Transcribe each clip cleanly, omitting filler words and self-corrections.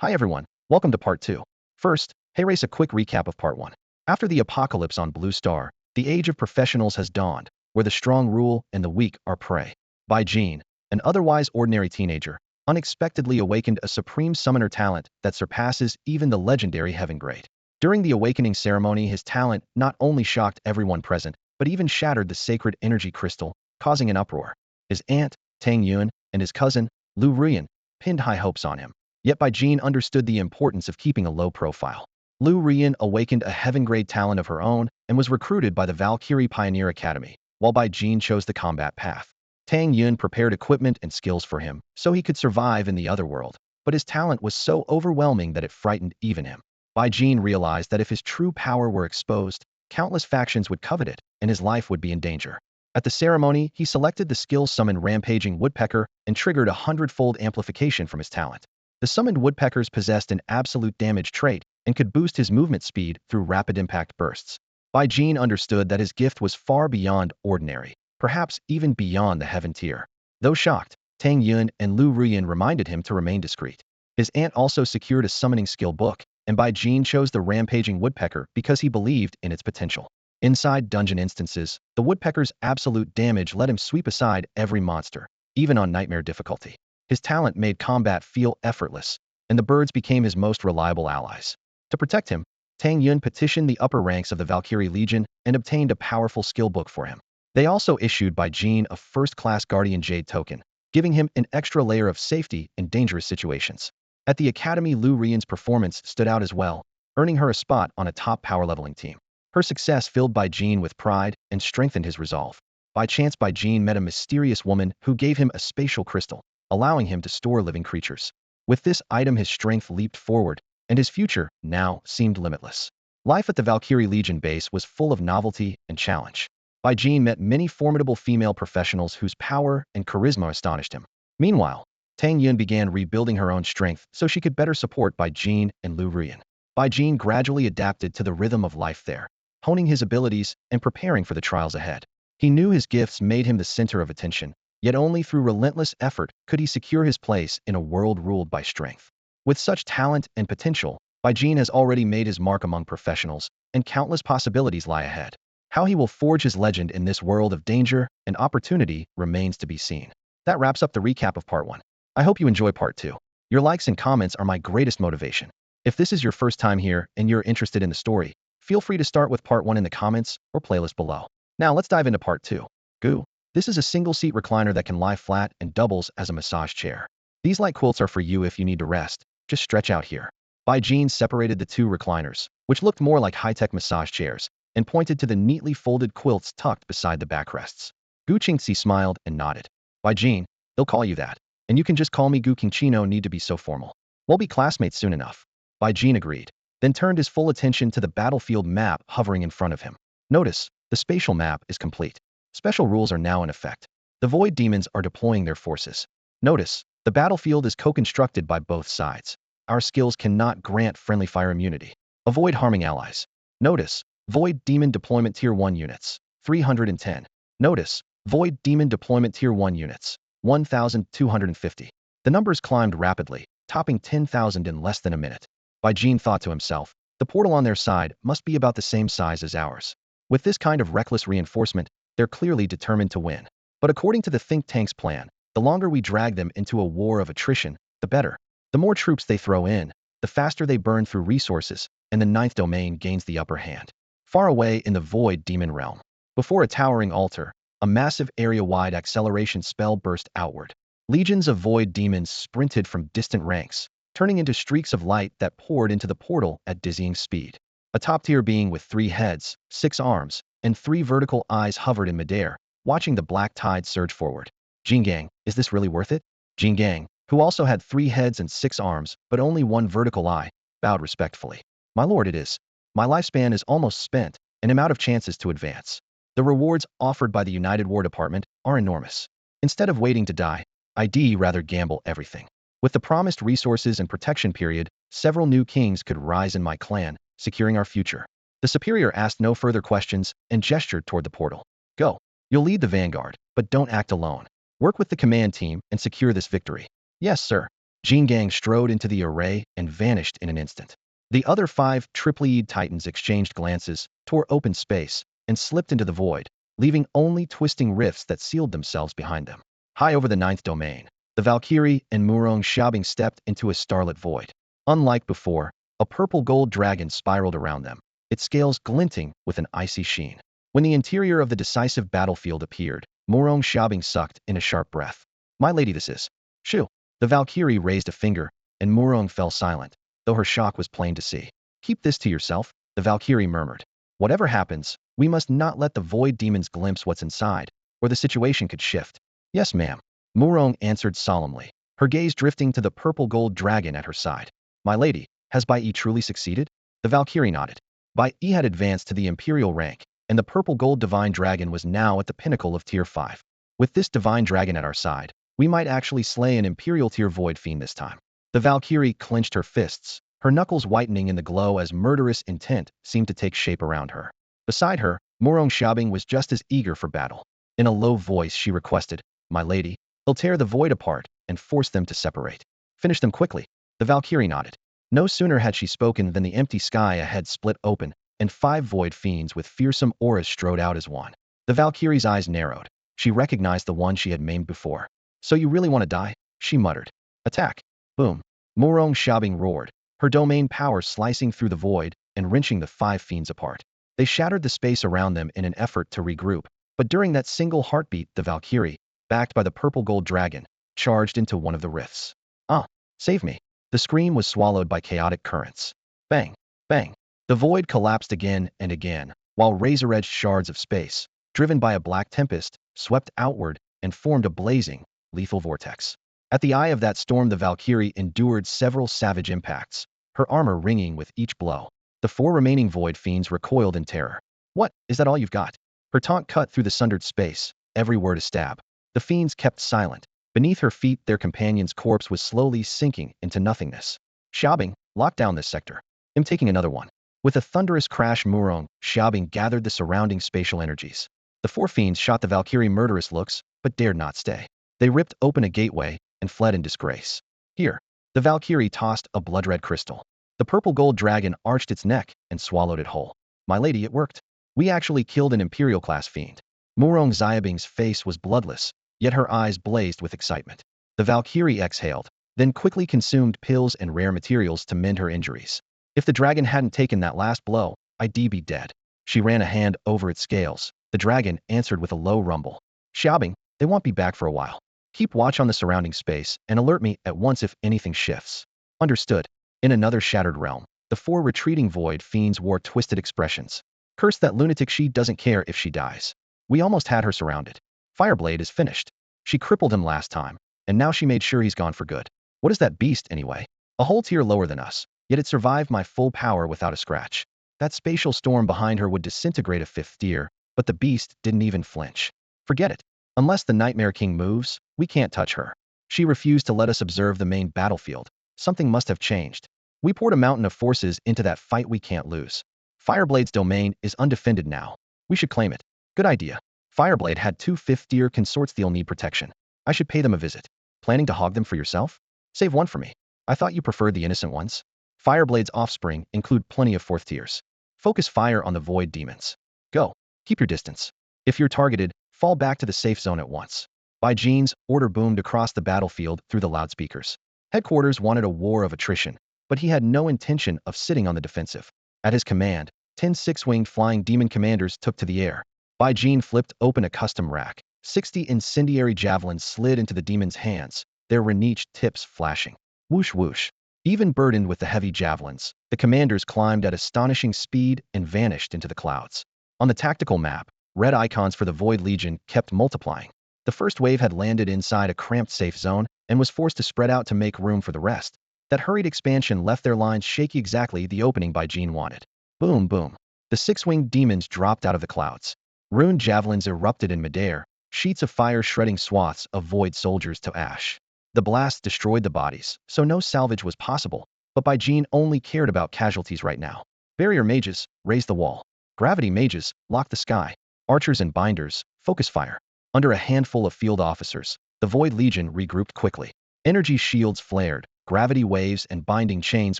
Hi everyone, welcome to part 2. First, hey race a quick recap of part 1. After the apocalypse on Blue Star, the age of professionals has dawned, where the strong rule and the weak are prey. Bai Jin, an otherwise ordinary teenager, unexpectedly awakened a supreme summoner talent that surpasses even the legendary Heaven Great. During the awakening ceremony, his talent not only shocked everyone present, but even shattered the sacred energy crystal, causing an uproar. His aunt, Tang Yun, and his cousin, Lu Ruyan, pinned high hopes on him. Yet Bai Jin understood the importance of keeping a low profile. Lu Ruyan awakened a heaven-grade talent of her own and was recruited by the Valkyrie Pioneer Academy, while Bai Jin chose the combat path. Tang Yun prepared equipment and skills for him, so he could survive in the other world, but his talent was so overwhelming that it frightened even him. Bai Jin realized that if his true power were exposed, countless factions would covet it, and his life would be in danger. At the ceremony, he selected the skill-summoned Rampaging Woodpecker and triggered a 100-fold amplification from his talent. The summoned woodpeckers possessed an absolute damage trait and could boost his movement speed through rapid impact bursts. Bai Jin understood that his gift was far beyond ordinary, perhaps even beyond the heaven tier. Though shocked, Tang Yun and Lu Ruyan reminded him to remain discreet. His aunt also secured a summoning skill book, and Bai Jin chose the Rampaging Woodpecker because he believed in its potential. Inside dungeon instances, the woodpecker's absolute damage let him sweep aside every monster, even on nightmare difficulty. His talent made combat feel effortless, and the birds became his most reliable allies. To protect him, Tang Yun petitioned the upper ranks of the Valkyrie Legion and obtained a powerful skill book for him. They also issued Bai Jin a first-class Guardian Jade token, giving him an extra layer of safety in dangerous situations. At the Academy, Lu Ruyan's performance stood out as well, earning her a spot on a top power-leveling team. Her success filled Bai Jin with pride and strengthened his resolve. By chance, Bai Jin met a mysterious woman who gave him a spatial crystal, allowing him to store living creatures. With this item, his strength leaped forward, and his future now seemed limitless. Life at the Valkyrie Legion base was full of novelty and challenge. Bai Jin met many formidable female professionals whose power and charisma astonished him. Meanwhile, Tang Yun began rebuilding her own strength so she could better support Bai Jin and Lu Ruyan. Bai Jin gradually adapted to the rhythm of life there, honing his abilities and preparing for the trials ahead. He knew his gifts made him the center of attention, yet only through relentless effort could he secure his place in a world ruled by strength. With such talent and potential, Bai Jin has already made his mark among professionals, and countless possibilities lie ahead. How he will forge his legend in this world of danger and opportunity remains to be seen. That wraps up the recap of part 1. I hope you enjoy part 2. Your likes and comments are my greatest motivation. If this is your first time here and you're interested in the story, feel free to start with part 1 in the comments or playlist below. Now let's dive into part 2. Goo. This is a single-seat recliner that can lie flat and doubles as a massage chair. These light quilts are for you if you need to rest. Just stretch out here. Bai Jin separated the two recliners, which looked more like high-tech massage chairs, and pointed to the neatly folded quilts tucked beside the backrests. Gu Qingxi smiled and nodded. Bai Jin, they'll call you that. And you can just call me Gu Qingqi, no need to be so formal. We'll be classmates soon enough. Bai Jin agreed, then turned his full attention to the battlefield map hovering in front of him. Notice, the spatial map is complete. Special rules are now in effect. The Void Demons are deploying their forces. Notice, the battlefield is co-constructed by both sides. Our skills cannot grant friendly fire immunity. Avoid harming allies. Notice, Void Demon Deployment Tier 1 units, 310. Notice, Void Demon Deployment Tier 1 units, 1,250. The numbers climbed rapidly, topping 10,000 in less than a minute. Bai Jin thought to himself, the portal on their side must be about the same size as ours. With this kind of reckless reinforcement, they're clearly determined to win. But according to the think tank's plan, the longer we drag them into a war of attrition, the better. The more troops they throw in, the faster they burn through resources, and the ninth domain gains the upper hand. Far away in the Void Demon realm, before a towering altar, a massive area-wide acceleration spell burst outward. Legions of Void Demons sprinted from distant ranks, turning into streaks of light that poured into the portal at dizzying speed. A top-tier being with 3 heads, 6 arms, and 3 vertical eyes hovered in midair, watching the black tide surge forward. Jingang, is this really worth it? Jingang, who also had 3 heads and 6 arms, but only 1 vertical eye, bowed respectfully. My lord, it is. My lifespan is almost spent, and I'm out of chances to advance. The rewards offered by the United War Department are enormous. Instead of waiting to die, I'd rather gamble everything. With the promised resources and protection period, several new kings could rise in my clan, securing our future. The superior asked no further questions and gestured toward the portal. Go. You'll lead the vanguard, but don't act alone. Work with the command team and secure this victory. Yes, sir. Jean Gang strode into the array and vanished in an instant. The other 5 triple-E'd titans exchanged glances, tore open space, and slipped into the void, leaving only twisting rifts that sealed themselves behind them. High over the 9th domain, the Valkyrie and Murong Xiaobing stepped into a starlit void. Unlike before, a purple-gold dragon spiraled around them, its scales glinting with an icy sheen. When the interior of the decisive battlefield appeared, Murong Xiaobing sucked in a sharp breath. My lady, this is. Shoo. The Valkyrie raised a finger, and Murong fell silent, though her shock was plain to see. Keep this to yourself, the Valkyrie murmured. Whatever happens, we must not let the void demons glimpse what's inside, or the situation could shift. Yes, ma'am. Murong answered solemnly, her gaze drifting to the purple-gold dragon at her side. My lady, has Bai Yi truly succeeded? The Valkyrie nodded. Bai Yi had advanced to the imperial rank, and the purple-gold divine dragon was now at the pinnacle of Tier 5. With this divine dragon at our side, we might actually slay an imperial tier void fiend this time. The Valkyrie clenched her fists, her knuckles whitening in the glow as murderous intent seemed to take shape around her. Beside her, Murong Xiaobing was just as eager for battle. In a low voice she requested, My lady, he'll tear the void apart and force them to separate. Finish them quickly. The Valkyrie nodded. No sooner had she spoken than the empty sky ahead split open, and 5 void fiends with fearsome auras strode out as one. The Valkyrie's eyes narrowed. She recognized the one she had maimed before. So you really want to die? She muttered. Attack. Boom. Murong Xiaobing roared, her domain power slicing through the void and wrenching the 5 fiends apart. They shattered the space around them in an effort to regroup, but during that single heartbeat, the Valkyrie, backed by the purple-gold dragon, charged into one of the rifts. Ah, save me. The scream was swallowed by chaotic currents. Bang, bang. The void collapsed again and again, while razor-edged shards of space, driven by a black tempest, swept outward and formed a blazing, lethal vortex. At the eye of that storm, the Valkyrie endured several savage impacts, her armor ringing with each blow. The 4 remaining void fiends recoiled in terror. What, is that all you've got? Her taunt cut through the sundered space, every word a stab. The fiends kept silent. Beneath her feet, their companion's corpse was slowly sinking into nothingness. Xiaobing, lock down this sector. I'm taking another one. With a thunderous crash, Murong Xiaobing gathered the surrounding spatial energies. The 4 fiends shot the Valkyrie murderous looks, but dared not stay. They ripped open a gateway and fled in disgrace. Here, the Valkyrie tossed a blood-red crystal. The purple-gold dragon arched its neck and swallowed it whole. My lady, it worked. We actually killed an imperial-class fiend. Murong Xiaobing's face was bloodless, yet her eyes blazed with excitement. The Valkyrie exhaled, then quickly consumed pills and rare materials to mend her injuries. If the dragon hadn't taken that last blow, I'd be dead. She ran a hand over its scales. The dragon answered with a low rumble. Xiaobing, they won't be back for a while. Keep watch on the surrounding space and alert me at once if anything shifts. Understood. In another shattered realm, the 4 retreating void fiends wore twisted expressions. Curse that lunatic, she doesn't care if she dies. We almost had her surrounded. Fireblade is finished. She crippled him last time, and now she made sure he's gone for good. What is that beast anyway? A whole tier lower than us, yet it survived my full power without a scratch. That spatial storm behind her would disintegrate a 5th tier, but the beast didn't even flinch. Forget it. Unless the Nightmare King moves, we can't touch her. She refused to let us observe the main battlefield. Something must have changed. We poured a mountain of forces into that fight we can't lose. Fireblade's domain is undefended now. We should claim it. Good idea. Fireblade had 2 5th-tier consorts. They'll need protection. I should pay them a visit. Planning to hog them for yourself? Save one for me. I thought you preferred the innocent ones. Fireblade's offspring include plenty of 4th tiers. Focus fire on the void demons. Go. Keep your distance. If you're targeted, fall back to the safe zone at once. By Jean's order boomed across the battlefield through the loudspeakers. Headquarters wanted a war of attrition, but he had no intention of sitting on the defensive. At his command, 10 6-winged flying demon commanders took to the air. Bai Jean flipped open a custom rack. 60 incendiary javelins slid into the demon's hands, their reniched tips flashing. Whoosh whoosh. Even burdened with the heavy javelins, the commanders climbed at astonishing speed and vanished into the clouds. On the tactical map, red icons for the Void Legion kept multiplying. The first wave had landed inside a cramped safe zone and was forced to spread out to make room for the rest. That hurried expansion left their lines shaky, exactly the opening Bai Jean wanted. Boom, boom. The 6-winged demons dropped out of the clouds. Rune javelins erupted in midair, sheets of fire shredding swaths of void soldiers to ash. The blast destroyed the bodies, so no salvage was possible, but Bai Jean only cared about casualties right now. Barrier mages, raise the wall. Gravity mages, lock the sky. Archers and binders, focus fire. Under a handful of field officers, the Void Legion regrouped quickly. Energy shields flared, gravity waves and binding chains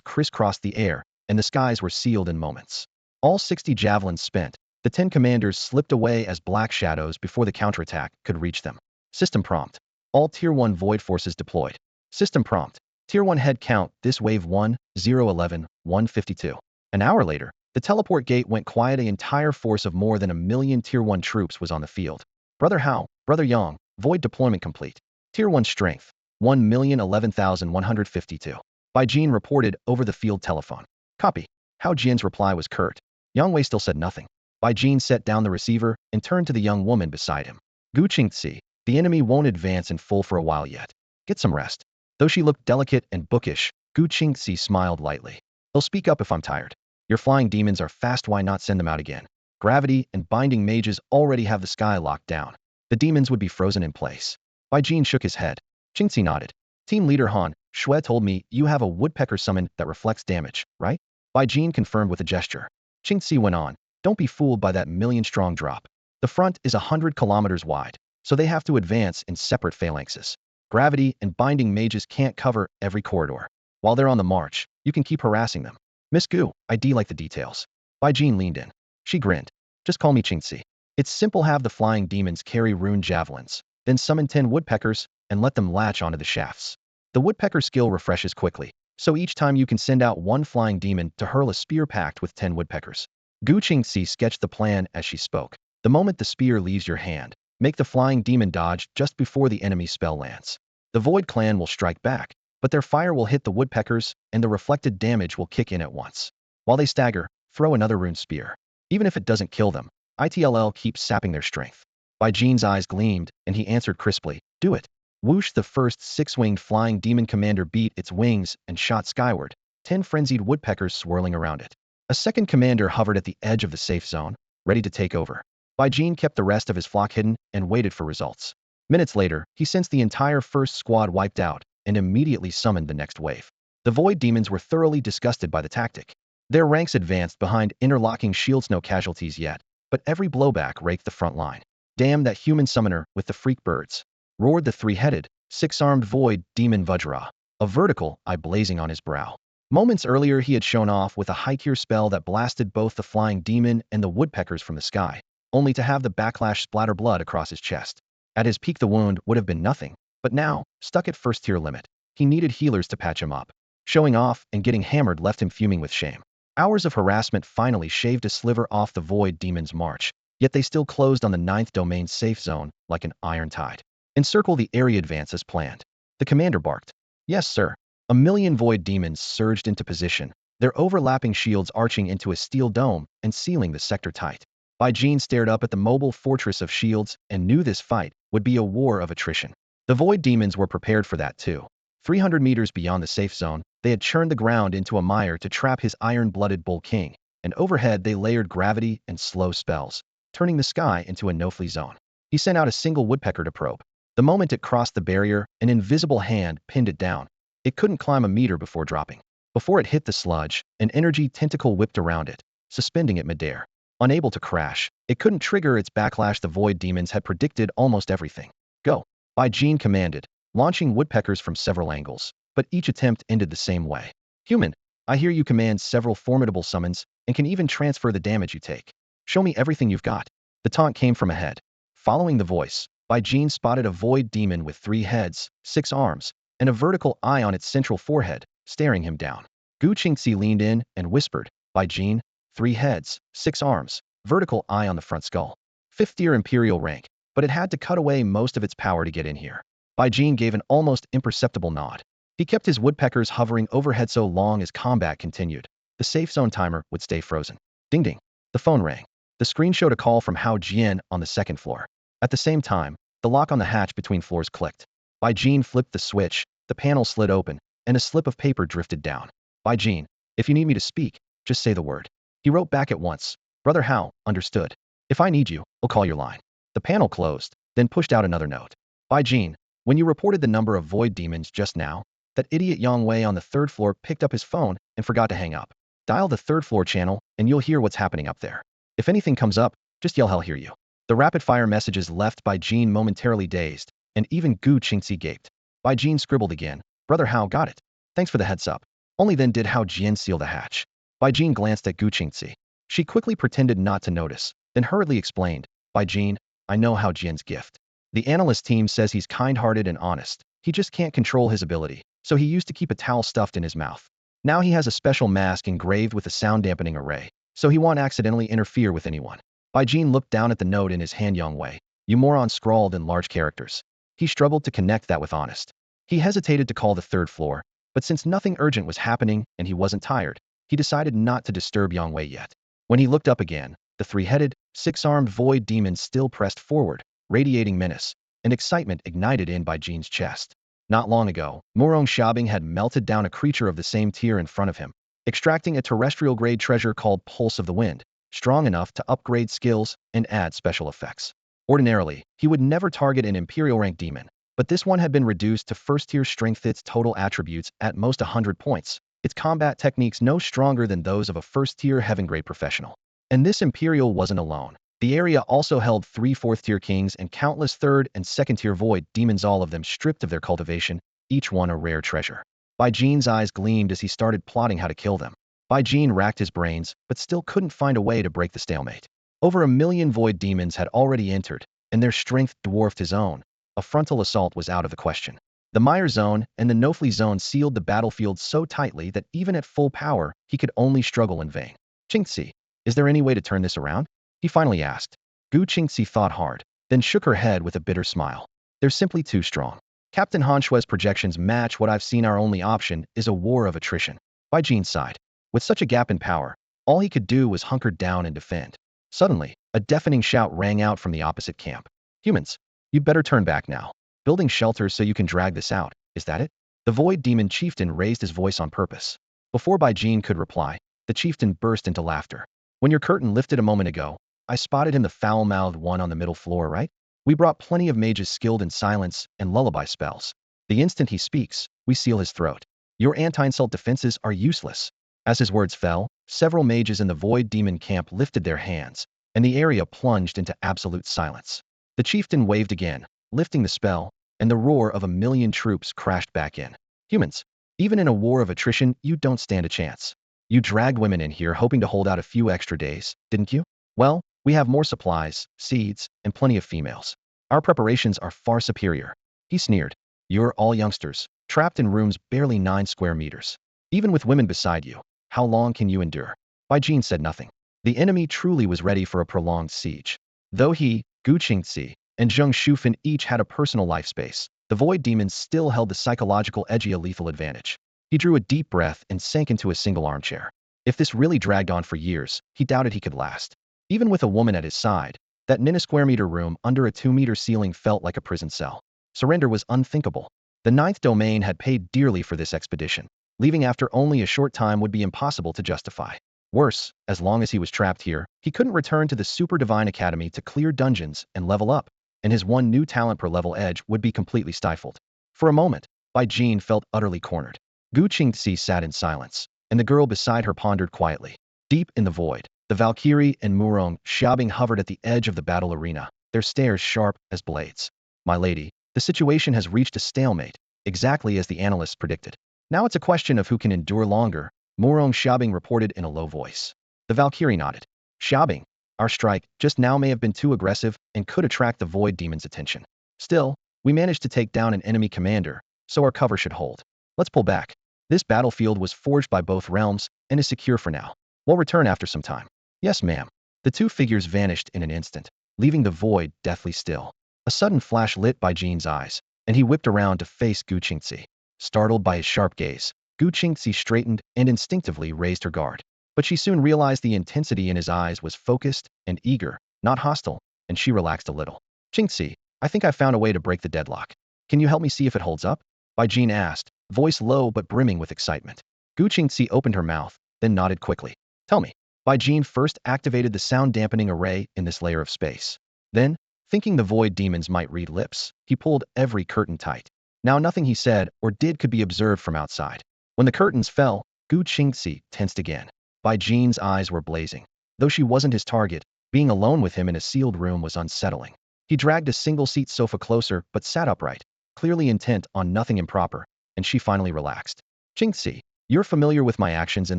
crisscrossed the air, and the skies were sealed in moments. All 60 javelins spent, the 10 commanders slipped away as black shadows before the counterattack could reach them. System prompt. All Tier 1 void forces deployed. System prompt. Tier 1 head count, this wave 1, 0, 11, 152. An hour later, the teleport gate went quiet. An entire force of more than 1,000,000 Tier 1 troops was on the field. Brother Hao, Brother Yang, void deployment complete. Tier 1 strength, 1,011,152. Bai Jin reported over the field telephone. Copy. Hao Jian's reply was curt. Yang Wei still said nothing. Bai Jin set down the receiver and turned to the young woman beside him. Gu Qingzi, the enemy won't advance in full for a while yet. Get some rest. Though she looked delicate and bookish, Gu Qingzi smiled lightly. They'll speak up if I'm tired. Your flying demons are fast, why not send them out again? Gravity and binding mages already have the sky locked down. The demons would be frozen in place. Bai Jin shook his head. Qingzi nodded. Team leader Han Shui told me you have a woodpecker summon that reflects damage, right? Bai Jin confirmed with a gesture. Qingzi went on. Don't be fooled by that million-strong drop. The front is 100 kilometers wide, so they have to advance in separate phalanxes. Gravity and binding mages can't cover every corridor. While they're on the march, you can keep harassing them. Miss Gu, I'd like the details. Bai Jin leaned in. She grinned. Just call me Qingzi. It's simple, have the flying demons carry rune javelins, then summon 10 woodpeckers and let them latch onto the shafts. The woodpecker skill refreshes quickly, so each time you can send out one flying demon to hurl a spear packed with 10 woodpeckers. Gu Qingzi sketched the plan as she spoke. The moment the spear leaves your hand, make the flying demon dodge just before the enemy spell lands. The Void Clan will strike back, but their fire will hit the woodpeckers and the reflected damage will kick in at once. While they stagger, throw another rune spear. Even if it doesn't kill them, ITLL keeps sapping their strength. Bai Jin's eyes gleamed, and he answered crisply, do it. Whoosh, the first six-winged flying demon commander beat its wings and shot skyward, 10 frenzied woodpeckers swirling around it. A second commander hovered at the edge of the safe zone, ready to take over. Bai Jin kept the rest of his flock hidden and waited for results. Minutes later, he sensed the entire first squad wiped out and immediately summoned the next wave. The void demons were thoroughly disgusted by the tactic. Their ranks advanced behind interlocking shields, no casualties yet, but every blowback raked the front line. Damn that human summoner with the freak birds, roared the three-headed, six-armed void demon Vajra, a vertical eye blazing on his brow. Moments earlier he had shown off with a high-tier spell that blasted both the flying demon and the woodpeckers from the sky, only to have the backlash splatter blood across his chest. At his peak the wound would have been nothing, but now, stuck at first-tier limit, he needed healers to patch him up. Showing off and getting hammered left him fuming with shame. Hours of harassment finally shaved a sliver off the void demon's march, yet they still closed on the 9th domain safe zone like an iron tide. Encircle the area, advance as planned. The commander barked. Yes, sir. 1,000,000 void demons surged into position, their overlapping shields arching into a steel dome and sealing the sector tight. Bai Jin stared up at the mobile fortress of shields and knew this fight would be a war of attrition. The void demons were prepared for that too. 300 meters beyond the safe zone, they had churned the ground into a mire to trap his iron-blooded bull king, and overhead they layered gravity and slow spells, turning the sky into a no-flee zone. He sent out a single woodpecker to probe. The moment it crossed the barrier, an invisible hand pinned it down. It couldn't climb a meter before dropping. Before it hit the sludge, an energy tentacle whipped around it, suspending it midair. Unable to crash, it couldn't trigger its backlash. The void demons had predicted almost everything. Go. Bai Jin commanded, launching woodpeckers from several angles, but each attempt ended the same way. Human, I hear you command several formidable summons and can even transfer the damage you take. Show me everything you've got. The taunt came from ahead. Following the voice, Bai Jin spotted a void demon with 3 heads, 6 arms, and a vertical eye on its central forehead, staring him down. Gu Qingzi leaned in and whispered, Bai Jin, 3 heads, 6 arms, vertical eye on the front skull. 5th-tier imperial rank, but it had to cut away most of its power to get in here. Bai Jin gave an almost imperceptible nod. He kept his woodpeckers hovering overhead so long as combat continued. The safe zone timer would stay frozen. Ding ding. The phone rang. The screen showed a call from Hao Jian on the 2nd floor. At the same time, the lock on the hatch between floors clicked. Bai Jin flipped the switch, the panel slid open, and a slip of paper drifted down. Bai Jin, if you need me to speak, just say the word. He wrote back at once. Brother Hao, understood. If I need you, I'll call your line. The panel closed, then pushed out another note. Bai Jin, when you reported the number of void demons just now, that idiot Yang Wei on the 3rd floor picked up his phone and forgot to hang up. Dial the 3rd floor channel and you'll hear what's happening up there. If anything comes up, just yell hell hear you. The rapid-fire messages left Bai Jin momentarily dazed, and even Gu Qingzi gaped. Bai Jin scribbled again. Brother Hao got it. Thanks for the heads up. Only then did Hao Jian seal the hatch. Bai Jin glanced at Gu Qingzi. She quickly pretended not to notice, then hurriedly explained, Bai Jin, I know Hao Jian's gift. The analyst team says he's kind-hearted and honest. He just can't control his ability, so he used to keep a towel stuffed in his mouth. Now he has a special mask engraved with a sound-dampening array, so he won't accidentally interfere with anyone. Bai Jin looked down at the note in his Han-Yang way. You moron scrawled in large characters. He struggled to connect that with honest. He hesitated to call the third floor, but since nothing urgent was happening and he wasn't tired, he decided not to disturb Yang Wei yet. When he looked up again, the three-headed, six-armed void demon still pressed forward, radiating menace, and excitement ignited in Bai Jin's chest. Not long ago, Murong Xiaobing had melted down a creature of the same tier in front of him, extracting a terrestrial-grade treasure called Pulse of the Wind, strong enough to upgrade skills and add special effects. Ordinarily, he would never target an Imperial-rank demon, but this one had been reduced to first-tier strength, its total attributes at most 100 points, its combat techniques no stronger than those of a first-tier heaven-grade professional. And this Imperial wasn't alone. The area also held 3 fourth-tier kings and countless third- and second-tier void demons, all of them stripped of their cultivation, each one a rare treasure. Bai Jin's eyes gleamed as he started plotting how to kill them. Bai Jin racked his brains, but still couldn't find a way to break the stalemate. Over 1,000,000 void demons had already entered, and their strength dwarfed his own. A frontal assault was out of the question. The Meyer zone and the Nofli zone sealed the battlefield so tightly that even at full power, he could only struggle in vain. Qingzi, is there any way to turn this around? He finally asked. Gu Qingzi thought hard, then shook her head with a bitter smile. They're simply too strong. Captain Han Shue's projections match what I've seen. Our only option is a war of attrition. Bai Jin sighed. With such a gap in power, all he could do was hunker down and defend. Suddenly, a deafening shout rang out from the opposite camp. Humans, you'd better turn back now. Building shelters so you can drag this out, is that it? The void demon chieftain raised his voice on purpose. Before Bai Jin could reply, the chieftain burst into laughter. When your curtain lifted a moment ago, I spotted him, the foul-mouthed one on the middle floor, right? We brought plenty of mages skilled in silence and lullaby spells. The instant he speaks, we seal his throat. Your anti-insult defenses are useless. As his words fell, several mages in the void demon camp lifted their hands, and the area plunged into absolute silence. The chieftain waved again, lifting the spell, and the roar of 1,000,000 troops crashed back in. Humans, even in a war of attrition, you don't stand a chance. You dragged women in here hoping to hold out a few extra days, didn't you? Well, we have more supplies, seeds, and plenty of females. Our preparations are far superior. He sneered. You're all youngsters, trapped in rooms barely 9 square meters. Even with women beside you, how long can you endure? Bai Jin said nothing. The enemy truly was ready for a prolonged siege. Though he, Gu Qingzi, and Zheng Shufan each had a personal life space, the void demons still held the psychological edgy, a lethal advantage. He drew a deep breath and sank into a single armchair. If this really dragged on for years, he doubted he could last. Even with a woman at his side, that 9 square meter room under a 2-meter ceiling felt like a prison cell. Surrender was unthinkable. The 9th domain had paid dearly for this expedition. Leaving after only a short time would be impossible to justify. Worse, as long as he was trapped here, he couldn't return to the Super Divine Academy to clear dungeons and level up, and his one new talent per level edge would be completely stifled. For a moment, Bai Jin felt utterly cornered. Gu Qingzi sat in silence, and the girl beside her pondered quietly. Deep in the void, the Valkyrie and Murong Xiaobing hovered at the edge of the battle arena, their stares sharp as blades. My lady, the situation has reached a stalemate, exactly as the analysts predicted. Now it's a question of who can endure longer, Murong Xiaobing reported in a low voice. The Valkyrie nodded. Xiaobing, our strike just now may have been too aggressive and could attract the void demon's attention. Still, we managed to take down an enemy commander, so our cover should hold. Let's pull back. This battlefield was forged by both realms and is secure for now. We'll return after some time. Yes, ma'am. The two figures vanished in an instant, leaving the void deathly still. A sudden flash lit Bai Jin's eyes, and he whipped around to face Gu Qingzi. Startled by his sharp gaze, Gu Qingzi straightened and instinctively raised her guard. But she soon realized the intensity in his eyes was focused and eager, not hostile, and she relaxed a little. Qingzi, I think I found a way to break the deadlock. Can you help me see if it holds up? Bai Jin asked, voice low but brimming with excitement. Gu Qingzi opened her mouth, then nodded quickly. Tell me. Bai Jin first activated the sound dampening array in this layer of space. Then, thinking the void demons might read lips, he pulled every curtain tight. Now nothing he said or did could be observed from outside. When the curtains fell, Gu Qingzi tensed again. Bai Jin's eyes were blazing. Though she wasn't his target, being alone with him in a sealed room was unsettling. He dragged a single-seat sofa closer but sat upright, clearly intent on nothing improper, and she finally relaxed. Jingxi, you're familiar with my actions in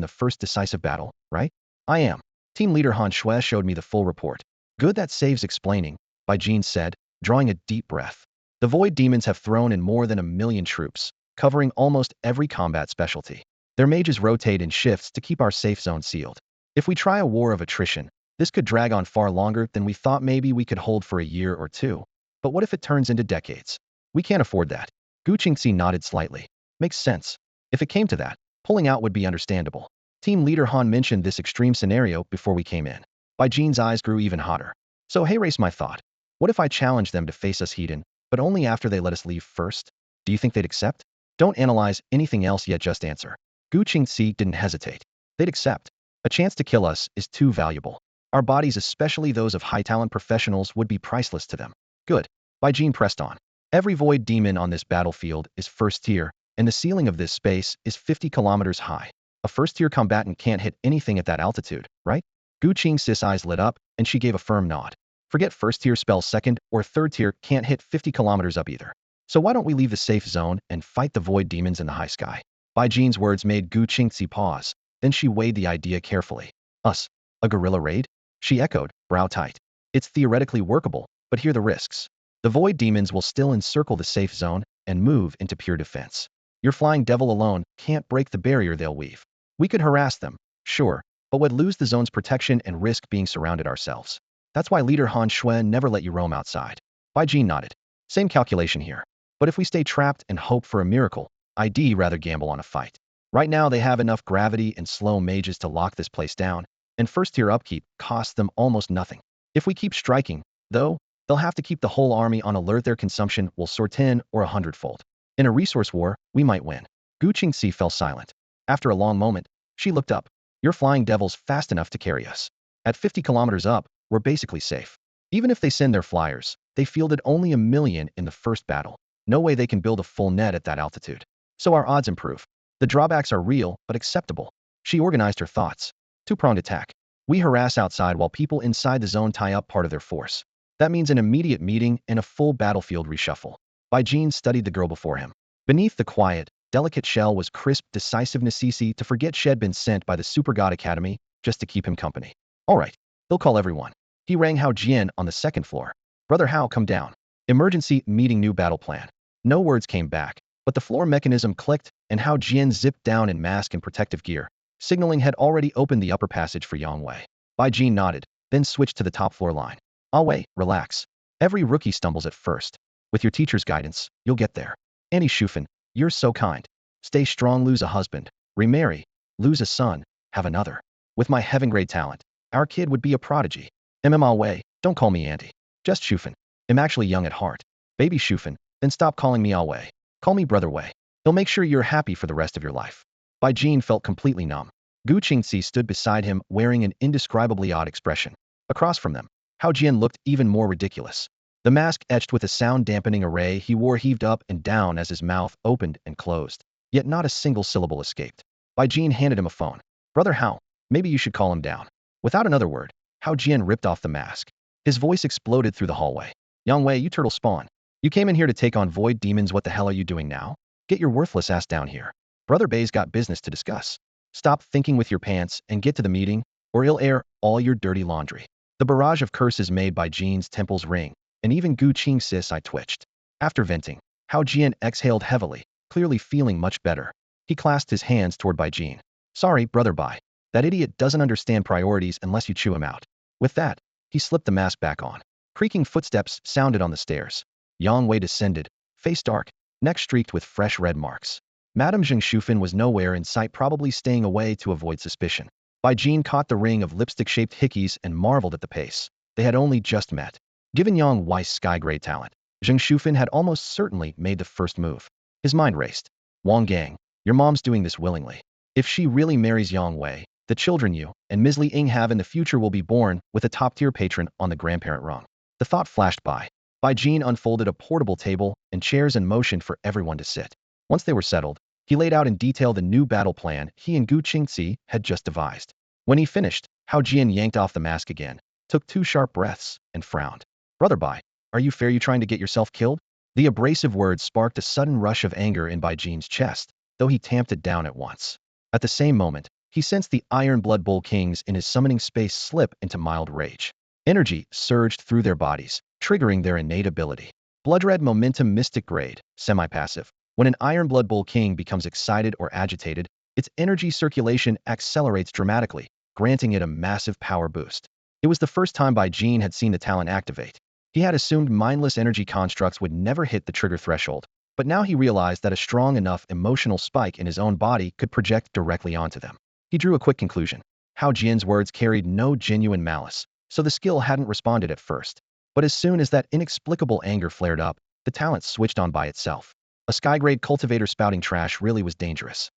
the first decisive battle, right? I am. Team leader Han Shui showed me the full report. Good, that saves explaining, Bai Jin said, drawing a deep breath. The Void Demons have thrown in more than 1,000,000 troops, covering almost every combat specialty. Their mages rotate in shifts to keep our safe zone sealed. If we try a war of attrition, this could drag on far longer than we thought. Maybe we could hold for a year or two. But what if it turns into decades? We can't afford that. Gu Qingxi nodded slightly. Makes sense. If it came to that, pulling out would be understandable. Team leader Han mentioned this extreme scenario before we came in. Bai Jin's eyes grew even hotter. So hey, race my thought. What if I challenge them to face us heat-in, but only after they let us leave first? Do you think they'd accept? Don't analyze anything else yet, just answer. Gu Qingxi didn't hesitate. They'd accept. A chance to kill us is too valuable. Our bodies, especially those of high-talent professionals, would be priceless to them. Good. Bai Jin pressed on. Every void demon on this battlefield is first tier, and the ceiling of this space is 50 kilometers high. A first-tier combatant can't hit anything at that altitude, right? Gu Qingxi's eyes lit up, and she gave a firm nod. Forget first-tier spells, second or third-tier can't hit 50 kilometers up either. So why don't we leave the safe zone and fight the void demons in the high sky? Bai Jin's words made Gu Qingxi pause. Then she weighed the idea carefully. Us? A guerrilla raid? She echoed, brow tight. It's theoretically workable, but here are the risks. The void demons will still encircle the safe zone and move into pure defense. Your flying devil alone can't break the barrier they'll weave. We could harass them, sure, but would lose the zone's protection and risk being surrounded ourselves. That's why leader Han Shui never let you roam outside. Bai Jin nodded. Same calculation here. But if we stay trapped and hope for a miracle, I'd rather gamble on a fight. Right now they have enough gravity and slow mages to lock this place down, and first-tier upkeep costs them almost nothing. If we keep striking, though, they'll have to keep the whole army on alert. Their consumption will soar 10 or 100-fold. In a resource war, we might win. Gu Qingxi fell silent. After a long moment, she looked up. Your flying devil's fast enough to carry us. At 50 kilometers up, we're basically safe. Even if they send their flyers, they fielded only 1,000,000 in the first battle. No way they can build a full net at that altitude. So our odds improve. The drawbacks are real, but acceptable. She organized her thoughts. Two-pronged attack. We harass outside while people inside the zone tie up part of their force. That means an immediate meeting and a full battlefield reshuffle. Bai Jin studied the girl before him. Beneath the quiet, delicate shell was crisp decisiveness, easy to forget she'd been sent by the Super God Academy just to keep him company. All right, he'll call everyone. He rang Hao Jian on the second floor. Brother Hao, come down. Emergency meeting, new battle plan. No words came back, but the floor mechanism clicked, and Hao Jian zipped down in mask and protective gear. Signaling had already opened the upper passage for Yang Wei. Bai Jin nodded, then switched to the top floor line. Ah Wei, relax. Every rookie stumbles at first. With your teacher's guidance, you'll get there. Annie Shufan, you're so kind. Stay strong, lose a husband, remarry, lose a son, have another. With my heaven-grade talent, our kid would be a prodigy. Ah Wei, don't call me auntie. Just Shufan. I'm actually young at heart. Baby Shufan, then stop calling me Ah Wei. Call me Brother Wei. He'll make sure you're happy for the rest of your life. Bai Jin felt completely numb. Gu Qingxi stood beside him wearing an indescribably odd expression. Across from them, Hao Jian looked even more ridiculous. The mask etched with a sound-dampening array he wore heaved up and down as his mouth opened and closed. Yet not a single syllable escaped. Bai Jin handed him a phone. Brother Hao, maybe you should call him down. Without another word, Hao Jian ripped off the mask. His voice exploded through the hallway. Yang Wei, you turtle spawn. You came in here to take on void demons. What the hell are you doing now? Get your worthless ass down here. Brother Bei's got business to discuss. Stop thinking with your pants and get to the meeting, or he'll air all your dirty laundry. The barrage of curses made by Jin's temples ring, and even Gu Qingxi's eye twitched. After venting, Hao Jian exhaled heavily, clearly feeling much better. He clasped his hands toward Bai Jin. Sorry, Brother Bai. That idiot doesn't understand priorities unless you chew him out. With that, he slipped the mask back on. Creaking footsteps sounded on the stairs. Yang Wei descended, face dark, neck streaked with fresh red marks. Madame Zheng Shufan was nowhere in sight, probably staying away to avoid suspicion. Bai Jin caught the ring of lipstick-shaped hickeys and marveled at the pace. They had only just met. Given Yang Wei's sky-gray talent, Zheng Shufan had almost certainly made the first move. His mind raced. Wang Gang, your mom's doing this willingly. If she really marries Yang Wei, the children you and Ms. Li Ying have in the future will be born with a top-tier patron on the grandparent rung. The thought flashed by. Bai Jin unfolded a portable table and chairs and motioned for everyone to sit. Once they were settled, he laid out in detail the new battle plan he and Gu Qingxi had just devised. When he finished, Hao Jian yanked off the mask again, took 2 sharp breaths, and frowned. Brother Bai, are you fair? You trying to get yourself killed? The abrasive words sparked a sudden rush of anger in Bai Jin's chest, though he tamped it down at once. At the same moment, he sensed the Iron Blood Bull Kings in his summoning space slip into mild rage. Energy surged through their bodies, triggering their innate ability. Bloodred Momentum Mystic Grade, semi-passive. When an Iron Blood Bull King becomes excited or agitated, its energy circulation accelerates dramatically, granting it a massive power boost. It was the first time Bai Jin had seen the talent activate. He had assumed mindless energy constructs would never hit the trigger threshold, but now he realized that a strong enough emotional spike in his own body could project directly onto them. He drew a quick conclusion. Hao Jian's words carried no genuine malice, so the skill hadn't responded at first. But as soon as that inexplicable anger flared up, the talent switched on by itself. A sky-grade cultivator spouting trash really was dangerous.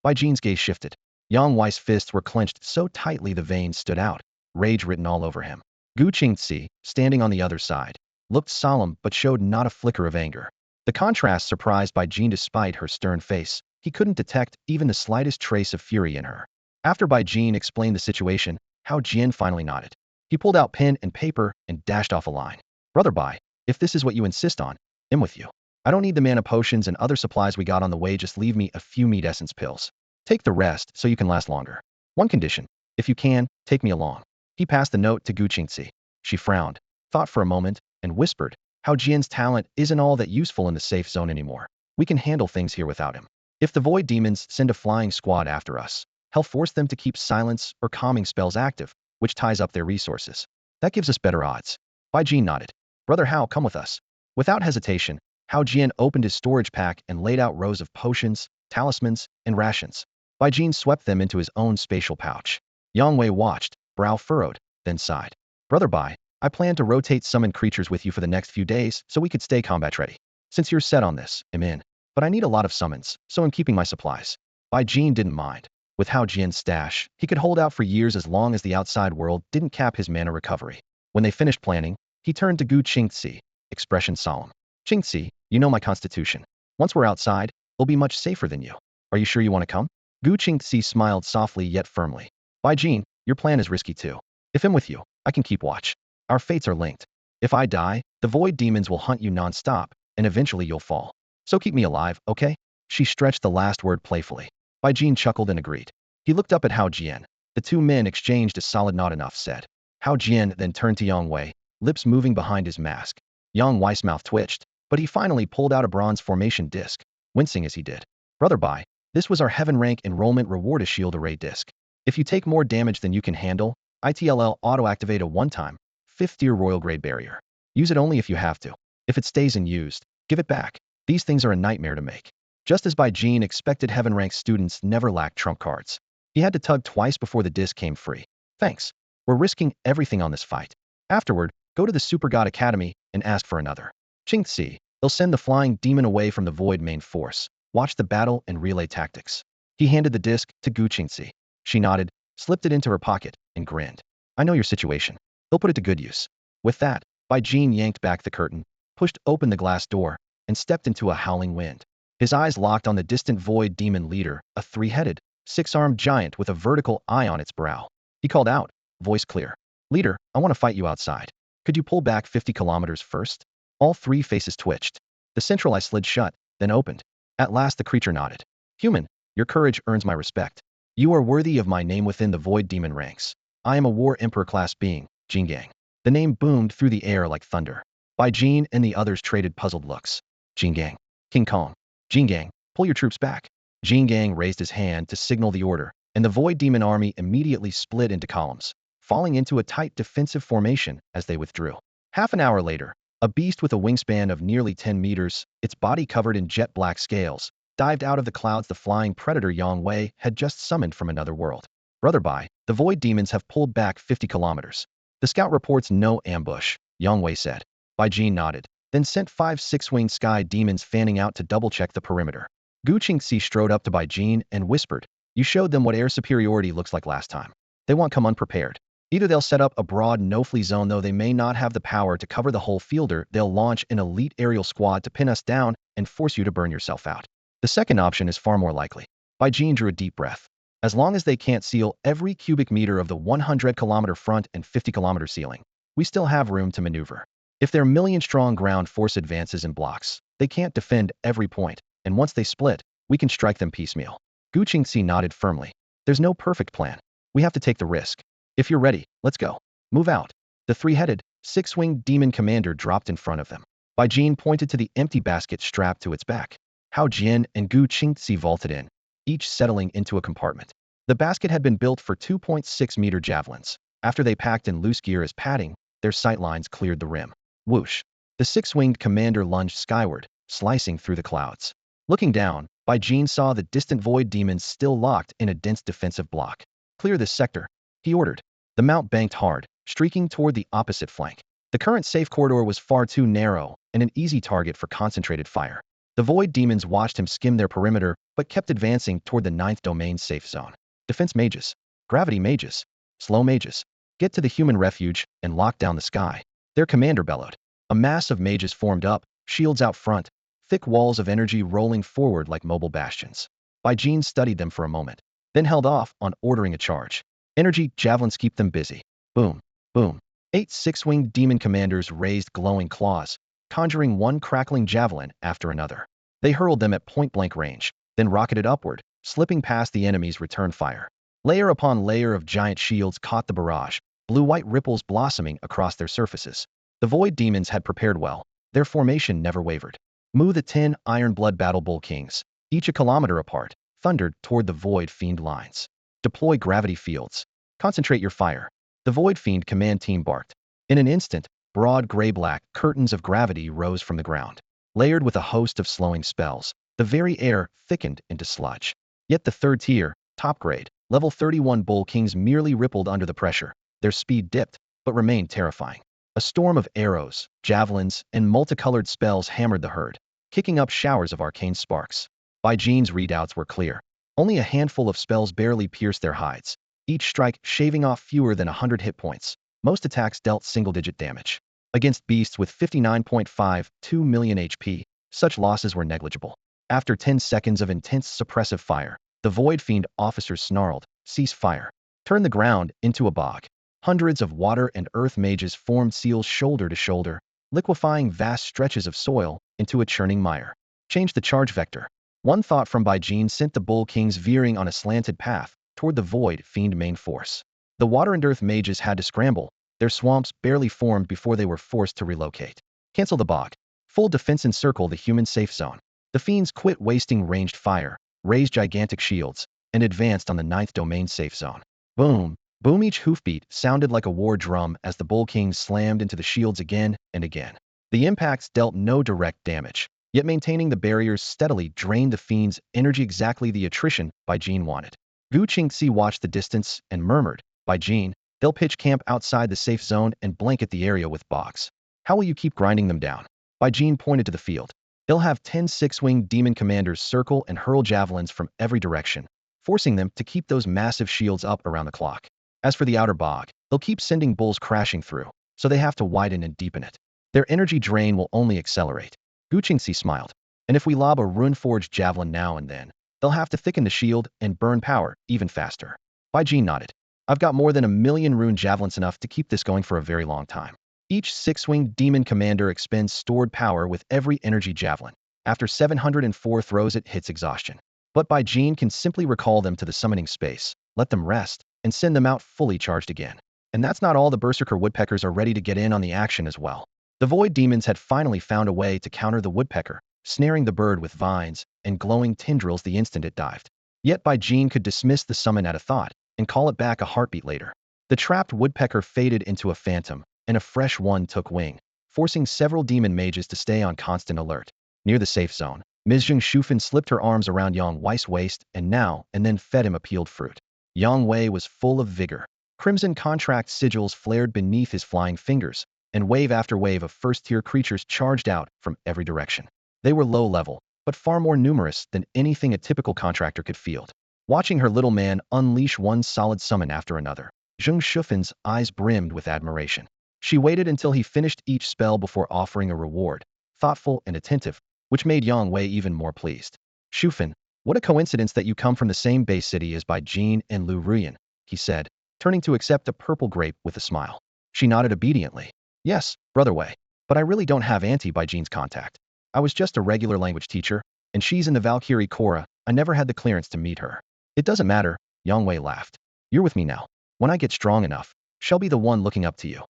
Bai Jin's gaze shifted. Yang Wei's fists were clenched so tightly the veins stood out, rage written all over him. Gu Qingzi, standing on the other side, looked solemn but showed not a flicker of anger. The contrast surprised Bai Jin despite her stern face. He couldn't detect even the slightest trace of fury in her. After Bai Jin explained the situation, Hao Jian finally nodded. He pulled out pen and paper and dashed off a line. Brother Bai, if this is what you insist on, I'm with you. I don't need the mana potions and other supplies we got on the way, just leave me a few meat essence pills. Take the rest so you can last longer. One condition, if you can, take me along. He passed the note to Gu Qingzi. She frowned, thought for a moment, and whispered, Hao Jian's talent isn't all that useful in the safe zone anymore. We can handle things here without him. If the void demons send a flying squad after us, he'll force them to keep silence or calming spells active, which ties up their resources. That gives us better odds. Bai Jin nodded. Brother Hao, come with us. Without hesitation, Hao Jian opened his storage pack and laid out rows of potions, talismans, and rations. Bai Jin swept them into his own spatial pouch. Yang Wei watched, brow furrowed, then sighed. Brother Bai, I plan to rotate summon creatures with you for the next few days so we could stay combat ready. Since you're set on this, I'm in. But I need a lot of summons, so I'm keeping my supplies. Bai Jin didn't mind. With Hao Jian's stash, he could hold out for years as long as the outside world didn't cap his mana recovery. When they finished planning, he turned to Gu Qingzi, expression solemn. Qingzi, you know my constitution. Once we're outside, we'll be much safer than you. Are you sure you want to come? Gu Qingzi smiled softly yet firmly. Bai Jin, your plan is risky too. If I'm with you, I can keep watch. Our fates are linked. If I die, the void demons will hunt you non-stop, and eventually you'll fall. So keep me alive, okay? She stretched the last word playfully. Bai Jin chuckled and agreed. He looked up at Hao Jian. The two men exchanged a solid nod. Enough said. Hao Jian then turned to Yang Wei, lips moving behind his mask. Yang Wei's mouth twitched, but he finally pulled out a bronze formation disc, wincing as he did. Brother Bai, this was our heaven rank enrollment reward, a shield array disc. If you take more damage than you can handle, ITLL auto-activate a one-time, 5th tier royal grade barrier. Use it only if you have to. If it stays unused, give it back. These things are a nightmare to make. Just as Bai Jin expected, heaven rank students never lacked trump cards. He had to tug twice before the disc came free. Thanks. We're risking everything on this fight. Afterward, go to the Super God Academy and ask for another. Qingzi, they'll send the flying demon away from the void main force. Watch the battle and relay tactics. He handed the disc to Gu Qingzi. She nodded, slipped it into her pocket, and grinned. I know your situation. He'll put it to good use. With that, Bai Jin yanked back the curtain, pushed open the glass door, and stepped into a howling wind. His eyes locked on the distant void demon leader, a three-headed, six-armed giant with a vertical eye on its brow. He called out, voice clear. Leader, I want to fight you outside. Could you pull back 50 kilometers first? All three faces twitched. The central eye slid shut, then opened. At last the creature nodded. Human, your courage earns my respect. You are worthy of my name within the void demon ranks. I am a war emperor class being, Jingang. The name boomed through the air like thunder. Bai Jin and the others traded puzzled looks. Jingang. King Kong. Jingang, pull your troops back. Jingang raised his hand to signal the order, and the void demon army immediately split into columns, falling into a tight defensive formation as they withdrew. Half an hour later, a beast with a wingspan of nearly 10 meters, its body covered in jet black scales, dived out of the clouds. The flying predator Yang Wei had just summoned from another world. Brother Bai, the void demons have pulled back 50 kilometers. The scout reports no ambush, Yang Wei said. Bai Jin nodded, then sent 5 six-winged sky demons fanning out to double-check the perimeter. Gu Qingzi strode up to Bai Jin and whispered, you showed them what air superiority looks like last time. They won't come unprepared. Either they'll set up a broad no-flee zone, though they may not have the power to cover the whole field, or they'll launch an elite aerial squad to pin us down and force you to burn yourself out. The second option is far more likely. Bai Jin drew a deep breath. As long as they can't seal every cubic meter of the 100-kilometer front and 50-kilometer ceiling, we still have room to maneuver. If their million-strong ground force advances in blocks, they can't defend every point, and once they split, we can strike them piecemeal. Gu Qingxi nodded firmly. There's no perfect plan. We have to take the risk. If you're ready, let's go. Move out. The three-headed, six-winged demon commander dropped in front of them. Bai Jin pointed to the empty basket strapped to its back. Hao Jian and Gu Qingxi vaulted in, each settling into a compartment. The basket had been built for 2.6-meter javelins. After they packed in loose gear as padding, their sightlines cleared the rim. Whoosh! The six-winged commander lunged skyward, slicing through the clouds. Looking down, Bai Jin saw the distant void demons still locked in a dense defensive block. Clear this sector, he ordered. The mount banked hard, streaking toward the opposite flank. The current safe corridor was far too narrow and an easy target for concentrated fire. The void demons watched him skim their perimeter, but kept advancing toward the 9th domain safe zone. Defense mages, gravity mages, slow mages, get to the human refuge and lock down the sky. Their commander bellowed. A mass of mages formed up, shields out front, thick walls of energy rolling forward like mobile bastions. Bai Jin studied them for a moment, then held off on ordering a charge. Energy javelins keep them busy. Boom, boom. 8 six-winged demon commanders raised glowing claws, conjuring one crackling javelin after another. They hurled them at point-blank range, then rocketed upward, slipping past the enemy's return fire. Layer upon layer of giant shields caught the barrage, blue-white ripples blossoming across their surfaces. The void demons had prepared well. Their formation never wavered. Mu the 10 Iron Blood Battle Bull Kings, each a kilometer apart, thundered toward the void fiend lines. Deploy gravity fields. Concentrate your fire. The void fiend command team barked. In an instant, broad gray-black curtains of gravity rose from the ground. Layered with a host of slowing spells, the very air thickened into sludge. Yet the third tier, top grade, level 31 Bull Kings merely rippled under the pressure. Their speed dipped, but remained terrifying. A storm of arrows, javelins, and multicolored spells hammered the herd, kicking up showers of arcane sparks. Bai Jin's readouts were clear. Only a handful of spells barely pierced their hides, each strike shaving off fewer than 100 hit points. Most attacks dealt single-digit damage. Against beasts with 59.52 million HP, such losses were negligible. After 10 seconds of intense suppressive fire, the Void Fiend officers snarled, "Cease fire." Turn the ground into a bog. Hundreds of water and earth mages formed seals shoulder to shoulder, liquefying vast stretches of soil into a churning mire. Change the charge vector. One thought from Bai Jin sent the Bull Kings veering on a slanted path toward the Void Fiend main force. The water and earth mages had to scramble. Their swamps barely formed before they were forced to relocate. Cancel the bog. Full defense encircle the human safe zone. The fiends quit wasting ranged fire, raised gigantic shields, and advanced on the 9th domain safe zone. Boom, boom, each hoofbeat sounded like a war drum as the Bull Kings slammed into the shields again and again. The impacts dealt no direct damage, yet maintaining the barriers steadily drained the fiends' energy, exactly the attrition Bai Jin wanted. Gu Qingxi watched the distance and murmured, "Bai Jin, they'll pitch camp outside the safe zone and blanket the area with bogs. How will you keep grinding them down?" Bai Jin pointed to the field. "They'll have 10 six-winged demon commanders circle and hurl javelins from every direction, forcing them to keep those massive shields up around the clock. As for the outer bog, they'll keep sending bulls crashing through, so they have to widen and deepen it. Their energy drain will only accelerate." Gu Qingxi smiled. "And if we lob a rune-forged javelin now and then, they'll have to thicken the shield and burn power even faster." Bai Jin nodded. "I've got more than 1,000,000 rune javelins, enough to keep this going for a very long time." Each six-winged demon commander expends stored power with every energy javelin. After 704 throws it hits exhaustion. But Bai Jin can simply recall them to the summoning space, let them rest, and send them out fully charged again. And that's not all. The Berserker Woodpeckers are ready to get in on the action as well. The Void Demons had finally found a way to counter the Woodpecker, snaring the bird with vines and glowing tendrils the instant it dived. Yet Bai Jin could dismiss the summon at a thought and call it back a heartbeat later. The trapped Woodpecker faded into a phantom, and a fresh one took wing, forcing several demon mages to stay on constant alert. Near the safe zone, Ms. Zheng Shufan slipped her arms around Yang Wei's waist and now and then fed him a peeled fruit. Yang Wei was full of vigor. Crimson contract sigils flared beneath his flying fingers, and wave after wave of first-tier creatures charged out from every direction. They were low-level, but far more numerous than anything a typical contractor could field. Watching her little man unleash one solid summon after another, Zheng Shufan's eyes brimmed with admiration. She waited until he finished each spell before offering a reward, thoughtful and attentive, which made Yang Wei even more pleased. "Shufan, what a coincidence that you come from the same base city as Bai Jin and Lu Ruyan," he said, turning to accept a purple grape with a smile. She nodded obediently. "Yes, Brother Wei." But I really don't have Auntie by Jean's contact. I was just a regular language teacher, and she's in the Valkyrie Korra. I never had the clearance to meet her. It doesn't matter, Yang Wei laughed. You're with me now. When I get strong enough, she'll be the one looking up to you.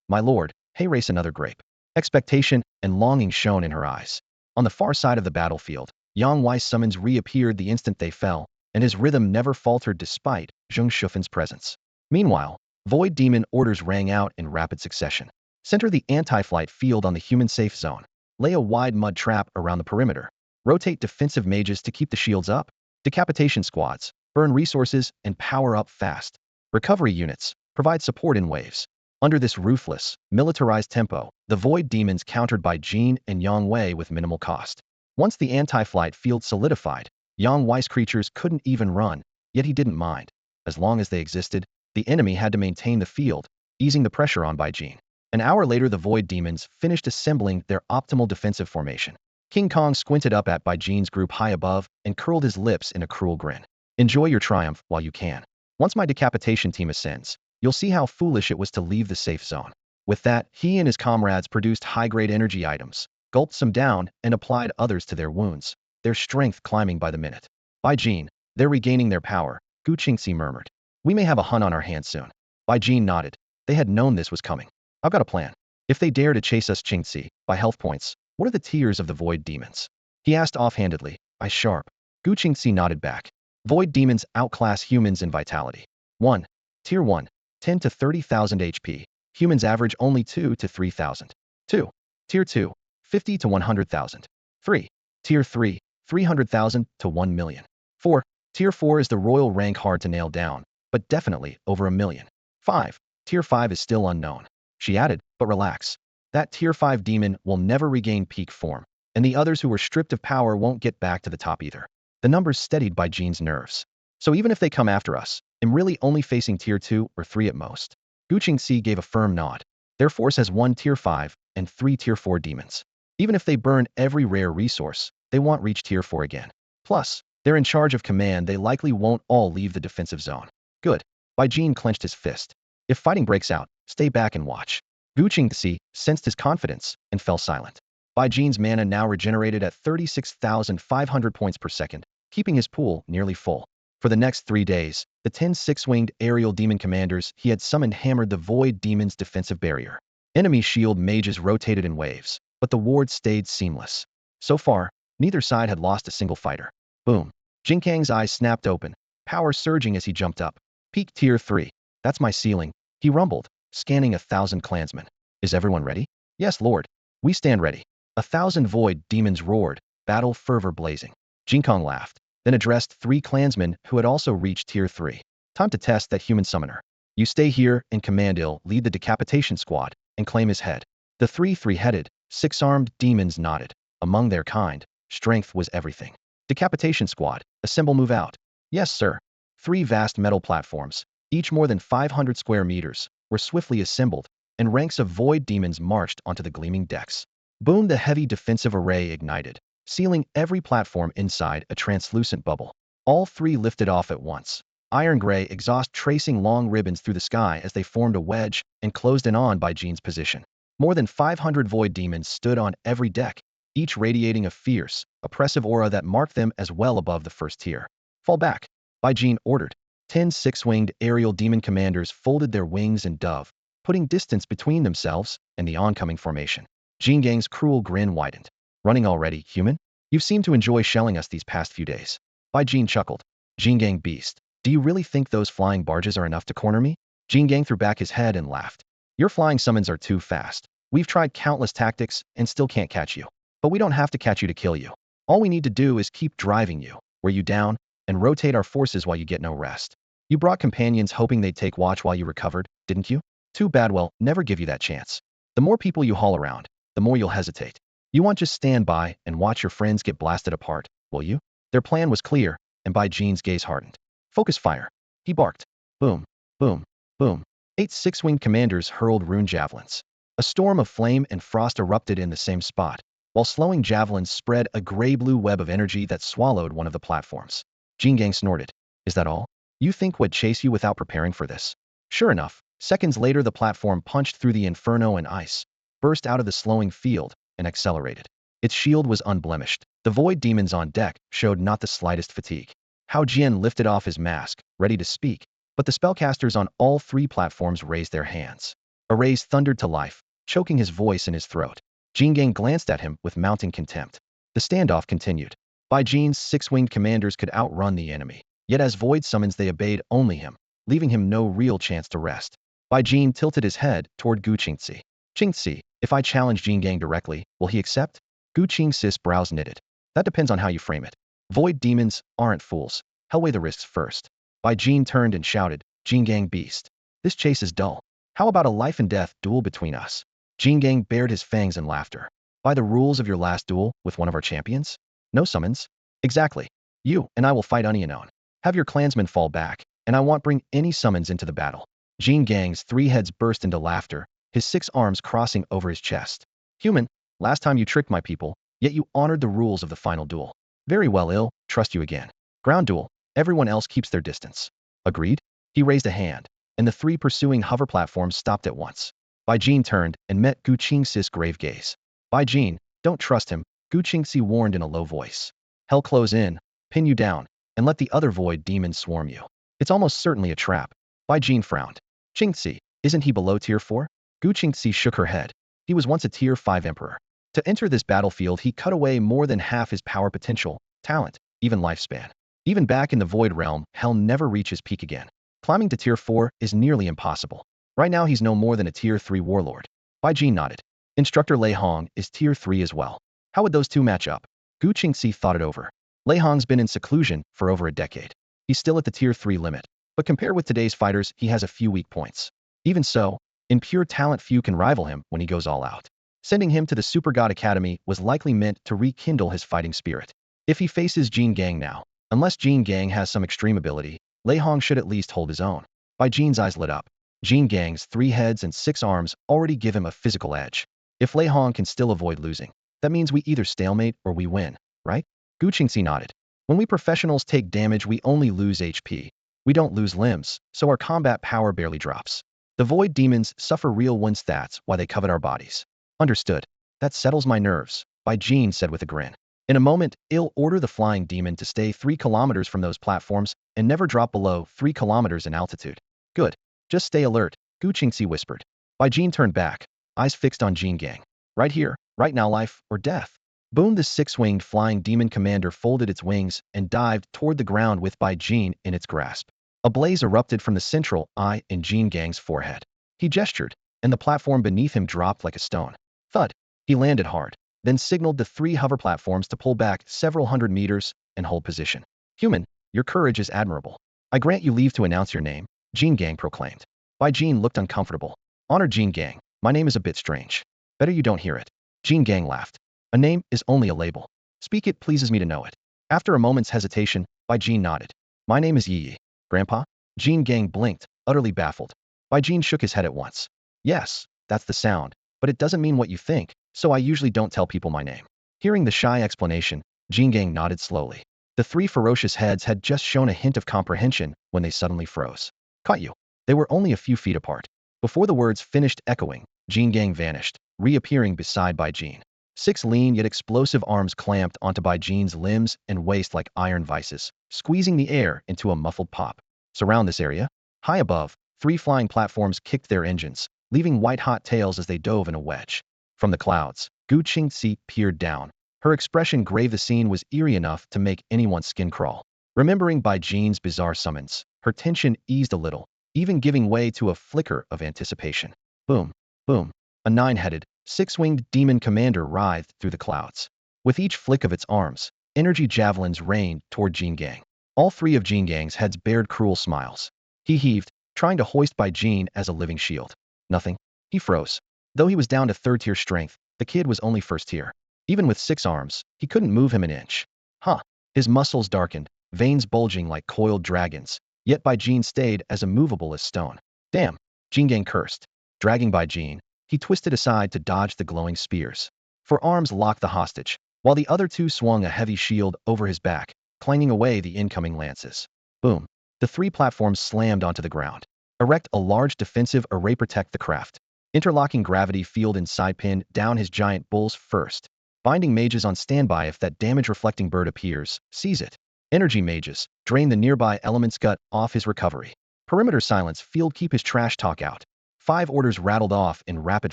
My lord, hey race another grape. Expectation and longing shone in her eyes. On the far side of the battlefield, Yang Wei's summons reappeared the instant they fell, and his rhythm never faltered despite Zheng Shufan's presence. Meanwhile, Void Demon orders rang out in rapid succession. Center the anti-flight field on the human safe zone. Lay a wide mud trap around the perimeter. Rotate defensive mages to keep the shields up. Decapitation squads. Burn resources and power up fast. Recovery units. Provide support in waves. Under this ruthless, militarized tempo, the Void Demons countered by Jean and Yang Wei with minimal cost. Once the anti-flight field solidified, Yang Wei's creatures couldn't even run, yet he didn't mind. As long as they existed, the enemy had to maintain the field, easing the pressure on by Jean. An hour later, the Void Demons finished assembling their optimal defensive formation. King Kong squinted up at Bai Jean's group high above and curled his lips in a cruel grin. Enjoy your triumph while you can. Once my decapitation team ascends, you'll see how foolish it was to leave the safe zone. With that, he and his comrades produced high-grade energy items, gulped some down, and applied others to their wounds, their strength climbing by the minute. Bai Jean, they're regaining their power, Gu Qingxi murmured. We may have a hunt on our hands soon. Bai Jean nodded. They had known this was coming. I've got a plan. If they dare to chase us Qingxi, by health points, what are the tiers of the Void Demons? He asked offhandedly, eyes sharp. Gu Qingxi nodded back. Void Demons outclass humans in vitality. 1. Tier 1, 10 to 30,000 HP. Humans average only 2 to 3,000. 2. Tier 2, 50 to 100,000. 3. Tier 3, 300,000 to 1 million. 4. Tier 4 is the royal rank, hard to nail down, but definitely over 1 million. 5. Tier 5 is still unknown. She added, but relax. That Tier 5 demon will never regain peak form, and the others who were stripped of power won't get back to the top either. The numbers steadied by Jean's nerves. So even if they come after us, I'm really only facing Tier 2 or 3 at most. Gu Qingxi gave a firm nod. Their force has 1 Tier 5 and 3 Tier 4 demons. Even if they burn every rare resource, they won't reach Tier 4 again. Plus, they're in charge of command. They likely won't all leave the defensive zone. Good. Bai Jean clenched his fist. If fighting breaks out, stay back and watch. Gu Qingxi sensed his confidence and fell silent. Bai Jean's mana now regenerated at 36,500 points per second, keeping his pool nearly full. For the next 3 days, the 10 six-winged aerial demon commanders he had summoned hammered the Void Demon's defensive barrier. Enemy shield mages rotated in waves, but the ward stayed seamless. So far, neither side had lost a single fighter. Boom. Jinkang's eyes snapped open, power surging as he jumped up. Peak Tier 3. That's my ceiling, he rumbled, scanning 1,000 clansmen. Is everyone ready? Yes, Lord. We stand ready. 1,000 Void Demons roared, battle fervor blazing. Jinkang laughed, then addressed 3 clansmen who had also reached Tier 3. Time to test that human summoner. You stay here and command ill, lead the decapitation squad, and claim his head. The 3 three-headed, 6-armed demons nodded. Among their kind, strength was everything. Decapitation squad, assemble, move out. Yes, sir. 3 vast metal platforms, each more than 500 square meters, were swiftly assembled, and ranks of Void Demons marched onto the gleaming decks. Boom! The heavy defensive array ignited, sealing every platform inside a translucent bubble. All 3 lifted off at once, iron gray exhaust tracing long ribbons through the sky as they formed a wedge and closed in on Bai Jean's position. More than 500 Void Demons stood on every deck, each radiating a fierce, oppressive aura that marked them as well above the first tier. Fall back, Bai Jean ordered. 10 six-winged aerial demon commanders folded their wings and dove, putting distance between themselves and the oncoming formation. Jingang's cruel grin widened. Running already, human? You seem to enjoy shelling us these past few days. Bai Jean chuckled. Jingang beast, do you really think those flying barges are enough to corner me? Jingang threw back his head and laughed. Your flying summons are too fast. We've tried countless tactics and still can't catch you. But we don't have to catch you to kill you. All we need to do is keep driving you, wear you down, and rotate our forces while you get no rest. You brought companions hoping they'd take watch while you recovered, didn't you? Too bad. Well, never give you that chance. The more people you haul around, the more you'll hesitate. You won't just stand by and watch your friends get blasted apart, will you? Their plan was clear, and Bai Jean's gaze hardened. Focus fire. He barked. Boom, boom, boom. 8 six-winged commanders hurled rune javelins. A storm of flame and frost erupted in the same spot, while slowing javelins spread a gray-blue web of energy that swallowed one of the platforms. Jingang snorted. Is that all? You think we'd chase you without preparing for this? Sure enough, seconds later the platform punched through the inferno and ice. burst out of the slowing field and accelerated. Its shield was unblemished. The void demons on deck showed not the slightest fatigue. Hao Jian lifted off his mask, ready to speak, but the spellcasters on all three platforms raised their hands. A raise thundered to life, choking his voice in his throat. Jingang glanced at him with mounting contempt. The standoff continued. Bai Jin's six-winged commanders could outrun the enemy, yet as void summons they obeyed only him, leaving him no real chance to rest. Bai Jin tilted his head toward Gu Qingci. Qingci, if I challenge Jingang directly, will he accept? Gu Qingci's brows knitted. That depends on how you frame it. Void demons aren't fools. Hell weigh the risks first. Bai Jin turned and shouted, Jingang beast. This chase is dull. How about a life and death duel between us? Jingang bared his fangs in laughter. By the rules of your last duel with one of our champions? No summons? Exactly. You and I will fight unknown. Have your clansmen fall back, and I won't bring any summons into the battle. Jingang's three heads burst into laughter, his six arms crossing over his chest. Human, last time you tricked my people, yet you honored the rules of the final duel. Very well, Ill, trust you again. Ground duel, everyone else keeps their distance. Agreed? He raised a hand, and the three pursuing hover platforms stopped at once. Bai Jin turned and met Gu Qingci's grave gaze. Bai Jin, don't trust him, Gu Qingci warned in a low voice. Hell close in, pin you down, and let the other void demons swarm you. It's almost certainly a trap. Bai Jin frowned. Qingci, isn't he below tier 4? Gu Qingci shook her head. He was once a tier 5 emperor. To enter this battlefield he cut away more than half his power potential, talent, even lifespan. Even back in the void realm, hell never reaches peak again. Climbing to tier 4 is nearly impossible. Right now he's no more than a tier 3 warlord. Bai Jin nodded. Instructor Lei Hong is tier 3 as well. How would those two match up? Gu Qingci thought it over. Lei Hong's been in seclusion for over a decade. He's still at the tier 3 limit, but compared with today's fighters he has a few weak points. Even so, in pure talent few can rival him when he goes all out. Sending him to the Super God Academy was likely meant to rekindle his fighting spirit. If he faces Jingang now, unless Jingang has some extreme ability, Lei Hong should at least hold his own. Bai Jin's eyes lit up. Jingang's 3 heads and 6 arms already give him a physical edge. If Lei Hong can still avoid losing, that means we either stalemate or we win, right? Gu Qingci nodded. When we professionals take damage we only lose HP. We don't lose limbs, so our combat power barely drops. The void demons suffer real win stats while they covet our bodies. Understood. That settles my nerves, Bai Jin said with a grin. In a moment, I'll order the flying demon to stay 3 kilometers from those platforms and never drop below 3 kilometers in altitude. Good. Just stay alert, Gu Qingci whispered. Bai Jin turned back, eyes fixed on Jingang. Right here, right now, life or death. Boom! The 6-winged flying demon commander folded its wings and dived toward the ground with Bai Jin in its grasp. A blaze erupted from the central eye in Jingang's forehead. He gestured, and the platform beneath him dropped like a stone. Thud! He landed hard, then signaled the 3 hover platforms to pull back several hundred meters and hold position. Human, your courage is admirable. I grant you leave to announce your name, Jingang proclaimed. Bai Jin looked uncomfortable. Honored Jingang, my name is a bit strange. Better you don't hear it. Jingang laughed. A name is only a label. Speak it pleases me to know it. After a moment's hesitation, Bai Jin nodded. My name is Yi. Grandpa? Jingang blinked, utterly baffled. Bai Jin shook his head at once. Yes, that's the sound, but it doesn't mean what you think, so I usually don't tell people my name. Hearing the shy explanation, Jingang nodded slowly. The 3 ferocious heads had just shown a hint of comprehension when they suddenly froze. Caught you. They were only a few feet apart. Before the words finished echoing, Jingang vanished, reappearing beside Bai Jin. 6 lean yet explosive arms clamped onto Bai Jin's limbs and waist like iron vices, squeezing the air into a muffled pop. Surround this area. High above, 3 flying platforms kicked their engines, leaving white-hot tails as they dove in a wedge. From the clouds, Gu Qingci peered down. Her expression grave. The scene was eerie enough to make anyone's skin crawl. Remembering Bai Jin's bizarre summons, her tension eased a little, even giving way to a flicker of anticipation. Boom, boom. A 9-headed, 6-winged demon commander writhed through the clouds. With each flick of its arms, energy javelins rained toward Jingang. All 3 of Jingang's heads bared cruel smiles. He heaved, trying to hoist Bai Jin as a living shield. Nothing. He froze. Though he was down to 3rd-tier strength, the kid was only 1st-tier. Even with 6 arms, he couldn't move him an inch. Huh. His muscles darkened, veins bulging like coiled dragons, yet Bai Jin stayed as immovable as stone. Damn. Jingang cursed. Dragging Bai Jin, he twisted aside to dodge the glowing spears. 4 arms locked the hostage, while the other 2 swung a heavy shield over his back, clanging away the incoming lances. Boom. The 3 platforms slammed onto the ground. Erect a large defensive array protect the craft. Interlocking gravity field inside pinned down his giant bulls first. Binding mages on standby if that damage-reflecting bird appears, seize it. Energy mages, drain the nearby element's gut off his recovery. Perimeter silence field keep his trash talk out. 5 orders rattled off in rapid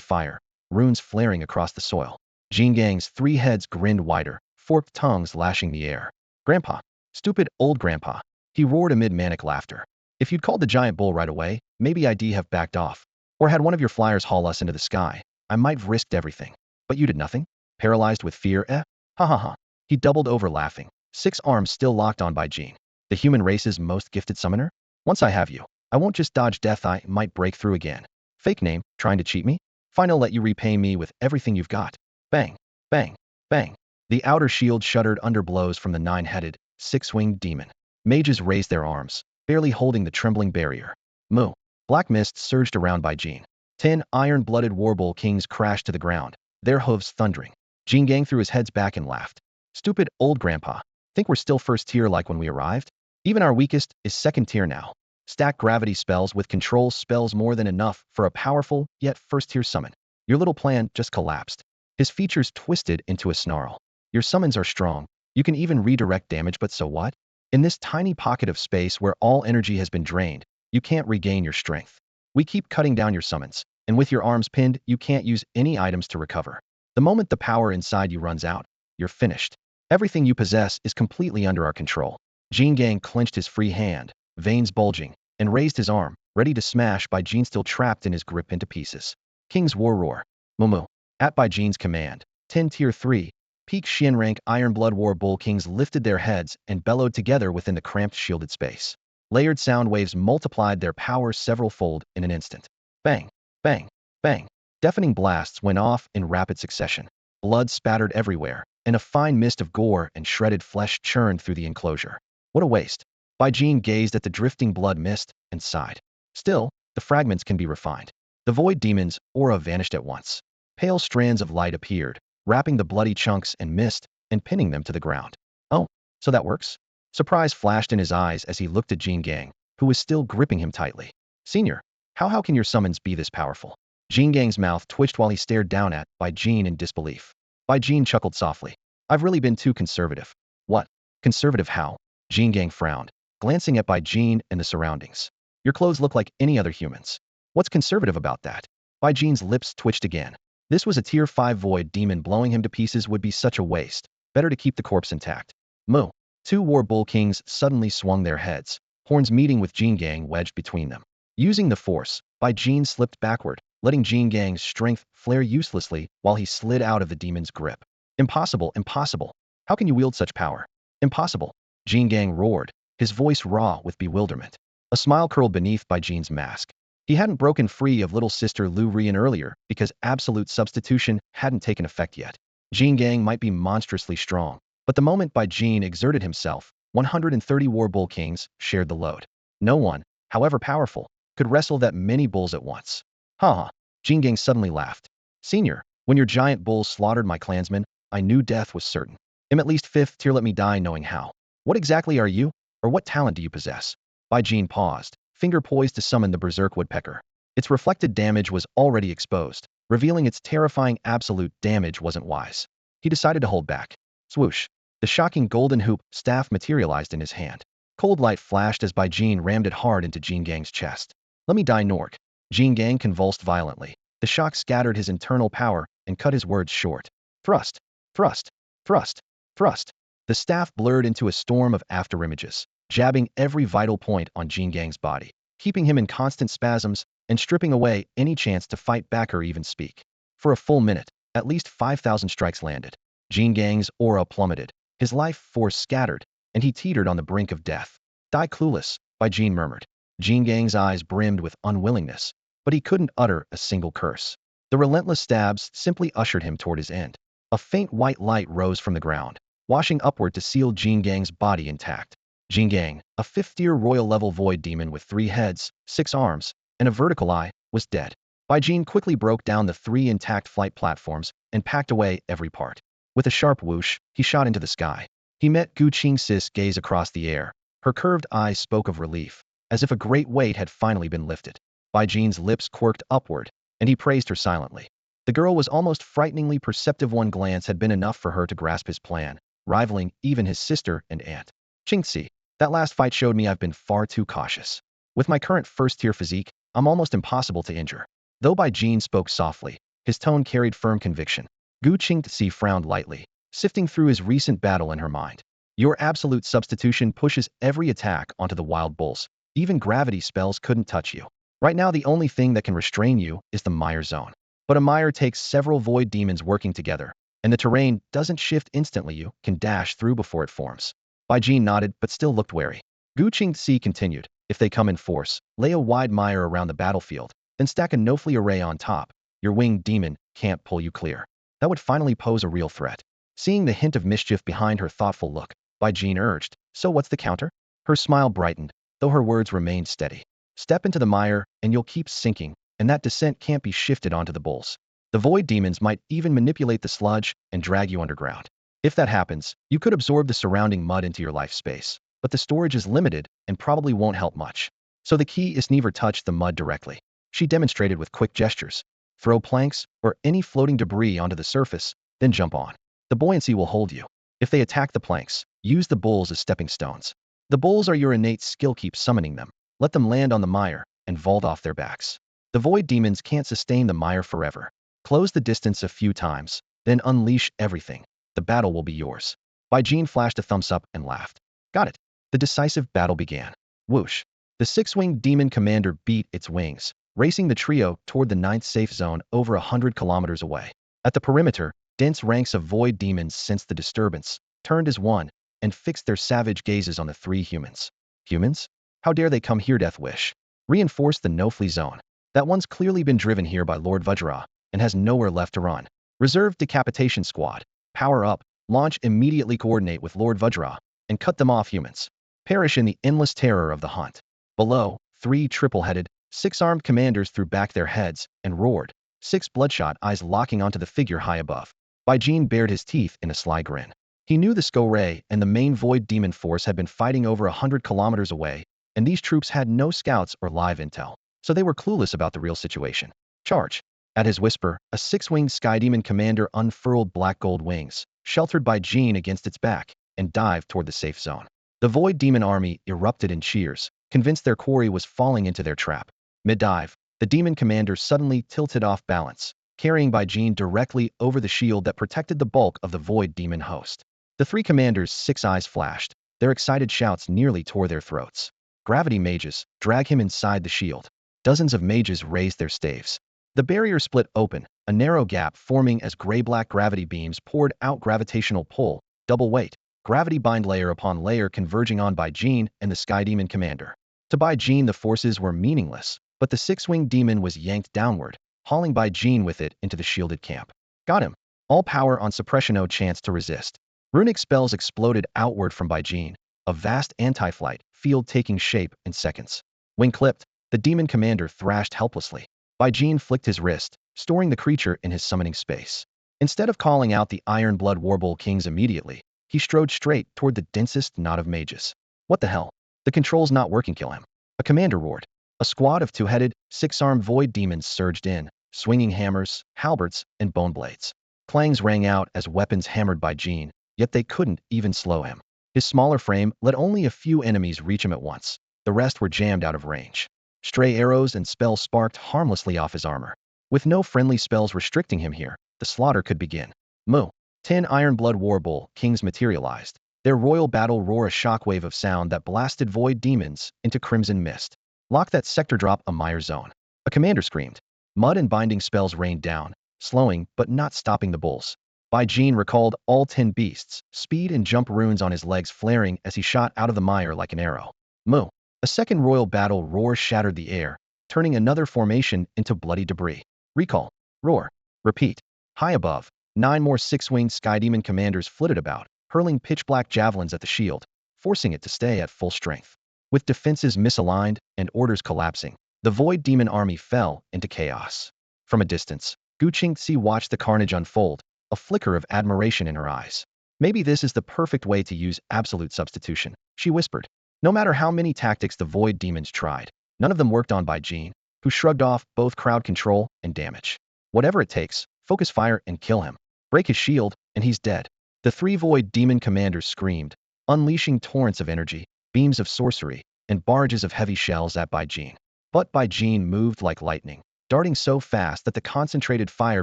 fire, runes flaring across the soil. Jean Gang's 3 heads grinned wider, forked tongues lashing the air. Grandpa. Stupid old grandpa. He roared amid manic laughter. If you'd called the giant bull right away, maybe I'd have backed off. Or had one of your flyers haul us into the sky, I might have risked everything. But you did nothing? Paralyzed with fear, eh? Ha ha ha. He doubled over laughing, 6 arms still locked on by Jean. The human race's most gifted summoner? Once I have you, I won't just dodge death, I might break through again. Fake name, trying to cheat me? Fine, I'll let you repay me with everything you've got. Bang, bang, bang. The outer shield shuddered under blows from the 9-headed, 6-winged demon. Mages raised their arms, barely holding the trembling barrier. Moo. Black mist surged around by Jean. 10 iron-blooded warbull kings crashed to the ground, their hooves thundering. Jean Gang threw his heads back and laughed. Stupid old grandpa. Think we're still first tier like when we arrived? Even our weakest is second tier now. Stack gravity spells with control spells more than enough for a powerful, yet first tier summon. Your little plan just collapsed. His features twisted into a snarl. Your summons are strong. You can even redirect damage, but so what? In this tiny pocket of space where all energy has been drained, you can't regain your strength. We keep cutting down your summons, and with your arms pinned, you can't use any items to recover. The moment the power inside you runs out, you're finished. Everything you possess is completely under our control. Jean Gang clenched his free hand, veins bulging, and raised his arm, ready to smash by Jean still trapped in his grip into pieces. King's War Roar. Mumu. At by Jean's command, 10 Tier 3, peak Xian rank Ironblood War Bull Kings lifted their heads and bellowed together within the cramped shielded space. Layered sound waves multiplied their power several-fold in an instant. Bang, bang, bang. Deafening blasts went off in rapid succession. Blood spattered everywhere, and a fine mist of gore and shredded flesh churned through the enclosure. What a waste. Bai Jean gazed at the drifting blood mist and sighed. Still, the fragments can be refined. The void demon's aura vanished at once. Pale strands of light appeared, wrapping the bloody chunks and mist and pinning them to the ground. Oh, so that works? Surprise flashed in his eyes as he looked at Jean Gang, who was still gripping him tightly. Senior, how can your summons be this powerful? Jean Gang's mouth twitched while he stared down at Bai Jean in disbelief. Bai Jean chuckled softly. I've really been too conservative. What? Conservative how? Jean Gang frowned, glancing at Bai Jean and the surroundings. Your clothes look like any other human's. What's conservative about that? Bai Jean's lips twitched again. This was a tier 5 void demon, blowing him to pieces would be such a waste. Better to keep the corpse intact. Moo. 2 war bull kings suddenly swung their heads, horns meeting with Jean Gang wedged between them. Using the force, Bai Jean slipped backward, letting Jean Gang's strength flare uselessly while he slid out of the demon's grip. Impossible, impossible. How can you wield such power? Impossible. Jean Gang roared, his voice raw with bewilderment. A smile curled beneath Bai Jean's mask. He hadn't broken free of little sister Lu Rian earlier because absolute substitution hadn't taken effect yet. Jean Gang might be monstrously strong, but the moment Bai Jean exerted himself, 130 war bull kings shared the load. No one, however powerful, could wrestle that many bulls at once. Ha ha. Jean Gang suddenly laughed. Senior, when your giant bulls slaughtered my clansmen, I knew death was certain. I'm at least 5th tier, let me die knowing how. What exactly are you? Or what talent do you possess? Bai Jean paused, finger poised to summon the berserk woodpecker. Its reflected damage was already exposed. Revealing its terrifying absolute damage wasn't wise. He decided to hold back. Swoosh. The shocking golden hoop staff materialized in his hand. Cold light flashed as Bai Jean rammed it hard into Jean Gang's chest. Let me die, Nork. Jean Gang convulsed violently. The shock scattered his internal power and cut his words short. Thrust, thrust, thrust, thrust. The staff blurred into a storm of afterimages, jabbing every vital point on Jean Gang's body, keeping him in constant spasms and stripping away any chance to fight back or even speak. For a full minute, at least 5,000 strikes landed. Jean Gang's aura plummeted, his life force scattered, and he teetered on the brink of death. Die clueless, Bai Jean murmured. Jean Gang's eyes brimmed with unwillingness, but he couldn't utter a single curse. The relentless stabs simply ushered him toward his end. A faint white light rose from the ground, washing upward to seal Jean Gang's body intact. Jean Gang, a 5th-tier royal-level void demon with 3 heads, 6 arms, and a vertical eye, was dead. Bai Jean quickly broke down the 3 intact flight platforms and packed away every part. With a sharp whoosh, he shot into the sky. He met Gu Qingsis' gaze across the air. Her curved eyes spoke of relief, as if a great weight had finally been lifted. Bai Jean's lips quirked upward, and he praised her silently. The girl was almost frighteningly perceptive. One glance had been enough for her to grasp his plan, rivaling even his sister and aunt. Qingxi, that last fight showed me I've been far too cautious. With my current first-tier physique, I'm almost impossible to injure. Though Bai Jin spoke softly, his tone carried firm conviction. Gu Qingxi frowned lightly, sifting through his recent battle in her mind. Your absolute substitution pushes every attack onto the wild bulls. Even gravity spells couldn't touch you. Right now the only thing that can restrain you is the mire zone. But a mire takes several void demons working together, and the terrain doesn't shift instantly. You can dash through before it forms. Bai Jin nodded but still looked wary. Gu Qingxi continued, if they come in force, lay a wide mire around the battlefield, then stack a no-flee array on top. Your winged demon can't pull you clear. That would finally pose a real threat. Seeing the hint of mischief behind her thoughtful look, Bai Jin urged, so what's the counter? Her smile brightened, though her words remained steady. Step into the mire, and you'll keep sinking, and that descent can't be shifted onto the bulls. The void demons might even manipulate the sludge and drag you underground. If that happens, you could absorb the surrounding mud into your life space, but the storage is limited and probably won't help much. So the key is never touch the mud directly. She demonstrated with quick gestures. Throw planks or any floating debris onto the surface, then jump on. The buoyancy will hold you. If they attack the planks, use the bulls as stepping stones. The bulls are your innate skill. Keep summoning them. Let them land on the mire and vault off their backs. The void demons can't sustain the mire forever. Close the distance a few times, then unleash everything. The battle will be yours. Bai Jin flashed a thumbs up and laughed. Got it. The decisive battle began. Whoosh. The six-winged demon commander beat its wings, racing the trio toward the 9th safe zone over 100 kilometers away. At the perimeter, dense ranks of void demons sensed the disturbance, turned as one, and fixed their savage gazes on the three humans. Humans? How dare they come here? Death Wish. Reinforce the no-flee zone. That one's clearly been driven here by Lord Vajra and has nowhere left to run. Reserve decapitation squad. Power up, launch immediately. Coordinate with Lord Vajra and cut them off. Humans perish in the endless terror of the hunt. Below, 3 triple-headed, 6-armed commanders threw back their heads and roared, 6 bloodshot eyes locking onto the figure high above. Bai Jin bared his teeth in a sly grin. He knew the Skorey and the main void demon force had been fighting over 100 kilometers away, and these troops had no scouts or live intel, so they were clueless about the real situation. Charge. At his whisper, a 6-winged sky demon commander unfurled black gold wings, sheltered Bai Jin against its back, and dived toward the safe zone. The void demon army erupted in cheers, convinced their quarry was falling into their trap. Mid-dive, the demon commander suddenly tilted off balance, carrying Bai Jin directly over the shield that protected the bulk of the void demon host. The 3 commanders' 6 eyes flashed, their excited shouts nearly tore their throats. Gravity mages, drag him inside the shield. Dozens of mages raised their staves. The barrier split open, a narrow gap forming as gray-black gravity beams poured out. Gravitational pull, double weight, gravity bind layer upon layer converging on Bai Jin and the Sky Demon commander. To Bai Jin the forces were meaningless, but the 6-winged demon was yanked downward, hauling Bai Jin with it into the shielded camp. Got him. All power on suppression. No chance to resist. Runic spells exploded outward from Bai Jin, a vast anti-flight field taking shape in seconds. Wing clipped, the demon commander thrashed helplessly. Bai Jin flicked his wrist, storing the creature in his summoning space. Instead of calling out the Iron Blood Warbull Kings immediately, he strode straight toward the densest knot of mages. What the hell? The control's not working. Kill him. A commander roared. A squad of 2-headed, 6-armed void demons surged in, swinging hammers, halberds, and bone blades. Clangs rang out as weapons hammered Bai Jin, yet they couldn't even slow him. His smaller frame let only a few enemies reach him at once. The rest were jammed out of range. Stray arrows and spells sparked harmlessly off his armor. With no friendly spells restricting him here, the slaughter could begin. Moo. 10 Iron Blood Warbull Kings materialized, their royal battle roar a shockwave of sound that blasted void demons into crimson mist. Lock that sector. Drop a mire zone. A commander screamed. Mud and binding spells rained down, slowing but not stopping the bulls. Bai Jin recalled all 10 beasts, speed and jump runes on his legs flaring as he shot out of the mire like an arrow. Moo. A second royal battle roar shattered the air, turning another formation into bloody debris. Recall. Roar. Repeat. High above, 9 more 6-winged sky demon commanders flitted about, hurling pitch-black javelins at the shield, forcing it to stay at full strength. With defenses misaligned and orders collapsing, the void demon army fell into chaos. From a distance, Gu Qingxi watched the carnage unfold, a flicker of admiration in her eyes. Maybe this is the perfect way to use absolute substitution, she whispered. No matter how many tactics the void demons tried, none of them worked on Bai Jin. who shrugged off both crowd control and damage. Whatever it takes, focus fire and kill him. Break his shield, and he's dead. The three void demon commanders screamed, unleashing torrents of energy, beams of sorcery, and barrages of heavy shells at Baijin. But Baijin moved like lightning, darting so fast that the concentrated fire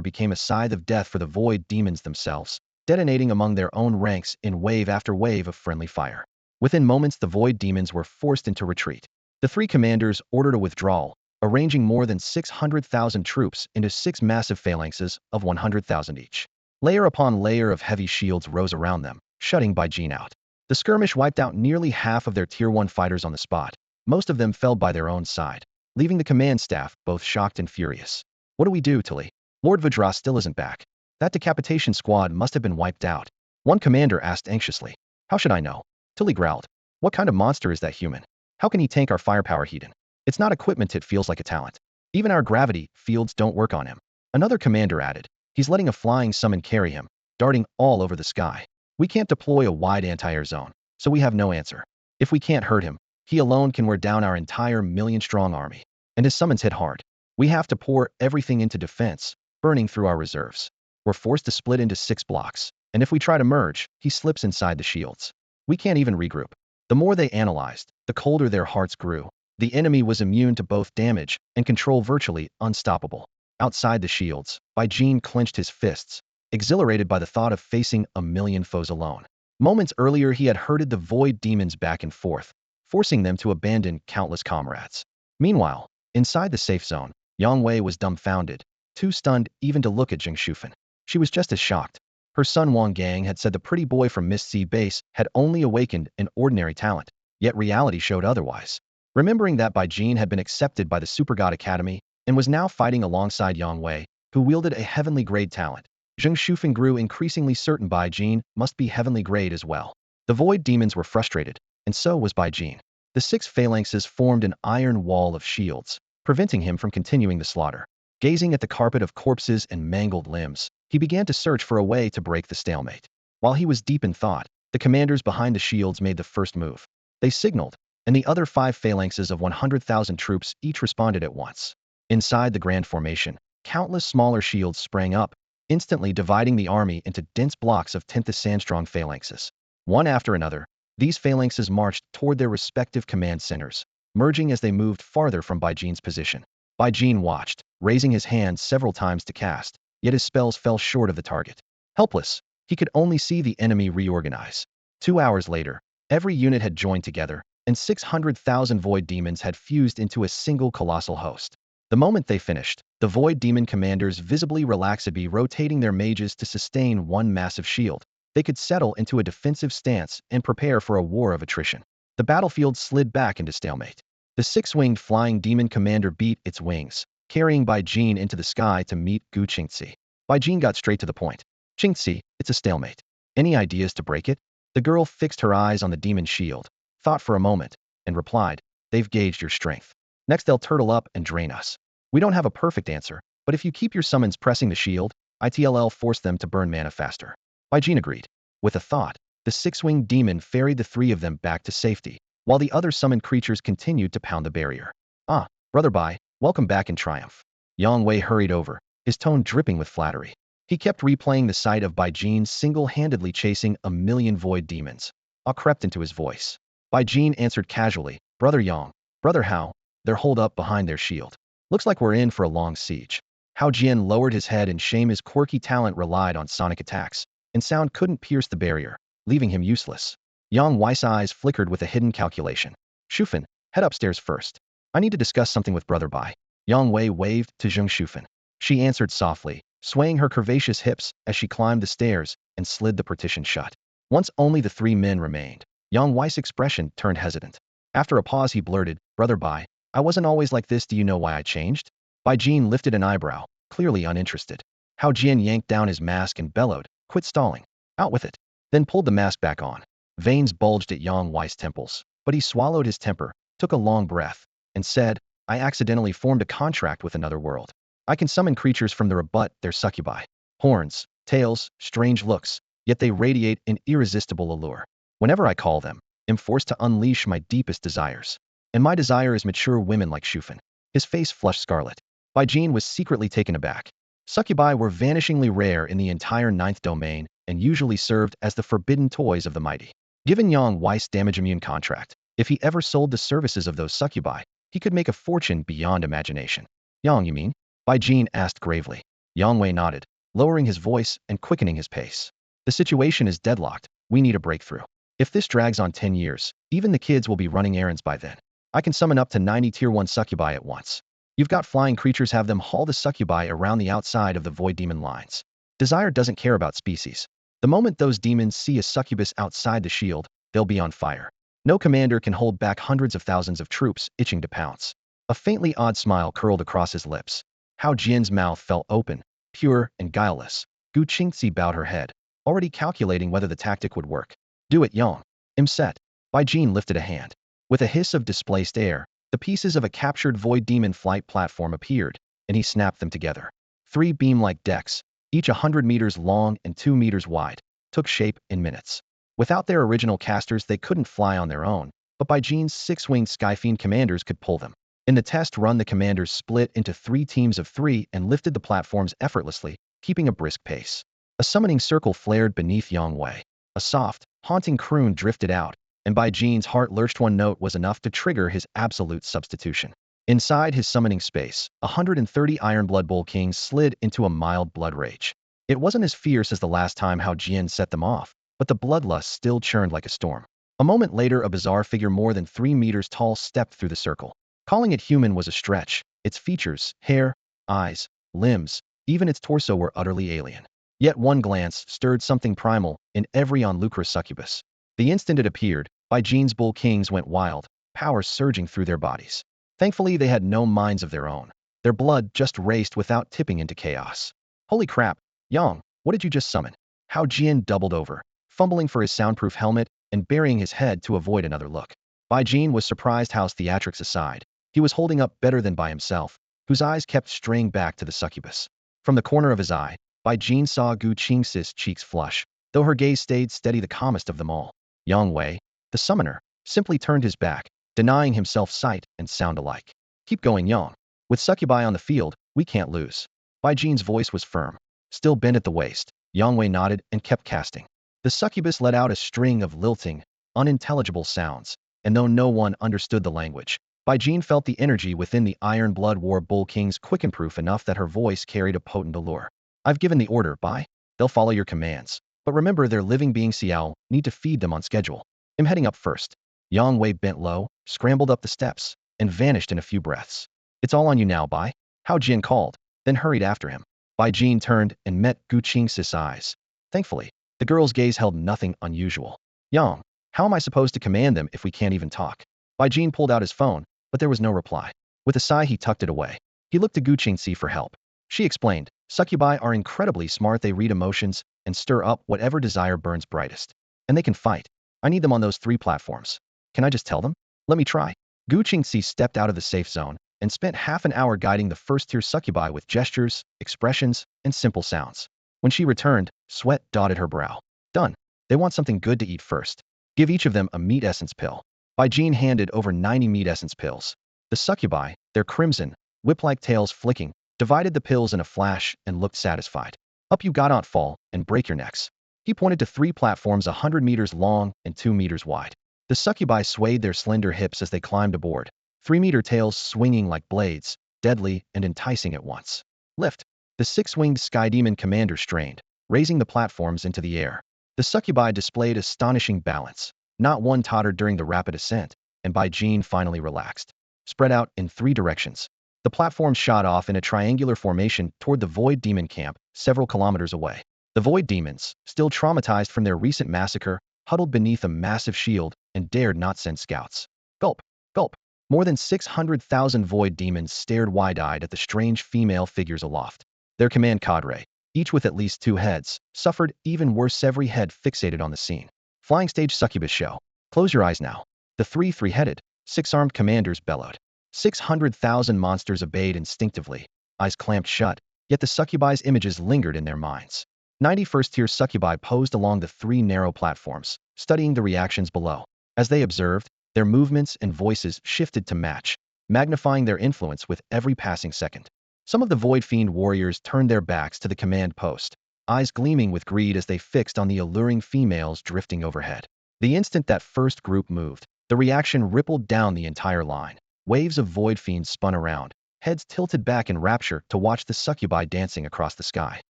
became a scythe of death for the void demons themselves, detonating among their own ranks in wave after wave of friendly fire. Within moments, the void demons were forced into retreat. The three commanders ordered a withdrawal, arranging more than 600,000 troops into 6 massive phalanxes of 100,000 each. Layer upon layer of heavy shields rose around them, shutting Baijin out. The skirmish wiped out nearly half of their Tier 1 fighters on the spot. Most of them fell by their own side, leaving the command staff both shocked and furious. What do we do, Tilly? Lord Vidra still isn't back. That decapitation squad must have been wiped out. One commander asked anxiously. How should I know? Tilly growled. What kind of monster is that human? How can he tank our firepower, Hedon? It's not equipment, it feels like a talent. Even our gravity fields don't work on him. Another commander added. He's letting a flying summon carry him, darting all over the sky. We can't deploy a wide anti-air zone, so we have no answer. If we can't hurt him, he alone can wear down our entire million-strong army. And his summons hit hard. We have to pour everything into defense, burning through our reserves. We're forced to split into 6 blocks, and if we try to merge, he slips inside the shields. We can't even regroup. The more they analyzed, the colder their hearts grew. The enemy was immune to both damage and control, virtually unstoppable. Outside the shields, Baijin clenched his fists, exhilarated by the thought of facing a million foes alone. Moments earlier, he had herded the void demons back and forth, forcing them to abandon countless comrades. Meanwhile, inside the safe zone, Yang Wei was dumbfounded, too stunned even to look at Zheng Shufan. She was just as shocked. Her son Wang Gang had said the pretty boy from Mist Sea Base had only awakened an ordinary talent, yet reality showed otherwise. Remembering that Baijin had been accepted by the Super God Academy and was now fighting alongside Yang Wei, who wielded a heavenly grade talent, Zheng Shufan grew increasingly certain Baijin must be heavenly grade as well. The void demons were frustrated, and so was Baijin. The 6 phalanxes formed an iron wall of shields, preventing him from continuing the slaughter. Gazing at the carpet of corpses and mangled limbs, he began to search for a way to break the stalemate. While he was deep in thought, the commanders behind the shields made the first move. They signaled, and the other 5 phalanxes of 100,000 troops each responded at once. Inside the grand formation, countless smaller shields sprang up, instantly dividing the army into dense blocks of 10th sand-strong phalanxes. One after another, these phalanxes marched toward their respective command centers, merging as they moved farther from Baijin's position. Baijin watched, raising his hands several times to cast, yet his spells fell short of the target. Helpless, he could only see the enemy reorganize. 2 hours later, every unit had joined together, and 600,000 void demons had fused into a single colossal host. The moment they finished, the void demon commanders visibly relaxed, rotating their mages to sustain one massive shield. They could settle into a defensive stance and prepare for a war of attrition. The battlefield slid back into stalemate. The 6-winged flying demon commander beat its wings, carrying Baijin into the sky to meet Gu Qingzi. Baijin got straight to the point. Qingzi, it's a stalemate. Any ideas to break it? The girl fixed her eyes on the demon shield, thought for a moment, and replied, they've gauged your strength. Next they'll turtle up and drain us. We don't have a perfect answer, but if you keep your summons pressing the shield, it'll force them to burn mana faster. Baijin agreed. With a thought, the 6-winged demon ferried the 3 of them back to safety, while the other summoned creatures continued to pound the barrier. Ah, Brother Bai, welcome back in triumph. Yang Wei hurried over, his tone dripping with flattery. He kept replaying the sight of Baijin single-handedly chasing a million void demons. Awe crept into his voice. Baijin answered casually, Brother Yang, Brother Hao, they're holed up behind their shield. Looks like we're in for a long siege. Hao Jian lowered his head in shame. His quirky talent relied on sonic attacks, and sound couldn't pierce the barrier, leaving him useless. Yang Wei's eyes flickered with a hidden calculation. Shufan, head upstairs first. I need to discuss something with Brother Bai. Yang Wei waved to Zheng Shufan. She answered softly, swaying her curvaceous hips as she climbed the stairs and slid the partition shut. Once only the 3 men remained, Yang Wei's expression turned hesitant. After a pause he blurted, Brother Bai, I wasn't always like this. Do you know why I changed? Baijin lifted an eyebrow, clearly uninterested. Hao Jian yanked down his mask and bellowed, quit stalling. Out with it. Then pulled the mask back on. Veins bulged at Yang Wei's temples, but he swallowed his temper, took a long breath, and said, I accidentally formed a contract with another world. I can summon creatures from the rebut their succubi. Horns, tails, strange looks, yet they radiate an irresistible allure. Whenever I call them, am forced to unleash my deepest desires. And my desire is mature women like Shufan. His face flushed scarlet. Bai Jin was secretly taken aback. Succubi were vanishingly rare in the entire ninth domain and usually served as the forbidden toys of the mighty. Given Yang Weiss' damage immune contract, if he ever sold the services of those succubi, he could make a fortune beyond imagination. Yang, you mean? Bai Jin asked gravely. Yang Wei nodded, lowering his voice and quickening his pace. The situation is deadlocked. We need a breakthrough. If this drags on 10 years, even the kids will be running errands by then. I can summon up to 90 Tier 1 succubi at once. You've got flying creatures, have them haul the succubi around the outside of the void demon lines. Desire doesn't care about species. The moment those demons see a succubus outside the shield, they'll be on fire. No commander can hold back hundreds of thousands of troops itching to pounce. A faintly odd smile curled across his lips. Hao Jian's mouth fell open, pure and guileless. Gu Qingxi bowed her head, already calculating whether the tactic would work. Do it, Yang. I'm set. Bai Jin lifted a hand. With a hiss of displaced air, the pieces of a captured void demon flight platform appeared, and he snapped them together. 3 beam-like decks, each 100 meters long and 2 meters wide, took shape in minutes. Without their original casters, they couldn't fly on their own, but Bai Jin's 6-winged Skyfiend commanders could pull them. In the test run, the commanders split into 3 teams of 3 and lifted the platforms effortlessly, keeping a brisk pace. A summoning circle flared beneath Yang Wei. A soft, haunting croon drifted out, and Bai Jin's heart lurched. One note was enough to trigger his absolute substitution. Inside his summoning space, 130 Ironblood Bull Kings slid into a mild blood rage. It wasn't as fierce as the last time Hao Jian set them off, but the bloodlust still churned like a storm. A moment later, a bizarre figure more than 3 meters tall stepped through the circle. Calling it human was a stretch. Its features, hair, eyes, limbs, even its torso were utterly alien. Yet one glance stirred something primal in every onlooker succubus. The instant it appeared, Bai Jin's Bull Kings went wild, power surging through their bodies. Thankfully, they had no minds of their own. Their blood just raced without tipping into chaos. Holy crap, Yang, what did you just summon? Hao Jian doubled over, fumbling for his soundproof helmet and burying his head to avoid another look. Bai Jin was surprised. House theatrics aside, he was holding up better than by himself, whose eyes kept straying back to the succubus. From the corner of his eye, Bai Jin saw Gu Qingxi's cheeks flush, though her gaze stayed steady. The calmest of them all, Yang Wei, the summoner, simply turned his back, denying himself sight and sound alike. Keep going, Yang. With succubi on the field, we can't lose. Bai Jin's voice was firm, still bent at the waist. Yang Wei nodded and kept casting. The succubus let out a string of lilting, unintelligible sounds, and though no one understood the language, Bai Jin felt the energy within the Iron Blood War Bull Kings quicken proof enough that her voice carried a potent allure. I've given the order, Bai. They'll follow your commands. But remember, they're living beings. Xiao, need to feed them on schedule. I'm heading up first. Yang Wei bent low, scrambled up the steps, and vanished in a few breaths. It's all on you now, Bai. Hao Jian called, then hurried after him. Bai Jin turned and met Gu Qingxi's eyes. Thankfully, the girl's gaze held nothing unusual. Yang, how am I supposed to command them if we can't even talk? Bai Jin pulled out his phone, but there was no reply. With a sigh, he tucked it away. He looked to Gu Qingxi for help. She explained, succubi are incredibly smart. They read emotions and stir up whatever desire burns brightest. And they can fight. I need them on those 3 platforms. Can I just tell them? Let me try. Gu Qingxi stepped out of the safe zone and spent half an hour guiding the first-tier succubi with gestures, expressions, and simple sounds. When she returned, sweat dotted her brow. Done. They want something good to eat first. Give each of them a meat essence pill. Bai Jin handed over 90 meat essence pills. The succubi, their crimson, whip-like tails flicking, divided the pills in a flash and looked satisfied. Up you got, fall, and break your necks. He pointed to 3 platforms 100 meters long and 2 meters wide. The succubi swayed their slender hips as they climbed aboard, 3-meter tails swinging like blades, deadly and enticing at once. Lift. The 6-winged sky demon commander strained, raising the platforms into the air. The succubi displayed astonishing balance. Not one tottered during the rapid ascent, and Bai Jin finally relaxed. Spread out in 3 directions. The platform shot off in a triangular formation toward the Void Demon camp, several kilometers away. The Void Demons, still traumatized from their recent massacre, huddled beneath a massive shield and dared not send scouts. Gulp, gulp. More than 600,000 Void Demons stared wide-eyed at the strange female figures aloft. Their command cadre, each with at least 2 heads, suffered even worse, every head fixated on the scene. Flying stage succubus show. Close your eyes now. The 3-3-headed, 6-armed commanders bellowed. 600,000 monsters obeyed instinctively, eyes clamped shut, yet the succubi's images lingered in their minds. 91st-tier succubi posed along the 3 narrow platforms, studying the reactions below. As they observed, their movements and voices shifted to match. magnifying their influence with every passing second. Some of the Void Fiend warriors turned their backs to the command post, eyes gleaming with greed as they fixed on the alluring females drifting overhead. The instant that first group moved, the reaction rippled down the entire line. Waves of Void Fiends spun around, heads tilted back in rapture to watch the succubi dancing across the sky.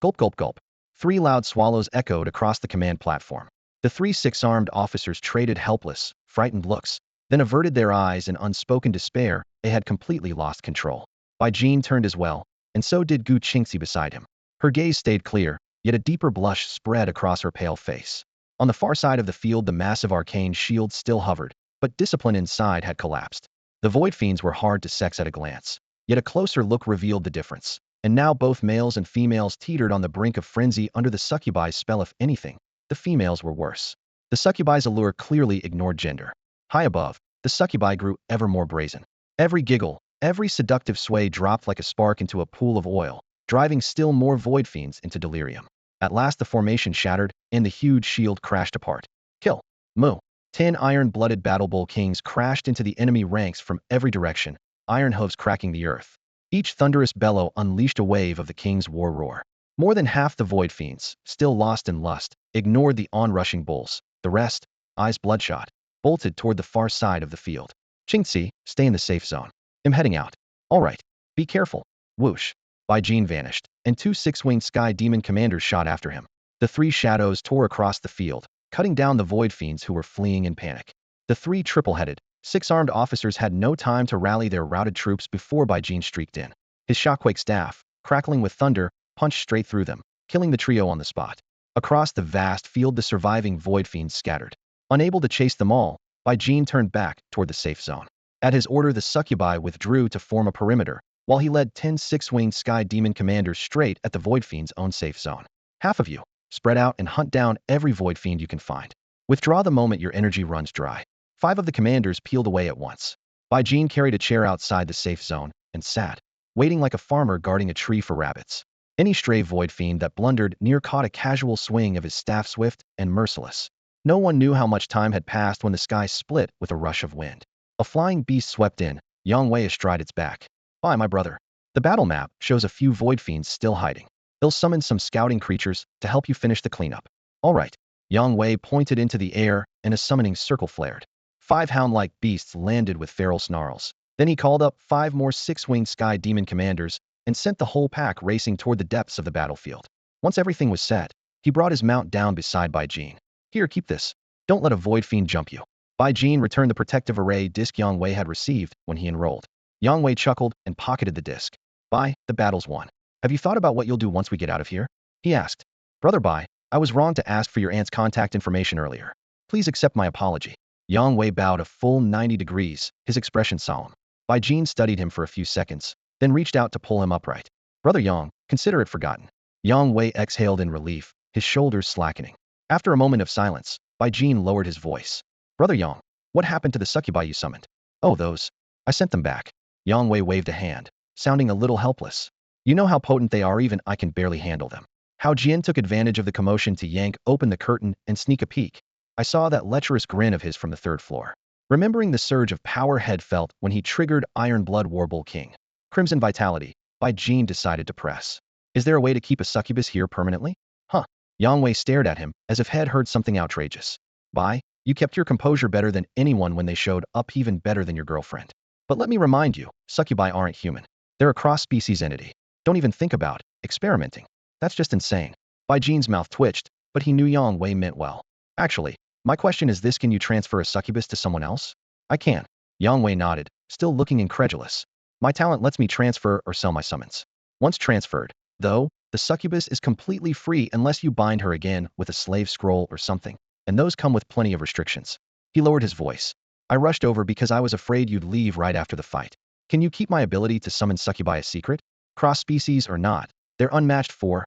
Gulp, gulp, gulp. 3 loud swallows echoed across the command platform. The 3 six-armed officers traded helpless, frightened looks, then averted their eyes in unspoken despair. They had completely lost control. Bai Jin turned as well, and so did Gu Qingxi beside him. Her gaze stayed clear, yet a deeper blush spread across her pale face. On the far side of the field, the massive arcane shield still hovered, but discipline inside had collapsed. The Void Fiends were hard to sex at a glance, yet a closer look revealed the difference. And now both males and females teetered on the brink of frenzy under the succubi's spell. If anything, the females were worse. The succubi's allure clearly ignored gender. High above, the succubi grew ever more brazen. Every giggle, every seductive sway dropped like a spark into a pool of oil, driving still more Void Fiends into delirium. At last the formation shattered, and the huge shield crashed apart. Kill. Moo. 10 iron-blooded Battle Bull Kings crashed into the enemy ranks from every direction, iron hooves cracking the earth. Each thunderous bellow unleashed a wave of the king's war roar. More than half the Void Fiends, still lost in lust, ignored the onrushing bulls. The rest, eyes bloodshot, bolted toward the far side of the field. Qingxi, stay in the safe zone. I'm heading out. All right. Be careful. Whoosh. Bai Jin vanished, and 2 six-winged sky demon commanders shot after him. The 3 shadows tore across the field, cutting down the Void Fiends who were fleeing in panic. The 3 triple-headed, 6-armed officers had no time to rally their routed troops before Bai Jin streaked in. His shockquake staff, crackling with thunder, punched straight through them, killing the trio on the spot. Across the vast field, the surviving Void Fiends scattered. Unable to chase them all, Bai Jin turned back toward the safe zone. At his order, the succubi withdrew to form a perimeter, while he led 10 six-winged sky demon commanders straight at the Void Fiend's own safe zone. Half of you, spread out and hunt down every Void Fiend you can find. Withdraw the moment your energy runs dry. 5 of the commanders peeled away at once. Bai Jin carried a chair outside the safe zone and sat, waiting like a farmer guarding a tree for rabbits. Any stray Void Fiend that blundered near caught a casual swing of his staff, swift and merciless. No one knew how much time had passed when the sky split with a rush of wind. A flying beast swept in, Yang Wei astride its back. Bye, my brother. The battle map shows a few Void Fiends still hiding. They'll summon some scouting creatures to help you finish the cleanup. All right. Yang Wei pointed into the air, and a summoning circle flared. 5 hound-like beasts landed with feral snarls. Then he called up 5 more 6-winged sky demon commanders and sent the whole pack racing toward the depths of the battlefield. Once everything was set, he brought his mount down beside Bai Jin. Here, keep this. Don't let a Void Fiend jump you. Bai Jin returned the protective array disc Yang Wei had received when he enrolled. Yang Wei chuckled and pocketed the disc. Bai, the battle's won. Have you thought about what you'll do once we get out of here? He asked. Brother Bai, I was wrong to ask for your aunt's contact information earlier. Please accept my apology. Yang Wei bowed a full 90 degrees, his expression solemn. Bai Jin studied him for a few seconds, then reached out to pull him upright. Brother Yang, consider it forgotten. Yang Wei exhaled in relief, his shoulders slackening. After a moment of silence, Bai Jin lowered his voice. Brother Yang, what happened to the succubi you summoned? Oh, those. I sent them back. Yang Wei waved a hand, sounding a little helpless. You know how potent they are, even I can barely handle them. How Jian took advantage of the commotion to yank open the curtain and sneak a peek. I saw that lecherous grin of his from the 3rd floor. Remembering the surge of power Head felt when he triggered Iron Blood Warbull King. Crimson Vitality, Bai Jin decided to press. Is there a way to keep a succubus here permanently? Huh. Yang Wei stared at him as if Head heard something outrageous. Bai, you kept your composure better than anyone when they showed up, even better than your girlfriend. But let me remind you, succubi aren't human. They're a cross-species entity. Don't even think about experimenting. That's just insane. Bai Jin's mouth twitched, but he knew Yang Wei meant well. Actually, my question is this: can you transfer a succubus to someone else? I can. Yang Wei nodded, still looking incredulous. My talent lets me transfer or sell my summons. Once transferred, though, the succubus is completely free unless you bind her again with a slave scroll or something, and those come with plenty of restrictions. He lowered his voice. I rushed over because I was afraid you'd leave right after the fight. Can you keep my ability to summon succubi a secret? Cross-species or not, they're unmatched for,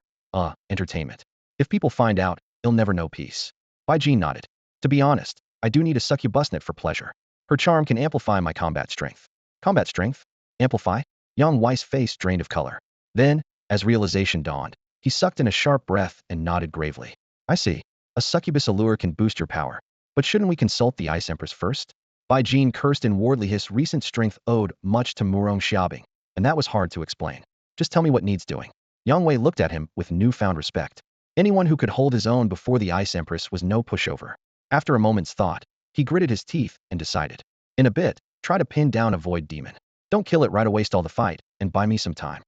entertainment. If people find out, they'll never know peace. Bai Jin nodded. To be honest, I do need a succubusnet for pleasure. Her charm can amplify my combat strength. Combat strength? Amplify? Yang Wei's face drained of color. Then, as realization dawned, he sucked in a sharp breath and nodded gravely. I see. A succubus allure can boost your power. But shouldn't we consult the Ice Empress first? Bai Jin cursed inwardly. His recent strength owed much to Murong Xiaobing, and that was hard to explain. Just tell me what needs doing. Yang Wei looked at him with newfound respect. Anyone who could hold his own before the Ice Empress was no pushover. After a moment's thought, he gritted his teeth and decided. In a bit, try to pin down a void demon. Don't kill it right away, stall the fight, and buy me some time.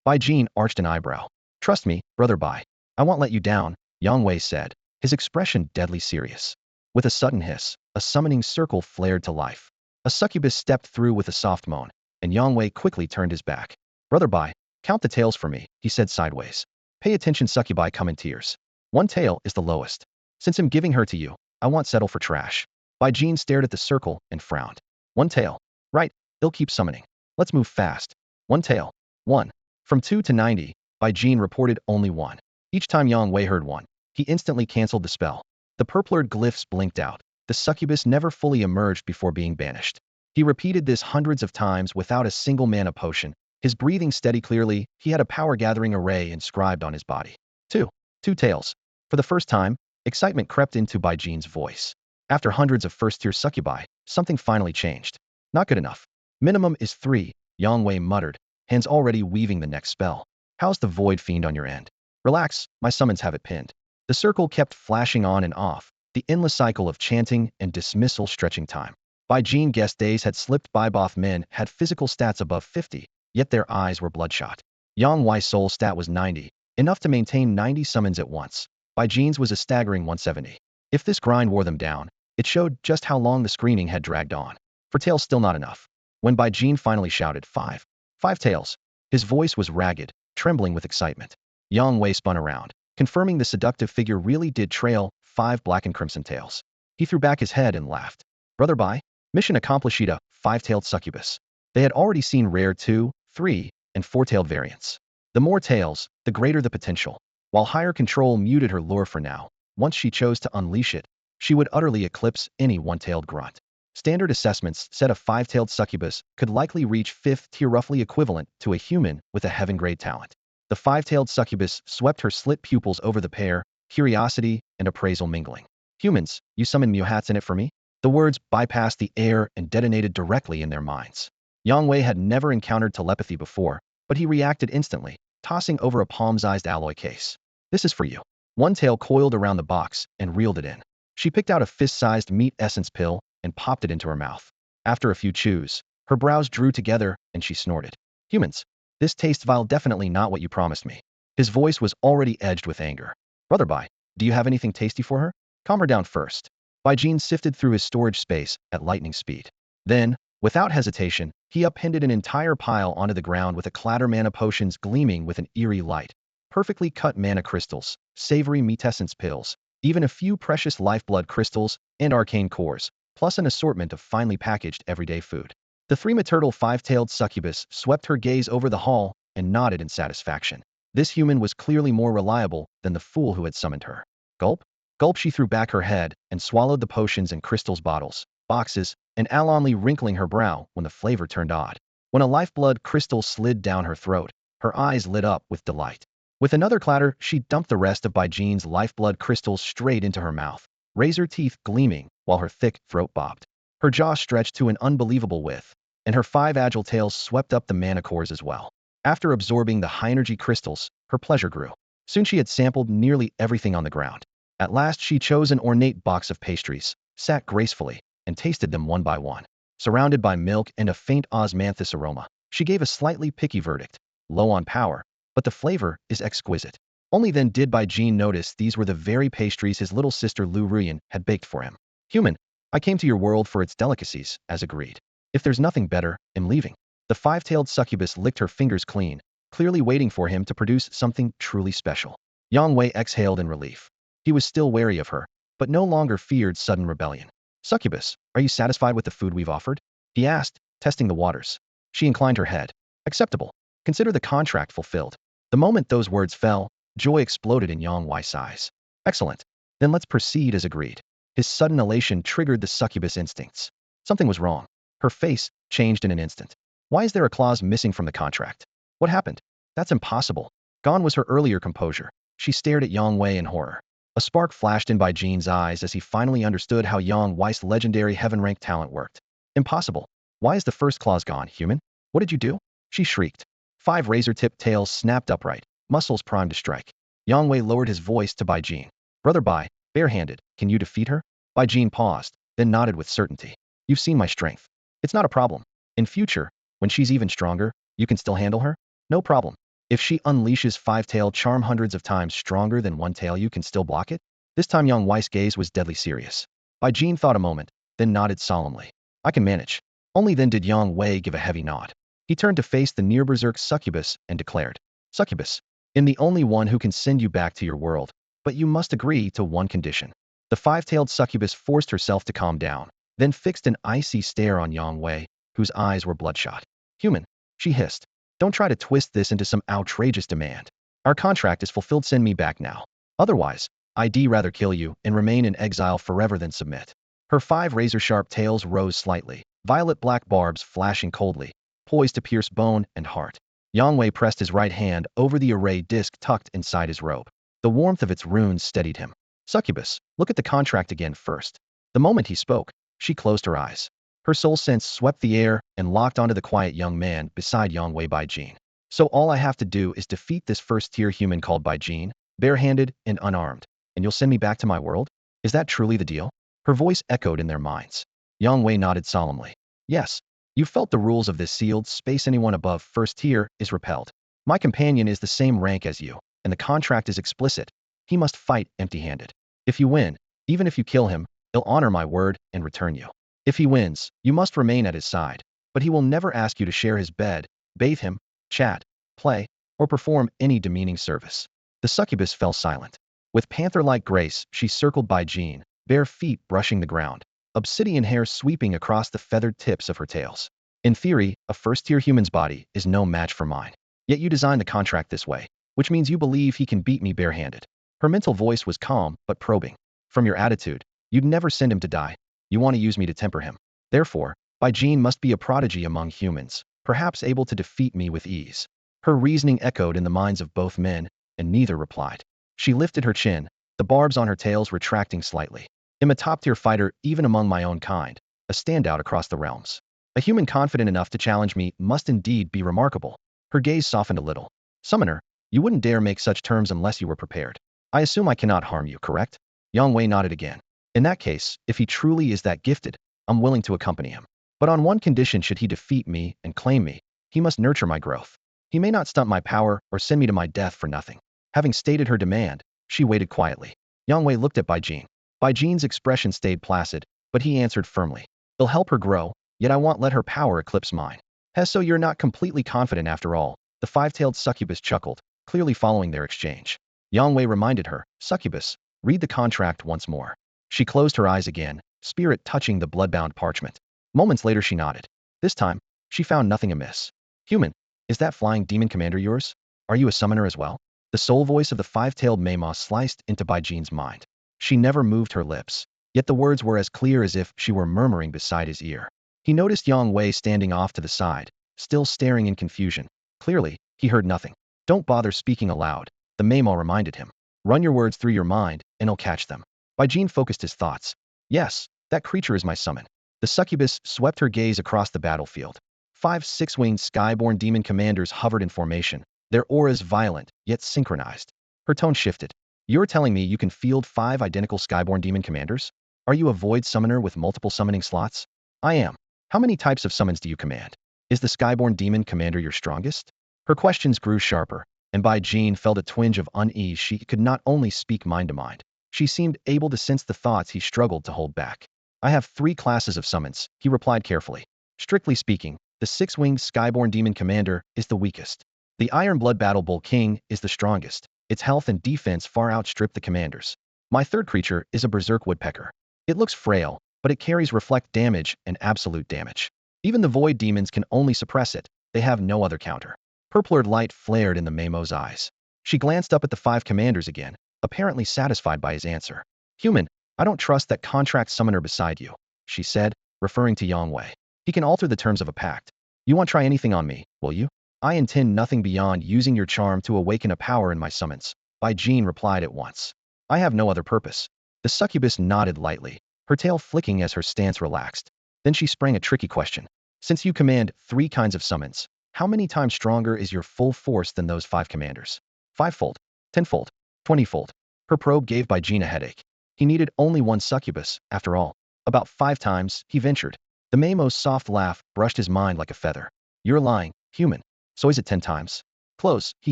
Bai Jin arched an eyebrow. Trust me, brother Bai. I won't let you down, Yang Wei said, his expression deadly serious. With a sudden hiss, a summoning circle flared to life. A succubus stepped through with a soft moan, and Yang Wei quickly turned his back. Brother Bai, count the tails for me, he said sideways. Pay attention, succubi come in tiers. 1 tail is the lowest. Since I'm giving her to you, I won't settle for trash. Bai Jin stared at the circle and frowned. 1 tail. Right, they'll keep summoning. Let's move fast. 1 tail. 1. From 2 to 90, Bai Jin reported only 1. Each time Yang Wei heard 1, he instantly canceled the spell. The purplured glyphs blinked out. The succubus never fully emerged before being banished. He repeated this hundreds of times without a single mana potion, his breathing steady clearly. He had a power-gathering array inscribed on his body. 2. 2 tails. For the first time, excitement crept into Bai Jin's voice. After hundreds of first-tier succubi, something finally changed. Not good enough. Minimum is 3, Yang Wei muttered, hands already weaving the next spell. How's the void fiend on your end? Relax, my summons have it pinned. The circle kept flashing on and off, the endless cycle of chanting and dismissal stretching time. Bai Jin guessed days had slipped by. Both men had physical stats above 50, yet their eyes were bloodshot. Yang Wei's soul stat was 90, enough to maintain 90 summons at once. Bai Jin's was a staggering 170. If this grind wore them down, it showed just how long the screening had dragged on. For tails still not enough. When Bai Jin finally shouted 5. 5 tails. His voice was ragged, trembling with excitement. Yang Wei spun around, confirming the seductive figure really did trail 5 black and crimson tails. He threw back his head and laughed. Brother Bai, mission accomplished. A 5-tailed succubus. They had already seen rare 2, 3, and 4-tailed variants. The more tails, the greater the potential. While higher control muted her lure for now, once she chose to unleash it, she would utterly eclipse any 1-tailed grunt. Standard assessments said a 5-tailed succubus could likely reach 5th tier, roughly equivalent to a human with a heaven-grade talent. The 5-tailed succubus swept her slit pupils over the pair, curiosity and appraisal mingling. Humans, you summon Muhats in it for me? The words bypassed the air and detonated directly in their minds. Yang Wei had never encountered telepathy before, but he reacted instantly, tossing over a palm-sized alloy case. This is for you. 1 tail coiled around the box and reeled it in. She picked out a fist-sized meat essence pill and popped it into her mouth. After a few chews, her brows drew together and she snorted. Humans, this tastes vile, definitely not what you promised me. His voice was already edged with anger. Brother Bai, do you have anything tasty for her? Calm her down first. Bai Jin sifted through his storage space at lightning speed. Then, without hesitation, he appended an entire pile onto the ground with a clatter. Mana potions gleaming with an eerie light, perfectly cut mana crystals, savory meat essence pills, even a few precious lifeblood crystals and arcane cores, plus an assortment of finely packaged everyday food. The 3-maturtal 5-tailed succubus swept her gaze over the hall and nodded in satisfaction. This human was clearly more reliable than the fool who had summoned her. Gulp. Gulp. She threw back her head and swallowed the potions and crystals bottles, boxes, and allonly wrinkling her brow when the flavor turned odd. When a lifeblood crystal slid down her throat, her eyes lit up with delight. With another clatter, she dumped the rest of Bai Jin's lifeblood crystals straight into her mouth, razor teeth gleaming while her thick throat bobbed. Her jaw stretched to an unbelievable width, and her 5 agile tails swept up the mana cores as well. After absorbing the high-energy crystals, her pleasure grew. Soon she had sampled nearly everything on the ground. At last she chose an ornate box of pastries, sat gracefully, and tasted them one by one. Surrounded by milk and a faint osmanthus aroma, she gave a slightly picky verdict. Low on power, but the flavor is exquisite. Only then did Bai Jin notice these were the very pastries his little sister Lu Ruyan had baked for him. Human, I came to your world for its delicacies, as agreed. If there's nothing better, I'm leaving. The 5-tailed succubus licked her fingers clean, clearly waiting for him to produce something truly special. Yang Wei exhaled in relief. He was still wary of her, but no longer feared sudden rebellion. Succubus, are you satisfied with the food we've offered? He asked, testing the waters. She inclined her head. Acceptable. Consider the contract fulfilled. The moment those words fell, joy exploded in Yang Wei's eyes. Excellent. Then let's proceed as agreed. His sudden elation triggered the succubus instincts. Something was wrong. Her face changed in an instant. Why is there a clause missing from the contract? What happened? That's impossible. Gone was her earlier composure. She stared at Yang Wei in horror. A spark flashed in Bai Jin's eyes as he finally understood how Yang Wei's legendary heaven-ranked talent worked. Impossible. Why is the first clause gone, human? What did you do? She shrieked. 5 razor-tipped tails snapped upright, muscles primed to strike. Yang Wei lowered his voice to Bai Jin. Brother Bai, barehanded, can you defeat her? Bai Jin paused, then nodded with certainty. You've seen my strength. It's not a problem. In future, when she's even stronger, you can still handle her? No problem. If she unleashes 5-tail charm hundreds of times stronger than 1 tail, you can still block it? This time Yang Wei's gaze was deadly serious. Bai Jin thought a moment, then nodded solemnly. I can manage. Only then did Yang Wei give a heavy nod. He turned to face the near-berserk succubus and declared, Succubus, I'm the only one who can send you back to your world, but you must agree to one condition. The 5-tailed succubus forced herself to calm down, then fixed an icy stare on Yang Wei, whose eyes were bloodshot. Human, she hissed. Don't try to twist this into some outrageous demand. Our contract is fulfilled, send me back now. Otherwise, I'd rather kill you and remain in exile forever than submit. Her 5 razor-sharp tails rose slightly, violet-black barbs flashing coldly, poised to pierce bone and heart. Yang Wei pressed his right hand over the array disc tucked inside his robe. The warmth of its runes steadied him. Succubus, look at the contract again first. The moment he spoke, she closed her eyes. Her soul sense swept the air and locked onto the quiet young man beside Yang Wei Bai Jin. So all I have to do is defeat this first-tier human called Bai Jin, barehanded and unarmed, and you'll send me back to my world? Is that truly the deal? Her voice echoed in their minds. Yang Wei nodded solemnly. Yes. You felt the rules of this sealed space. Anyone above first tier is repelled. My companion is the same rank as you, and the contract is explicit. He must fight empty-handed. If you win, even if you kill him, he'll honor my word and return you. If he wins, you must remain at his side, but he will never ask you to share his bed, bathe him, chat, play, or perform any demeaning service. The succubus fell silent. With panther-like grace, she circled Bai Jin, bare feet brushing the ground, obsidian hair sweeping across the feathered tips of her tails. In theory, a first-tier human's body is no match for mine. Yet you designed the contract this way, which means you believe he can beat me barehanded. Her mental voice was calm but probing. From your attitude, you'd never send him to die. You want to use me to temper him. Therefore, Bai Jin must be a prodigy among humans, perhaps able to defeat me with ease. Her reasoning echoed in the minds of both men, and neither replied. She lifted her chin, the barbs on her tails retracting slightly. I'm a top-tier fighter even among my own kind, a standout across the realms. A human confident enough to challenge me must indeed be remarkable. Her gaze softened a little. Summoner, you wouldn't dare make such terms unless you were prepared. I assume I cannot harm you, correct? Yang Wei nodded again. In that case, if he truly is that gifted, I'm willing to accompany him. But on one condition: should he defeat me and claim me, he must nurture my growth. He may not stunt my power or send me to my death for nothing. Having stated her demand, she waited quietly. Yang Wei looked at Bai Jin. Bai Jin's expression stayed placid, but he answered firmly. It'll help her grow, yet I won't let her power eclipse mine. So you're not completely confident after all, the 5-tailed succubus chuckled, clearly following their exchange. Yang Wei reminded her, Succubus, read the contract once more. She closed her eyes again, spirit touching the blood-bound parchment. Moments later she nodded. This time, she found nothing amiss. Human, is that flying demon commander yours? Are you a summoner as well? The soul voice of the 5-tailed Mayma sliced into Bai Jin's mind. She never moved her lips, yet the words were as clear as if she were murmuring beside his ear. He noticed Yang Wei standing off to the side, still staring in confusion. Clearly, he heard nothing. Don't bother speaking aloud, the Mayma reminded him. Run your words through your mind, and I'll catch them. Bai Jin focused his thoughts. Yes, that creature is my summon. The succubus swept her gaze across the battlefield. 5 6-winged skyborn demon commanders hovered in formation, their auras violent, yet synchronized. Her tone shifted. You're telling me you can field 5 identical skyborn demon commanders? Are you a void summoner with multiple summoning slots? I am. How many types of summons do you command? Is the skyborn demon commander your strongest? Her questions grew sharper, and Bai Jin felt a twinge of unease. She could not only speak mind to mind. She seemed able to sense the thoughts he struggled to hold back. I have 3 classes of summons, he replied carefully. Strictly speaking, the 6-winged skyborn demon commander is the weakest. The Iron-Blood Battle Bull King is the strongest. Its health and defense far outstrip the commander's. My third creature is a berserk woodpecker. It looks frail, but it carries reflect damage and absolute damage. Even the void demons can only suppress it. They have no other counter. Purplured light flared in the Maymo's eyes. She glanced up at the 5 commanders again, apparently satisfied by his answer. Human, I don't trust that contract summoner beside you, she said, referring to Yang Wei. He can alter the terms of a pact. You won't try anything on me, will you? I intend nothing beyond using your charm to awaken a power in my summons, Bai Jin replied at once. I have no other purpose. The succubus nodded lightly, her tail flicking as her stance relaxed. Then she sprang a tricky question. Since you command 3 kinds of summons, how many times stronger is your full force than those 5 commanders? 5-fold, 10-fold, 20-fold. Her probe gave Baijin a headache. He needed only 1 succubus, after all. About 5 times, he ventured. The Mamo's soft laugh brushed his mind like a feather. You're lying, human. So is it 10 times? Close, he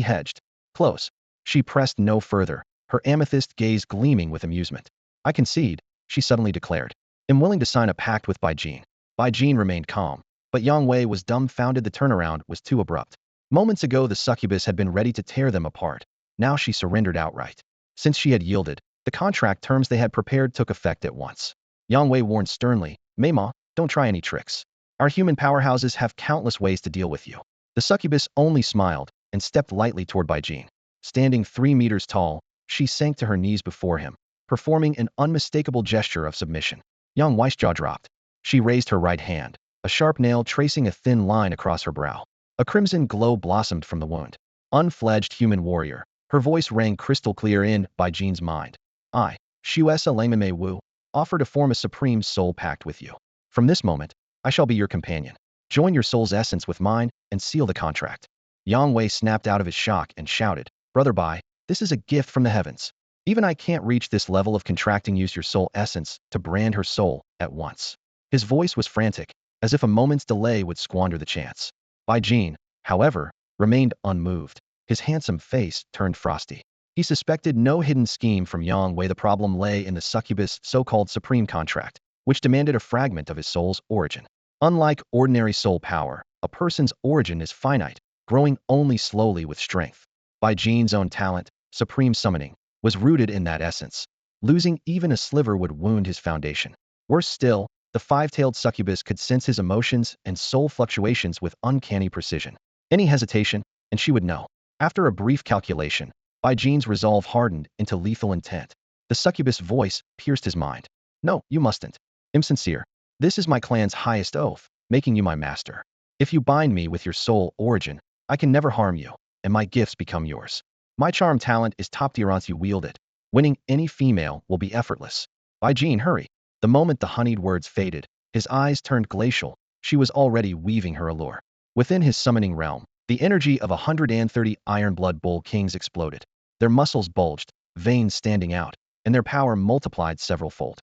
hedged. Close. She pressed no further, her amethyst gaze gleaming with amusement. I concede, she suddenly declared. I'm willing to sign a pact with Baijin. Baijin remained calm, but Yang Wei was dumbfounded. The turnaround was too abrupt. Moments ago the succubus had been ready to tear them apart. Now she surrendered outright. Since she had yielded, the contract terms they had prepared took effect at once. Yang Wei warned sternly, Meima, don't try any tricks. Our human powerhouses have countless ways to deal with you. The succubus only smiled and stepped lightly toward Baijin. Standing 3 meters tall, she sank to her knees before him, performing an unmistakable gesture of submission. Yang Wei's jaw dropped. She raised her right hand, a sharp nail tracing a thin line across her brow. A crimson glow blossomed from the wound. Unfledged human warrior, her voice rang crystal clear in Baijin's mind. I, Shuesa Langmei Wu, offer to form a supreme soul pact with you. From this moment, I shall be your companion. Join your soul's essence with mine and seal the contract. Yang Wei snapped out of his shock and shouted, Brother Bai, this is a gift from the heavens. Even I can't reach this level of contracting. Use your soul essence to brand her soul at once. His voice was frantic, as if a moment's delay would squander the chance. Baijin, however, remained unmoved. His handsome face turned frosty. He suspected no hidden scheme from Yang Wei. The problem lay in the succubus' so-called supreme contract, which demanded a fragment of his soul's origin. Unlike ordinary soul power, a person's origin is finite, growing only slowly with strength. Baijin's own talent, supreme summoning, was rooted in that essence. Losing even a sliver would wound his foundation. Worse still, the 5-tailed succubus could sense his emotions and soul fluctuations with uncanny precision. Any hesitation, and she would know. After a brief calculation, Baijin's resolve hardened into lethal intent. The succubus' voice pierced his mind. No, you mustn't. I'm sincere. This is my clan's highest oath, making you my master. If you bind me with your soul origin, I can never harm you, and my gifts become yours. My charm talent is top tier once you wield it. Winning any female will be effortless. Baijin, hurry. The moment the honeyed words faded, his eyes turned glacial. She was already weaving her allure. Within his summoning realm, the energy of 130 Iron-Blood Bull Kings exploded. Their muscles bulged, veins standing out, and their power multiplied several-fold.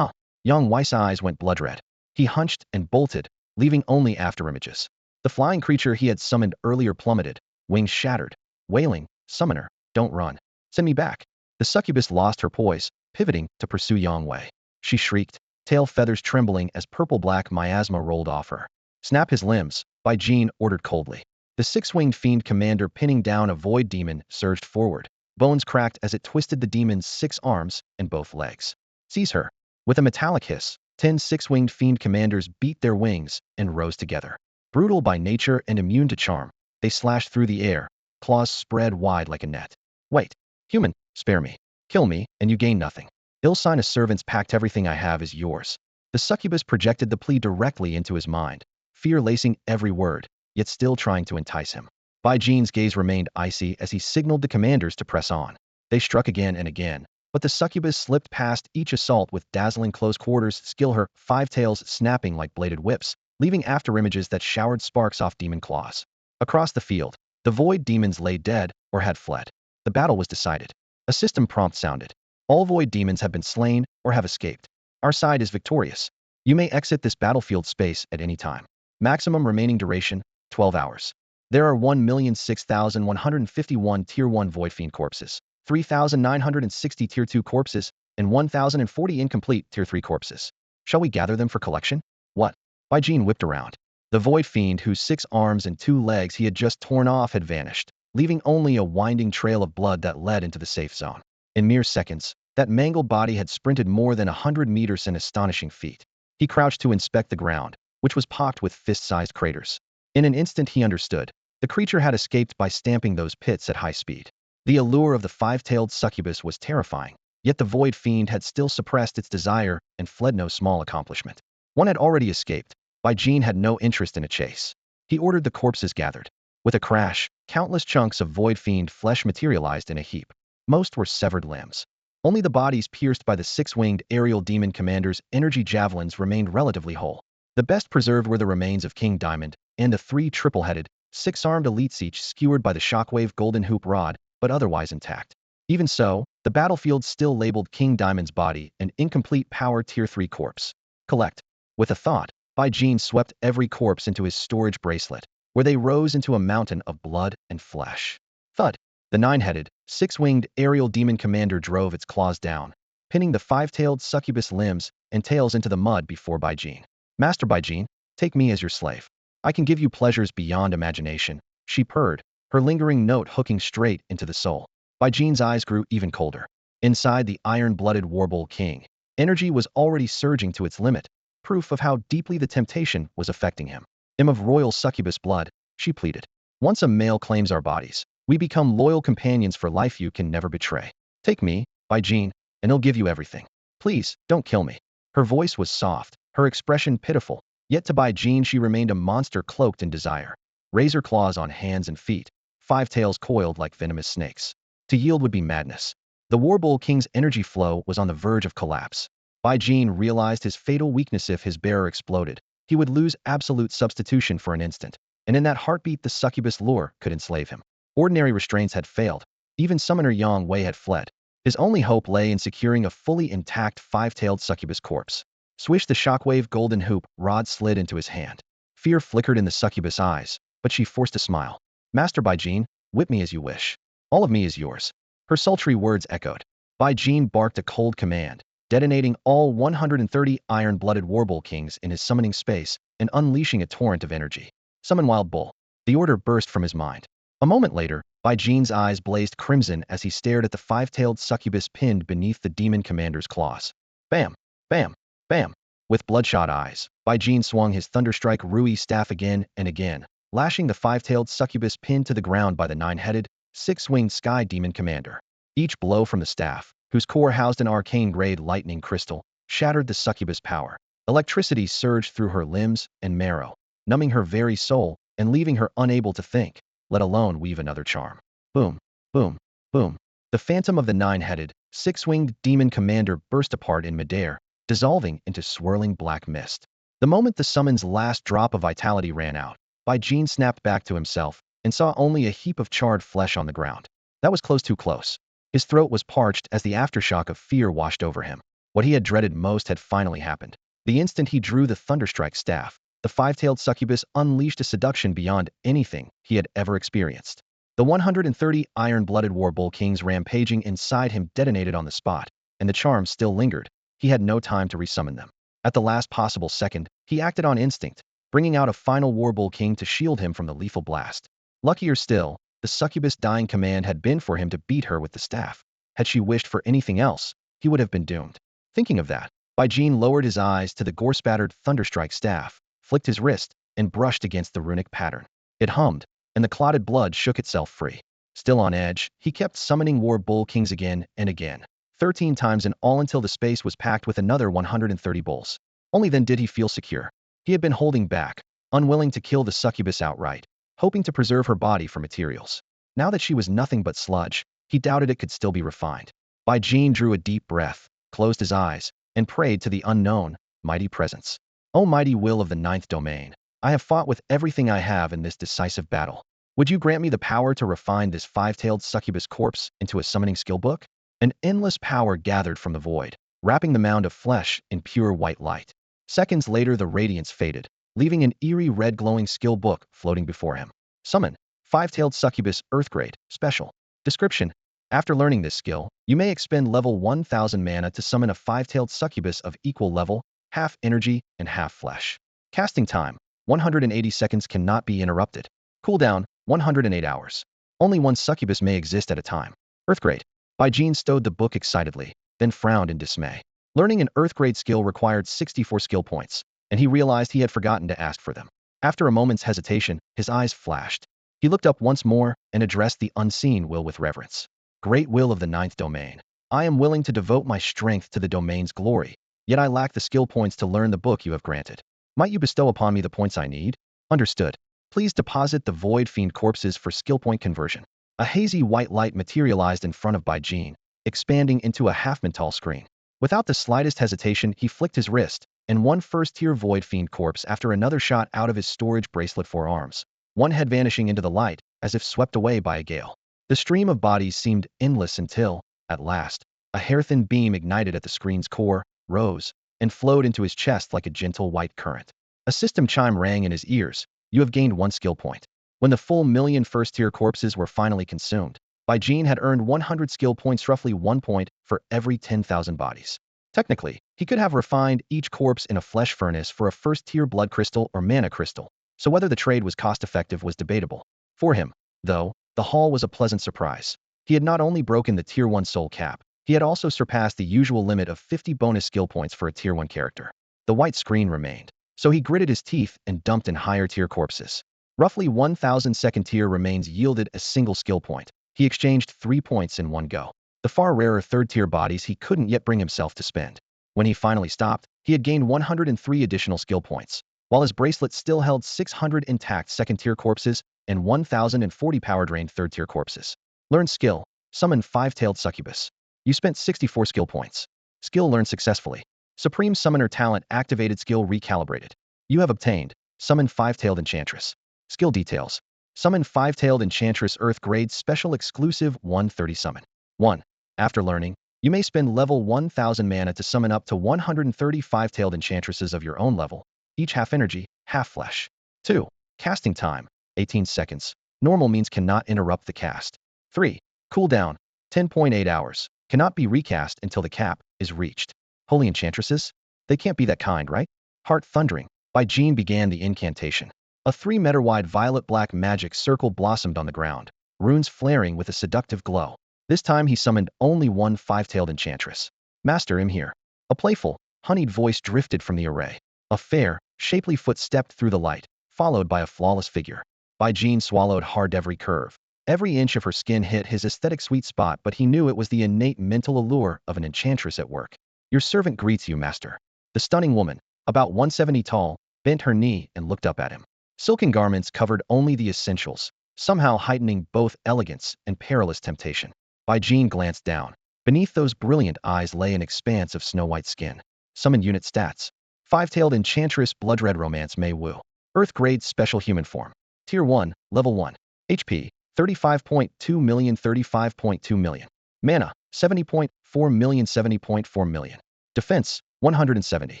Yang Wei's eyes went blood-red. He hunched and bolted, leaving only afterimages. The flying creature he had summoned earlier plummeted, wings shattered, wailing, Summoner, don't run. Send me back. The succubus lost her poise, pivoting to pursue Yang Wei. She shrieked, tail feathers trembling as purple-black miasma rolled off her. Snap his limbs, Baijin ordered coldly. The 6-winged fiend commander pinning down a void demon surged forward. Bones cracked as it twisted the demon's 6 arms and both legs. Seize her. With a metallic hiss, 10 6-winged fiend commanders beat their wings and rose together. Brutal by nature and immune to charm, they slashed through the air, claws spread wide like a net. Wait, human, spare me. Kill me, and you gain nothing. I'll sign a servant's pact. Everything I have is yours. The succubus projected the plea directly into his mind, fear lacing every word, yet still trying to entice him. Baijin's gaze remained icy as he signaled the commanders to press on. They struck again and again, but the succubus slipped past each assault with dazzling close quarters skill, her 5 tails snapping like bladed whips, leaving afterimages that showered sparks off demon claws. Across the field, the void demons lay dead or had fled. The battle was decided. A system prompt sounded. All void demons have been slain or have escaped. Our side is victorious. You may exit this battlefield space at any time. Maximum remaining duration, 12 hours. There are 1,006,151 Tier 1 Void Fiend corpses, 3,960 Tier 2 corpses, and 1,040 incomplete Tier 3 corpses. Shall we gather them for collection? What? Baijin whipped around. The Void Fiend, whose 6 arms and 2 legs he had just torn off, had vanished, leaving only a winding trail of blood that led into the safe zone. In mere seconds, that mangled body had sprinted more than 100 meters, an astonishing feat. He crouched to inspect the ground, which was pocked with fist-sized craters. In an instant he understood. The creature had escaped by stamping those pits at high speed. The allure of the 5-tailed succubus was terrifying, yet the Void Fiend had still suppressed its desire and fled, no small accomplishment. One had already escaped. Baijin had no interest in a chase. He ordered the corpses gathered. With a crash, countless chunks of Void Fiend flesh materialized in a heap. Most were severed limbs. Only the bodies pierced by the six-winged aerial demon commander's energy javelins remained relatively whole. The best preserved were the remains of King Diamond and the three triple-headed, six-armed elites, each skewered by the shockwave golden hoop rod, but otherwise intact. Even so, the battlefield still labeled King Diamond's body an incomplete power Tier 3 corpse. Collect. With a thought, Bai Jin swept every corpse into his storage bracelet, where they rose into a mountain of blood and flesh. Thud. The nine-headed, six-winged aerial demon commander drove its claws down, pinning the five-tailed succubus limbs and tails into the mud before Bai Jin. Master Bai Jin, take me as your slave. I can give you pleasures beyond imagination, she purred, her lingering note hooking straight into the soul. Bai Jin's eyes grew even colder. Inside the iron-blooded Warbull King, energy was already surging to its limit, proof of how deeply the temptation was affecting him. "I'm of royal succubus blood," she pleaded. "Once a male claims our bodies, we become loyal companions for life. You can never betray. Take me, Bai Jin, and I'll give you everything. Please, don't kill me." Her voice was soft, her expression pitiful, yet to Bai Jin she remained a monster cloaked in desire. Razor claws on hands and feet, five tails coiled like venomous snakes. To yield would be madness. The Warbull King's energy flow was on the verge of collapse. Bai Jin realized his fatal weakness: if his bearer exploded, he would lose absolute substitution for an instant, and in that heartbeat the succubus lure could enslave him. Ordinary restraints had failed. Even summoner Yang Wei had fled. His only hope lay in securing a fully intact five-tailed succubus corpse. Swish! The shockwave golden hoop rod slid into his hand. Fear flickered in the succubus eyes, but she forced a smile. "Master Bai Jin, whip me as you wish. All of me is yours." Her sultry words echoed. Bai Jin barked a cold command, detonating all 130 iron-blooded Warbull Kings in his summoning space and unleashing a torrent of energy. "Summon Wild Bull." The order burst from his mind. A moment later, Bai Jin's eyes blazed crimson as he stared at the five-tailed succubus pinned beneath the demon commander's claws. Bam! Bam! Bam! With bloodshot eyes, Bai Jin swung his Thunderstrike Rui staff again and again, lashing the five-tailed succubus pinned to the ground by the nine-headed, six-winged sky demon commander. Each blow from the staff, whose core housed an arcane-grade lightning crystal, shattered the succubus power. Electricity surged through her limbs and marrow, numbing her very soul and leaving her unable to think, let alone weave another charm. Boom, boom, boom. The phantom of the nine-headed, six-winged demon commander burst apart in midair, dissolving into swirling black mist. The moment the summon's last drop of vitality ran out, Bai Jin snapped back to himself and saw only a heap of charred flesh on the ground. That was close, too close. His throat was parched as the aftershock of fear washed over him. What he had dreaded most had finally happened. The instant he drew the Thunderstrike staff, the five-tailed succubus unleashed a seduction beyond anything he had ever experienced. The 130 iron-blooded Warbull Kings rampaging inside him detonated on the spot, and the charms still lingered. He had no time to resummon them. At the last possible second, he acted on instinct, bringing out a final Warbull King to shield him from the lethal blast. Luckier still, the succubus' dying command had been for him to beat her with the staff. Had she wished for anything else, he would have been doomed. Thinking of that, Bai Jin lowered his eyes to the gore-spattered Thunderstrike staff, flicked his wrist, and brushed against the runic pattern. It hummed, and the clotted blood shook itself free. Still on edge, he kept summoning Warbull Kings again and again, 13 times in all until the space was packed with another 130 bulls. Only then did he feel secure. He had been holding back, unwilling to kill the succubus outright, hoping to preserve her body for materials. Now that she was nothing but sludge, he doubted it could still be refined. Bai Jin drew a deep breath, closed his eyes, and prayed to the unknown, mighty presence. "O mighty will of the ninth domain, I have fought with everything I have in this decisive battle. Would you grant me the power to refine this five-tailed succubus corpse into a summoning skill book?" An endless power gathered from the void, wrapping the mound of flesh in pure white light. Seconds later the radiance faded, leaving an eerie red glowing skill book floating before him. Summon, five-tailed succubus Earthgrade, special. Description: after learning this skill, you may expend level 1000 mana to summon a five-tailed succubus of equal level, half energy and half flesh. Casting time, 180 seconds, cannot be interrupted. Cooldown, 108 hours. Only one succubus may exist at a time. Earthgrade. Bai Jin stowed the book excitedly, then frowned in dismay. Learning an Earthgrade skill required 64 skill points, and he realized he had forgotten to ask for them. After a moment's hesitation, his eyes flashed. He looked up once more and addressed the unseen will with reverence. "Great will of the ninth domain, I am willing to devote my strength to the domain's glory, yet I lack the skill points to learn the book you have granted. Might you bestow upon me the points I need?" "Understood. Please deposit the Void Fiend corpses for skill point conversion." A hazy white light materialized in front of Bai Jin, expanding into a half-mental screen. Without the slightest hesitation, he flicked his wrist, and one first-tier Void Fiend corpse after another shot out of his storage bracelet forearms, one head vanishing into the light, as if swept away by a gale. The stream of bodies seemed endless until, at last, a hair-thin beam ignited at the screen's core, rose, and flowed into his chest like a gentle white current. A system chime rang in his ears. You have gained 1 skill point. When the full million first-tier corpses were finally consumed, Baijin had earned 100 skill points, roughly 1 point for every 10,000 bodies. Technically, he could have refined each corpse in a flesh furnace for a first-tier blood crystal or mana crystal, so whether the trade was cost-effective was debatable. For him, though, the haul was a pleasant surprise. He had not only broken the Tier 1 soul cap, he had also surpassed the usual limit of 50 bonus skill points for a Tier 1 character. The white screen remained, so he gritted his teeth and dumped in higher-tier corpses. Roughly 1,000 second-tier remains yielded a single skill point. He exchanged 3 points in one go. The far rarer third-tier bodies he couldn't yet bring himself to spend. When he finally stopped, he had gained 103 additional skill points, while his bracelet still held 600 intact second-tier corpses and 1,040 power-drained third-tier corpses. Learned skill, summon 5-tailed succubus. You spent 64 skill points. Skill learned successfully. Supreme Summoner Talent activated, skill recalibrated. You have obtained, summon 5-tailed enchantress. Skill details. Summon 5-tailed enchantress, earth grade, special exclusive 130 summon. 1. After learning, you may spend level 1000 mana to summon up to 130 5-tailed enchantresses of your own level, each half energy, half flesh. 2. Casting time, 18 seconds. Normal means cannot interrupt the cast. 3. Cooldown, 10.8 hours. Cannot be recast until the cap is reached. Holy enchantresses? They can't be that kind, right? Heart thundering. Baijin began the incantation. A 3-meter-wide violet-black magic circle blossomed on the ground, runes flaring with a seductive glow. This time he summoned only one 5-tailed enchantress. Master, I'm here. A playful, honeyed voice drifted from the array. A fair, shapely foot stepped through the light, followed by a flawless figure. Baijin swallowed hard. Every curve, every inch of her skin hit his aesthetic sweet spot, but he knew it was the innate mental allure of an enchantress at work. Your servant greets you, master. The stunning woman, about 170 tall, bent her knee and looked up at him. Silken garments covered only the essentials, somehow heightening both elegance and perilous temptation. Baijin glanced down. Beneath those brilliant eyes lay an expanse of snow-white skin. Summon unit stats. 5-tailed enchantress, blood-red romance, Mei Wu. Earth grade, special human form. Tier 1, level 1. HP, 35.2 million, 35.2 million. Mana, 70.4 million, 70.4 million. Defense, 170.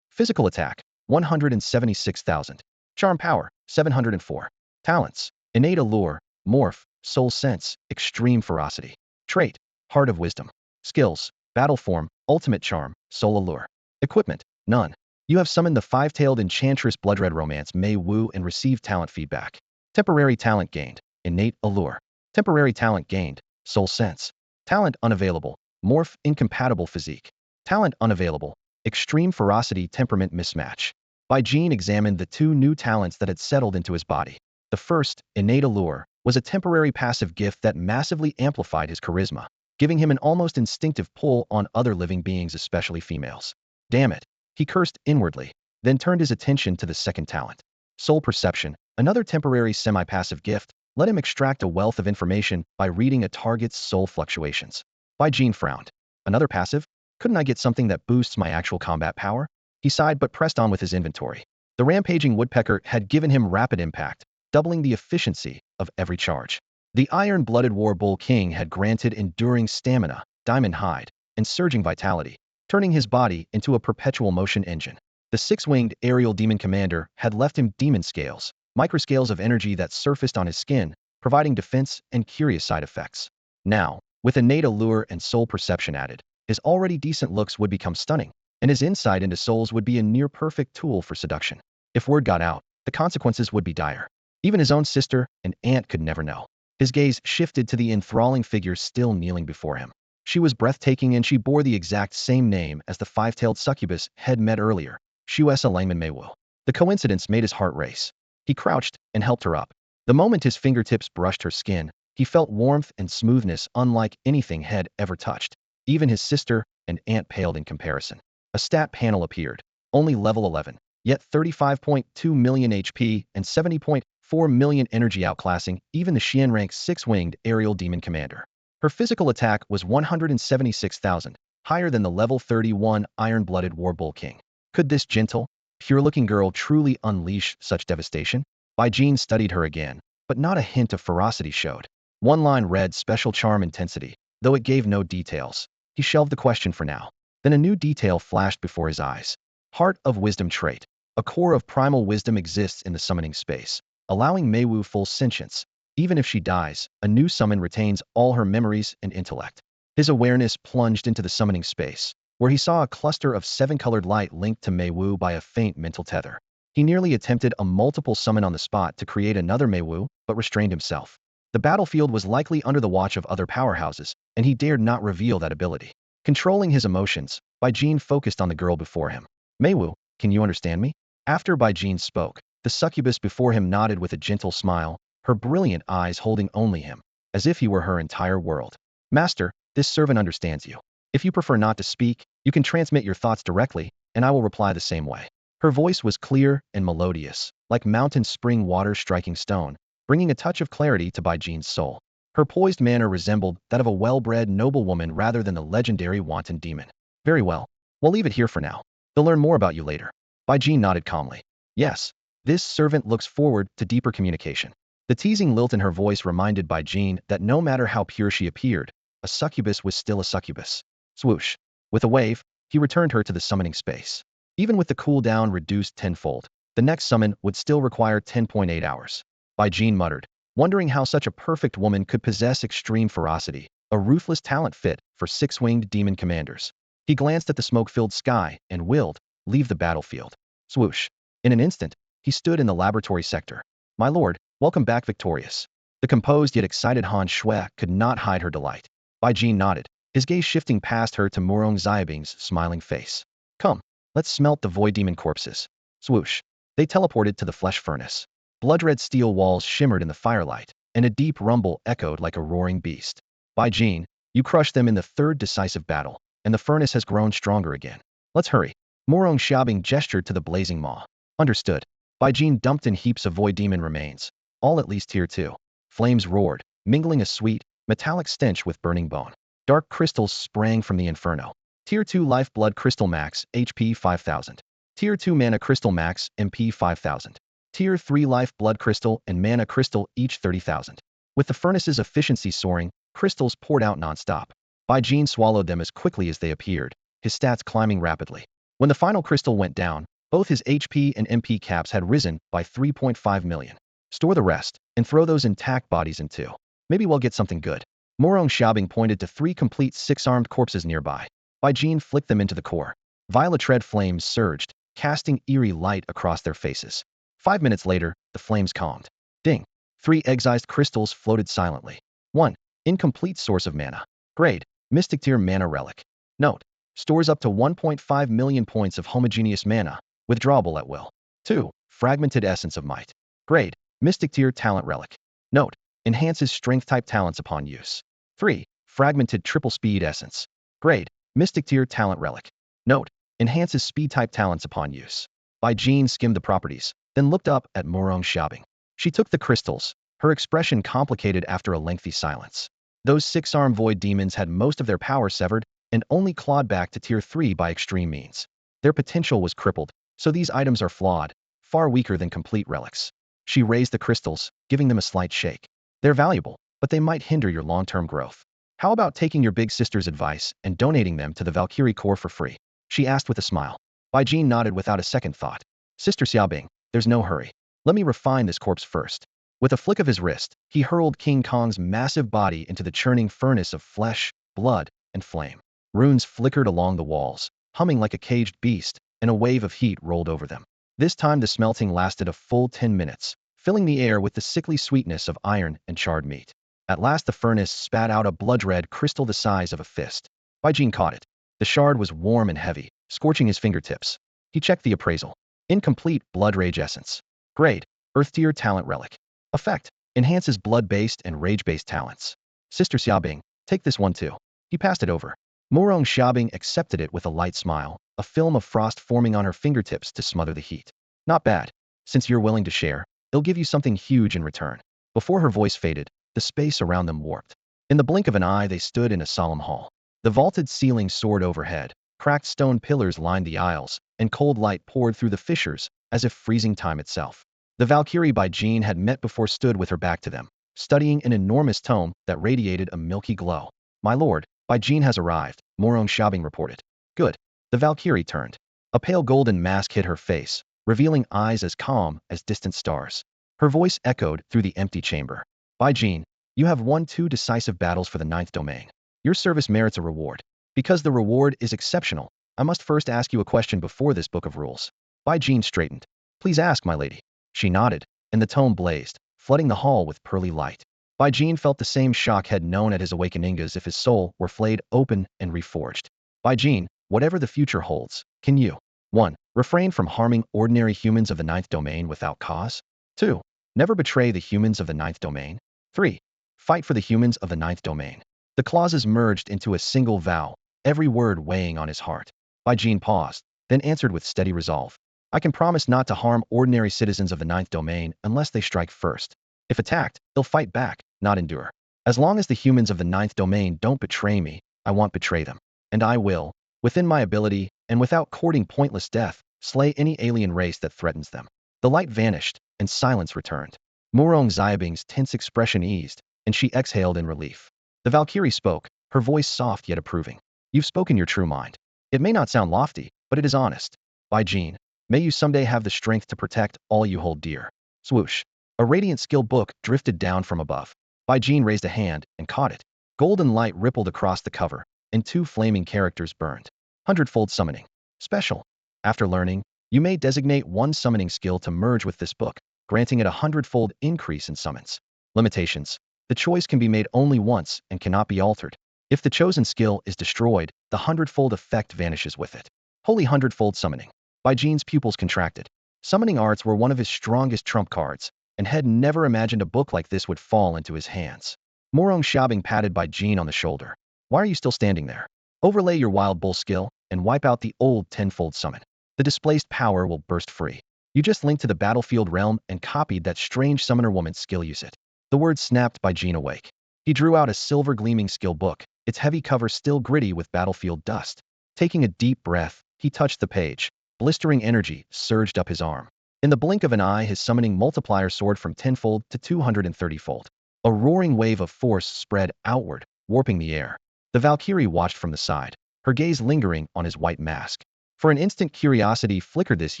Physical attack, 176,000. Charm power, 704. Talents, innate allure, morph, soul sense, extreme ferocity. Trait, heart of wisdom. Skills, battle form, ultimate charm, soul allure. Equipment, none. You have summoned the 5-tailed enchantress blood-red romance Mei Wu and received talent feedback. Temporary talent gained, innate allure. Temporary talent gained, soul sense. Talent unavailable, morph, incompatible physique. Talent unavailable, extreme ferocity, temperament mismatch. Baijin examined the 2 new talents that had settled into his body. The first, innate allure, was a temporary passive gift that massively amplified his charisma, giving him an almost instinctive pull on other living beings, especially females. Damn it, he cursed inwardly, then turned his attention to the second talent. Soul perception, another temporary semi-passive gift, let him extract a wealth of information by reading a target's soul fluctuations. Baijin frowned. Another passive? Couldn't I get something that boosts my actual combat power? He sighed but pressed on with his inventory. The rampaging woodpecker had given him rapid impact, doubling the efficiency of every charge. The iron-blooded war bull king had granted enduring stamina, diamond hide, and surging vitality, turning his body into a perpetual motion engine. The 6-winged aerial demon commander had left him demon scales, microscales of energy that surfaced on his skin, providing defense and curious side effects. Now, with innate allure and soul perception added, his already decent looks would become stunning, and his insight into souls would be a near-perfect tool for seduction. If word got out, the consequences would be dire. Even his own sister and aunt could never know. His gaze shifted to the enthralling figure still kneeling before him. She was breathtaking, and she bore the exact same name as the 5-tailed succubus had met earlier, Shuesa Langman Mei Wu. The coincidence made his heart race. He crouched and helped her up. The moment his fingertips brushed her skin, he felt warmth and smoothness unlike anything had ever touched. Even his sister and aunt paled in comparison. A stat panel appeared. Only level 11, yet 35.2 million HP and 70.4 million energy, outclassing even the Xian rank 6-winged aerial demon commander. Her physical attack was 176,000, higher than the level 31 iron-blooded Warbull King. Could this gentle, pure-looking girl truly unleash such devastation? Bai Jin studied her again, but not a hint of ferocity showed. One line read special charm intensity, though it gave no details. He shelved the question for now. Then a new detail flashed before his eyes. Heart of Wisdom trait. A core of primal wisdom exists in the summoning space, allowing Meiwu full sentience. Even if she dies, a new summon retains all her memories and intellect. His awareness plunged into the summoning space, where he saw a cluster of seven-colored light linked to Meiwu by a faint mental tether. He nearly attempted a multiple summon on the spot to create another Meiwu, but restrained himself. The battlefield was likely under the watch of other powerhouses, and he dared not reveal that ability. Controlling his emotions, Bai Jin focused on the girl before him. Meiwu, can you understand me? After Bai Jin spoke, the succubus before him nodded with a gentle smile, her brilliant eyes holding only him, as if he were her entire world. Master, this servant understands you. If you prefer not to speak, you can transmit your thoughts directly, and I will reply the same way. Her voice was clear and melodious, like mountain spring water striking stone, bringing a touch of clarity to Bai Jin's soul. Her poised manner resembled that of a well-bred noblewoman rather than the legendary wanton demon. Very well. We'll leave it here for now. They'll learn more about you later. Bai Jin nodded calmly. Yes. This servant looks forward to deeper communication. The teasing lilt in her voice reminded Bai Jin that no matter how pure she appeared, a succubus was still a succubus. Swoosh. With a wave, he returned her to the summoning space. Even with the cooldown reduced tenfold, the next summon would still require 10.8 hours. Bai Jin muttered, wondering how such a perfect woman could possess extreme ferocity, a ruthless talent fit for six-winged demon commanders. He glanced at the smoke-filled sky and willed, leave the battlefield. Swoosh. In an instant, he stood in the laboratory sector. My lord, welcome back victorious. The composed yet excited Han Shui could not hide her delight. Bai Jin nodded, his gaze shifting past her to Murong Xiaobing's smiling face. Come, let's smelt the void demon corpses. Swoosh. They teleported to the flesh furnace. Blood-red steel walls shimmered in the firelight, and a deep rumble echoed like a roaring beast. Bai Jin, you crushed them in the third decisive battle, and the furnace has grown stronger again. Let's hurry. Murong Xiaobing gestured to the blazing maw. Understood. Bai Jin dumped in heaps of void demon remains, all at least tier 2. Flames roared, mingling a sweet, metallic stench with burning bone. Dark crystals sprang from the inferno. Tier 2 life blood crystal max, HP 5000. Tier 2 mana crystal max, MP 5000. Tier 3 life blood crystal and mana crystal each 30,000. With the furnace's efficiency soaring, crystals poured out non-stop. Bai Jin swallowed them as quickly as they appeared, his stats climbing rapidly. When the final crystal went down, both his HP and MP caps had risen by 3.5 million. Store the rest, and throw those intact bodies in too. Maybe we'll get something good. Murong Xiaobing pointed to 3 complete 6-armed corpses nearby. Bai Jin flicked them into the core. Violet red flames surged, casting eerie light across their faces. 5 minutes later, the flames calmed. Ding. 3 excised crystals floated silently. 1. Incomplete source of mana. Grade. Mystic tier mana relic. Note. Stores up to 1.5 million points of homogeneous mana. Withdrawable at will. 2. Fragmented essence of might. Grade. Mystic tier talent relic. Note. Enhances strength type talents upon use. 3. Fragmented triple speed essence. Grade. Mystic tier talent relic. Note. Enhances speed type talents upon use. Bai Jin skimmed the properties, then looked up at Murong Xiaobing. She took the crystals, her expression complicated after a lengthy silence. Those 6-armed void demons had most of their power severed and only clawed back to tier 3 by extreme means. Their potential was crippled, so these items are flawed, far weaker than complete relics. She raised the crystals, giving them a slight shake. They're valuable, but they might hinder your long-term growth. How about taking your big sister's advice and donating them to the Valkyrie Corps for free? She asked with a smile. Bai Jin nodded without a second thought. Sister Xiaobing, there's no hurry. Let me refine this corpse first. With a flick of his wrist, he hurled King Kong's massive body into the churning furnace of flesh, blood, and flame. Runes flickered along the walls, humming like a caged beast, and a wave of heat rolled over them. This time the smelting lasted a full 10 minutes, filling the air with the sickly sweetness of iron and charred meat. At last the furnace spat out a blood-red crystal the size of a fist. Bai Jin caught it. The shard was warm and heavy, scorching his fingertips. He checked the appraisal. Incomplete blood rage essence. Grade. Earth tier talent relic. Effect. Enhances blood-based and rage-based talents. Sister Xiaobing, take this one too. He passed it over. Murong Xiaobing accepted it with a light smile, a film of frost forming on her fingertips to smother the heat. Not bad. Since you're willing to share, it'll give you something huge in return. Before her voice faded, the space around them warped. In the blink of an eye, they stood in a solemn hall. The vaulted ceiling soared overhead, cracked stone pillars lined the aisles, and cold light poured through the fissures, as if freezing time itself. The Valkyrie by Jean had met before stood with her back to them, studying an enormous tome that radiated a milky glow. My lord, by Jean has arrived, Morong Shabing reported. Good. The Valkyrie turned. A pale golden mask hid her face, revealing eyes as calm as distant stars. Her voice echoed through the empty chamber. By Jean, you have won 2 decisive battles for the 9th domain. Your service merits a reward. Because the reward is exceptional, I must first ask you a question before this book of rules. By Jean straightened. Please ask, my lady. She nodded, and the tome blazed, flooding the hall with pearly light. By Jean felt the same shock had known at his awakening as if his soul were flayed open and reforged. By Jean, whatever the future holds, can you 1. Refrain from harming ordinary humans of the 9th domain without cause? 2. Never betray the humans of the 9th domain? 3. Fight for the humans of the 9th domain. The clauses merged into a single vow, every word weighing on his heart. By Jean paused, then answered with steady resolve. I can promise not to harm ordinary citizens of the 9th domain unless they strike first. If attacked, they'll fight back, not endure. As long as the humans of the 9th domain don't betray me, I won't betray them. And I will, within my ability, and without courting pointless death, slay any alien race that threatens them. The light vanished, and silence returned. Morong Xiaobing's tense expression eased, and she exhaled in relief. The Valkyrie spoke, her voice soft yet approving. You've spoken your true mind. It may not sound lofty, but it is honest. By Jean, may you someday have the strength to protect all you hold dear. Swoosh. A radiant skill book drifted down from above. By Jean raised a hand and caught it. Golden light rippled across the cover, and 2 flaming characters burned. 100-fold summoning. Special. After learning, you may designate 1 summoning skill to merge with this book, granting it a 100-fold increase in summons. Limitations. The choice can be made only once and cannot be altered. If the chosen skill is destroyed, the 100-fold effect vanishes with it. Holy 100-fold summoning. By Jean's pupils contracted. Summoning arts were one of his strongest trump cards, and had never imagined a book like this would fall into his hands. Morong Shabing patted By Jean on the shoulder. Why are you still standing there? Overlay your wild bull skill, and wipe out the old 10-fold summon. The displaced power will burst free. You just linked to the battlefield realm and copied that strange summoner woman's skill. Use it. The word snapped By Jean awake. He drew out a silver gleaming skill book, its heavy cover still gritty with battlefield dust. Taking a deep breath, he touched the page. Blistering energy surged up his arm. In the blink of an eye, his summoning multiplier soared from 10-fold to 230-fold. A roaring wave of force spread outward, warping the air. The Valkyrie watched from the side, her gaze lingering on his white mask. For an instant, curiosity flickered. This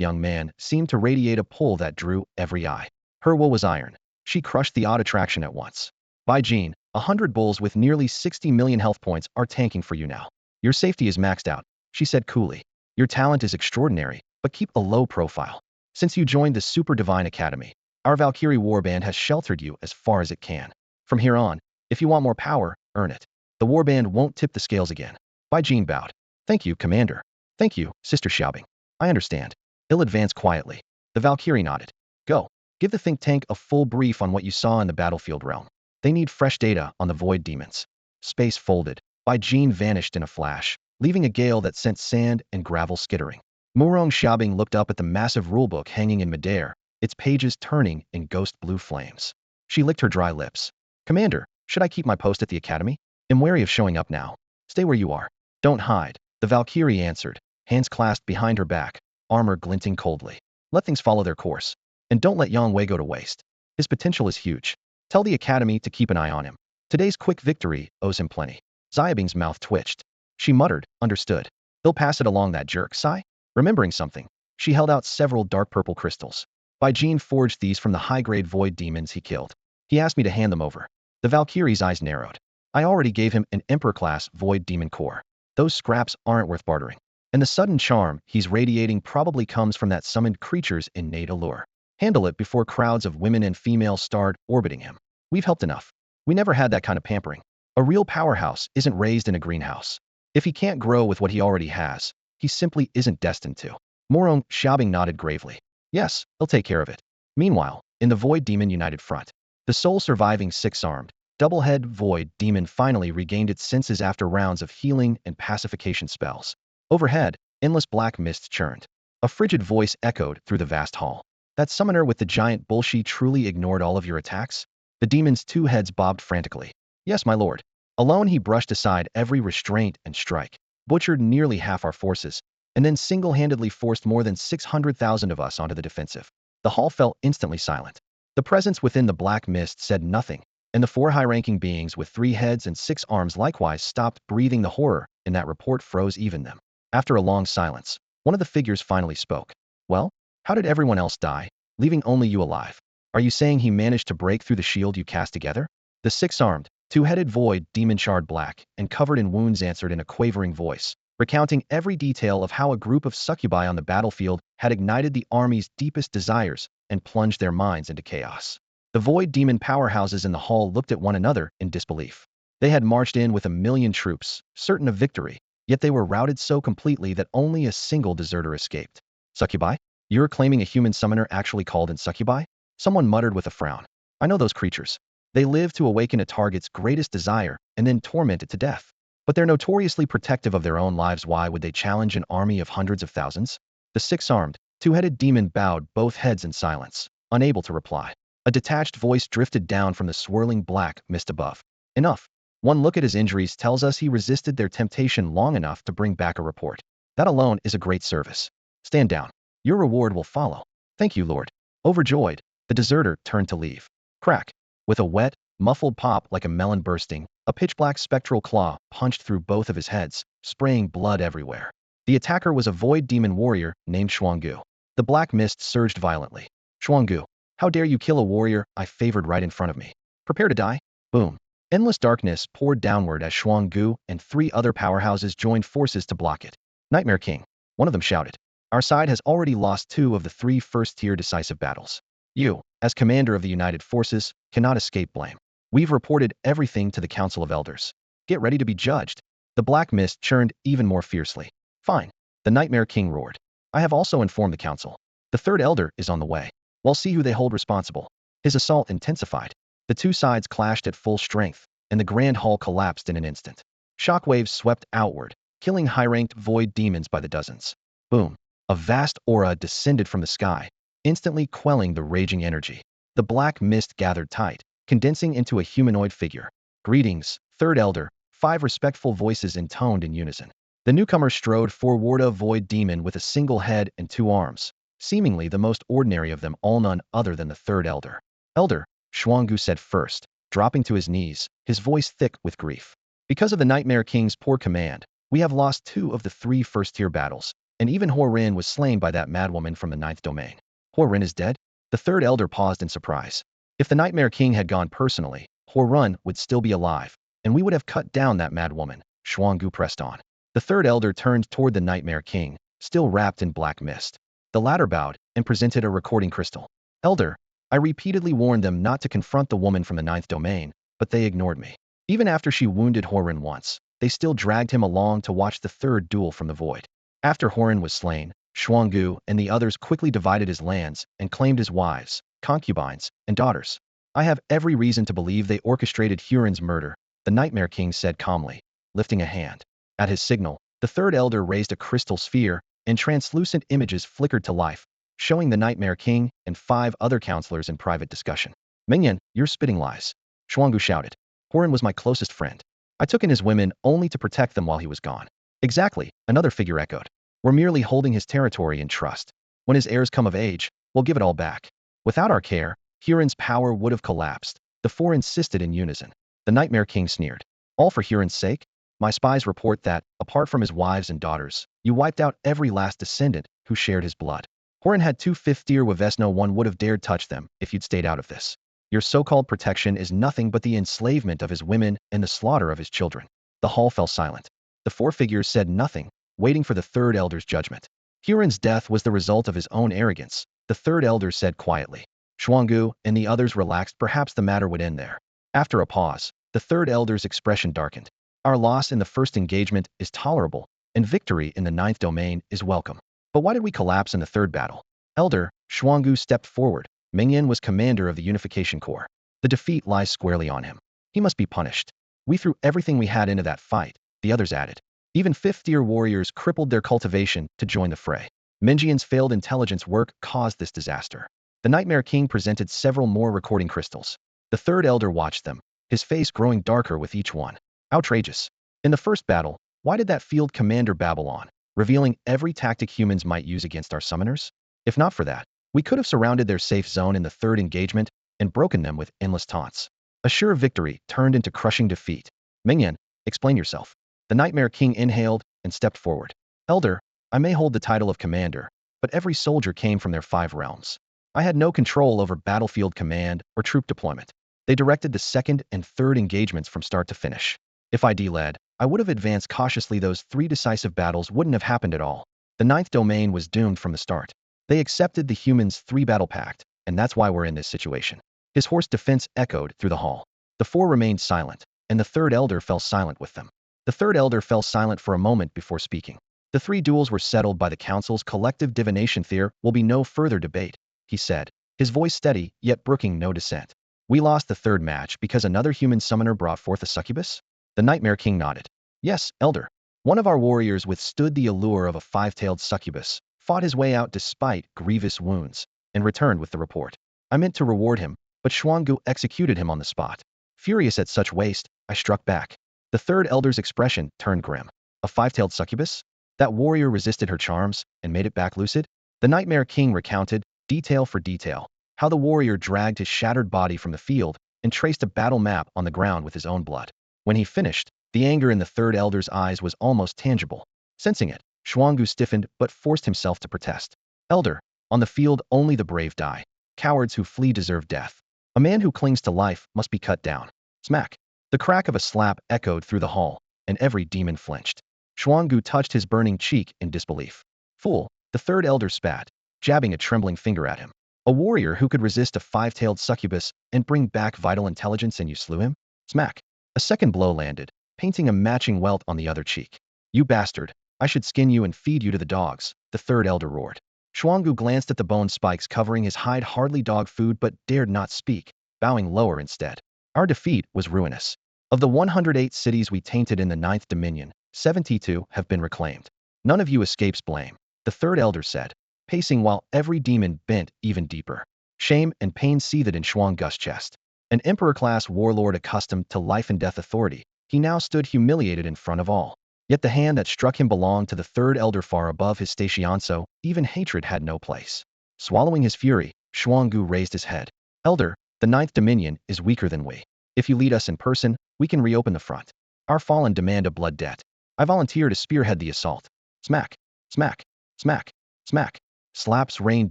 young man seemed to radiate a pull that drew every eye. Her will was iron. She crushed the odd attraction at once. By Jean, 100 bulls with nearly 60 million health points are tanking for you now. Your safety is maxed out, she said coolly. Your talent is extraordinary, but keep a low profile. Since you joined the Super Divine Academy, our Valkyrie Warband has sheltered you as far as it can. From here on, if you want more power, earn it. The Warband won't tip the scales again. By Jean bowed. Thank you, Commander. Thank you, Sister Xiaobing. I understand. He'll advance quietly. The Valkyrie nodded. Go. Give the think tank a full brief on what you saw in the battlefield realm. They need fresh data on the void demons. Space folded. By Jean vanished in a flash, leaving a gale that sent sand and gravel skittering. Morong Xiaobing looked up at the massive rulebook hanging in midair, its pages turning in ghost blue flames. She licked her dry lips. Commander, should I keep my post at the academy? I'm wary of showing up now. Stay where you are. Don't hide. The Valkyrie answered, hands clasped behind her back, armor glinting coldly. Let things follow their course. And don't let Yang Wei go to waste. His potential is huge. Tell the academy to keep an eye on him. Today's quick victory owes him plenty. Xiaobing's mouth twitched. She muttered, understood. He'll pass it along, that jerk. Sigh. Remembering something, she held out several dark purple crystals. By Jean forged these from the high-grade void demons he killed. He asked me to hand them over. The Valkyrie's eyes narrowed. I already gave him an Emperor-class void demon core. Those scraps aren't worth bartering. And the sudden charm he's radiating probably comes from that summoned creature's innate allure. Handle it before crowds of women and females start orbiting him. We've helped enough. We never had that kind of pampering. A real powerhouse isn't raised in a greenhouse. If he can't grow with what he already has, he simply isn't destined to. Morong Xiaobing nodded gravely. Yes, he'll take care of it. Meanwhile, in the Void Demon United Front, the sole surviving six-armed, double-head Void Demon finally regained its senses after rounds of healing and pacification spells. Overhead, endless black mist churned. A frigid voice echoed through the vast hall. That summoner with the giant bullshi truly ignored all of your attacks? The demon's two heads bobbed frantically. Yes, my lord. Alone, he brushed aside every restraint and strike, butchered nearly half our forces, and then single-handedly forced more than 600,000 of us onto the defensive. The hall fell instantly silent. The presence within the black mist said nothing, and the four high-ranking beings with 3 heads and 6 arms likewise stopped breathing. The horror in that report froze even them. After a long silence, one of the figures finally spoke. Well, how did everyone else die, leaving only you alive? Are you saying he managed to break through the shield you cast together? The 6-armed, 2-headed void demon charred black and covered in wounds answered in a quavering voice, recounting every detail of how a group of succubi on the battlefield had ignited the army's deepest desires and plunged their minds into chaos. The void demon powerhouses in the hall looked at one another in disbelief. They had marched in with 1,000,000 troops, certain of victory, yet they were routed so completely that only a single deserter escaped. Succubi? You're claiming a human summoner actually called in succubi? Someone muttered with a frown. I know those creatures. They live to awaken a target's greatest desire and then torment it to death. But they're notoriously protective of their own lives. Why would they challenge an army of hundreds of thousands? The 6-armed, 2-headed demon bowed both heads in silence, unable to reply. A detached voice drifted down from the swirling black mist above. Enough. One look at his injuries tells us he resisted their temptation long enough to bring back a report. That alone is a great service. Stand down. Your reward will follow. Thank you, Lord. Overjoyed, the deserter turned to leave. Crack. With a wet, muffled pop like a melon bursting, a pitch-black spectral claw punched through both of his heads, spraying blood everywhere. The attacker was a void demon warrior named Xuangu. The black mist surged violently. Xuangu, how dare you kill a warrior I favored right in front of me? Prepare to die. Boom. Endless darkness poured downward as Xuangu and 3 other powerhouses joined forces to block it. Nightmare King, one of them shouted. Our side has already lost 2 of the 3 first-tier decisive battles. You, as commander of the United Forces, cannot escape blame. We've reported everything to the Council of Elders. Get ready to be judged. The black mist churned even more fiercely. Fine. The Nightmare King roared. I have also informed the Council. The 3rd Elder is on the way. We'll see who they hold responsible. His assault intensified. The 2 sides clashed at full strength, and the Grand Hall collapsed in an instant. Shockwaves swept outward, killing high-ranked void demons by the dozens. Boom. A vast aura descended from the sky, instantly quelling the raging energy. The black mist gathered tight, condensing into a humanoid figure. Greetings, 3rd Elder, 5 respectful voices intoned in unison. The newcomer strode forward, a void demon with a single head and 2 arms, seemingly the most ordinary of them all, none other than the 3rd Elder. Elder, Xuangu said first, dropping to his knees, his voice thick with grief. Because of the Nightmare King's poor command, we have lost 2 of the 3 first-tier battles, and even Horin was slain by that madwoman from the 9th domain. Horin is dead? The 3rd Elder paused in surprise. If the Nightmare King had gone personally, Horin would still be alive, and we would have cut down that madwoman. Xuangu pressed on. The 3rd Elder turned toward the Nightmare King, still wrapped in black mist. The latter bowed and presented a recording crystal. Elder, I repeatedly warned them not to confront the woman from the 9th domain, but they ignored me. Even after she wounded Horin once, they still dragged him along to watch the 3rd duel from the void. After Horin was slain, Xuangu and the others quickly divided his lands and claimed his wives, concubines, and daughters. I have every reason to believe they orchestrated Hurin's murder, the Nightmare King said calmly, lifting a hand. At his signal, the 3rd Elder raised a crystal sphere, and translucent images flickered to life, showing the Nightmare King and 5 other counselors in private discussion. Minion, you're spitting lies. Xuangu shouted. Horin was my closest friend. I took in his women only to protect them while he was gone. Exactly, another figure echoed. We're merely holding his territory in trust. When his heirs come of age, we'll give it all back. Without our care, Hurin's power would have collapsed. The 4 insisted in unison. The Nightmare King sneered. All for Hurin's sake? My spies report that, apart from his wives and daughters, you wiped out every last descendant who shared his blood. Horin had 2 5th-tier wives. No one would have dared touch them if you'd stayed out of this. Your so-called protection is nothing but the enslavement of his women and the slaughter of his children. The hall fell silent. The 4 figures said nothing, waiting for the 3rd Elder's judgment. Hurin's death was the result of his own arrogance, the 3rd Elder said quietly. Xuangu and the others relaxed. Perhaps the matter would end there. After a pause, the 3rd Elder's expression darkened. Our loss in the first engagement is tolerable, and victory in the 9th domain is welcome. But why did we collapse in the 3rd battle? Elder, Xuangu stepped forward. Mingyan was commander of the Unification Corps. The defeat lies squarely on him. He must be punished. We threw everything we had into that fight, the others added. Even 5th-tier warriors crippled their cultivation to join the fray. Mingyan's failed intelligence work caused this disaster. The Nightmare King presented several more recording crystals. The 3rd Elder watched them, his face growing darker with each one. Outrageous. In the first battle, why did that field commander babble on, revealing every tactic humans might use against our summoners? If not for that, we could have surrounded their safe zone in the third engagement and broken them with endless taunts. A sure victory turned into crushing defeat. Mingyan, explain yourself. The Nightmare King inhaled and stepped forward. Elder, I may hold the title of commander, but every soldier came from their 5 realms. I had no control over battlefield command or troop deployment. They directed the second and third engagements from start to finish. If I led, I would have advanced cautiously. Those 3 decisive battles wouldn't have happened at all. The ninth domain was doomed from the start. They accepted the humans' 3-battle pact, and that's why we're in this situation. His hoarse defense echoed through the hall. The 4 remained silent, and the third elder fell silent with them. The third elder fell silent for a moment before speaking. The 3 duels were settled by the council's collective divination. There will be no further debate, he said, his voice steady, yet brooking no dissent. We lost the 3rd match because another human summoner brought forth a succubus? The Nightmare King nodded. Yes, elder. One of our warriors withstood the allure of a 5-tailed succubus, fought his way out despite grievous wounds, and returned with the report. I meant to reward him, but Xuangu executed him on the spot. Furious at such waste, I struck back. The third elder's expression turned grim. A 5-tailed succubus? That warrior resisted her charms and made it back lucid? The Nightmare King recounted, detail for detail, how the warrior dragged his shattered body from the field and traced a battle map on the ground with his own blood. When he finished, the anger in the third elder's eyes was almost tangible. Sensing it, Xuangu stiffened but forced himself to protest. Elder, on the field only the brave die. Cowards who flee deserve death. A man who clings to life must be cut down. Smack. The crack of a slap echoed through the hall, and every demon flinched. Xuangu touched his burning cheek in disbelief. Fool, the third elder spat, jabbing a trembling finger at him. A warrior who could resist a 5-tailed succubus and bring back vital intelligence, and you slew him? Smack. A second blow landed, painting a matching welt on the other cheek. You bastard, I should skin you and feed you to the dogs, the third elder roared. Xuangu glanced at the bone spikes covering his hide, hardly dog food, but dared not speak, bowing lower instead. Our defeat was ruinous. Of the 108 cities we tainted in the 9th Dominion, 72 have been reclaimed. None of you escapes blame, the third elder said, pacing while every demon bent even deeper. Shame and pain seethed in Xuangu's chest. An emperor-class warlord accustomed to life and death authority, he now stood humiliated in front of all. Yet the hand that struck him belonged to the third elder far above his station, so even hatred had no place. Swallowing his fury, Xuangu raised his head. Elder, the 9th Dominion is weaker than we. If you lead us in person, we can reopen the front. Our fallen demand a blood debt. I volunteer to spearhead the assault. Smack, smack, smack, smack. Slaps rained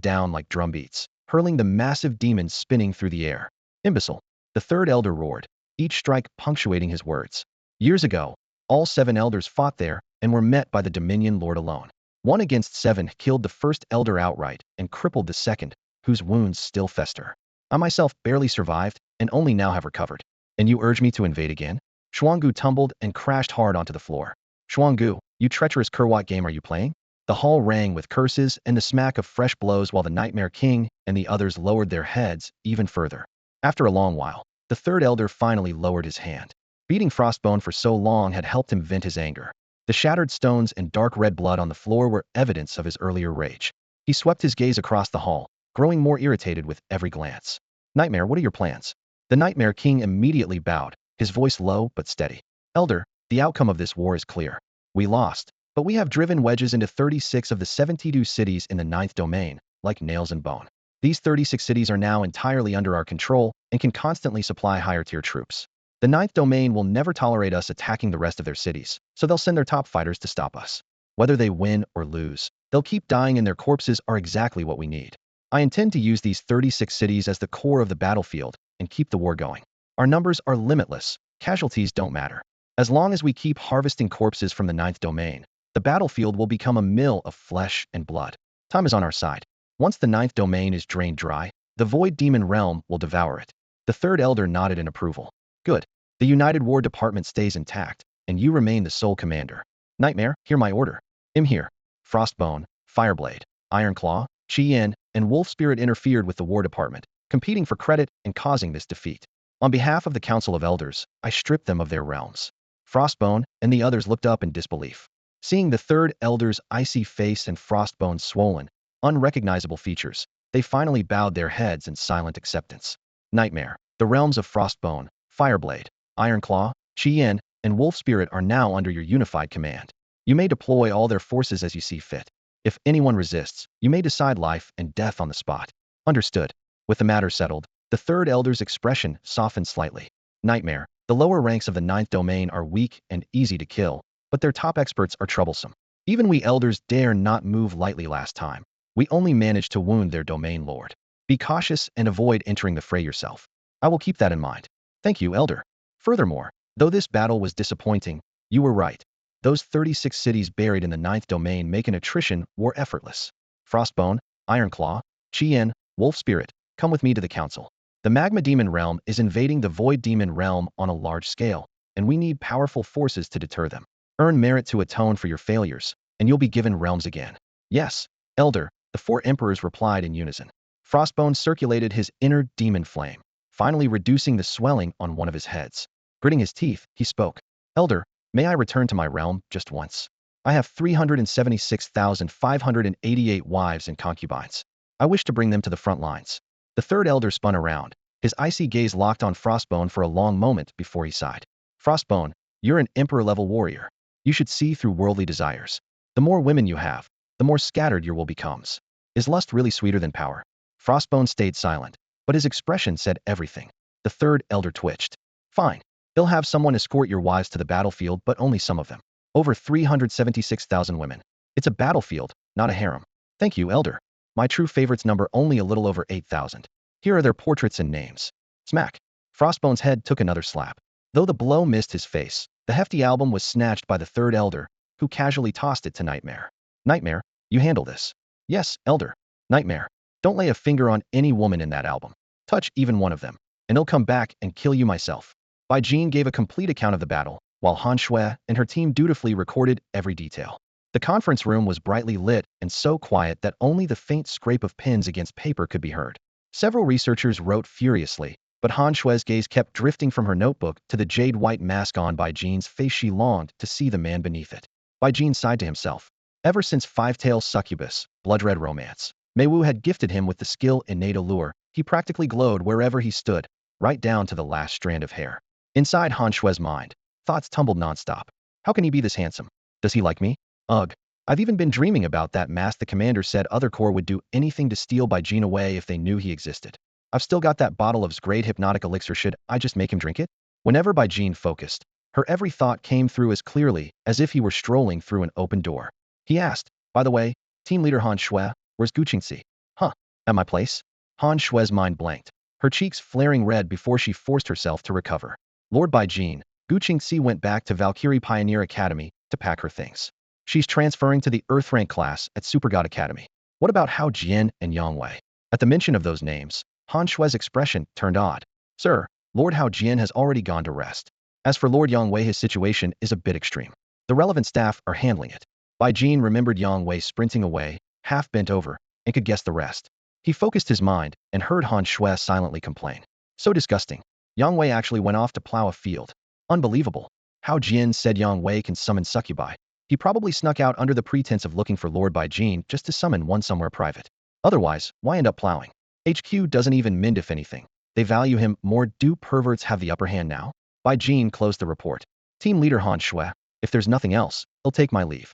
down like drumbeats, hurling the massive demons spinning through the air. Imbecile, the third elder roared, each strike punctuating his words. Years ago, all 7 elders fought there and were met by the Dominion Lord alone. 1 against 7 killed the first elder outright and crippled the second, whose wounds still fester. I myself barely survived and only now have recovered. And you urge me to invade again? Xuangu tumbled and crashed hard onto the floor. Xuangu, you treacherous cur, what game are you playing? The hall rang with curses and the smack of fresh blows while the Nightmare King and the others lowered their heads even further. After a long while, the third elder finally lowered his hand. Beating Frostbone for so long had helped him vent his anger. The shattered stones and dark red blood on the floor were evidence of his earlier rage. He swept his gaze across the hall, growing more irritated with every glance. Nightmare, what are your plans? The Nightmare King immediately bowed, his voice low but steady. Elder, the outcome of this war is clear. We lost, but we have driven wedges into 36 of the 72 cities in the 9th domain, like nails and bone. These 36 cities are now entirely under our control and can constantly supply higher-tier troops. The 9th domain will never tolerate us attacking the rest of their cities, so they'll send their top fighters to stop us. Whether they win or lose, they'll keep dying and their corpses are exactly what we need. I intend to use these 36 cities as the core of the battlefield and keep the war going. Our numbers are limitless, casualties don't matter. As long as we keep harvesting corpses from the 9th domain, the battlefield will become a mill of flesh and blood. Time is on our side. Once the 9th domain is drained dry, the Void Demon Realm will devour it. The third elder nodded in approval. Good. The United War Department stays intact, and you remain the sole commander. Nightmare, hear my order. Here. Frostbone, Fireblade, Ironclaw, Chien, and Wolf Spirit interfered with the War Department, competing for credit and causing this defeat. On behalf of the Council of Elders, I stripped them of their realms. Frostbone and the others looked up in disbelief. Seeing the third elder's icy face and Frostbone's swollen, unrecognizable features, they finally bowed their heads in silent acceptance. Nightmare, the realms of Frostbone, Fireblade, Ironclaw, Chien, and Wolf Spirit are now under your unified command. You may deploy all their forces as you see fit. If anyone resists, you may decide life and death on the spot. Understood. With the matter settled, the third elder's expression softened slightly. Nightmare. The lower ranks of the ninth domain are weak and easy to kill, but their top experts are troublesome. Even we elders dare not move lightly last time. We only managed to wound their domain lord. Be cautious and avoid entering the fray yourself. I will keep that in mind. Thank you, elder. Furthermore, though this battle was disappointing, you were right. Those 36 cities buried in the ninth domain make an attrition war effortless. Frostbone, Ironclaw, Chien, Wolf Spirit, come with me to the council. The Magma Demon realm is invading the Void Demon realm on a large scale, and we need powerful forces to deter them. Earn merit to atone for your failures, and you'll be given realms again. Yes, elder, the 4 emperors replied in unison. Frostbone circulated his inner demon flame, finally reducing the swelling on one of his heads. Gritting his teeth, he spoke. Elder, may I return to my realm just once? I have 376,588 wives and concubines. I wish to bring them to the front lines. The third elder spun around, his icy gaze locked on Frostbone for a long moment before he sighed. Frostbone, you're an emperor-level warrior. You should see through worldly desires. The more women you have, the more scattered your will becomes. Is lust really sweeter than power? Frostbone stayed silent, but his expression said everything. The third elder twitched. Fine. They'll have someone escort your wives to the battlefield, but only some of them. Over 376,000 women. It's a battlefield, not a harem. Thank you, elder. My true favorites number only a little over 8,000. Here are their portraits and names. Smack. Frostbone's head took another slap. Though the blow missed his face, the hefty album was snatched by the third elder, who casually tossed it to Nightmare. Nightmare, you handle this. Yes, elder. Nightmare, don't lay a finger on any woman in that album. Touch even one of them, and I'll come back and kill you myself. Bai Jin gave a complete account of the battle, while Han Shui and her team dutifully recorded every detail. The conference room was brightly lit and so quiet that only the faint scrape of pens against paper could be heard. Several researchers wrote furiously, but Han Shui's gaze kept drifting from her notebook to the jade-white mask on Bai Jin's face. She longed to see the man beneath it. Bai Jin sighed to himself. Ever since Five-Tailed Succubus, Blood-Red Romance, Mei Wu had gifted him with the skill innate allure. He practically glowed wherever he stood, right down to the last strand of hair. Inside Han Shui's mind, thoughts tumbled nonstop. How can he be this handsome? Does he like me? Ugh. I've even been dreaming about that mask. The commander said other corps would do anything to steal Bai Jin away if they knew he existed. I've still got that bottle of great hypnotic elixir. Should I just make him drink it? Whenever Bai Jin focused, her every thought came through as clearly as if he were strolling through an open door. He asked, by the way, team leader Han Shui, where's Gu Qingxi? Huh, at my place? Han Shui's mind blanked, her cheeks flaring red before she forced herself to recover. Lord Bai Jin, Gu Qingxi went back to Valkyrie Pioneer Academy to pack her things. She's transferring to the Earth rank class at Super God Academy. What about Hao Jian and Yang Wei? At the mention of those names, Han Shui's expression turned odd. Sir, Lord Hao Jian has already gone to rest. As for Lord Yang Wei, his situation is a bit extreme. The relevant staff are handling it. Bai Jin remembered Yang Wei sprinting away, half bent over, and could guess the rest. He focused his mind and heard Han Shui silently complain. So disgusting. Yang Wei actually went off to plow a field. Unbelievable. Hao Jian said Yang Wei can summon succubi. He probably snuck out under the pretense of looking for Lord Bai Jin just to summon one somewhere private. Otherwise, why end up plowing? HQ doesn't even mend. If anything, they value him more. Do perverts have the upper hand now? Bai Jin closed the report. Team leader Han Shui, if there's nothing else, I'll take my leave.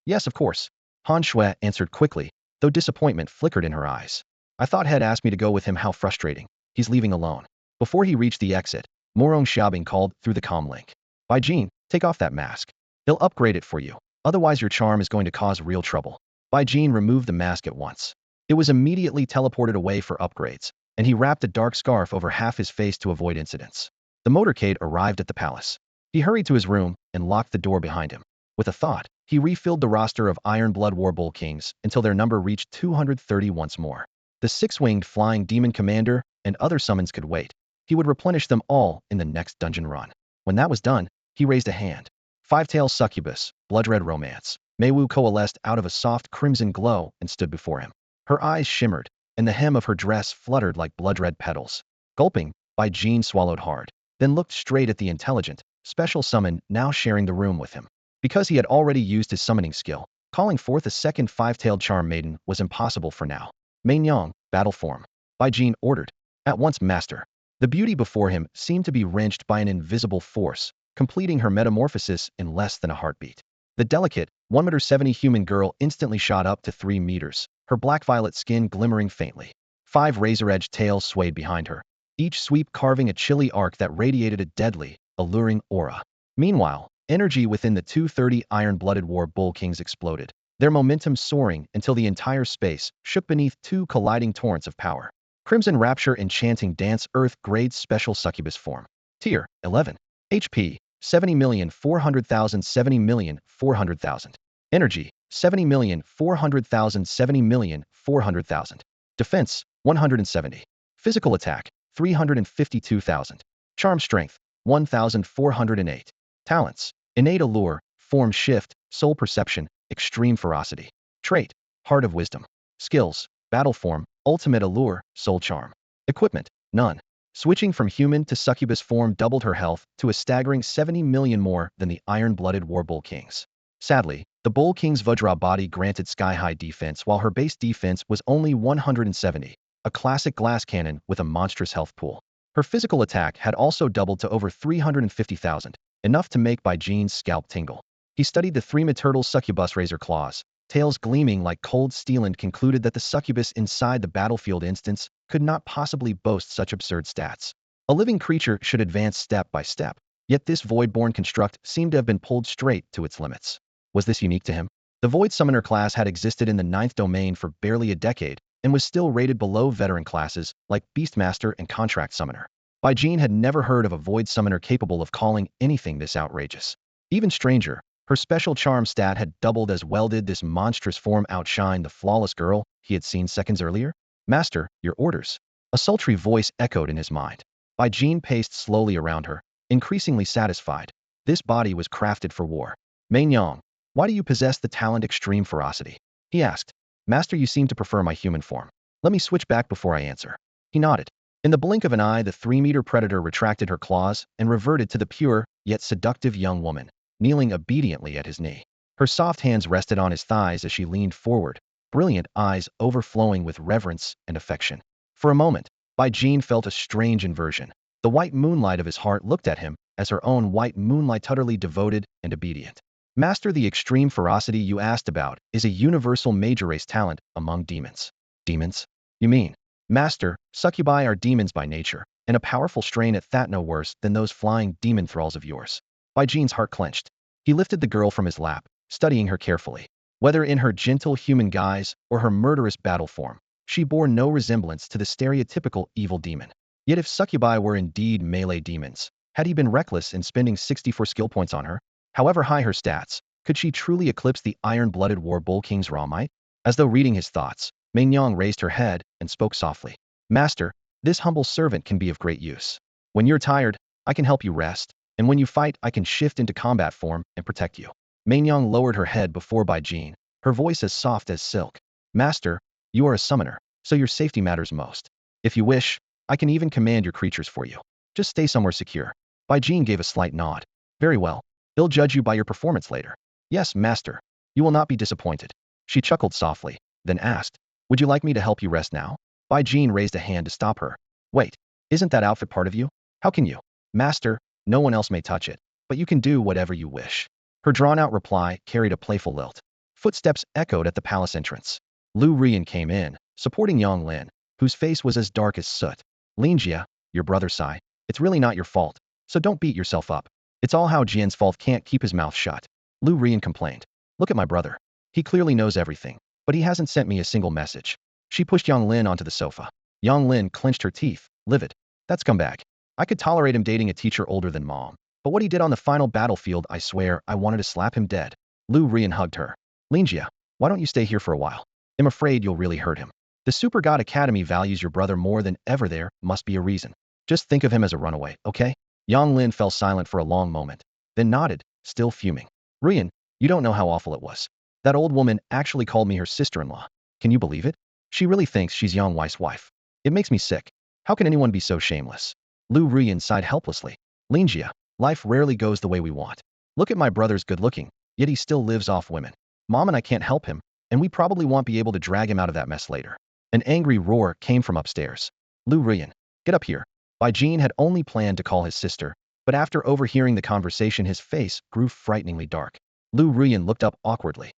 Yes, of course. Han Shui answered quickly, though disappointment flickered in her eyes. I thought Head asked me to go with him. How frustrating. He's leaving alone. Before he reached the exit, Morong Xiaobing called through the comm link. Bai Jin, take off that mask. He'll upgrade it for you. Otherwise your charm is going to cause real trouble. Bai Jin removed the mask at once. It was immediately teleported away for upgrades, and he wrapped a dark scarf over half his face to avoid incidents. The motorcade arrived at the palace. He hurried to his room and locked the door behind him. With a thought, he refilled the roster of Iron Blood War Bull Kings until their number reached 230 once more. The six-winged flying demon commander and other summons could wait. He would replenish them all in the next dungeon run. When that was done, he raised a hand. Five-Tailed Succubus, Blood-Red Romance. Mei Wu coalesced out of a soft crimson glow and stood before him. Her eyes shimmered, and the hem of her dress fluttered like blood-red petals. Gulping, Bai Jin swallowed hard, then looked straight at the intelligent, special summon now sharing the room with him. Because he had already used his summoning skill, calling forth a second five-tailed charm maiden was impossible for now. Main Yang, battle form. Bai Jin ordered. At once, master. The beauty before him seemed to be wrenched by an invisible force, completing her metamorphosis in less than a heartbeat. The delicate, 1 meter 70 human girl instantly shot up to 3 meters, her black-violet skin glimmering faintly. 5 razor-edged tails swayed behind her, each sweep carving a chilly arc that radiated a deadly, alluring aura. Meanwhile, energy within the 230 iron-blooded war bull kings exploded, their momentum soaring until the entire space shook beneath 2 colliding torrents of power. Crimson Rapture Enchanting Dance Earth Grade Special Succubus Form. Tier 11. HP 70,400,000 70,400,000. Energy 70,400,000 70,400,000. Defense 170. Physical attack 352,000. Charm strength 1,408. Talents: innate allure, form shift, soul perception, extreme ferocity. Trait: heart of wisdom. Skills: battle form, ultimate allure, soul charm. Equipment: none. Switching from human to succubus form doubled her health to a staggering 70 million more than the iron-blooded war bull kings. Sadly, the bull king's Vajra body granted sky-high defense while her base defense was only 170, a classic glass cannon with a monstrous health pool. Her physical attack had also doubled to over 350,000, enough to make Bai Jin's scalp tingle. He studied the 3-meter succubus razor claws, tails gleaming like cold steel, and concluded that the succubus inside the battlefield instance could not possibly boast such absurd stats. A living creature should advance step by step, yet this void-born construct seemed to have been pulled straight to its limits. Was this unique to him? The Void Summoner class had existed in the 9th domain for barely a decade and was still rated below veteran classes like Beastmaster and Contract Summoner. Bai Jin had never heard of a Void Summoner capable of calling anything this outrageous. Even stranger, her special charm stat had doubled as well. Did this monstrous form outshine the flawless girl he had seen seconds earlier? Master, your orders. A sultry voice echoed in his mind. Bai Jin paced slowly around her, increasingly satisfied. This body was crafted for war. Mei Nyang, why do you possess the talent extreme ferocity? He asked. Master, you seem to prefer my human form. Let me switch back before I answer. He nodded. In the blink of an eye, the 3-meter predator retracted her claws and reverted to the pure, yet seductive young woman, kneeling obediently at his knee. Her soft hands rested on his thighs as she leaned forward, brilliant eyes overflowing with reverence and affection. For a moment, Bai Jin felt a strange inversion. The white moonlight of his heart looked at him as her own white moonlight, utterly devoted and obedient. Master, the extreme ferocity you asked about is a universal major race talent among demons. Demons? You mean? Master, succubi are demons by nature, and a powerful strain at that, no worse than those flying demon thralls of yours. Bai Jin's heart clenched. He lifted the girl from his lap, studying her carefully. Whether in her gentle human guise or her murderous battle form, she bore no resemblance to the stereotypical evil demon. Yet if succubi were indeed melee demons, had he been reckless in spending 64 skill points on her? However high her stats, could she truly eclipse the iron-blooded war bull king's raw might? As though reading his thoughts, Mei Nyang raised her head and spoke softly. Master, this humble servant can be of great use. When you're tired, I can help you rest, and when you fight, I can shift into combat form and protect you. Mei Nyang lowered her head before Bai Jin, her voice as soft as silk. Master, you are a summoner, so your safety matters most. If you wish, I can even command your creatures for you. Just stay somewhere secure. Bai Jin gave a slight nod. Very well. They'll judge you by your performance later. Yes, master. You will not be disappointed. She chuckled softly, then asked, would you like me to help you rest now? Bai Jin raised a hand to stop her. Wait, isn't that outfit part of you? How can you? Master, no one else may touch it, but you can do whatever you wish. Her drawn-out reply carried a playful lilt. Footsteps echoed at the palace entrance. Lu Rian came in, supporting Yang Lin, whose face was as dark as soot. Linjia, your brother Sai, it's really not your fault, so don't beat yourself up. It's all Hao Jian's fault, can't keep his mouth shut. Lu Rian complained. Look at my brother. He clearly knows everything, but he hasn't sent me a single message. She pushed Yang Lin onto the sofa. Yang Lin clenched her teeth, livid. That scumbag. I could tolerate him dating a teacher older than Mom, but what he did on the final battlefield, I swear, I wanted to slap him dead. Lu Rian hugged her. Linjia, why don't you stay here for a while? I'm afraid you'll really hurt him. The Super God Academy values your brother more than ever. There must be a reason. Just think of him as a runaway, okay? Yang Lin fell silent for a long moment, then nodded, still fuming. Rian, you don't know how awful it was. That old woman actually called me her sister-in-law. Can you believe it? She really thinks she's Yang Wei's wife. It makes me sick. How can anyone be so shameless? Lu Rian sighed helplessly. Linjia, life rarely goes the way we want. Look at my brother's good-looking, yet he still lives off women. Mom and I can't help him, and we probably won't be able to drag him out of that mess later. An angry roar came from upstairs. Lu Rian, get up here. Bai Jin had only planned to call his sister, But after overhearing the conversation, his face grew frighteningly dark. Lu Ruyan looked up awkwardly.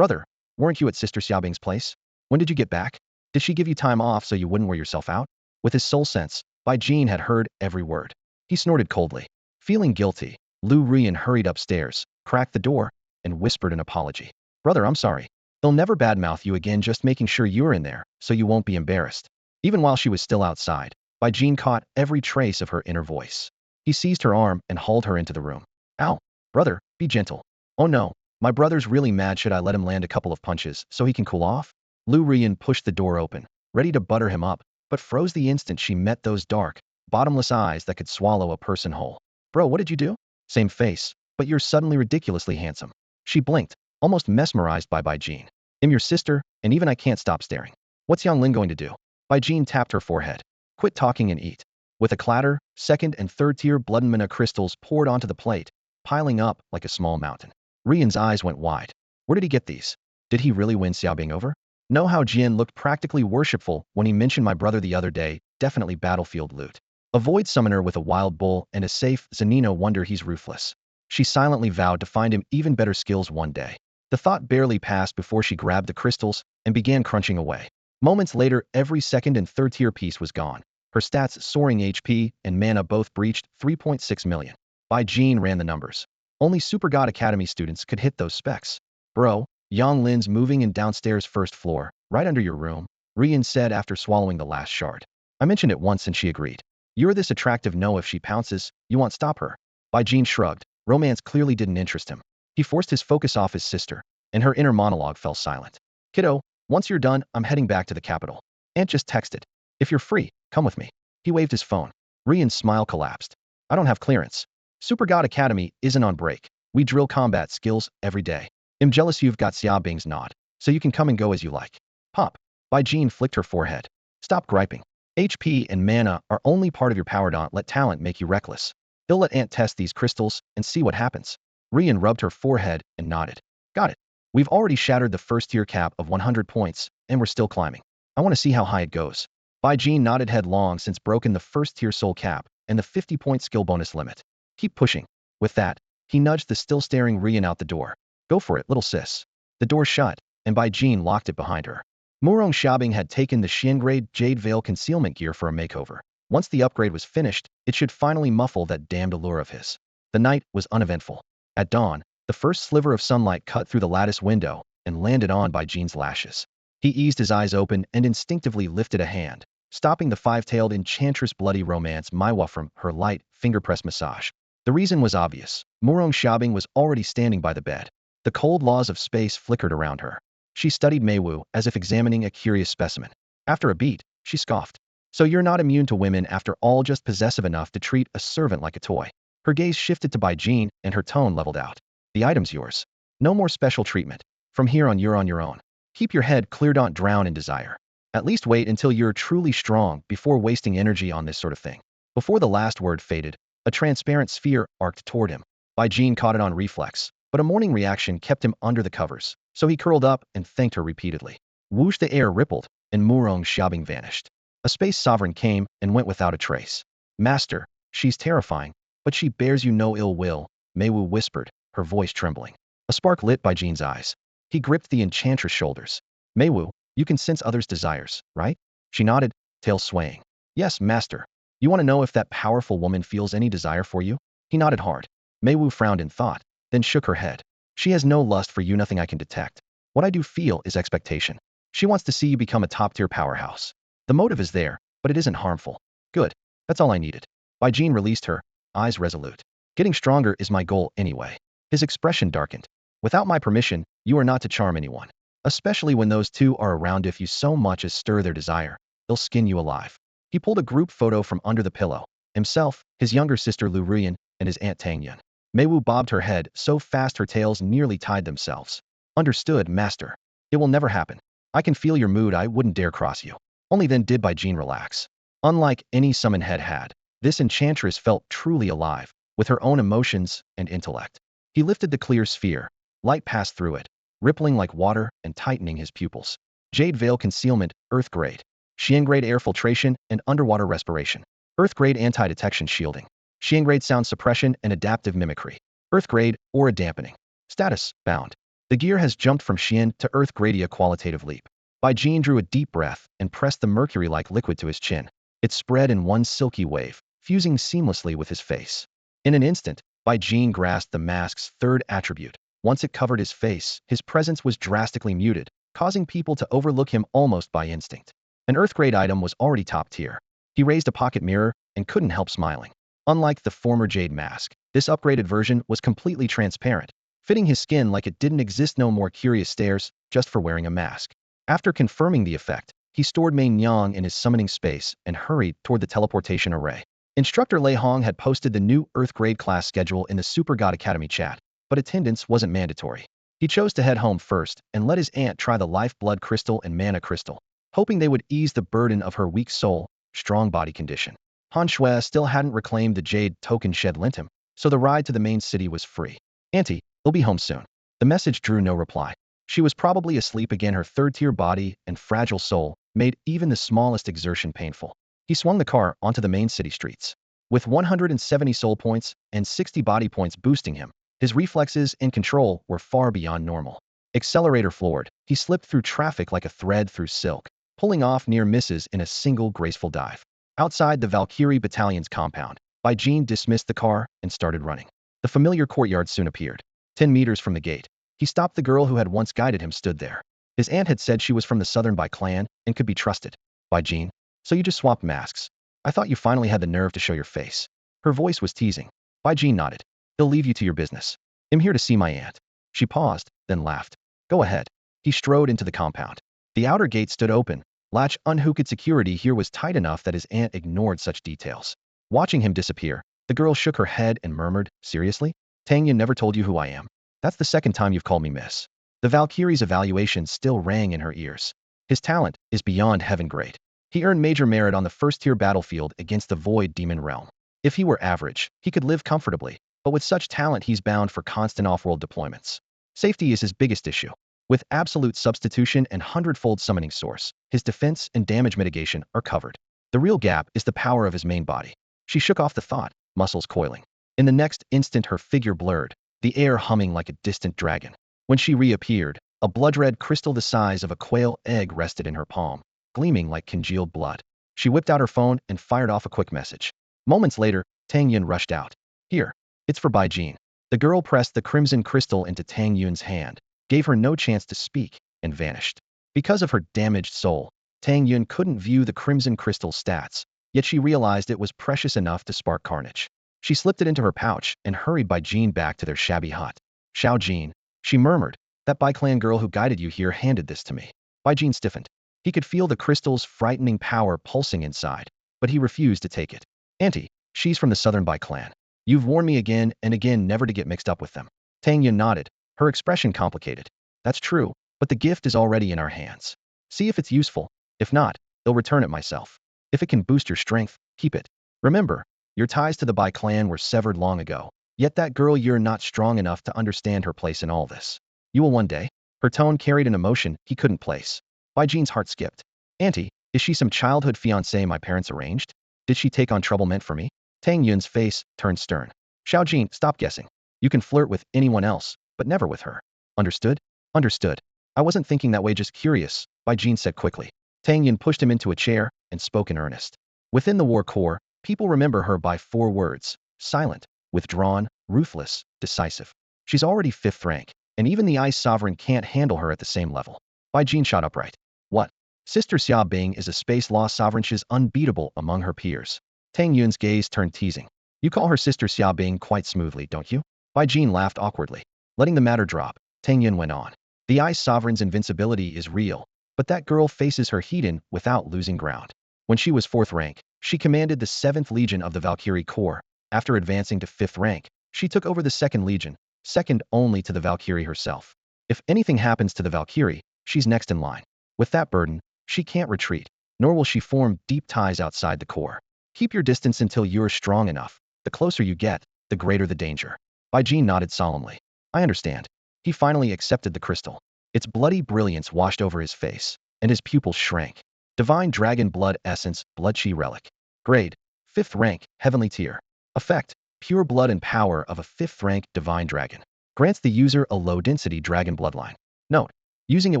Brother, weren't you at Sister Xiaobing's place? When did you get back? Did she give you time off so you wouldn't wear yourself out? With his soul sense, Bai Jin had heard every word. He snorted coldly. Feeling guilty, Lu Ruyan hurried upstairs, cracked the door, and whispered an apology. Brother, I'm sorry. They'll never badmouth you again, just making sure you're in there, so you won't be embarrassed. Even while she was still outside, Bai Jin caught every trace of her inner voice. He seized her arm and hauled her into the room. Ow! Brother, be gentle. Oh no, my brother's really mad. Should I let him land a couple of punches so he can cool off? Lu Ruyan pushed the door open, ready to butter him up, but froze the instant she met those dark, bottomless eyes that could swallow a person whole. Bro, what did you do? Same face, but you're suddenly ridiculously handsome. She blinked, almost mesmerized by Bai Jin. I'm your sister, and even I can't stop staring. What's Yang Lin going to do? Bai Jin tapped her forehead. Quit talking and eat. With a clatter, second and third tier blood mana crystals poured onto the plate, piling up like a small mountain. Rian's eyes went wide. Where did he get these? Did he really win Xiaobing over? Know how Jian looked practically worshipful when he mentioned my brother the other day, definitely battlefield loot. A void summoner with a wild bull and a safe Zanino wonder he's ruthless. She silently vowed to find him even better skills one day. The thought barely passed before she grabbed the crystals and began crunching away. Moments later, every second and third tier piece was gone. Her stats, soaring HP and mana, both breached 3.6 million. Bai Jin ran the numbers. Only Super God Academy students could hit those specs. Bro, Yang Lin's moving in downstairs first floor, right under your room, Rian said after swallowing the last shard. I mentioned it once and she agreed. You're this attractive, no, if she pounces, you won't stop her. Bai Jin shrugged. Romance clearly didn't interest him. He forced his focus off his sister, and her inner monologue fell silent. Kiddo, once you're done, I'm heading back to the capital. Aunt just texted. If you're free, come with me. He waved his phone. Rian's smile collapsed. I don't have clearance. Super God Academy isn't on break. We drill combat skills every day. I'm jealous you've got Xiaobing's nod, so you can come and go as you like. Pop. Bai Jin flicked her forehead. Stop griping. HP and mana are only part of your power. Don't let talent make you reckless. He'll let Aunt test these crystals and see what happens. Rian rubbed her forehead and nodded. Got it. We've already shattered the first tier cap of 100 points, and we're still climbing. I want to see how high it goes. Bai Jin nodded, had long since broken the first tier soul cap and the 50-point skill bonus limit. Keep pushing. With that, he nudged the still staring Rian out the door. Go for it, little sis. The door shut, and Bai Jin locked it behind her. Murong Xiaobing had taken the Xiangrade Jade Veil concealment gear for a makeover. Once the upgrade was finished, it should finally muffle that damned allure of his. The night was uneventful. At dawn, the first sliver of sunlight cut through the lattice window and landed on Bai Jin's lashes. He eased his eyes open and instinctively lifted a hand, stopping the five-tailed enchantress bloody romance Maiwa from her light finger press massage. The reason was obvious. Murong Xiaobing was already standing by the bed. The cold laws of space flickered around her. She studied Meiwu as if examining a curious specimen. After a beat, she scoffed. So you're not immune to women after all, just possessive enough to treat a servant like a toy. Her gaze shifted to Bai Jin and her tone leveled out. The item's yours. No more special treatment. From here on, you're on your own. Keep your head clear, don't drown in desire. At least wait until you're truly strong before wasting energy on this sort of thing. Before the last word faded, a transparent sphere arced toward him. Bai Jin caught it on reflex, but a morning reaction kept him under the covers, so he curled up and thanked her repeatedly. Whoosh, the air rippled, and Murong Xiaobing vanished. A space sovereign came and went without a trace. Master, she's terrifying, but she bears you no ill will, Meiwu whispered, her voice trembling. A spark lit Bai Jin's eyes. He gripped the enchantress' shoulders. Meiwu, you can sense others' desires, right? She nodded, tail swaying. Yes, master. You want to know if that powerful woman feels any desire for you? He nodded hard. Meiwu frowned in thought, then shook her head. She has no lust for you, nothing I can detect. What I do feel is expectation. She wants to see you become a top-tier powerhouse. The motive is there, but it isn't harmful. Good. That's all I needed. Bai Jin released her, eyes resolute. Getting stronger is my goal anyway. His expression darkened. Without my permission, you are not to charm anyone. Especially when those two are around. If you so much as stir their desire, they'll skin you alive. He pulled a group photo from under the pillow. Himself, his younger sister Lu Ruyan, and his aunt Tang Yun. Meiwu bobbed her head so fast her tails nearly tied themselves. Understood, master. It will never happen. I can feel your mood. I wouldn't dare cross you. Only then did Bai Jin relax. Unlike any summon head had, this enchantress felt truly alive, with her own emotions and intellect. He lifted the clear sphere. Light passed through it, rippling like water and tightening his pupils. Jade Veil concealment, Earth grade. Xiangrade air filtration and underwater respiration. Earth grade anti-detection shielding. Xian grade sound suppression and adaptive mimicry. Earth grade, aura dampening. Status, bound. The gear has jumped from Xian to Earth grade, a qualitative leap. Bai Jin drew a deep breath and pressed the mercury-like liquid to his chin. It spread in one silky wave, fusing seamlessly with his face. In an instant, Bai Jin grasped the mask's third attribute. Once it covered his face, his presence was drastically muted, causing people to overlook him almost by instinct. An Earth-grade item was already top tier. He raised a pocket mirror and couldn't help smiling. Unlike the former Jade mask, this upgraded version was completely transparent, fitting his skin like it didn't exist. No more curious stares, just for wearing a mask. After confirming the effect, he stored Mei Nyang in his summoning space and hurried toward the teleportation array. Instructor Lei Hong had posted the new Earth-grade class schedule in the Super God Academy chat, but attendance wasn't mandatory. He chose to head home first and let his aunt try the lifeblood crystal and mana crystal, hoping they would ease the burden of her weak soul, strong body condition. Han Shui still hadn't reclaimed the jade token Shed lent him, so the ride to the main city was free. Auntie, he'll be home soon. The message drew no reply. She was probably asleep again. Her third-tier body and fragile soul made even the smallest exertion painful. He swung the car onto the main city streets. With 170 soul points and 60 body points boosting him, his reflexes and control were far beyond normal. Accelerator floored, he slipped through traffic like a thread through silk, pulling off near misses in a single graceful dive. Outside the Valkyrie battalion's compound, Bai Jin dismissed the car and started running. The familiar courtyard soon appeared. 10 meters from the gate, he stopped. The girl who had once guided him stood there. His aunt had said she was from the Southern Bai clan and could be trusted. Bai Jin, so you just swapped masks. I thought you finally had the nerve to show your face. Her voice was teasing. Bai Jin nodded. He'll leave you to your business. I'm here to see my aunt. She paused, then laughed. Go ahead. He strode into the compound. The outer gate stood open. Latch unhooked. Security here was tight enough that his aunt ignored such details. Watching him disappear, the girl shook her head and murmured, seriously? Tang Yin never told you who I am. That's the second time you've called me miss. The Valkyrie's evaluation still rang in her ears. His talent is beyond heaven grade. He earned major merit on the first-tier battlefield against the Void Demon Realm. If he were average, he could live comfortably, but with such talent he's bound for constant off-world deployments. Safety is his biggest issue. With absolute substitution and hundredfold summoning source, his defense and damage mitigation are covered. The real gap is the power of his main body. She shook off the thought, muscles coiling. In the next instant her figure blurred, the air humming like a distant dragon. When she reappeared, a blood-red crystal the size of a quail egg rested in her palm, gleaming like congealed blood. She whipped out her phone and fired off a quick message. Moments later, Tang Yun rushed out. Here. It's for Bai Jin. The girl pressed the crimson crystal into Tang Yun's hand, gave her no chance to speak, and vanished. Because of her damaged soul, Tang Yun couldn't view the crimson crystal's stats, yet she realized it was precious enough to spark carnage. She slipped it into her pouch and hurried Bai Jin back to their shabby hut. Xiao Jin, she murmured, that Bai clan girl who guided you here handed this to me. Bai Jin stiffened. He could feel the crystal's frightening power pulsing inside, but he refused to take it. Auntie, she's from the Southern Bai clan. You've warned me again and again never to get mixed up with them. Tang Yun nodded, her expression complicated. That's true, but the gift is already in our hands. See if it's useful. If not, I'll return it myself. If it can boost your strength, keep it. Remember, your ties to the Bai clan were severed long ago, yet that girl, you're not strong enough to understand her place in all this. You will one day. Her tone carried an emotion he couldn't place. Bai Jin's heart skipped. Auntie, is she some childhood fiancée my parents arranged? Did she take on trouble meant for me? Tang Yun's face turned stern. Xiao Jin, stop guessing. You can flirt with anyone else, but never with her. Understood? Understood. I wasn't thinking that way, just curious, Bai Jin said quickly. Tang Yun pushed him into a chair and spoke in earnest. Within the war core, people remember her by 4 words: silent, withdrawn, ruthless, decisive. She's already 5th rank, and even the Ice Sovereign can't handle her at the same level. Bai Jin shot upright. What? Sister Xia Bing is a space law sovereign. She's unbeatable among her peers. Tang Yun's gaze turned teasing. You call her Sister Xia Bing quite smoothly, don't you? Bai Jin laughed awkwardly. Letting the matter drop, Tang Yun went on. The Ice Sovereign's invincibility is real, but that girl faces her Hedon without losing ground. When she was 4th rank, she commanded the 7th Legion of the Valkyrie Corps. After advancing to 5th rank, she took over the 2nd Legion, second only to the Valkyrie herself. If anything happens to the Valkyrie, she's next in line. With that burden, she can't retreat, nor will she form deep ties outside the core. Keep your distance until you're strong enough. The closer you get, the greater the danger. Bai Jin nodded solemnly. I understand. He finally accepted the crystal. Its bloody brilliance washed over his face, and his pupils shrank. Divine Dragon Blood Essence, Blood Chi Relic. Grade, 5th rank, Heavenly Tier. Effect: pure blood and power of a 5th rank divine dragon. Grants the user a low-density dragon bloodline. Note: using it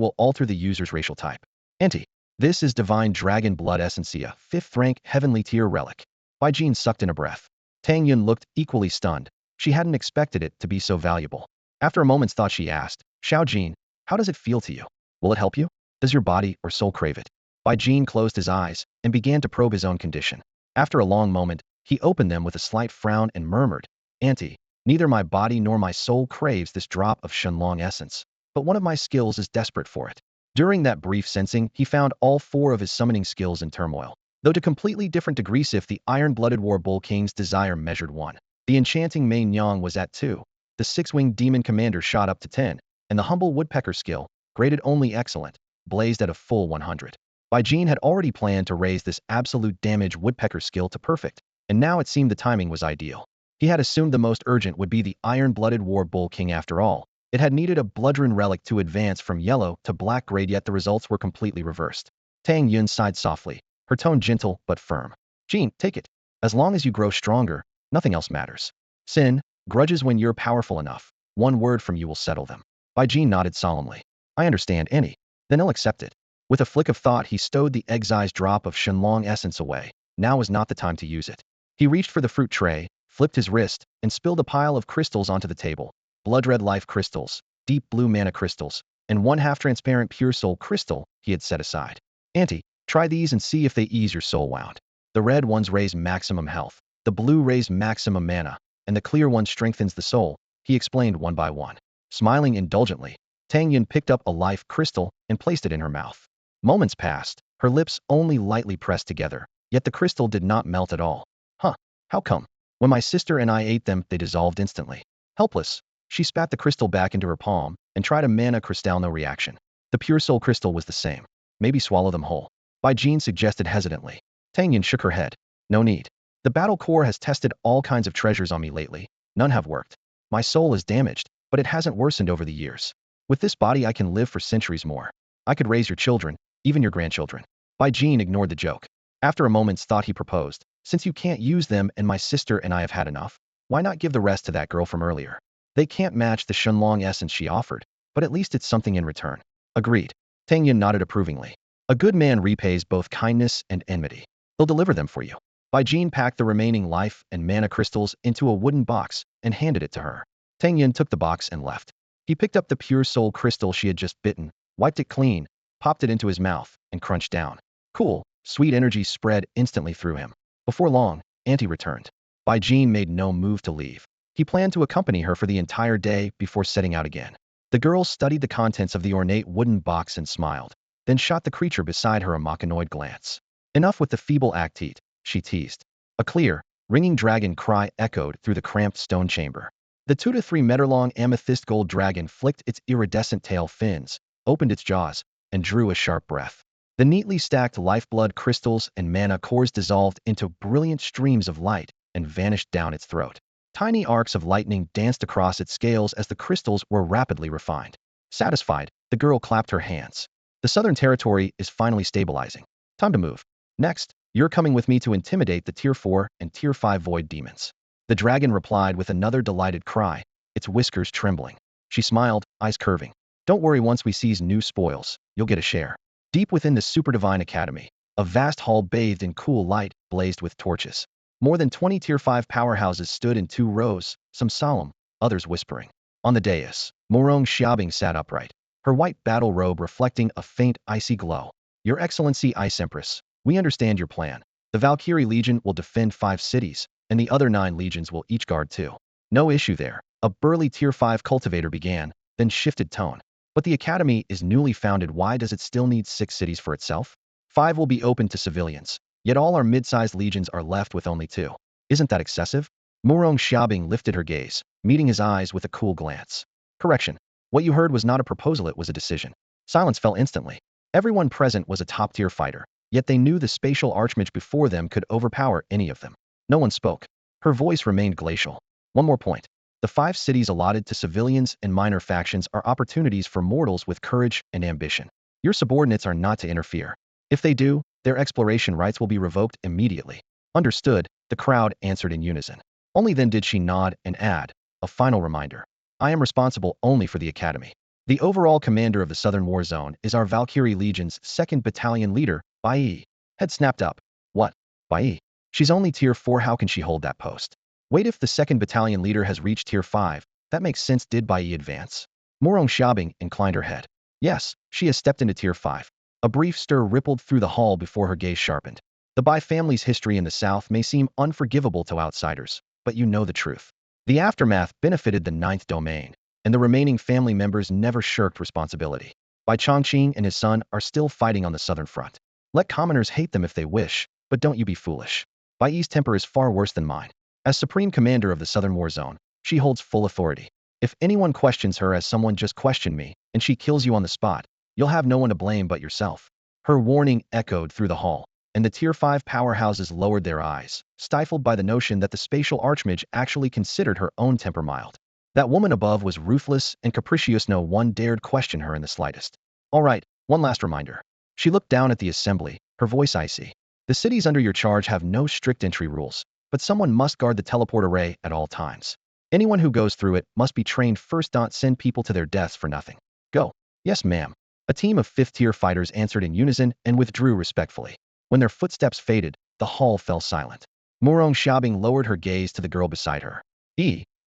will alter the user's racial type. Anti: this is divine dragon blood essentia, 5th rank heavenly tier relic. Bai Jin sucked in a breath. Tang Yun looked equally stunned. She hadn't expected it to be so valuable. After a moment's thought she asked, Xiao Jin, how does it feel to you? Will it help you? Does your body or soul crave it? Bai Jin closed his eyes and began to probe his own condition. After a long moment, he opened them with a slight frown and murmured, Auntie, neither my body nor my soul craves this drop of Shenlong essence, but one of my skills is desperate for it. During that brief sensing, he found all 4 of his summoning skills in turmoil. Though to completely different degrees, if the iron-blooded War Bull King's desire measured 1. The enchanting Main Yang was at 2. The 6-winged demon commander shot up to 10, and the humble woodpecker skill, graded only excellent, blazed at a full 100. Bai Jin had already planned to raise this absolute damage woodpecker skill to perfect, and now it seemed the timing was ideal. He had assumed the most urgent would be the iron-blooded War Bull King after all. It had needed a bloodrune relic to advance from yellow to black grade, yet the results were completely reversed. Tang Yun sighed softly, her tone gentle but firm. Jin, take it. As long as you grow stronger, nothing else matters. Sin, grudges when you're powerful enough. 1 word from you will settle them. Bai Jin nodded solemnly. I understand, Annie. Then I'll accept it. With a flick of thought, he stowed the excised drop of Shenlong essence away. Now was not the time to use it. He reached for the fruit tray, flipped his wrist, and spilled a pile of crystals onto the table. Blood-red life crystals, deep blue mana crystals, and 1 half-transparent pure soul crystal he had set aside. Auntie, try these and see if they ease your soul wound. The red ones raise maximum health, the blue raise maximum mana, and the clear one strengthens the soul, he explained one by one. Smiling indulgently, Tang Yun picked up a life crystal and placed it in her mouth. Moments passed, her lips only lightly pressed together, yet the crystal did not melt at all. Huh, how come? When my sister and I ate them, they dissolved instantly. Helpless, she spat the crystal back into her palm and tried a mana crystal, no reaction. The pure soul crystal was the same. Maybe swallow them whole. Bai Jin suggested hesitantly. Tang Yun shook her head. No need. The battle core has tested all kinds of treasures on me lately. None have worked. My soul is damaged, but it hasn't worsened over the years. With this body I can live for centuries more. I could raise your children, even your grandchildren. Bai Jin ignored the joke. After a moment's thought he proposed, since you can't use them and my sister and I have had enough, why not give the rest to that girl from earlier? They can't match the Shenlong essence she offered, but at least it's something in return. Agreed. Tang Yun nodded approvingly. A good man repays both kindness and enmity. They'll deliver them for you. Bai Jin packed the remaining life and mana crystals into a wooden box and handed it to her. Tang Yun took the box and left. He picked up the pure soul crystal she had just bitten, wiped it clean, popped it into his mouth, and crunched down. Cool, sweet energy spread instantly through him. Before long, Auntie returned. Bai Jin made no move to leave. He planned to accompany her for the entire day before setting out again. The girl studied the contents of the ornate wooden box and smiled, then shot the creature beside her a machinoid glance. Enough with the feeble acteat, she teased. A clear, ringing dragon cry echoed through the cramped stone chamber. The 2 to 3 meter-long amethyst gold dragon flicked its iridescent tail fins, opened its jaws, and drew a sharp breath. The neatly stacked lifeblood crystals and mana cores dissolved into brilliant streams of light and vanished down its throat. Tiny arcs of lightning danced across its scales as the crystals were rapidly refined. Satisfied, the girl clapped her hands. The Southern Territory is finally stabilizing. Time to move. Next, you're coming with me to intimidate the Tier 4 and Tier 5 void demons. The dragon replied with another delighted cry, its whiskers trembling. She smiled, eyes curving. Don't worry, once we seize new spoils, you'll get a share. Deep within the Super Divine Academy, a vast hall bathed in cool light blazed with torches. More than 20 Tier 5 powerhouses stood in 2 rows, some solemn, others whispering. On the dais, Morong Xiaobing sat upright, her white battle robe reflecting a faint icy glow. Your Excellency Ice Empress, we understand your plan. The Valkyrie Legion will defend 5 cities, and the other 9 legions will each guard 2. No issue there, a burly Tier 5 cultivator began, then shifted tone. But the Academy is newly founded. Why does it still need 6 cities for itself? 5 will be open to civilians. Yet all our mid-sized legions are left with only 2. Isn't that excessive? Murong Xiaobing lifted her gaze, meeting his eyes with a cool glance. Correction. What you heard was not a proposal, it was a decision. Silence fell instantly. Everyone present was a top-tier fighter, yet they knew the spatial archmage before them could overpower any of them. No one spoke. Her voice remained glacial. One more point. The 5 cities allotted to civilians and minor factions are opportunities for mortals with courage and ambition. Your subordinates are not to interfere. If they do, their exploration rights will be revoked immediately. Understood, the crowd answered in unison. Only then did she nod and add, a final reminder. I am responsible only for the academy. The overall commander of the Southern War Zone is our Valkyrie Legion's 2nd Battalion leader, Bai. Head snapped up. What? Bai? She's only tier 4, how can she hold that post? Wait, if the 2nd Battalion leader has reached tier 5, that makes sense. Did Bai advance? Morong Xiaobing inclined her head. Yes, she has stepped into tier 5. A brief stir rippled through the hall before her gaze sharpened. The Bai family's history in the South may seem unforgivable to outsiders, but you know the truth. The aftermath benefited the 9th domain, and the remaining family members never shirked responsibility. Bai Chongqing and his son are still fighting on the southern front. Let commoners hate them if they wish, but don't you be foolish. Bai's temper is far worse than mine. As supreme commander of the Southern War Zone, she holds full authority. If anyone questions her as someone just questioned me, and she kills you on the spot, you'll have no one to blame but yourself. Her warning echoed through the hall, and the tier 5 powerhouses lowered their eyes, stifled by the notion that the spatial archmage actually considered her own temper mild. That woman above was ruthless and capricious. No one dared question her in the slightest. All right, one last reminder. She looked down at the assembly, her voice icy. The cities under your charge have no strict entry rules, but someone must guard the teleport array at all times. Anyone who goes through it must be trained first. Send people to their deaths for nothing. Go. Yes, ma'am. A team of 5th-tier fighters answered in unison and withdrew respectfully. When their footsteps faded, the hall fell silent. Morong Xiaobing lowered her gaze to the girl beside her.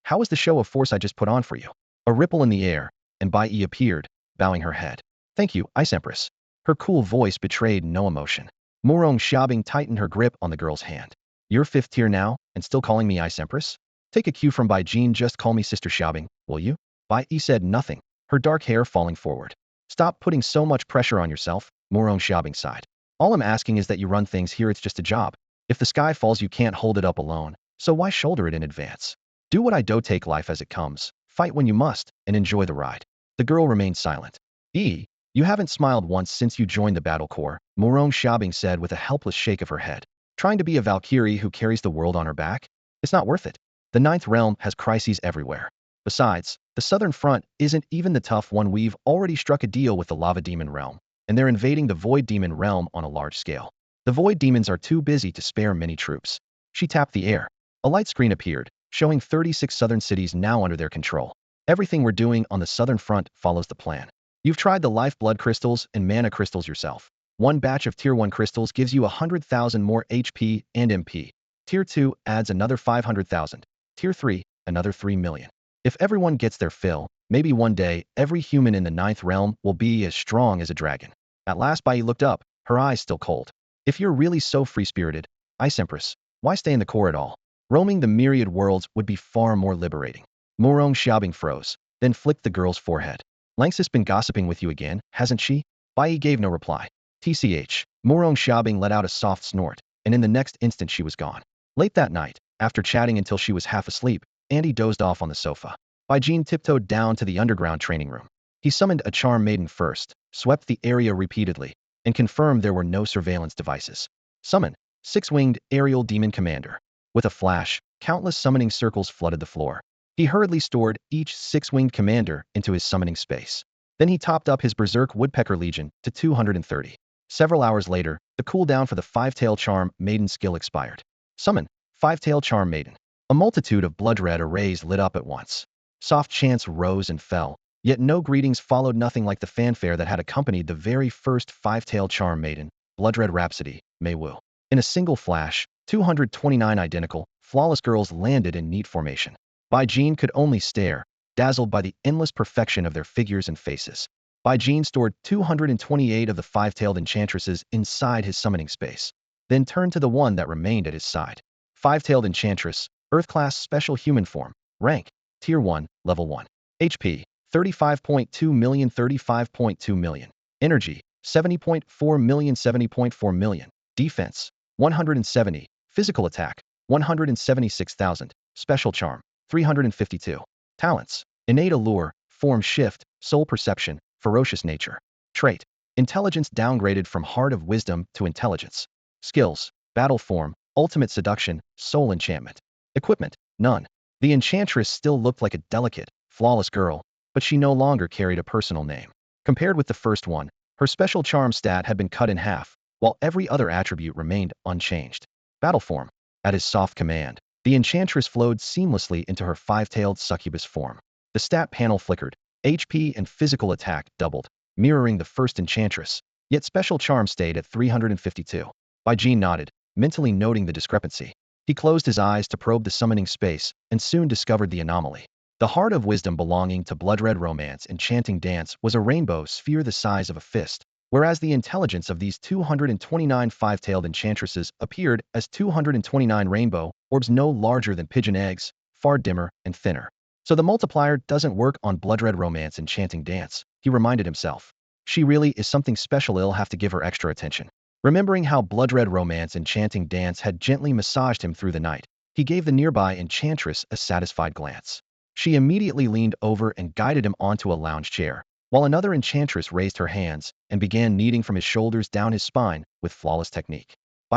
How was the show of force I just put on for you? A ripple in the air, and Bai appeared, bowing her head. Thank you, Ice Empress. Her cool voice betrayed no emotion. Morong Xiaobing tightened her grip on the girl's hand. You're 5th tier now, and still calling me Ice Empress? Take a cue from Bai Jin, just call me Sister Xiaobing, will you? Bai said nothing, her dark hair falling forward. Stop putting so much pressure on yourself, Morong Xiaobing sighed. All I'm asking is that you run things here. It's just a job. If the sky falls, you can't hold it up alone, so why shoulder it in advance? Do what I do, take life as it comes, fight when you must, and enjoy the ride. The girl remained silent. You haven't smiled once since you joined the battle corps, Morong Xiaobing said with a helpless shake of her head. Trying to be a Valkyrie who carries the world on her back? It's not worth it. The 9th realm has crises everywhere. Besides, the southern front isn't even the tough one. We've already struck a deal with the Lava Demon realm, and they're invading the Void Demon realm on a large scale. The Void Demons are too busy to spare many troops. She tapped the air. A light screen appeared, showing 36 southern cities now under their control. Everything we're doing on the southern front follows the plan. You've tried the lifeblood crystals and mana crystals yourself. One batch of tier 1 crystals gives you 100,000 more HP and MP. Tier 2 adds another 500,000. Tier 3, another 3 million. If everyone gets their fill, maybe one day, every human in the 9th realm will be as strong as a dragon. At last Bai looked up, her eyes still cold. If you're really so free-spirited, Ice Empress, why stay in the core at all? Roaming the myriad worlds would be far more liberating. Morong Xiaobing froze, then flicked the girl's forehead. Lanxus been gossiping with you again, hasn't she? Bai gave no reply. TCH. Morong Xiaobing let out a soft snort, and in the next instant she was gone. Late that night, after chatting until she was half asleep, Andy dozed off on the sofa. Bai Jin tiptoed down to the underground training room. He summoned a charm maiden first, swept the area repeatedly, and confirmed there were no surveillance devices. Summon, 6-winged aerial demon commander. With a flash, countless summoning circles flooded the floor. He hurriedly stored each 6-winged commander into his summoning space. Then he topped up his Berserk Woodpecker Legion to 230. Several hours later, the cooldown for the 5-tail charm maiden skill expired. Summon, 5-tail charm maiden. A multitude of blood-red arrays lit up at once. Soft chants rose and fell, yet no greetings followed, nothing like the fanfare that had accompanied the very first 5-tail charm maiden, Blood-Red Rhapsody, Mei Wu. In a single flash, 229 identical, flawless girls landed in neat formation. Bai Jin could only stare, dazzled by the endless perfection of their figures and faces. Bai Jin stored 228 of the 5-tailed enchantresses inside his summoning space, then turned to the one that remained at his side. 5-tailed enchantress, Earth-class special human form, rank, Tier 1, Level 1. HP, 35.2 million, 35.2 million. Energy, 70.4 million, 70.4 million. Defense, 170. Physical attack, 176,000. Special charm, 352. Talents, innate allure, form shift, soul perception, ferocious nature. Trait, intelligence downgraded from heart of wisdom to intelligence. Skills, battle form, ultimate seduction, soul enchantment. Equipment, none. The enchantress still looked like a delicate, flawless girl, but she no longer carried a personal name. Compared with the first one, her special charm stat had been cut in half, while every other attribute remained unchanged. Battle form, at his soft command, The enchantress flowed seamlessly into her five-tailed succubus form. The stat panel flickered. HP and physical attack doubled, mirroring the first enchantress, yet special charm stayed at 352. Jean nodded, mentally noting the discrepancy. He closed his eyes to probe the summoning space and soon discovered the anomaly. The heart of wisdom belonging to blood-red romance enchanting dance was a rainbow sphere the size of a fist, whereas the intelligence of these 229 five-tailed enchantresses appeared as 229 rainbow orbs no larger than pigeon eggs, far dimmer and thinner. So the multiplier doesn't work on blood-red romance enchanting dance, he reminded himself. She really is something special. I'll have to give her extra attention. Remembering how blood-red romance enchanting dance had gently massaged him through the night, he gave the nearby enchantress a satisfied glance. She immediately leaned over and guided him onto a lounge chair, while another enchantress raised her hands and began kneading from his shoulders down his spine with flawless technique.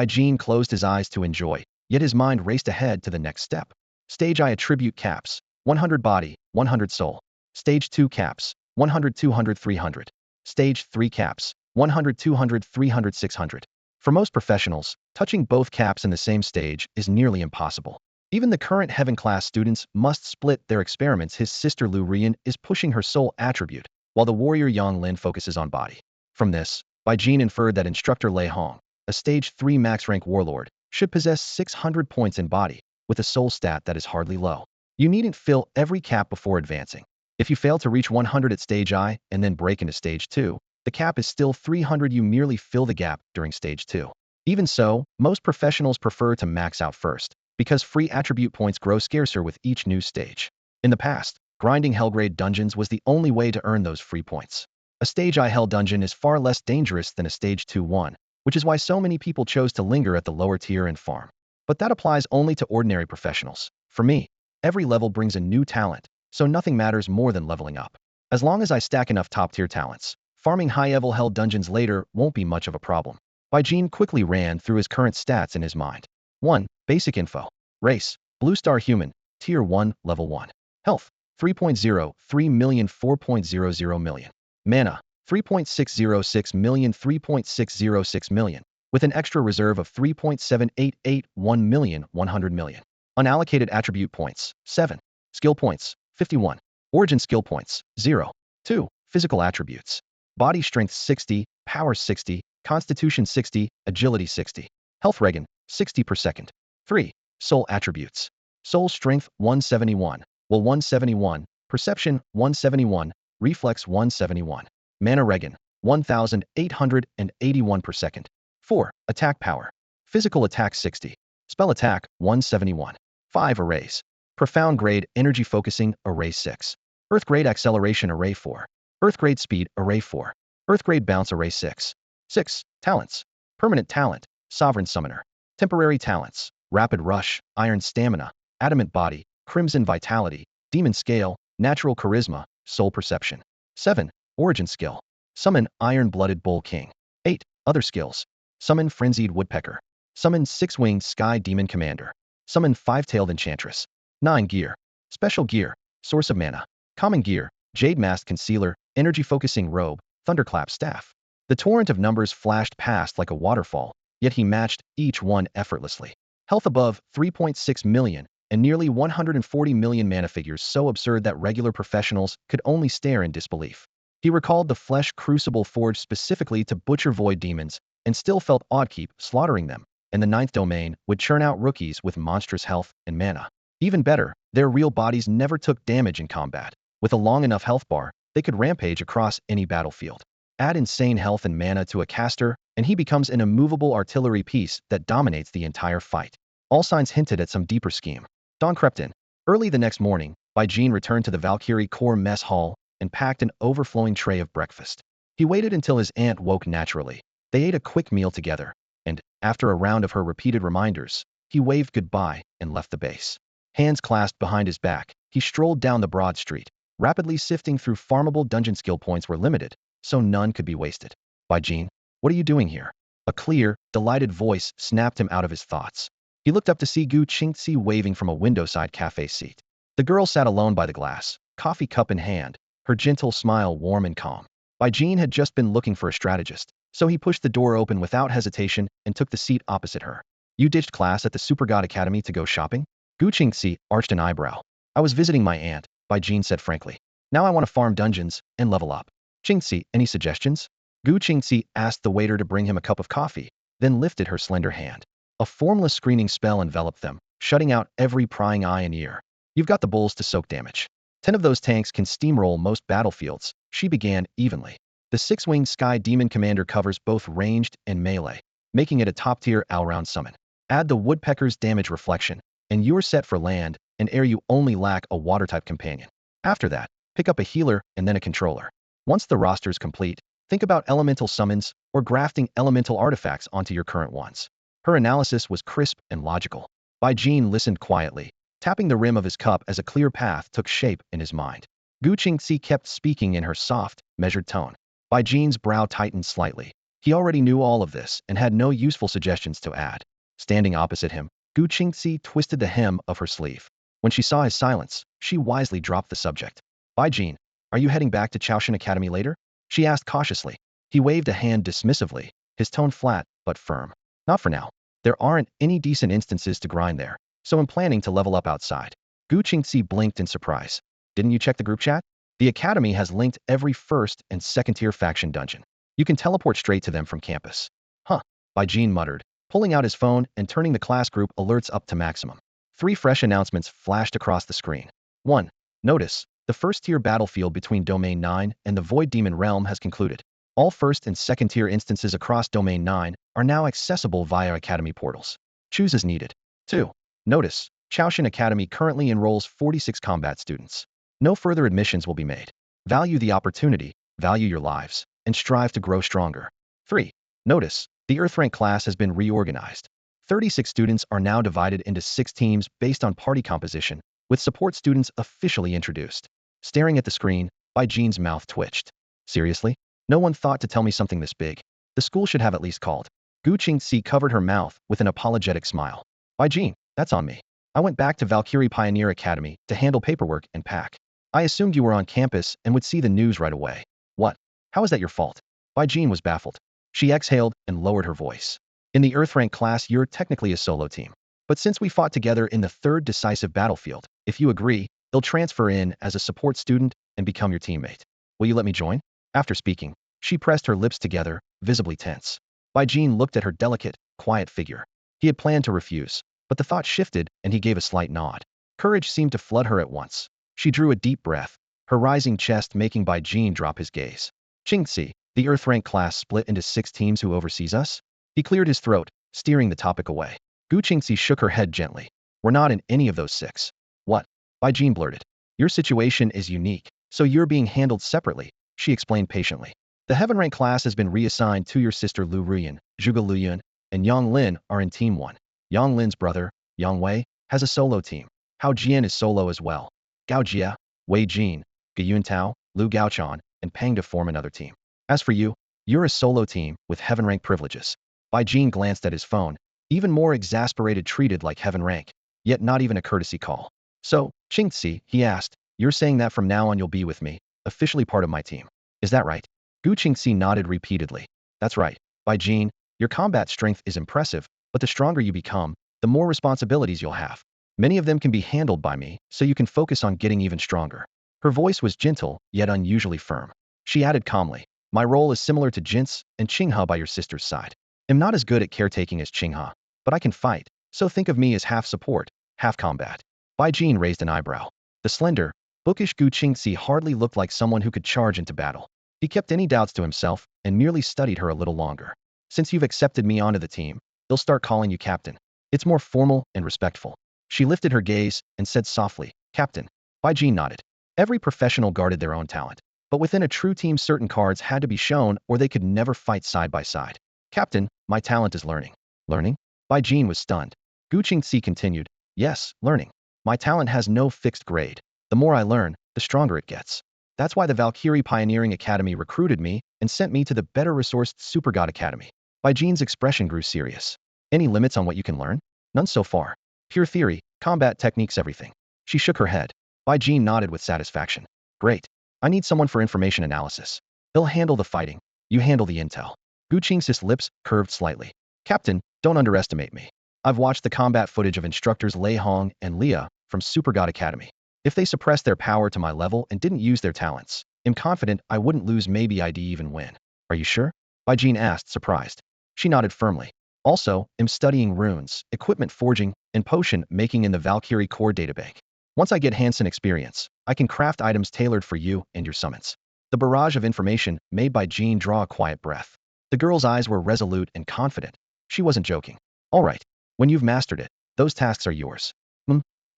Jean closed his eyes to enjoy, yet his mind raced ahead to the next step. Stage I attribute caps, 100 body, 100 soul. Stage 2 caps, 100 200 300. Stage 3 caps, 100 200 300 600. For most professionals, touching both caps in the same stage is nearly impossible. Even the current Heaven-class students must split their experiments. His sister Lu Rian is pushing her soul attribute, while the warrior Yang Lin focuses on body. From this, Jean inferred that instructor Lei Hong, a stage 3 max rank warlord, should possess 600 points in body, with a soul stat that is hardly low. You needn't fill every cap before advancing. If you fail to reach 100 at stage I and then break into stage 2, the cap is still 300. You merely fill the gap during stage 2. Even so, most professionals prefer to max out first, because free attribute points grow scarcer with each new stage. In the past, grinding Hellgrade dungeons was the only way to earn those free points. A stage I Hell dungeon is far less dangerous than a stage 2 one, which is why so many people chose to linger at the lower tier and farm. But that applies only to ordinary professionals. For me, every level brings a new talent, so nothing matters more than leveling up. As long as I stack enough top-tier talents, farming high-level Hell dungeons later won't be much of a problem. Jean quickly ran through his current stats in his mind. 1. Basic info. Race, Blue Star Human, Tier 1, Level 1. Health, 3.0, 3,000,000 4.00 million. Mana, 3.606 million 3.606 million, with an extra reserve of 3.788 1,000,000 100 million. Unallocated attribute points, 7. Skill points, 51. Origin skill points, 0. 2. Physical attributes. Body strength 60, power 60, constitution 60, agility 60. Health regen, 60 per second. 3. Soul attributes. Soul strength 171, will 171, perception 171, reflex 171. Mana regen, 1,881 per second. 4. Attack power. Physical attack 60. Spell attack 171. 5. Arrays. Profound grade energy focusing array 6. Earth grade acceleration array 4. Earth grade speed array 4. Earth grade bounce array 6. 6. Talents. Permanent talent, sovereign summoner. Temporary talents, rapid rush, iron stamina, adamant body, crimson vitality, demon scale, natural charisma, soul perception. 7. Origin skill. Summon iron-blooded bull king. 8. Other skills. Summon frenzied woodpecker. Summon six-winged sky demon commander. Summon five-tailed enchantress. 9. Gear. Special gear. Source of mana. Common gear. Jade mask concealer, energy focusing robe, thunderclap staff. The torrent of numbers flashed past like a waterfall, yet he matched each one effortlessly. Health above 3.6 million, and nearly 140 million mana figures so absurd that regular professionals could only stare in disbelief. He recalled the flesh crucible forged specifically to butcher void demons, and still felt oddkeep slaughtering them, and the 9th domain would churn out rookies with monstrous health and mana. Even better, their real bodies never took damage in combat. With a long enough health bar, they could rampage across any battlefield. Add insane health and mana to a caster, and he becomes an immovable artillery piece that dominates the entire fight. All signs hinted at some deeper scheme. Dawn crept in. Early the next morning, Jean returned to the Valkyrie Corps mess hall and packed an overflowing tray of breakfast. He waited until his aunt woke naturally. They ate a quick meal together, and, after a round of her repeated reminders, he waved goodbye and left the base. Hands clasped behind his back, he strolled down the broad street. Rapidly sifting through farmable dungeon skill points were limited, so none could be wasted. Jean, what are you doing here? A clear, delighted voice snapped him out of his thoughts. He looked up to see Gu Qingxi waving from a windowside cafe seat. The girl sat alone by the glass, coffee cup in hand, her gentle smile warm and calm. Jean had just been looking for a strategist, so he pushed the door open without hesitation and took the seat opposite her. You ditched class at the Super God Academy to go shopping? Gu Qingxi arched an eyebrow. I was visiting my aunt, Bai Jin said frankly. Now I want to farm dungeons and level up. Qingxi, any suggestions? Gu Qingxi asked the waiter to bring him a cup of coffee, then lifted her slender hand. A formless screening spell enveloped them, shutting out every prying eye and ear. You've got the bulls to soak damage. 10 of those tanks can steamroll most battlefields, she began evenly. The six-winged Sky Demon Commander covers both ranged and melee, making it a top-tier all-round summon. Add the Woodpecker's damage reflection, and you're set for land and air. You only lack a water-type companion. After that, pick up a healer and then a controller. Once the roster's complete, think about elemental summons or grafting elemental artifacts onto your current ones. Her analysis was crisp and logical. Bai Jin listened quietly, tapping the rim of his cup as a clear path took shape in his mind. Gu Qingxi kept speaking in her soft, measured tone. Bai Jin's brow tightened slightly. He already knew all of this and had no useful suggestions to add. Standing opposite him, Gu Qingxi twisted the hem of her sleeve. When she saw his silence, she wisely dropped the subject. Bai Jin, are you heading back to Chaoshan Academy later? She asked cautiously. He waved a hand dismissively, his tone flat but firm. Not for now. There aren't any decent instances to grind there, so I'm planning to level up outside. Gu Qingxi blinked in surprise. Didn't you check the group chat? The academy has linked every first and second tier faction dungeon. You can teleport straight to them from campus. Huh, Bai Jin muttered, pulling out his phone and turning the class group alerts up to maximum. 3 fresh announcements flashed across the screen. 1. Notice, the first tier battlefield between Domain 9 and the Void Demon Realm has concluded. All first and second tier instances across Domain 9 are now accessible via Academy portals. Choose as needed. 2. Notice, Chaoshan Academy currently enrolls 46 combat students. No further admissions will be made. Value the opportunity, value your lives, and strive to grow stronger. 3. Notice, the Earth rank class has been reorganized. 36 students are now divided into 6 teams based on party composition, with support students officially introduced. Staring at the screen, Bai Jin's mouth twitched. Seriously? No one thought to tell me something this big. The school should have at least called. Gu Qingxi covered her mouth with an apologetic smile. Bai Jin, that's on me. I went back to Valkyrie Pioneer Academy to handle paperwork and pack. I assumed you were on campus and would see the news right away. What? How is that your fault? Bai Jin was baffled. She exhaled and lowered her voice. In the Earth rank class, you're technically a solo team. But since we fought together in the 3rd decisive battlefield, if you agree, you'll transfer in as a support student and become your teammate. Will you let me join? After speaking, she pressed her lips together, visibly tense. Bai Jin looked at her delicate, quiet figure. He had planned to refuse, but the thought shifted and he gave a slight nod. Courage seemed to flood her at once. She drew a deep breath, her rising chest making Bai Jin drop his gaze. Qingxi, the Earth rank class split into 6 teams. Who oversees us? He cleared his throat, steering the topic away. Gu Qingxi shook her head gently. We're not in any of those 6. What? Bai Jin blurted. Your situation is unique, so you're being handled separately, she explained patiently. The Heaven rank class has been reassigned to your sister Lu Ruyan, Zhuge Luyun, and Yang Lin are in Team 1. Yang Lin's brother, Yang Wei, has a solo team. Hao Jian is solo as well. Gao Jia, Wei Jin, Ge Yuntao, Lu Gaochan, and Pang De form another team. As for you, you're a solo team with Heaven rank privileges. Bai Jin glanced at his phone, even more exasperated, treated like Heaven rank, yet not even a courtesy call. So, Qingxi, he asked, you're saying that from now on you'll be with me, officially part of my team. Is that right? Gu Qingxi nodded repeatedly. That's right. Bai Jin, your combat strength is impressive, but the stronger you become, the more responsibilities you'll have. Many of them can be handled by me, so you can focus on getting even stronger. Her voice was gentle, yet unusually firm. She added calmly, my role is similar to Jin's and Qinghe by your sister's side. I'm not as good at caretaking as Qinghe, but I can fight, so think of me as half support, half combat. Bai Jin raised an eyebrow. The slender, bookish Gu Qingxi hardly looked like someone who could charge into battle. He kept any doubts to himself and merely studied her a little longer. Since you've accepted me onto the team, they'll start calling you captain. It's more formal and respectful. She lifted her gaze and said softly, Captain. Bai Jin nodded. Every professional guarded their own talent, but within a true team certain cards had to be shown or they could never fight side by side. Captain, my talent is learning. Learning? Bai Jin was stunned. Gu Qingxi continued, yes, learning. My talent has no fixed grade. The more I learn, the stronger it gets. That's why the Valkyrie Pioneering Academy recruited me and sent me to the better-resourced Super God Academy. Bai Jin's expression grew serious. Any limits on what you can learn? None so far. Pure theory, combat techniques, everything. She shook her head. Bai Jin nodded with satisfaction. Great. I need someone for information analysis. He'll handle the fighting. You handle the intel. Gu Qingxi's lips curved slightly. Captain, don't underestimate me. I've watched the combat footage of instructors Lei Hong and Leah from Super God Academy. If they suppressed their power to my level and didn't use their talents, I'm confident I wouldn't lose, maybe I'd even win. Are you sure? Bai Jin asked, surprised. She nodded firmly. Also, I'm studying runes, equipment forging, and potion making in the Valkyrie core databank. Once I get Hansen experience, I can craft items tailored for you and your summons. The barrage of information made Bai Jin draw a quiet breath. The girl's eyes were resolute and confident. She wasn't joking. All right. When you've mastered it, those tasks are yours.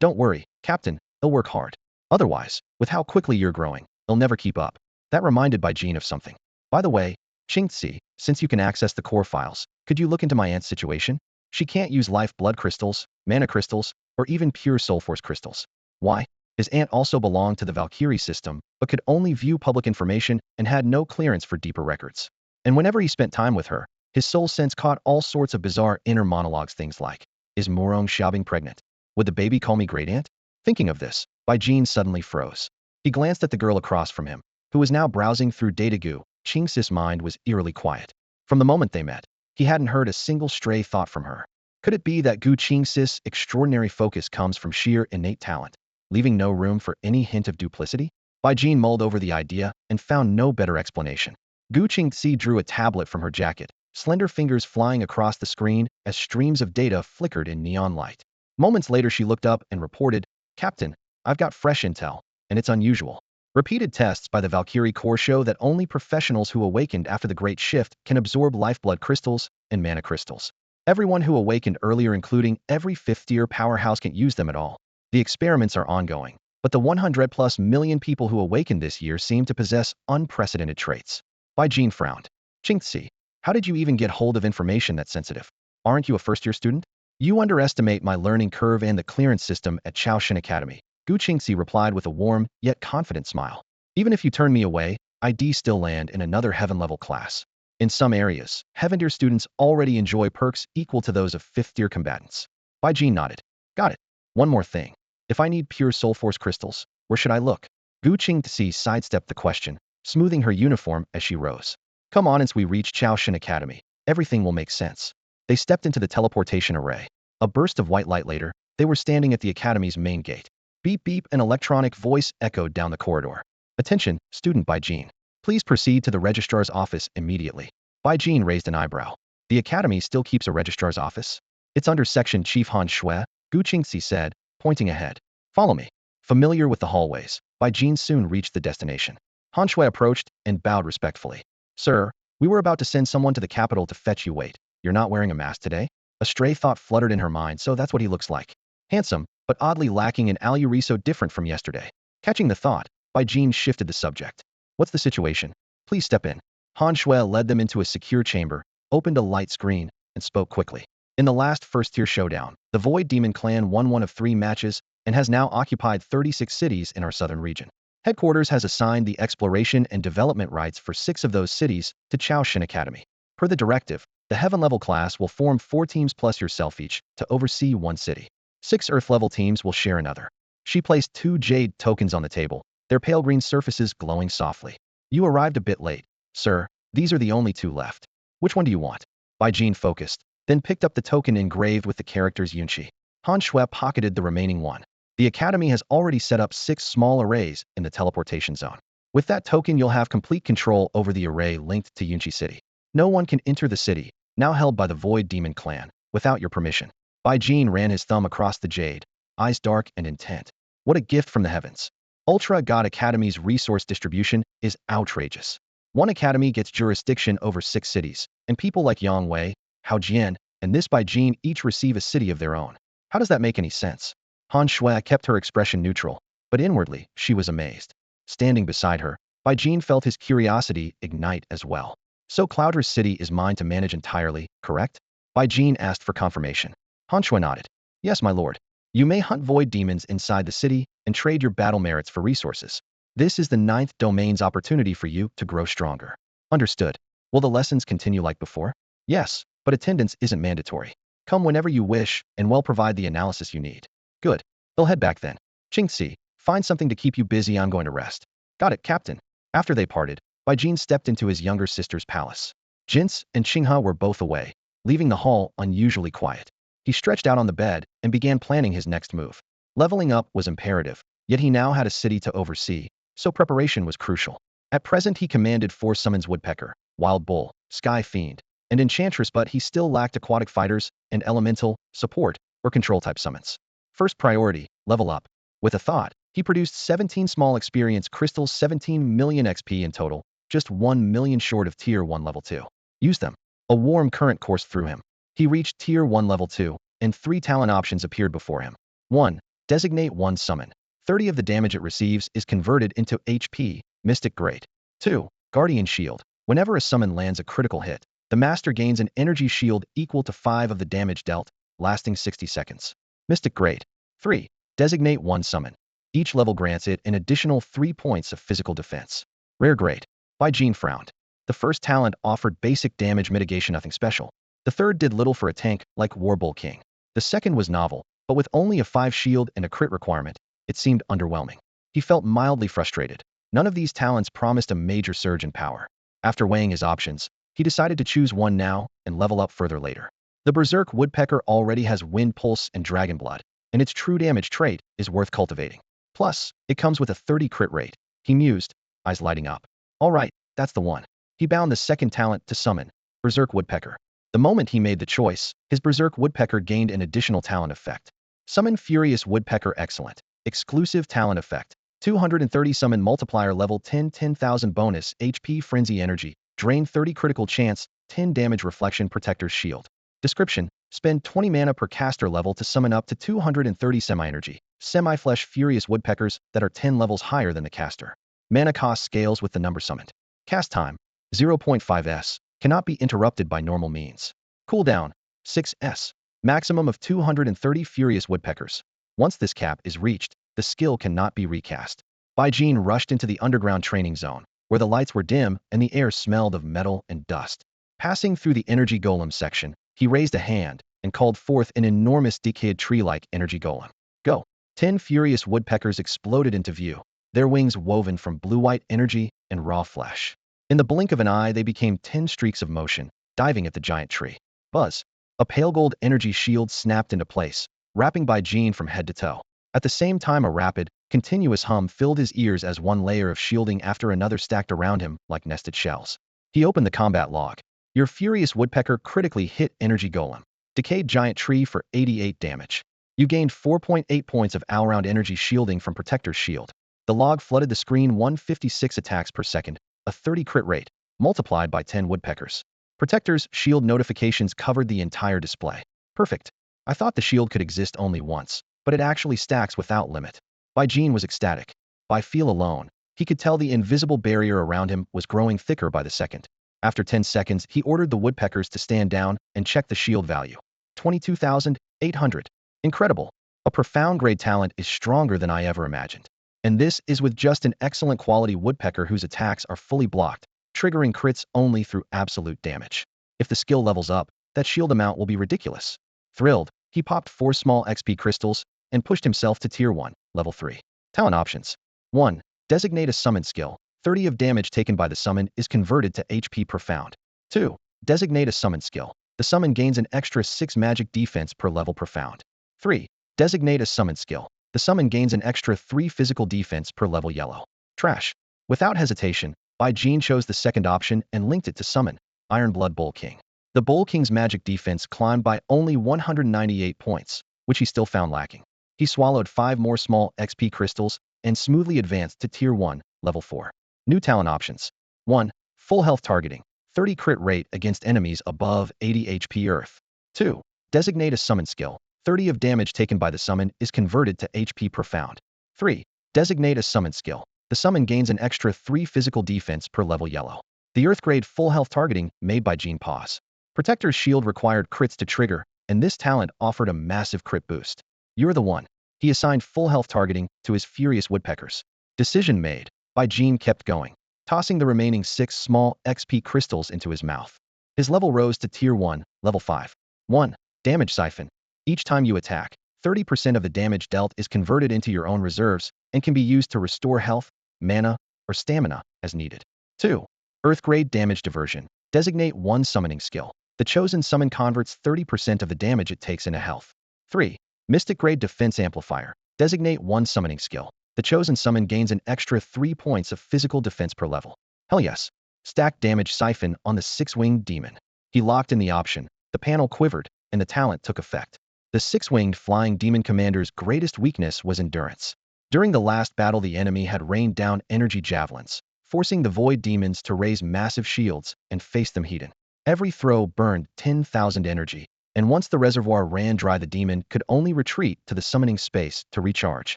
Don't worry, Captain, I'll work hard. Otherwise, with how quickly you're growing, I'll never keep up. That reminded Bai Jin of something. By the way, Qingzi, since you can access the core files, could you look into my aunt's situation? She can't use life blood crystals, mana crystals, or even pure soul force crystals. Why? His aunt also belonged to the Valkyrie system, but could only view public information and had no clearance for deeper records. And whenever he spent time with her, his soul sense caught all sorts of bizarre inner monologues, things like, is Morong Xiaobing pregnant? Would the baby call me great aunt? Thinking of this, Bai Jin suddenly froze. He glanced at the girl across from him, who was now browsing through Datagoo. Qingsi's mind was eerily quiet. From the moment they met, he hadn't heard a single stray thought from her. Could it be that Gu Qingsi's extraordinary focus comes from sheer innate talent, leaving no room for any hint of duplicity? Bai Jin mulled over the idea and found no better explanation. Gu Qingsi drew a tablet from her jacket, slender fingers flying across the screen as streams of data flickered in neon light. Moments later she looked up and reported, Captain, I've got fresh intel, and it's unusual. Repeated tests by the Valkyrie core show that only professionals who awakened after the Great Shift can absorb lifeblood crystals and mana crystals. Everyone who awakened earlier, including every fifth-tier powerhouse, can't use them at all. The experiments are ongoing, but the 100+ million people who awakened this year seem to possess unprecedented traits. Bai Jin frowned. Qingzi, how did you even get hold of information that sensitive? Aren't you a first-year student? You underestimate my learning curve and the clearance system at Chaoshin Academy. Gu Qingsi replied with a warm, yet confident smile. Even if you turn me away, I'd still land in another heaven-level class. In some areas, heaven-tier students already enjoy perks equal to those of fifth-tier combatants. Bai Jin nodded. Got it. One more thing. If I need pure soul force crystals, where should I look? Gu Qingsi sidestepped the question, smoothing her uniform as she rose. Come on, once we reach Chaoshin Academy, everything will make sense. They stepped into the teleportation array. A burst of white light later, they were standing at the academy's main gate. Beep beep, an electronic voice echoed down the corridor. Attention, student Bai Jin. Please proceed to the registrar's office immediately. Bai Jin raised an eyebrow. The academy still keeps a registrar's office? It's under section Chief Han Shui, Gu Qingsi said, pointing ahead. Follow me. Familiar with the hallways, Bai Jin soon reached the destination. Han Shui approached and bowed respectfully. Sir, we were about to send someone to the capital to fetch you. Wait, you're not wearing a mask today? A stray thought fluttered in her mind, so that's what he looks like. Handsome, but oddly lacking in allure, so different from yesterday. Catching the thought, Bai Jin shifted the subject. What's the situation? Please step in. Han Shui led them into a secure chamber, opened a light screen, and spoke quickly. In the last first-tier showdown, the Void Demon clan won one of 3 matches and has now occupied 36 cities in our southern region. Headquarters has assigned the exploration and development rights for 6 of those cities to Chaoshin Academy. Per the directive, the heaven-level class will form 4 teams plus yourself each to oversee 1 city. 6 earth-level teams will share another. She placed 2 jade tokens on the table, their pale green surfaces glowing softly. You arrived a bit late, sir. These are the only 2 left. Which one do you want? Bai Jin focused, then picked up the token engraved with the characters Yunqi. Han Shui pocketed the remaining one. The academy has already set up 6 small arrays in the teleportation zone. With that token, you'll have complete control over the array linked to Yunqi City. No one can enter the city, now held by the Void Demon clan, without your permission. Bai Jin ran his thumb across the jade, eyes dark and intent. What a gift from the heavens. Ultra God Academy's resource distribution is outrageous. 1 academy gets jurisdiction over 6 cities, and people like Yang Wei, Hao Jian, and this Bai Jin each receive a city of their own. How does that make any sense? Han Shui kept her expression neutral, but inwardly, she was amazed. Standing beside her, Bai Jin felt his curiosity ignite as well. So Cloudress City is mine to manage entirely, correct? Bai Jin asked for confirmation. Han Shui nodded. Yes, my lord. You may hunt void demons inside the city and trade your battle merits for resources. This is the 9th domain's opportunity for you to grow stronger. Understood. Will the lessons continue like before? Yes, but attendance isn't mandatory. Come whenever you wish, and we'll provide the analysis you need. Good. They'll head back then. Qingzi, find something to keep you busy. I'm going to rest. Got it, Captain. After they parted, Bai Jin stepped into his younger sister's palace. Jin's and Qinghe were both away, leaving the hall unusually quiet. He stretched out on the bed and began planning his next move. Leveling up was imperative, yet he now had a city to oversee, so preparation was crucial. At present he commanded 4 summons Woodpecker, Wild Bull, Sky Fiend, and Enchantress, but he still lacked aquatic fighters and elemental, support, or control-type summons. First priority, level up. With a thought, he produced 17 small experience crystals, 17 million XP in total, just 1 million short of Tier 1 Level 2. Use them. A warm current coursed through him. He reached Tier 1 Level 2, and 3 talent options appeared before him. 1. Designate 1 summon. 30 of the damage it receives is converted into HP, Mystic Great. 2. Guardian Shield. Whenever a summon lands a critical hit, the master gains an energy shield equal to 5 of the damage dealt, lasting 60 seconds. Mystic Great. 3. Designate 1 summon. Each level grants it an additional 3 points of physical defense. Rare Great. By Jean frowned. The first talent offered basic damage mitigation, nothing special. The third did little for a tank like Warbull King. The second was novel, but with only a 5 shield and a crit requirement, it seemed underwhelming. He felt mildly frustrated. None of these talents promised a major surge in power. After weighing his options, he decided to choose one now and level up further later. The Berserk Woodpecker already has Wind Pulse and Dragon Blood, and its true damage trait is worth cultivating. Plus, it comes with a 30 crit rate. He mused, eyes lighting up. All right, that's the one. He bound the second talent to summon, Berserk Woodpecker. The moment he made the choice, his Berserk Woodpecker gained an additional talent effect. Summon Furious Woodpecker. Excellent. Exclusive talent effect. 230 summon multiplier level 10 10,000 bonus HP frenzy energy, drain 30 critical chance, 10 damage reflection protector's shield. Description: spend 20 mana per caster level to summon up to 230 semi-energy, semi-flesh furious woodpeckers that are 10 levels higher than the caster. Mana cost scales with the number summoned. Cast time: 0.5s, cannot be interrupted by normal means. Cooldown: 6s. Maximum of 230 furious woodpeckers. Once this cap is reached, the skill cannot be recast. Bai Jin rushed into the underground training zone, where the lights were dim and the air smelled of metal and dust. Passing through the energy golem section, he raised a hand and called forth an enormous decayed tree-like energy golem. Go! 10 furious woodpeckers exploded into view, their wings woven from blue-white energy and raw flesh. In the blink of an eye, they became 10 streaks of motion, diving at the giant tree. Buzz! A pale gold energy shield snapped into place, wrapping Bai Jin from head to toe. At the same time, a rapid, continuous hum filled his ears as one layer of shielding after another stacked around him like nested shells. He opened the combat log. Your furious woodpecker critically hit energy golem. Decayed giant tree for 88 damage. You gained 4.8 points of all-round energy shielding from protector's shield. The log flooded the screen. 156 attacks per second, a 30 crit rate, multiplied by 10 woodpeckers. Protector's shield notifications covered the entire display. Perfect. I thought the shield could exist only once, but it actually stacks without limit. Bai Jin was ecstatic. By feel alone, he could tell the invisible barrier around him was growing thicker by the second. After 10 seconds, he ordered the woodpeckers to stand down and check the shield value. 22,800. Incredible. A profound grade talent is stronger than I ever imagined. And this is with just an excellent quality woodpecker whose attacks are fully blocked, triggering crits only through absolute damage. If the skill levels up, that shield amount will be ridiculous. Thrilled, he popped 4 small XP crystals and pushed himself to Tier 1, Level 3. Talent options. 1. Designate a summon skill. 30 of damage taken by the summon is converted to HP profound. 2. Designate a summon skill. The summon gains an extra 6 magic defense per level profound. 3. Designate a summon skill. The summon gains an extra 3 physical defense per level yellow. Trash. Without hesitation, Bai Jin chose the second option and linked it to summon Ironblood Bull King. The Bull King's magic defense climbed by only 198 points, which he still found lacking. He swallowed 5 more small XP crystals and smoothly advanced to Tier 1, Level 4. New talent options. 1. Full health targeting. 30 crit rate against enemies above 80 HP Earth. 2. Designate a summon skill. 30 of damage taken by the summon is converted to HP profound. 3. Designate a summon skill. The summon gains an extra 3 physical defense per level yellow. The Earth grade full health targeting made by Jean pause. Protector's shield required crits to trigger, and this talent offered a massive crit boost. You're the one. He assigned full health targeting to his furious woodpeckers. Decision made. Bai Jin kept going, tossing the remaining 6 small XP crystals into his mouth. His level rose to Tier 1, Level 5. 1. Damage Siphon. Each time you attack, 30% of the damage dealt is converted into your own reserves and can be used to restore health, mana, or stamina as needed. 2. Earth grade damage diversion. Designate 1 summoning skill. The chosen summon converts 30% of the damage it takes into health. 3. Mystic Grade Defense Amplifier. Designate one summoning skill. The chosen summon gains an extra 3 points of physical defense per level. Hell yes. Stack damage siphon on the six-winged demon. He locked in the option, the panel quivered, and the talent took effect. The six-winged flying demon commander's greatest weakness was endurance. During the last battle, the enemy had rained down energy javelins, forcing the void demons to raise massive shields and face them heated. Every throw burned 10,000 energy, and once the reservoir ran dry, the demon could only retreat to the summoning space to recharge.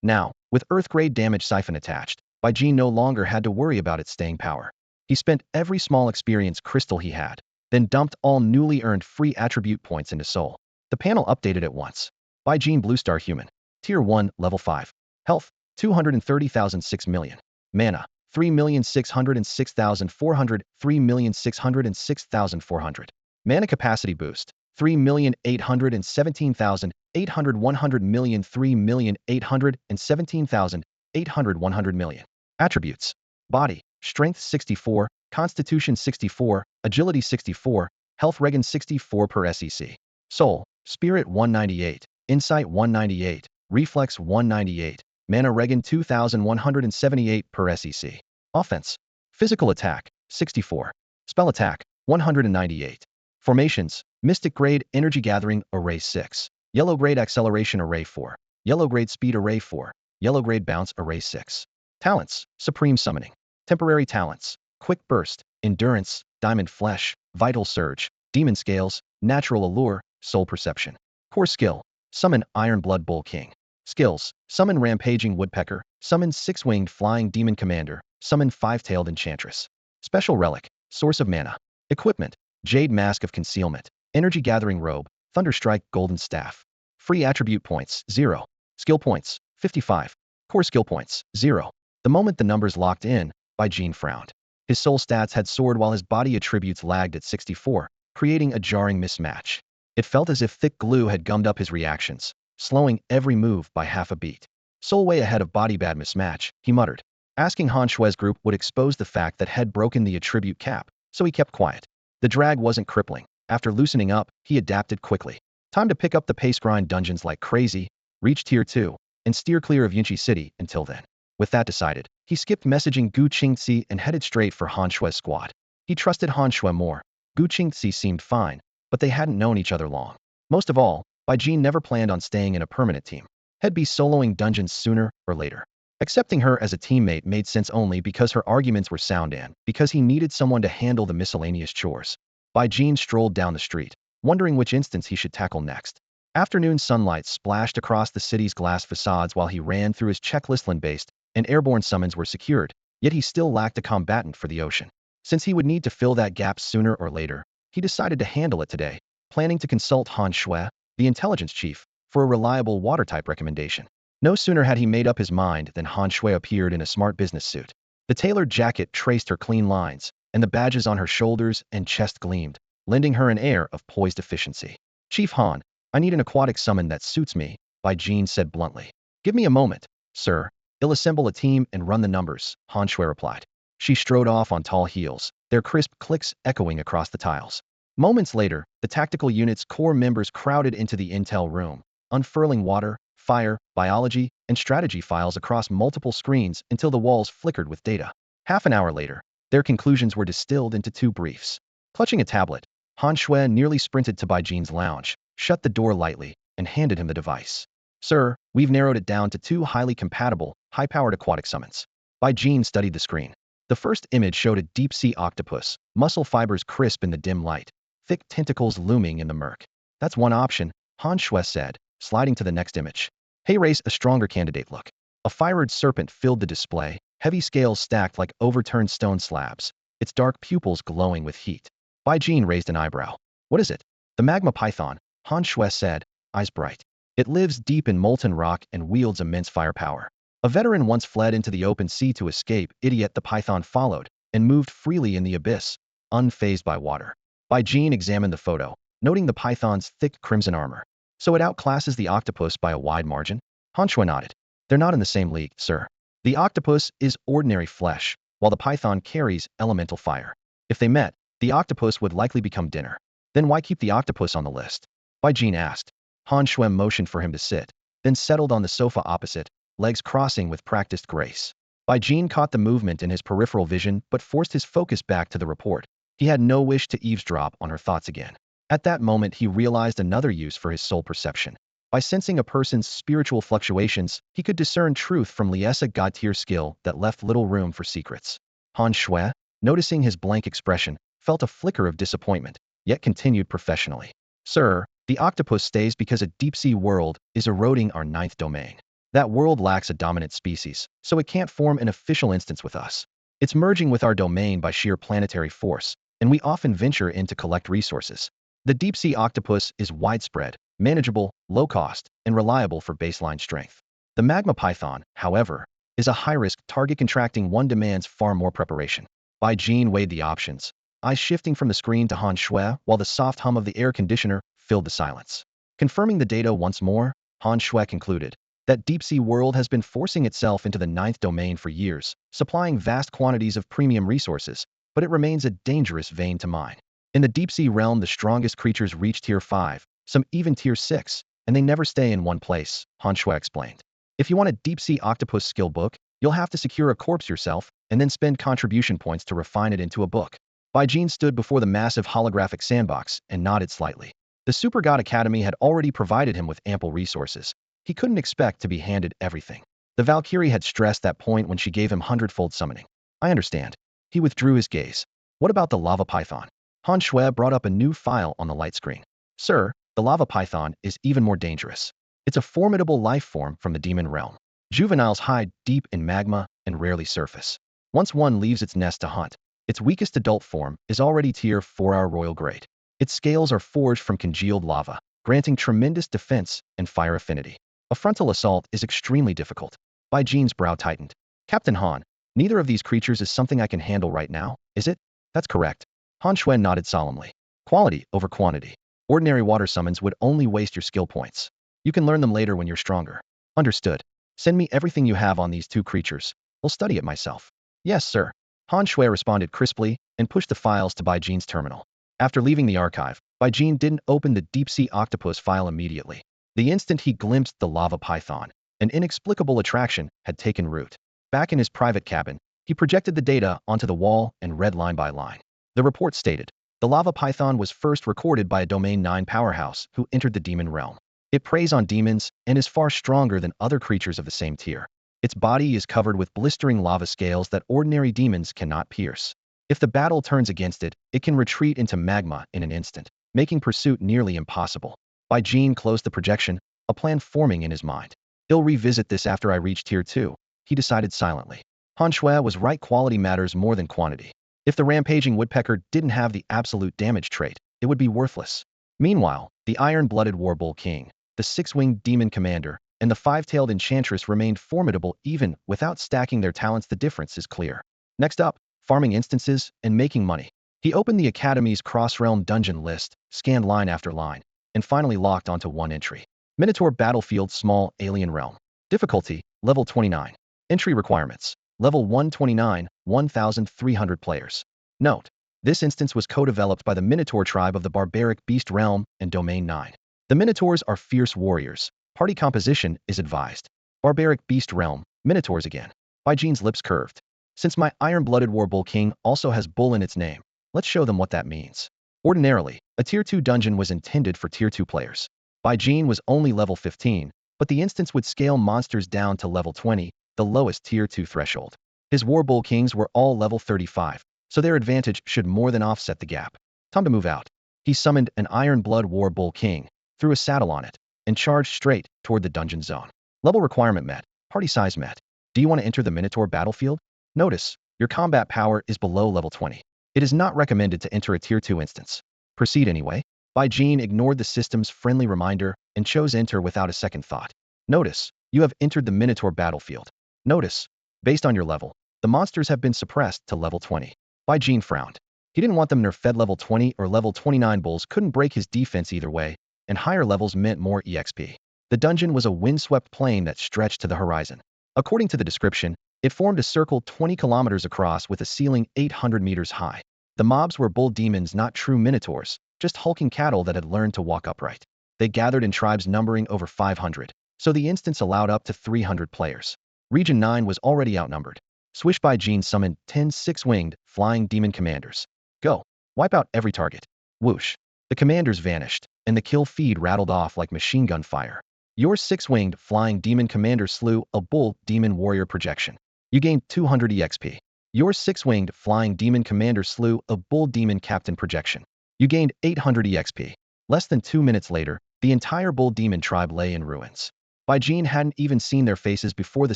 Now, with Earth-grade damage siphon attached, Baijin no longer had to worry about its staying power. He spent every small experience crystal he had, then dumped all newly earned free attribute points into Soul. The panel updated at once. Baijin Blue Star Human. Tier 1, Level 5. Health, 230,006 million. Mana, 3,606,400, 3,606,400. Mana capacity boost, 3,817,800, 100 million, 3,817,800, 100 million. Attributes. Body, Strength 64, Constitution 64, Agility 64, Health Regen 64 per SEC. Soul, Spirit 198, Insight 198, Reflex 198, Mana Regen 2178 per SEC. Offense. Physical attack, 64. Spell attack, 198. Formations. Mystic Grade Energy Gathering Array 6. Yellow Grade Acceleration Array 4. Yellow Grade Speed Array 4. Yellow Grade Bounce Array 6. Talents. Supreme Summoning. Temporary Talents. Quick Burst, Endurance, Diamond Flesh, Vital Surge, Demon Scales, Natural Allure, Soul Perception. Core Skill. Summon Iron Blood Bull King. Skills. Summon Rampaging Woodpecker. Summon Six-Winged Flying Demon Commander. Summon Five-Tailed Enchantress. Special Relic. Source of Mana. Equipment. Jade Mask of Concealment. Energy Gathering Robe. Thunderstrike Golden Staff. Free Attribute Points, 0. Skill Points, 55. Core Skill Points, 0. The moment the numbers locked in, Baijin frowned. His soul stats had soared while his body attributes lagged at 64, creating a jarring mismatch. It felt as if thick glue had gummed up his reactions, slowing every move by half a beat. Soul way ahead of body bad mismatch, he muttered. Asking Han Shue's group would expose the fact that had broken the attribute cap, so he kept quiet. The drag wasn't crippling. After loosening up, he adapted quickly. Time to pick up the pace grind dungeons like crazy, reach tier 2, and steer clear of Yunchi City until then. With that decided, he skipped messaging Gu Qingzi and headed straight for Han Shue's squad. He trusted Han Shue more. Gu Qingzi seemed fine, but they hadn't known each other long. Most of all, Baijin never planned on staying in a permanent team. He'd be soloing dungeons sooner or later. Accepting her as a teammate made sense only because her arguments were sound and because he needed someone to handle the miscellaneous chores. Baijin strolled down the street, wondering which instance he should tackle next. Afternoon sunlight splashed across the city's glass facades while he ran through his checklist list, and airborne summons were secured, yet he still lacked a combatant for the ocean. Since he would need to fill that gap sooner or later, he decided to handle it today, planning to consult Han Shue, the intelligence chief, for a reliable water-type recommendation. No sooner had he made up his mind than Han Shui appeared in a smart business suit. The tailored jacket traced her clean lines, and the badges on her shoulders and chest gleamed, lending her an air of poised efficiency. Chief Han, I need an aquatic summon that suits me, Baijin said bluntly. Give me a moment, sir. I'll assemble a team and run the numbers, Han Shui replied. She strode off on tall heels, their crisp clicks echoing across the tiles. Moments later, the tactical unit's core members crowded into the intel room, unfurling water, fire, biology, and strategy files across multiple screens until the walls flickered with data. Half an hour later, their conclusions were distilled into 2 briefs. Clutching a tablet, Han Shui nearly sprinted to Baijin's lounge, shut the door lightly, and handed him the device. Sir, we've narrowed it down to 2 highly compatible, high-powered aquatic summons. Baijin studied the screen. The first image showed a deep-sea octopus, muscle fibers crisp in the dim light, thick tentacles looming in the murk. That's one option, Han Shui said, sliding to the next image. Hey, race a stronger candidate look. A fired serpent filled the display, heavy scales stacked like overturned stone slabs, its dark pupils glowing with heat. Baijin raised an eyebrow. What is it? The magma python, Han Shui said, eyes bright. It lives deep in molten rock and wields immense firepower. A veteran once fled into the open sea to escape, yet the python followed and moved freely in the abyss, unfazed by water. Baijin examined the photo, noting the python's thick crimson armor. So it outclasses the octopus by a wide margin? Han Shui nodded. They're not in the same league, sir. The octopus is ordinary flesh, while the python carries elemental fire. If they met, the octopus would likely become dinner. Then why keep the octopus on the list? Bai Jin asked. Han Shui motioned for him to sit, then settled on the sofa opposite, legs crossing with practiced grace. Bai Jin caught the movement in his peripheral vision but forced his focus back to the report. He had no wish to eavesdrop on her thoughts again. At that moment, he realized another use for his soul perception. By sensing a person's spiritual fluctuations, he could discern truth from Liesa god-tier skill that left little room for secrets. Han Shui, noticing his blank expression, felt a flicker of disappointment, yet continued professionally. Sir, the octopus stays because a deep-sea world is eroding our ninth domain. That world lacks a dominant species, so it can't form an official instance with us. It's merging with our domain by sheer planetary force, and we often venture in to collect resources. The deep-sea octopus is widespread, manageable, low-cost, and reliable for baseline strength. The magma python, however, is a high-risk target. Contracting one demands far more preparation. Bai Jin weighed the options, eyes shifting from the screen to Han Shui while the soft hum of the air conditioner filled the silence. Confirming the data once more, Han Shui concluded that deep-sea world has been forcing itself into the ninth domain for years, supplying vast quantities of premium resources, but it remains a dangerous vein to mine. In the deep-sea realm, the strongest creatures reach tier 5, some even tier 6, and they never stay in one place, Han Shui explained. If you want a deep-sea octopus skill book, you'll have to secure a corpse yourself and then spend contribution points to refine it into a book. Bai Jin stood before the massive holographic sandbox and nodded slightly. The Super God Academy had already provided him with ample resources. He couldn't expect to be handed everything. The Valkyrie had stressed that point when she gave him hundredfold summoning. I understand. He withdrew his gaze. What about the lava python? Han Shui brought up a new file on the light screen. Sir, the lava python is even more dangerous. It's a formidable life form from the demon realm. Juveniles hide deep in magma and rarely surface. Once one leaves its nest to hunt, its weakest adult form is already tier 4 our royal grade. Its scales are forged from congealed lava, granting tremendous defense and fire affinity. A frontal assault is extremely difficult. Bai Jin's brow tightened. Captain Han, neither of these creatures is something I can handle right now, is it? That's correct. Han Shui nodded solemnly. Quality over quantity. Ordinary water summons would only waste your skill points. You can learn them later when you're stronger. Understood. Send me everything you have on these two creatures. I'll study it myself. Yes, sir. Han Shui responded crisply and pushed the files to Bai Jin's terminal. After leaving the archive, Bai Jin didn't open the deep-sea octopus file immediately. The instant he glimpsed the lava python, an inexplicable attraction had taken root. Back in his private cabin, he projected the data onto the wall and read line by line. The report stated, the lava python was first recorded by a Domain 9 powerhouse who entered the demon realm. It preys on demons and is far stronger than other creatures of the same tier. Its body is covered with blistering lava scales that ordinary demons cannot pierce. If the battle turns against it, it can retreat into magma in an instant, making pursuit nearly impossible. Bai Jin closed the projection, a plan forming in his mind. He'll revisit this after I reach tier 2, he decided silently. Han Shui was right, quality matters more than quantity. If the rampaging woodpecker didn't have the absolute damage trait, it would be worthless. Meanwhile, the iron-blooded warbull king, the six-winged demon commander, and the five-tailed enchantress remained formidable even without stacking their talents. The difference is clear. Next up, farming instances and making money. He opened the Academy's cross-realm dungeon list, scanned line after line, and finally locked onto one entry. Minotaur Battlefield Small Alien Realm. Difficulty, level 29. Entry requirements, level 129, 1,300 players. Note, this instance was co-developed by the Minotaur tribe of the Barbaric Beast Realm and Domain 9. The Minotaurs are fierce warriors. Party composition is advised. Barbaric Beast Realm, Minotaurs again. Bai Jin's lips curved. Since my iron-blooded warbull king also has bull in its name, let's show them what that means. Ordinarily, a tier 2 dungeon was intended for tier 2 players. Bai Jin was only level 15, but the instance would scale monsters down to level 20, the lowest tier 2 threshold. His warbull kings were all level 35, so their advantage should more than offset the gap. Time to move out. He summoned an iron-blood warbull king, threw a saddle on it, and charged straight toward the dungeon zone. Level requirement met. Party size met. Do you want to enter the Minotaur battlefield? Notice, your combat power is below level 20. It is not recommended to enter a tier 2 instance. Proceed anyway. Bai Jin ignored the system's friendly reminder and chose enter without a second thought. Notice, you have entered the Minotaur battlefield. Notice, based on your level, the monsters have been suppressed to level 20. Bai Jin frowned. He didn't want them nerfed. Level 20 or level 29 bulls couldn't break his defense either way, and higher levels meant more EXP. The dungeon was a windswept plain that stretched to the horizon. According to the description, it formed a circle 20 kilometers across with a ceiling 800 meters high. The mobs were bull demons, not true minotaurs, just hulking cattle that had learned to walk upright. They gathered in tribes numbering over 500, so the instance allowed up to 300 players. Region 9 was already outnumbered. Swish by Jean summoned 10 six-winged, flying demon commanders. Go. Wipe out every target. Whoosh. The commanders vanished, and the kill feed rattled off like machine gun fire. Your six-winged, flying demon commander slew a bull demon warrior projection. You gained 200 EXP. Your six-winged, flying demon commander slew a bull demon captain projection. You gained 800 EXP. Less than 2 minutes later, the entire bull demon tribe lay in ruins. Bai Jin hadn't even seen their faces before the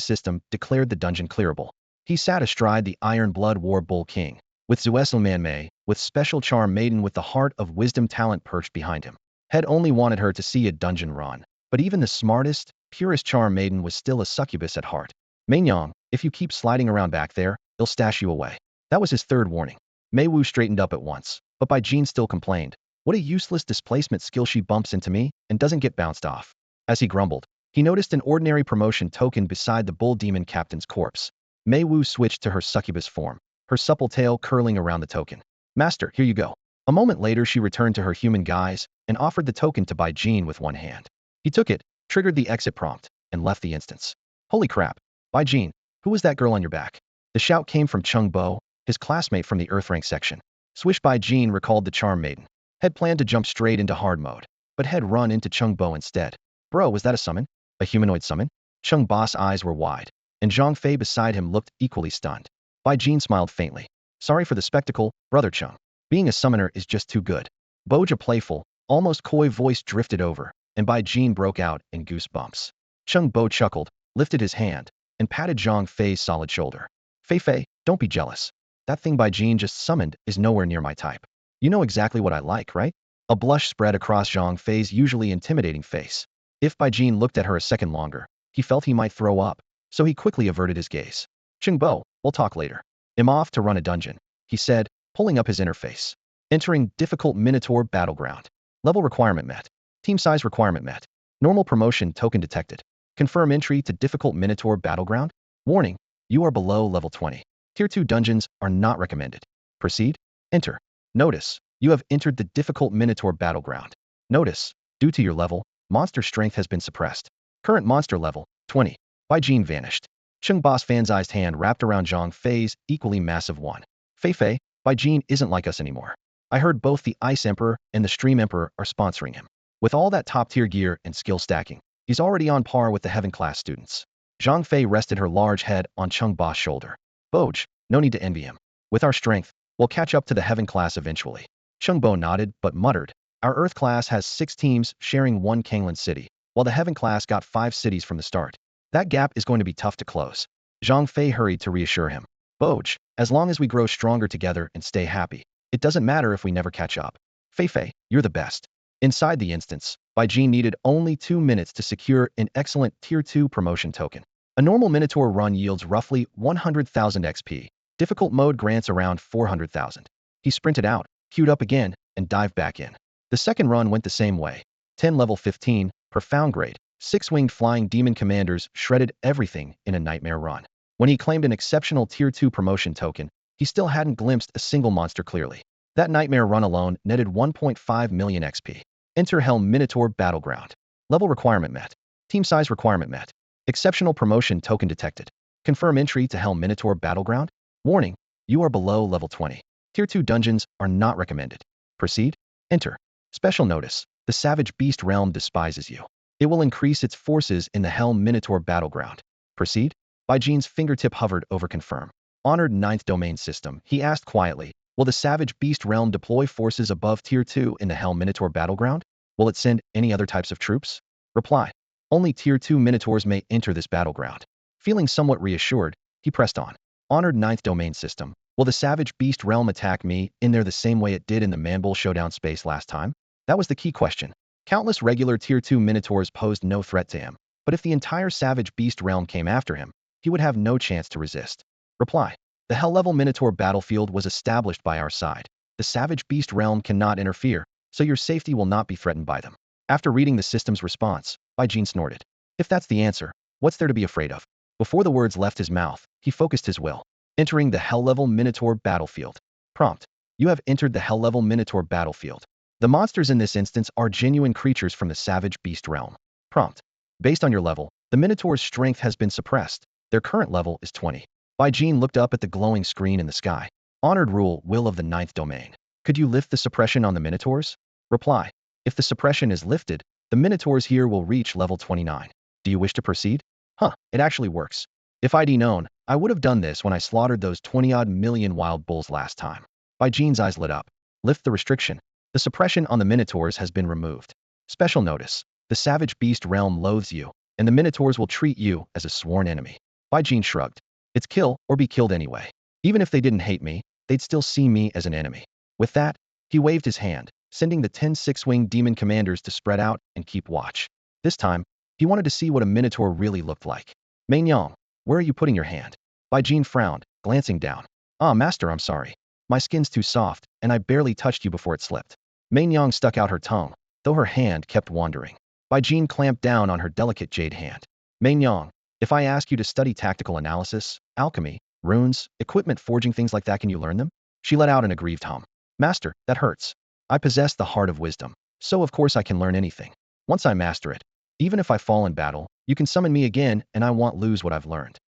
system declared the dungeon clearable. He sat astride the Iron Blood War Bull King, with Zueselman Mei, with special charm maiden with the heart of wisdom talent perched behind him. Had only wanted her to see a dungeon run, but even the smartest, purest charm maiden was still a succubus at heart. Mainyang, if you keep sliding around back there, they'll stash you away. That was his third warning. Mei Wu straightened up at once, but Bai Jin still complained. What a useless displacement skill, she bumps into me and doesn't get bounced off. As he grumbled, he noticed an ordinary promotion token beside the bull demon captain's corpse. Mei Wu switched to her succubus form, her supple tail curling around the token. Master, here you go. A moment later she returned to her human guise and offered the token to Bai Jin with one hand. He took it, triggered the exit prompt, and left the instance. Holy crap. Bai Jin, who was that girl on your back? The shout came from Chung Bo, his classmate from the Earthrank section. Swish Bai Jin recalled the charm maiden. Had planned to jump straight into hard mode, but had run into Chung Bo instead. Bro, was that a summon? A humanoid summon? Chung Bo's eyes were wide, and Zhang Fei beside him looked equally stunned. Bai Jin smiled faintly. Sorry for the spectacle, brother Chung. Being a summoner is just too good. Bo's playful, almost coy voice drifted over, and Bai Jin broke out in goosebumps. Chung Bo chuckled, lifted his hand, and patted Zhang Fei's solid shoulder. Fei, don't be jealous. That thing Bai Jin just summoned is nowhere near my type. You know exactly what I like, right? A blush spread across Zhang Fei's usually intimidating face. If Bai Jin looked at her a second longer, he felt he might throw up, so he quickly averted his gaze. Chung Bo, we'll talk later. I'm off to run a dungeon, he said, pulling up his interface. Entering difficult Minotaur battleground. Level requirement met. Team size requirement met. Normal promotion token detected. Confirm entry to difficult Minotaur battleground. Warning, you are below level 20. Tier 2 dungeons are not recommended. Proceed. Enter. Notice, you have entered the difficult Minotaur battleground. Notice, due to your level, monster strength has been suppressed. Current monster level, 20. Bai Jin vanished. Chung Bo's fan-sized hand wrapped around Zhang Fei's equally massive one. Fei, Bai Jin isn't like us anymore. I heard both the Ice Emperor and the Stream Emperor are sponsoring him. With all that top-tier gear and skill stacking, he's already on par with the Heaven-class students. Zhang Fei rested her large head on Chung Bo's shoulder. Boj, no need to envy him. With our strength, we'll catch up to the Heaven class eventually. Chung Bo nodded, but muttered. Our Earth class has 6 teams sharing one Kanglan city, while the Heaven class got 5 cities from the start. That gap is going to be tough to close. Zhang Fei hurried to reassure him. Boj, as long as we grow stronger together and stay happy, it doesn't matter if we never catch up. Fei, you're the best. Inside the instance, Bai Jin needed only 2 minutes to secure an excellent Tier 2 promotion token. A normal Minotaur run yields roughly 100,000 XP. Difficult mode grants around 400,000. He sprinted out, queued up again, and dived back in. The second run went the same way. 10 level 15, profound grade, 6-winged flying demon commanders shredded everything in a nightmare run. When he claimed an exceptional Tier 2 promotion token, he still hadn't glimpsed a single monster clearly. That nightmare run alone netted 1.5 million XP. Enter Helm Minotaur Battleground. Level requirement met. Team size requirement met. Exceptional promotion token detected. Confirm entry to Helm Minotaur Battleground. Warning, you are below level 20. Tier 2 dungeons are not recommended. Proceed. Enter. Special notice, the Savage Beast Realm despises you. It will increase its forces in the Helm Minotaur Battleground. Proceed. Bai Jin's fingertip hovered over confirm. Honored 9th domain system, he asked quietly, will the Savage Beast Realm deploy forces above Tier 2 in the Helm Minotaur Battleground? Will it send any other types of troops? Reply. Only Tier 2 Minotaurs may enter this battleground. Feeling somewhat reassured, he pressed on. Honored 9th domain system, will the Savage Beast Realm attack me in there the same way it did in the Manbull Showdown space last time? That was the key question. Countless regular Tier 2 Minotaurs posed no threat to him, but if the entire Savage Beast Realm came after him, he would have no chance to resist. Reply. The Hell-level Minotaur battlefield was established by our side. The Savage Beast Realm cannot interfere, so your safety will not be threatened by them. After reading the system's response, Bai Jin snorted. If that's the answer, what's there to be afraid of? Before the words left his mouth, he focused his will. Entering the Hell-level Minotaur battlefield. Prompt. You have entered the Hell-level Minotaur battlefield. The monsters in this instance are genuine creatures from the savage beast realm. Prompt. Based on your level, the Minotaur's strength has been suppressed. Their current level is 20. Jean looked up at the glowing screen in the sky. Honored rule, will of the ninth domain. Could you lift the suppression on the Minotaurs? Reply. If the suppression is lifted, the Minotaurs here will reach level 29. Do you wish to proceed? It actually works. If I'd known, I would have done this when I slaughtered those 20-odd million wild bulls last time. Jean's eyes lit up. Lift the restriction. The suppression on the Minotaurs has been removed. Special notice. The savage beast realm loathes you, and the Minotaurs will treat you as a sworn enemy. Jean shrugged. It's kill or be killed anyway. Even if they didn't hate me, they'd still see me as an enemy. With that, he waved his hand, sending the 10 six-winged demon commanders to spread out and keep watch. This time, he wanted to see what a Minotaur really looked like. Mainyang, where are you putting your hand? Jean frowned, glancing down. Master, I'm sorry. My skin's too soft, and I barely touched you before it slipped. Mainyang stuck out her tongue, though her hand kept wandering. Jean clamped down on her delicate jade hand. Mainyang, if I ask you to study tactical analysis, alchemy, runes, equipment forging, things like that, can you learn them? She let out an aggrieved hum. Master, that hurts. I possess the heart of wisdom, so of course I can learn anything. Once I master it, even if I fall in battle, you can summon me again and I won't lose what I've learned.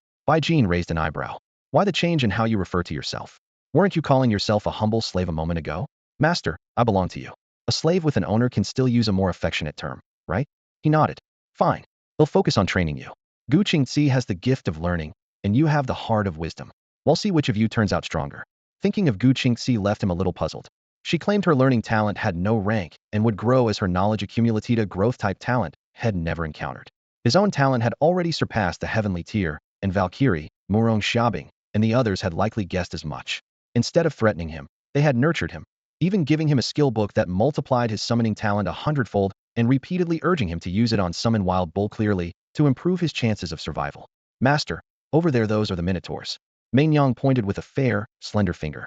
Jean raised an eyebrow. Why the change in how you refer to yourself? Weren't you calling yourself a humble slave a moment ago? Master, I belong to you. A slave with an owner can still use a more affectionate term, right? He nodded. Fine. They'll focus on training you. Gu Qingzi has the gift of learning, and you have the heart of wisdom. We'll see which of you turns out stronger. Thinking of Gu Qingzi left him a little puzzled. She claimed her learning talent had no rank and would grow as her knowledge accumulated. A growth-type talent had never encountered. His own talent had already surpassed the heavenly tier, and Valkyrie, Murong Xiaobing, and the others had likely guessed as much. Instead of threatening him, they had nurtured him, even giving him a skill book that multiplied his summoning talent 100-fold and repeatedly urging him to use it on summon wild bull clearly to improve his chances of survival. Master, over there, those are the Minotaurs. Mainyang pointed with a fair, slender finger.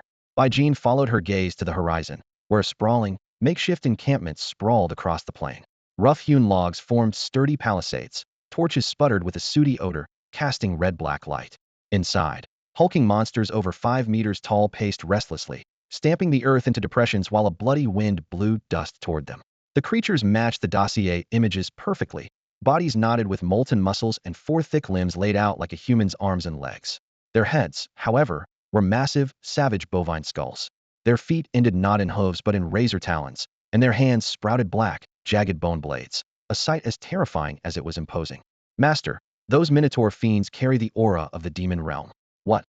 Jean followed her gaze to the horizon, where a sprawling, makeshift encampment sprawled across the plain. Rough-hewn logs formed sturdy palisades. Torches sputtered with a sooty odor, casting red-black light. Inside, hulking monsters over 5 meters tall paced restlessly, stamping the earth into depressions while a bloody wind blew dust toward them. The creatures matched the dossier images perfectly, bodies knotted with molten muscles and 4 thick limbs laid out like a human's arms and legs. Their heads, however, were massive, savage bovine skulls. Their feet ended not in hooves but in razor talons, and their hands sprouted black, jagged bone blades, a sight as terrifying as it was imposing. Master, those Minotaur fiends carry the aura of the demon realm. What?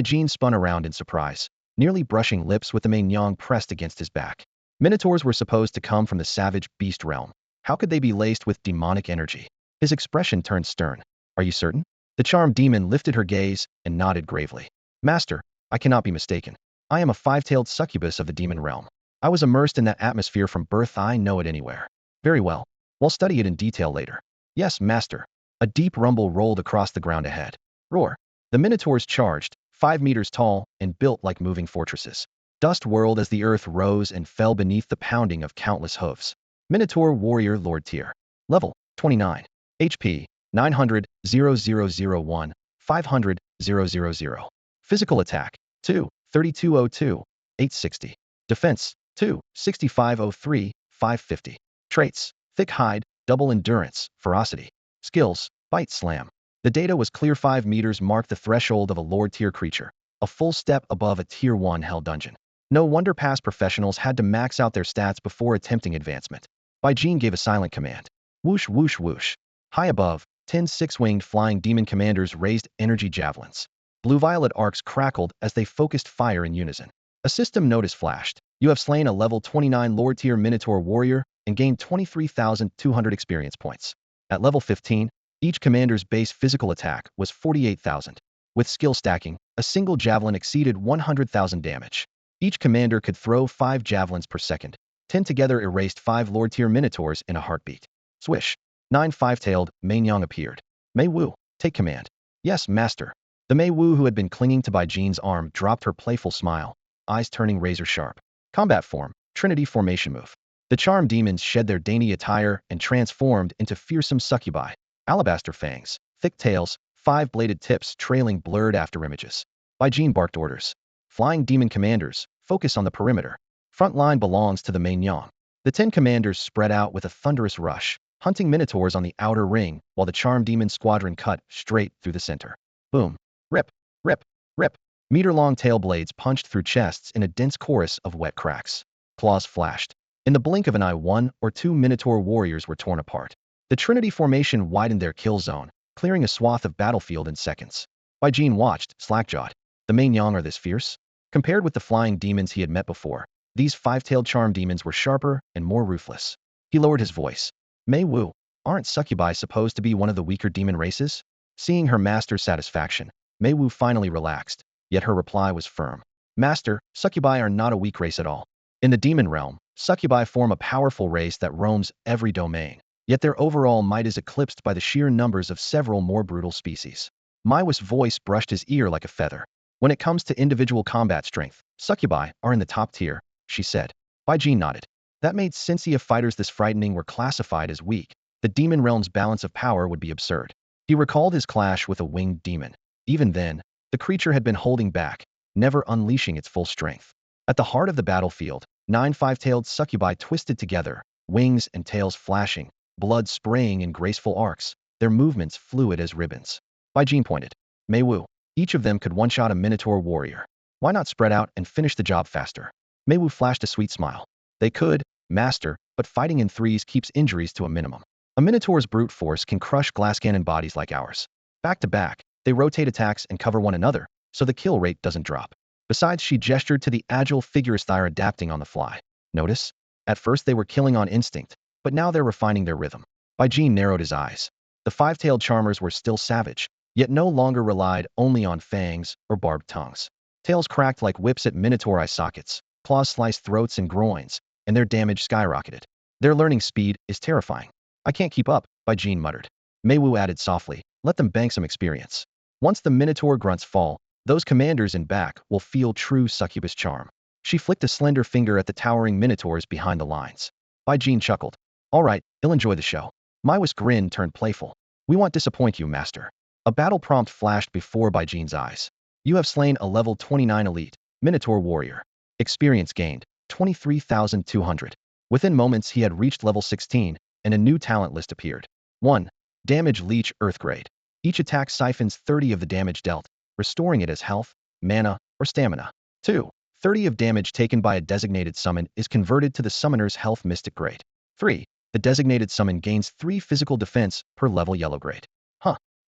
Jean spun around in surprise, nearly brushing lips with the Mainyang pressed against his back. Minotaurs were supposed to come from the savage beast realm. How could they be laced with demonic energy? His expression turned stern. Are you certain? The charmed demon lifted her gaze and nodded gravely. Master, I cannot be mistaken. I am a 5-tailed succubus of the demon realm. I was immersed in that atmosphere from birth. I know it anywhere. Very well. We'll study it in detail later. Yes, master. A deep rumble rolled across the ground ahead. Roar. The Minotaurs charged, 5 meters tall and built like moving fortresses. Dust whirled as the earth rose and fell beneath the pounding of countless hoofs. Minotaur Warrior Lord Tier. Level 29. HP 900 0001 500 000. Physical attack 2 3202 860. Defense 2 6503 550. Traits: thick hide, double endurance, ferocity. Skills: bite slam. The data was clear. 5 meters marked the threshold of a Lord tier creature, a full step above a tier 1 hell dungeon. No wonder past professionals had to max out their stats before attempting advancement. Jean gave a silent command. Whoosh whoosh whoosh. High above, 10 six-winged flying demon commanders raised energy javelins. Blue-violet arcs crackled as they focused fire in unison. A system notice flashed. You have slain a level 29 Lord tier Minotaur warrior and gained 23,200 experience points. At level 15, each commander's base physical attack was 48,000. With skill stacking, a single javelin exceeded 100,000 damage. Each commander could throw 5 javelins per second. 10 together erased 5 Lord tier Minotaurs in a heartbeat. Swish. 9 5-tailed Mainyang appeared. Mei Wu, take command. Yes, master. The Mei Wu who had been clinging to Jean's arm dropped her playful smile, eyes turning razor sharp. Combat form, Trinity formation move. The charmed demons shed their dainty attire and transformed into fearsome succubi. Alabaster fangs, thick tails, 5-bladed tips trailing blurred after images. Jean barked orders. Flying demon commanders, focus on the perimeter. Front line belongs to the Mainyang. The 10 commanders spread out with a thunderous rush, hunting minotaurs on the outer ring while the charm demon squadron cut straight through the center. Boom. Rip. Rip. Rip. Meter-long tail blades punched through chests in a dense chorus of wet cracks. Claws flashed. In the blink of an eye, one or two minotaur warriors were torn apart. The Trinity formation widened their kill zone, clearing a swath of battlefield in seconds. Jean watched, slack-jawed. The Mainyang are this fierce? Compared with the flying demons he had met before, these five-tailed charm demons were sharper and more ruthless. He lowered his voice. Mei Wu, aren't succubi supposed to be one of the weaker demon races? Seeing her master's satisfaction, Mei Wu finally relaxed, yet her reply was firm. Master, succubi are not a weak race at all. In the demon realm, succubi form a powerful race that roams every domain, yet their overall might is eclipsed by the sheer numbers of several more brutal species. Maiwa's voice brushed his ear like a feather. When it comes to individual combat strength, succubi are in the top tier, she said. Jean nodded. That made sense. If fighters this frightening were classified as weak, the demon realm's balance of power would be absurd. He recalled his clash with a winged demon. Even then, the creature had been holding back, never unleashing its full strength. At the heart of the battlefield, 9 five-tailed succubi twisted together, wings and tails flashing, blood spraying in graceful arcs, their movements fluid as ribbons. Jean pointed. Mei Wu, each of them could one-shot a minotaur warrior. Why not spread out and finish the job faster? Mei Wu flashed a sweet smile. They could, master, but fighting in threes keeps injuries to a minimum. A minotaur's brute force can crush glass cannon bodies like ours. Back to back, they rotate attacks and cover one another, so the kill rate doesn't drop. Besides, she gestured to the agile figures they are adapting on the fly. Notice? At first they were killing on instinct, but now they're refining their rhythm. Jean narrowed his eyes. The five-tailed charmers were still savage, yet no longer relied only on fangs or barbed tongues. Tails cracked like whips at minotaur eye sockets, claws sliced throats and groins, and their damage skyrocketed. Their learning speed is terrifying. I can't keep up, Jean muttered. Mei Wu added softly, let them bank some experience. Once the minotaur grunts fall, those commanders in back will feel true succubus charm. She flicked a slender finger at the towering minotaurs behind the lines. Jean chuckled. All right, you'll enjoy the show. Maiwa's grin turned playful. We won't disappoint you, master. A battle prompt flashed before Jean's eyes. You have slain a level 29 elite, minotaur warrior. Experience gained, 23,200. Within moments he had reached level 16, and a new talent list appeared. 1. Damage Leech Earthgrade. Each attack siphons 30 of the damage dealt, restoring it as health, mana, or stamina. 2. 30 of damage taken by a designated summon is converted to the summoner's health mystic grade. 3. The designated summon gains 3 physical defense per level yellow grade.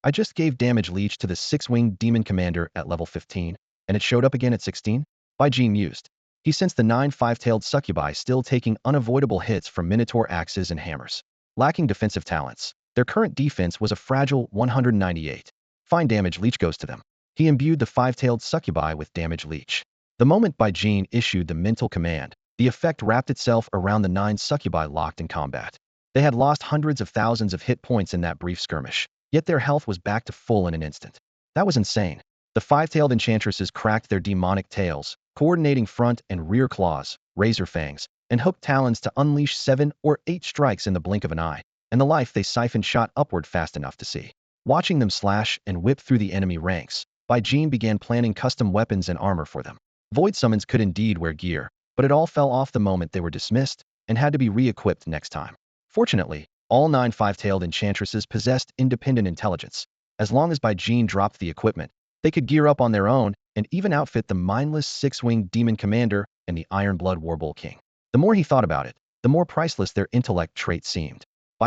I just gave damage leech to the 6-winged demon commander at level 15, and it showed up again at 16? Jean mused. He sensed the 9 five-tailed succubi still taking unavoidable hits from minotaur axes and hammers. Lacking defensive talents, their current defense was a fragile 198. Fine damage leech goes to them. He imbued the five-tailed succubi with damage leech. The moment Jean issued the mental command, the effect wrapped itself around the 9 succubi locked in combat. They had lost hundreds of thousands of hit points in that brief skirmish, yet their health was back to full in an instant. That was insane. The five-tailed enchantresses cracked their demonic tails, coordinating front and rear claws, razor fangs, and hooked talons to unleash 7 or 8 strikes in the blink of an eye, and the life they siphoned shot upward fast enough to see. Watching them slash and whip through the enemy ranks, Jean began planning custom weapons and armor for them. Void summons could indeed wear gear, but it all fell off the moment they were dismissed and had to be re-equipped next time. Fortunately, all 9 five-tailed enchantresses possessed independent intelligence. As long as Jean dropped the equipment, they could gear up on their own and even outfit the mindless 6-winged demon commander and the Iron-Blood Warbull King. The more he thought about it, the more priceless their intellect trait seemed.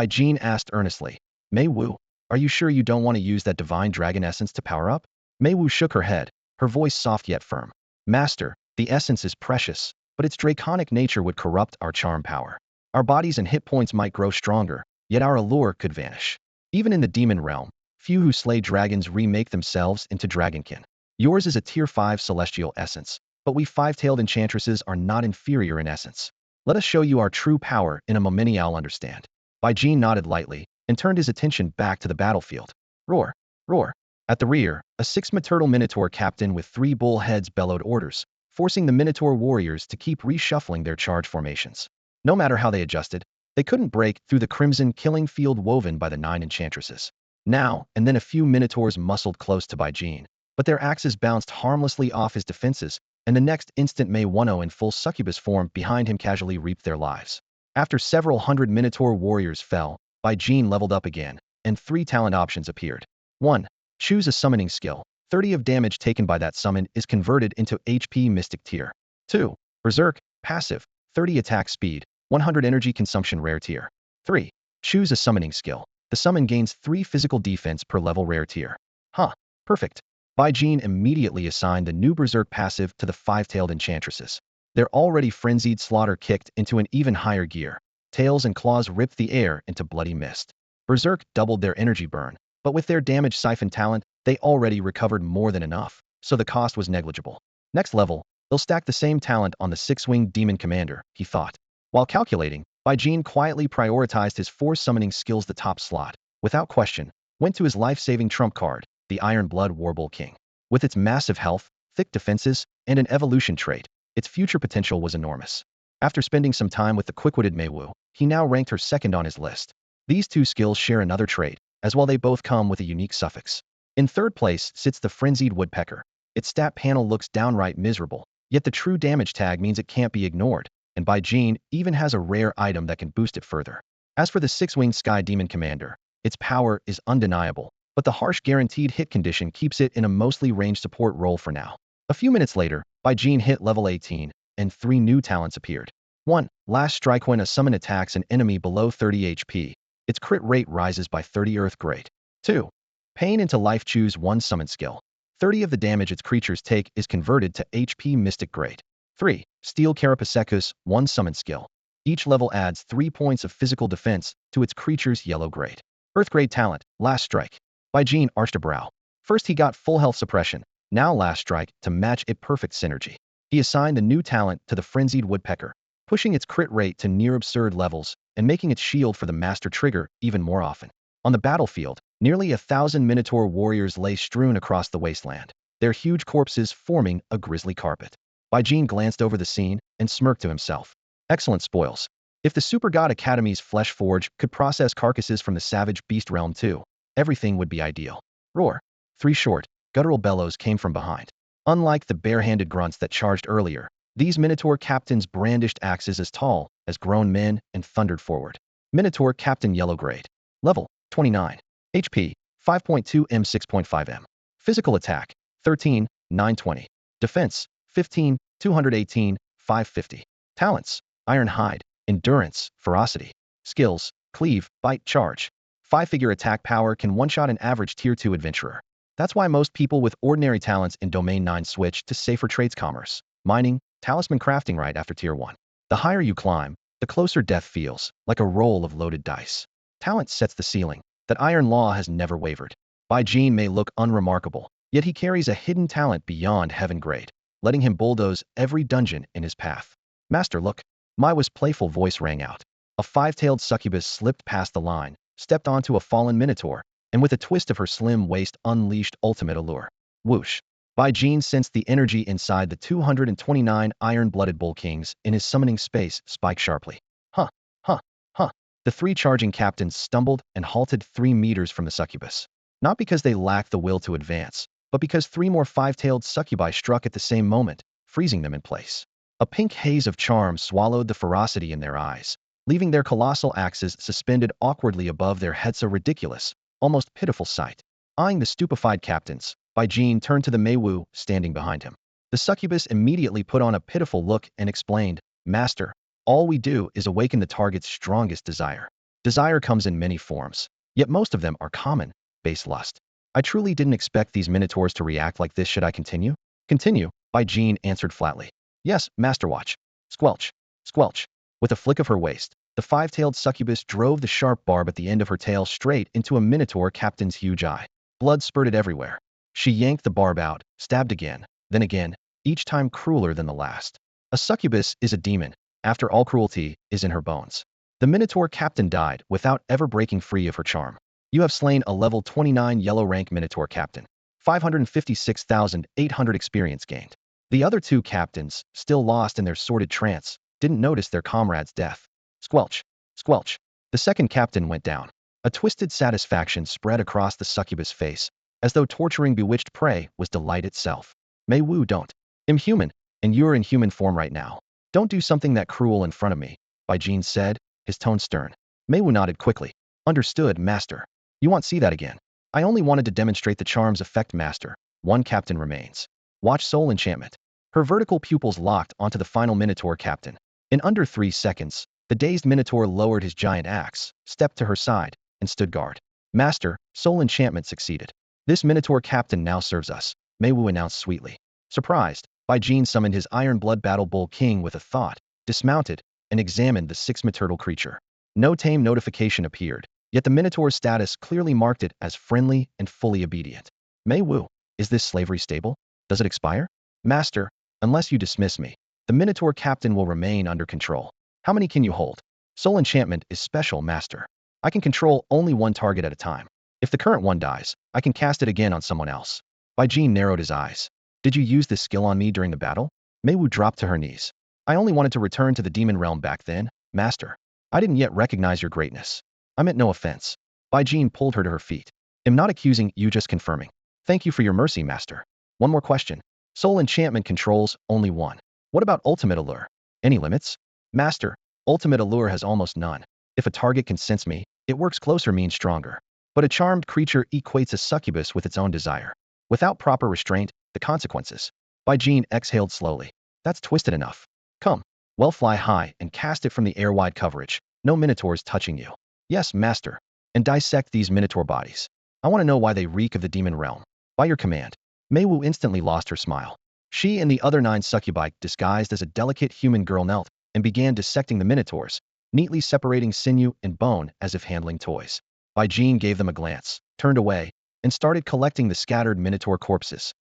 Jean asked earnestly, Mei Wu, are you sure you don't want to use that divine dragon essence to power up? Mei Wu shook her head, her voice soft yet firm. Master, the essence is precious, but its draconic nature would corrupt our charm power. Our bodies and hit points might grow stronger, yet our allure could vanish. Even in the demon realm, few who slay dragons remake themselves into dragonkin. Yours is a tier 5 celestial essence, but we five-tailed enchantresses are not inferior in essence. Let us show you our true power in a moment you'll understand. Jean nodded lightly and turned his attention back to the battlefield. Roar! Roar! At the rear, a 6-turtle minotaur captain with 3 bull heads bellowed orders, forcing the minotaur warriors to keep reshuffling their charge formations. No matter how they adjusted, they couldn't break through the crimson killing field woven by the 9 enchantresses. Now and then a few minotaurs muscled close to Jean, but their axes bounced harmlessly off his defenses, and the next instant Mei Wuno in full succubus form behind him casually reaped their lives. After several hundred Minotaur warriors fell, Bai Jin leveled up again, and 3 talent options appeared. 1. Choose a summoning skill. 30 of damage taken by that summon is converted into HP Mystic tier. 2. Berserk, passive, 30 attack speed, 100 energy consumption rare tier. 3. Choose a summoning skill. The summon gains 3 physical defense per level rare tier. Huh, perfect. Bai Jin immediately assigned the new Berserk passive to the 5-tailed enchantresses. Their already frenzied slaughter kicked into an even higher gear. Tails and claws ripped the air into bloody mist. Berserk doubled their energy burn, but with their damage siphon talent, they already recovered more than enough, so the cost was negligible. Next level, they'll stack the same talent on the 6-winged demon commander, he thought. While calculating, Bai Jin quietly prioritized his 4 summoning skills the top slot. Without question, went to his life-saving trump card, the Iron Blood Warbull King. With its massive health, thick defenses, and an evolution trait, its future potential was enormous. After spending some time with the quick-witted Mei Wu, he now ranked her second on his list. These 2 skills share another trait, as well they both come with a unique suffix. In third place sits the Frenzied Woodpecker. Its stat panel looks downright miserable, yet the true damage tag means it can't be ignored, and Bai Jin even has a rare item that can boost it further. As for the 6-winged Sky Demon Commander, its power is undeniable, but the harsh guaranteed hit condition keeps it in a mostly ranged support role for now. A few minutes later, Bai Jin hit level 18, and 3 new talents appeared. 1. Last Strike. When a summon attacks an enemy below 30 HP, its crit rate rises by 30 Earth Great. 2. Pain into Life. Choose 1 summon skill. 30 of the damage its creatures take is converted to HP Mystic Great. 3. Steel Carapacetus. 1 summon skill. Each level adds 3 points of physical defense to its creature's yellow great. Earth Grade talent, Last Strike. Bai Jin arched a brow. First he got full health suppression, now Last Strike to match it perfect synergy. He assigned the new talent to the Frenzied Woodpecker, pushing its crit rate to near absurd levels and making its shield for the master trigger even more often. On the battlefield, nearly 1,000 Minotaur warriors lay strewn across the wasteland, their huge corpses forming a grisly carpet. Bai Jin glanced over the scene and smirked to himself. Excellent spoils. If the Super God Academy's Flesh Forge could process carcasses from the savage beast realm too, everything would be ideal. Roar. 3 short, guttural bellows came from behind. Unlike the bare-handed grunts that charged earlier, these Minotaur captains brandished axes as tall as grown men and thundered forward. Minotaur Captain Yellow Grade. Level, 29. HP, 5.2 m 6.5 m. Physical attack, 13, 920. Defense, 15, 218, 550. Talents, Iron Hide, Endurance, Ferocity. Skills, Cleave, Bite, Charge. 5-figure attack power can one-shot an average Tier 2 adventurer. That's why most people with ordinary talents in Domain 9 switch to safer trades commerce, mining, talisman crafting right after Tier 1. The higher you climb, the closer death feels, like a roll of loaded dice. Talent sets the ceiling. That iron law has never wavered. Bai Jin may look unremarkable, yet he carries a hidden talent beyond heaven grade, letting him bulldoze every dungeon in his path. Master, look. Maiwa's playful voice rang out. A 5-tailed succubus slipped past the line, stepped onto a fallen minotaur, and with a twist of her slim waist unleashed ultimate allure. Whoosh. Bai Jin sensed the energy inside the 229 iron-blooded bull kings in his summoning space spike sharply. Huh, huh, huh. The 3 charging captains stumbled and halted 3 meters from the succubus. Not because they lacked the will to advance, but because 3 more 5-tailed succubi struck at the same moment, freezing them in place. A pink haze of charm swallowed the ferocity in their eyes, leaving their colossal axes suspended awkwardly above their heads, a ridiculous, almost pitiful sight. Eyeing the stupefied captains, Bai Jin turned to the Mei Wu standing behind him. The succubus immediately put on a pitiful look and explained, Master, all we do is awaken the target's strongest desire. Desire comes in many forms, yet most of them are common, base lust. I truly didn't expect these minotaurs to react like this. Should I continue? Continue, Bai Jin answered flatly. Yes, Master Watch. Squelch. Squelch. With a flick of her waist, the 5-tailed succubus drove the sharp barb at the end of her tail straight into a minotaur captain's huge eye. Blood spurted everywhere. She yanked the barb out, stabbed again, then again, each time crueler than the last. A succubus is a demon. After all, cruelty is in her bones. The minotaur captain died without ever breaking free of her charm. You have slain a level 29 yellow rank minotaur captain. 556,800 experience gained. The other 2 captains, still lost in their sordid trance, didn't notice their comrade's death. Squelch. Squelch. The second captain went down. A twisted satisfaction spread across the succubus face, as though torturing bewitched prey was delight itself. Mei Wu, don't. I'm human, and you're in human form right now. Don't do something that cruel in front of me. Jean said, his tone stern. Mei Wu nodded quickly. Understood, master. You want see that again? I only wanted to demonstrate the charm's effect, master. One captain remains. Watch soul enchantment. Her vertical pupils locked onto the final Minotaur captain. In under 3 seconds, the dazed Minotaur lowered his giant axe, stepped to her side, and stood guard. Master, soul enchantment succeeded. This Minotaur captain now serves us, Mei Wu announced sweetly. Surprised, Jean summoned his Iron Blood Battle Bull King with a thought, dismounted, and examined the 6-meter turtle creature. No tame notification appeared, yet the Minotaur's status clearly marked it as friendly and fully obedient. Mei Wu, is this slavery stable? Does it expire? Master, unless you dismiss me, the Minotaur captain will remain under control. How many can you hold? Soul enchantment is special, master. I can control only one target at a time. If the current one dies, I can cast it again on someone else. Jean narrowed his eyes. Did you use this skill on me during the battle? Mei Wu dropped to her knees. I only wanted to return to the demon realm back then, master. I didn't yet recognize your greatness. I meant no offense. Jean pulled her to her feet. Am not accusing you, just confirming. Thank you for your mercy, master. One more question. Soul enchantment controls only one. What about ultimate allure? Any limits? Master, ultimate allure has almost none. If a target can sense me, it works closer means stronger. But a charmed creature equates a succubus with its own desire. Without proper restraint, the consequences. Jean exhaled slowly. That's twisted enough. Come. Well, fly high and cast it from the air-wide coverage. No minotaurs touching you. Yes, master. And dissect these minotaur bodies. I want to know why they reek of the demon realm. By your command. Mei Wu instantly lost her smile. She and the other 9 succubi, disguised as a delicate human girl, knelt and began dissecting the minotaurs, neatly separating sinew and bone as if handling toys. Jean gave them a glance, turned away, and started collecting the scattered minotaur corpses.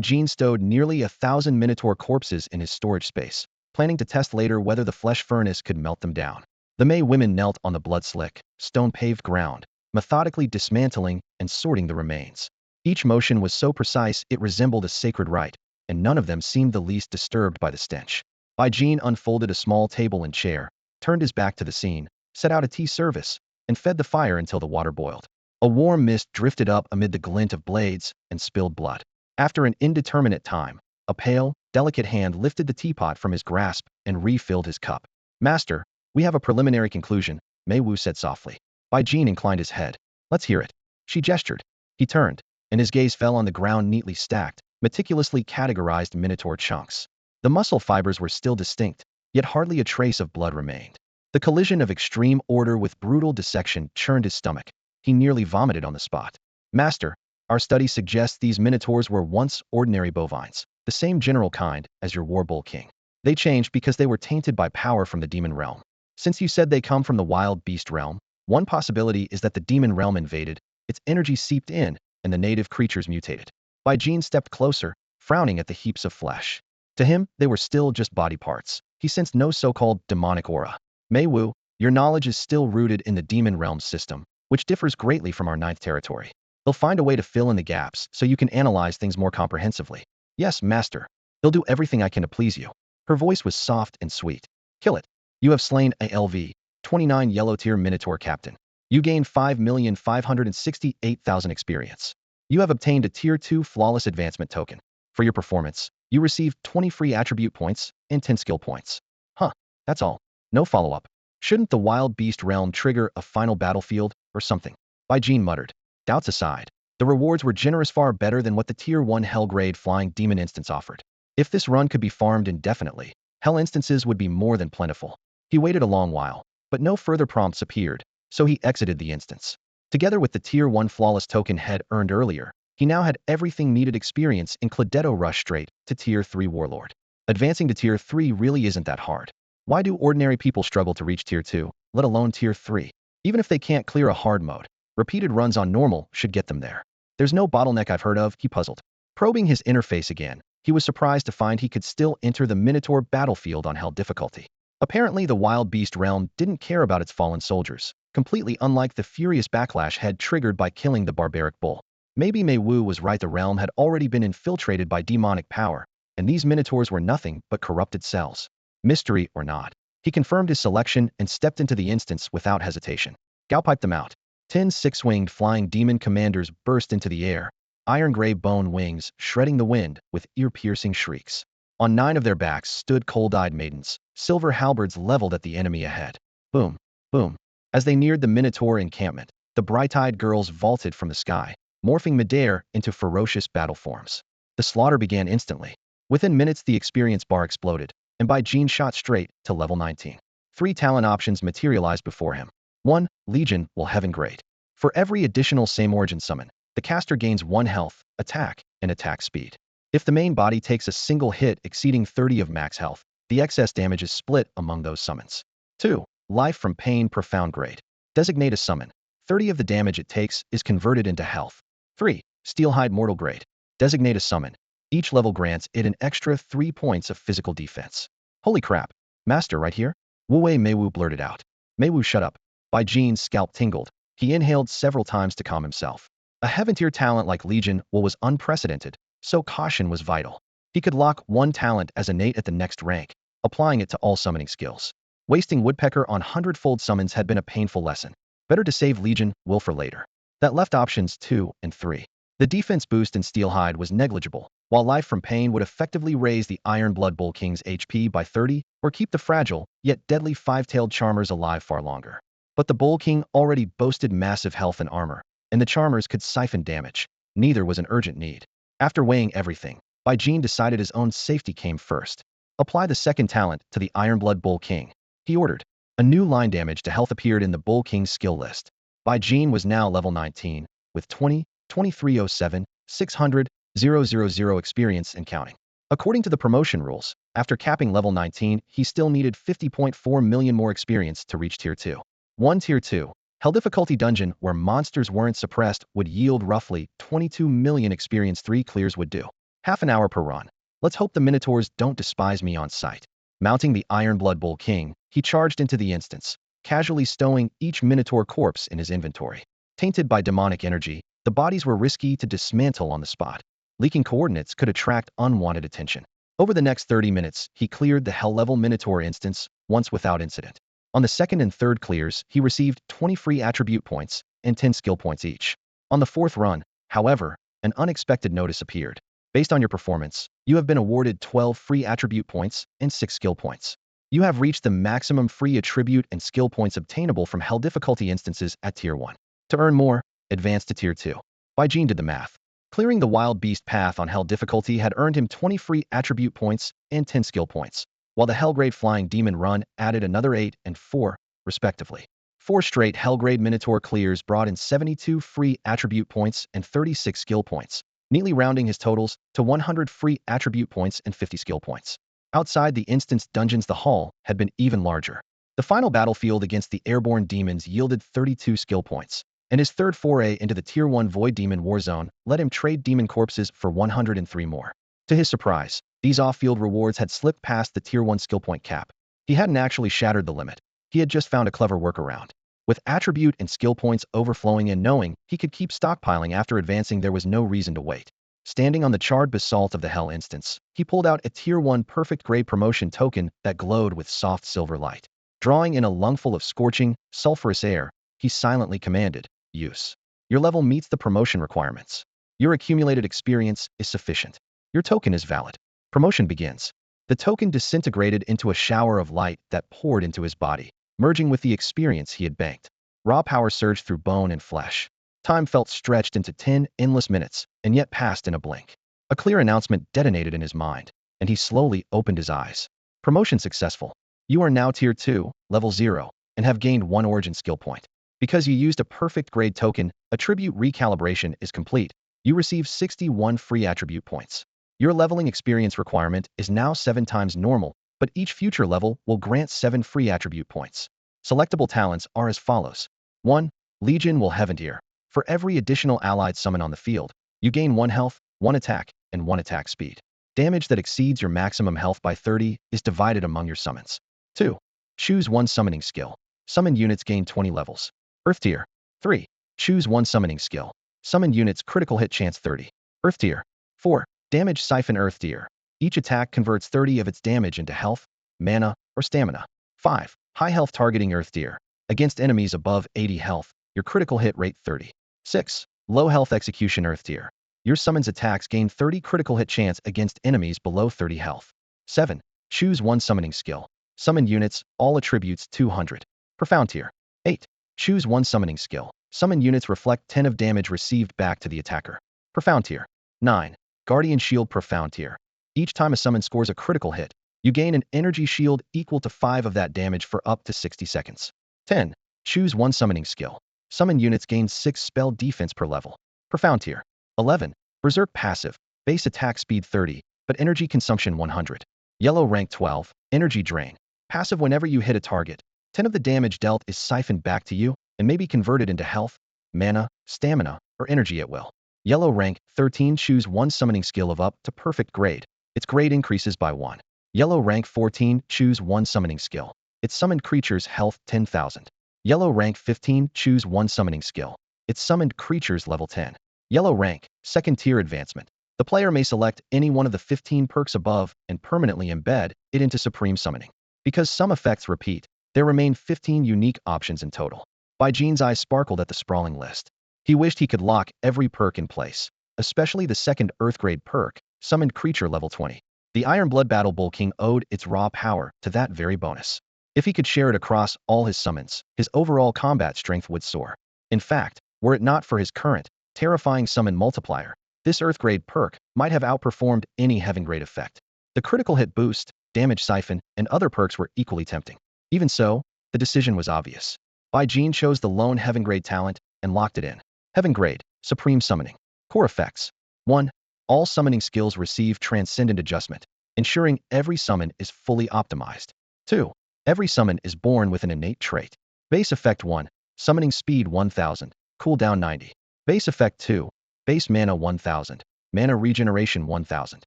Jean stowed nearly 1,000 minotaur corpses in his storage space, planning to test later whether the flesh furnace could melt them down. The Mei women knelt on the blood-slick, stone-paved ground, methodically dismantling and sorting the remains. Each motion was so precise it resembled a sacred rite, and none of them seemed the least disturbed by the stench. Jean unfolded a small table and chair, turned his back to the scene, set out a tea service, and fed the fire until the water boiled. A warm mist drifted up amid the glint of blades and spilled blood. After an indeterminate time, a pale, delicate hand lifted the teapot from his grasp and refilled his cup. Master, we have a preliminary conclusion, Mei Wu said softly. Jean inclined his head. Let's hear it. She gestured. He turned, and his gaze fell on the ground neatly stacked, meticulously categorized minotaur chunks. The muscle fibers were still distinct, yet hardly a trace of blood remained. The collision of extreme order with brutal dissection churned his stomach. He nearly vomited on the spot. Master, our study suggests these minotaurs were once ordinary bovines, the same general kind as your war bull king. They changed because they were tainted by power from the demon realm. Since you said they come from the wild beast realm, one possibility is that the demon realm invaded, its energy seeped in, and the native creatures mutated. Jean stepped closer, frowning at the heaps of flesh. To him, they were still just body parts. He sensed no so-called demonic aura. Mei Wu, your knowledge is still rooted in the demon realm system, which differs greatly from our 9th territory. They'll find a way to fill in the gaps so you can analyze things more comprehensively. Yes, master. They'll do everything I can to please you. Her voice was soft and sweet. Kill it. You have slain ALV, 29 yellow tier minotaur captain. You gained 5,568,000 experience. You have obtained a tier 2 flawless advancement token. For your performance, you received 20 free attribute points and 10 skill points. Huh, that's all. No follow-up. Shouldn't the wild beast realm trigger a final battlefield or something? Jean muttered. Doubts aside, the rewards were generous, far better than what the tier 1 hell-grade flying demon instance offered. If this run could be farmed indefinitely, hell instances would be more than plentiful. He waited a long while, but no further prompts appeared, so he exited the instance. Together with the tier 1 flawless token head earned earlier, he now had everything needed experience in Cladetto rush straight to tier 3 warlord. Advancing to tier 3 really isn't that hard. Why do ordinary people struggle to reach tier 2, let alone tier 3? Even if they can't clear a hard mode, repeated runs on normal should get them there. There's no bottleneck I've heard of, he puzzled. Probing his interface again, he was surprised to find he could still enter the Minotaur battlefield on hell difficulty. Apparently the wild beast realm didn't care about its fallen soldiers, completely unlike the furious backlash had triggered by killing the barbaric bull. Maybe Mei Wu was right, the realm had already been infiltrated by demonic power, and these minotaurs were nothing but corrupted cells. Mystery or not, he confirmed his selection and stepped into the instance without hesitation. Gao piped them out. 10 six-winged flying demon commanders burst into the air, iron gray bone wings shredding the wind with ear-piercing shrieks. On 9 of their backs stood cold-eyed maidens, silver halberds leveled at the enemy ahead. Boom, boom. As they neared the Minotaur encampment, the bright-eyed girls vaulted from the sky, morphing midair into ferocious battle forms. The slaughter began instantly. Within minutes, the experience bar exploded, and by Gene shot straight to level 19. 3 talent options materialized before him. 1. Legion will Heaven Grade. For every additional same origin summon, the caster gains 1 health, attack, and attack speed. If the main body takes a single hit exceeding 30 of max health, the excess damage is split among those summons. 2. Life from Pain Profound Grade. Designate a summon. 30 of the damage it takes is converted into health. 3. Steelhide Mortal Grade. Designate a summon. Each level grants it an extra 3 points of physical defense. Holy crap. Master right here? Wu-Wei Meiwu blurted out. Meiwu, shut up. By Gene's scalp tingled. He inhaled several times to calm himself. A heaven-tier talent like Legion was unprecedented, so caution was vital. He could lock 1 talent as innate at the next rank, applying it to all summoning skills. Wasting Woodpecker on 100-fold summons had been a painful lesson. Better to save Legion will for later. That left options 2 and 3. The defense boost in Steelhide was negligible, while Life from Pain would effectively raise the Iron Blood Bull King's HP by 30 or keep the fragile, yet deadly 5-tailed Charmers alive far longer. But the Bull King already boasted massive health and armor, and the Charmers could siphon damage. Neither was an urgent need. After weighing everything, Bai Jin decided his own safety came first. Apply the second talent to the Ironblood Bull King, he ordered. A new line damage to health appeared in the Bull King's skill list. Bai Jin was now level 19, with 20, 2307, 600, 000 experience and counting. According to the promotion rules, after capping level 19, he still needed 50.4 million more experience to reach Tier 2. 1 Tier 2. Hell difficulty dungeon where monsters weren't suppressed would yield roughly 22 million experience. 3 clears would do. Half an hour per run. Let's hope the Minotaurs don't despise me on sight. Mounting the Ironblood Bull King, he charged into the instance, casually stowing each Minotaur corpse in his inventory. Tainted by demonic energy, the bodies were risky to dismantle on the spot. Leaking coordinates could attract unwanted attention. Over the next 30 minutes, he cleared the Hell-level Minotaur instance once without incident. On the second and third clears, he received 20 free attribute points and 10 skill points each. On the fourth run, however, an unexpected notice appeared. Based on your performance, you have been awarded 12 free attribute points and 6 skill points. You have reached the maximum free attribute and skill points obtainable from Hell difficulty instances at Tier 1. To earn more, advance to Tier 2. Bai Jin did the math. Clearing the Wild Beast path on Hell difficulty had earned him 20 free attribute points and 10 skill points, while the Hellgrade Flying Demon run added another 8 and 4, respectively. 4 straight Hellgrade Minotaur clears brought in 72 free attribute points and 36 skill points, neatly rounding his totals to 100 free attribute points and 50 skill points. Outside the instance dungeons, the haul had been even larger. The final battlefield against the airborne demons yielded 32 skill points, and his third foray into the Tier 1 Void Demon Warzone let him trade demon corpses for 103 more. To his surprise, these off-field rewards had slipped past the Tier 1 skill point cap. He hadn't actually shattered the limit. He had just found a clever workaround. With attribute and skill points overflowing and knowing he could keep stockpiling after advancing, there was no reason to wait. Standing on the charred basalt of the Hell instance, he pulled out a Tier 1 perfect grade promotion token that glowed with soft silver light. Drawing in a lungful of scorching, sulfurous air, he silently commanded, "Use. Your level meets the promotion requirements. Your accumulated experience is sufficient. Your token is valid." Promotion begins. The token disintegrated into a shower of light that poured into his body, merging with the experience he had banked. Raw power surged through bone and flesh. Time felt stretched into 10 endless minutes, and yet passed in a blink. A clear announcement detonated in his mind, and he slowly opened his eyes. Promotion successful. You are now Tier 2, level 0, and have gained 1 origin skill point. Because you used a perfect grade token, attribute recalibration is complete. You receive 61 free attribute points. Your leveling experience requirement is now 7 times normal, but each future level will grant 7 free attribute points. Selectable talents are as follows. 1. Legion will Heaven Tier. For every additional allied summon on the field, you gain 1 health, 1 attack, and 1 attack speed. Damage that exceeds your maximum health by 30 is divided among your summons. 2. Choose 1 summoning skill. Summoned units gain 20 levels. Earth Tier. 3. Choose 1 summoning skill. Summoned units critical hit chance 30. Earth Tier. 4. Damage Siphon Earth Tier. Each attack converts 30 of its damage into health, mana, or stamina. 5. High Health Targeting Earth Tier. Against enemies above 80 health, your critical hit rate 30. 6. Low Health Execution Earth Tier. Your summons attacks gain 30 critical hit chance against enemies below 30 health. 7. Choose one summoning skill. Summon units, all attributes 200. Profound tier. 8. Choose one summoning skill. Summon units reflect 10 of damage received back to the attacker. Profound tier. 9. Guardian Shield Profound tier. Each time a summon scores a critical hit, you gain an energy shield equal to 5 of that damage for up to 60 seconds. 10. Choose one summoning skill. Summon units gain 6 spell defense per level. Profound tier. 11. Berserk passive. Base attack speed 30, but energy consumption 100. Yellow rank 12. Energy drain. Passive whenever you hit a target. 10 of the damage dealt is siphoned back to you and may be converted into health, mana, stamina, or energy at will. Yellow rank 13. Choose one summoning skill of up to perfect grade. Its grade increases by 1. Yellow rank 14. Choose one summoning skill. Its summoned creature's health 10,000. Yellow rank 15. Choose one summoning skill. Its summoned creature's level 10. Yellow rank, second tier advancement. The player may select any one of the 15 perks above and permanently embed it into supreme summoning. Because some effects repeat, there remain 15 unique options in total. Bai Jin's eyes sparkled at the sprawling list. He wished he could lock every perk in place, especially the second Earth-grade perk, summoned creature level 20. The Iron Blood Battle Bull King owed its raw power to that very bonus. If he could share it across all his summons, his overall combat strength would soar. In fact, were it not for his current, terrifying summon multiplier, this Earth-grade perk might have outperformed any Heaven-grade effect. The critical hit boost, damage siphon, and other perks were equally tempting. Even so, the decision was obvious. Bai Jin chose the lone Heaven-grade talent and locked it in. Heaven-grade, Supreme Summoning. Core effects. 1. All summoning skills receive transcendent adjustment, ensuring every summon is fully optimized. 2. Every summon is born with an innate trait. Base effect 1. Summoning speed 1000, cooldown 90. Base effect 2. Base mana 1000, mana regeneration 1000.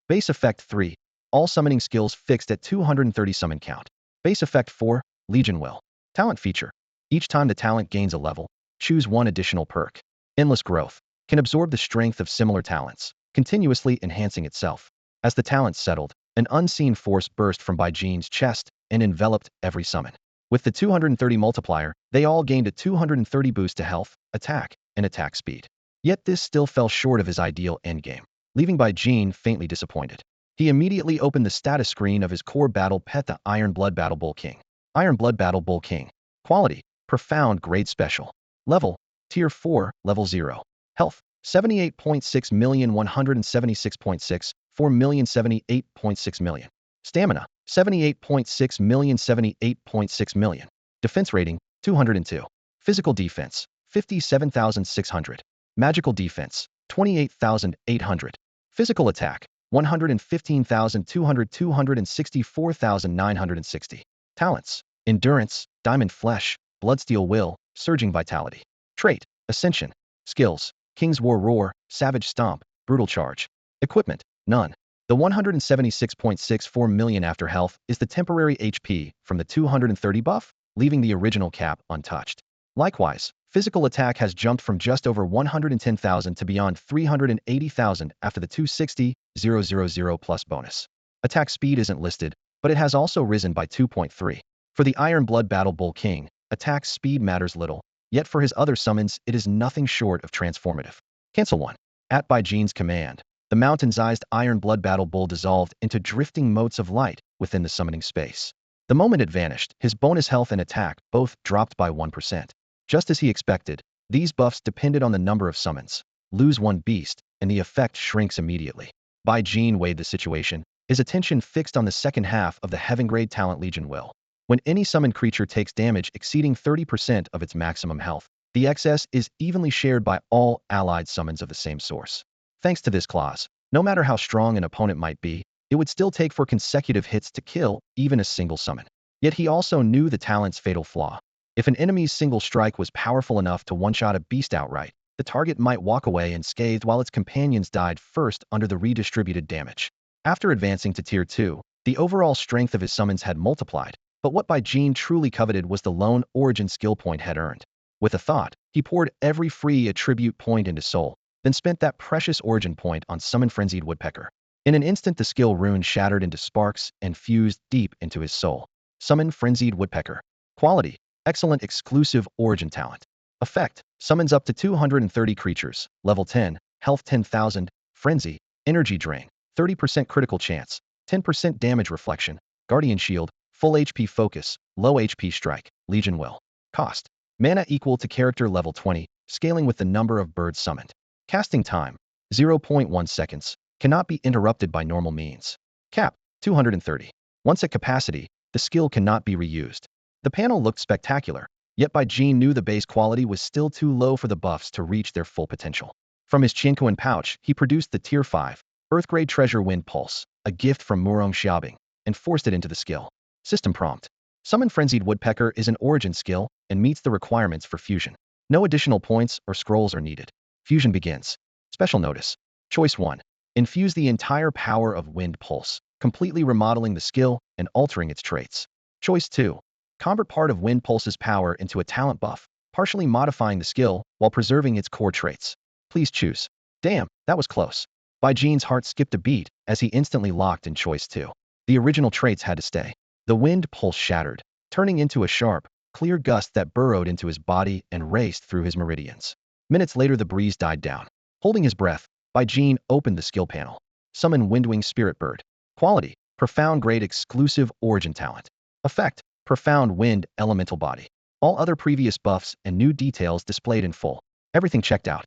Base effect 3. All summoning skills fixed at 230 summon count. Base effect 4. Legion Will. Talent feature. Each time the talent gains a level, choose one additional perk. Endless growth. Can absorb the strength of similar talents, continuously enhancing itself. As the talent settled, an unseen force burst from Bai Jin's chest and enveloped every summon. With the 230 multiplier, they all gained a 230 boost to health, attack, and attack speed. Yet this still fell short of his ideal endgame, leaving Bai Jin faintly disappointed. He immediately opened the status screen of his core battle pet, the Iron Blood Battle Bull King. Iron Blood Battle Bull King. Quality, Profound Grade Special. Level, Tier 4, Level 0. Health, 78.6,176.6, 4,078.6 million. Stamina, 78.6 million, 78.6 million. Defense rating, 202. Physical defense, 57,600. Magical defense, 28,800. Physical attack, 115,200, 264,960. Talents, Endurance, Diamond Flesh, Bloodsteel Will, Surging Vitality. Trait, Ascension. Skills, King's War Roar, Savage Stomp, Brutal Charge. Equipment, none. The 176.64 million after health is the temporary HP from the 230 buff, leaving the original cap untouched. Likewise, physical attack has jumped from just over 110,000 to beyond 380,000 after the 260,000 plus bonus. Attack speed isn't listed, but it has also risen by 2.3. For the Iron Blood Battle Bull King, attack speed matters little, yet for his other summons it is nothing short of transformative. Cancel 1. At Bai Jin's command, the mountain-sized Iron Blood Battle Bull dissolved into drifting motes of light within the summoning space. The moment it vanished, his bonus health and attack both dropped by 1%. Just as he expected, these buffs depended on the number of summons. Lose one beast, and the effect shrinks immediately. Bai Jin weighed the situation, his attention fixed on the second half of the Heaven-grade talent Legion Will. When any summoned creature takes damage exceeding 30% of its maximum health, the excess is evenly shared by all allied summons of the same source. Thanks to this clause, no matter how strong an opponent might be, it would still take 4 consecutive hits to kill even a single summon. Yet he also knew the talent's fatal flaw. If an enemy's single strike was powerful enough to one-shot a beast outright, the target might walk away unscathed while its companions died first under the redistributed damage. After advancing to Tier 2, the overall strength of his summons had multiplied, but what Bai Jin truly coveted was the lone origin skill point had earned. With a thought, he poured every free attribute point into Soul, then spent that precious origin point on Summon Frenzied Woodpecker. In an instant the skill rune shattered into sparks and fused deep into his soul. Summon Frenzied Woodpecker. Quality, Excellent Exclusive Origin Talent. Effect, summons up to 230 creatures, level 10, health 10,000, frenzy, energy drain, 30% critical chance, 10% damage reflection, guardian shield, full HP focus, low HP strike, legion will. Cost. Mana equal to character level 20, scaling with the number of birds summoned. Casting time. 0.1 seconds. Cannot be interrupted by normal means. Cap. 230. Once at capacity, the skill cannot be reused. The panel looked spectacular, yet Jean knew the base quality was still too low for the buffs to reach their full potential. From his Chinkoan pouch, he produced the Tier 5, Earthgrade Treasure Wind Pulse, a gift from Murong Xiaobing, and forced it into the skill. System prompt. Summon Frenzied Woodpecker is an origin skill and meets the requirements for fusion. No additional points or scrolls are needed. Fusion begins. Special notice. Choice 1. Infuse the entire power of Wind Pulse, completely remodeling the skill and altering its traits. Choice 2. Convert part of Wind Pulse's power into a talent buff, partially modifying the skill while preserving its core traits. Please choose. Damn, that was close. Jean's heart skipped a beat as he instantly locked in choice 2. The original traits had to stay. The Wind Pulse shattered, turning into a sharp, clear gust that burrowed into his body and raced through his meridians. Minutes later the breeze died down. Holding his breath, Jean opened the skill panel. Summon Windwing Spirit Bird. Quality. Profound grade exclusive origin talent. Effect. Profound wind elemental body. All other previous buffs and new details displayed in full. Everything checked out.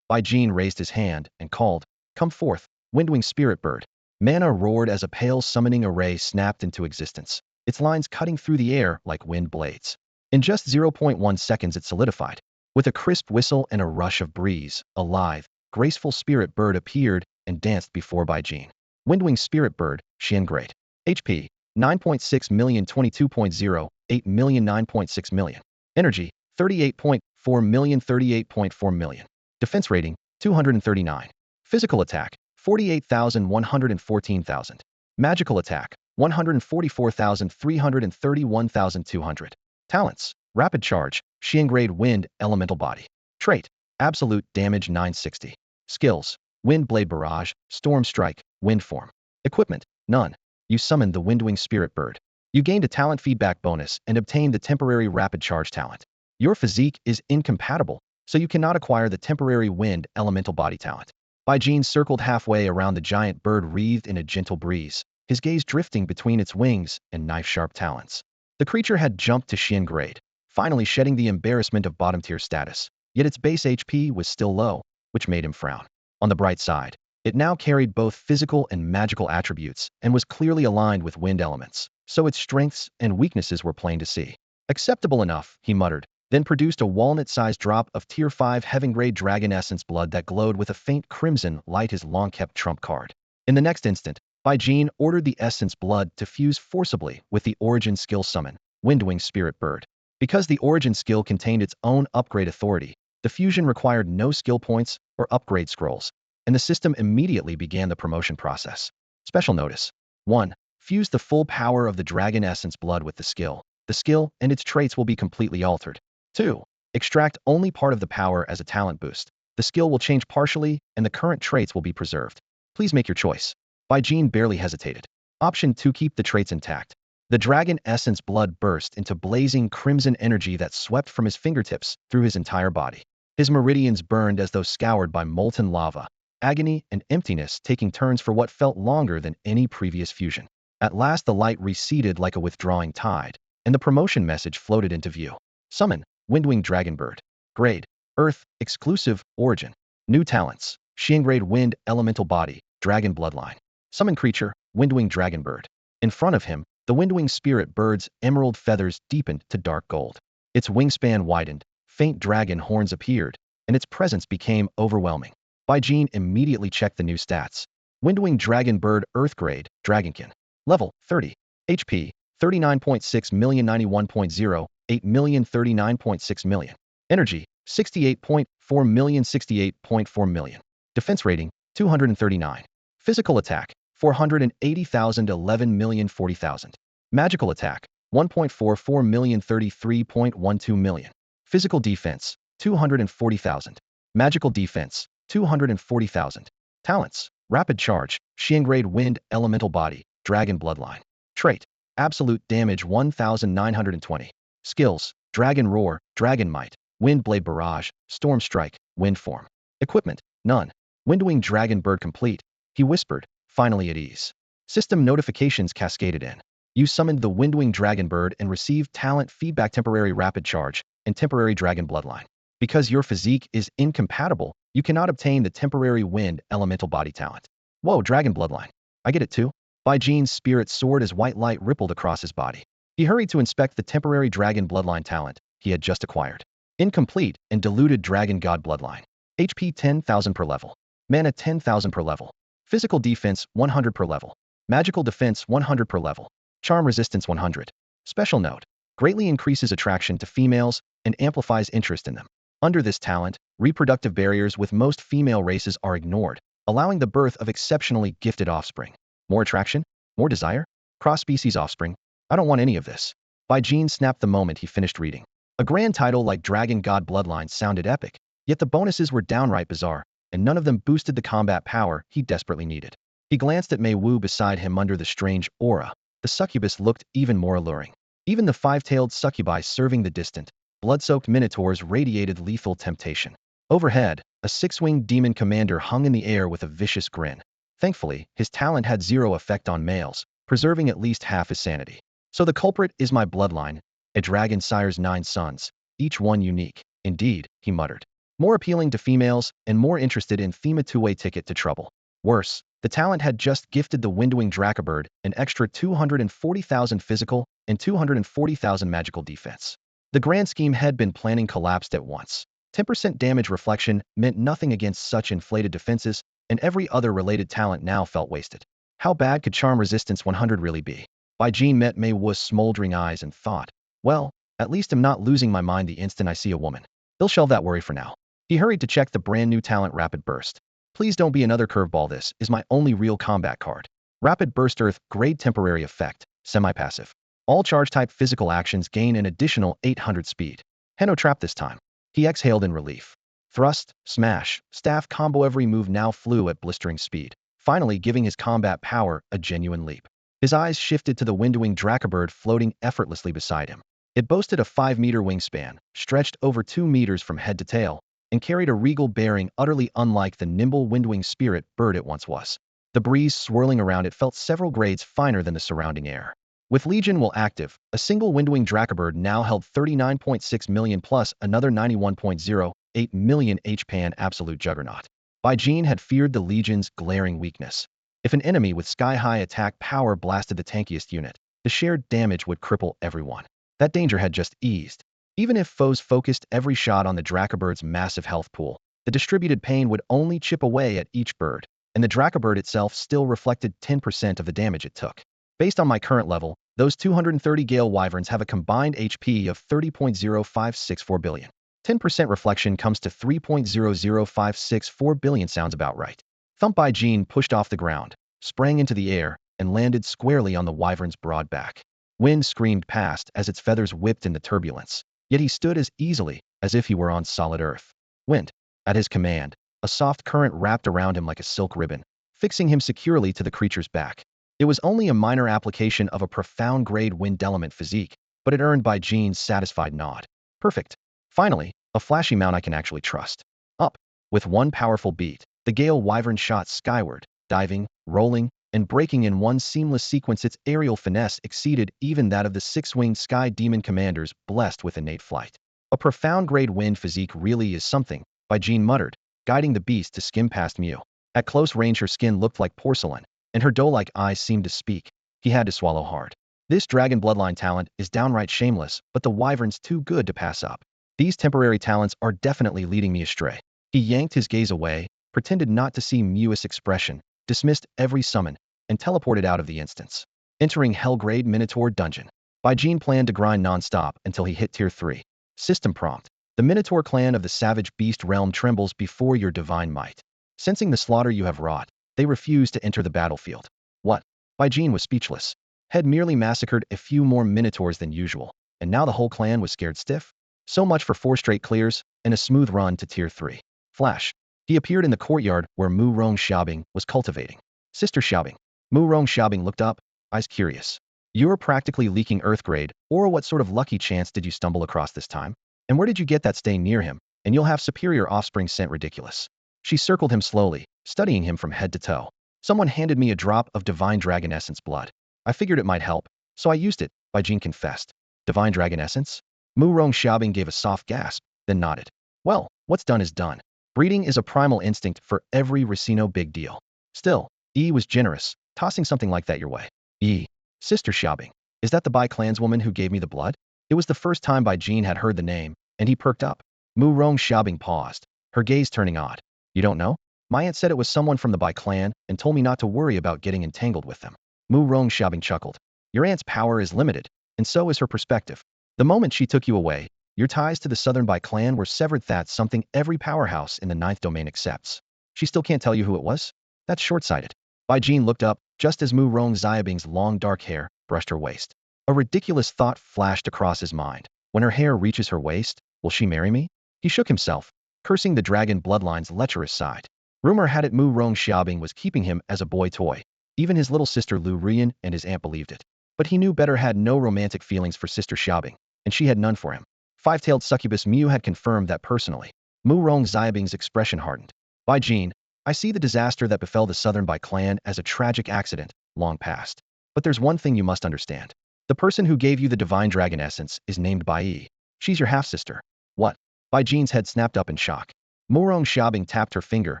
Jean raised his hand and called, "Come forth, Windwing Spirit Bird." Mana roared as a pale summoning array snapped into existence, its lines cutting through the air like wind blades. In just 0.1 seconds it solidified. With a crisp whistle and a rush of breeze, a lithe, graceful spirit bird appeared and danced before Jean. Windwing Spirit Bird, Xian Grade. HP, 9.6 million 22.0, 8 million 9.6 million. Energy, 38.4 million 38.4 million. Defense rating, 239. Physical attack, 48,114,000. Magical attack, 144,331,200. Talents, Rapid Charge, Xian Grade Wind Elemental Body. Trait, Absolute Damage 960. Skills, Wind Blade Barrage, Storm Strike, Wind Form. Equipment, none. You summoned the Windwing Spirit Bird. You gained a talent feedback bonus and obtained the temporary Rapid Charge talent. Your physique is incompatible, so you cannot acquire the temporary Wind Elemental Body talent. Jean circled halfway around the giant bird wreathed in a gentle breeze, his gaze drifting between its wings and knife-sharp talons. The creature had jumped to Xian Grade, finally shedding the embarrassment of bottom-tier status, yet its base HP was still low, which made him frown. On the bright side, it now carried both physical and magical attributes and was clearly aligned with wind elements, so its strengths and weaknesses were plain to see. Acceptable enough, he muttered, then produced a walnut-sized drop of Tier 5 Heaven-Grade Dragon Essence blood that glowed with a faint crimson light, his long-kept trump card. In the next instant, Jean ordered the Essence blood to fuse forcibly with the Origin skill summon, Windwing Spirit Bird. Because the Origin skill contained its own upgrade authority, the fusion required no skill points or upgrade scrolls, and the system immediately began the promotion process. Special notice. 1. Fuse the full power of the Dragon Essence blood with the skill. The skill and its traits will be completely altered. 2. Extract only part of the power as a talent boost. The skill will change partially, and the current traits will be preserved. Please make your choice. Jean barely hesitated. Option 2. Keep the traits intact. The Dragon Essence blood burst into blazing crimson energy that swept from his fingertips through his entire body. His meridians burned as though scoured by molten lava, agony and emptiness taking turns for what felt longer than any previous fusion. At last the light receded like a withdrawing tide, and the promotion message floated into view. Summon, Windwing Dragonbird. Grade, Earth, Exclusive, Origin. New talents, Xian Grade Wind Elemental Body, Dragon Bloodline. Summon creature, Windwing Dragonbird. In front of him, the Windwing Spirit Bird's emerald feathers deepened to dark gold. Its wingspan widened, faint dragon horns appeared, and its presence became overwhelming. Jean immediately checked the new stats. Windwing Dragonbird Earthgrade, Dragonkin. Level, 30. HP, 39.6 million 91.0, 8 million 39.6 million. Energy, 68.4 million 68.4 million. Defense rating, 239. Physical attack, 480,000 11 million 40,000. Magical attack, 1.44 million 33.12 million. Physical defense, 240,000. Magical defense, 240,000. Talents, Rapid Charge, Xian Grade Wind Elemental Body, Dragon Bloodline. Trait, Absolute Damage 1,920. Skills, Dragon Roar, Dragon Might, Wind Blade Barrage, Storm Strike, Wind Form. Equipment, none. Windwing Dragonbird complete, he whispered, finally at ease. System notifications cascaded in. You summoned the Windwing Dragon Bird and received talent feedback temporary rapid charge and temporary dragon bloodline. Because your physique is incompatible, you cannot obtain the temporary wind elemental body talent. Whoa, dragon bloodline. I get it too. Bai Jin's spirit soared as white light rippled across his body. He hurried to inspect the temporary dragon bloodline talent he had just acquired. Incomplete and diluted dragon god bloodline. HP 10,000 per level. Mana 10,000 per level. Physical defense 100 per level. Magical defense 100 per level. Charm resistance 100. Special note. Greatly increases attraction to females and amplifies interest in them. Under this talent, reproductive barriers with most female races are ignored, allowing the birth of exceptionally gifted offspring. More attraction? More desire? Cross-species offspring? I don't want any of this. Bai Jin snapped the moment he finished reading. A grand title like Dragon God Bloodline sounded epic, yet the bonuses were downright bizarre, and none of them boosted the combat power he desperately needed. He glanced at Mei Wu beside him under the strange aura. The succubus looked even more alluring. Even the five-tailed succubi serving the distant, blood-soaked minotaurs radiated lethal temptation. Overhead, a six-winged demon commander hung in the air with a vicious grin. Thankfully, his talent had zero effect on males, preserving at least half his sanity. So the culprit is my bloodline, a dragon sire's 9 sons, each one unique. Indeed, he muttered. More appealing to females and more interested in thema two-way ticket to trouble. Worse, the talent had just gifted the Windwing Dracobird an extra 240,000 physical and 240,000 magical defense. The grand scheme had been planning collapsed at once. 10% damage reflection meant nothing against such inflated defenses, and every other related talent now felt wasted. How bad could charm resistance 100 really be? Bai Jin met Mei Wu's smoldering eyes and thought, well, at least I'm not losing my mind the instant I see a woman. He'll shelve that worry for now. He hurried to check the brand new talent Rapid Burst. Please don't be another curveball. This is my only real combat card. Rapid Burst Earth, grade temporary effect, semi-passive. All charge-type physical actions gain an additional 800 speed. Heno trap this time. He exhaled in relief. Thrust, smash, staff combo. Every move now flew at blistering speed, finally giving his combat power a genuine leap. His eyes shifted to the Windwing Dracobird floating effortlessly beside him. It boasted a 5-meter wingspan, stretched over 2 meters from head to tail, and carried a regal bearing utterly unlike the nimble Windwing spirit bird it once was. The breeze swirling around it felt several grades finer than the surrounding air. With Legion Will active, a single Windwing Dracobird now held 39.6 million plus another 91.08 million HP absolute juggernaut. Bai Jin had feared the Legion's glaring weakness. If an enemy with sky-high attack power blasted the tankiest unit, the shared damage would cripple everyone. That danger had just eased. Even if foes focused every shot on the Dracobird's massive health pool, the distributed pain would only chip away at each bird, and the Dracobird itself still reflected 10% of the damage it took. Based on my current level, those 230 Gale Wyverns have a combined HP of 30.0564 billion. 10% reflection comes to 3.00564 billion. Sounds about right. Thump Bai Jin pushed off the ground, sprang into the air, and landed squarely on the wyvern's broad back. Wind screamed past as its feathers whipped in the turbulence, yet he stood as easily as if he were on solid earth. Wind. At his command, a soft current wrapped around him like a silk ribbon, fixing him securely to the creature's back. It was only a minor application of a profound grade wind element physique, but it earned Bai Jin's satisfied nod. Perfect. Finally, a flashy mount I can actually trust. Up. With one powerful beat, the Gale Wyvern shot skyward, diving, rolling, and breaking in one seamless sequence. Its aerial finesse exceeded even that of the 6-winged sky demon commanders blessed with innate flight. A profound grade wind physique really is something, Bai Jin muttered, guiding the beast to skim past Mew. At close range her skin looked like porcelain, and her doe-like eyes seemed to speak. He had to swallow hard. This dragon bloodline talent is downright shameless, but the wyvern's too good to pass up. These temporary talents are definitely leading me astray. He yanked his gaze away, pretended not to see Mew's expression, dismissed every summon, and teleported out of the instance. Entering Hellgrade Minotaur Dungeon. Bai Jin planned to grind non-stop until he hit Tier 3. System prompt. The Minotaur clan of the savage beast realm trembles before your divine might. Sensing the slaughter you have wrought, they refuse to enter the battlefield. What? Bai Jin was speechless. Had merely massacred a few more Minotaurs than usual, and now the whole clan was scared stiff? So much for 4 straight clears, and a smooth run to Tier 3. Flash. He appeared in the courtyard where Mu Rong Xiaobing was cultivating. Sister Xiaobing. Mu Rong Xiaobing looked up, eyes curious. You're practically leaking Earthgrade, or what sort of lucky chance did you stumble across this time? And where did you get that staying near him? And you'll have superior offspring scent ridiculous. She circled him slowly, studying him from head to toe. Someone handed me a drop of divine dragon essence blood. I figured it might help, so I used it, Bai Jin confessed. Divine dragon essence? Mu Rong Xiaobing gave a soft gasp, then nodded. Well, what's done is done. Breeding is a primal instinct for every Racino big deal. Still, Yi was generous, tossing something like that your way. Yi, Sister Xiaobing, is that the Bai clanswoman who gave me the blood? It was the first time Bai Jin had heard the name, and he perked up. Mu Rong Xiaobing paused, her gaze turning odd. You don't know? My aunt said it was someone from the Bai clan and told me not to worry about getting entangled with them. Mu Rong Xiaobing chuckled. Your aunt's power is limited, and so is her perspective. The moment she took you away, your ties to the Southern Bai clan were severed. That's something every powerhouse in the ninth domain accepts. She still can't tell you who it was? That's short-sighted. Bai Jin looked up, just as Mu Rong Xiaobing's long dark hair brushed her waist. A ridiculous thought flashed across his mind. When her hair reaches her waist, will she marry me? He shook himself, cursing the dragon bloodline's lecherous side. Rumor had it Mu Rong Xiaobing was keeping him as a boy toy. Even his little sister Lu Rian and his aunt believed it. But he knew better, had no romantic feelings for Sister Xiaobing, and she had none for him. Five-tailed succubus Miu had confirmed that personally. Mu Rong Xiaobing's expression hardened. Bai Jin, I see the disaster that befell the Southern Bai clan as a tragic accident, long past. But there's one thing you must understand. The person who gave you the divine dragon essence is named Bai Yi. She's your half-sister. What? Bai Jin's head snapped up in shock. Mu Rong Xiaobing tapped her finger,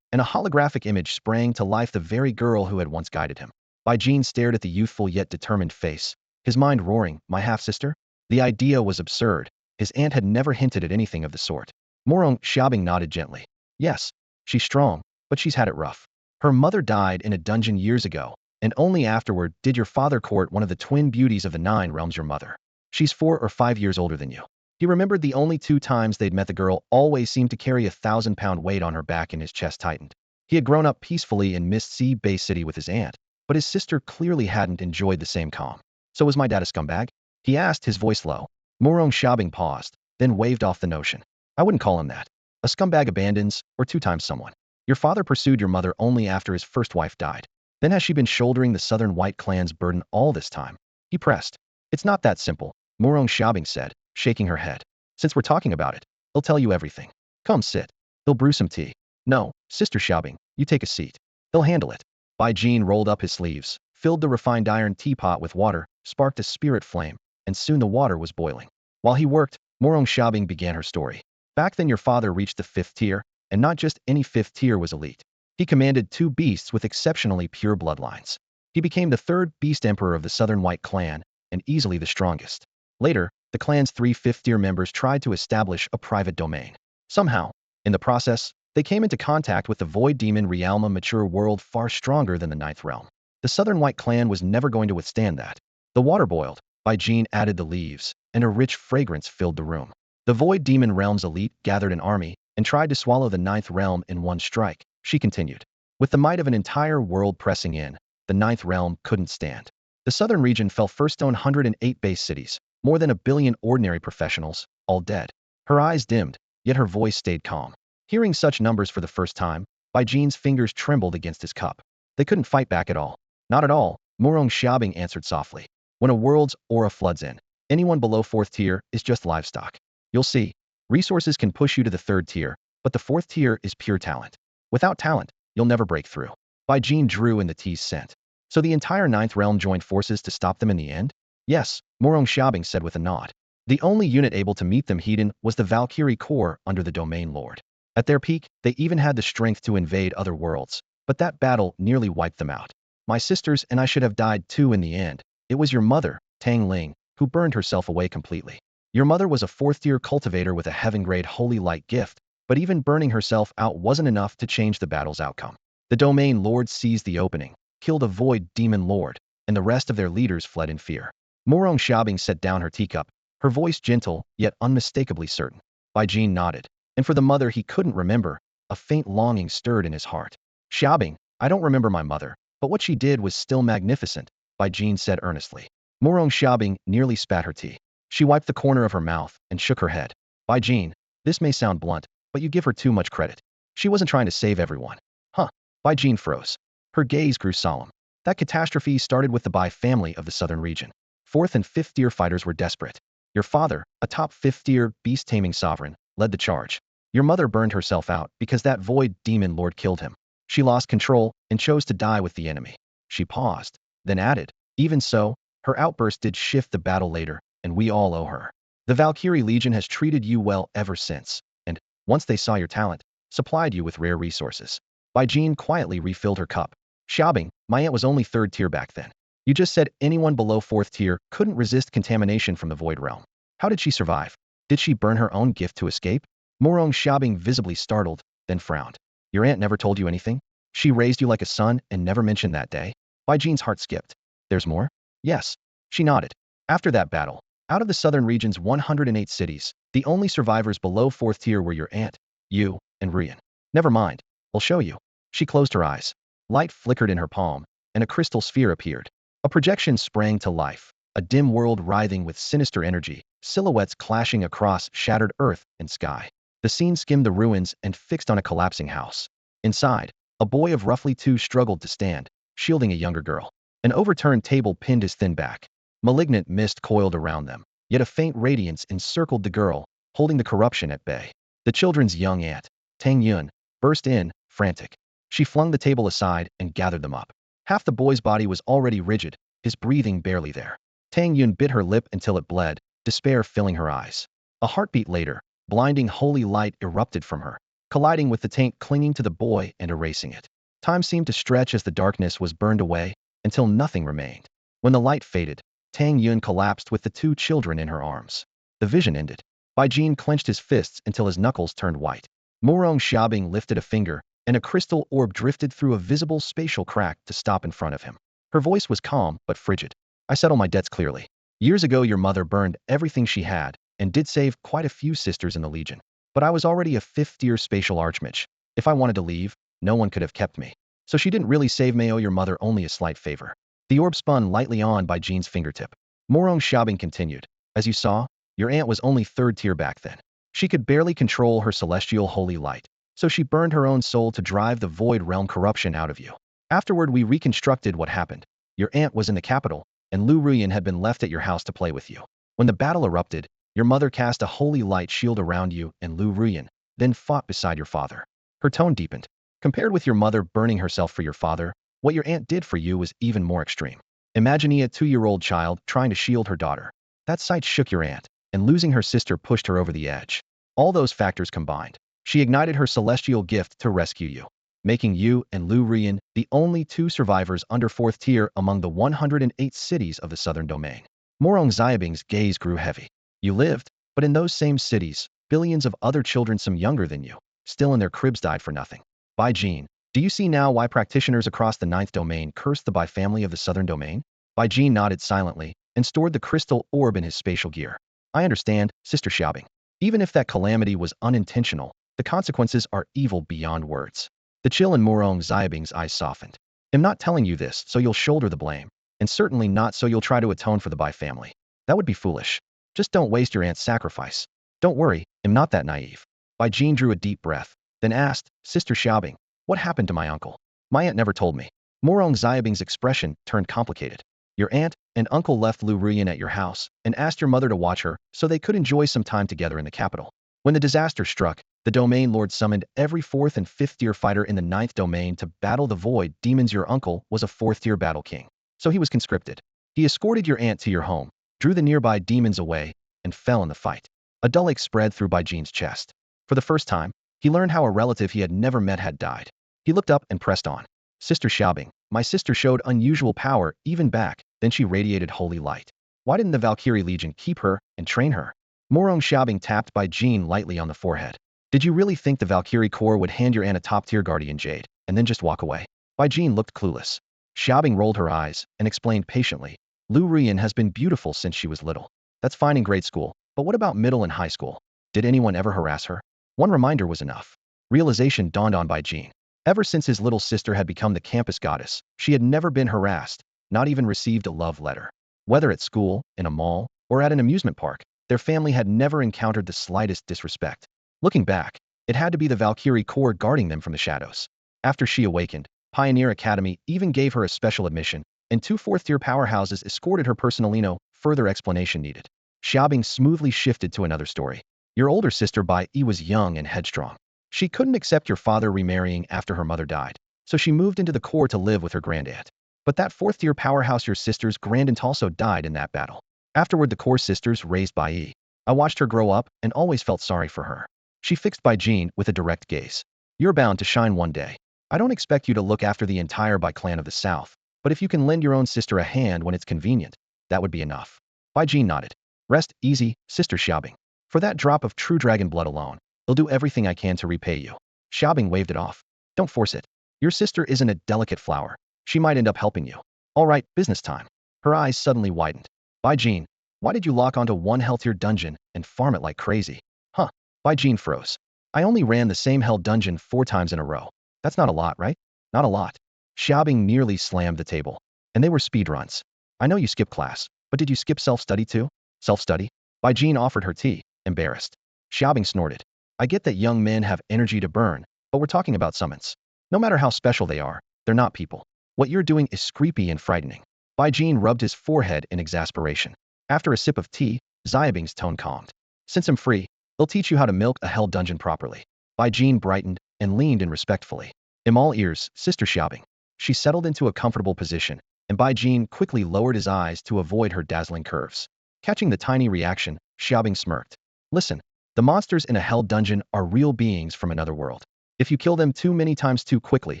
and a holographic image sprang to life, the very girl who had once guided him. Bai Jin stared at the youthful yet determined face, his mind roaring, my half-sister? The idea was absurd. His aunt had never hinted at anything of the sort. Mu Rong Xiaobing nodded gently. Yes, she's strong, but she's had it rough. Her mother died in a dungeon years ago, and only afterward did your father court one of the twin beauties of the Nine Realms, your mother. She's 4 or 5 years older than you. He remembered the only 2 times they'd met. The girl always seemed to carry a 1,000-pound weight on her back, and his chest tightened. He had grown up peacefully in Mist Sea Bay City with his aunt, but his sister clearly hadn't enjoyed the same calm. So was my dad a scumbag? He asked, his voice low. Mu Rong Xiaobing paused, then waved off the notion. I wouldn't call him that. A scumbag abandons, or 2 times someone. Your father pursued your mother only after his first wife died. Then has she been shouldering the Southern White clan's burden all this time? He pressed. It's not that simple, Mu Rong Xiaobing said, shaking her head. Since we're talking about it, he'll tell you everything. Come sit. He'll brew some tea. No, Sister Xiaobing, you take a seat. He'll handle it. Bai Jin rolled up his sleeves, filled the refined iron teapot with water, sparked a spirit flame, and soon the water was boiling. While he worked, Mu Rong Xiaobing began her story. Back then your father reached the 5th tier, and not just any 5th tier was elite. He commanded 2 beasts with exceptionally pure bloodlines. He became the 3rd beast emperor of the Southern White clan, and easily the strongest. Later, the clan's 3 5th-tier members tried to establish a private domain. Somehow, in the process, they came into contact with the void demon realm, a mature world far stronger than the 9th realm. The Southern White clan was never going to withstand that. The water boiled. Bai Jin added the leaves, and a rich fragrance filled the room. The void demon realm's elite gathered an army and tried to swallow the 9th realm in one strike, she continued. With the might of an entire world pressing in, the 9th realm couldn't stand. The southern region fell first, 108 base cities, more than 1 billion ordinary professionals, all dead. Her eyes dimmed, yet her voice stayed calm. Hearing such numbers for the first time, Bai Jin's fingers trembled against his cup. They couldn't fight back at all. Not at all, Mu Rong Xiaobing answered softly. When a world's aura floods in, anyone below 4th tier is just livestock. You'll see. Resources can push you to the 3rd tier, but the 4th tier is pure talent. Without talent, you'll never break through. Bai Jin drew in the tea's scent. So the entire 9th realm joined forces to stop them in the end? Yes, Mu Rong Xiaobing said with a nod. The only unit able to meet them head-on was the Valkyrie Corps under the Domain Lord. At their peak, they even had the strength to invade other worlds, but that battle nearly wiped them out. My sisters and I should have died too in the end. It was your mother, Tang Ling, who burned herself away completely. Your mother was a 4th-tier cultivator with a heaven-grade holy light gift, but even burning herself out wasn't enough to change the battle's outcome. The Domain Lord seized the opening, killed a void demon lord, and the rest of their leaders fled in fear. Mu Rong Xiaobing set down her teacup, her voice gentle yet unmistakably certain. Bai Jin nodded, and for the mother he couldn't remember, a faint longing stirred in his heart. Xiaobing, I don't remember my mother, but what she did was still magnificent, Bai Jin said earnestly. Mu Rong Xiaobing nearly spat her tea. She wiped the corner of her mouth and shook her head. Bai Jin, this may sound blunt, but you give her too much credit. She wasn't trying to save everyone. Huh. Bai Jin froze. Her gaze grew solemn. That catastrophe started with the Bai family of the southern region. 4th and 5th tier fighters were desperate. Your father, a top 5th tier beast-taming sovereign, led the charge. Your mother burned herself out because that void demon lord killed him. She lost control and chose to die with the enemy. She paused, then added, even so, her outburst did shift the battle later, and we all owe her. The Valkyrie Legion has treated you well ever since, and, once they saw your talent, supplied you with rare resources. Bai Jin quietly refilled her cup. Xiaobing, my aunt was only 3rd tier back then. You just said anyone below 4th tier couldn't resist contamination from the Void Realm. How did she survive? Did she burn her own gift to escape? Morong Xiaobing visibly startled, then frowned. Your aunt never told you anything? She raised you like a son and never mentioned that day? Bai Jin's heart skipped. There's more? Yes. She nodded. After that battle, out of the southern region's 108 cities, the only survivors below 4th tier were your aunt, you, and Rian. Never mind. I'll show you. She closed her eyes. Light flickered in her palm, and a crystal sphere appeared. A projection sprang to life, a dim world writhing with sinister energy, silhouettes clashing across shattered earth and sky. The scene skimmed the ruins and fixed on a collapsing house. Inside, a boy of roughly 2 struggled to stand, shielding a younger girl. An overturned table pinned his thin back. Malignant mist coiled around them, yet a faint radiance encircled the girl, holding the corruption at bay. The children's young aunt, Tang Yun, burst in, frantic. She flung the table aside and gathered them up. Half the boy's body was already rigid, his breathing barely there. Tang Yun bit her lip until it bled, despair filling her eyes. A heartbeat later, blinding holy light erupted from her, colliding with the taint clinging to the boy and erasing it. Time seemed to stretch as the darkness was burned away, until nothing remained. When the light faded, Tang Yun collapsed with the 2 children in her arms. The vision ended. Bai Jin clenched his fists until his knuckles turned white. Morong Xiaobing lifted a finger, and a crystal orb drifted through a visible spatial crack to stop in front of him. Her voice was calm but frigid. I settle my debts clearly. Years ago your mother burned everything she had, and did save quite a few sisters in the Legion. But I was already a 5th-tier spatial archmage. If I wanted to leave, no one could have kept me. So she didn't really save me, owe your mother only a slight favor. The orb spun lightly on by Jean's fingertip. Morong Xiaobing continued. As you saw, your aunt was only 3rd tier back then. She could barely control her celestial holy light, so she burned her own soul to drive the void realm corruption out of you. Afterward we reconstructed what happened. Your aunt was in the capital, and Lu Ruyan had been left at your house to play with you. When the battle erupted, your mother cast a holy light shield around you and Lu Ruyan, then fought beside your father. Her tone deepened. Compared with your mother burning herself for your father, what your aunt did for you was even more extreme. Imagine a 2-year-old child trying to shield her daughter. That sight shook your aunt, and losing her sister pushed her over the edge. All those factors combined, she ignited her celestial gift to rescue you, making you and Lu Ruyan the only 2 survivors under 4th tier among the 108 cities of the southern domain. Morong Xiaobing's gaze grew heavy. You lived, but in those same cities, billions of other children, some younger than you, still in their cribs, died for nothing. Bai Jin, do you see now why practitioners across the 9th domain cursed the Bai family of the southern domain? Bai Jin nodded silently and stored the crystal orb in his spatial gear. I understand, Sister Xiaobing. Even if that calamity was unintentional, the consequences are evil beyond words. The chill in Morong Xiaobing's eyes softened. I'm not telling you this so you'll shoulder the blame, and certainly not so you'll try to atone for the Bai family. That would be foolish. Just don't waste your aunt's sacrifice. Don't worry, I'm not that naive. Bai Jin drew a deep breath, then asked, Sister Xiaobing, what happened to my uncle? My aunt never told me. Morong Xiaobing's expression turned complicated. Your aunt and uncle left Lu Ruyan at your house and asked your mother to watch her so they could enjoy some time together in the capital. When the disaster struck, the domain lord summoned every 4th and 5th tier fighter in the 9th domain to battle the void demons. Your uncle was a 4th tier battle king, so he was conscripted. He escorted your aunt to your home, drew the nearby demons away, and fell in the fight. A dull ache spread through Bai Jin's chest. For the first time, he learned how a relative he had never met had died. He looked up and pressed on. Sister Xiaobing, my sister showed unusual power even back then. She radiated holy light. Why didn't the Valkyrie Legion keep her and train her? Morong Xiaobing tapped Bai Jin lightly on the forehead. Did you really think the Valkyrie Corps would hand your aunt a top-tier guardian jade and then just walk away? Bai Jin looked clueless. Xiaobing rolled her eyes and explained patiently. Lu Ruyan has been beautiful since she was little. That's fine in grade school, but what about middle and high school? Did anyone ever harass her? One reminder was enough. Realization dawned on Bai Jin. Ever since his little sister had become the campus goddess, she had never been harassed, not even received a love letter. Whether at school, in a mall, or at an amusement park, their family had never encountered the slightest disrespect. Looking back, it had to be the Valkyrie Corps guarding them from the shadows. After she awakened, Pioneer Academy even gave her a special admission, and 2 4th-tier powerhouses escorted her personally. No further explanation needed. Xiaobing smoothly shifted to another story. Your older sister Bai Yi was young and headstrong. She couldn't accept your father remarrying after her mother died, so she moved into the core to live with her grandaunt. But that fourth-tier powerhouse your sister's grandaunt also died in that battle. Afterward, the core sisters raised by E. I watched her grow up and always felt sorry for her. She fixed by Jean with a direct gaze. You're bound to shine one day. I don't expect you to look after the entire Bai clan of the South, but if you can lend your own sister a hand when it's convenient, that would be enough. Bai Jean nodded. Rest easy, Sister Xiaobing. For that drop of true dragon blood alone, I'll do everything I can to repay you. Xiaobing waved it off. Don't force it. Your sister isn't a delicate flower. She might end up helping you. All right, business time. Her eyes suddenly widened. Bai Jean, why did you lock onto one hell-tier dungeon and farm it like crazy? Huh. Bai Jean froze. I only ran the same hell dungeon 4 times in a row. That's not a lot, right? Not a lot. Xiaobing nearly slammed the table. And they were speedruns. I know you skipped class, but did you skip self-study too? Self-study? Bai Jean offered her tea, embarrassed. Xiaobing snorted. I get that young men have energy to burn, but we're talking about summons. No matter how special they are, they're not people. What you're doing is creepy and frightening. Bai Jean rubbed his forehead in exasperation. After a sip of tea, Xiaobing's tone calmed. Since I'm free, they'll teach you how to milk a hell dungeon properly. Bai Jean brightened and leaned in respectfully. I'm all ears, Sister Xiaobing. She settled into a comfortable position, and Bai Jean quickly lowered his eyes to avoid her dazzling curves. Catching the tiny reaction, Xiaobing smirked. Listen, the monsters in a hell dungeon are real beings from another world. If you kill them too many times too quickly,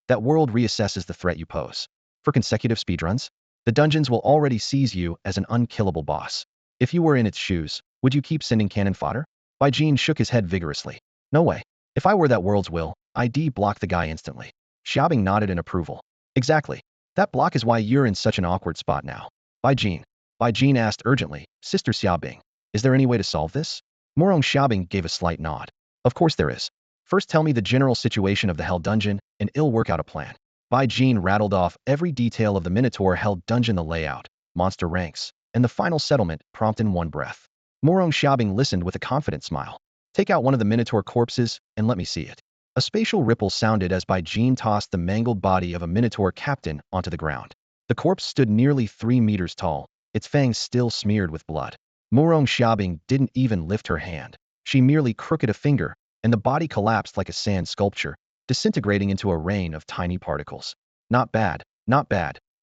that world reassesses the threat you pose. For consecutive speedruns, the dungeons will already seize you as an unkillable boss. If you were in its shoes, would you keep sending cannon fodder? Bai Jean shook his head vigorously. No way. If I were that world's will, I'd block the guy instantly. Xiaobing nodded in approval. Exactly. That block is why you're in such an awkward spot now. Bai Jean. Bai Jean asked urgently, Sister Xiaobing, is there any way to solve this? Morong Xiaobing gave a slight nod. Of course there is. First tell me the general situation of the hell dungeon, and I'll work out a plan. Bai Jean rattled off every detail of the Minotaur hell dungeon, the layout, monster ranks, and the final settlement, prompt in one breath. Morong Xiaobing listened with a confident smile. Take out one of the Minotaur corpses, and let me see it. A spatial ripple sounded as Bai Jean tossed the mangled body of a Minotaur captain onto the ground. The corpse stood nearly 3 meters tall, its fangs still smeared with blood. Morong Xiaobing didn't even lift her hand. She merely crooked a finger, and the body collapsed like a sand sculpture, disintegrating into a rain of tiny particles. Not bad,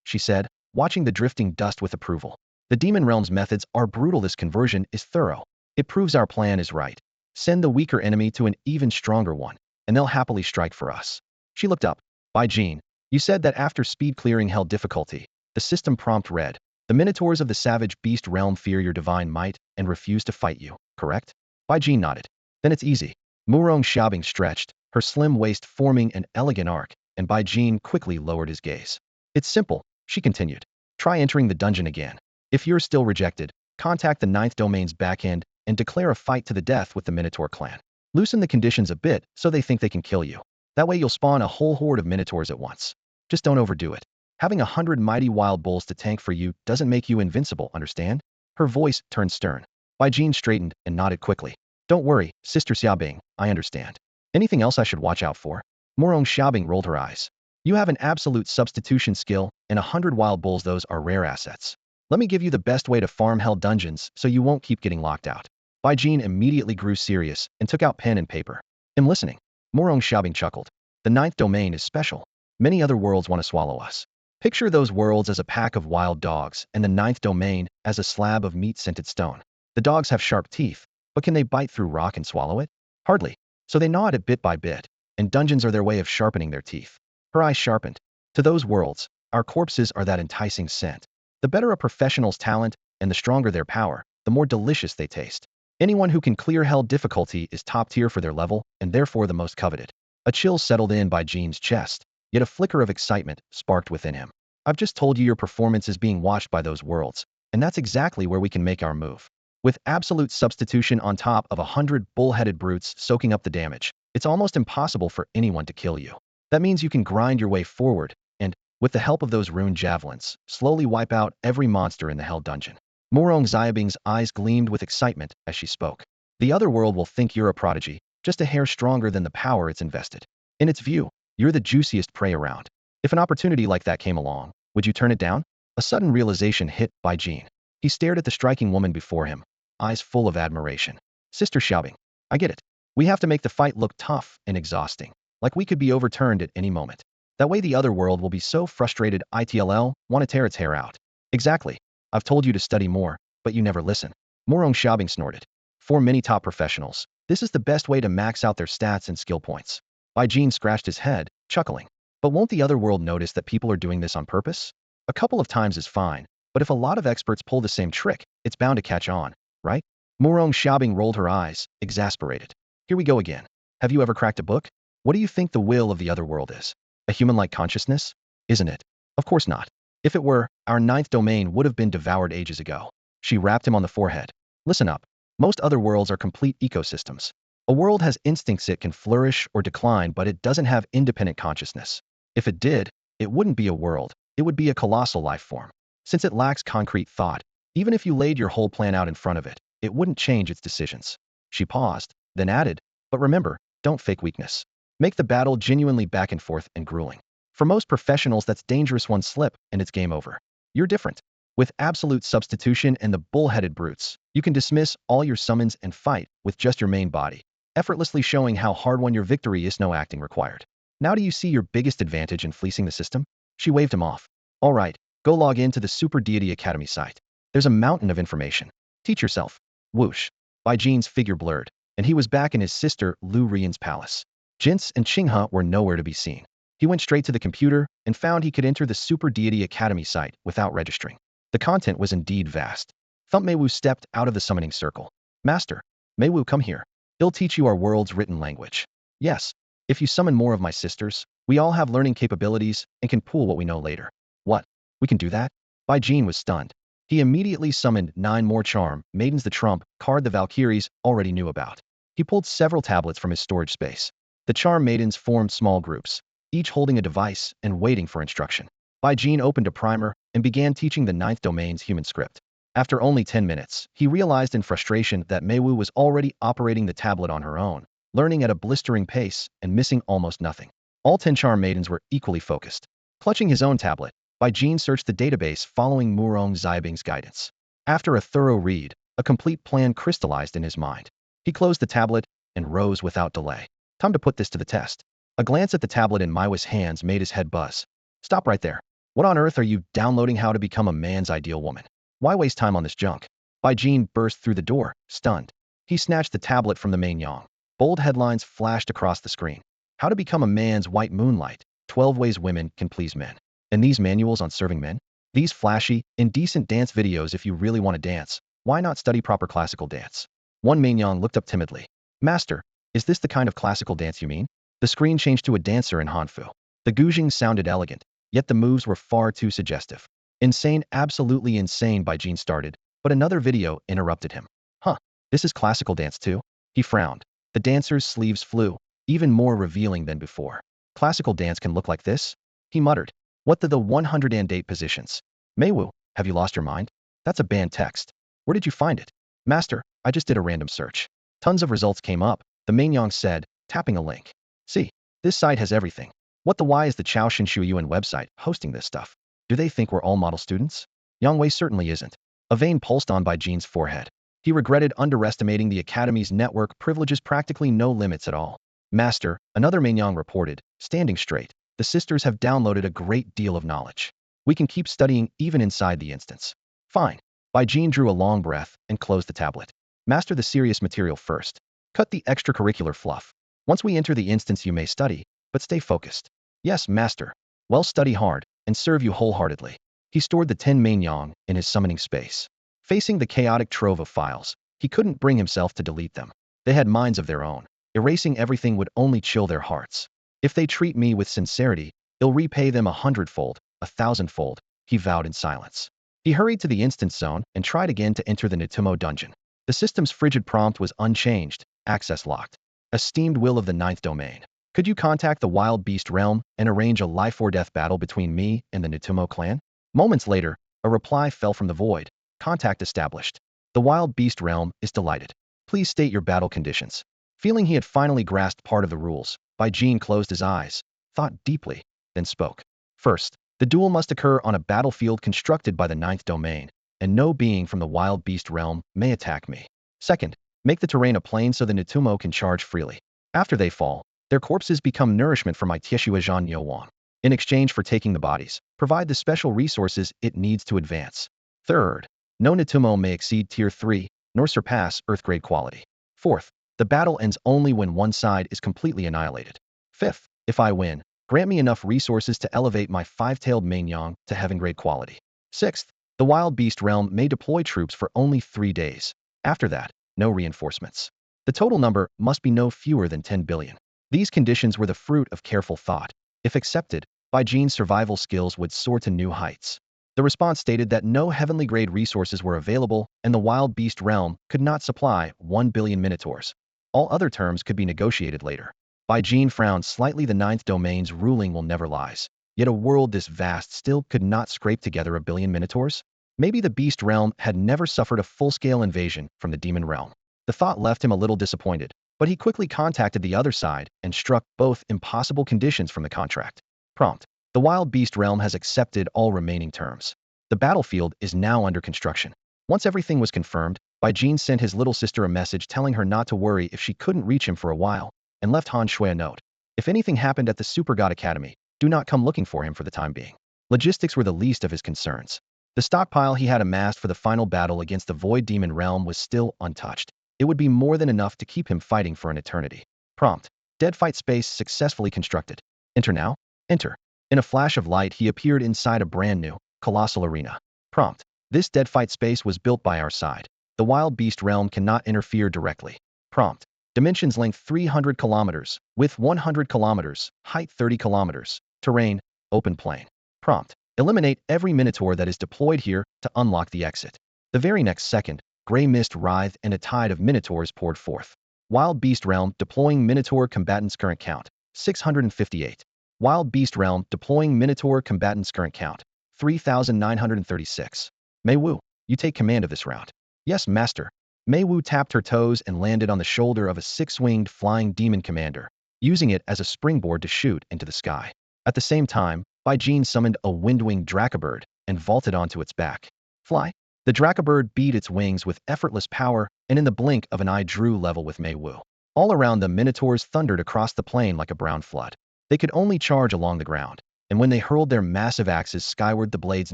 she said, watching the drifting dust with approval. The Demon Realm's methods are brutal. This conversion is thorough. It proves our plan is right. Send the weaker enemy to an even stronger one, and they'll happily strike for us. She looked up. Bai Jean, you said that after speed clearing hell difficulty, the system prompt read, the Minotaurs of the Savage Beast Realm fear your divine might and refuse to fight you, correct? Bai Jean nodded. Then it's easy. Morong Xiaobing stretched, her slim waist forming an elegant arc, and Bai Jean quickly lowered his gaze. It's simple, she continued. Try entering the dungeon again. If you're still rejected, contact the 9th domain's backend and declare a fight to the death with the Minotaur clan. Loosen the conditions a bit so they think they can kill you. That way you'll spawn a whole horde of Minotaurs at once. Just don't overdo it. Having 100 mighty wild bulls to tank for you doesn't make you invincible, understand? Her voice turned stern. Bai Jean straightened and nodded quickly. Don't worry, Sister Xiaobing, I understand. Anything else I should watch out for? Morong Xiaobing rolled her eyes. You have an absolute substitution skill, and 100 wild bulls, those are rare assets. Let me give you the best way to farm hell dungeons so you won't keep getting locked out. Bai Jean immediately grew serious and took out pen and paper. I'm listening. Morong Xiaobing chuckled. The 9th domain is special. Many other worlds want to swallow us. Picture those worlds as a pack of wild dogs and the 9th domain as a slab of meat-scented stone. The dogs have sharp teeth, but can they bite through rock and swallow it? Hardly. So they gnaw at it bit by bit, and dungeons are their way of sharpening their teeth. Her eyes sharpened. To those worlds, our corpses are that enticing scent. The better a professional's talent and the stronger their power, the more delicious they taste. Anyone who can clear hell difficulty is top tier for their level and therefore the most coveted. A chill settled in Bai Jean's chest, yet a flicker of excitement sparked within him. I've just told you your performance is being watched by those worlds, and that's exactly where we can make our move. With absolute substitution on top of 100 bull-headed brutes soaking up the damage, it's almost impossible for anyone to kill you. That means you can grind your way forward and, with the help of those rune javelins, slowly wipe out every monster in the hell dungeon. Morong Xiaobing's eyes gleamed with excitement as she spoke. The other world will think you're a prodigy, just a hair stronger than the power it's invested. In its view, you're the juiciest prey around. If an opportunity like that came along, would you turn it down? A sudden realization hit Bai Jean. He stared at the striking woman before him, eyes full of admiration. Sister Xiaobing, I get it. We have to make the fight look tough and exhausting, like we could be overturned at any moment. That way the other world will be so frustrated it'll want to tear its hair out. Exactly. I've told you to study more, but you never listen. Morong Xiaobing snorted. For many top professionals, this is the best way to max out their stats and skill points. Bai Jin scratched his head, chuckling. But won't the other world notice that people are doing this on purpose? A couple of times is fine, but if a lot of experts pull the same trick, it's bound to catch on, right? Morong Xiaobing rolled her eyes, exasperated. Here we go again. Have you ever cracked a book? What do you think the will of the other world is? A human-like consciousness? Isn't it? Of course not. If it were, our ninth domain would have been devoured ages ago. She rapped him on the forehead. Listen up. Most other worlds are complete ecosystems. A world has instincts it can flourish or decline, but it doesn't have independent consciousness. If it did, it wouldn't be a world. It would be a colossal life form. Since it lacks concrete thought, even if you laid your whole plan out in front of it, it wouldn't change its decisions. She paused, then added, but remember, don't fake weakness. Make the battle genuinely back and forth and grueling. For most professionals, that's dangerous. One slip, and it's game over. You're different. With absolute substitution and the bull-headed brutes, you can dismiss all your summons and fight with just your main body, effortlessly showing how hard-won your victory is. No acting required. Now do you see your biggest advantage in fleecing the system? She waved him off. All right, go log in to the Super Deity Academy site. There's a mountain of information. Teach yourself. Whoosh. Bai Jin's figure blurred, and he was back in his sister Lu Rian's palace. Jince and Qinghe were nowhere to be seen. He went straight to the computer and found he could enter the Super Deity Academy site without registering. The content was indeed vast. Thump Meiwu stepped out of the summoning circle. Master, Meiwu, come here. He'll teach you our world's written language. Yes, if you summon more of my sisters, we all have learning capabilities and can pool what we know later. What? We can do that? Bai Jin was stunned. He immediately summoned 9 more charm maidens. The trump card the Valkyries already knew about. He pulled several tablets from his storage space. The charm maidens formed small groups, each holding a device and waiting for instruction. Bai Jin opened a primer and began teaching the ninth domain's human script. After only 10 minutes, he realized in frustration that Meiwu was already operating the tablet on her own, learning at a blistering pace and missing almost nothing. All 10 charm maidens were equally focused. Clutching his own tablet, Bai Jin searched the database following Morong Xiaobing's guidance. After a thorough read, a complete plan crystallized in his mind. He closed the tablet and rose without delay. Time to put this to the test. A glance at the tablet in Meiwu's hands made his head buzz. Stop right there. What on earth are you downloading? How to become a man's ideal woman? Why waste time on this junk? Bai Jin burst through the door, stunned. He snatched the tablet from the main yang. Bold headlines flashed across the screen. How to become a man's white moonlight. 12 ways women can please men. And these manuals on serving men? These flashy, indecent dance videos. If you really want to dance, why not study proper classical dance? One main yang looked up timidly. Master, is this the kind of classical dance you mean? The screen changed to a dancer in Hanfu. The guzheng sounded elegant, yet the moves were far too suggestive. Insane, absolutely insane, Bai Jin started, but another video interrupted him. Huh, this is classical dance too? He frowned. The dancer's sleeves flew, even more revealing than before. Classical dance can look like this? He muttered. What the 108 positions? Meiwu, have you lost your mind? That's a banned text. Where did you find it? Master, I just did a random search. Tons of results came up, the main yang said, tapping a link. See, this site has everything. What the why is the Chao Shinshu Yuan website hosting this stuff? Do they think we're all model students? Yang Wei certainly isn't. A vein pulsed on Bai Jin's forehead. He regretted underestimating the Academy's network privileges. Practically no limits at all. Master, another main yang reported, standing straight. The sisters have downloaded a great deal of knowledge. We can keep studying even inside the instance. Fine. Bai Jin drew a long breath and closed the tablet. Master the serious material first. Cut the extracurricular fluff. Once we enter the instance you may study, but stay focused. Yes, master. Well, study hard, and serve you wholeheartedly. He stored the 10 main yang in his summoning space. Facing the chaotic trove of files, he couldn't bring himself to delete them. They had minds of their own. Erasing everything would only chill their hearts. If they treat me with sincerity, I'll repay them 100-fold, 1,000-fold, he vowed in silence. He hurried to the instance zone and tried again to enter the Nitumo dungeon. The system's frigid prompt was unchanged, access locked. Esteemed will of the ninth domain. Could you contact the wild beast realm and arrange a life or death battle between me and the Nitumo clan? Moments later, a reply fell from the void. Contact established. The wild beast realm is delighted. Please state your battle conditions. Feeling he had finally grasped part of the rules, Bai Jin closed his eyes, thought deeply, then spoke. First, the duel must occur on a battlefield constructed by the ninth domain, and no being from the wild beast realm may attack me. Second, make the terrain a plain so the Nitumo can charge freely. After they fall, their corpses become nourishment for my Tieshua Zhan Yo Wang. In exchange for taking the bodies, provide the special resources it needs to advance. Third, no Natumo may exceed Tier 3, nor surpass Earth-grade quality. Fourth, the battle ends only when one side is completely annihilated. Fifth, if I win, grant me enough resources to elevate my five-tailed Mainyang to heaven-grade quality. Sixth, the Wild Beast realm may deploy troops for only 3 days. After that, no reinforcements. The total number must be no fewer than 10 billion. These conditions were the fruit of careful thought. If accepted, Bai Jin's survival skills would soar to new heights. The response stated that no heavenly grade resources were available and the Wild Beast realm could not supply 1 billion minotaurs. All other terms could be negotiated later. Bai Jin frowned slightly. The ninth domain's ruling will never lies. Yet a world this vast still could not scrape together 1 billion minotaurs? Maybe the beast realm had never suffered a full-scale invasion from the demon realm. The thought left him a little disappointed, but he quickly contacted the other side and struck both impossible conditions from the contract. Prompt. The Wild Beast realm has accepted all remaining terms. The battlefield is now under construction. Once everything was confirmed, Bai Jin sent his little sister a message telling her not to worry if she couldn't reach him for a while, and left Han Shui a note. If anything happened at the Super God Academy, do not come looking for him for the time being. Logistics were the least of his concerns. The stockpile he had amassed for the final battle against the Void Demon realm was still untouched. It would be more than enough to keep him fighting for an eternity. Prompt. Dead fight space successfully constructed. Enter now. Enter. In a flash of light, he appeared inside a brand new, colossal arena. Prompt. This dead fight space was built by our side. The Wild Beast realm cannot interfere directly. Prompt. Dimensions length 300 kilometers, width 100 kilometers, height 30 kilometers, terrain, open plain. Prompt. Eliminate every minotaur that is deployed here to unlock the exit. The very next second, gray mist writhed and a tide of minotaurs poured forth. Wild Beast realm deploying minotaur combatants current count, 658. Wild Beast realm deploying minotaur combatants current count, 3,936. Mei Wu, you take command of this round. Yes, master. Mei Wu tapped her toes and landed on the shoulder of a six-winged flying demon commander, using it as a springboard to shoot into the sky. At the same time, Bai Jin summoned a wind-winged Dracobird and vaulted onto its back. Fly. The Dracobird beat its wings with effortless power and in the blink of an eye drew level with Mei Wu. All around them, minotaurs thundered across the plain like a brown flood. They could only charge along the ground, and when they hurled their massive axes skyward, the blades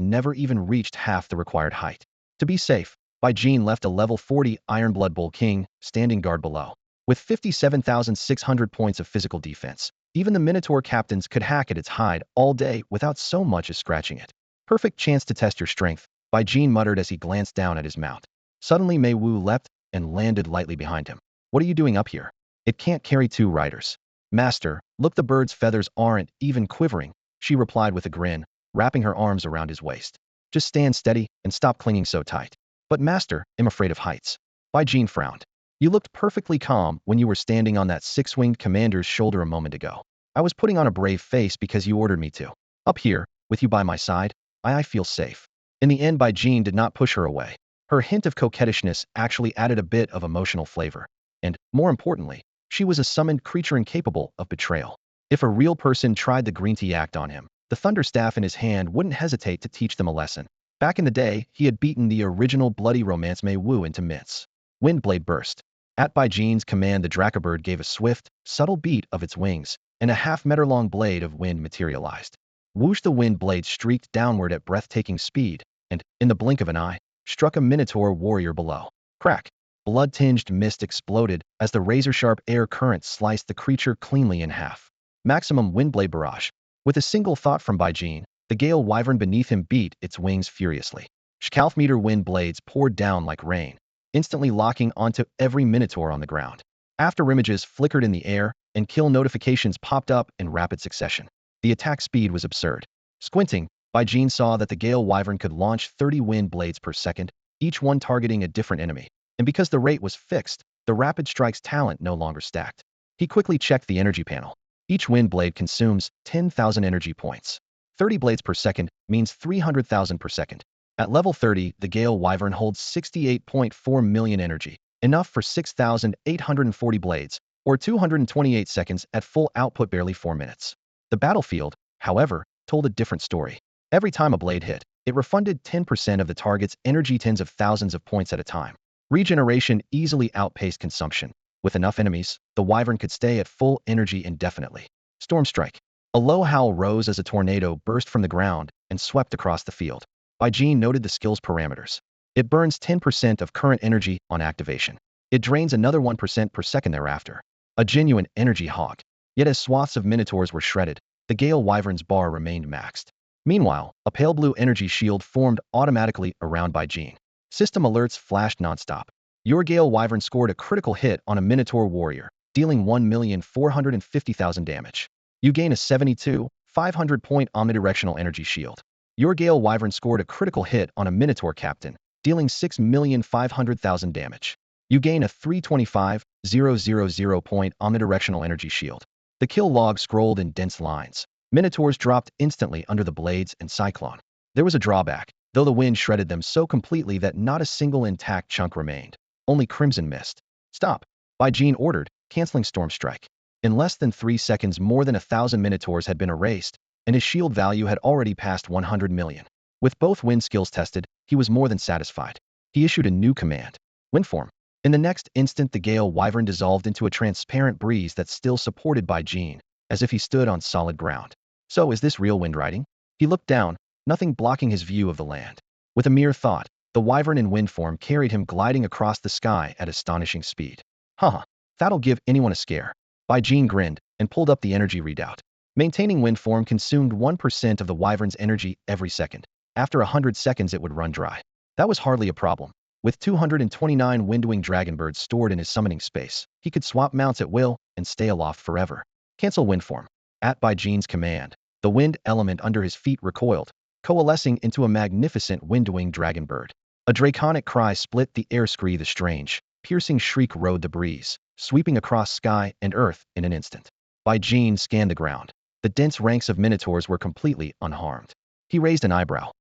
never even reached half the required height. To be safe, Bai Jin left a level 40 Ironblood Bull King standing guard below. With 57,600 points of physical defense, even the Minotaur captains could hack at its hide all day without so much as scratching it. Perfect chance to test your strength, Bai Jin muttered as he glanced down at his mount. Suddenly Mei Wu leapt and landed lightly behind him. What are you doing up here? It can't carry 2 riders. Master, look, the bird's feathers aren't even quivering, she replied with a grin, wrapping her arms around his waist. Just stand steady and stop clinging so tight. But master, I'm afraid of heights. Bai Jin frowned. You looked perfectly calm when you were standing on that six-winged commander's shoulder a moment ago. I was putting on a brave face because you ordered me to. Up here, with you by my side, I feel safe. In the end, Bai Jin did not push her away. Her hint of coquettishness actually added a bit of emotional flavor. And, more importantly, she was a summoned creature incapable of betrayal. If a real person tried the green tea act on him, the thunder staff in his hand wouldn't hesitate to teach them a lesson. Back in the day, he had beaten the original bloody romance Mei Wu into mitts. Windblade burst. At Bai Jin's command, the Dracobird gave a swift, subtle beat of its wings, and a half-meter-long blade of wind materialized. Whoosh! The wind blade streaked downward at breathtaking speed, and, in the blink of an eye, struck a Minotaur warrior below. Crack! Blood-tinged mist exploded as the razor-sharp air current sliced the creature cleanly in half. Maximum windblade barrage. With a single thought from Bai Jin, the Gale Wyvern beneath him beat its wings furiously. Scalf-meter wind blades poured down like rain, instantly locking onto every Minotaur on the ground. After images flickered in the air, and kill notifications popped up in rapid succession. The attack speed was absurd. Squinting, Bai Jin saw that the Gale Wyvern could launch 30 wind blades per second, each one targeting a different enemy. And because the rate was fixed, the rapid strike's talent no longer stacked. He quickly checked the energy panel. Each wind blade consumes 10,000 energy points. 30 blades per second means 300,000 per second. At level 30, the Gale Wyvern holds 68.4 million energy, enough for 6,840 blades, or 228 seconds at full output, barely 4 minutes. The battlefield, however, told a different story. Every time a blade hit, it refunded 10% of the target's energy, tens of thousands of points at a time. Regeneration easily outpaced consumption. With enough enemies, the Wyvern could stay at full energy indefinitely. Storm Strike. A low howl rose as a tornado burst from the ground and swept across the field. Bai Jin noted the skill's parameters. It burns 10% of current energy on activation. It drains another 1% per second thereafter. A genuine energy hog. Yet as swaths of minotaurs were shredded, the Gale Wyvern's bar remained maxed. Meanwhile, a pale blue energy shield formed automatically around Bai Jin. System alerts flashed nonstop. Your Gale Wyvern scored a critical hit on a Minotaur warrior, dealing 1,450,000 damage. You gain a 500 point omnidirectional energy shield. Your Gale Wyvern scored a critical hit on a Minotaur captain, dealing 6,500,000 damage. You gain a 325,000 point omnidirectional energy shield. The kill log scrolled in dense lines. Minotaurs dropped instantly under the blades and cyclone. There was a drawback, though the wind shredded them so completely that not a single intact chunk remained. Only crimson mist. Stop. Bai Jin ordered, canceling Storm Strike. In less than 3 seconds more than 1,000 Minotaurs had been erased, and his shield value had already passed 100 million. With both wind skills tested, he was more than satisfied. He issued a new command. Windform. In the next instant the Gale Wyvern dissolved into a transparent breeze that still supported Bai Jin, as if he stood on solid ground. So is this real wind riding? He looked down, nothing blocking his view of the land. With a mere thought, the Wyvern in wind form carried him gliding across the sky at astonishing speed. Haha, that'll give anyone a scare. Bai Jin grinned and pulled up the energy readout. Maintaining wind form consumed 1% of the Wyvern's energy every second. After 100 seconds it would run dry. That was hardly a problem. With 229 Windwing Dragonbirds stored in his summoning space, he could swap mounts at will and stay aloft forever. Cancel wind form. At Bai Jin's command, the wind element under his feet recoiled, coalescing into a magnificent Windwing Dragonbird. A draconic cry split the air. Scree the strange, piercing shriek rode the breeze, sweeping across sky and earth in an instant. Bai Jin scanned the ground. The dense ranks of minotaurs were completely unharmed. He raised an eyebrow.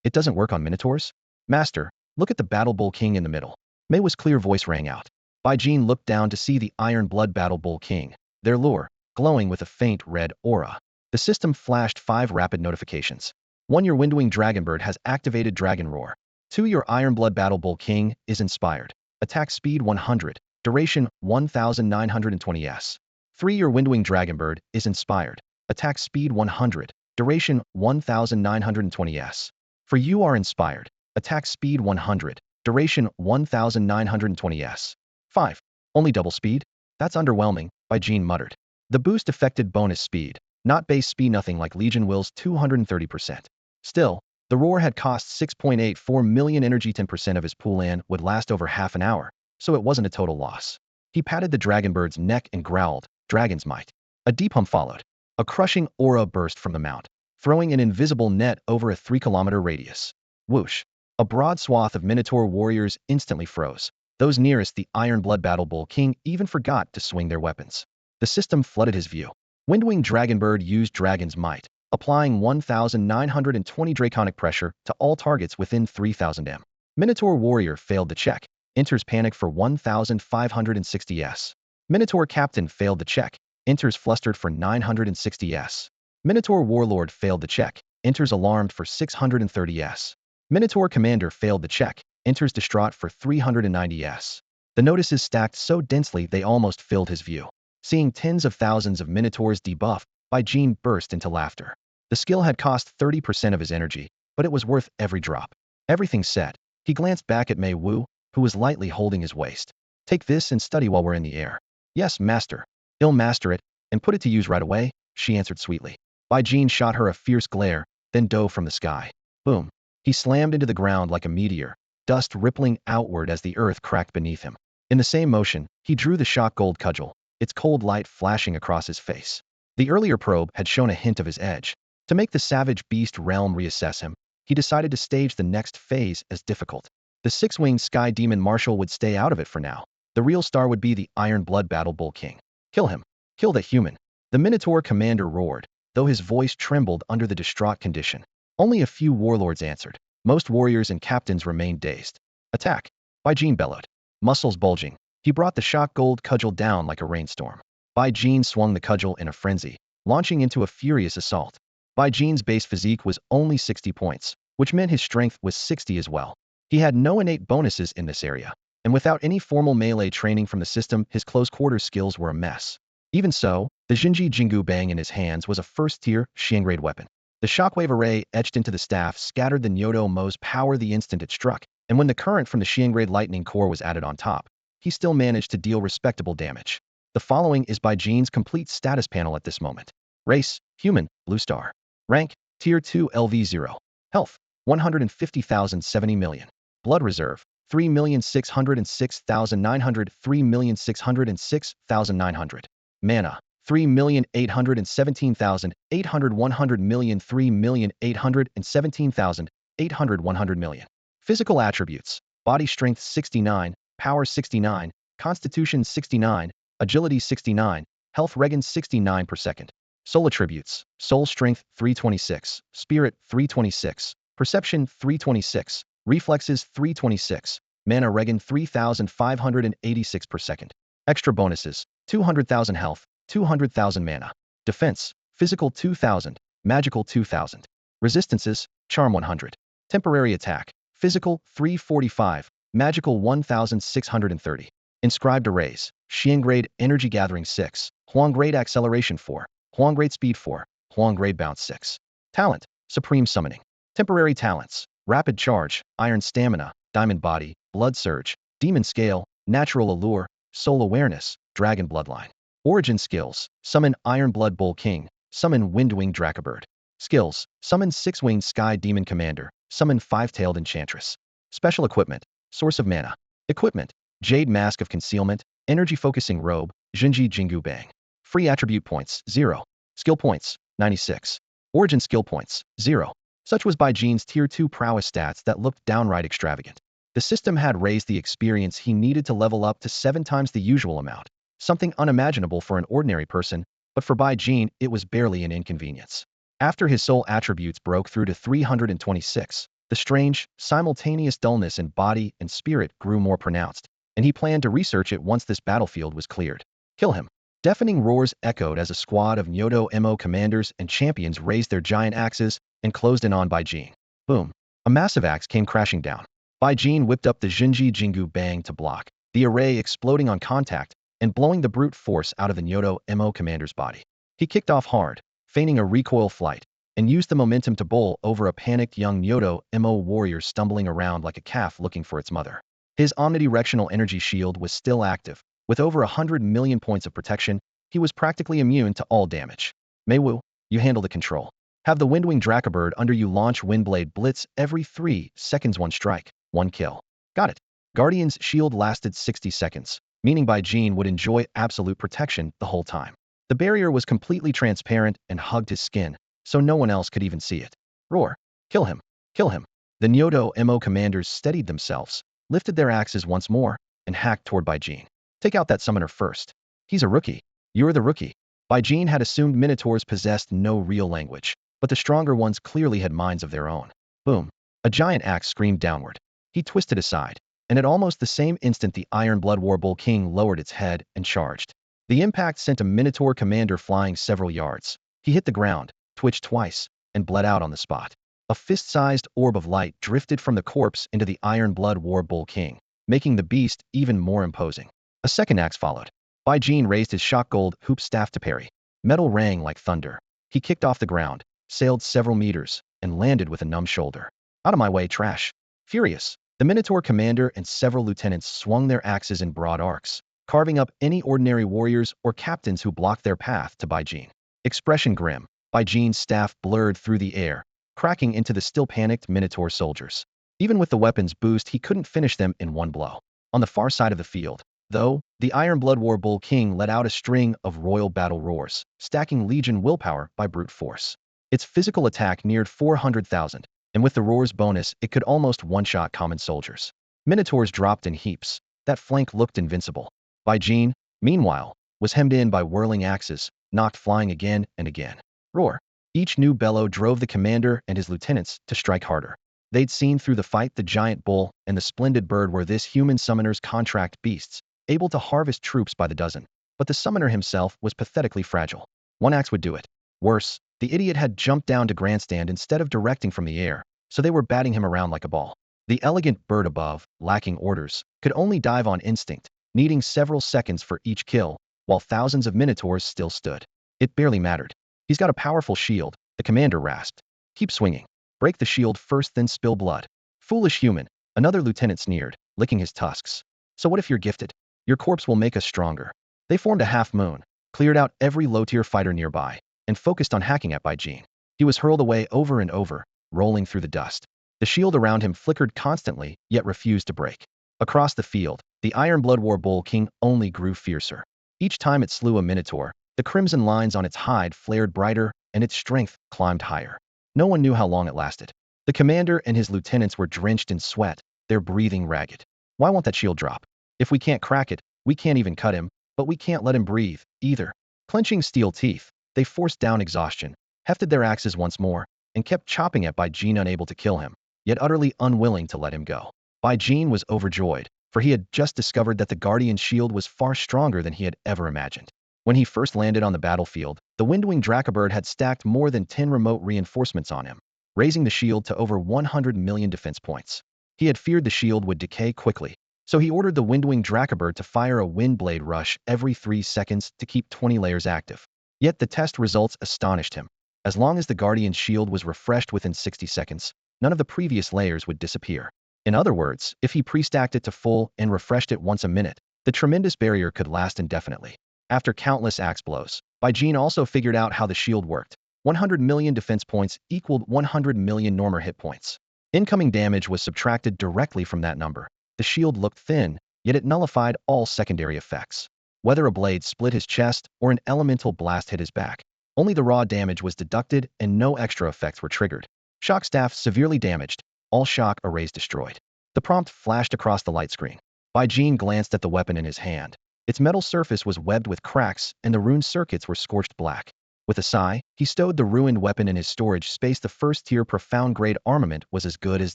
It doesn't work on minotaurs? Master, look at the Battle Bull King in the middle. Mei Wu's clear voice rang out. Bai Jin looked down to see the Iron Blood Battle Bull King, their lure, glowing with a faint red aura. The system flashed 5 rapid notifications. 1. Your Windwing Dragonbird has activated Dragon Roar. 2. Your Iron Blood Battle Bull King is inspired. Attack speed 100, duration 1920 s. 3. Your Windwing Dragonbird is inspired. Attack speed 100, duration 1920 s. For you are inspired. Attack speed 100, duration 1920 s. 5. Only double speed? That's underwhelming, Bai Jin muttered. The boost affected bonus speed, not base speed, nothing like Legion Will's 230%. Still, the roar had cost 6.84 million energy. 10% of his pool an would last over half an hour, so it wasn't a total loss. He patted the Dragonbird's neck and growled, Dragon's Might. A deep hum followed. A crushing aura burst from the mount, throwing an invisible net over a 3-kilometer radius. Whoosh. A broad swath of Minotaur warriors instantly froze. Those nearest the Iron Blood Battle Bull King even forgot to swing their weapons. The system flooded his view. Windwing Dragonbird used Dragon's Might, applying 1,920 draconic pressure to all targets within 3,000 m. Minotaur warrior failed the check. Enters panic for 1,560 s. Minotaur captain failed the check. Enters flustered for 960 s. Minotaur warlord failed the check. Enters alarmed for 630 s. Minotaur commander failed the check. Enters distraught for 390 s. The notices stacked so densely they almost filled his view. Seeing tens of thousands of Minotaurs debuffed, Bai Jin burst into laughter. The skill had cost 30% of his energy, but it was worth every drop. Everything said. He glanced back at Mei Wu, who was lightly holding his waist. Take this and study while we're in the air. Yes, master. I'll master it, and put it to use right away, she answered sweetly. Bai Jin shot her a fierce glare, then dove from the sky. Boom. He slammed into the ground like a meteor, dust rippling outward as the earth cracked beneath him. In the same motion, he drew the shock gold cudgel, its cold light flashing across his face. The earlier probe had shown a hint of his edge. To make the savage beast realm reassess him, he decided to stage the next phase as difficult. The 6-winged sky demon marshal would stay out of it for now. The real star would be the Iron Blood Battle Bull King. Kill him. Kill that human. The Minotaur commander roared, though his voice trembled under the distraught condition. Only a few warlords answered. Most warriors and captains remained dazed. Attack. Bai Jin bellowed. Muscles bulging, he brought the shock gold cudgel down like a rainstorm. Bai Jin swung the cudgel in a frenzy, launching into a furious assault. Bai Jin's base physique was only 60 points, which meant his strength was 60 as well. He had no innate bonuses in this area, and without any formal melee training from the system, his close quarters skills were a mess. Even so, The Jinji Jingu Bang in his hands was a first-tier, Xiangrade weapon. The shockwave array etched into the staff scattered the Nyoto Mo's power the instant it struck, and when the current from the Xiangrade lightning core was added on top, he still managed to deal respectable damage. The following is by Jin's complete status panel at this moment. Race, human, blue star. Rank, tier 2 LV0. Health, 150,000 70 million. Blood reserve, 3,606,900 3,606,900. Mana, 3,817,800 100 million 3,817,800 100 million. Physical attributes, body strength 69, power 69, constitution 69, agility 69, health regen 69 per second. Soul attributes, soul strength 326, spirit 326, perception 326, reflexes 326, mana regen 3,586 per second. Extra bonuses, 200,000 health, 200,000 mana. Defense, physical 2,000, magical 2,000. Resistances, charm 100. Temporary attack, physical 345, magical 1,630. Inscribed arrays, Xiangrade energy gathering 6, Huangrade acceleration 4, Huangrade speed 4, Huangrade bounce 6. Talent, supreme summoning. Temporary talents, rapid charge, iron stamina, diamond body, blood surge, demon scale, natural allure, soul awareness, dragon bloodline. Origin skills, summon Iron Blood Bull King, summon Windwing Dracobird. Skills, summon Six-Winged Sky Demon Commander, summon Five-Tailed Enchantress. Special equipment, source of mana. Equipment, Jade Mask of Concealment, Energy Focusing Robe, Jinji Jingu Bang. Free attribute points, 0. Skill points, 96. Origin skill points, 0. Such was by Jin's tier 2 prowess stats that looked downright extravagant. The system had raised the experience he needed to level up to 7 times the usual amount. Something unimaginable for an ordinary person, but for Bai Jin it was barely an inconvenience. After his soul attributes broke through to 326, the strange, simultaneous dullness in body and spirit grew more pronounced, and he planned to research it once this battlefield was cleared. Kill him. Deafening roars echoed as a squad of Nyoto Mo commanders and champions raised their giant axes and closed in on Bai Jin. Boom. A massive axe came crashing down. Bai Jin whipped up the Jinji Jingu Bang to block, the array exploding on contact, and blowing the brute force out of the Nyoto Mo commander's body. He kicked off hard, feigning a recoil flight, and used the momentum to bowl over a panicked young Nyoto Mo warrior stumbling around like a calf looking for its mother. His omnidirectional energy shield was still active. With over 100 million points of protection, he was practically immune to all damage. Meiwu, you handle the control. Have the Windwing Dracobird under you launch Windblade Blitz every 3 seconds 1 strike, 1 kill. Got it. Guardian's shield lasted 60 seconds. Meaning Bai Jin would enjoy absolute protection the whole time. The barrier was completely transparent and hugged his skin, so no one else could even see it. Roar. Kill him. Kill him. The Nyoto Mo commanders steadied themselves, lifted their axes once more, and hacked toward Bai Jin. Take out that summoner first. He's a rookie. You're the rookie. Bai Jin had assumed minotaurs possessed no real language, but the stronger ones clearly had minds of their own. Boom. A giant axe screamed downward. He twisted aside, and at almost the same instant the Iron Blood War Bull King lowered its head and charged. The impact sent a Minotaur commander flying several yards. He hit the ground, twitched twice, and bled out on the spot. A fist-sized orb of light drifted from the corpse into the Iron Blood War Bull King, making the beast even more imposing. A second axe followed. Bai Jin raised his shock gold hoop staff to parry. Metal rang like thunder. He kicked off the ground, sailed several meters, and landed with a numb shoulder. Out of my way, trash. Furious, the Minotaur commander and several lieutenants swung their axes in broad arcs, carving up any ordinary warriors or captains who blocked their path to Bai Jin. Expression grim, Bai Jin's staff blurred through the air, cracking into the still panicked Minotaur soldiers. Even with the weapon's boost, he couldn't finish them in one blow. On the far side of the field, though, the Iron Blood War Bull King let out a string of royal battle roars, stacking legion willpower by brute force. Its physical attack neared 400,000. And with the roar's bonus, it could almost one-shot common soldiers. Minotaurs dropped in heaps. That flank looked invincible. Bai Jin, meanwhile, was hemmed in by whirling axes, knocked flying again and again. Roar. Each new bellow drove the commander and his lieutenants to strike harder. They'd seen through the fight the giant bull and the splendid bird were this human summoner's contract beasts, able to harvest troops by the dozen. But the summoner himself was pathetically fragile. One axe would do it. Worse, the idiot had jumped down to grandstand instead of directing from the air, so they were batting him around like a ball. The elegant bird above, lacking orders, could only dive on instinct, needing several seconds for each kill, while thousands of minotaurs still stood. It barely mattered. He's got a powerful shield, the commander rasped. Keep swinging. Break the shield first, then spill blood. Foolish human, another lieutenant sneered, licking his tusks. So what if you're gifted? Your corpse will make us stronger. They formed a half moon, cleared out every low-tier fighter nearby, and focused on hacking at Baijin. He was hurled away over and over, rolling through the dust. The shield around him flickered constantly, yet refused to break. Across the field, the Iron Blood War Bull King only grew fiercer. Each time it slew a minotaur, the crimson lines on its hide flared brighter, and its strength climbed higher. No one knew how long it lasted. The commander and his lieutenants were drenched in sweat, their breathing ragged. Why won't that shield drop? If we can't crack it, we can't even cut him, but we can't let him breathe, either. Clenching steel teeth, they forced down exhaustion, hefted their axes once more, and kept chopping at Baijin, unable to kill him, yet utterly unwilling to let him go. Baijin was overjoyed, for he had just discovered that the Guardian's shield was far stronger than he had ever imagined. When he first landed on the battlefield, the Windwing Drakobird had stacked more than 10 remote reinforcements on him, raising the shield to over 100 million defense points. He had feared the shield would decay quickly, so he ordered the Windwing Drakobird to fire a wind blade rush every 3 seconds to keep 20 layers active. Yet the test results astonished him. As long as the Guardian's shield was refreshed within 60 seconds, none of the previous layers would disappear. In other words, if he pre-stacked it to full and refreshed it once a minute, the tremendous barrier could last indefinitely. After countless axe blows, Baijin also figured out how the shield worked. 100 million defense points equaled 100 million normal hit points. Incoming damage was subtracted directly from that number. The shield looked thin, yet it nullified all secondary effects. Whether a blade split his chest or an elemental blast hit his back, only the raw damage was deducted and no extra effects were triggered. Shock staff severely damaged. All shock arrays destroyed. The prompt flashed across the light screen. Baijin glanced at the weapon in his hand. Its metal surface was webbed with cracks, and the rune circuits were scorched black. With a sigh, he stowed the ruined weapon in his storage space. The first-tier profound-grade armament was as good as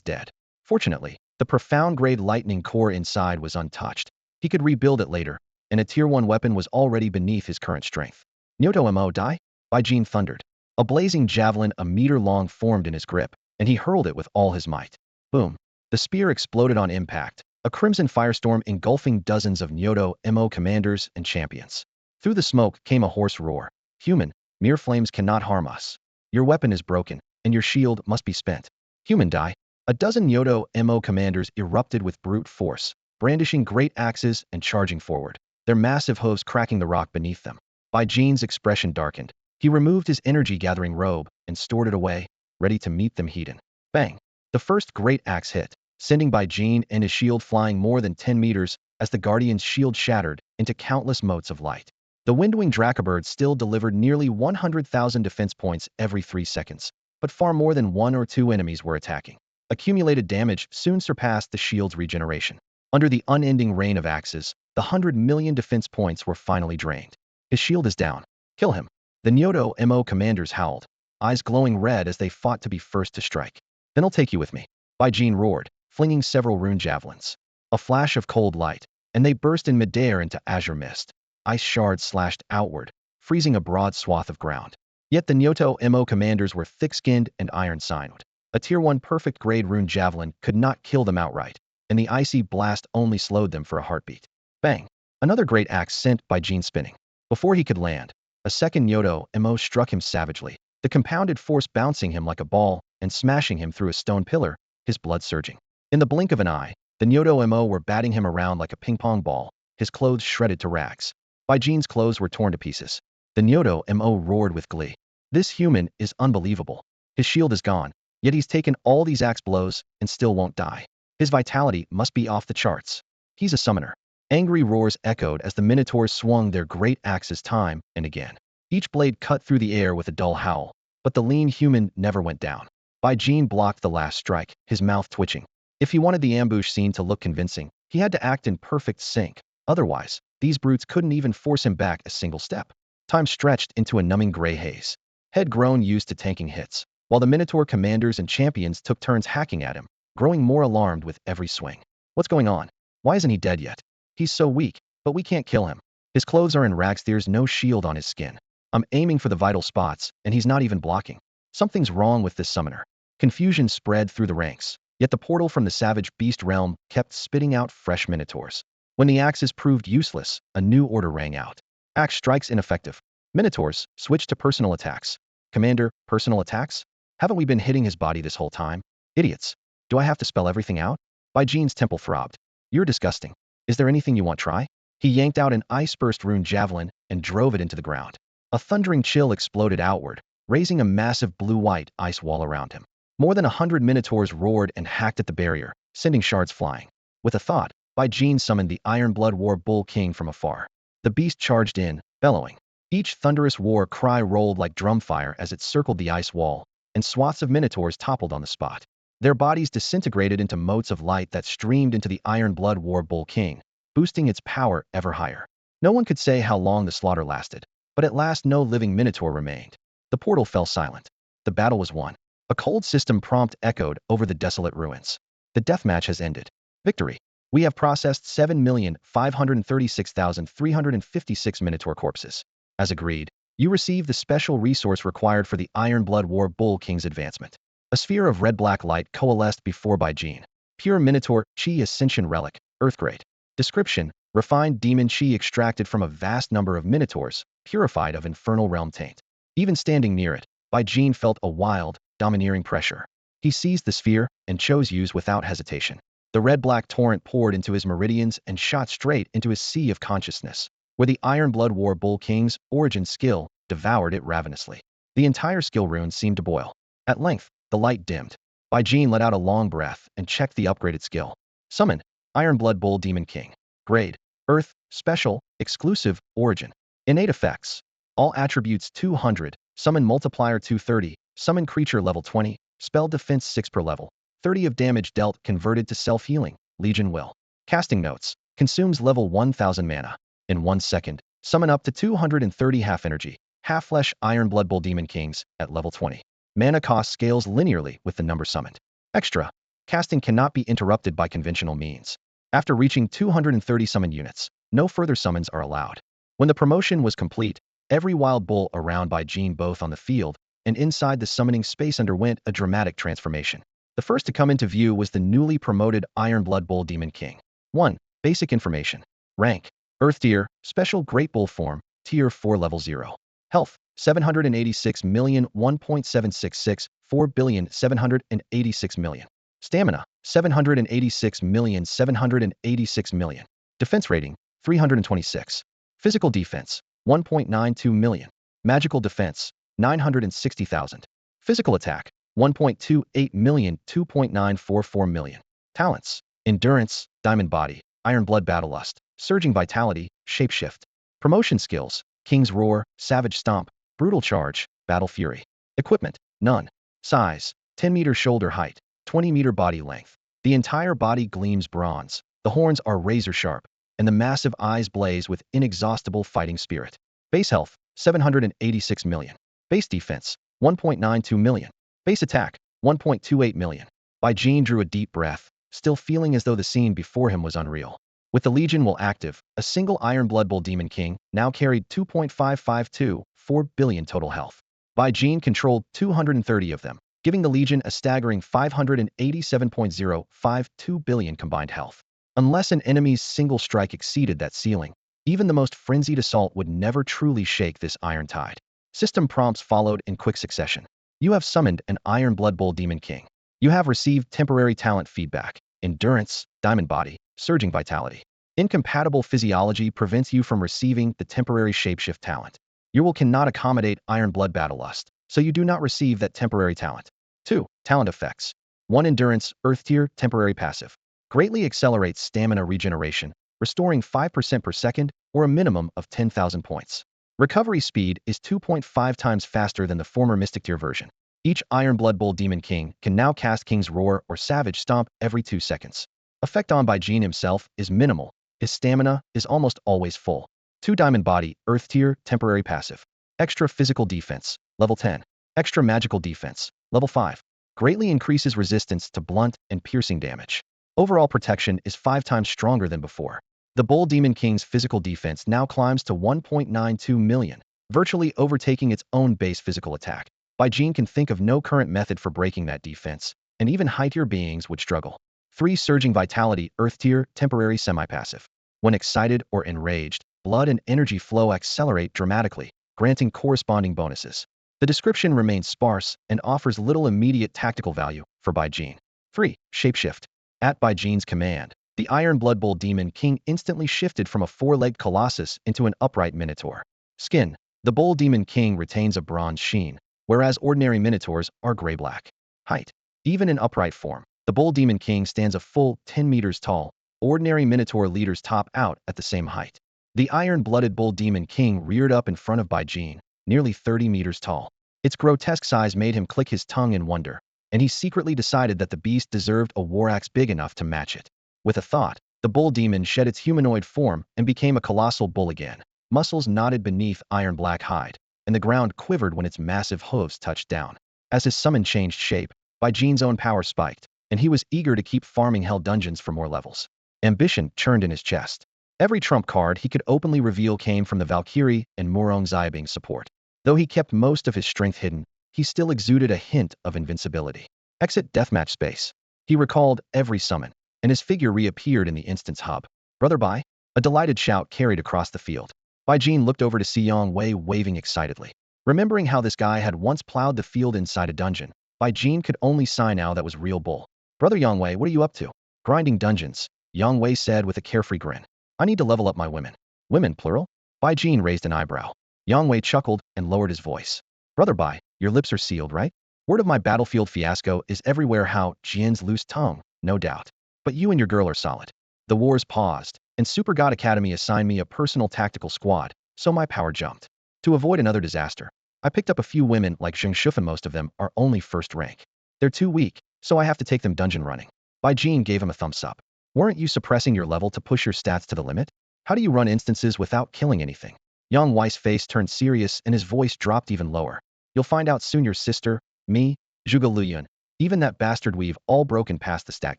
dead. Fortunately, the profound-grade lightning core inside was untouched. He could rebuild it later, and a Tier 1 weapon was already beneath his current strength. Nyoto Mo die? Baijin thundered. A blazing javelin a meter long formed in his grip, and he hurled it with all his might. Boom. The spear exploded on impact, a crimson firestorm engulfing dozens of Nyoto Mo commanders and champions. Through the smoke came a hoarse roar. Human, mere flames cannot harm us. Your weapon is broken, and your shield must be spent. Human die. A dozen Nyoto Mo commanders erupted with brute force, brandishing great axes and charging forward, their massive hooves cracking the rock beneath them. Baijin's expression darkened. He removed his energy-gathering robe and stored it away, ready to meet them heat-in. Bang! The first great axe hit, sending Baijin and his shield flying more than 10 meters as the Guardian's shield shattered into countless motes of light. The Windwing Drakobird still delivered nearly 100,000 defense points every 3 seconds, but far more than 1 or 2 enemies were attacking. Accumulated damage soon surpassed the shield's regeneration. Under the unending rain of axes, the 100 million defense points were finally drained. His shield is down. Kill him. The Nyoto Mo commanders howled, eyes glowing red as they fought to be first to strike. Then I'll take you with me. Baijin roared, flinging several rune javelins. A flash of cold light, and they burst in midair into azure mist. Ice shards slashed outward, freezing a broad swath of ground. Yet the Nyoto Mo commanders were thick-skinned and iron-signed. A Tier 1 perfect-grade rune javelin could not kill them outright, and the icy blast only slowed them for a heartbeat. Bang! Another great axe sent Baijin spinning. Before he could land, a second Nyoto Mo struck him savagely, the compounded force bouncing him like a ball and smashing him through a stone pillar, his blood surging. In the blink of an eye, the Nyoto Mo were batting him around like a ping-pong ball, his clothes shredded to rags. Baijin's clothes were torn to pieces. The Nyoto Mo roared with glee. This human is unbelievable. His shield is gone, yet he's taken all these axe blows and still won't die. His vitality must be off the charts. He's a summoner. Angry roars echoed as the Minotaurs swung their great axes time and again. Each blade cut through the air with a dull howl, but the lean human never went down. Baijin blocked the last strike, his mouth twitching. If he wanted the ambush scene to look convincing, he had to act in perfect sync. Otherwise, these brutes couldn't even force him back a single step. Time stretched into a numbing gray haze. Head grown used to tanking hits, while the Minotaur commanders and champions took turns hacking at him, growing more alarmed with every swing. What's going on? Why isn't he dead yet? He's so weak, but we can't kill him. His clothes are in rags, there's no shield on his skin. I'm aiming for the vital spots, and he's not even blocking. Something's wrong with this summoner. Confusion spread through the ranks, yet the portal from the savage beast realm kept spitting out fresh minotaurs. When the axes proved useless, a new order rang out. Axe strikes ineffective. Minotaurs, switch to personal attacks. Commander, personal attacks? Haven't we been hitting his body this whole time? Idiots. Do I have to spell everything out? By Jean's temple throbbed. You're disgusting. Is there anything you want try? He yanked out an ice-burst rune javelin and drove it into the ground. A thundering chill exploded outward, raising a massive blue-white ice wall around him. More than 100 minotaurs roared and hacked at the barrier, sending shards flying. With a thought, By Jean summoned the Iron Blood War Bull King from afar. The beast charged in, bellowing. Each thunderous war cry rolled like drumfire as it circled the ice wall, and swaths of minotaurs toppled on the spot. Their bodies disintegrated into motes of light that streamed into the Iron Blood War Bull King, boosting its power ever higher. No one could say how long the slaughter lasted, but at last no living minotaur remained. The portal fell silent. The battle was won. A cold system prompt echoed over the desolate ruins. The deathmatch has ended. Victory. We have processed 7,536,356 minotaur corpses. As agreed, you receive the special resource required for the Iron Blood War Bull King's advancement. A sphere of red-black light coalesced before By Jean. Pure Minotaur Chi Ascension Relic, Earthgrade. Description: refined demon Chi extracted from a vast number of minotaurs, purified of infernal realm taint. Even standing near it, By Jean felt a wild, domineering pressure. He seized the sphere and chose use without hesitation. The red-black torrent poured into his meridians and shot straight into his sea of consciousness, where the Iron Blood War Bull King's origin skill devoured it ravenously. The entire skill rune seemed to boil. At length, the light dimmed. By Jean let out a long breath and checked the upgraded skill. Summon, Iron Blood Bull Demon King. Grade, Earth, Special, Exclusive, Origin. Innate effects. All attributes 200, summon multiplier 230, summon creature level 20, spell defense 6 per level, 30 of damage dealt converted to self-healing, Legion Will. Casting notes. Consumes level 1000 mana. In 1 second, summon up to 230 half-energy, half-flesh Iron Blood Bull Demon Kings at level 20. Mana cost scales linearly with the number summoned. Extra. Casting cannot be interrupted by conventional means. After reaching 230 summoned units, no further summons are allowed. When the promotion was complete, every wild bull around By Jean both on the field and inside the summoning space underwent a dramatic transformation. The first to come into view was the newly promoted Iron Blood Bull Demon King. 1. Basic information. Rank. Earth Tier, Special Great Bull Form, Tier 4 Level 0. Health, 786 million 1.766, 4,786 million. Stamina, 786 million 786 million. Defense rating, 326. Physical defense, 1.92 million. Magical defense, 960,000. Physical attack, 1.28 million 2.944 million. Talents, Endurance, Diamond Body, Iron Blood Battlelust, Surging Vitality, Shapeshift. Promotion skills, King's Roar, Savage Stomp, Brutal Charge, Battle Fury. Equipment, none. Size, 10-meter shoulder height, 20-meter body length. The entire body gleams bronze, the horns are razor sharp, and the massive eyes blaze with inexhaustible fighting spirit. Base health, 786 million. Base defense, 1.92 million. Base attack, 1.28 million. By Jean drew a deep breath, still feeling as though the scene before him was unreal. With the Legion Will active, a single Iron Blood Bull Demon King now carried 2.552, 4 billion total health. By Jean controlled 230 of them, giving the Legion a staggering 587.052 billion combined health. Unless an enemy's single strike exceeded that ceiling, even the most frenzied assault would never truly shake this iron tide. System prompts followed in quick succession. You have summoned an Iron Blood Bull Demon King. You have received temporary talent feedback, Endurance, Diamond Body, Surging Vitality. Incompatible physiology prevents you from receiving the temporary Shapeshift talent. Your will cannot accommodate Iron Blood Battlelust, so you do not receive that temporary talent. 2. Talent effects. 1. Endurance, Earth Tier, Temporary Passive. Greatly accelerates stamina regeneration, restoring 5% per second or a minimum of 10,000 points. Recovery speed is 2.5 times faster than the former Mystic Tier version. Each Iron Blood Bull Demon King can now cast King's Roar or Savage Stomp every 2 seconds. Effect on By Jean himself is minimal. His stamina is almost always full. 2. Diamond Body, Earth Tier, Temporary Passive. Extra Physical Defense, Level 10. Extra Magical Defense, Level 5. Greatly increases resistance to blunt and piercing damage. Overall protection is 5 times stronger than before. The Bull Demon King's physical defense now climbs to 1.92 million, virtually overtaking its own base physical attack. By Jean can think of no current method for breaking that defense, and even high-tier beings would struggle. 3. Surging Vitality, Earth Tier, Temporary Semi-Passive. When excited or enraged, blood and energy flow accelerate dramatically, granting corresponding bonuses. The description remains sparse and offers little immediate tactical value for Bai Jin. 3. Shapeshift. At Bai Jin's command, the Iron Blood Bull Demon King instantly shifted from a four-legged colossus into an upright minotaur. Skin. The Bull Demon King retains a bronze sheen, whereas ordinary minotaurs are gray-black. Height. Even in upright form, the Bull Demon King stands a full 10 meters tall. Ordinary minotaur leaders top out at the same height. The iron-blooded Bull Demon King reared up in front of Bai Jin, nearly 30 meters tall. Its grotesque size made him click his tongue in wonder, and he secretly decided that the beast deserved a war axe big enough to match it. With a thought, the bull demon shed its humanoid form and became a colossal bull again. Muscles knotted beneath iron-black hide, and the ground quivered when its massive hooves touched down. As his summon changed shape, Bai Jin's own power spiked, and he was eager to keep farming hell dungeons for more levels. Ambition churned in his chest. Every trump card he could openly reveal came from the Valkyrie and Murong Xiaobing's support. Though he kept most of his strength hidden, he still exuded a hint of invincibility. Exit deathmatch space. He recalled every summon, and his figure reappeared in the instance hub. Brother Bai? A delighted shout carried across the field. Bai Jin looked over to see Yang Wei waving excitedly. Remembering how this guy had once plowed the field inside a dungeon, Bai Jin could only sigh now that was real bull. Brother Yang Wei, what are you up to? Grinding dungeons, Yang Wei said with a carefree grin. I need to level up my women. Women, plural? Bai Jin raised an eyebrow. Yang Wei chuckled and lowered his voice. Brother Bai, your lips are sealed, right? Word of my battlefield fiasco is everywhere. How Jian's loose tongue, no doubt. But you and your girl are solid. The wars paused, and Super God Academy assigned me a personal tactical squad, so my power jumped. To avoid another disaster, I picked up a few women like Zheng Shufan. Most of them are only first rank. They're too weak, so I have to take them dungeon running. Bai Jin gave him a thumbs up. Weren't you suppressing your level to push your stats to the limit? How do you run instances without killing anything? Yang Wei's face turned serious and his voice dropped even lower. You'll find out soon. Your sister, me, Zhuge Luyun, even that bastard, we've all broken past the stat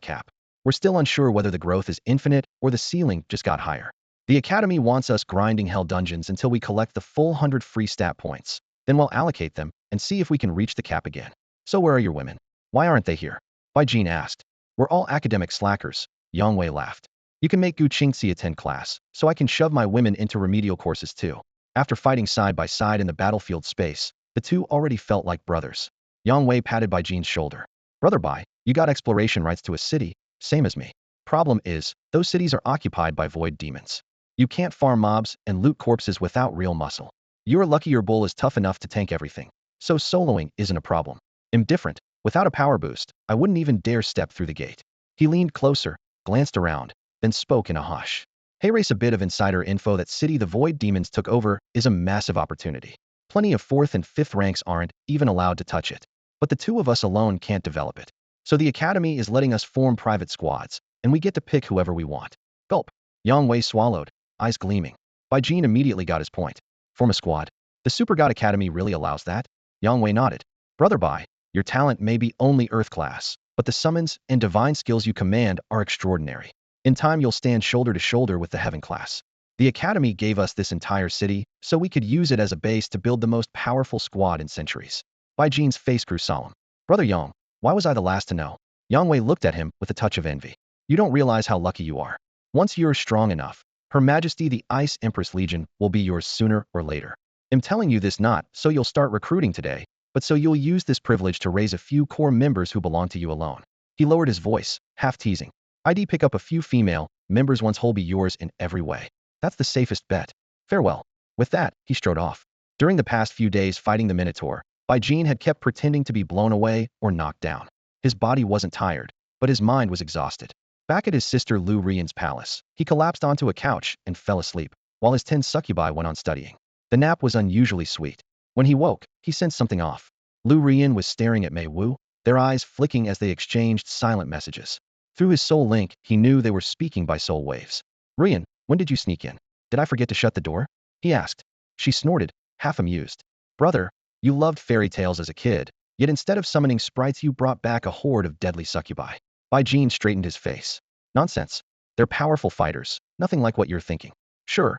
cap. We're still unsure whether the growth is infinite or the ceiling just got higher. The Academy wants us grinding hell dungeons until we collect the full 100 free stat points. Then we'll allocate them and see if we can reach the cap again. So where are your women? Why aren't they here? Bai Jin asked. We're all academic slackers, Yang Wei laughed. You can make Gu Qingxi attend class, so I can shove my women into remedial courses too. After fighting side by side in the battlefield space, the two already felt like brothers. Yang Wei patted Bai Jin's shoulder. Brother Bai, you got exploration rights to a city, same as me. Problem is, those cities are occupied by void demons. You can't farm mobs and loot corpses without real muscle. You're lucky your bull is tough enough to tank everything, so soloing isn't a problem. Indifferent, without a power boost, I wouldn't even dare step through the gate. He leaned closer, glanced around, then spoke in a hush. Hey Race, a bit of insider info. That city the void demons took over is a massive opportunity. Plenty of 4th and 5th ranks aren't even allowed to touch it. But the two of us alone can't develop it. So the Academy is letting us form private squads, and we get to pick whoever we want. Gulp. Yang Wei swallowed, eyes gleaming. Bai Jin immediately got his point. Form a squad. The Super God Academy really allows that? Yang Wei nodded. Brother Bai, your talent may be only Earth class, but the summons and divine skills you command are extraordinary. In time you'll stand shoulder to shoulder with the Heaven class. The Academy gave us this entire city, so we could use it as a base to build the most powerful squad in centuries. Bai Jin's face grew solemn. Brother Yang, why was I the last to know? Yang Wei looked at him with a touch of envy. You don't realize how lucky you are. Once you're strong enough, Her Majesty the Ice Empress Legion will be yours sooner or later. I'm telling you this not so you'll start recruiting today, but so you'll use this privilege to raise a few core members who belong to you alone. He lowered his voice, half teasing. I'd pick up a few female members once whole be yours in every way. That's the safest bet. Farewell. With that, he strode off. During the past few days fighting the Minotaur, Bai Jin had kept pretending to be blown away or knocked down. His body wasn't tired, but his mind was exhausted. Back at his sister Lu Rian's palace, he collapsed onto a couch and fell asleep, while his 10 succubi went on studying. The nap was unusually sweet. When he woke, he sensed something off. Lu Rian was staring at Mei Wu, their eyes flicking as they exchanged silent messages. Through his soul link, he knew they were speaking by soul waves. Rian, when did you sneak in? Did I forget to shut the door? He asked. She snorted, half amused. Brother, you loved fairy tales as a kid, yet instead of summoning sprites you brought back a horde of deadly succubi. Bai Jin straightened his face. Nonsense. They're powerful fighters, nothing like what you're thinking. Sure.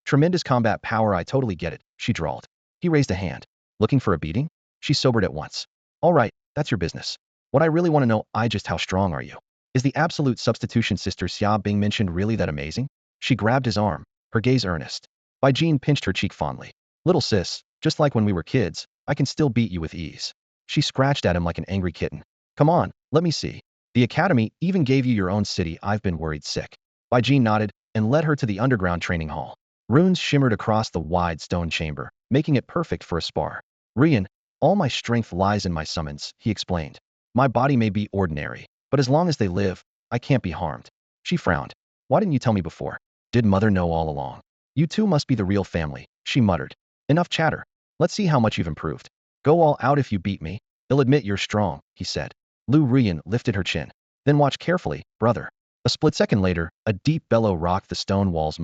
Tremendous combat power, I totally get it, she drawled. He raised a hand. Looking for a beating? She sobered at once. All right, that's your business. What I really want to know, just how strong are you? Is the absolute substitution Sister Xia Bing mentioned really that amazing? She grabbed his arm, her gaze earnest. Bai Jin pinched her cheek fondly. Little sis, just like when we were kids, I can still beat you with ease. She scratched at him like an angry kitten. Come on, let me see. The academy even gave you your own city. I've been worried sick. Jean nodded and led her to the underground training hall. Runes shimmered across the wide stone chamber, making it perfect for a spar. Rian, all my strength lies in my summons, he explained. My body may be ordinary, but as long as they live, I can't be harmed. She frowned. Why didn't you tell me before? Did mother know all along? You two must be the real family, she muttered. Enough chatter. Let's see how much you've improved. Go all out if you beat me. They'll admit you're strong, he said. Lu Rian lifted her chin. Then watch carefully, brother. A split second later, a deep bellow rocked the stone walls.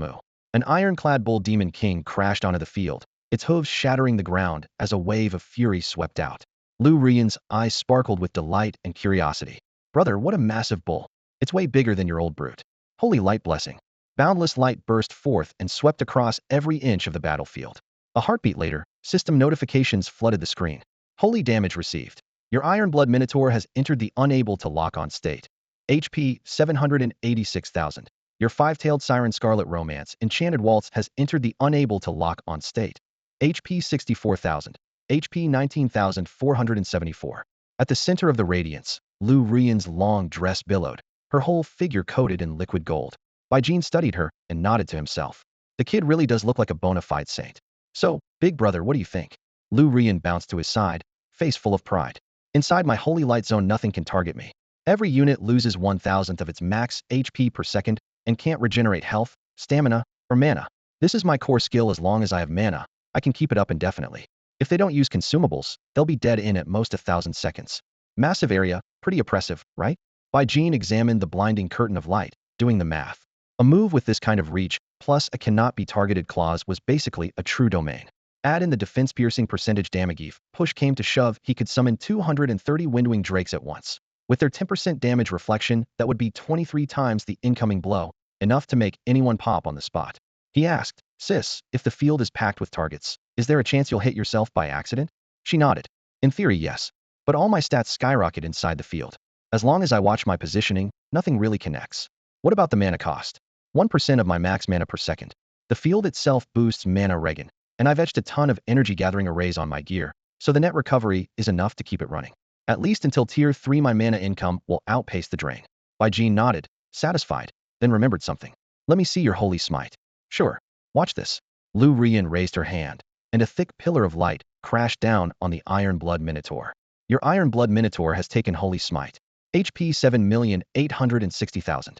An ironclad bull demon king crashed onto the field, its hooves shattering the ground as a wave of fury swept out. Lu Rian's eyes sparkled with delight and curiosity. Brother, what a massive bull. It's way bigger than your old brute. Holy light blessing. Boundless light burst forth and swept across every inch of the battlefield. A heartbeat later, system notifications flooded the screen. Holy damage received. Your Ironblood Minotaur has entered the unable to lock on state. HP 786,000. Your five-tailed Siren Scarlet Romance Enchanted Waltz has entered the unable to lock on state. HP 64,000. HP 19,474. At the center of the radiance, Lu Rian's long dress billowed, her whole figure coated in liquid gold. Jean studied her and nodded to himself. The kid really does look like a bona fide saint. So, big brother, what do you think? Lu Rian bounced to his side, face full of pride. Inside my holy light zone, nothing can target me. Every unit loses 1,000th of its max HP per second and can't regenerate health, stamina, or mana. This is my core skill. As long as I have mana, I can keep it up indefinitely. If they don't use consumables, they'll be dead in at most 1,000 seconds. Massive area, pretty oppressive, right? Jean examined the blinding curtain of light, doing the math. A move with this kind of reach, plus a cannot be targeted clause, was basically a true domain. Add in the defense-piercing percentage damage. If push came to shove, he could summon 230 Windwing Drakes at once. With their 10% damage reflection, that would be 23 times the incoming blow, enough to make anyone pop on the spot. He asked, Sis, if the field is packed with targets, is there a chance you'll hit yourself by accident? She nodded. In theory, yes. But all my stats skyrocket inside the field. As long as I watch my positioning, nothing really connects. What about the mana cost? 1% of my max mana per second. The field itself boosts mana regen, and I've etched a ton of energy gathering arrays on my gear, so the net recovery is enough to keep it running. At least until tier 3 my mana income will outpace the drain. Jean nodded, satisfied, then remembered something. Let me see your holy smite. Sure. Watch this. Lu Rian raised her hand, and a thick pillar of light crashed down on the Ironblood Minotaur. Your Ironblood Minotaur has taken holy smite. HP 7,860,000.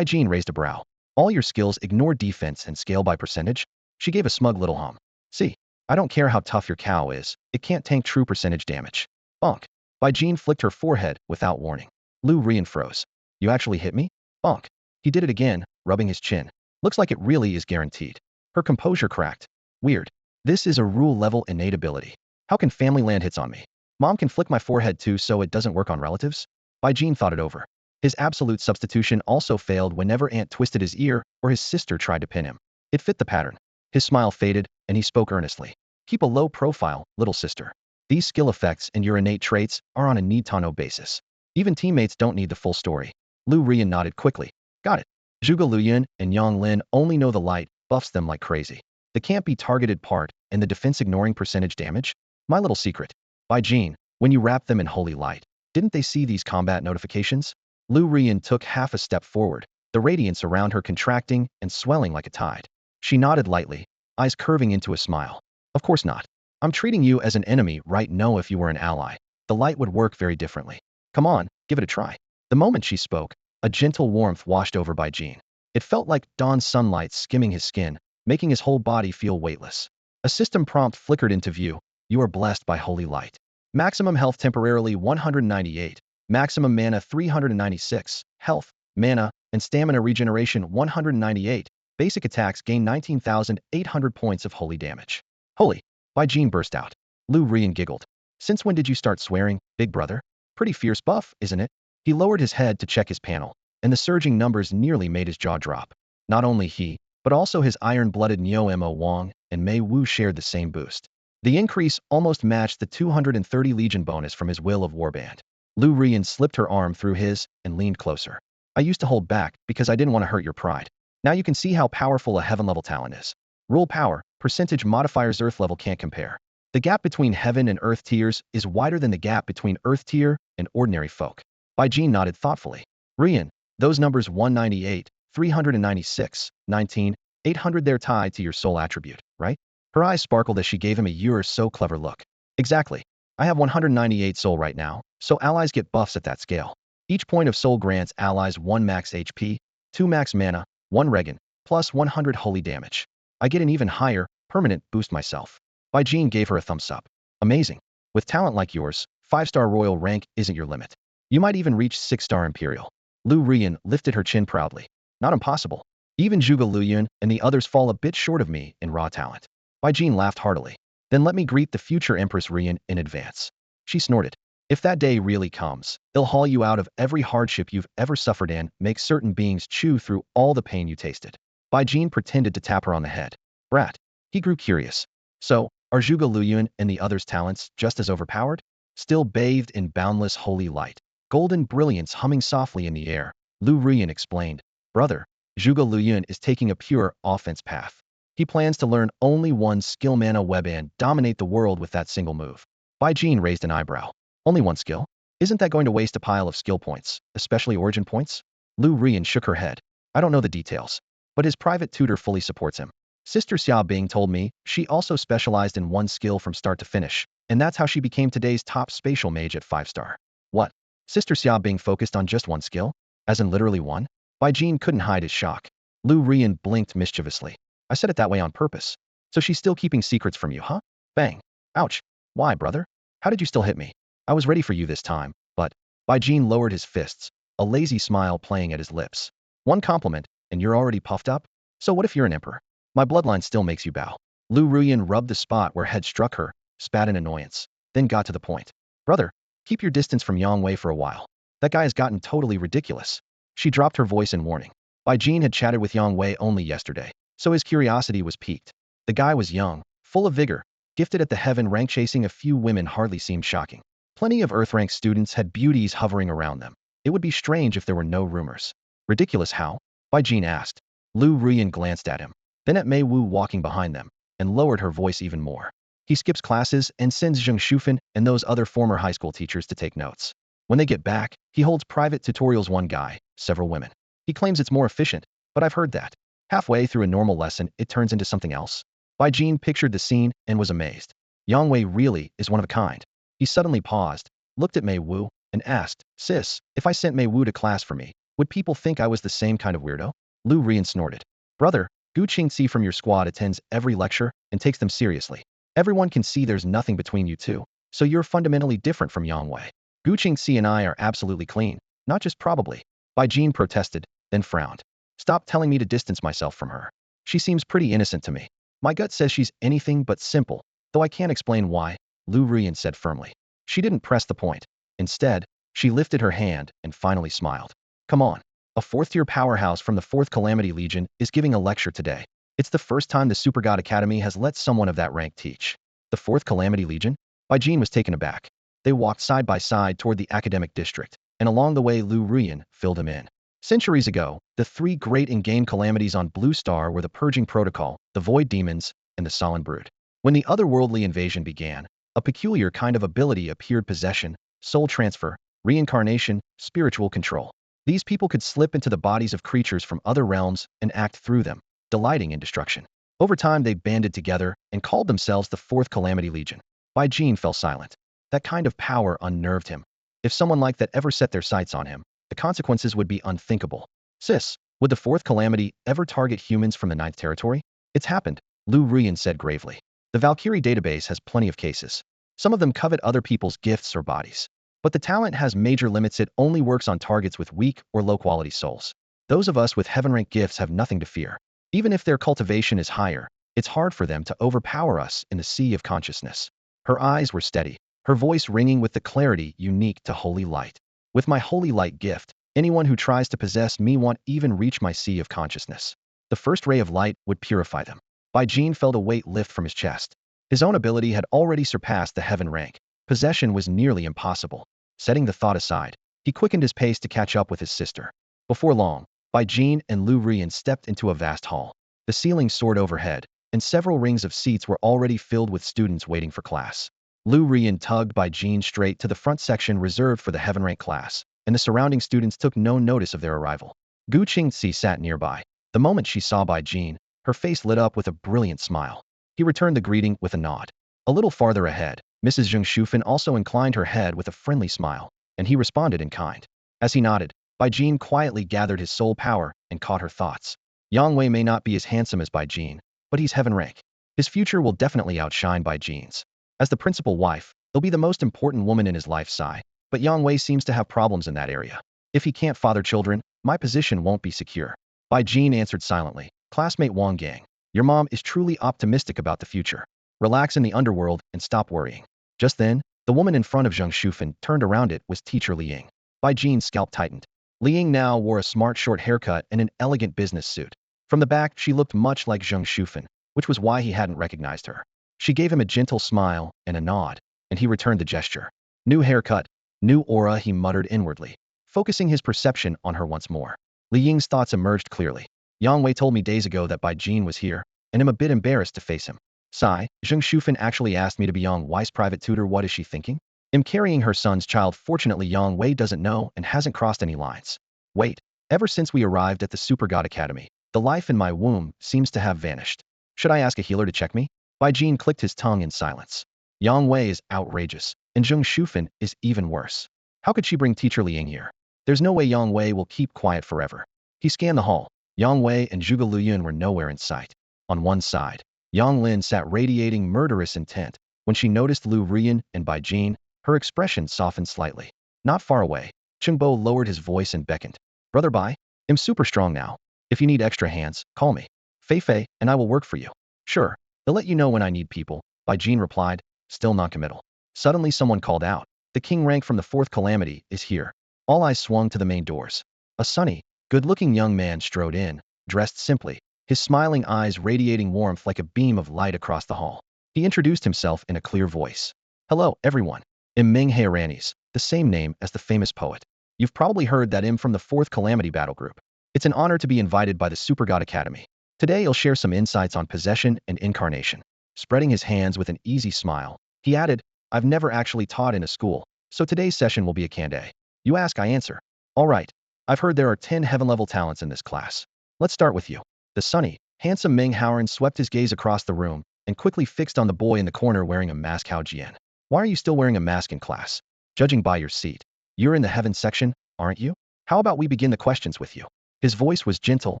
Jean raised a brow. All your skills ignore defense and scale by percentage? She gave a smug little hum. See, I don't care how tough your cow is, it can't tank true percentage damage. Bonk. Jean flicked her forehead without warning. Lu Rian froze. You actually hit me? Bonk. He did it again, rubbing his chin. Looks like it really is guaranteed. Her composure cracked. Weird. This is a rule-level innate ability. How can family land hits on me? Mom can flick my forehead too, so it doesn't work on relatives? Jean thought it over. His absolute substitution also failed whenever Aunt twisted his ear or his sister tried to pin him. It fit the pattern. His smile faded, and he spoke earnestly. Keep a low profile, little sister. These skill effects and your innate traits are on a need-to-know basis. Even teammates don't need the full story. Lu Rian nodded quickly. Got it. Zhuge Liuyan and Yang Lin only know the light buffs them like crazy. The can't be targeted part and the defense ignoring percentage damage? My little secret. Jean, when you wrap them in holy light, didn't they see these combat notifications? Lu Rian took half a step forward, the radiance around her contracting and swelling like a tide. She nodded lightly, eyes curving into a smile. Of course not. I'm treating you as an enemy right now. If you were an ally, the light would work very differently. Come on, give it a try. The moment she spoke, a gentle warmth washed over Jean. It felt like dawn sunlight skimming his skin, making his whole body feel weightless. A system prompt flickered into view. You are blessed by holy light. Maximum health temporarily 198. Maximum mana 396, health, mana, and stamina regeneration 198. Basic attacks gain 19,800 points of holy damage. Holy! Jean burst out. Lu Rian giggled. Since when did you start swearing, big brother? Pretty fierce buff, isn't it? He lowered his head to check his panel, and the surging numbers nearly made his jaw drop. Not only he, but also his iron-blooded Neo Mo Wang and Mei Wu shared the same boost. The increase almost matched the 230 Legion bonus from his Will of Warband. Lu Rian slipped her arm through his and leaned closer. I used to hold back because I didn't want to hurt your pride. Now you can see how powerful a heaven-level talent is. Rule power, percentage modifiers Earth level can't compare. The gap between heaven and earth tiers is wider than the gap between earth tier and ordinary folk. Baijin nodded thoughtfully. Rian, those numbers 198, 396, 19, 800 they're tied to your soul attribute, right? Her eyes sparkled as she gave him a "you're so clever" look. Exactly. I have 198 soul right now, so allies get buffs at that scale. Each point of soul grants allies 1 max HP, 2 max mana, 1 regen, plus 100 holy damage. I get an even higher, permanent boost myself. Baijin gave her a thumbs up. Amazing. With talent like yours, 5-star royal rank isn't your limit. You might even reach 6-star imperial. Lu Rian lifted her chin proudly. Not impossible. Even Zhuge Luyuan and the others fall a bit short of me in raw talent. Baijin laughed heartily. Then let me greet the future Empress Rian in advance. She snorted. If that day really comes, it'll haul you out of every hardship you've ever suffered and make certain beings chew through all the pain you tasted. Baijin pretended to tap her on the head. Brat. He grew curious. So, are Zhuge Luyuan and the others' talents just as overpowered? Still bathed in boundless holy light, golden brilliance humming softly in the air, Lu Rian explained. Brother, Zhuge Luyuan is taking a pure offense path. He plans to learn only one skill mana web and dominate the world with that single move. Baijin raised an eyebrow. Only one skill? Isn't that going to waste a pile of skill points, especially origin points? Lu Rian shook her head. I don't know the details, but his private tutor fully supports him. Sister Xia Bing told me she also specialized in one skill from start to finish, and that's how she became today's top spatial mage at 5-star. What? Sister Xia Bing focused on just one skill? As in literally one? Baijin couldn't hide his shock. Lu Rian blinked mischievously. I said it that way on purpose. So she's still keeping secrets from you, huh? Bang. Ouch. Why, brother? How did you still hit me? I was ready for you this time, but... Baijin lowered his fists, a lazy smile playing at his lips. One compliment, and you're already puffed up? So what if you're an emperor? My bloodline still makes you bow. Lu Rian rubbed the spot where head struck her, spat in annoyance, then got to the point. Brother, keep your distance from Yang Wei for a while. That guy has gotten totally ridiculous. She dropped her voice in warning. Baijin had chatted with Yang Wei only yesterday, so his curiosity was piqued. The guy was young, full of vigor, gifted at the heaven rank. Chasing a few women hardly seemed shocking. Plenty of Earth rank students had beauties hovering around them. It would be strange if there were no rumors. Ridiculous how? Baijin asked. Lu Rian glanced at him, then at Mei Wu walking behind them, and lowered her voice even more. He skips classes and sends Zheng Shufan and those other former high school teachers to take notes. When they get back, he holds private tutorials, one guy, several women. He claims it's more efficient, but I've heard that. Halfway through a normal lesson, it turns into something else. Baijin pictured the scene and was amazed. Yang Wei really is one of a kind. He suddenly paused, looked at Mei Wu, and asked, Sis, if I sent Mei Wu to class for me, would people think I was the same kind of weirdo? Lu Rian snorted. Brother, Gu Qingxi from your squad attends every lecture and takes them seriously. Everyone can see there's nothing between you two, so you're fundamentally different from Yang Wei. Gu Qingxi and I are absolutely clean, not just probably. Baijin protested, then frowned. Stop telling me to distance myself from her. She seems pretty innocent to me. My gut says she's anything but simple, though I can't explain why, Lu Rian said firmly. She didn't press the point. Instead, she lifted her hand and finally smiled. Come on. A 4th-tier powerhouse from the 4th Calamity Legion is giving a lecture today. It's the first time the Super God Academy has let someone of that rank teach. The 4th Calamity Legion? Baijin was taken aback. They walked side by side toward the academic district, and along the way Lu Rian filled him in. Centuries ago, the 3 great in-game calamities on Blue Star were the Purging Protocol, the Void Demons, and the Sullen Brood. When the otherworldly invasion began, a peculiar kind of ability appeared: possession, soul transfer, reincarnation, spiritual control. These people could slip into the bodies of creatures from other realms and act through them, delighting in destruction. Over time they banded together and called themselves the 4th Calamity Legion. Baijin fell silent. That kind of power unnerved him. If someone like that ever set their sights on him, the consequences would be unthinkable. Sis, would the 4th Calamity ever target humans from the 9th territory? It's happened, Lu Rian said gravely. The Valkyrie database has plenty of cases. Some of them covet other people's gifts or bodies. But the talent has major limits. It only works on targets with weak or low-quality souls. Those of us with heaven-rank gifts have nothing to fear. Even if their cultivation is higher, it's hard for them to overpower us in the sea of consciousness. Her eyes were steady, her voice ringing with the clarity unique to holy light. With my holy light gift, anyone who tries to possess me won't even reach my sea of consciousness. The first ray of light would purify them. Baijin felt a weight lift from his chest. His own ability had already surpassed the heaven rank. Possession was nearly impossible. Setting the thought aside, he quickened his pace to catch up with his sister. Before long, Baijin and Lu Rian stepped into a vast hall. The ceiling soared overhead, and several rings of seats were already filled with students waiting for class. Lu Rian tugged by Jean straight to the front section reserved for the heaven rank class, and the surrounding students took no notice of their arrival. Gu Qingzi sat nearby. The moment she saw Bai Jin, her face lit up with a brilliant smile. He returned the greeting with a nod. A little farther ahead, Mrs. Zheng Shufan also inclined her head with a friendly smile, and he responded in kind. As he nodded, Bai Jin quietly gathered his soul power and caught her thoughts. Yang Wei may not be as handsome as Bai Jin, but he's heaven rank. His future will definitely outshine Bai Jin's. As the principal wife, he'll be the most important woman in his life, sigh. But Yang Wei seems to have problems in that area. If he can't father children, my position won't be secure. Bai Jin answered silently. Classmate Wang Gang, your mom is truly optimistic about the future. Relax in the underworld and stop worrying. Just then, the woman in front of Zheng Shufan turned around. It was teacher Li Ying. Bai Jin's scalp tightened. Li Ying now wore a smart short haircut and an elegant business suit. From the back, she looked much like Zheng Shufan, which was why he hadn't recognized her. She gave him a gentle smile and a nod, and he returned the gesture. New haircut, new aura, he muttered inwardly, focusing his perception on her once more. Li Ying's thoughts emerged clearly. Yang Wei told me days ago that Bai Jin was here, and I'm a bit embarrassed to face him. Sigh, Zheng Shufan actually asked me to be Yang Wei's private tutor. What is she thinking? I'm carrying her son's child. Fortunately, Yang Wei doesn't know and hasn't crossed any lines. Wait, ever since we arrived at the Super God Academy, the life in my womb seems to have vanished. Should I ask a healer to check me? Bai Jin clicked his tongue in silence. Yang Wei is outrageous, and Zheng Shufan is even worse. How could she bring teacher Li Ying here? There's no way Yang Wei will keep quiet forever. He scanned the hall. Yang Wei and Zhuge Luyun were nowhere in sight. On one side, Yang Lin sat radiating murderous intent. When she noticed Lu Rian and Bai Jin, her expression softened slightly. Not far away, Chengbo lowered his voice and beckoned. Brother Bai, I'm super strong now. If you need extra hands, call me. Fei Fei, and I will work for you. Sure, they'll let you know when I need people, Bai Jin replied, still noncommittal. Suddenly someone called out. The king rank from the fourth calamity is here. All eyes swung to the main doors. A sunny, good-looking young man strode in, dressed simply, his smiling eyes radiating warmth like a beam of light across the hall. He introduced himself in a clear voice. Hello, everyone. I'm Ming Hairanis, the same name as the famous poet. You've probably heard that I'm from the fourth calamity battle group. It's an honor to be invited by the Super God Academy. Today I'll share some insights on possession and incarnation. Spreading his hands with an easy smile, he added, I've never actually taught in a school, so today's session will be a candid. You ask, I answer. All right. I've heard there are 10 heaven-level talents in this class. Let's start with you. The sunny, handsome Ming Haoran swept his gaze across the room and quickly fixed on the boy in the corner wearing a mask. Hao Jian. Why are you still wearing a mask in class? Judging by your seat, you're in the heaven section, aren't you? How about we begin the questions with you? His voice was gentle,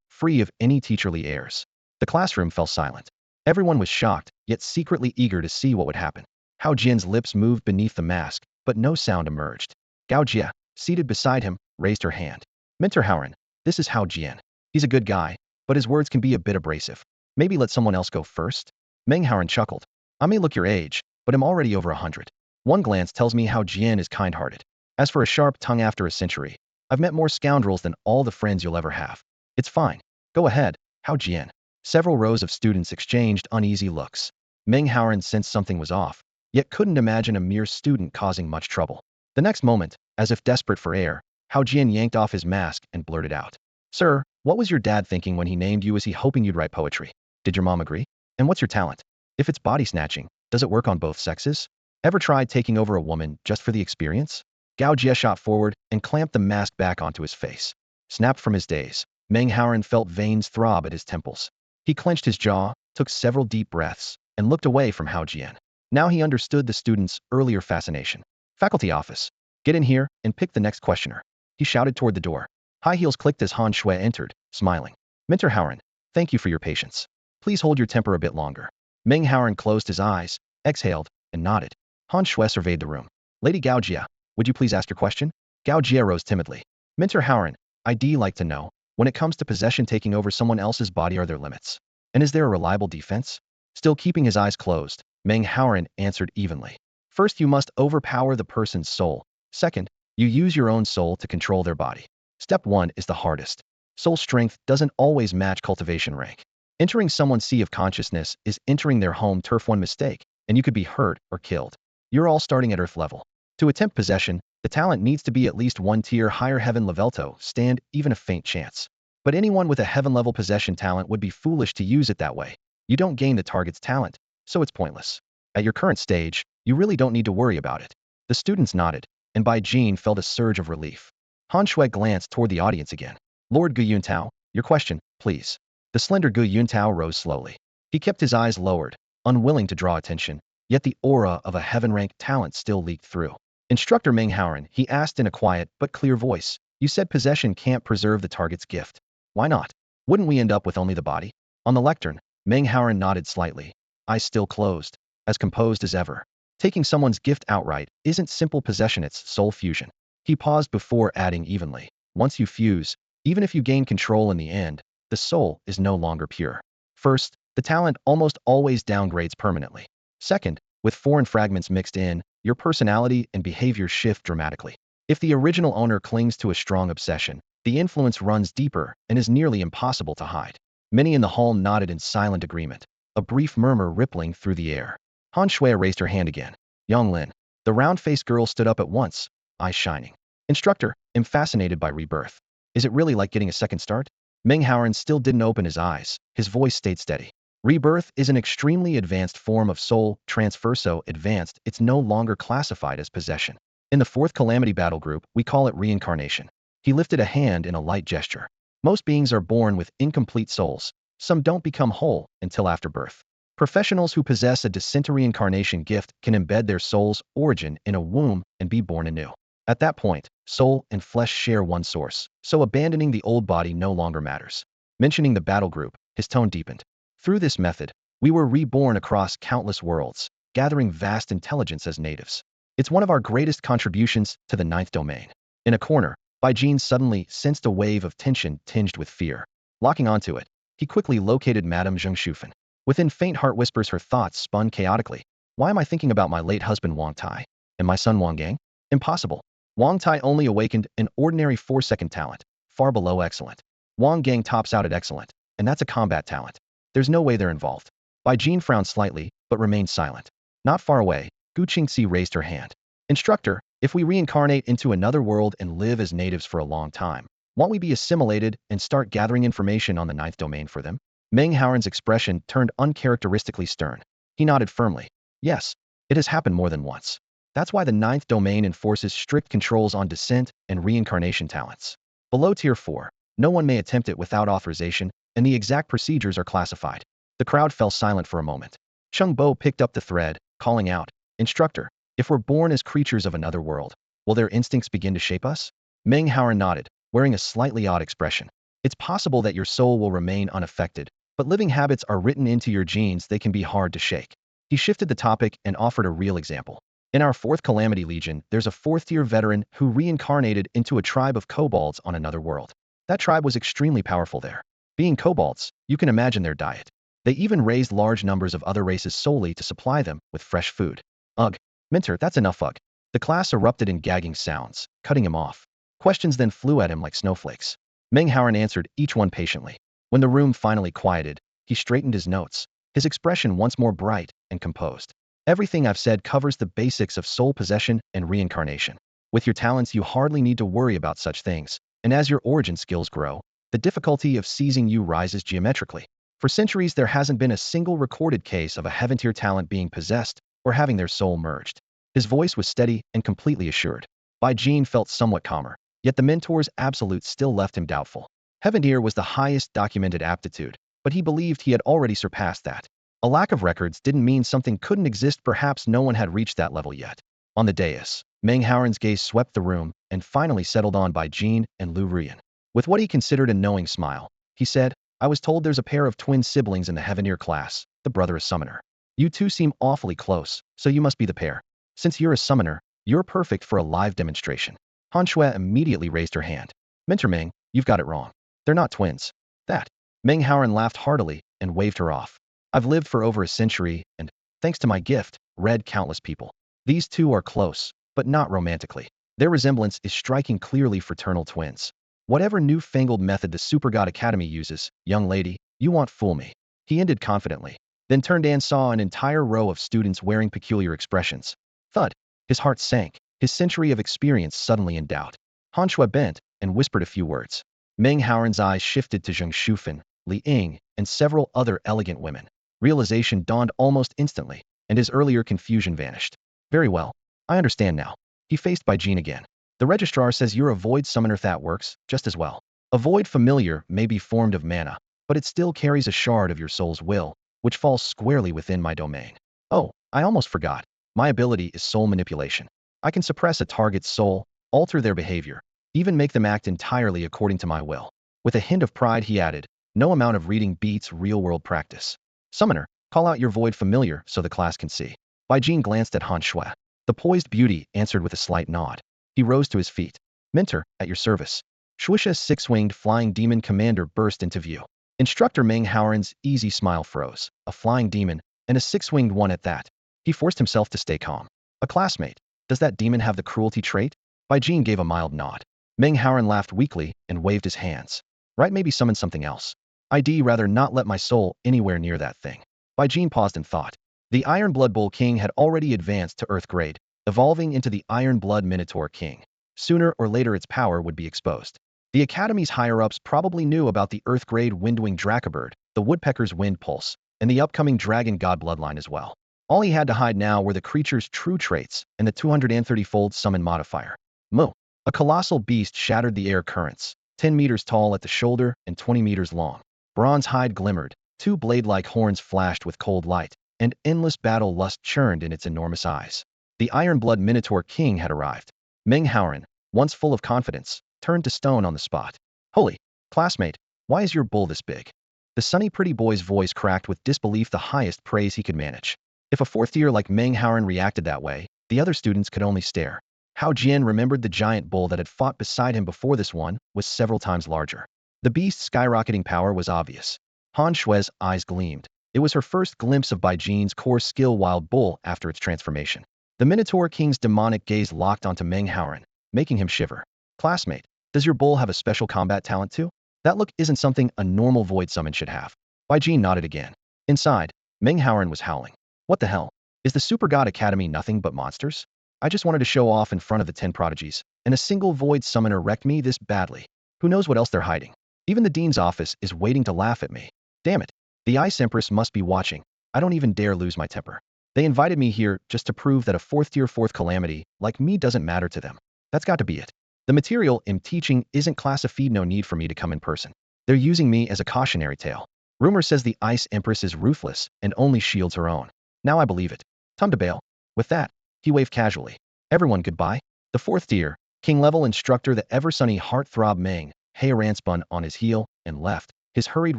free of any teacherly airs. The classroom fell silent. Everyone was shocked, yet secretly eager to see what would happen. Hao Jian's lips moved beneath the mask, but no sound emerged. Gao Jia, seated beside him, raised her hand. Mentor Haoran, this is Hao Jian. He's a good guy, but his words can be a bit abrasive. Maybe let someone else go first? Meng Haoran chuckled. I may look your age, but I'm already over 100. One glance tells me Hao Jian is kind-hearted. As for a sharp tongue after a century, I've met more scoundrels than all the friends you'll ever have. It's fine. Go ahead, Hao Jian. Several rows of students exchanged uneasy looks. Meng Haoran sensed something was off, yet couldn't imagine a mere student causing much trouble. The next moment, as if desperate for air, Hao Jian yanked off his mask and blurted out. Sir, what was your dad thinking when he named you? Was he hoping you'd write poetry? Did your mom agree? And what's your talent? If it's body snatching, does it work on both sexes? Ever tried taking over a woman just for the experience? Gao Jie shot forward and clamped the mask back onto his face. Snapped from his daze, Meng Haoran felt veins throb at his temples. He clenched his jaw, took several deep breaths, and looked away from Hao Jian. Now he understood the student's earlier fascination. Faculty office. Get in here and pick the next questioner. He shouted toward the door. High heels clicked as Han Shui entered, smiling. Mentor Haoran, thank you for your patience. Please hold your temper a bit longer. Meng Haoran closed his eyes, exhaled, and nodded. Han Shui surveyed the room. Lady Gao Jia, would you please ask your question? Gao Jia rose timidly. Mentor Haoran, I'd like to know, when it comes to possession taking over someone else's body, are there limits? And is there a reliable defense? Still keeping his eyes closed, Meng Haoran answered evenly. First, you must overpower the person's soul. Second, you use your own soul to control their body. Step 1 is the hardest. Soul strength doesn't always match cultivation rank. Entering someone's sea of consciousness is entering their home turf. One mistake, and you could be hurt or killed. You're all starting at earth level. To attempt possession, the talent needs to be at least one tier higher. Heaven level to stand even a faint chance. But anyone with a heaven level possession talent would be foolish to use it that way. You don't gain the target's talent, so it's pointless. At your current stage, you really don't need to worry about it. The students nodded, and Bai Jin felt a surge of relief. Han Shui glanced toward the audience again. Lord Gu Yuntao, your question, please. The slender Gu Yuntao rose slowly. He kept his eyes lowered, unwilling to draw attention, yet the aura of a heaven-ranked talent still leaked through. Instructor Meng Haoran, he asked in a quiet but clear voice, you said possession can't preserve the target's gift. Why not? Wouldn't we end up with only the body? On the lectern, Meng Haoran nodded slightly, eyes still closed, as composed as ever. Taking someone's gift outright isn't simple possession, it's soul fusion. He paused before adding evenly, once you fuse, even if you gain control in the end, the soul is no longer pure. First, the talent almost always downgrades permanently. Second, with foreign fragments mixed in, your personality and behavior shift dramatically. If the original owner clings to a strong obsession, the influence runs deeper and is nearly impossible to hide. Many in the hall nodded in silent agreement, a brief murmur rippling through the air. Han Shui raised her hand again. Yang Lin. The round-faced girl stood up at once, eyes shining. Instructor, I'm fascinated by rebirth. Is it really like getting a second start? Meng Haoran still didn't open his eyes. His voice stayed steady. Rebirth is an extremely advanced form of soul transfer, so advanced it's no longer classified as possession. In the fourth Calamity battle group, we call it reincarnation. He lifted a hand in a light gesture. Most beings are born with incomplete souls. Some don't become whole until after birth. Professionals who possess a descent reincarnation gift can embed their soul's origin in a womb and be born anew. At that point, soul and flesh share one source, so abandoning the old body no longer matters. Mentioning the battle group, his tone deepened. Through this method, we were reborn across countless worlds, gathering vast intelligence as natives. It's one of our greatest contributions to the ninth domain. In a corner, Bai Jin suddenly sensed a wave of tension tinged with fear. Locking onto it, he quickly located Madame Zheng Shufan. Within faint heart whispers, her thoughts spun chaotically. Why am I thinking about my late husband Wang Tai? And my son Wang Gang? Impossible. Wang Tai only awakened an ordinary 4-second talent, far below excellent. Wang Gang tops out at excellent, and that's a combat talent. There's no way they're involved. Bai Jin frowned slightly, but remained silent. Not far away, Gu Qingxi raised her hand. Instructor, if we reincarnate into another world and live as natives for a long time, won't we be assimilated and start gathering information on the ninth domain for them? Meng Haoran's expression turned uncharacteristically stern. He nodded firmly. Yes, it has happened more than once. That's why the ninth domain enforces strict controls on descent and reincarnation talents. Below Tier 4, no one may attempt it without authorization, and the exact procedures are classified. The crowd fell silent for a moment. Cheng Bo picked up the thread, calling out, Instructor, if we're born as creatures of another world, will their instincts begin to shape us? Meng Haoran nodded, wearing a slightly odd expression. It's possible that your soul will remain unaffected, but living habits are written into your genes, they can be hard to shake. He shifted the topic and offered a real example. In our 4th Calamity Legion, there's a 4th-tier veteran who reincarnated into a tribe of kobolds on another world. That tribe was extremely powerful there. Being kobolds, you can imagine their diet. They even raised large numbers of other races solely to supply them with fresh food. Ugh. Minter, that's enough ugh. The class erupted in gagging sounds, cutting him off. Questions then flew at him like snowflakes. Meng Haoran answered each one patiently. When the room finally quieted, he straightened his notes, his expression once more bright and composed. Everything I've said covers the basics of soul possession and reincarnation. With your talents, you hardly need to worry about such things, and as your origin skills grow, the difficulty of seizing you rises geometrically. For centuries, there hasn't been a single recorded case of a heaven-tier talent being possessed or having their soul merged. His voice was steady and completely assured. Bai Jin felt somewhat calmer, yet the mentor's absolute still left him doubtful. Heaven-tier was the highest documented aptitude, but he believed he had already surpassed that. A lack of records didn't mean something couldn't exist, perhaps no one had reached that level yet. On the dais, Meng Haoran's gaze swept the room and finally settled on Bai Jin and Lu Ruyan. With what he considered a knowing smile, he said, I was told there's a pair of twin siblings in the Heaven-tier class, the brother is summoner. You two seem awfully close, so you must be the pair. Since you're a summoner, you're perfect for a live demonstration. Han Shui immediately raised her hand. Mentor Meng, you've got it wrong. They're not twins. That. Meng Haoran laughed heartily and waved her off. I've lived for over a century and, thanks to my gift, read countless people. These two are close, but not romantically. Their resemblance is striking, clearly fraternal twins. Whatever newfangled method the Super God Academy uses, young lady, you won't fool me. He ended confidently, then turned and saw an entire row of students wearing peculiar expressions. Thud. His heart sank, his century of experience suddenly in doubt. Han Shui bent and whispered a few words. Meng Haoran's eyes shifted to Zheng Shufan, Li Ying, and several other elegant women. Realization dawned almost instantly, and his earlier confusion vanished. Very well. I understand now. He faced by Jean again. The registrar says you're a void summoner. That works just as well. A void familiar may be formed of mana, but it still carries a shard of your soul's will, which falls squarely within my domain. Oh, I almost forgot. My ability is soul manipulation. I can suppress a target's soul, alter their behavior, even make them act entirely according to my will. With a hint of pride, he added, no amount of reading beats real-world practice. Summoner, call out your void familiar so the class can see. Bai Jin glanced at Han Shui. The poised beauty answered with a slight nod. He rose to his feet. Mentor, at your service. Shuisha's six-winged flying demon commander burst into view. Instructor Meng Howren's easy smile froze. A flying demon, and a six-winged one at that. He forced himself to stay calm. A classmate. Does that demon have the cruelty trait? Bai Jin gave a mild nod. Meng Howren laughed weakly and waved his hands. Right, maybe summon something else. I'd rather not let my soul anywhere near that thing. Bai Jin paused and thought. The Iron Blood Bull King had already advanced to Earth grade, evolving into the Iron Blood Minotaur King. Sooner or later its power would be exposed. The Academy's higher-ups probably knew about the Earth grade Windwing Dracobird, the Woodpecker's Wind Pulse, and the upcoming Dragon God bloodline as well. All he had to hide now were the creature's true traits and the 230-fold summon modifier. Mo. A colossal beast shattered the air currents, 10 meters tall at the shoulder and 20 meters long. Bronze hide glimmered, two blade-like horns flashed with cold light, and endless battle lust churned in its enormous eyes. The Iron Blood Minotaur King had arrived. Meng Howren, once full of confidence, turned to stone on the spot. Holy, classmate, why is your bull this big? The sunny pretty boy's voice cracked with disbelief, the highest praise he could manage. If a fourth year like Meng Howren reacted that way, the other students could only stare. Hao Jian remembered the giant bull that had fought beside him before. This one was several times larger. The beast's skyrocketing power was obvious. Han Shui's eyes gleamed. It was her first glimpse of Bai Jin's core skill Wild Bull after its transformation. The Minotaur King's demonic gaze locked onto Meng Howren, making him shiver. Classmate, does your bull have a special combat talent too? That look isn't something a normal void summon should have. Bai Jin nodded again. Inside, Meng Howren was howling. What the hell? Is the Super God Academy nothing but monsters? I just wanted to show off in front of the 10 prodigies, and a single void summoner wrecked me this badly. Who knows what else they're hiding? Even the dean's office is waiting to laugh at me. Damn it. The Ice Empress must be watching. I don't even dare lose my temper. They invited me here just to prove that a fourth-tier fourth calamity like me doesn't matter to them. That's got to be it. The material I'm teaching isn't classified. No need for me to come in person. They're using me as a cautionary tale. Rumor says the Ice Empress is ruthless and only shields her own. Now I believe it. Time to bail. With that, he waved casually. Everyone goodbye. The fourth-tier, king-level instructor, the ever-sunny heartthrob Meng Howren spun on his heel and left, his hurried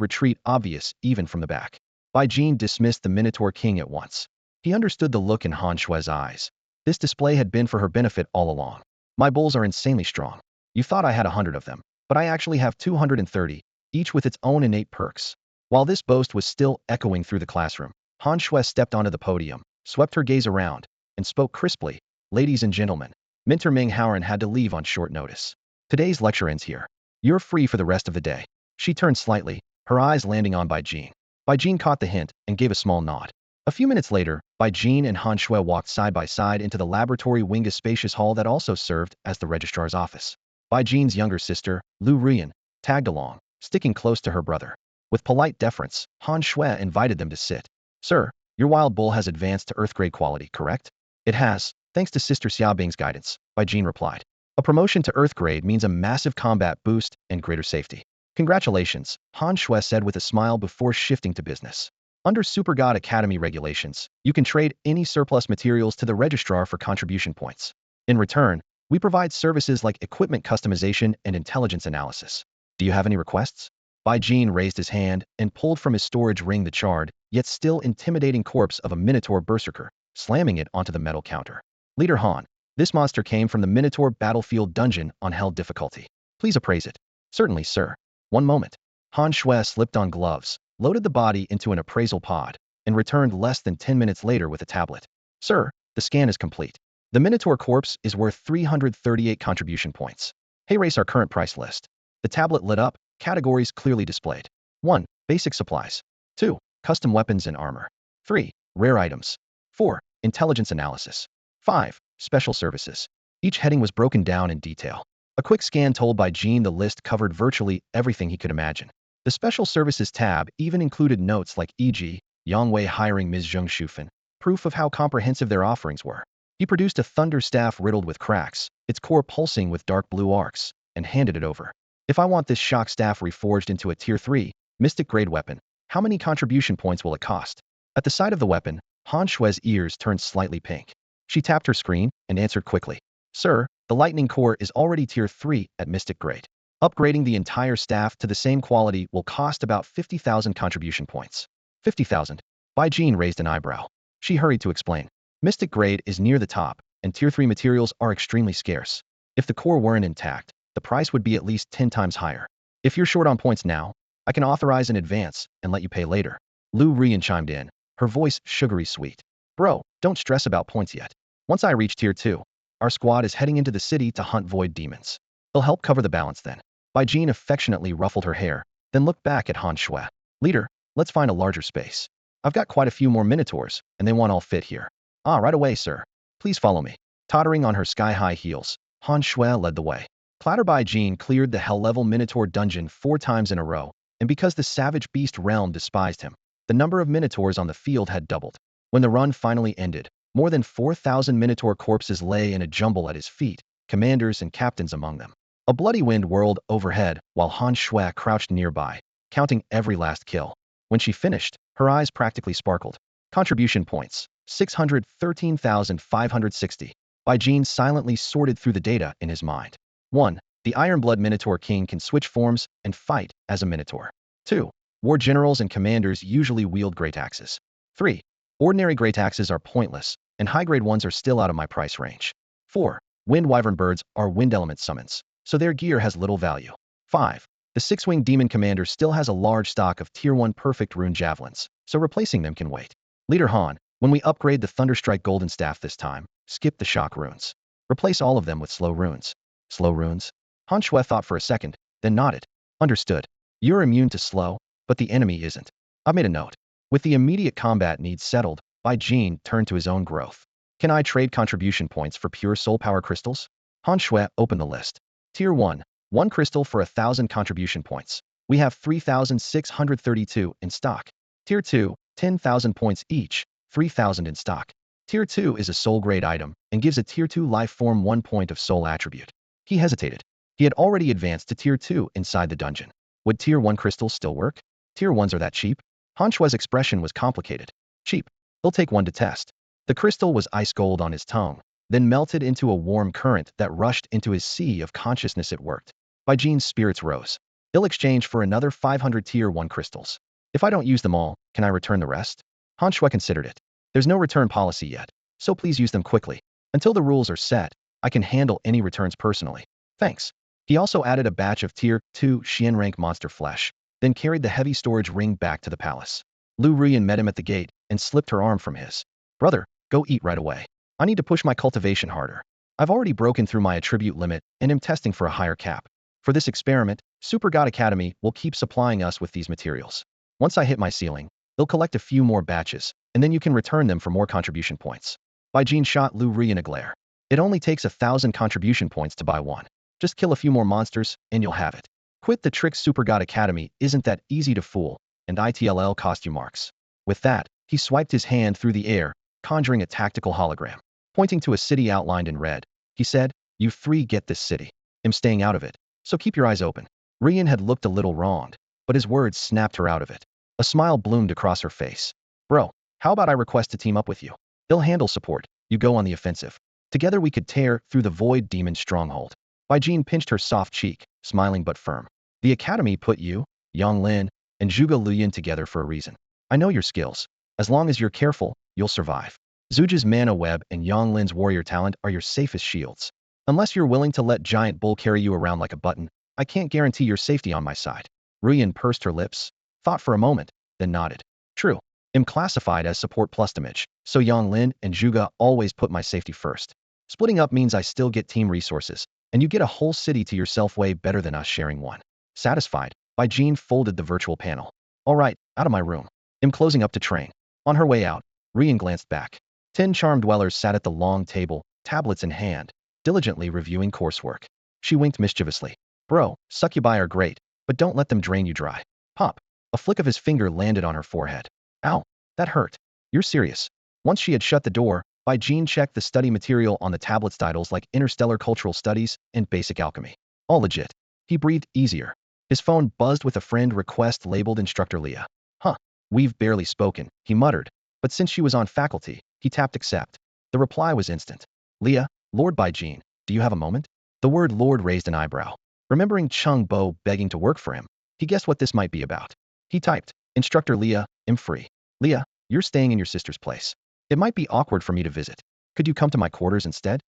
retreat obvious even from the back. Bai Jin dismissed the Minotaur King at once. He understood the look in Han Shui's eyes. This display had been for her benefit all along. My bulls are insanely strong. You thought I had 100 of them, but I actually have 230, each with its own innate perks. While this boast was still echoing through the classroom, Han Shui stepped onto the podium, swept her gaze around, and spoke crisply. Ladies and gentlemen, Mentor Meng Howren had to leave on short notice. Today's lecture ends here. You're free for the rest of the day. She turned slightly, her eyes landing on Bai Jin. Bai Jin caught the hint and gave a small nod. A few minutes later, Bai Jin and Han Shui walked side by side into the laboratory wing, a spacious hall that also served as the registrar's office. Bai Jin's younger sister, Lu Rian, tagged along, sticking close to her brother. With polite deference, Han Shui invited them to sit. Sir, your wild bull has advanced to Earth-grade quality, correct? It has, thanks to Sister Xiaobing's guidance, Bai Jin replied. A promotion to Earth-grade means a massive combat boost and greater safety. Congratulations, Han Shui said with a smile before shifting to business. Under Super God Academy regulations, you can trade any surplus materials to the registrar for contribution points. In return, we provide services like equipment customization and intelligence analysis. Do you have any requests? Bai Jin raised his hand and pulled from his storage ring the charred, yet still intimidating corpse of a Minotaur berserker, slamming it onto the metal counter. Leader Han, this monster came from the Minotaur battlefield dungeon on hell difficulty. Please appraise it. Certainly, sir. One moment. Han Shui slipped on gloves, loaded the body into an appraisal pod, and returned less than 10 minutes later with a tablet. Sir, the scan is complete. The Minotaur corpse is worth 338 contribution points. Race our current price list. The tablet lit up, categories clearly displayed. 1. Basic supplies. 2. Custom weapons and armor. 3. Rare items. 4. Intelligence analysis. 5. Special services. Each heading was broken down in detail. A quick scan told Bai Jin the list covered virtually everything he could imagine. The special services tab even included notes like e.g., Yang Wei hiring Ms. Zheng Shufan, proof of how comprehensive their offerings were. He produced a thunder staff riddled with cracks, its core pulsing with dark blue arcs, and handed it over. If I want this shock staff reforged into a Tier 3, mystic-grade weapon, how many contribution points will it cost? At the sight of the weapon, Han Shue's ears turned slightly pink. She tapped her screen and answered quickly. Sir, the lightning core is already Tier 3 at mystic grade. Upgrading the entire staff to the same quality will cost about 50,000 contribution points. 50,000? Bai Jin raised an eyebrow. She hurried to explain. Mystic grade is near the top, and Tier 3 materials are extremely scarce. If the core weren't intact, the price would be at least 10 times higher. If you're short on points now, I can authorize in advance and let you pay later. Lu Rian chimed in, her voice sugary sweet. Bro, don't stress about points yet. Once I reach Tier 2, our squad is heading into the city to hunt void demons. They'll help cover the balance then. Bai Jin affectionately ruffled her hair, then looked back at Han Shui. Leader, let's find a larger space. I've got quite a few more minotaurs, and they won't all fit here. Ah, right away, sir. Please follow me. Tottering on her sky-high heels, Han Shui led the way. Clatterby Jean cleared the hell-level Minotaur dungeon 4 times in a row, and because the savage beast realm despised him, the number of Minotaurs on the field had doubled. When the run finally ended, more than 4,000 Minotaur corpses lay in a jumble at his feet, commanders and captains among them. A bloody wind whirled overhead while Han Shui crouched nearby, counting every last kill. When she finished, her eyes practically sparkled. Contribution points, 613,560. Bai Jin silently sorted through the data in his mind. 1. The Ironblood Minotaur King can switch forms and fight as a Minotaur. 2. War generals and commanders usually wield great axes. 3. Ordinary great axes are pointless, and high-grade ones are still out of my price range. 4. Wind Wyvern birds are wind element summons, so their gear has little value. 5. The six-winged demon commander still has a large stock of Tier 1 perfect rune javelins, so replacing them can wait. Leader Han, when we upgrade the Thunderstrike Golden Staff this time, skip the shock runes. Replace all of them with slow runes. Slow runes? Han Shui thought for a second, then nodded. Understood. You're immune to slow, but the enemy isn't. I've made a note. With the immediate combat needs settled, Bai Jin turned to his own growth. Can I trade contribution points for pure soul power crystals? Han Shui opened the list. Tier 1, 1 crystal for 1,000 contribution points. We have 3,632 in stock. Tier 2, 10,000 points each, 3,000 in stock. Tier 2 is a soul-grade item and gives a Tier 2 life form 1 point of soul attribute. He hesitated. He had already advanced to Tier 2 inside the dungeon. Would Tier 1 crystals still work? Tier 1s are that cheap? Han Shui's expression was complicated. Cheap. He'll take one to test. The crystal was ice gold on his tongue, then melted into a warm current that rushed into his sea of consciousness. It worked. Bai Jin's spirits rose. He'll exchange for another 500 Tier 1 crystals. If I don't use them all, can I return the rest? Han Shui considered it. There's no return policy yet, so please use them quickly. Until the rules are set, I can handle any returns personally. Thanks. He also added a batch of Tier 2 Xian rank monster flesh, then carried the heavy storage ring back to the palace. Lu Rian met him at the gate and slipped her arm from his. Brother, go eat right away. I need to push my cultivation harder. I've already broken through my attribute limit and am testing for a higher cap. For this experiment, Super God Academy will keep supplying us with these materials. Once I hit my ceiling, they'll collect a few more batches, and then you can return them for more contribution points. Bai Jin shot Lu Rian a glare. It only takes 1,000 contribution points to buy one. Just kill a few more monsters, and you'll have it. Quit the trick. Super God Academy isn't that easy to fool, and ITLL cost you marks. With that, he swiped his hand through the air, conjuring a tactical hologram. Pointing to a city outlined in red, he said, "You 3 get this city. I'm staying out of it, so keep your eyes open." Rian had looked a little wronged, but his words snapped her out of it. A smile bloomed across her face. Bro, how about I request to team up with you? He'll handle support, you go on the offensive. Together we could tear through the void demon stronghold. Bai Jin pinched her soft cheek, smiling but firm. The academy put you, Yang Lin, and Zhuge Liuyan together for a reason. I know your skills. As long as you're careful, you'll survive. Zhuge's mana web and Yang Lin's warrior talent are your safest shields. Unless you're willing to let Giant Bull carry you around like a button, I can't guarantee your safety on my side. Rian pursed her lips, thought for a moment, then nodded. True. I'm classified as support plus damage, so Yang Lin and Zhuge always put my safety first. Splitting up means I still get team resources, and you get a whole city to yourself way better than us sharing one. Satisfied, Bai Jin folded the virtual panel. All right, out of my room. I'm closing up to train. On her way out, Rian glanced back. 10 charm dwellers sat at the long table, tablets in hand, diligently reviewing coursework. She winked mischievously. Bro, succubi are great, but don't let them drain you dry. Pop. A flick of his finger landed on her forehead. Ow. That hurt. You're serious. Once she had shut the door, Jean checked the study material on the tablet's titles like Interstellar Cultural Studies and Basic Alchemy. All legit. He breathed easier. His phone buzzed with a friend request labeled Instructor Leah. Huh. We've barely spoken, he muttered. But since she was on faculty, he tapped accept. The reply was instant. Leah, Lord Jean, do you have a moment? The word Lord raised an eyebrow. Remembering Chung Bo begging to work for him, he guessed what this might be about. He typed, Instructor Leah, I'm free. Leah, you're staying in your sister's place. It might be awkward for me to visit. Could you come to my quarters instead?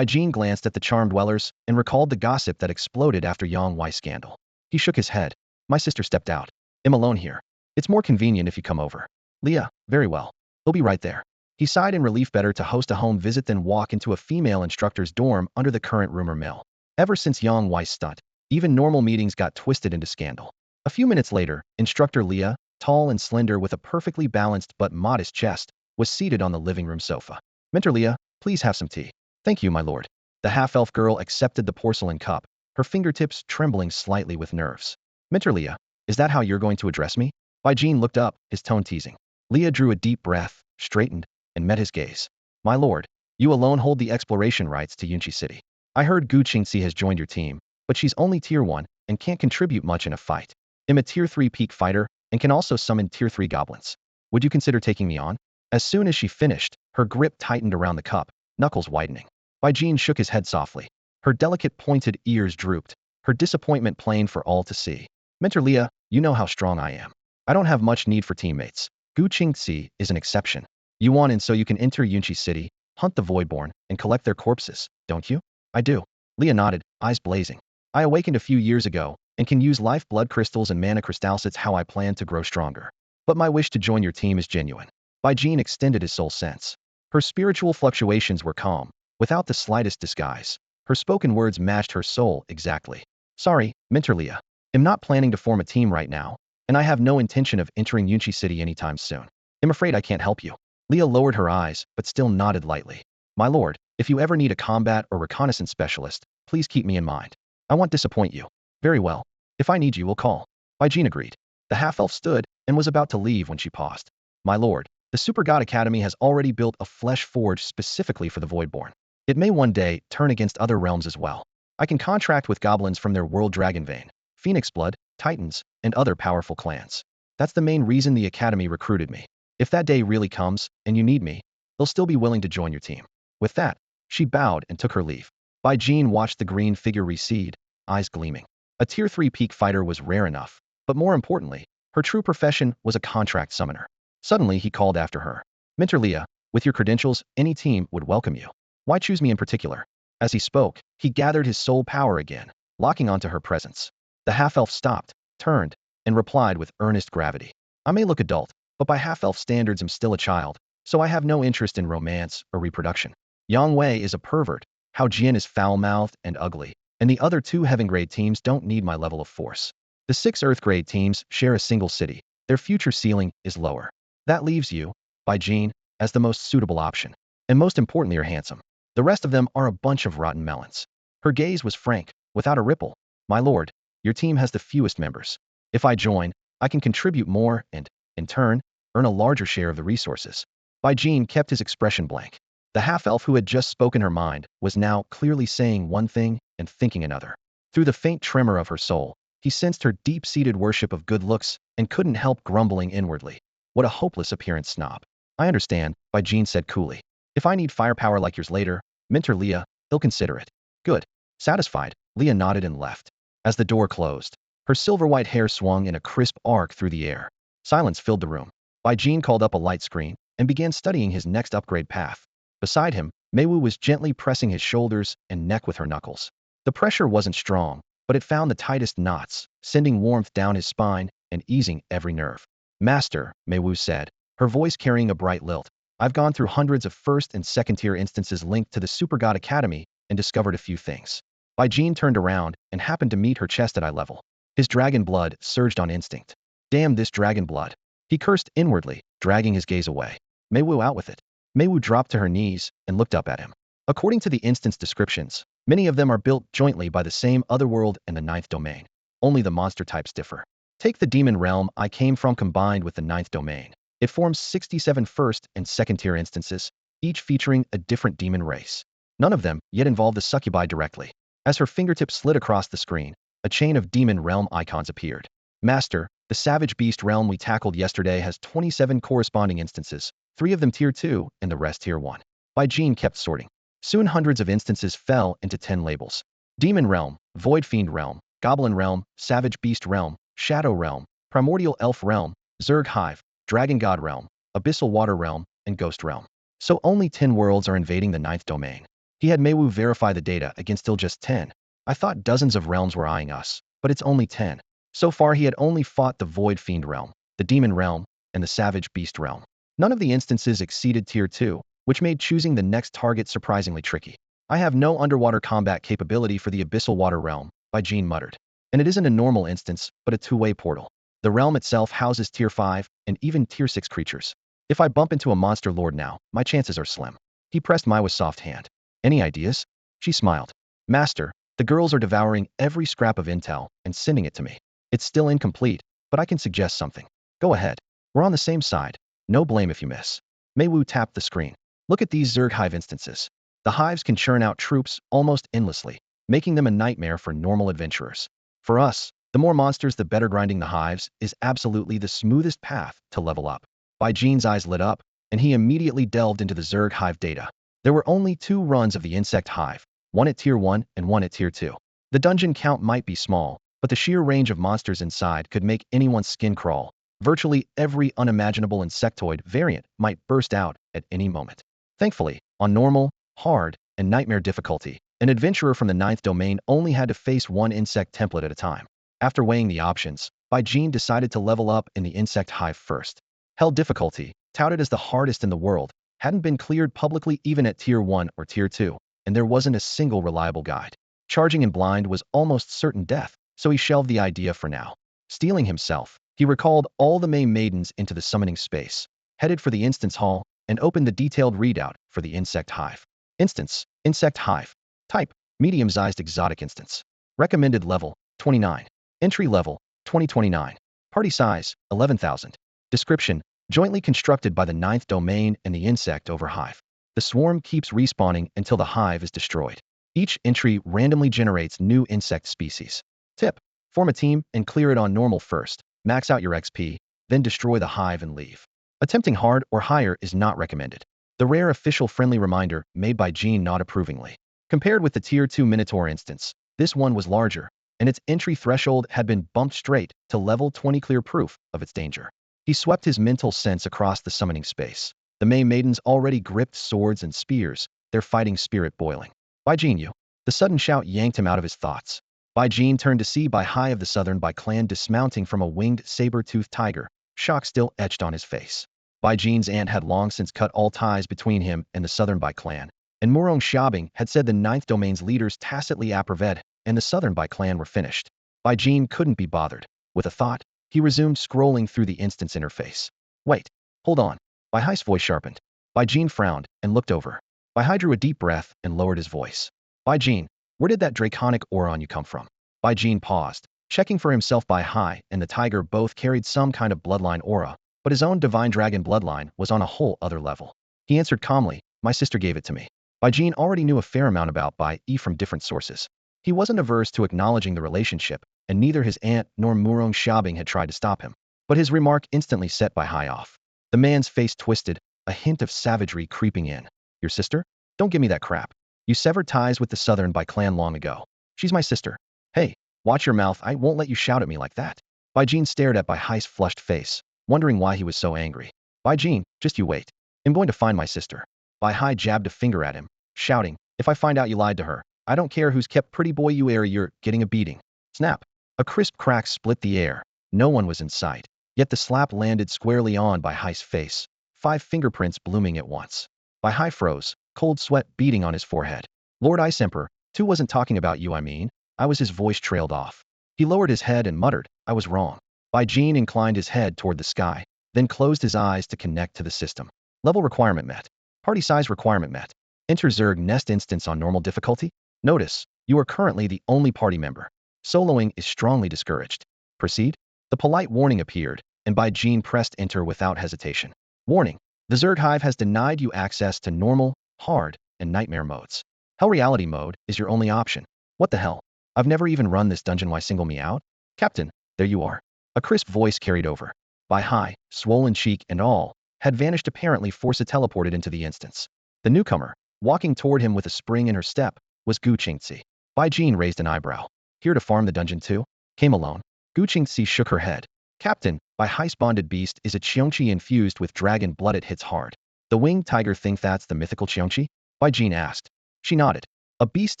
Jean glanced at the charmed dwellers and recalled the gossip that exploded after Yang Wai's scandal. He shook his head. My sister stepped out. I'm alone here. It's more convenient if you come over. Leah, very well. He'll be right there. He sighed in relief, better to host a home visit than walk into a female instructor's dorm under the current rumor mill. Ever since Yang Wai's stunt, even normal meetings got twisted into scandal. A few minutes later, Instructor Leah, tall and slender with a perfectly balanced but modest chest, was seated on the living room sofa. Mentor Leah, please have some tea. Thank you, my lord. The half-elf girl accepted the porcelain cup, her fingertips trembling slightly with nerves. Mentor Leah, is that how you're going to address me? Jean looked up, his tone teasing. Leah drew a deep breath, straightened, and met his gaze. My lord, you alone hold the exploration rights to Yunchi City. I heard Gu Qingxi has joined your team, but she's only tier 1 and can't contribute much in a fight. I'm a tier 3 peak fighter and can also summon tier 3 goblins. Would you consider taking me on? As soon as she finished, her grip tightened around the cup, knuckles widening. Jean shook his head softly. Her delicate pointed ears drooped, her disappointment plain for all to see. Mentor Leah, you know how strong I am. I don't have much need for teammates. Gu Qingxi is an exception. You want in so you can enter Yunchi City, hunt the Voidborn, and collect their corpses, don't you? I do. Leah nodded, eyes blazing. I awakened a few years ago, and can use life blood crystals and mana crystals. How I plan to grow stronger. But my wish to join your team is genuine. Jean extended his soul sense. Her spiritual fluctuations were calm, without the slightest disguise. Her spoken words matched her soul exactly. Sorry, Mentor Leah. I'm not planning to form a team right now, and I have no intention of entering Yunchi City anytime soon. I'm afraid I can't help you. Leah lowered her eyes, but still nodded lightly. My lord, if you ever need a combat or reconnaissance specialist, please keep me in mind. I won't disappoint you. Very well. If I need you, we'll call. Jean agreed. The half-elf stood and was about to leave when she paused. My lord, the Super God Academy has already built a flesh forge specifically for the Voidborn. It may one day turn against other realms as well. I can contract with goblins from their world Dragonvein, Phoenix Blood, Titans, and other powerful clans. That's the main reason the Academy recruited me. If that day really comes, and you need me, they'll still be willing to join your team. With that, she bowed and took her leave. Jean watched the green figure recede, eyes gleaming. A tier 3 peak fighter was rare enough, but more importantly, her true profession was a contract summoner. Suddenly he called after her. Mentor Leah, with your credentials, any team would welcome you. Why choose me in particular? As he spoke, he gathered his soul power again, locking onto her presence. The half-elf stopped, turned, and replied with earnest gravity. I may look adult, but by half-elf standards I'm still a child, so I have no interest in romance or reproduction. Yang Wei is a pervert, Hao Jian is foul-mouthed and ugly, and the other 2 heaven-grade teams don't need my level of force. The 6 earth-grade teams share a single city. Their future ceiling is lower. That leaves you, Jean, as the most suitable option. And most importantly, you're handsome. The rest of them are a bunch of rotten melons. Her gaze was frank, without a ripple. My lord, your team has the fewest members. If I join, I can contribute more and, in turn, earn a larger share of the resources. Jean kept his expression blank. The half-elf who had just spoken her mind was now clearly saying one thing and thinking another. Through the faint tremor of her soul, he sensed her deep-seated worship of good looks and couldn't help grumbling inwardly. What a hopeless appearance snob. I understand, Jean said coolly. If I need firepower like yours later, Mentor Leah, he'll consider it. Good. Satisfied, Leah nodded and left. As the door closed, her silver-white hair swung in a crisp arc through the air. Silence filled the room. Jean called up a light screen and began studying his next upgrade path. Beside him, Meiwu was gently pressing his shoulders and neck with her knuckles. The pressure wasn't strong, but it found the tightest knots, sending warmth down his spine and easing every nerve. Master, Meiwu said, her voice carrying a bright lilt. I've gone through hundreds of first and second tier instances linked to the Super God Academy and discovered a few things. Jean turned around and happened to meet her chest at eye level. His dragon blood surged on instinct. Damn this dragon blood. He cursed inwardly, dragging his gaze away. Meiwu, out with it. Meiwu dropped to her knees and looked up at him. According to the instance descriptions, many of them are built jointly by the same otherworld and the 9th domain. Only the monster types differ. Take the demon realm I came from combined with the 9th domain. It forms 67 first and second tier instances, each featuring a different demon race. None of them yet involve the succubi directly. As her fingertips slid across the screen, a chain of demon realm icons appeared. Master, the savage beast realm we tackled yesterday has 27 corresponding instances, 3 of them tier 2 and the rest tier 1. By Jean kept sorting. Soon hundreds of instances fell into 10 labels. Demon realm, void fiend realm, goblin realm, savage beast realm, shadow realm, primordial elf realm, zerg hive, dragon god realm, abyssal water realm, and ghost realm. So only 10 worlds are invading the 9th domain. He had Meiwu verify the data against still just 10. I thought dozens of realms were eyeing us, but it's only 10. So far he had only fought the void fiend realm, the demon realm, and the savage beast realm. None of the instances exceeded tier 2, which made choosing the next target surprisingly tricky. I have no underwater combat capability for the abyssal water realm, by Jean muttered. And it isn't a normal instance, but a two-way portal. The realm itself houses tier 5 and even tier 6 creatures. If I bump into a monster lord now, my chances are slim. He pressed Maiwa's soft hand. Any ideas? She smiled. Master, the girls are devouring every scrap of intel and sending it to me. It's still incomplete, but I can suggest something. Go ahead. We're on the same side. No blame if you miss. Meiwu tapped the screen. Look at these Zerg hive instances. The hives can churn out troops almost endlessly, making them a nightmare for normal adventurers. For us, the more monsters the better. Grinding the hives is absolutely the smoothest path to level up. By Jean's eyes lit up, and he immediately delved into the Zerg hive data. There were only 2 runs of the insect hive, one at tier 1 and one at tier 2. The dungeon count might be small, but the sheer range of monsters inside could make anyone's skin crawl. Virtually every unimaginable insectoid variant might burst out at any moment. Thankfully, on normal, hard, and nightmare difficulty, an adventurer from the 9th domain only had to face one insect template at a time. After weighing the options, Bai Jean decided to level up in the insect hive first. Hell difficulty, touted as the hardest in the world, hadn't been cleared publicly even at tier 1 or tier 2, and there wasn't a single reliable guide. Charging in blind was almost certain death, so he shelved the idea for now. Steeling himself, he recalled all the May maidens into the summoning space, headed for the instance hall, and opened the detailed readout for the insect hive. Instance, insect hive. Type, medium-sized exotic instance. Recommended level, 29. Entry level, 2029. Party size, 11,000. Description, jointly constructed by the 9th domain and the insect over hive. The swarm keeps respawning until the hive is destroyed. Each entry randomly generates new insect species. Tip, form a team and clear it on normal first. Max out your XP, then destroy the hive and leave. Attempting hard or higher is not recommended. The rare official friendly reminder made by Jean not approvingly. Compared with the tier 2 Minotaur instance, this one was larger, and its entry threshold had been bumped straight to level 20, clear proof of its danger. He swept his mental sense across the summoning space. The May maidens already gripped swords and spears, their fighting spirit boiling. By Jean, you! The sudden shout yanked him out of his thoughts. Bai Jean turned to see Bai Hai of the Southern Bai clan dismounting from a winged saber-toothed tiger, shock still etched on his face. Bai Jean's aunt had long since cut all ties between him and the Southern Bai clan, and Murong Xiaobing had said the 9th domain's leaders tacitly approved, and the Southern Bai clan were finished. Bai Jean couldn't be bothered. With a thought, he resumed scrolling through the instance interface. Wait, hold on. Bai Hai's voice sharpened. Bai Jean frowned and looked over. Bai Hai drew a deep breath and lowered his voice. Bai Jean, where did that draconic aura on you come from? Bai Jean paused, checking for himself. Bai Hai and the tiger both carried some kind of bloodline aura, but his own divine dragon bloodline was on a whole other level. He answered calmly, my sister gave it to me. Bai Jean already knew a fair amount about Bai Yi from different sources. He wasn't averse to acknowledging the relationship, and neither his aunt nor Murong Xiaobing had tried to stop him. But his remark instantly set Bai Hai off. The man's face twisted, a hint of savagery creeping in. Your sister? Don't give me that crap. You severed ties with the Southern Bai clan long ago. She's my sister. Hey, watch your mouth. I won't let you shout at me like that. Bai Jean stared at Bai Hai's flushed face, wondering why he was so angry. Bai Jean, just you wait. I'm going to find my sister. Bai Hai jabbed a finger at him, shouting, if I find out you lied to her, I don't care who's kept pretty boy you are, you're getting a beating. Snap. A crisp crack split the air. No one was in sight. Yet the slap landed squarely on Bai Hai's face, 5 fingerprints blooming at once. Bai Hai froze, cold sweat beading on his forehead. Lord Ice Emperor, too wasn't talking about you, I mean. I was. His voice trailed off. He lowered his head and muttered, I was wrong. Bai Jean inclined his head toward the sky, then closed his eyes to connect to the system. Level requirement met. Party size requirement met. Enter Zerg Nest instance on normal difficulty. Notice, you are currently the only party member. Soloing is strongly discouraged. Proceed? The polite warning appeared, and Bai Jin pressed enter without hesitation. Warning: the Zerg Hive has denied you access to normal, hard, and nightmare modes. Hell reality mode is your only option. What the hell? I've never even run this dungeon, why single me out? Captain, there you are. A crisp voice carried over. Bai Hai, swollen cheek and all, had vanished, apparently force teleported into the instance. The newcomer, walking toward him with a spring in her step, was Gu Qingzi. Bai Jin raised an eyebrow. Here to farm the dungeon too? Came alone? Gu Qingzi shook her head. Captain, Bai Hai's bonded beast is a Qiongqi infused with dragon blood. It hits hard. The winged tiger think that's the mythical Qiongqi? Bai Jin asked. She nodded. A beast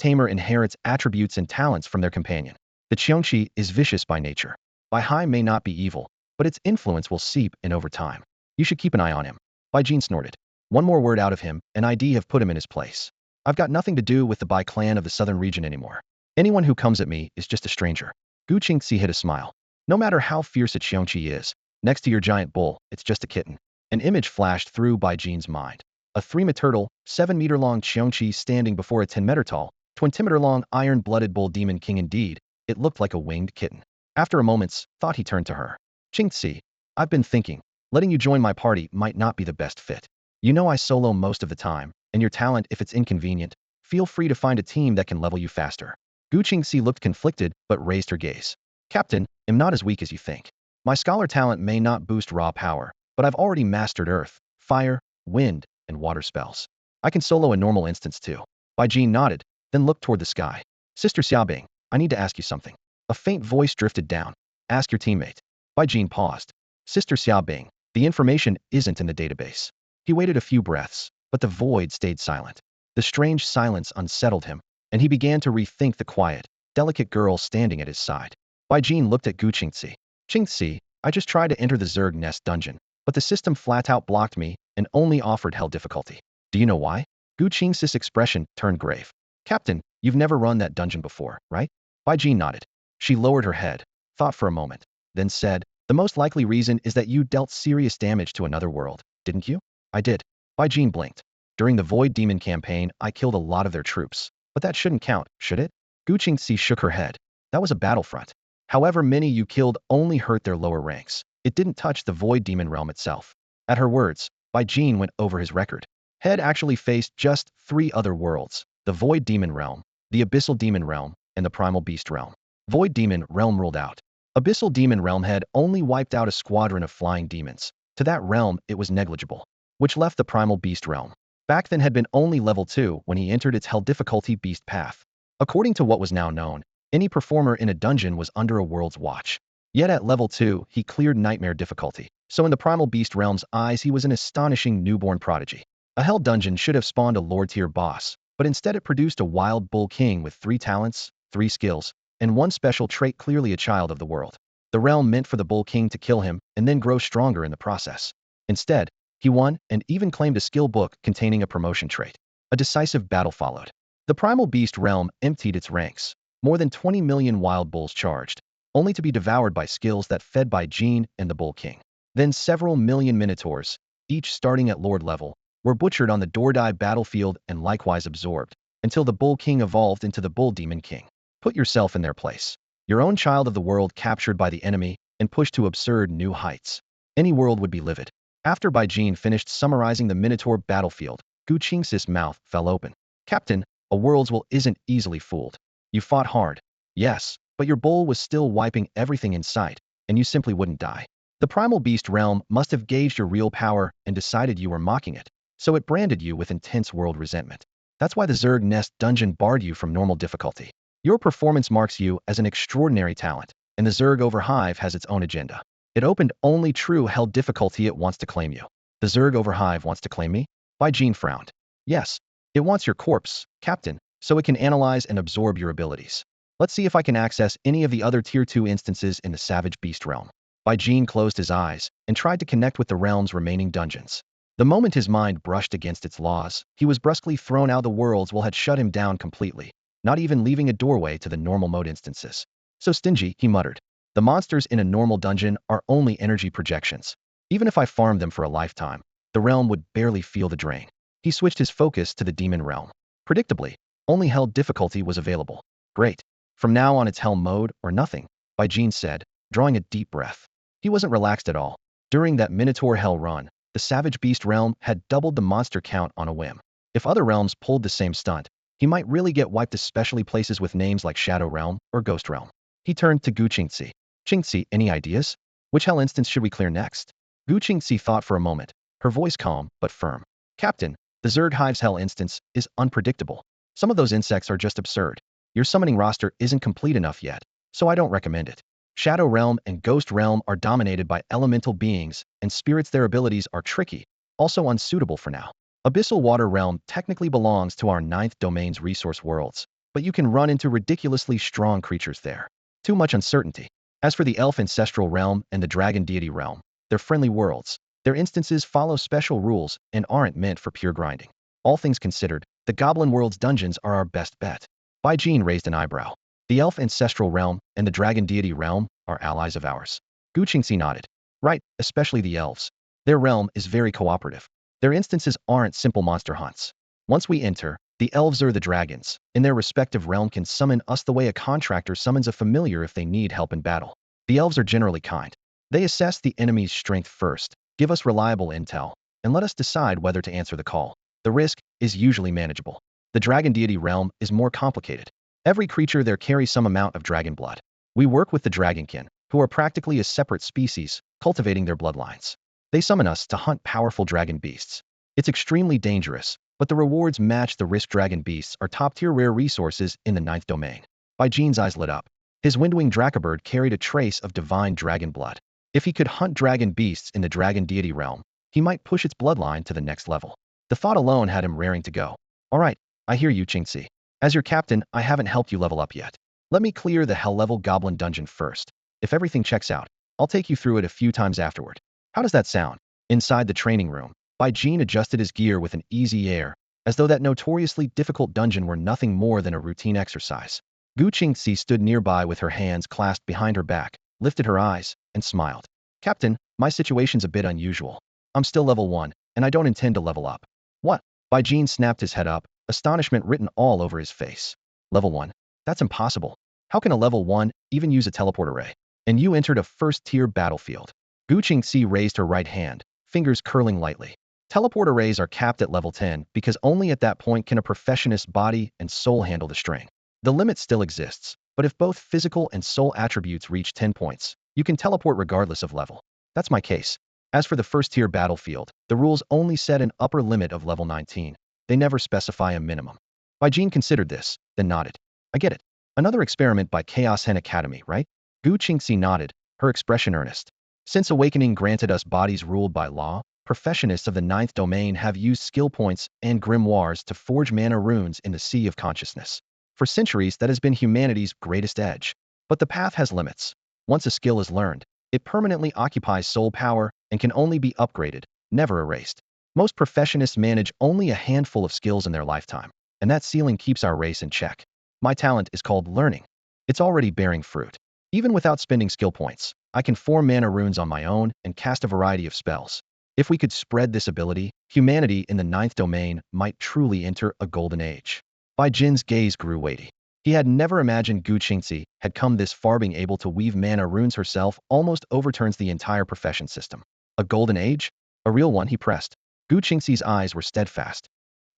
tamer inherits attributes and talents from their companion. The Qiongqi is vicious by nature. Bai Hai may not be evil, but its influence will seep in over time. You should keep an eye on him. Bai Jin snorted. One more word out of him, and I'd have put him in his place. I've got nothing to do with the Bai clan of the southern region anymore. Anyone who comes at me is just a stranger. Gu Qingzi hid a smile. No matter how fierce a Qiongqi is, next to your giant bull, it's just a kitten. An image flashed through Bai Jin's mind. A 3-meter-tall, 7-meter-long Qiongqi standing before a 10-meter-tall, 20-meter-long iron-blooded bull demon king. Indeed, it looked like a winged kitten. After a moment's thought, he turned to her. Qingzi, I've been thinking, letting you join my party might not be the best fit. You know I solo most of the time, and your talent, if it's inconvenient, feel free to find a team that can level you faster. Gu Qingzi looked conflicted but raised her gaze. Captain, I'm not as weak as you think. My scholar talent may not boost raw power, but I've already mastered earth, fire, wind, and water spells. I can solo a normal instance too. Bai Jin nodded, then looked toward the sky. Sister Xiaobing, I need to ask you something. A faint voice drifted down. Ask your teammate. Bai Jin paused. Sister Xiaobing, the information isn't in the database. He waited a few breaths, but the void stayed silent. The strange silence unsettled him, and he began to rethink the quiet, delicate girl standing at his side. Bai Jin looked at Gu Qingzi. Qingzi, I just tried to enter the Zerg Nest dungeon, but the system flat out blocked me and only offered hell difficulty. Do you know why? Gu Qingzi's expression turned grave. Captain, you've never run that dungeon before, right? Bai Jin nodded. She lowered her head, thought for a moment, then said, the most likely reason is that you dealt serious damage to another world, didn't you? I did. Bai Jin blinked. During the Void Demon campaign, I killed a lot of their troops. But that shouldn't count, should it? Gu Qingzi shook her head. That was a battlefront. However many you killed only hurt their lower ranks. It didn't touch the Void Demon realm itself. At her words, Bai Jin went over his record. Head actually faced just 3 other worlds: the Void Demon realm, the Abyssal Demon realm, and the Primal Beast realm. Void Demon realm ruled out. Abyssal Demon realm had only wiped out a squadron of flying demons. To that realm, it was negligible, which left the Primal Beast realm. Back then had been only level 2 when he entered its hell difficulty beast path. According to what was now known, any performer in a dungeon was under a world's watch. Yet at level 2, he cleared nightmare difficulty. So in the Primal Beast realm's eyes, he was an astonishing newborn prodigy. A hell dungeon should have spawned a lord tier boss, but instead it produced a wild bull king with 3 talents, 3 skills, and 1 special trait, clearly a child of the world. The realm meant for the bull king to kill him and then grow stronger in the process. Instead, he won and even claimed a skill book containing a promotion trait. A decisive battle followed. The Primal Beast realm emptied its ranks. More than 20 million wild bulls charged, only to be devoured by skills that fed Bai Jin and the Bull King. Then several million minotaurs, each starting at lord level, were butchered on the Dordai battlefield and likewise absorbed, until the Bull King evolved into the Bull Demon King. Put yourself in their place. Your own child of the world captured by the enemy and pushed to absurd new heights. Any world would be livid. After Bai Jin finished summarizing the Minotaur battlefield, Gu Qingzi's mouth fell open. Captain, a world's will isn't easily fooled. You fought hard. Yes, but your bull was still wiping everything in sight, and you simply wouldn't die. The Primal Beast realm must have gauged your real power and decided you were mocking it, so it branded you with intense world resentment. That's why the Zerg Nest dungeon barred you from normal difficulty. Your performance marks you as an extraordinary talent, and the Zerg Overhive has its own agenda. It opened only true hell difficulty. It wants to claim you. The Zerg Overhive wants to claim me? Bai Jin frowned. Yes, it wants your corpse, Captain, so it can analyze and absorb your abilities. Let's see if I can access any of the other Tier 2 instances in the Savage Beast realm. Bai Jin closed his eyes and tried to connect with the realm's remaining dungeons. The moment his mind brushed against its laws, he was brusquely thrown out. The world's will had shut him down completely, not even leaving a doorway to the normal mode instances. So stingy, he muttered. The monsters in a normal dungeon are only energy projections. Even if I farmed them for a lifetime, the realm would barely feel the drain. He switched his focus to the demon realm. Predictably, only hell difficulty was available. Great. From now on it's hell mode or nothing, Bai Jin said, drawing a deep breath. He wasn't relaxed at all. During that Minotaur Hell run, the Savage Beast realm had doubled the monster count on a whim. If other realms pulled the same stunt, he might really get wiped, especially places with names like Shadow Realm or Ghost Realm. He turned to Gu Qingzi. Qingzi, any ideas? Which hell instance should we clear next? Gu Qingzi thought for a moment, her voice calm but firm. Captain, the Zerg Hive's hell instance is unpredictable. Some of those insects are just absurd. Your summoning roster isn't complete enough yet, so I don't recommend it. Shadow Realm and Ghost Realm are dominated by elemental beings, and spirits their abilities are tricky, also unsuitable for now. Abyssal Water Realm technically belongs to our 9th domain's resource worlds, but you can run into ridiculously strong creatures there. Too much uncertainty. As for the Elf Ancestral Realm and the Dragon Deity Realm, they're friendly worlds. Their instances follow special rules and aren't meant for pure grinding. All things considered, the Goblin World's dungeons are our best bet. Bai Jin raised an eyebrow. The Elf Ancestral Realm and the Dragon Deity Realm are allies of ours. Gu Qingzi nodded. Right, especially the elves. Their realm is very cooperative. Their instances aren't simple monster hunts. Once we enter, the elves or the dragons, in their respective realm, can summon us the way a contractor summons a familiar if they need help in battle. The elves are generally kind. They assess the enemy's strength first, give us reliable intel, and let us decide whether to answer the call. The risk is usually manageable. The Dragon Deity Realm is more complicated. Every creature there carries some amount of dragon blood. We work with the Dragonkin, who are practically a separate species, cultivating their bloodlines. They summon us to hunt powerful dragon beasts. It's extremely dangerous, but the rewards match the risk. Dragon beasts are top-tier rare resources in the 9th domain. Bai Jin's eyes lit up. His Windwing Dracobird carried a trace of divine dragon blood. If he could hunt dragon beasts in the Dragon Deity Realm, he might push its bloodline to the next level. The thought alone had him raring to go. All right, I hear you, Qingzi. As your captain, I haven't helped you level up yet. Let me clear the hell-level goblin dungeon first. If everything checks out, I'll take you through it a few times afterward. How does that sound? Inside the training room, Bai Jin adjusted his gear with an easy air, as though that notoriously difficult dungeon were nothing more than a routine exercise. Gu Qingzi stood nearby with her hands clasped behind her back, lifted her eyes, and smiled. Captain, my situation's a bit unusual. I'm still level 1, and I don't intend to level up. What? Bai Jin snapped his head up, astonishment written all over his face. Level 1? That's impossible. How can a level 1 even use a teleport array? And you entered a first-tier battlefield. Gu Qingzi raised her right hand, fingers curling lightly. Teleport arrays are capped at level 10 because only at that point can a professionist's body and soul handle the strain. The limit still exists, but if both physical and soul attributes reach 10 points, you can teleport regardless of level. That's my case. As for the first-tier battlefield, the rules only set an upper limit of level 19. They never specify a minimum. Bai Jin considered this, then nodded. I get it. Another experiment by Chaos Hen Academy, right? Gu Qingzi nodded, her expression earnest. Since Awakening granted us bodies ruled by law, professionists of the 9th domain have used skill points and grimoires to forge mana runes in the sea of consciousness. For centuries, that has been humanity's greatest edge. But the path has limits. Once a skill is learned, it permanently occupies soul power and can only be upgraded, never erased. Most professionists manage only a handful of skills in their lifetime, and that ceiling keeps our race in check. My talent is called learning. It's already bearing fruit. Even without spending skill points, I can form mana runes on my own and cast a variety of spells. If we could spread this ability, humanity in the 9th domain might truly enter a golden age. Bai Jin's gaze grew weighty. He had never imagined Gu Qingzi had come this far. Being able to weave mana runes herself almost overturns the entire profession system. A golden age? A real one, he pressed. Gu Qingzi's eyes were steadfast.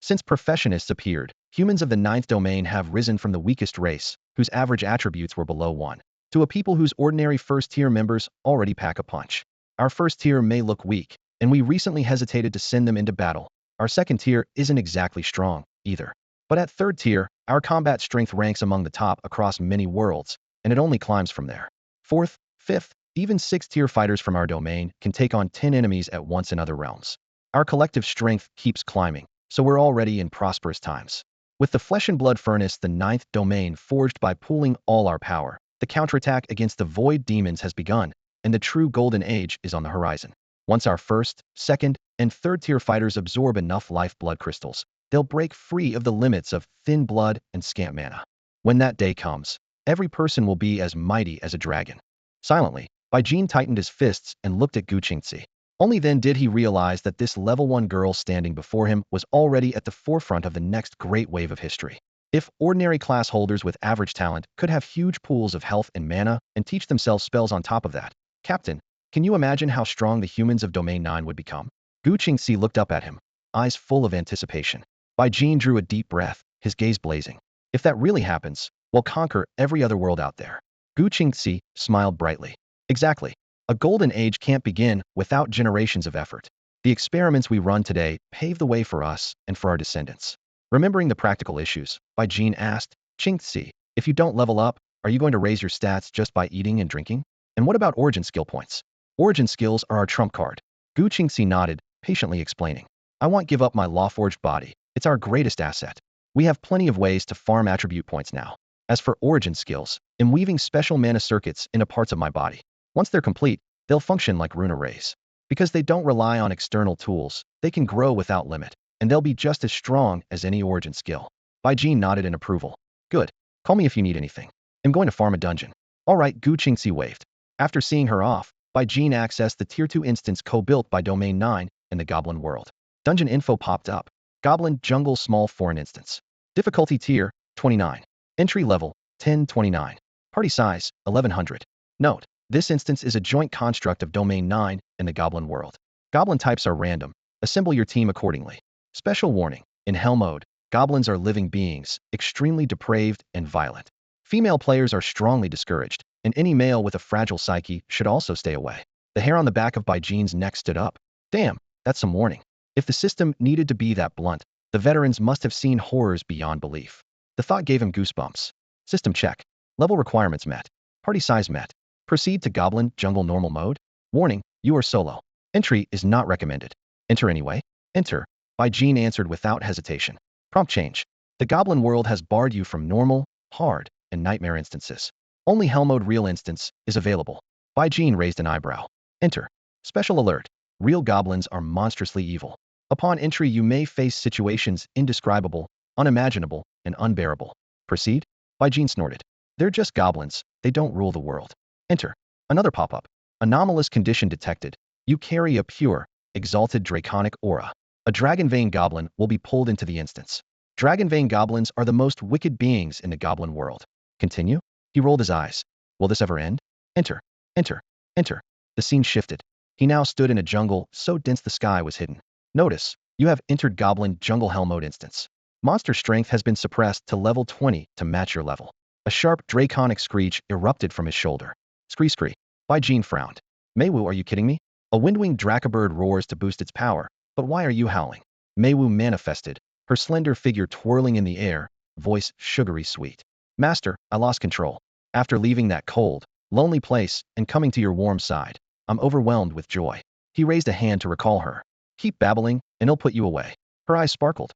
Since professionists appeared, humans of the 9th domain have risen from the weakest race, whose average attributes were below 1, to a people whose ordinary first-tier members already pack a punch. Our first tier may look weak, and we recently hesitated to send them into battle. Our second tier isn't exactly strong, either. But at third tier, our combat strength ranks among the top across many worlds, and it only climbs from there. Fourth, fifth, even sixth-tier fighters from our domain can take on 10 enemies at once in other realms. Our collective strength keeps climbing, so we're already in prosperous times. With the flesh and blood furnace, the 9th domain forged by pooling all our power, the counterattack against the void demons has begun, and the true golden age is on the horizon. Once our first, second, and third-tier fighters absorb enough life-blood crystals, they'll break free of the limits of thin blood and scant mana. When that day comes, every person will be as mighty as a dragon. Silently, Bai Jin tightened his fists and looked at Gu Qingzi. Only then did he realize that this level 1 girl standing before him was already at the forefront of the next great wave of history. If ordinary class holders with average talent could have huge pools of health and mana and teach themselves spells on top of that, Captain, Can you imagine how strong the humans of Domain 9 would become? Gu Qingxi looked up at him, eyes full of anticipation. Bai Jin drew a deep breath, his gaze blazing. If that really happens, we'll conquer every other world out there. Gu Qingxi smiled brightly. Exactly. A golden age can't begin without generations of effort. The experiments we run today pave the way for us and for our descendants. Remembering the practical issues, Bai Jin asked, Qingxi, if you don't level up, are you going to raise your stats just by eating and drinking? And what about origin skill points? Origin skills are our trump card. Gu Qingxi nodded, patiently explaining. I won't give up my law-forged body. It's our greatest asset. We have plenty of ways to farm attribute points now. As for origin skills, I'm weaving special mana circuits into parts of my body. Once they're complete, they'll function like rune arrays. Because they don't rely on external tools, they can grow without limit, and they'll be just as strong as any origin skill. Bai Jin nodded in approval. Good. Call me if you need anything. I'm going to farm a dungeon. All right, Gu Qingxi waved. After seeing her off, Bai Jin accessed the Tier 2 instance co-built by Domain 9 in the Goblin world. Dungeon info popped up. Goblin Jungle Small Foreign Instance. Difficulty Tier, 29. Entry Level, 1029. Party Size, 1100. Note, this instance is a joint construct of Domain 9 and the Goblin world. Goblin types are random. Assemble your team accordingly. Special warning, in Hell mode, goblins are living beings, extremely depraved and violent. Female players are strongly discouraged, and any male with a fragile psyche should also stay away. The hair on the back of Bai Jin's neck stood up. Damn, that's some warning. If the system needed to be that blunt, the veterans must have seen horrors beyond belief. The thought gave him goosebumps. System check. Level requirements met. Party size met. Proceed to Goblin Jungle Normal Mode. Warning, you are solo. Entry is not recommended. Enter anyway. Enter. Bai Jin answered without hesitation. Prompt change. The Goblin world has barred you from normal, hard, and nightmare instances. Only Hell mode real instance is available. Bai Jin raised an eyebrow. Enter. Special alert. Real goblins are monstrously evil. Upon entry you may face situations indescribable, unimaginable, and unbearable. Proceed? Bai Jin snorted. They're just goblins, they don't rule the world. Enter. Another pop-up. Anomalous condition detected. You carry a pure, exalted draconic aura. A Dragonvein goblin will be pulled into the instance. Dragonvein goblins are the most wicked beings in the goblin world. Continue? He rolled his eyes. Will this ever end? Enter. Enter. Enter. The scene shifted. He now stood in a jungle so dense the sky was hidden. Notice, you have entered Goblin Jungle Hell mode instance. Monster strength has been suppressed to level 20 to match your level. A sharp draconic screech erupted from his shoulder. Scree scree. Bai Jin frowned. Meiwu, are you kidding me? A windwing dracobird roars to boost its power, but why are you howling? Meiwu manifested, her slender figure twirling in the air, voice sugary sweet. Master, I lost control. After leaving that cold, lonely place and coming to your warm side, I'm overwhelmed with joy. He raised a hand to recall her. Keep babbling, and it'll put you away. Her eyes sparkled.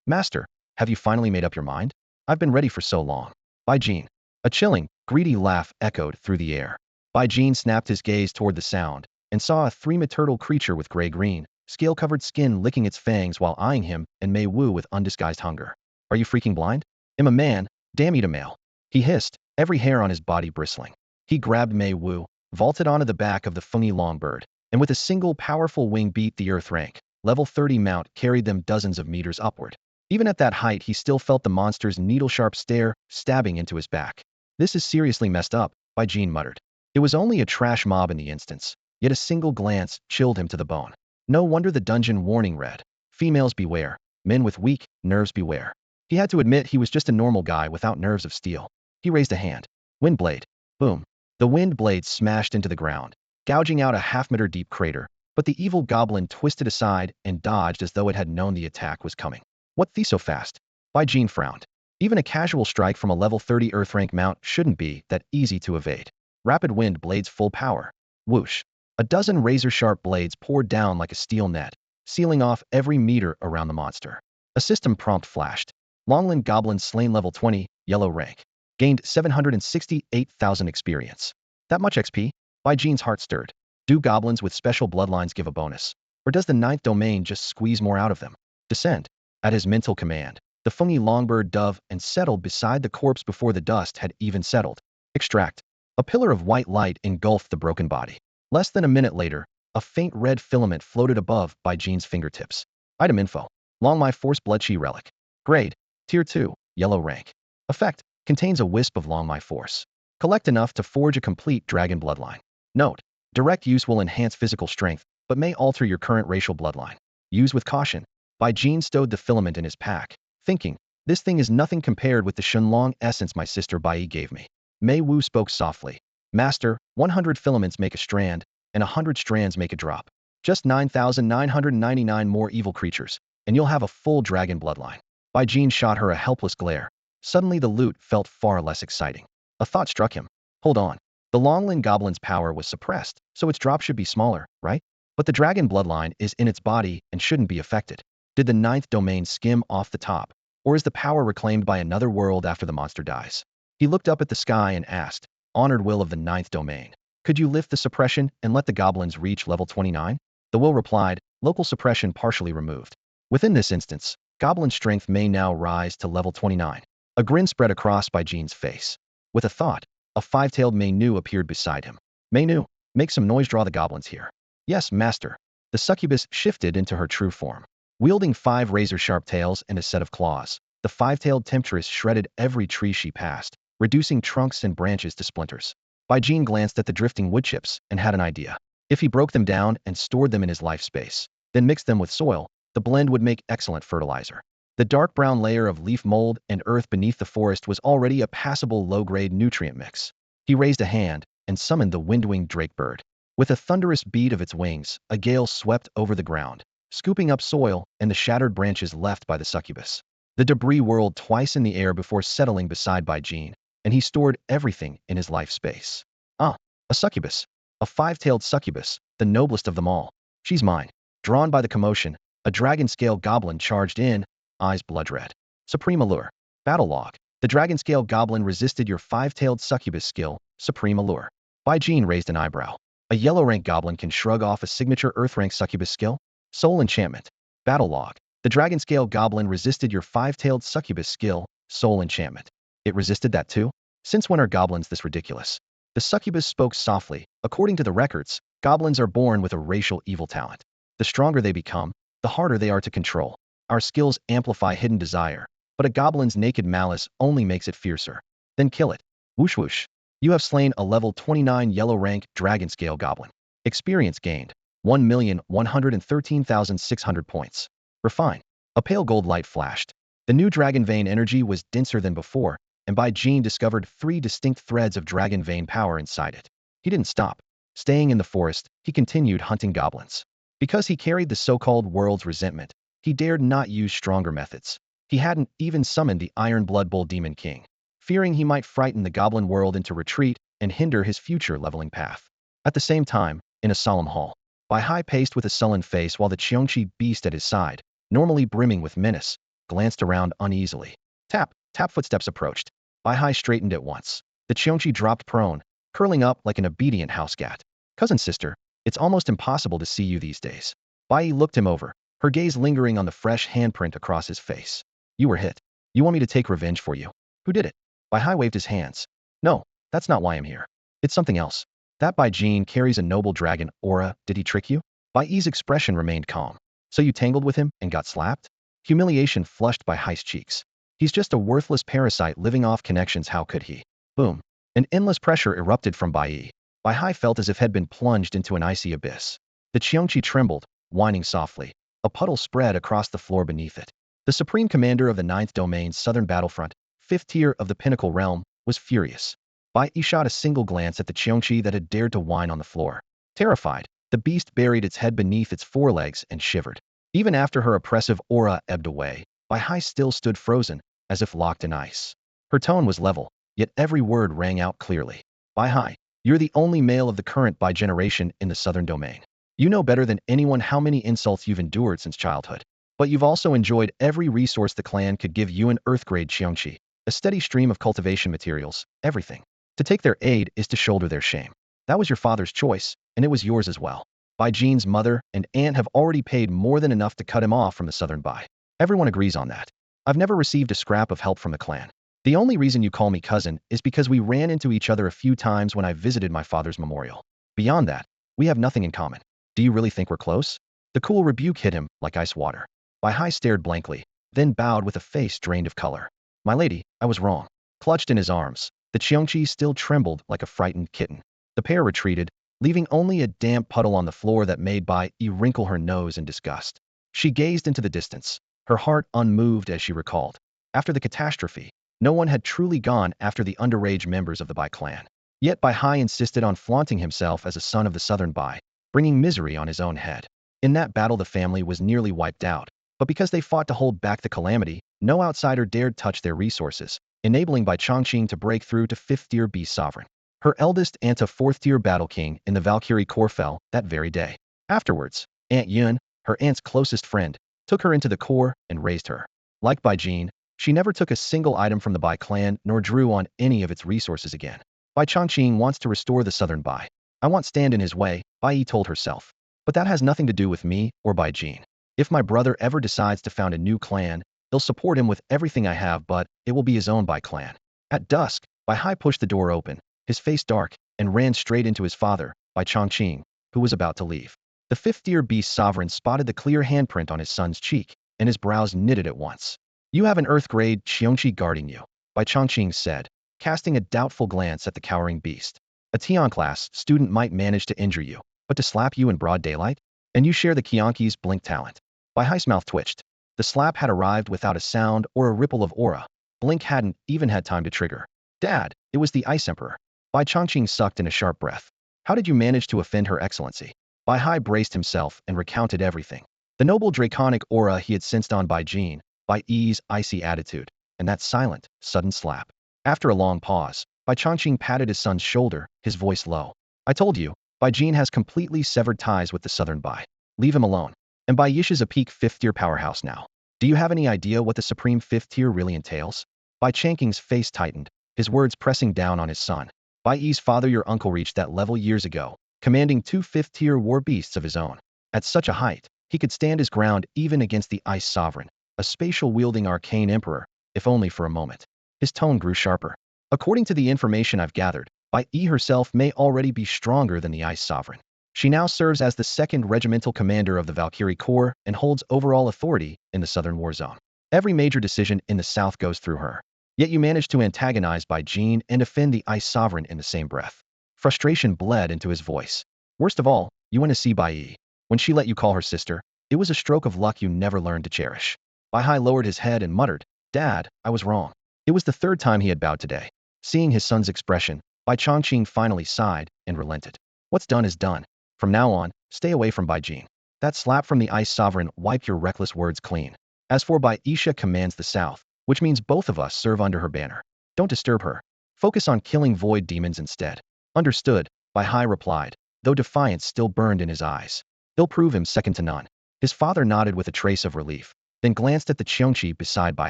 Master, have you finally made up your mind? I've been ready for so long. Bai Jin. A chilling, greedy laugh echoed through the air. Bai Jin snapped his gaze toward the sound, and saw a three-turtle creature with gray-green, scale-covered skin licking its fangs while eyeing him and Mei Wu with undisguised hunger. Are you freaking blind? I'm a man, damn eat a male. He hissed, every hair on his body bristling. He grabbed Mei Wu, vaulted onto the back of the fungy longbird, and with a single powerful wing beat the earth rank. Level 30 mount carried them dozens of meters upward. Even at that height he still felt the monster's needle-sharp stare stabbing into his back. This is seriously messed up, Bai Jin muttered. It was only a trash mob in the instance, yet a single glance chilled him to the bone. No wonder the dungeon warning read, females beware, men with weak nerves beware. He had to admit he was just a normal guy without nerves of steel. He raised a hand. Wind blade. Boom. The wind blade smashed into the ground, gouging out a half-meter deep crater, but the evil goblin twisted aside and dodged as though it had known the attack was coming. What the so fast? Bai Jin frowned. Even a casual strike from a level 30 earth rank mount shouldn't be that easy to evade. Rapid wind blades full power. Whoosh. A dozen razor-sharp blades poured down like a steel net, sealing off every meter around the monster. A system prompt flashed. Longland Goblin slain level 20, yellow rank. Gained 768,000 experience. That much XP? Bai Jin's heart stirred. Do goblins with special bloodlines give a bonus? Or does the 9th domain just squeeze more out of them? Descend. At his mental command, the fungy longbird dove and settled beside the corpse before the dust had even settled. Extract. A pillar of white light engulfed the broken body. Less than a minute later, a faint red filament floated above Bai Jin's fingertips. Item info. Long My Force Bloodchi Relic. Grade. Tier 2, yellow rank. Effect. Contains a wisp of Long My Force. Collect enough to forge a complete dragon bloodline. Note. Direct use will enhance physical strength, but may alter your current racial bloodline. Use with caution. Bai Jin stowed the filament in his pack, thinking, this thing is nothing compared with the Shenlong essence my sister Bai gave me. Mei Wu spoke softly. Master, 100 filaments make a strand, and 100 strands make a drop. Just 9,999 more evil creatures, and you'll have a full dragon bloodline. Bai Jin shot her a helpless glare. Suddenly the loot felt far less exciting. A thought struck him. Hold on. The Longlin Goblin's power was suppressed, so its drop should be smaller, right? But the dragon bloodline is in its body and shouldn't be affected. Did the ninth domain skim off the top, or is the power reclaimed by another world after the monster dies? He looked up at the sky and asked, Honored will of the ninth domain, could you lift the suppression and let the goblins reach level 29? The will replied, local suppression partially removed. Within this instance, goblin strength may now rise to level 29. A grin spread across Bai Jin's face. With a thought, a five-tailed Mei-Nu appeared beside him. Mei-Nu, make some noise, draw the goblins here. Yes, master. The succubus shifted into her true form. Wielding 5 razor-sharp tails and a set of claws, the five-tailed temptress shredded every tree she passed, reducing trunks and branches to splinters. Bai Jin glanced at the drifting wood chips and had an idea. If he broke them down and stored them in his life space, then mixed them with soil, the blend would make excellent fertilizer. The dark brown layer of leaf mold and earth beneath the forest was already a passable low-grade nutrient mix. He raised a hand and summoned the wind-winged drake bird. With a thunderous beat of its wings, a gale swept over the ground, scooping up soil and the shattered branches left by the succubus. The debris whirled twice in the air before settling beside Bai Jin, and he stored everything in his life space. Ah, a succubus. A 5-tailed succubus, the noblest of them all. She's mine. Drawn by the commotion, a dragon-scale goblin charged in, eyes blood-red. Supreme Allure. Battle Log. The dragon-scale goblin resisted your 5-tailed succubus skill, Supreme Allure. Bai Jin raised an eyebrow. A yellow-rank goblin can shrug off a signature earth-rank succubus skill? Soul Enchantment. Battle Log. The dragon-scale goblin resisted your 5-tailed succubus skill, Soul Enchantment. It resisted that too? Since when are goblins this ridiculous? The succubus spoke softly. According to the records, goblins are born with a racial evil talent. The stronger they become, the harder they are to control. Our skills amplify hidden desire, but a goblin's naked malice only makes it fiercer. Then kill it. Whoosh whoosh. You have slain a level 29 yellow-rank dragon-scale goblin. Experience gained. 1,113,600 points. Refine. A pale gold light flashed. The new dragon vein energy was denser than before, and Bai Jin discovered 3 distinct threads of dragon vein power inside it. He didn't stop. Staying in the forest, he continued hunting goblins. Because he carried the so-called world's resentment, he dared not use stronger methods. He hadn't even summoned the Iron Blood Bull Demon King, fearing he might frighten the goblin world into retreat and hinder his future leveling path. At the same time, in a solemn hall, Bai Hai paced with a sullen face while the Qiongqi beast at his side, normally brimming with menace, glanced around uneasily. Tap, tap footsteps approached. Bai Hai straightened at once. The Qiongqi dropped prone, curling up like an obedient house cat. Cousin sister, it's almost impossible to see you these days. Bai Yi looked him over, her gaze lingering on the fresh handprint across his face. You were hit. You want me to take revenge for you? Who did it? Bai Hai waved his hands. No, that's not why I'm here. It's something else. That Bai Jin carries a noble dragon aura. Did he trick you? Bai Yi's expression remained calm. So you tangled with him and got slapped? Humiliation flushed Bai Hai's cheeks. He's just a worthless parasite living off connections. How could he? Boom. An endless pressure erupted from Bai Yi. Bai Hai felt as if had been plunged into an icy abyss. The Qiongqi trembled, whining softly. A puddle spread across the floor beneath it. The supreme commander of the 9th Domain's southern battlefront, 5th tier of the Pinnacle Realm, was furious. Bai Yi shot a single glance at the Qiongqi that had dared to whine on the floor. Terrified, the beast buried its head beneath its forelegs and shivered. Even after her oppressive aura ebbed away, Bai Hai still stood frozen, as if locked in ice. Her tone was level, yet every word rang out clearly. Bai Hai, you're the only male of the current Bai generation in the southern domain. You know better than anyone how many insults you've endured since childhood. But you've also enjoyed every resource the clan could give you, an Earth-grade Qiongqi, a steady stream of cultivation materials, everything. To take their aid is to shoulder their shame. That was your father's choice, and it was yours as well. Bai Jin's mother and aunt have already paid more than enough to cut him off from the southern Bai. Everyone agrees on that. I've never received a scrap of help from the clan. The only reason you call me cousin is because we ran into each other a few times when I visited my father's memorial. Beyond that, we have nothing in common. Do you really think we're close? The cool rebuke hit him like ice water. Bai Hai stared blankly, then bowed with a face drained of color. My lady, I was wrong. Clutched in his arms, the Qiongqi still trembled like a frightened kitten. The pair retreated, leaving only a damp puddle on the floor that made Bai Yi wrinkle her nose in disgust. She gazed into the distance, her heart unmoved as she recalled. After the catastrophe, no one had truly gone after the underage members of the Bai clan. Yet Bai Hai insisted on flaunting himself as a son of the southern Bai, bringing misery on his own head. In that battle the family was nearly wiped out, but because they fought to hold back the calamity, no outsider dared touch their resources, enabling Bai Chongqing to break through to 5th-tier beast sovereign. Her eldest and a 4th-tier battle king in the Valkyrie Corps fell that very day. Afterwards, Aunt Yun, her aunt's closest friend, took her into the Corps and raised her. Like Bai Jin, she never took a single item from the Bai clan nor drew on any of its resources again. Bai Chongqing wants to restore the southern Bai. I won't stand in his way, Bai Yi told herself. But that has nothing to do with me or Bai Jin. If my brother ever decides to found a new clan, I'll support him with everything I have, but it will be his own Bai clan. At dusk, Bai Hai pushed the door open, his face dark, and ran straight into his father, Bai Chongqing, who was about to leave. The 5th-tier beast sovereign spotted the clear handprint on his son's cheek, and his brows knitted at once. You have an Earth-grade Qiongqi guarding you, Bai Chongqing said, casting a doubtful glance at the cowering beast. A Tian class student might manage to injure you, but to slap you in broad daylight? And you share the Qiongqi's blink talent. Bai Hai's mouth twitched. The slap had arrived without a sound or a ripple of aura. Blink hadn't even had time to trigger. Dad, it was the Ice Emperor. Bai Chongqing sucked in a sharp breath. How did you manage to offend Her Excellency? Bai Hai braced himself and recounted everything. The noble draconic aura he had sensed on Bai Jin, Bai Yi's icy attitude, and that silent, sudden slap. After a long pause, Bai Chongqing patted his son's shoulder, his voice low. I told you, Bai Jin has completely severed ties with the southern Bai. Leave him alone. And Bai Yish is a peak 5th-tier powerhouse now. Do you have any idea what the supreme 5th tier really entails? Bai Chongqing's face tightened, his words pressing down on his son. Bai Yi's father, your uncle, reached that level years ago, commanding 2 5th-tier war beasts of his own. At such a height, he could stand his ground even against the Ice Sovereign, a spatial-wielding arcane emperor, if only for a moment. His tone grew sharper. According to the information I've gathered, Bai Yi herself may already be stronger than the Ice Sovereign. She now serves as the 2nd regimental commander of the Valkyrie Corps and holds overall authority in the southern war zone. Every major decision in the south goes through her. Yet you managed to antagonize Bai Jin and offend the Ice Sovereign in the same breath. Frustration bled into his voice. Worst of all, you went to see Bai Yi. When she let you call her sister, it was a stroke of luck you never learned to cherish. Bai Hai lowered his head and muttered, Dad, I was wrong. It was the 3rd time he had bowed today. Seeing his son's expression, Bai Chongqing finally sighed and relented. What's done is done. From now on, stay away from Bai Jin. That slap from the Ice Sovereign wiped your reckless words clean. As for Bai Isha commands the south, which means both of us serve under her banner. Don't disturb her. Focus on killing void demons instead. Understood, Bai Hai replied, though defiance still burned in his eyes. He'll prove him second to none. His father nodded with a trace of relief, then glanced at the Qiongqi beside Bai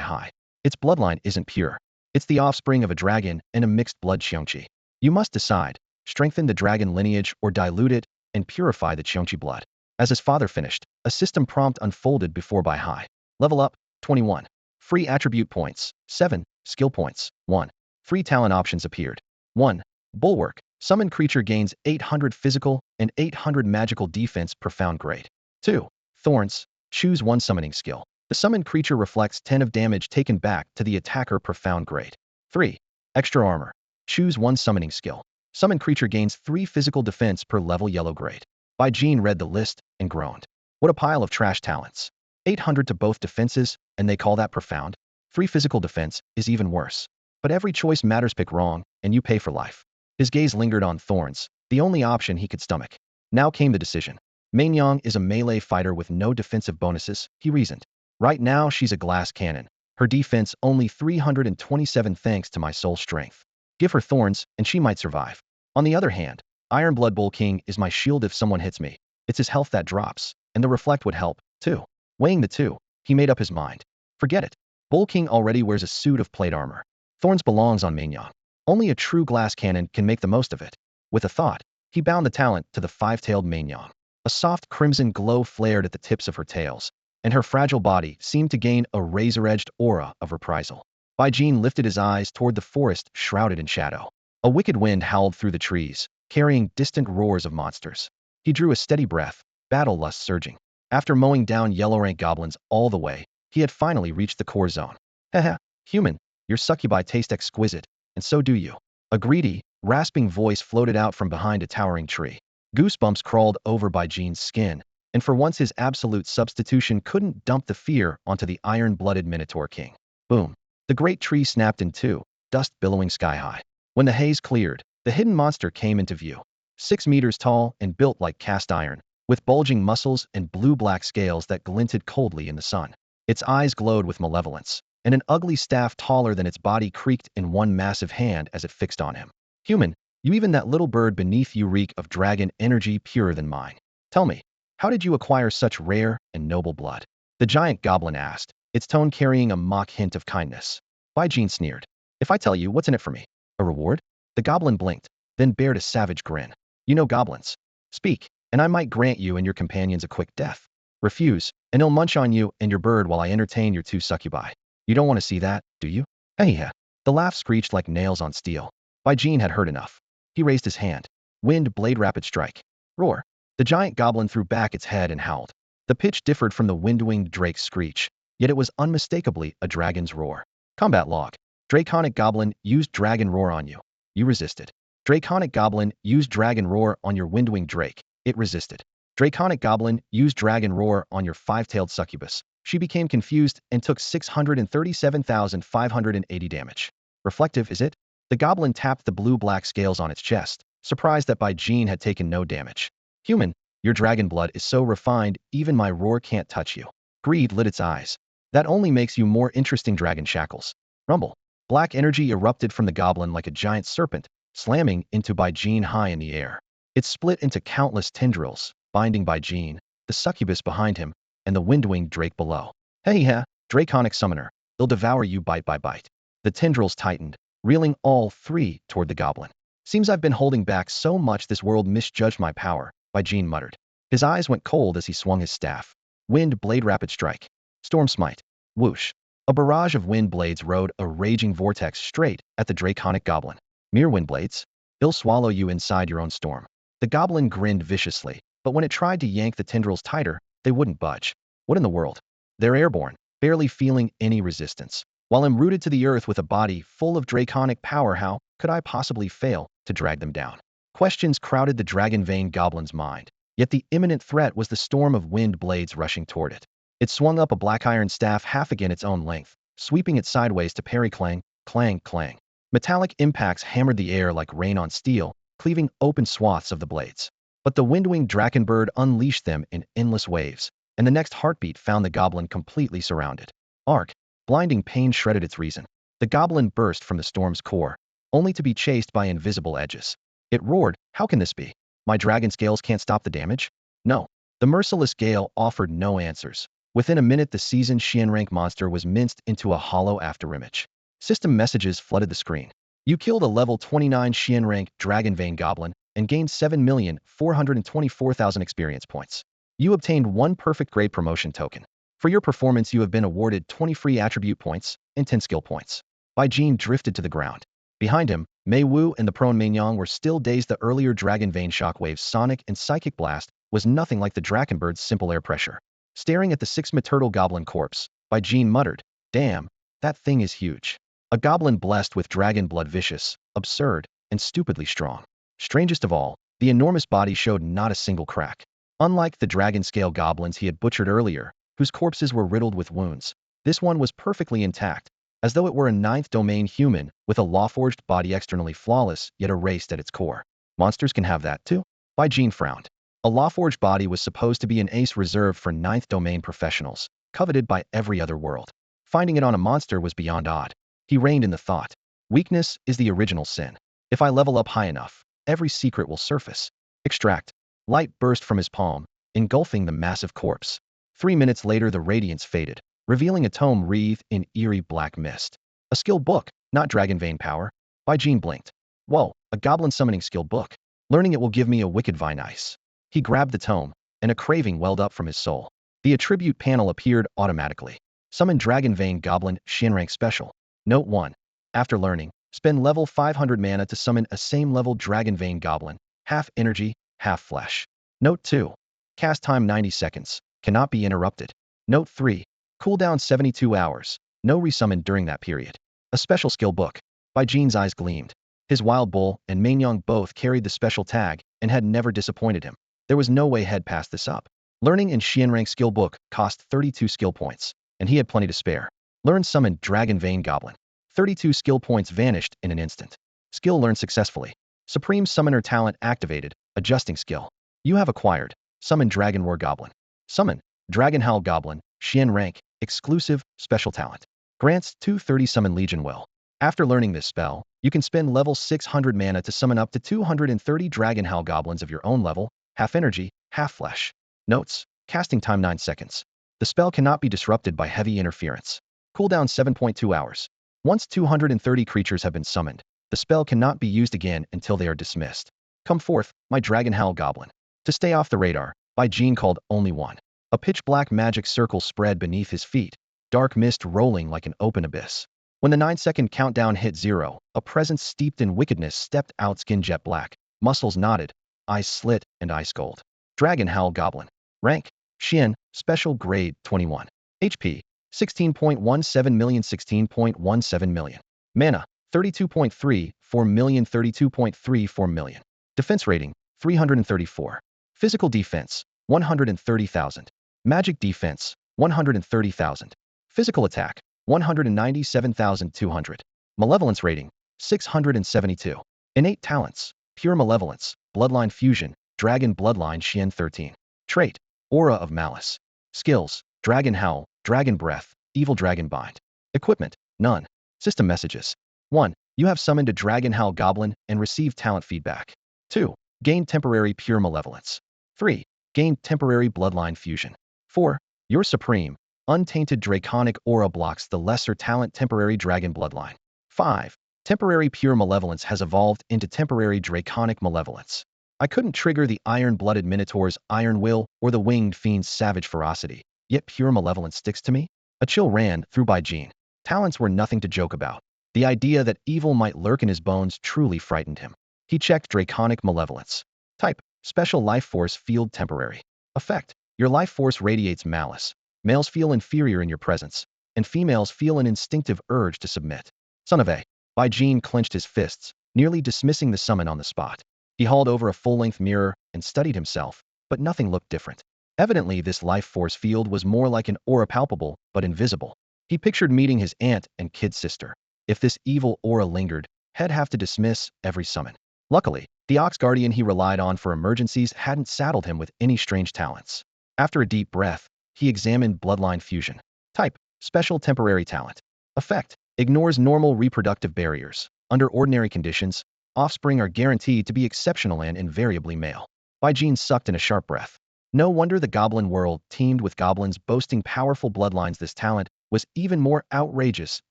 Hai. Its bloodline isn't pure. It's the offspring of a dragon and a mixed-blood Qiongqi. You must decide, strengthen the dragon lineage or dilute it and purify the Qiongqi blood. As his father finished, a system prompt unfolded before Bai Hai. Level up, 21. Free attribute points, 7. Skill points, 1. Free talent options appeared. 1. Bulwark. Summon creature gains 800 physical and 800 magical defense profound grade. 2. Thorns. Choose 1 summoning skill. The summoned creature reflects 10 of damage taken back to the attacker profound grade. 3. Extra armor. Choose 1 summoning skill. Summoned creature gains 3 physical defense per level yellow grade. Bai Jin read the list and groaned. What a pile of trash talents. 800 to both defenses, and they call that profound? 3 physical defense is even worse. But every choice matters, pick wrong, and you pay for life. His gaze lingered on thorns, the only option he could stomach. Now came the decision. Mainyang is a melee fighter with no defensive bonuses, he reasoned. Right now she's a glass cannon. Her defense only 327 thanks to my soul strength. Give her thorns, and she might survive. On the other hand, Ironblood Bull King is my shield if someone hits me. It's his health that drops, and the reflect would help, too. Weighing the two, he made up his mind. Forget it. Bull King already wears a suit of plate armor. Thorns belongs on Mainyang. Only a true glass cannon can make the most of it. With a thought, he bound the talent to the 5-tailed Mainyang. A soft crimson glow flared at the tips of her tails, and her fragile body seemed to gain a razor-edged aura of reprisal. Bai Jin lifted his eyes toward the forest shrouded in shadow. A wicked wind howled through the trees, carrying distant roars of monsters. He drew a steady breath, battle lust surging. After mowing down yellow-rank goblins all the way, he had finally reached the core zone. Haha, human, your succubi taste exquisite, and so do you. A greedy, rasping voice floated out from behind a towering tree. Goosebumps crawled over by Jean's skin, and for once his absolute substitution couldn't dump the fear onto the iron-blooded Minotaur King. Boom. The great tree snapped in two, dust billowing sky-high. When the haze cleared, the hidden monster came into view. 6 meters tall and built like cast iron, with bulging muscles and blue-black scales that glinted coldly in the sun. Its eyes glowed with malevolence, and an ugly staff taller than its body creaked in one massive hand as it fixed on him. Human, you even that little bird beneath you reek of dragon energy purer than mine. Tell me, how did you acquire such rare and noble blood? The giant goblin asked, its tone carrying a mock hint of kindness. Jean sneered. If I tell you, what's in it for me? A reward? The goblin blinked, then bared a savage grin. You know goblins. Speak, and I might grant you and your companions a quick death. Refuse, and he'll munch on you and your bird while I entertain your 2 succubi. You don't want to see that, do you? Hey. The laugh screeched like nails on steel. Jean had heard enough. He raised his hand. Wind blade rapid strike. Roar. The giant goblin threw back its head and howled. The pitch differed from the wind-winged drake's screech, yet it was unmistakably a dragon's roar. Combat log. Draconic goblin used dragon roar on you. You resisted. Draconic goblin used dragon roar on your wind-winged drake. It resisted. Draconic goblin used dragon roar on your 5-tailed succubus. She became confused and took 637,580 damage. Reflective, is it? The goblin tapped the blue-black scales on its chest, surprised that Jean had taken no damage. Human, your dragon blood is so refined, even my roar can't touch you. Greed lit its eyes. That only makes you more interesting, dragon shackles. Rumble. Black energy erupted from the goblin like a giant serpent, slamming into Jean high in the air. It split into countless tendrils, binding Jean, the succubus behind him, and the wind-winged drake below. Hey, draconic summoner, they'll devour you bite by bite. The tendrils tightened, reeling all 3 toward the goblin. Seems I've been holding back so much this world misjudged my power, Jean muttered. His eyes went cold as he swung his staff. Wind blade rapid strike. Storm smite. Whoosh. A barrage of wind blades rode a raging vortex straight at the draconic goblin. Mere wind blades? They'll swallow you inside your own storm. The goblin grinned viciously, but when it tried to yank the tendrils tighter, they wouldn't budge. What in the world? They're airborne, barely feeling any resistance. While I'm rooted to the earth with a body full of draconic power, how could I possibly fail to drag them down? Questions crowded the dragon-veined goblin's mind, yet the imminent threat was the storm of wind blades rushing toward it. It swung up a black iron staff half again its own length, sweeping it sideways to parry clang, clang, clang. Metallic impacts hammered the air like rain on steel, cleaving open swaths of the blades. But the wind-winged drakenbird unleashed them in endless waves, and the next heartbeat found the goblin completely surrounded. Arc. Blinding pain shredded its reason. The goblin burst from the storm's core, only to be chased by invisible edges. It roared, how can this be? My dragon scales can't stop the damage? No. The merciless gale offered no answers. Within a minute, the seasoned Xianrank monster was minced into a hollow afterimage. System messages flooded the screen. You killed a level 29 Xianrank dragonvein goblin and gained 7,424,000 experience points. You obtained 1 perfect grade promotion token. For your performance, you have been awarded 20 free attribute points and 10 skill points. Jean drifted to the ground. Behind him, Mei Wu and the prone Meinyang were still dazed. The earlier dragon vein shockwave's sonic and psychic blast was nothing like the drakenbird's simple air pressure. Staring at the 6-meter goblin corpse, Jean muttered, damn, that thing is huge. A goblin blessed with dragon blood, vicious, absurd, and stupidly strong. Strangest of all, the enormous body showed not a single crack. Unlike the dragon-scale goblins he had butchered earlier, whose corpses were riddled with wounds, this one was perfectly intact, as though it were a 9th domain human with a law-forged body externally flawless yet erased at its core. Monsters can have that too? Jean frowned. A law-forged body was supposed to be an ace reserved for 9th domain professionals, coveted by every other world. Finding it on a monster was beyond odd. He reined in the thought. Weakness is the original sin. If I level up high enough, every secret will surface. Extract. Light burst from his palm, engulfing the massive corpse. 3 minutes later, the radiance faded, revealing a tome wreathed in eerie black mist. A skill book, not dragonvein power. Jean blinked. Whoa, a goblin summoning skill book. Learning it will give me a wicked vine ice. He grabbed the tome, and a craving welled up from his soul. The attribute panel appeared automatically. Summon dragonvein goblin Xianrank special. Note 1. After learning, spend level 500 mana to summon a same level dragonvein goblin, half energy, half flesh. Note 2. Cast time 90 seconds. Cannot be interrupted. Note 3. Cooldown 72 hours. No resummon during that period. A special skill book. Jean's eyes gleamed. His Wild Bull and Mainyang both carried the special tag and had never disappointed him. There was no way Head passed this up. Learning in Xianrank skill book cost 32 skill points, and he had plenty to spare. Learn Summon Dragon Vein Goblin. 32 skill points vanished in an instant. Skill learned successfully. Supreme Summoner talent activated, adjusting skill. You have acquired Summon Dragon Roar Goblin. Summon Dragon Howl Goblin, Xian rank, exclusive, special talent. Grants 230 Summon Legion Will. After learning this spell, you can spend level 600 mana to summon up to 230 Dragon Howl Goblins of your own level, half energy, half flesh. Notes: casting time 9 seconds. The spell cannot be disrupted by heavy interference. Cooldown 7.2 hours. Once 230 creatures have been summoned, the spell cannot be used again until they are dismissed. Come forth, my Dragon Howl Goblin. To stay off the radar, by Gene called Only One. A pitch-black magic circle spread beneath his feet, dark mist rolling like an open abyss. When the 9-second countdown hit 0, a presence steeped in wickedness stepped out, skin jet black, muscles knotted, eyes slit, and ice cold. Dragon Howl Goblin. Rank: Xian, Special Grade 21. HP: 16.17 million, 16.17 million. Mana: 32.34 million, 32.34 million. Defense rating: 334. Physical defense: 130,000. Magic defense: 130,000. Physical attack: 197,200. Malevolence rating: 672. Innate talents: Pure Malevolence, Bloodline Fusion, Dragon Bloodline Xian 13. Trait: Aura of Malice. Skills: Dragon Howl, Dragon Breath, Evil Dragon Bind. Equipment: None. System messages: 1. You have summoned a Dragon Howl Goblin and received talent feedback. 2. Gain temporary Pure Malevolence. 3. Gain temporary Bloodline Fusion. 4. Your Supreme, Untainted Draconic Aura blocks the lesser talent temporary Dragon Bloodline. 5. Temporary Pure Malevolence has evolved into temporary Draconic Malevolence. I couldn't trigger the Iron-Blooded Minotaur's Iron Will or the Winged Fiend's Savage Ferocity, yet Pure Malevolence sticks to me? A chill ran through by Gene. Talents were nothing to joke about. The idea that evil might lurk in his bones truly frightened him. He checked Draconic Malevolence. Type: Special Life Force Field Temporary. Effect: Your life force radiates malice. Males feel inferior in your presence, and females feel an instinctive urge to submit. Son of a. By Gene clenched his fists, nearly dismissing the summon on the spot. He hauled over a full-length mirror and studied himself, but nothing looked different. Evidently, this life force field was more like an aura, palpable but invisible. He pictured meeting his aunt and kid sister. If this evil aura lingered, he'd have to dismiss every summon. Luckily, the Ox Guardian he relied on for emergencies hadn't saddled him with any strange talents. After a deep breath, he examined Bloodline Fusion. Type: Special Temporary Talent. Effect: Ignores normal reproductive barriers. Under ordinary conditions, offspring are guaranteed to be exceptional and invariably male. By Gene sucked in a sharp breath. No wonder the goblin world teemed with goblins boasting powerful bloodlines. This talent was even more outrageous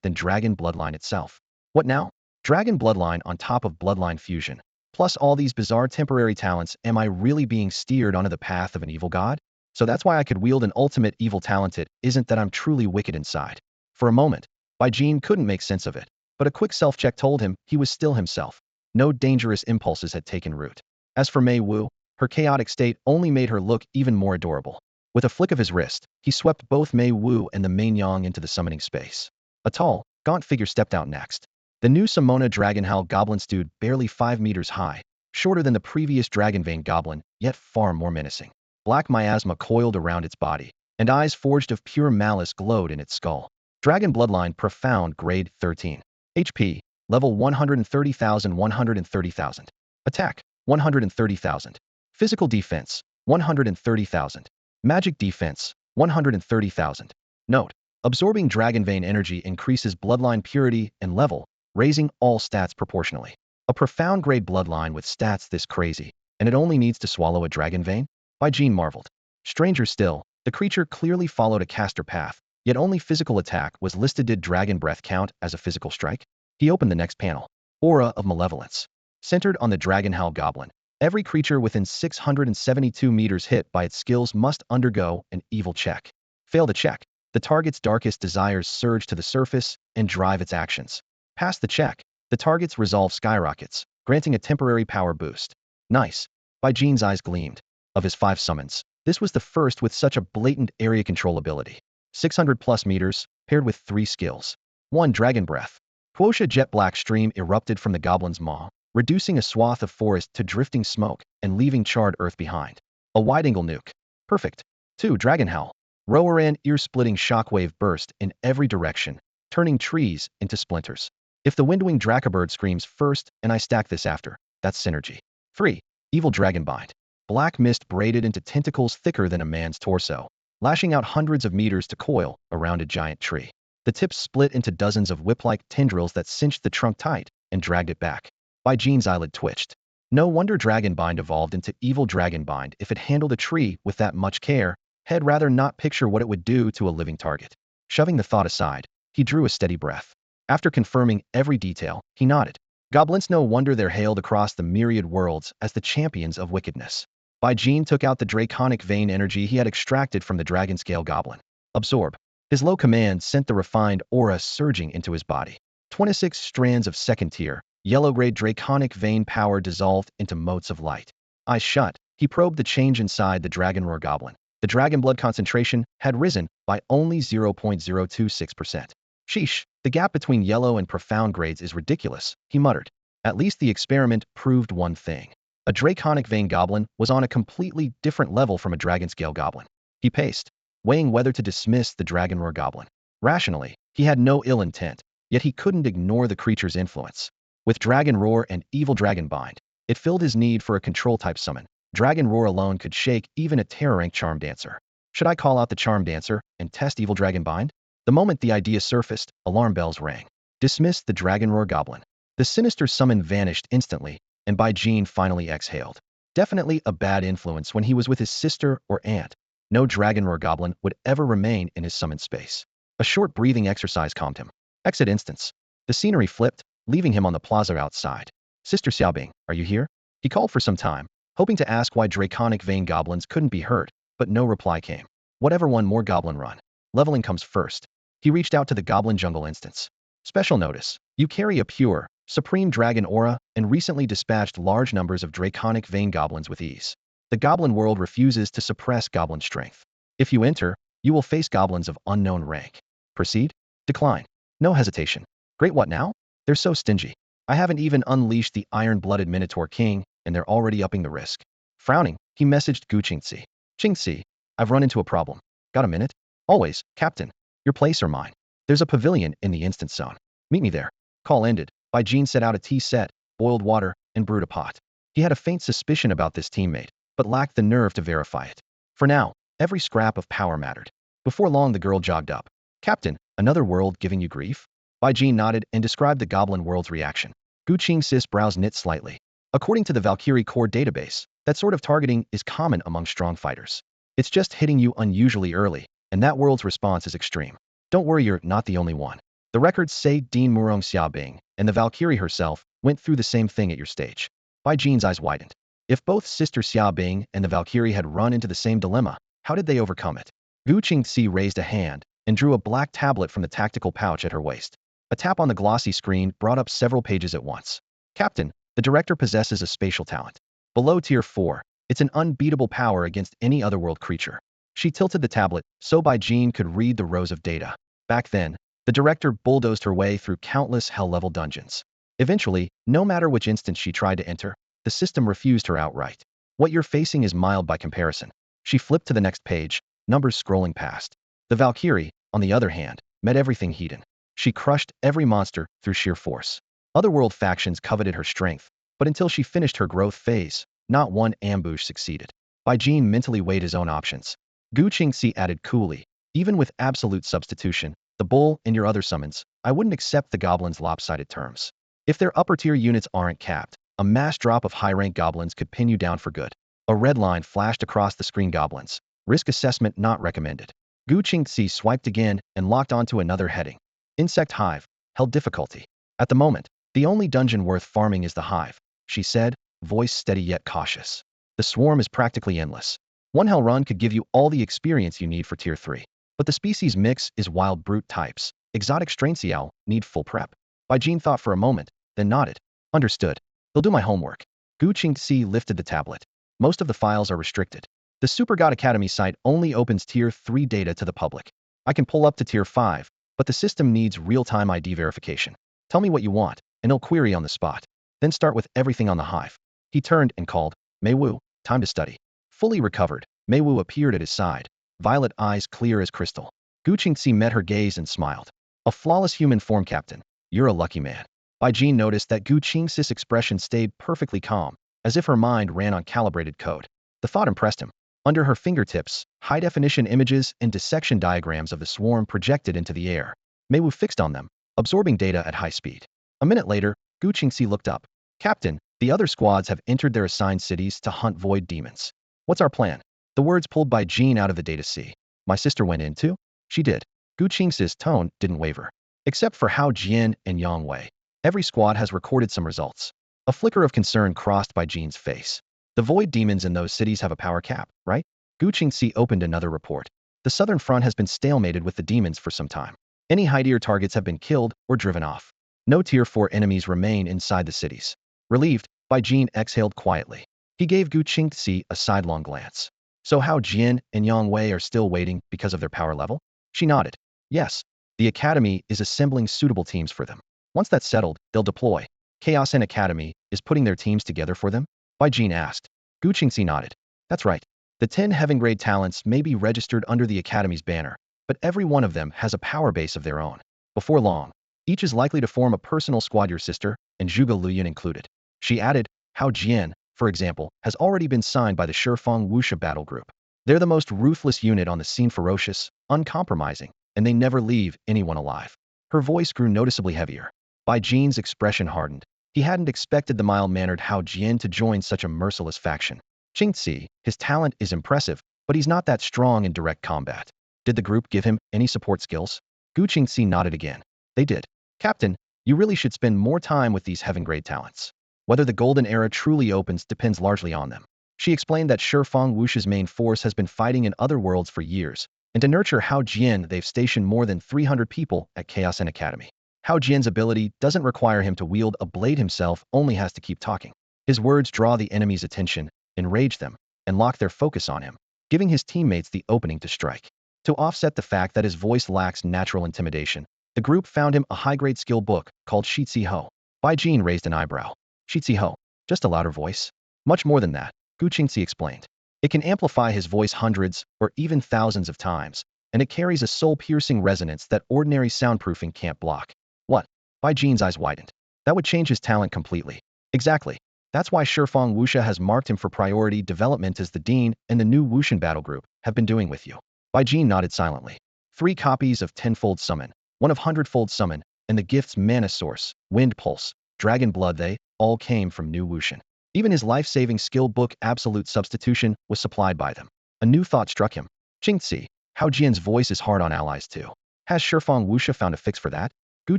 than Dragon Bloodline itself. What now? Dragon Bloodline on top of Bloodline Fusion. Plus all these bizarre temporary talents. Am I really being steered onto the path of an evil god? So that's why I could wield an ultimate evil talent. It isn't that I'm truly wicked inside. For a moment, Bai Jin couldn't make sense of it, but a quick self-check told him he was still himself. No dangerous impulses had taken root. As for Mei Wu, her chaotic state only made her look even more adorable. With a flick of his wrist, he swept both Mei Wu and the Mainyang into the summoning space. A tall, gaunt figure stepped out next. The new Simona Dragonhowl Goblin stood barely 5 meters high, shorter than the previous Dragonvein Goblin, yet far more menacing. Black miasma coiled around its body, and eyes forged of pure malice glowed in its skull. Dragon Bloodline Profound Grade 13. HP, level 130,000, 130,000. Attack, 130,000. Physical defense, 130,000. Magic defense, 130,000. Note: absorbing Dragonvein energy increases bloodline purity and level, raising all stats proportionally. A profound grade bloodline with stats this crazy, and it only needs to swallow a Dragonvein? Bai Jin marveled. Stranger still, the creature clearly followed a caster path, yet only physical attack was listed. Did Dragon Breath count as a physical strike? He opened the next panel. Aura of Malevolence. Centered on the Dragonhowl Goblin, every creature within 672 meters hit by its skills must undergo an evil check. Fail the check, the target's darkest desires surge to the surface and drive its actions. Pass the check, the target's resolve skyrockets, granting a temporary power boost. Nice. Bai Jin's eyes gleamed. Of his 5 summons, this was the first with such a blatant area control ability. 600 plus meters, paired with 3 skills. 1. Dragon Breath. Quosha jet black stream erupted from the goblin's maw, reducing a swath of forest to drifting smoke and leaving charred earth behind. A wide-angle nuke. Perfect. 2. Dragon Howl. Roaran ear-splitting shockwave burst in every direction, turning trees into splinters. If the windwing Dracobird screams first and I stack this after, that's synergy. 3. Evil Dragonbind. Black mist braided into tentacles thicker than a man's torso, lashing out hundreds of meters to coil around a giant tree. The tips split into dozens of whip-like tendrils that cinched the trunk tight and dragged it back. By Jean's eyelid twitched. No wonder Dragonbind evolved into Evil Dragonbind if it handled a tree with that much care. He'd rather not picture what it would do to a living target. Shoving the thought aside, he drew a steady breath. After confirming every detail, he nodded. Goblins no wonder they're hailed across the myriad worlds as the champions of wickedness. Bai Jin took out the draconic vein energy he had extracted from the dragon-scale goblin. Absorb. His low command sent the refined aura surging into his body. 26 strands of second-tier, yellow-grade draconic vein power dissolved into motes of light. Eyes shut, he probed the change inside the dragon roar goblin. The dragon blood concentration had risen by only 0.026%. Sheesh, the gap between yellow and profound grades is ridiculous, he muttered. At least the experiment proved one thing. A draconic vein goblin was on a completely different level from a dragon-scale goblin. He paced, weighing whether to dismiss the dragon roar goblin. Rationally, he had no ill intent, yet he couldn't ignore the creature's influence. With dragon roar and evil dragonbind, it filled his need for a control-type summon. Dragon roar alone could shake even a terror-rank charm dancer. Should I call out the charm dancer and test evil dragonbind? The moment the idea surfaced, alarm bells rang. Dismiss the dragon roar goblin. The sinister summon vanished instantly, and Bai Jin finally exhaled. Definitely a bad influence when he was with his sister or aunt. No dragon roar goblin would ever remain in his summon space. A short breathing exercise calmed him. Exit instance. The scenery flipped, leaving him on the plaza outside. Sister Xiaobing, are you here? He called for some time, hoping to ask why draconic vein goblins couldn't be heard, but no reply came. Whatever one more goblin run. Leveling comes first. He reached out to the goblin jungle instance. Special notice. You carry a pure, supreme dragon aura and recently dispatched large numbers of draconic vein goblins with ease. The goblin world refuses to suppress goblin strength. If you enter, you will face goblins of unknown rank. Proceed? Decline. No hesitation. Great, what now? They're so stingy. I haven't even unleashed the iron-blooded Minotaur King, and they're already upping the risk. Frowning, he messaged Gu Qingxi. Qingxi, I've run into a problem. Got a minute? Always, Captain. Your place or mine? There's a pavilion in the instance zone. Meet me there. Call ended. Bai Jin set out a tea set, boiled water, and brewed a pot. He had a faint suspicion about this teammate, but lacked the nerve to verify it. For now, every scrap of power mattered. Before long the girl jogged up. Captain, another world giving you grief? Bai Jin nodded and described the goblin world's reaction. Gu Qingxi's brows knit slightly. According to the Valkyrie core database, that sort of targeting is common among strong fighters. It's just hitting you unusually early, and that world's response is extreme. Don't worry, you're not the only one. The records say Dean Murong Xiaobing and the Valkyrie herself went through the same thing at your stage. Bai Jin's eyes widened. If both Sister Xiaobing and the Valkyrie had run into the same dilemma, how did they overcome it? Gu Qingxi raised a hand and drew a black tablet from the tactical pouch at her waist. A tap on the glossy screen brought up several pages at once. Captain, the director possesses a spatial talent. Below tier 4, it's an unbeatable power against any otherworld creature. She tilted the tablet so Bai Jin could read the rows of data. Back then, the director bulldozed her way through countless hell-level dungeons. Eventually, no matter which instance she tried to enter, the system refused her outright. What you're facing is mild by comparison. She flipped to the next page, numbers scrolling past. The Valkyrie, on the other hand, met everything heathen. She crushed every monster through sheer force. Otherworld factions coveted her strength, but until she finished her growth phase, not one ambush succeeded. Bai Jin mentally weighed his own options. Gu Qingxi added coolly, even with absolute substitution, the bull and your other summons, I wouldn't accept the goblins' lopsided terms. If their upper-tier units aren't capped, a mass drop of high-rank goblins could pin you down for good. A red line flashed across the screen. Goblins. Risk assessment not recommended. Gu Qingxi swiped again and locked onto another heading. Insect Hive. Held difficulty. At the moment, the only dungeon worth farming is the Hive, she said, voice steady yet cautious. The swarm is practically endless. One hell run could give you all the experience you need for tier 3. But the species mix is wild brute types. Exotic strainsial need full prep. Bai Jin thought for a moment, then nodded. Understood. They'll do my homework. Gu Qingxi lifted the tablet. Most of the files are restricted. The Super God Academy site only opens tier 3 data to the public. I can pull up to tier 5, but the system needs real-time ID verification. Tell me what you want, and he'll query on the spot. Then start with everything on the hive. He turned and called, Mei Wu, time to study. Fully recovered, Mei Wu appeared at his side, violet eyes clear as crystal. Gu Qingxi met her gaze and smiled. A flawless human form, Captain. You're a lucky man. Bai Jin noticed that Gu Qingxi's expression stayed perfectly calm, as if her mind ran on calibrated code. The thought impressed him. Under her fingertips, high-definition images and dissection diagrams of the swarm projected into the air. Mei Wu fixed on them, absorbing data at high speed. A minute later, Gu Qingxi looked up. Captain, the other squads have entered their assigned cities to hunt void demons. What's our plan? The words pulled Bai Jin out of the data sea. My sister went in too? She did. Gu Qingxi's tone didn't waver. Except for Hao Jian and Yang Wei. Every squad has recorded some results. A flicker of concern crossed Bai Jin's face. The void demons in those cities have a power cap, right? Gu Qingxi opened another report. The southern front has been stalemated with the demons for some time. Any high-tier targets have been killed or driven off. No tier 4 enemies remain inside the cities. Relieved, Bai Jin exhaled quietly. He gave Gu Qingxi a sidelong glance. So Hao Jian and Yang Wei are still waiting because of their power level? She nodded. Yes. The Academy is assembling suitable teams for them. Once that's settled, they'll deploy. Chaos and Academy is putting their teams together for them? Bai Jin asked. Gu Qingxi nodded. That's right. The 10 heaven-grade talents may be registered under the Academy's banner, but every one of them has a power base of their own. Before long, each is likely to form a personal squad, your sister, and Zhuge Luyun included. She added, Hao Jian, for example, has already been signed by the Shifeng Wuxia battle group. They're the most ruthless unit on the scene, ferocious, uncompromising, and they never leave anyone alive. Her voice grew noticeably heavier. Bai Jin's expression hardened. He hadn't expected the mild-mannered Hao Jian to join such a merciless faction. Qingxi, his talent is impressive, but he's not that strong in direct combat. Did the group give him any support skills? Gu Qingxi nodded again. They did. Captain, you really should spend more time with these heaven-grade talents. Whether the golden era truly opens depends largely on them. She explained that Shifeng Wuxia's main force has been fighting in other worlds for years, and to nurture Hao Jian they've stationed more than 300 people at Chaos and Academy. Hao Jian's ability doesn't require him to wield a blade himself, only has to keep talking. His words draw the enemy's attention, enrage them, and lock their focus on him, giving his teammates the opening to strike. To offset the fact that his voice lacks natural intimidation, the group found him a high-grade skill book called Shitzi Ho. Bai Jin raised an eyebrow. Shitzi Ho, just a louder voice? Much more than that, Gu Qingxi explained. It can amplify his voice hundreds or even thousands of times, and it carries a soul-piercing resonance that ordinary soundproofing can't block. What? Bai Jin's eyes widened. That would change his talent completely. Exactly. That's why Shifeng Wuxia has marked him for priority development, as the Dean and the new Wuxian battle group have been doing with you. Bai Jin nodded silently. 3 copies of 10-fold summon, 1 of 100-fold summon, and the gift's mana source, wind pulse, dragon blood, they all came from new Wuxian. Even his life-saving skill book Absolute Substitution was supplied by them. A new thought struck him. Qingxi, Hao Jian's voice is hard on allies too. Has Shifeng Wuxia found a fix for that? Gu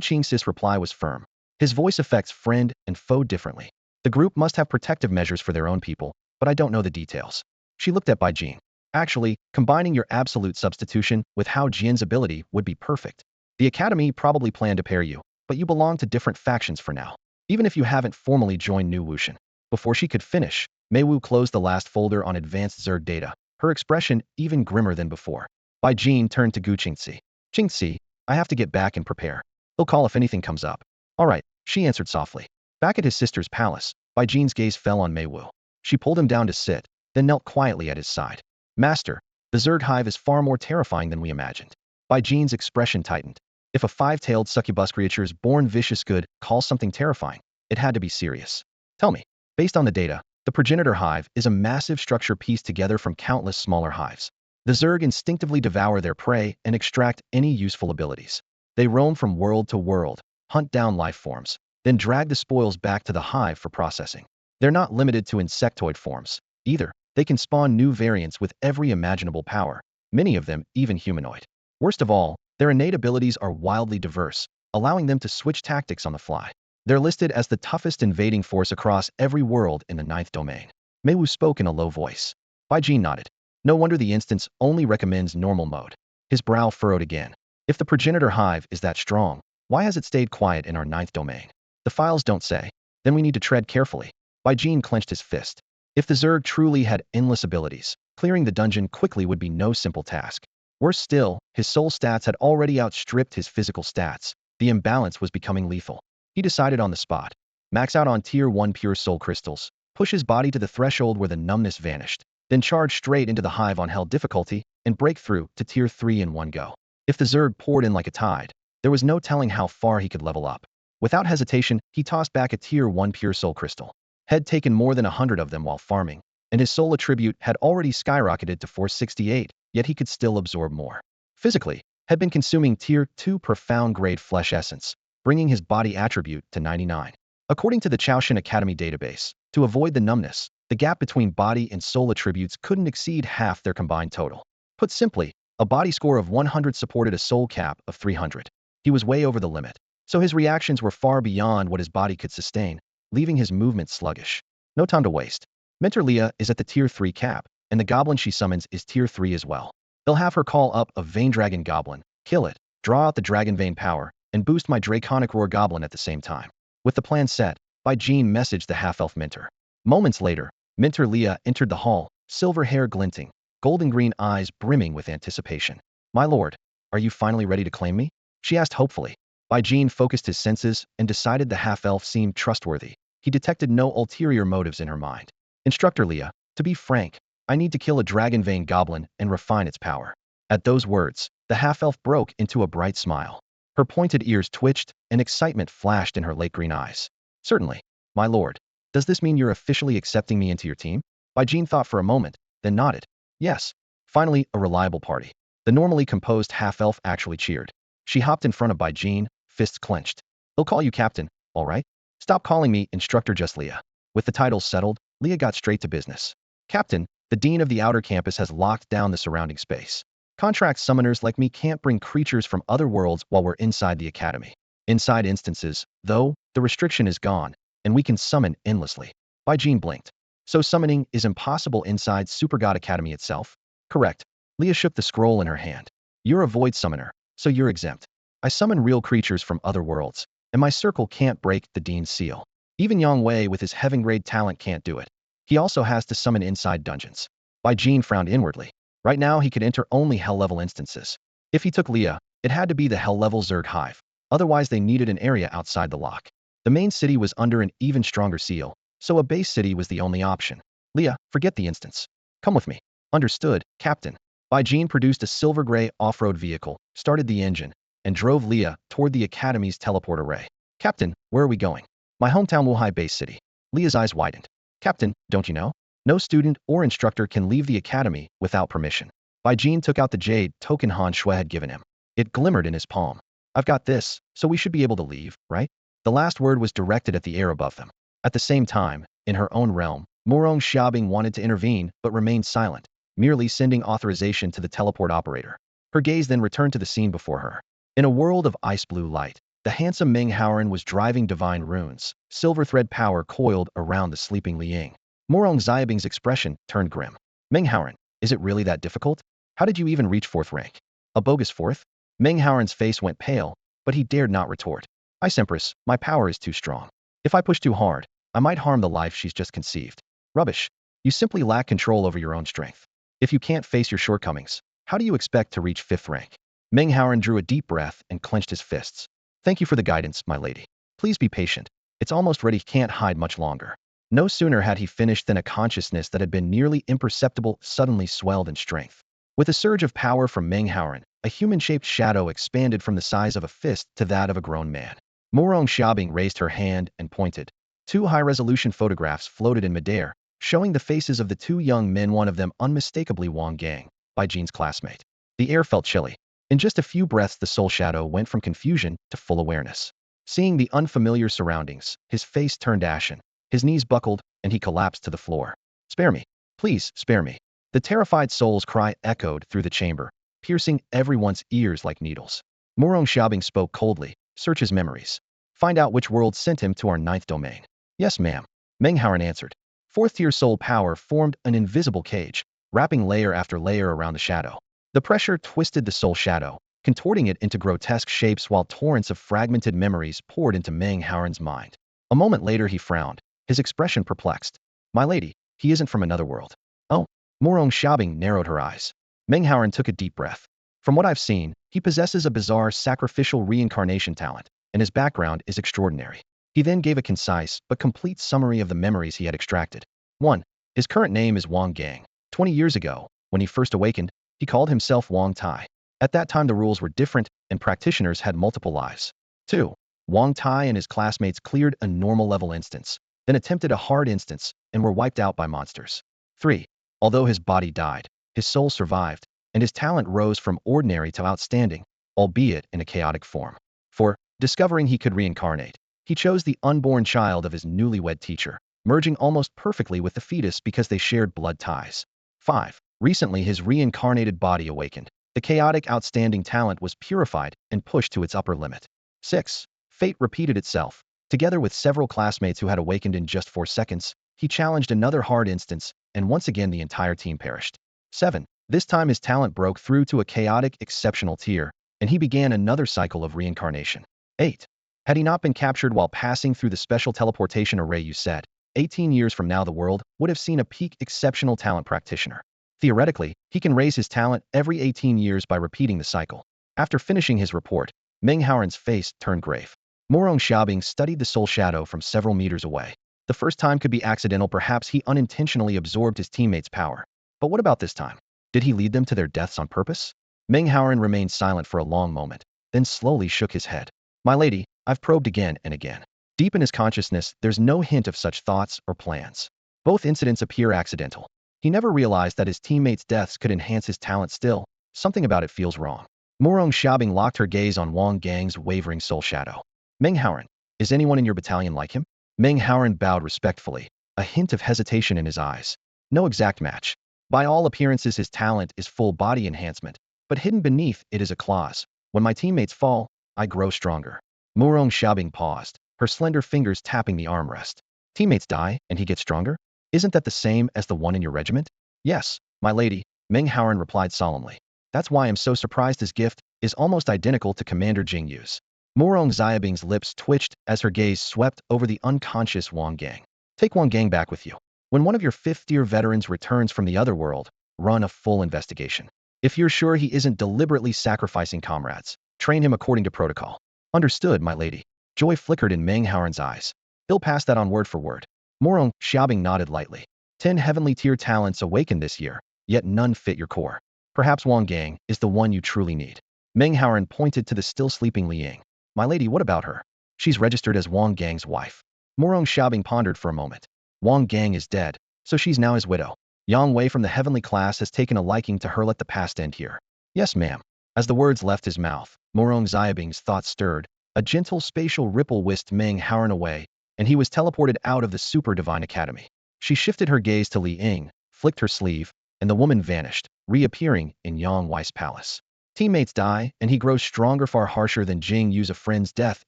Qingxi's reply was firm. His voice affects friend and foe differently. The group must have protective measures for their own people, but I don't know the details. She looked at Bai Jin. Actually, combining your absolute substitution with Hao Jian's ability would be perfect. The Academy probably planned to pair you, but you belong to different factions for now, even if you haven't formally joined New Wuxian. Before she could finish, Mei Wu closed the last folder on advanced Zerg data, her expression even grimmer than before. Bai Jin turned to Gu Qingxi. Qingxi, I have to get back and prepare. He'll call if anything comes up. All right, she answered softly. Back at his sister's palace, Bai Jin's gaze fell on Mei Wu. She pulled him down to sit, then knelt quietly at his side. Master, the Zerg hive is far more terrifying than we imagined. Bai Jin's expression tightened. If a 5-tailed succubus creature's born vicious could call something terrifying, it had to be serious. Tell me. Based on the data, the progenitor hive is a massive structure pieced together from countless smaller hives. The Zerg instinctively devour their prey and extract any useful abilities. They roam from world to world, hunt down life forms, then drag the spoils back to the hive for processing. They're not limited to insectoid forms, either. They can spawn new variants with every imaginable power, many of them even humanoid. Worst of all, their innate abilities are wildly diverse, allowing them to switch tactics on the fly. They're listed as the toughest invading force across every world in the 9th domain. Mei Wu spoke in a low voice. Bai Jin nodded. No wonder the instance only recommends normal mode. His brow furrowed again. If the progenitor hive is that strong, why has it stayed quiet in our 9th domain? The files don't say. Then we need to tread carefully. Bai Jin clenched his fist. If the Zerg truly had endless abilities, clearing the dungeon quickly would be no simple task. Worse still, his soul stats had already outstripped his physical stats. The imbalance was becoming lethal. He decided on the spot. Max out on Tier 1 pure soul crystals, push his body to the threshold where the numbness vanished, then charge straight into the hive on hell difficulty and break through to Tier 3 in one go. If the Zerg poured in like a tide, there was no telling how far he could level up. Without hesitation, he tossed back a Tier 1 pure soul crystal. Had taken more than 100 of them while farming, and his soul attribute had already skyrocketed to 468, yet he could still absorb more. Physically, had been consuming Tier 2 profound grade flesh essence, bringing his body attribute to 99. According to the Chaoshan Academy database, to avoid the numbness, the gap between body and soul attributes couldn't exceed half their combined total. Put simply, a body score of 100 supported a soul cap of 300. He was way over the limit, so his reactions were far beyond what his body could sustain, leaving his movement sluggish. No time to waste. Mentor Leah is at the Tier 3 cap, and the goblin she summons is Tier 3 as well. They'll have her call up a Vein Dragon Goblin, kill it, draw out the Dragon Vein power, and boost my Draconic Roar Goblin at the same time. With the plan set, Bai Jean messaged the half-elf Mentor. Moments later, Mentor Leah entered the hall, silver hair glinting, golden green eyes brimming with anticipation. My lord, are you finally ready to claim me? She asked hopefully. Bai Jean focused his senses and decided the half-elf seemed trustworthy. He detected no ulterior motives in her mind. Instructor Leah, to be frank, I need to kill a Dragon Vein Goblin and refine its power. At those words, the half-elf broke into a bright smile. Her pointed ears twitched, and excitement flashed in her lake green eyes. Certainly, my lord. Does this mean you're officially accepting me into your team? Bai Jean thought for a moment, then nodded. Yes. Finally, a reliable party. The normally composed half-elf actually cheered. She hopped in front of Bai Jean, fists clenched. They'll call you captain, all right? Stop calling me instructor, just Leah. With the titles settled, Leah got straight to business. Captain, the dean of the outer campus has locked down the surrounding space. Contract summoners like me can't bring creatures from other worlds while we're inside the academy. Inside instances, though, the restriction is gone, and we can summon endlessly. Bai Jean blinked. So summoning is impossible inside Super God Academy itself? Correct. Leah shook the scroll in her hand. You're a void summoner, so you're exempt. I summon real creatures from other worlds, and my circle can't break the dean's seal. Even Yang Wei with his heaven-grade talent can't do it. He also has to summon inside dungeons. Bai Jean frowned inwardly. Right now he could enter only hell-level instances. If he took Leah, it had to be the hell-level Zerg hive. Otherwise they needed an area outside the lock. The main city was under an even stronger seal, so a base city was the only option. Leah, forget the instance. Come with me. Understood, Captain. Bai Jean produced a silver-gray off-road vehicle, started the engine, and drove Leah toward the Academy's teleport array. Captain, where are we going? My hometown Wuhai base city. Leah's eyes widened. Captain, don't you know? No student or instructor can leave the academy without permission. Bai Jean took out the jade token Han Shui had given him. It glimmered in his palm. I've got this, so we should be able to leave, right? The last word was directed at the air above them. At the same time, in her own realm, Morong Xiaobing wanted to intervene but remained silent, merely sending authorization to the teleport operator. Her gaze then returned to the scene before her. In a world of ice blue light, the handsome Meng Haoran was driving divine runes, silver thread power coiled around the sleeping Liang. Morong Xiaobing's expression turned grim. Meng Haoran, is it really that difficult? How did you even reach 4th rank? A bogus 4th? Meng Haoran's face went pale, but he dared not retort. Ice Empress, my power is too strong. If I push too hard, I might harm the life she's just conceived. Rubbish. You simply lack control over your own strength. If you can't face your shortcomings, how do you expect to reach 5th rank? Meng Haoran drew a deep breath and clenched his fists. Thank you for the guidance, my lady. Please be patient. It's almost ready, can't hide much longer. No sooner had he finished than a consciousness that had been nearly imperceptible suddenly swelled in strength. With a surge of power from Meng Haoran, a human-shaped shadow expanded from the size of a fist to that of a grown man. Morong Xiaobing raised her hand and pointed. 2 high-resolution photographs floated in midair, showing the faces of the 2 young men, one of them unmistakably Wang Gang, Bai Jean's classmate. The air felt chilly. In just a few breaths the soul shadow went from confusion to full awareness. Seeing the unfamiliar surroundings, his face turned ashen, his knees buckled, and he collapsed to the floor. Spare me. Please, spare me. The terrified soul's cry echoed through the chamber, piercing everyone's ears like needles. Morong Xiaobing spoke coldly. Search his memories. Find out which world sent him to our 9th domain. Yes, ma'am. Meng Haoran answered. 4th-tier soul power formed an invisible cage, wrapping layer after layer around the shadow. The pressure twisted the soul shadow, contorting it into grotesque shapes while torrents of fragmented memories poured into Meng Haoran's mind. A moment later he frowned, his expression perplexed. My lady, he isn't from another world. Oh. Morong Xiaobing narrowed her eyes. Meng Haoran took a deep breath. From what I've seen, he possesses a bizarre sacrificial reincarnation talent, and his background is extraordinary. He then gave a concise but complete summary of the memories he had extracted. 1. His current name is Wang Gang. 20 years ago, when he first awakened, he called himself Wang Tai. At that time the rules were different and practitioners had multiple lives. 2. Wang Tai and his classmates cleared a normal level instance, then attempted a hard instance and were wiped out by monsters. 3. Although his body died, his soul survived, and his talent rose from ordinary to outstanding, albeit in a chaotic form. 4. Discovering he could reincarnate, he chose the unborn child of his newlywed teacher, merging almost perfectly with the fetus because they shared blood ties. 5. Recently his reincarnated body awakened. The chaotic outstanding talent was purified and pushed to its upper limit. 6. Fate repeated itself. Together with several classmates who had awakened in just 4 seconds, he challenged another hard instance, and once again the entire team perished. 7. This time his talent broke through to a chaotic exceptional tier, and he began another cycle of reincarnation. 8. Had he not been captured while passing through the special teleportation array you said, 18 years from now the world would have seen a peak exceptional talent practitioner. Theoretically, he can raise his talent every 18 years by repeating the cycle. After finishing his report, Meng Haoran's face turned grave. Morong Xiaobing studied the soul shadow from several meters away. The first time could be accidental, perhaps he unintentionally absorbed his teammates' power. But what about this time? Did he lead them to their deaths on purpose? Meng Haoran remained silent for a long moment, then slowly shook his head. My lady, I've probed again and again. Deep in his consciousness, there's no hint of such thoughts or plans. Both incidents appear accidental. He never realized that his teammates' deaths could enhance his talent still. Something about it feels wrong. Morong Xiaobing locked her gaze on Wang Gang's wavering soul shadow. Meng Haoran, is anyone in your battalion like him? Meng Haoran bowed respectfully, a hint of hesitation in his eyes. No exact match. By all appearances his talent is full body enhancement, but hidden beneath it is a clause. When my teammates fall, I grow stronger. Morong Xiaobing paused, her slender fingers tapping the armrest. Teammates die, and he gets stronger? Isn't that the same as the one in your regiment? Yes, my lady, Meng Haoran replied solemnly. That's why I'm so surprised his gift is almost identical to Commander Jingyu's. Morong Xiaobing's lips twitched as her gaze swept over the unconscious Wang Gang. Take Wang Gang back with you. When one of your 5th-tier veterans returns from the other world, run a full investigation. If you're sure he isn't deliberately sacrificing comrades, train him according to protocol. Understood, my lady. Joy flickered in Meng Haoran's eyes. He'll pass that on word for word. Morong Xiaobing nodded lightly. 10 heavenly tier talents awakened this year, yet none fit your core. Perhaps Wang Gang is the one you truly need. Meng Haoran pointed to the still sleeping Li Ying. My lady, what about her? She's registered as Wang Gang's wife. Morong Xiaobing pondered for a moment. Wang Gang is dead, so she's now his widow. Yang Wei from the heavenly class has taken a liking to her. Let the past end here. Yes, ma'am. As the words left his mouth, Morong Xiaobing's thoughts stirred. A gentle spatial ripple whisked Meng Haoran away, and he was teleported out of the Super Divine Academy. She shifted her gaze to Li Ying, flicked her sleeve, and the woman vanished, reappearing in Yang Wei's palace. Teammates die, and he grows stronger. Far harsher than Jing Yu's. A friend's death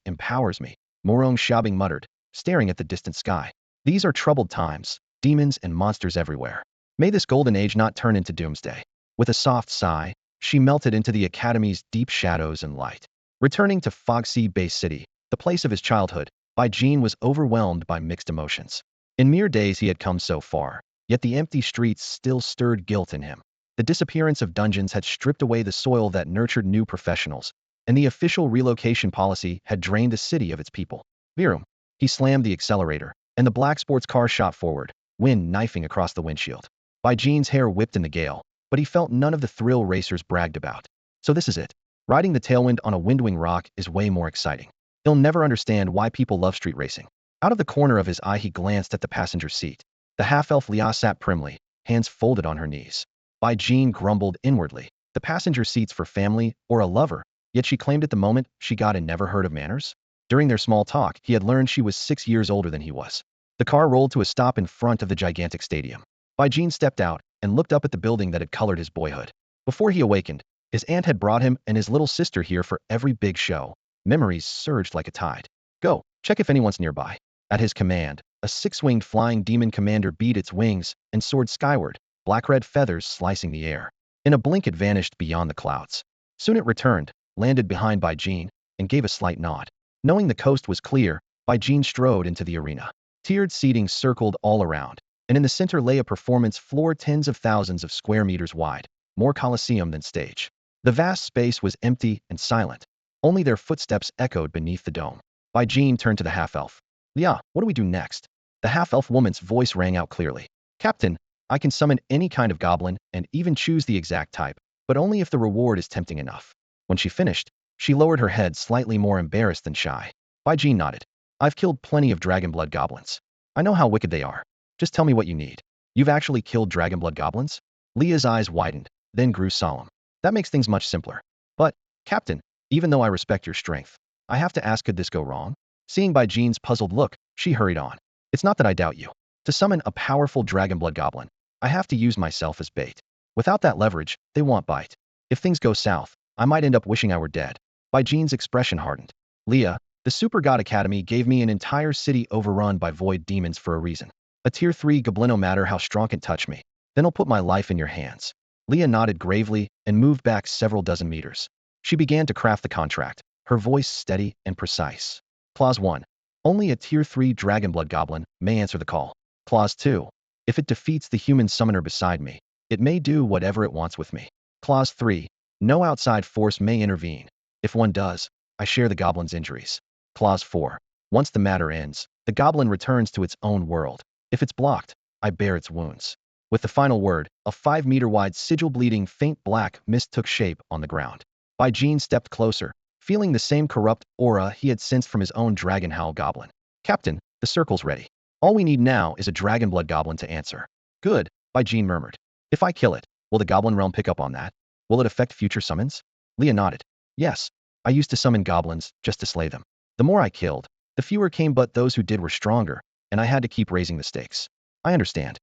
empowers me, Morong Xiaobing muttered, staring at the distant sky. These are troubled times, demons and monsters everywhere. May this golden age not turn into doomsday. With a soft sigh, she melted into the academy's deep shadows and light. Returning to Fogsea Bay City, the place of his childhood, Bai Jin was overwhelmed by mixed emotions. In mere days he had come so far, yet the empty streets still stirred guilt in him. The disappearance of dungeons had stripped away the soil that nurtured new professionals, and the official relocation policy had drained the city of its people. Virum. He slammed the accelerator, and the black sports car shot forward, wind knifing across the windshield. Bai Jin's hair whipped in the gale, but he felt none of the thrill racers bragged about. So this is it. Riding the tailwind on a windwing rock is way more exciting. He'll never understand why people love street racing. Out of the corner of his eye he glanced at the passenger seat. The half-elf Lia sat primly, hands folded on her knees. Bai Jin grumbled inwardly. The passenger seat's for family or a lover, yet she claimed at the moment she got and never heard of manners. During their small talk, he had learned she was 6 years older than he was. The car rolled to a stop in front of the gigantic stadium. Bai Jin stepped out and looked up at the building that had colored his boyhood. Before he awakened, his aunt had brought him and his little sister here for every big show. Memories surged like a tide. Go, check if anyone's nearby. At his command, a 6-winged flying demon commander beat its wings and soared skyward, black-red feathers slicing the air. In a blink it vanished beyond the clouds. Soon it returned, landed behind Bai Jin, and gave a slight nod. Knowing the coast was clear, Bai Jin strode into the arena. Tiered seating circled all around, and in the center lay a performance floor tens of thousands of square meters wide, more coliseum than stage. The vast space was empty and silent. Only their footsteps echoed beneath the dome. Bai Jin turned to the half-elf. Leah, what do we do next? The half-elf woman's voice rang out clearly. Captain, I can summon any kind of goblin and even choose the exact type, but only if the reward is tempting enough. When she finished, she lowered her head slightly more embarrassed than shy. Jean nodded. I've killed plenty of dragonblood goblins. I know how wicked they are. Just tell me what you need. You've actually killed dragonblood goblins? Leah's eyes widened, then grew solemn. That makes things much simpler. But, Captain, even though I respect your strength, I have to ask, could this go wrong? Seeing Jean's puzzled look, she hurried on. It's not that I doubt you. To summon a powerful dragonblood goblin, I have to use myself as bait. Without that leverage, they won't bite. If things go south, I might end up wishing I were dead. Jean's expression hardened. Leah, the Super God Academy gave me an entire city overrun by void demons for a reason. A tier 3 goblin, no matter how strong can touch me. Then I'll put my life in your hands. Leah nodded gravely and moved back several dozen meters. She began to craft the contract, her voice steady and precise. Clause 1. Only a tier 3 dragonblood goblin may answer the call. Clause 2. If it defeats the human summoner beside me, it may do whatever it wants with me. Clause 3. No outside force may intervene. If one does, I share the goblin's injuries. Clause 4. Once the matter ends, the goblin returns to its own world. If it's blocked, I bear its wounds. With the final word, a 5-meter-wide sigil-bleeding faint black mist took shape on the ground. Jean stepped closer, feeling the same corrupt aura he had sensed from his own dragon howl goblin. Captain, the circle's ready. All we need now is a dragonblood goblin to answer. Good, Jean murmured. If I kill it, will the goblin realm pick up on that? Will it affect future summons? Leah nodded. Yes, I used to summon goblins just to slay them. The more I killed, the fewer came, but those who did were stronger, and I had to keep raising the stakes. I understand.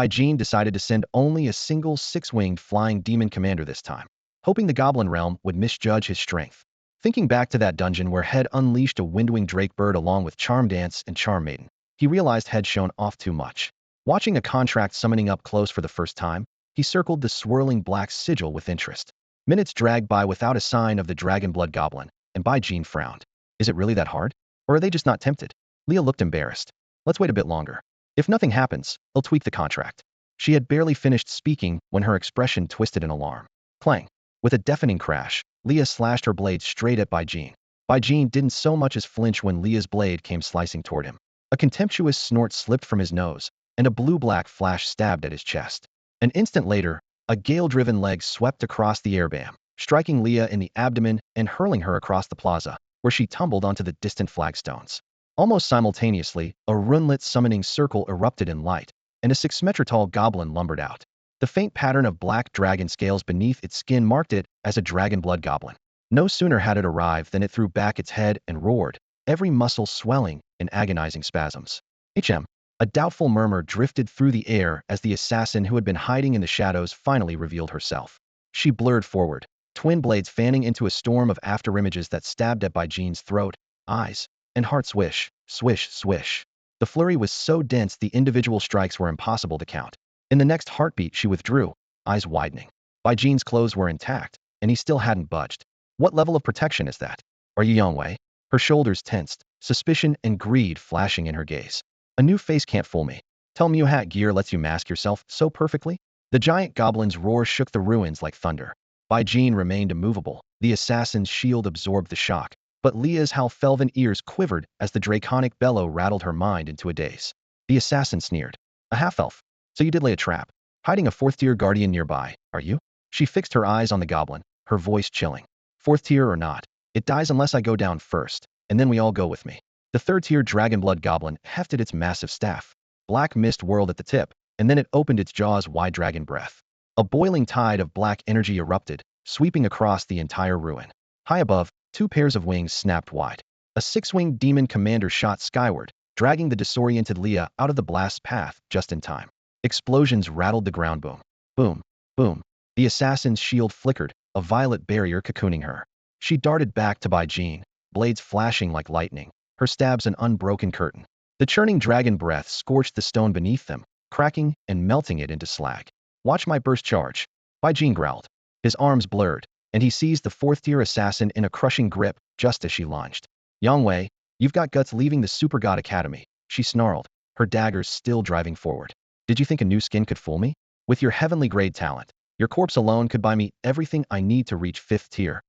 Jean decided to send only a single 6-winged flying demon commander this time, hoping the goblin realm would misjudge his strength. Thinking back to that dungeon where Head unleashed a windwing drake bird along with Charm Dance and Charm Maiden, he realized Head shown off too much. Watching a contract summoning up close for the first time, he circled the swirling black sigil with interest. Minutes dragged by without a sign of the dragonblood goblin, and Jean frowned. Is it really that hard? Or are they just not tempted? Leah looked embarrassed. Let's wait a bit longer. If nothing happens, I'll tweak the contract. She had barely finished speaking when her expression twisted in alarm. Clang. With a deafening crash, Leah slashed her blade straight at Jean. Jean didn't so much as flinch when Leah's blade came slicing toward him. A contemptuous snort slipped from his nose, and a blue-black flash stabbed at his chest. An instant later, a gale-driven leg swept across the airbam, striking Leah in the abdomen and hurling her across the plaza, where she tumbled onto the distant flagstones. Almost simultaneously, a runlit summoning circle erupted in light, and a 6-meter-tall goblin lumbered out. The faint pattern of black dragon scales beneath its skin marked it as a dragonblood goblin. No sooner had it arrived than it threw back its head and roared, every muscle swelling in agonizing spasms. A doubtful murmur drifted through the air as the assassin who had been hiding in the shadows finally revealed herself. She blurred forward, twin blades fanning into a storm of afterimages that stabbed at Jean's throat, eyes, and heart. Swish, swish, swish. The flurry was so dense the individual strikes were impossible to count. In the next heartbeat she withdrew, eyes widening. Jean's clothes were intact, and he still hadn't budged. What level of protection is that? Are you Yangwei? Her shoulders tensed, suspicion and greed flashing in her gaze. A new face can't fool me. Tell me hat gear lets you mask yourself so perfectly? The giant goblin's roar shook the ruins like thunder. Jean remained immovable. The assassin's shield absorbed the shock, but Leah's half-elven ears quivered as the draconic bellow rattled her mind into a daze. The assassin sneered. A half-elf. So you did lay a trap. Hiding a 4th-tier guardian nearby, are you? She fixed her eyes on the goblin, her voice chilling. 4th tier or not, it dies unless I go down first, and then we all go with me. The 3rd-tier dragonblood goblin hefted its massive staff. Black mist whirled at the tip, and then it opened its jaws wide. Dragon breath. A boiling tide of black energy erupted, sweeping across the entire ruin. High above, 2 pairs of wings snapped wide. A 6-winged demon commander shot skyward, dragging the disoriented Leah out of the blast's path just in time. Explosions rattled the ground. Boom, boom, boom. The assassin's shield flickered, a violet barrier cocooning her. She darted back to Jean, blades flashing like lightning, her stabs an unbroken curtain. The churning dragon breath scorched the stone beneath them, cracking and melting it into slag. Watch my burst charge. Jean growled. His arms blurred, and he seized the 4th-tier assassin in a crushing grip just as she launched. Yangwei, you've got guts leaving the Super God Academy, she snarled, her daggers still driving forward. Did you think a new skin could fool me? With your heavenly grade talent, your corpse alone could buy me everything I need to reach 5th tier.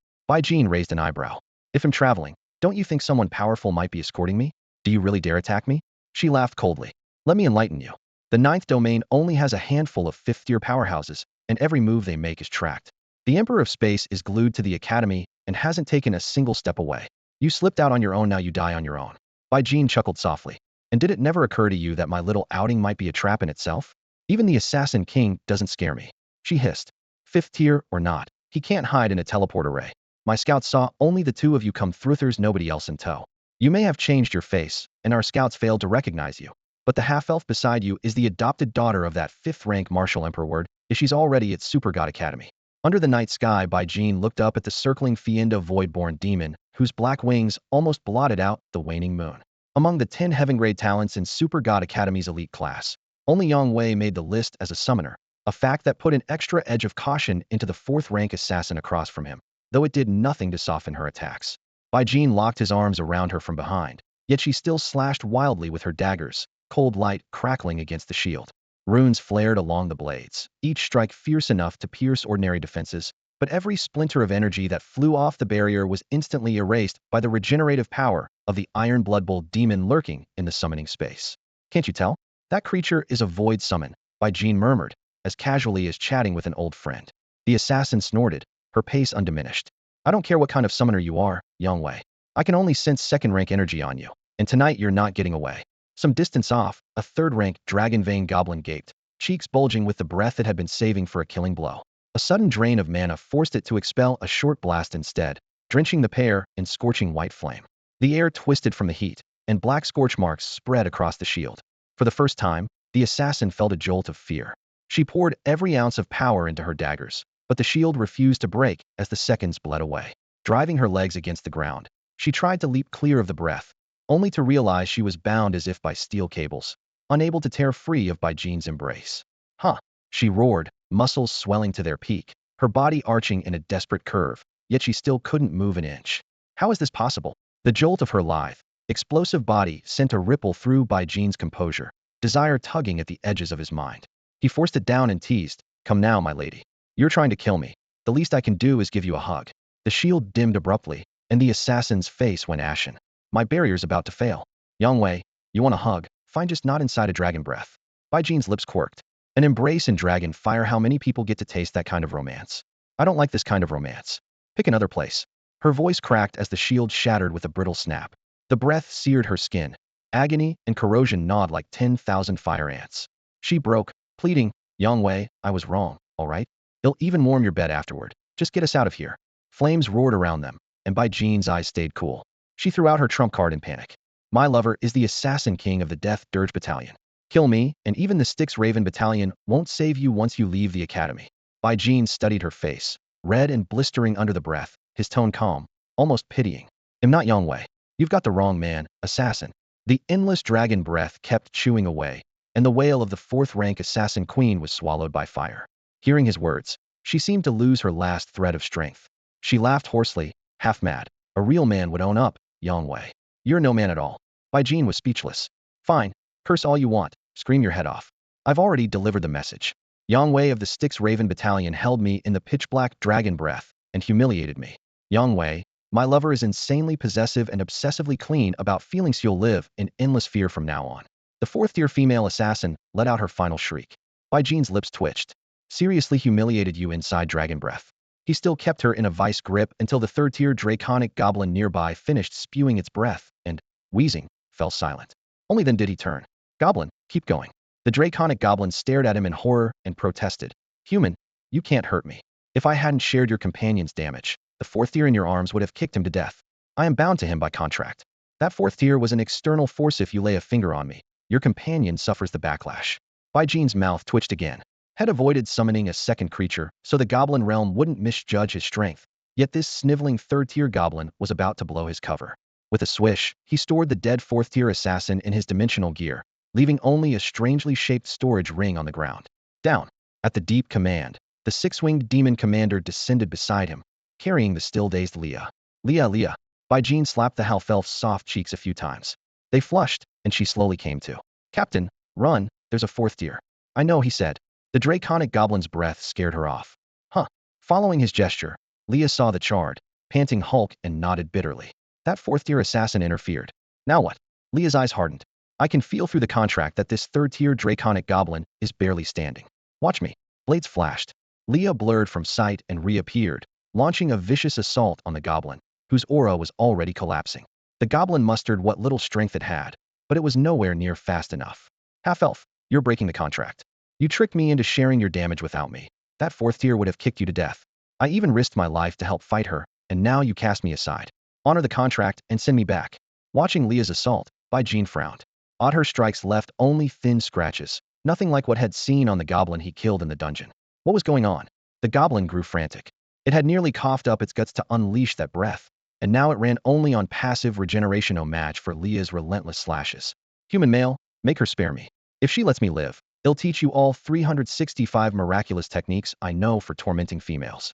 Jean raised an eyebrow. If I'm traveling, don't you think someone powerful might be escorting me? Do you really dare attack me? She laughed coldly. Let me enlighten you. The ninth domain only has a handful of fifth-tier powerhouses, and every move they make is tracked. The Emperor of Space is glued to the Academy and hasn't taken a single step away. You slipped out on your own, now you die on your own. Bai Jin chuckled softly. And did it never occur to you that my little outing might be a trap in itself? Even the Assassin King doesn't scare me. She hissed. Fifth tier or not, he can't hide in a teleport array. My scouts saw only the two of you come through, there's nobody else in tow. You may have changed your face, and our scouts failed to recognize you. But the half-elf beside you is the adopted daughter of that fifth-rank martial emperor, if she's already at Super God Academy. Under the night sky, Bai Jin looked up at the circling Fienda void-born demon, whose black wings almost blotted out the waning moon. Among the 10 heaven-grade talents in Super God Academy's elite class, only Yang Wei made the list as a summoner, a fact that put an extra edge of caution into the fourth-rank assassin across from him, though it did nothing to soften her attacks. Bai Jin locked his arms around her from behind, yet she still slashed wildly with her daggers, cold light crackling against the shield. Runes flared along the blades, each strike fierce enough to pierce ordinary defenses, but every splinter of energy that flew off the barrier was instantly erased by the regenerative power of the Iron Blood Bowl demon lurking in the summoning space. Can't you tell? That creature is a void summon, Bai Jin murmured, as casually as chatting with an old friend. The assassin snorted, her pace undiminished. I don't care what kind of summoner you are, Yang Wei. I can only sense second-rank energy on you, and tonight you're not getting away. Some distance off, a third-rank dragon vein goblin gaped, cheeks bulging with the breath it had been saving for a killing blow. A sudden drain of mana forced it to expel a short blast instead, drenching the pair in scorching white flame. The air twisted from the heat, and black scorch marks spread across the shield. For the first time, the assassin felt a jolt of fear. She poured every ounce of power into her daggers, but the shield refused to break as the seconds bled away. Driving her legs against the ground, she tried to leap clear of the breath, only to realize she was bound as if by steel cables, unable to tear free of Bai Jin's embrace. Huh, she roared, muscles swelling to their peak, her body arching in a desperate curve, yet she still couldn't move an inch. How is this possible? The jolt of her lithe, explosive body sent a ripple through Bai Jin's composure, desire tugging at the edges of his mind. He forced it down and teased, "Come now, my lady. You're trying to kill me. The least I can do is give you a hug." The shield dimmed abruptly, and the assassin's face went ashen. My barrier's about to fail. Yang Wei, you want a hug? Fine, just not inside a dragon breath. Bai Jin's lips quirked. An embrace in dragon fire, how many people get to taste that kind of romance? I don't like this kind of romance. Pick another place. Her voice cracked as the shield shattered with a brittle snap. The breath seared her skin. Agony and corrosion gnawed like 10,000 fire ants. She broke, pleading, "Yang Wei, I was wrong, all right? It'll even warm your bed afterward. Just get us out of here." Flames roared around them, and Bai Jin's eyes stayed cool. She threw out her trump card in panic. My lover is the Assassin King of the Death Dirge Battalion. Kill me, and even the Styx Raven Battalion won't save you once you leave the academy. Bai Jin studied her face, red and blistering under the breath, his tone calm, almost pitying. I'm not Yang Wei. You've got the wrong man, assassin. The endless dragon breath kept chewing away, and the wail of the fourth-rank assassin queen was swallowed by fire. Hearing his words, she seemed to lose her last thread of strength. She laughed hoarsely, half mad. A real man would own up, Yang Wei. You're no man at all. Bai Jin was speechless. Fine, curse all you want, scream your head off. I've already delivered the message. Yang Wei of the Styx Raven Battalion held me in the pitch-black dragon breath and humiliated me. Yang Wei, my lover is insanely possessive and obsessively clean about feelings you'll live in endless fear from now on. The fourth-tier female assassin let out her final shriek. Bai Jin's lips twitched. Seriously humiliated you inside dragon breath. He still kept her in a vice grip until the third-tier draconic goblin nearby finished spewing its breath and, wheezing, fell silent. Only then did he turn. Goblin, keep going. The draconic goblin stared at him in horror and protested. Human, you can't hurt me. If I hadn't shared your companion's damage, the fourth tier in your arms would have kicked him to death. I am bound to him by contract. That fourth tier was an external force. If you lay a finger on me, your companion suffers the backlash. Bai Jin's mouth twitched again. Had avoided summoning a second creature so the goblin realm wouldn't misjudge his strength, yet this sniveling third-tier goblin was about to blow his cover. With a swish, he stored the dead fourth-tier assassin in his dimensional gear, leaving only a strangely shaped storage ring on the ground. Down. At the deep command, the six-winged demon commander descended beside him, carrying the still-dazed Leah. Leah. Bai Jin slapped the half-elf's soft cheeks a few times. They flushed, and she slowly came to. Captain, run, there's a fourth tier. I know, he said. The draconic goblin's breath scared her off. Huh. Following his gesture, Leah saw the charred, panting hulk and nodded bitterly. That fourth-tier assassin interfered. Now what? Leah's eyes hardened. I can feel through the contract that this third-tier draconic goblin is barely standing. Watch me. Blades flashed. Leah blurred from sight and reappeared, launching a vicious assault on the goblin, whose aura was already collapsing. The goblin mustered what little strength it had, but it was nowhere near fast enough. Half-elf, you're breaking the contract. You tricked me into sharing your damage without me. That fourth tier would have kicked you to death. I even risked my life to help fight her, and now you cast me aside. Honor the contract and send me back. Watching Leah's assault, Jean frowned. Her strikes left only thin scratches, nothing like what had seen on the goblin he killed in the dungeon. What was going on? The goblin grew frantic. It had nearly coughed up its guts to unleash that breath, and now it ran only on passive regeneration, no match for Leah's relentless slashes. Human male, make her spare me. If she lets me live, I'll teach you all 365 miraculous techniques I know for tormenting females.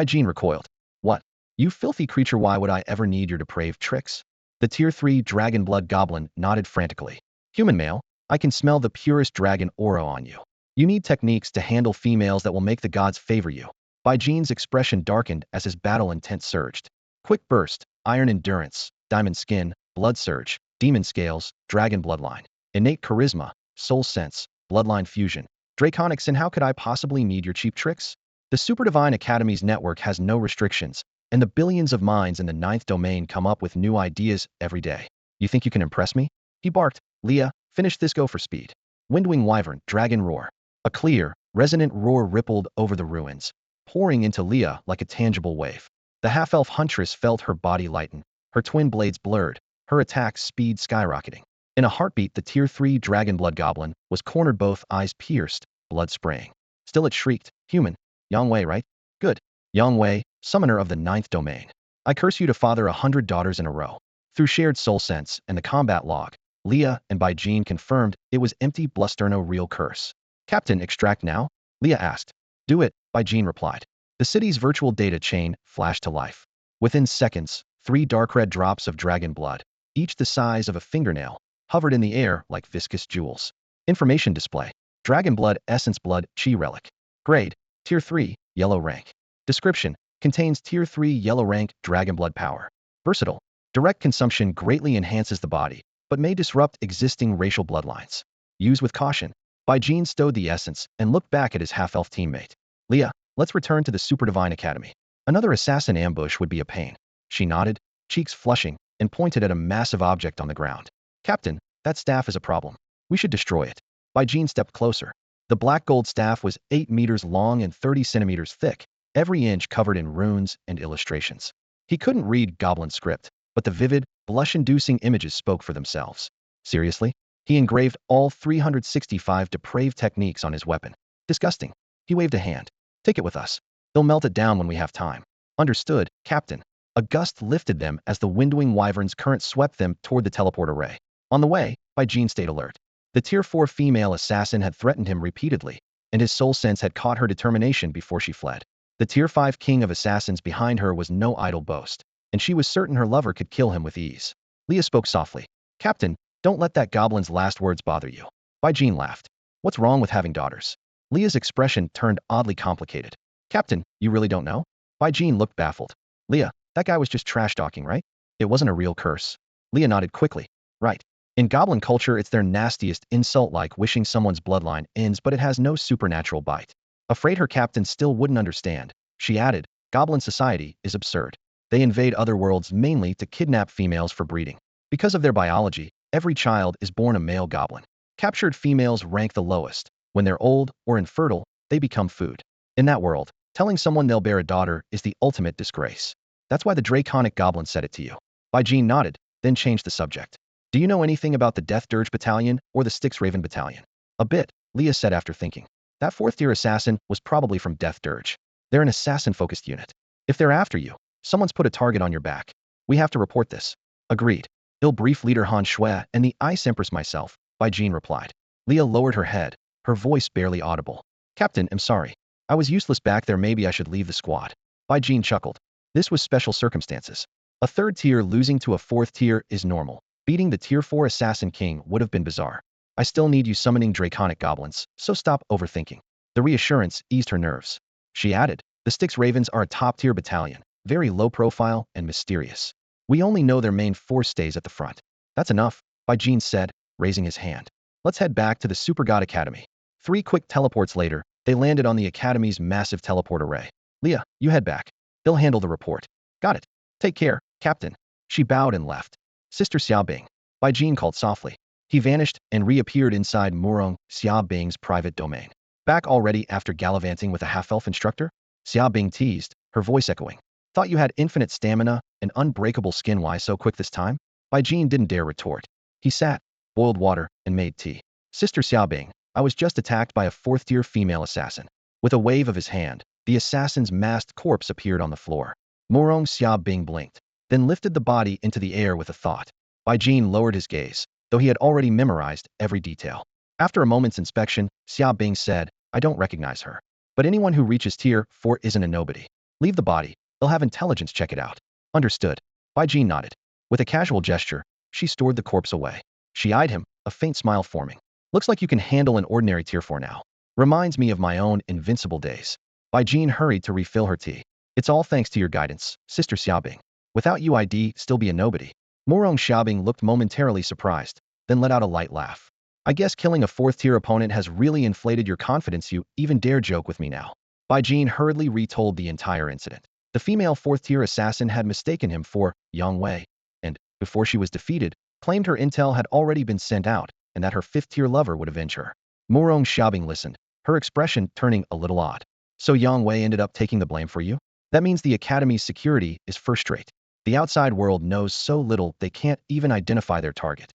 Jean recoiled. What? You filthy creature, why would I ever need your depraved tricks? The tier 3 dragon blood goblin nodded frantically. Human male, I can smell the purest dragon aura on you. You need techniques to handle females that will make the gods favor you. Jean's expression darkened as his battle intent surged. Quick burst, iron endurance, diamond skin, blood surge, demon scales, dragon bloodline, innate charisma, soul sense, bloodline fusion, draconic sin. How could I possibly need your cheap tricks? The Super Divine Academy's network has no restrictions, and the billions of minds in the 9th domain come up with new ideas every day. You think you can impress me? He barked. Leah, finish this, go for speed. Windwing wyvern, dragon roar. A clear, resonant roar rippled over the ruins, pouring into Leah like a tangible wave. The half-elf huntress felt her body lighten, her twin blades blurred, her attack speed skyrocketing. In a heartbeat, the tier 3 dragon blood goblin was cornered, both eyes pierced, blood spraying. Still it shrieked, human. Yang Wei, right? Good. Yang Wei, summoner of the 9th domain. I curse you to father 100 daughters in a row. Through shared soul sense and the combat log, Leah and Jean confirmed it was empty bluster, no real curse. Captain, extract now? Leah asked. Do it, Jean replied. The city's virtual data chain flashed to life. Within seconds, 3 dark red drops of dragon blood, each the size of a fingernail, hovered in the air like viscous jewels. Information display. Dragon blood essence blood chi relic. Grade, tier 3, yellow rank. Description, contains tier 3 yellow rank dragon blood power. Versatile. Direct consumption greatly enhances the body, but may disrupt existing racial bloodlines. Use with caution. Jean stowed the essence and looked back at his half-elf teammate. Leah, let's return to the Super Divine Academy. Another assassin ambush would be a pain. She nodded, cheeks flushing, and pointed at a massive object on the ground. Captain, that staff is a problem. We should destroy it. Jean stepped closer. The black gold staff was 8 meters long and 30 centimeters thick, every inch covered in runes and illustrations. He couldn't read goblin script, but the vivid, blush-inducing images spoke for themselves. Seriously? He engraved all 365 depraved techniques on his weapon. Disgusting. He waved a hand. Take it with us. They'll melt it down when we have time. Understood, Captain. A gust lifted them as the windwing wyvern's current swept them toward the teleport array. On the way, Jean stayed alert. The tier 4 female assassin had threatened him repeatedly, and his soul sense had caught her determination before she fled. The tier 5 king of assassins behind her was no idle boast, and she was certain her lover could kill him with ease. Leah spoke softly. Captain, don't let that goblin's last words bother you. Jean laughed. What's wrong with having daughters? Leah's expression turned oddly complicated. Captain, you really don't know? Jean looked baffled. Leah, that guy was just trash-talking, right? It wasn't a real curse. Leah nodded quickly. Right. In goblin culture, it's their nastiest insult, like wishing someone's bloodline ends, but it has no supernatural bite. Afraid her captain still wouldn't understand, she added, goblin society is absurd. They invade other worlds mainly to kidnap females for breeding. Because of their biology, every child is born a male goblin. Captured females rank the lowest. When they're old or infertile, they become food. In that world, telling someone they'll bear a daughter is the ultimate disgrace. That's why the draconic goblin said it to you. Jean nodded, then changed the subject. Do you know anything about the Death Dirge Battalion or the Styx Raven Battalion? A bit, Leah said after thinking. That 4th-tier assassin was probably from Death Dirge. They're an assassin-focused unit. If they're after you, someone's put a target on your back. We have to report this. Agreed. I'll brief leader Han Shui and the Ice Empress myself, Jean replied. Leah lowered her head, her voice barely audible. Captain, I'm sorry. I was useless back there, maybe I should leave the squad. Jean chuckled. This was special circumstances. A 3rd tier losing to a 4th tier is normal. Beating the tier 4 assassin king would have been bizarre. I still need you summoning draconic goblins, so stop overthinking. The reassurance eased her nerves. She added, the Styx Ravens are a top-tier battalion, very low profile and mysterious. We only know their main force stays at the front. That's enough. Jean said, raising his hand. Let's head back to the Super God Academy. 3 quick teleports later, they landed on the Academy's massive teleport array. Leah, you head back. They'll handle the report. Got it. Take care, Captain. She bowed and left. Sister Xiaobing. Jean called softly. He vanished and reappeared inside Murong Xiaobing's private domain. Back already after gallivanting with a half-elf instructor? Xiaobing teased, her voice echoing. Thought you had infinite stamina and unbreakable skin. Why so quick this time? Jean didn't dare retort. He sat, boiled water, and made tea. Sister Xiaobing, I was just attacked by a 4th-tier female assassin. With a wave of his hand, the assassin's masked corpse appeared on the floor. Murong Xiaobing blinked, then lifted the body into the air with a thought. Jean lowered his gaze, though he had already memorized every detail. After a moment's inspection, Xiaobing said, I don't recognize her. But anyone who reaches tier 4 isn't a nobody. Leave the body. They'll have intelligence check it out. Understood. Jean nodded. With a casual gesture, she stored the corpse away. She eyed him, a faint smile forming. Looks like you can handle an ordinary tier 4 now. Reminds me of my own invincible days. Jean hurried to refill her tea. It's all thanks to your guidance, Sister Xiaobing. Without you I'd still be a nobody. Murong Xiaobing looked momentarily surprised, then let out a light laugh. I guess killing a 4th-tier opponent has really inflated your confidence. You even dare joke with me now. Jean hurriedly retold the entire incident. The female 4th-tier assassin had mistaken him for Yang Wei, and, before she was defeated, claimed her intel had already been sent out and that her 5th-tier lover would avenge her. Murong Xiaobing listened, her expression turning a little odd. So Yang Wei ended up taking the blame for you? That means the Academy's security is first-rate. The outside world knows so little they can't even identify their target.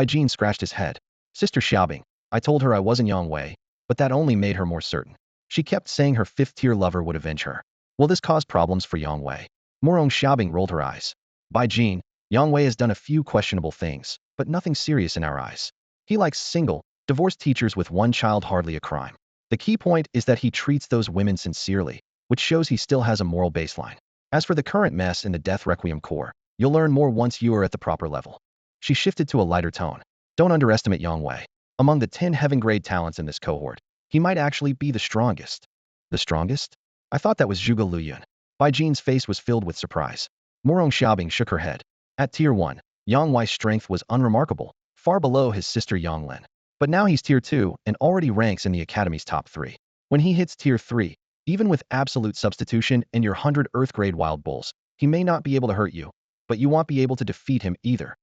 Jean scratched his head. Sister Xiaobing, I told her I wasn't Yang Wei, but that only made her more certain. She kept saying her 5th-tier lover would avenge her. Will this cause problems for Yang Wei? Murong Xiaobing rolled her eyes. Jean, Yang Wei has done a few questionable things, but nothing serious in our eyes. He likes single, divorced teachers with 1 child, hardly a crime. The key point is that he treats those women sincerely, which shows he still has a moral baseline. As for the current mess in the Death Requiem Corps, you'll learn more once you are at the proper level. She shifted to a lighter tone. Don't underestimate Yang Wei. Among the 10 heaven-grade talents in this cohort, he might actually be the strongest. The strongest? I thought that was Zhuge Luyun. Jean's face was filled with surprise. Murong Xiaobing shook her head. At tier 1, Yang Wei's strength was unremarkable, far below his sister Yang Lin. But now he's tier 2 and already ranks in the Academy's top 3. When he hits tier 3, even with absolute substitution and your 100 Earth-grade wild bulls, he may not be able to hurt you, but you won't be able to defeat him either.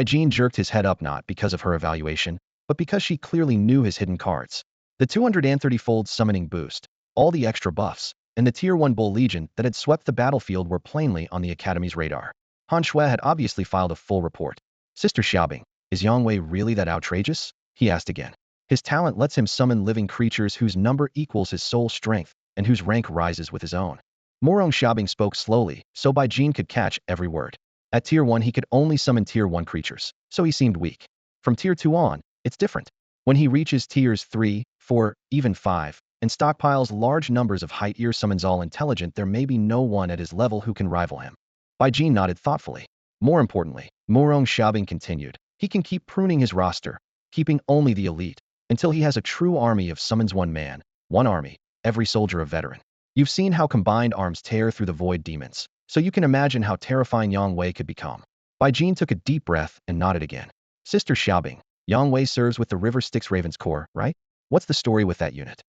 Jean jerked his head up, not because of her evaluation, but because she clearly knew his hidden cards. The 230-fold summoning boost, all the extra buffs, and the tier 1 bull legion that had swept the battlefield were plainly on the Academy's radar. Han Shui had obviously filed a full report. Sister Xiaobing, is Yang Wei really that outrageous? He asked again. His talent lets him summon living creatures whose number equals his soul strength, and whose rank rises with his own. Murong Xiaobing spoke slowly, so Jean could catch every word. At tier 1 he could only summon tier 1 creatures, so he seemed weak. From tier 2 on, it's different. When he reaches tiers 3, 4, even 5, and stockpiles large numbers of high-tier summons all intelligent, there may be no one at his level who can rival him. Jean nodded thoughtfully. More importantly, Murong Xiaobing continued, he can keep pruning his roster, keeping only the elite, until he has a true army of summons. 1 man, 1 army, every soldier a veteran. You've seen how combined arms tear through the void demons, so you can imagine how terrifying Yang Wei could become. Jean took a deep breath and nodded again. Sister Xiaobing, Yang Wei serves with the River Styx Ravens Corps, right? What's the story with that unit?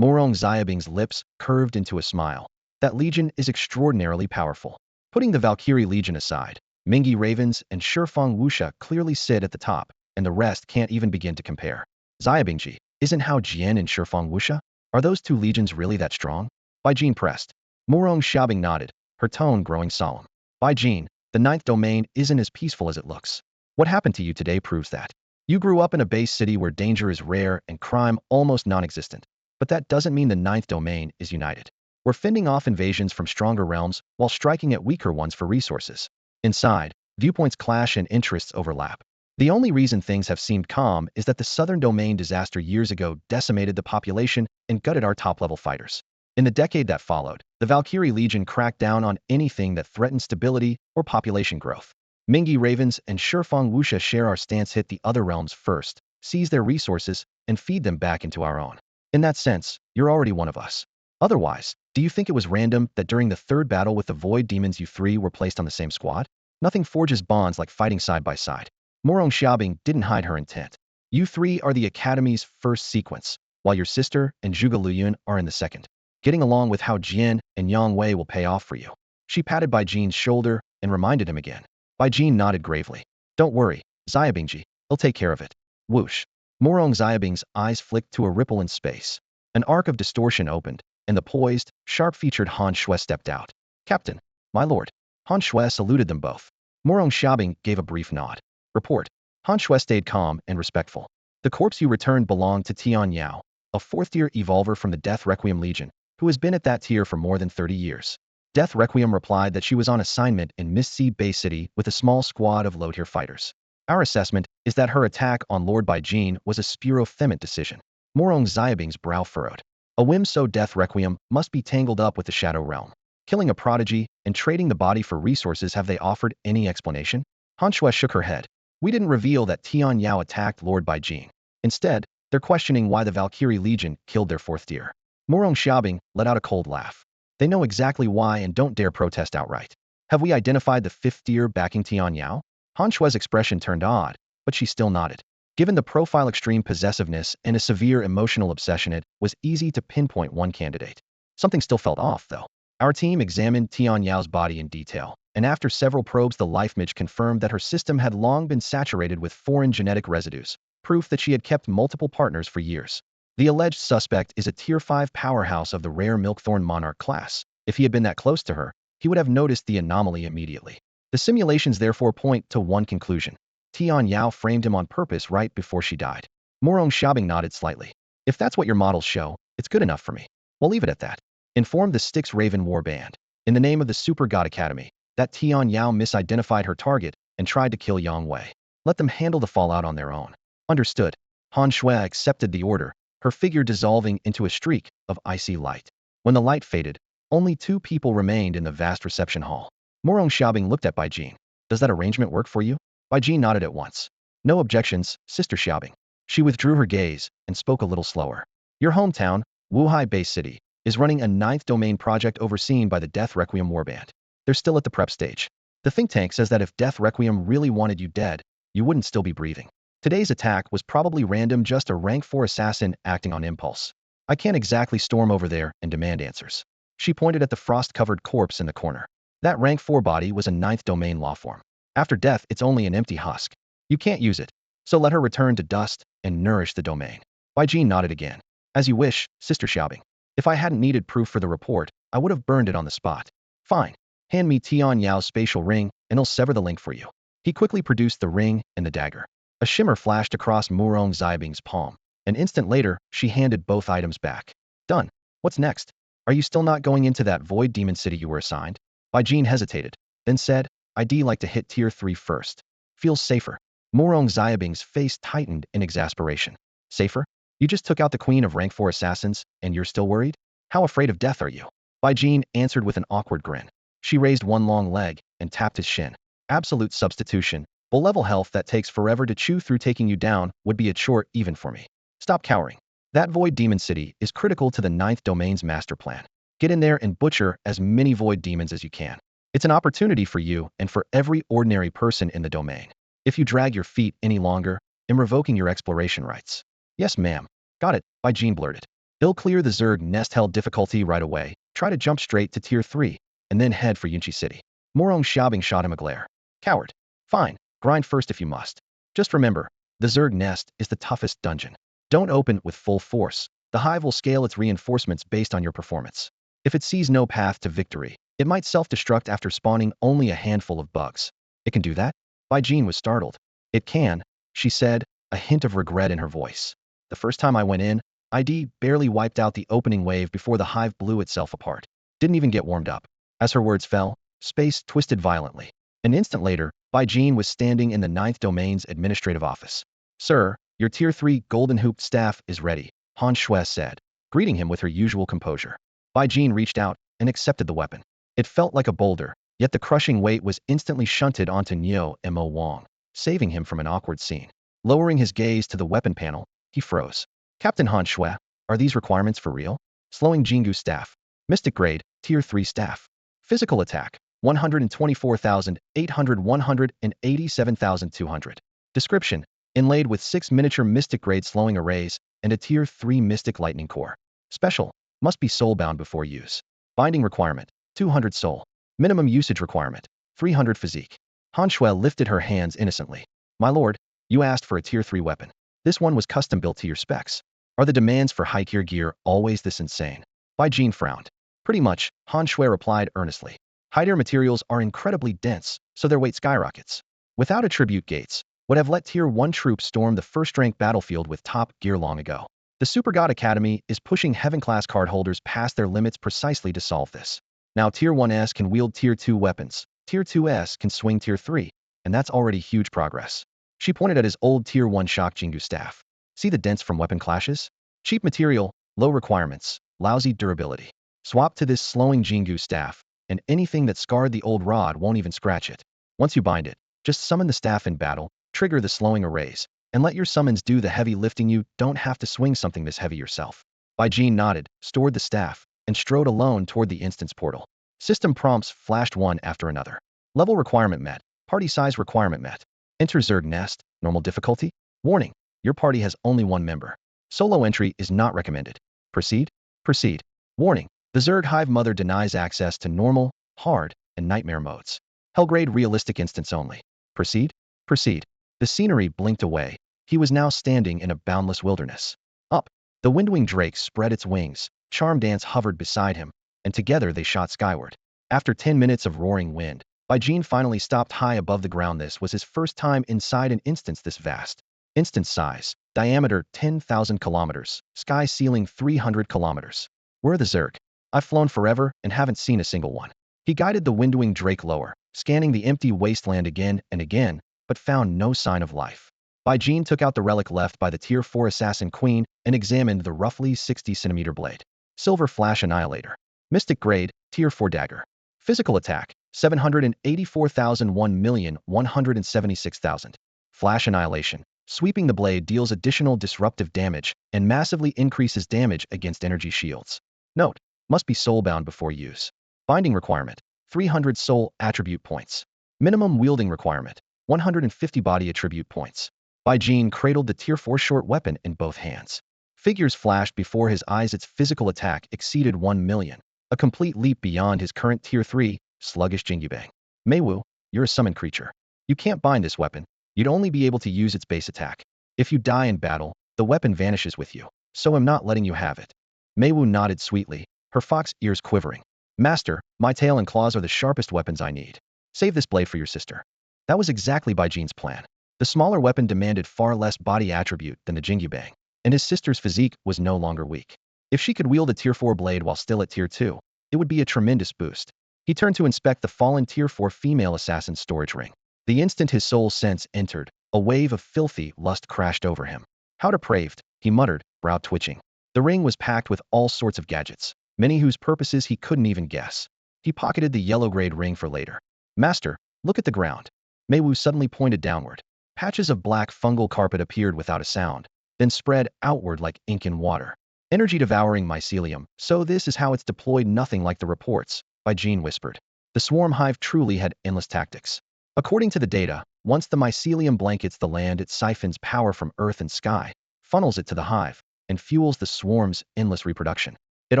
Murong Xiaobing's lips curved into a smile. That legion is extraordinarily powerful. Putting the Valkyrie Legion aside, Mingyi Ravens and Shifeng Wuxia clearly sit at the top, and the rest can't even begin to compare. Xiaobingji, isn't Hao Jian and Shifeng Wuxia? Are those 2 legions really that strong? Jean pressed. Murong Xiaobing nodded, her tone growing solemn. Jean, the 9th domain isn't as peaceful as it looks. What happened to you today proves that. You grew up in a base city where danger is rare and crime almost non-existent. But that doesn't mean the 9th domain is united. We're fending off invasions from stronger realms while striking at weaker ones for resources. Inside, viewpoints clash and interests overlap. The only reason things have seemed calm is that the Southern Domain disaster years ago decimated the population and gutted our top-level fighters. In the decade that followed, the Valkyrie Legion cracked down on anything that threatened stability or population growth. Mingyi Ravens and Shifeng Wuxia share our stance: hit the other realms first, seize their resources, and feed them back into our own. In that sense, you're already one of us. Otherwise, do you think it was random that during the 3rd battle with the Void Demons you 3 were placed on the same squad? Nothing forges bonds like fighting side by side. Morong Xiaobing didn't hide her intent. You three are the Academy's first sequence, while your sister and Zhuge Luyun are in the second. Getting along with Hao Jian and Yang Wei will pay off for you. She patted Bai Jin's shoulder and reminded him again. Bai Jin nodded gravely. Don't worry, Xiaobingji, he'll take care of it. Whoosh. Morong Xiaobing's eyes flicked to a ripple in space. An arc of distortion opened, and the poised, sharp-featured Han Shui stepped out. Captain, my lord. Han Shui saluted them both. Morong Xiaobing gave a brief nod. Report. Han Shui stayed calm and respectful. The corpse you returned belonged to Tian Yao, a fourth-tier evolver from the Death Requiem Legion, who has been at that tier for more than 30 years. Death Requiem replied that she was on assignment in Mistsea Bay City with a small squad of low-tier fighters. Our assessment is that her attack on Lord Bai Jin was a spurofement decision. Morong Xiaobing's brow furrowed. A whim so Death Requiem must be tangled up with the Shadow Realm. Killing a prodigy and trading the body for resources, have they offered any explanation? Han Shui shook her head. We didn't reveal that Tian Yao attacked Lord Bai Jin. Instead, they're questioning why the Valkyrie Legion killed their fourth tier. Morong Xiaobing let out a cold laugh. They know exactly why and don't dare protest outright. Have we identified the fifth tier backing Tian Yao? Han Shui's expression turned odd, but she still nodded. Given the profile extreme possessiveness and a severe emotional obsession, it was easy to pinpoint one candidate. Something still felt off, though. Our team examined Tian Yao's body in detail, and after several probes, the life midge confirmed that her system had long been saturated with foreign genetic residues, proof that she had kept multiple partners for years. The alleged suspect is a Tier 5 powerhouse of the rare Milkthorn Monarch class. If he had been that close to her, he would have noticed the anomaly immediately. The simulations therefore point to one conclusion. Tian Yao framed him on purpose right before she died. Morong Xiaobing nodded slightly. If that's what your models show, it's good enough for me. We'll leave it at that. Inform the Styx Raven War Band, in the name of the Super God Academy, that Tian Yao misidentified her target and tried to kill Yang Wei. Let them handle the fallout on their own. Understood. Han Shui accepted the order, her figure dissolving into a streak of icy light. When the light faded, only 2 people remained in the vast reception hall. Morong Xiaobing looked at Bai Jin. Does that arrangement work for you? Bai Jin nodded at once. No objections, Sister Xiaobing. She withdrew her gaze and spoke a little slower. Your hometown, Wuhai Bay City, is running a 9th domain project overseen by the Death Requiem Warband. They're still at the prep stage. The think tank says that if Death Requiem really wanted you dead, you wouldn't still be breathing. Today's attack was probably random, just a rank 4 assassin acting on impulse. I can't exactly storm over there and demand answers. She pointed at the frost-covered corpse in the corner. That rank 4 body was a 9th domain lawform. After death, it's only an empty husk. You can't use it. So let her return to dust and nourish the domain. Bai Jin nodded again. As you wish, Sister Xiaobing. If I hadn't needed proof for the report, I would have burned it on the spot. Fine. Hand me Tian Yao's spatial ring, and I'll sever the link for you. He quickly produced the ring and the dagger. A shimmer flashed across Morong Xiaobing's palm. An instant later, she handed both items back. Done. What's next? Are you still not going into that void demon city you were assigned? Bai Jin hesitated, then said, I'd like to hit Tier 3 first. Feels safer. Morong Xiaobing's face tightened in exasperation. Safer? You just took out the queen of rank 4 assassins, and you're still worried? How afraid of death are you? Bai Jin answered with an awkward grin. She raised one long leg and tapped his shin. Absolute substitution. Full level health that takes forever to chew through. Taking you down would be a chore even for me. Stop cowering. That void demon city is critical to the 9th domain's master plan. Get in there and butcher as many void demons as you can. It's an opportunity for you and for every ordinary person in the domain. If you drag your feet any longer, I'm revoking your exploration rights. Yes, ma'am. Got it, Bai Jin blurted. He'll clear the Zerg nest hell difficulty right away, try to jump straight to Tier 3, and then head for Yunchi City. Morong Xiaobing shot him a glare. Coward. Fine, grind first if you must. Just remember, the Zerg nest is the toughest dungeon. Don't open with full force. The hive will scale its reinforcements based on your performance. If it sees no path to victory, it might self-destruct after spawning only a handful of bugs. It can do that? Bai Jin was startled. It can, she said, a hint of regret in her voice. The first time I went in, ID barely wiped out the opening wave before the hive blew itself apart. Didn't even get warmed up. As her words fell, space twisted violently. An instant later, Bai Jin was standing in the 9th domain's administrative office. Sir, your Tier 3 golden hooped staff is ready, Han Shui said, greeting him with her usual composure. Bai Jin reached out and accepted the weapon. It felt like a boulder, yet the crushing weight was instantly shunted onto Neo Mo Wang, saving him from an awkward scene. Lowering his gaze to the weapon panel, he froze. Captain Han Shui, are these requirements for real? Slowing Jingu staff. Mystic grade, Tier 3 staff. Physical attack, 124,800, 187,200. Description: inlaid with 6 miniature mystic grade slowing arrays and a tier 3 mystic lightning core. Special: must be soulbound before use. Binding requirement: 200 soul. Minimum usage requirement: 300 physique. Han Shui lifted her hands innocently. My lord, you asked for a tier 3 weapon. This one was custom built to your specs. Are the demands for high tier gear always this insane? Bai Jin frowned. Pretty much, Han Shui replied earnestly. High tier materials are incredibly dense, so their weight skyrockets. Without attribute gates, would have let tier 1 troops storm the first rank battlefield with top gear long ago. The Super God Academy is pushing heaven-class card holders past their limits precisely to solve this. Now tier 1s can wield tier 2 weapons, tier 2s can swing tier 3, and that's already huge progress. She pointed at his old tier 1 shock Jingu staff. See the dents from weapon clashes? Cheap material, low requirements, lousy durability. Swap to this slowing Jingu staff, and anything that scarred the old rod won't even scratch it. Once you bind it, just summon the staff in battle, trigger the slowing arrays, and let your summons do the heavy lifting. You don't have to swing something this heavy yourself. Bai Jin nodded, stored the staff, and strode alone toward the instance portal. System prompts flashed one after another. Level requirement met. Party size requirement met. Enter Zerg Nest, normal difficulty. Warning, your party has only one member. Solo entry is not recommended. Proceed? Proceed. Warning, the Zerg Hive Mother denies access to normal, hard, and nightmare modes. Hellgrade realistic instance only. Proceed? Proceed. The scenery blinked away. He was now standing in a boundless wilderness. Up, the windwing drake spread its wings, Charm Dance hovered beside him, and together they shot skyward. After 10 minutes of roaring wind, Bai Jin finally stopped high above the ground. This was his first time inside an instance this vast. Instance size, diameter 10,000 kilometers, sky ceiling 300 kilometers. Where are the Zerg? I've flown forever and haven't seen a single one. He guided the windwing drake lower, scanning the empty wasteland again and again, but found no sign of life. Bai Jin took out the relic left by the tier 4 assassin queen and examined the roughly 60-centimeter blade. Silver flash annihilator. Mystic grade, tier 4 dagger. Physical attack, 784,000 1,176,000. Flash annihilation. Sweeping the blade deals additional disruptive damage and massively increases damage against energy shields. Note, must be soulbound before use. Binding requirement, 300 soul attribute points. Minimum wielding requirement, 150 body attribute points. Bai Jin cradled the tier 4 short weapon in both hands. Figures flashed before his eyes. Its physical attack exceeded 1 million, a complete leap beyond his current tier 3, sluggish Jingyubang. Meiwu, you're a summoned creature. You can't bind this weapon. You'd only be able to use its base attack. If you die in battle, the weapon vanishes with you, so I'm not letting you have it. Meiwu nodded sweetly, her fox ears quivering. Master, my tail and claws are the sharpest weapons I need. Save this blade for your sister. That was exactly Bai Jin's plan. The smaller weapon demanded far less body attribute than the Jingyubang, and his sister's physique was no longer weak. If she could wield a tier 4 blade while still at tier 2, it would be a tremendous boost. He turned to inspect the fallen tier 4 female assassin's storage ring. The instant his soul sense entered, a wave of filthy lust crashed over him. How depraved, he muttered, brow twitching. The ring was packed with all sorts of gadgets, many whose purposes he couldn't even guess. He pocketed the yellow grade ring for later. Master, look at the ground. Meiwu suddenly pointed downward. Patches of black fungal carpet appeared without a sound, then spread outward like ink in water. Energy devouring mycelium, so this is how it's deployed. Nothing like the reports, Bai Jin whispered. The swarm hive truly had endless tactics. According to the data, once the mycelium blankets the land, it siphons power from earth and sky, funnels it to the hive, and fuels the swarm's endless reproduction. It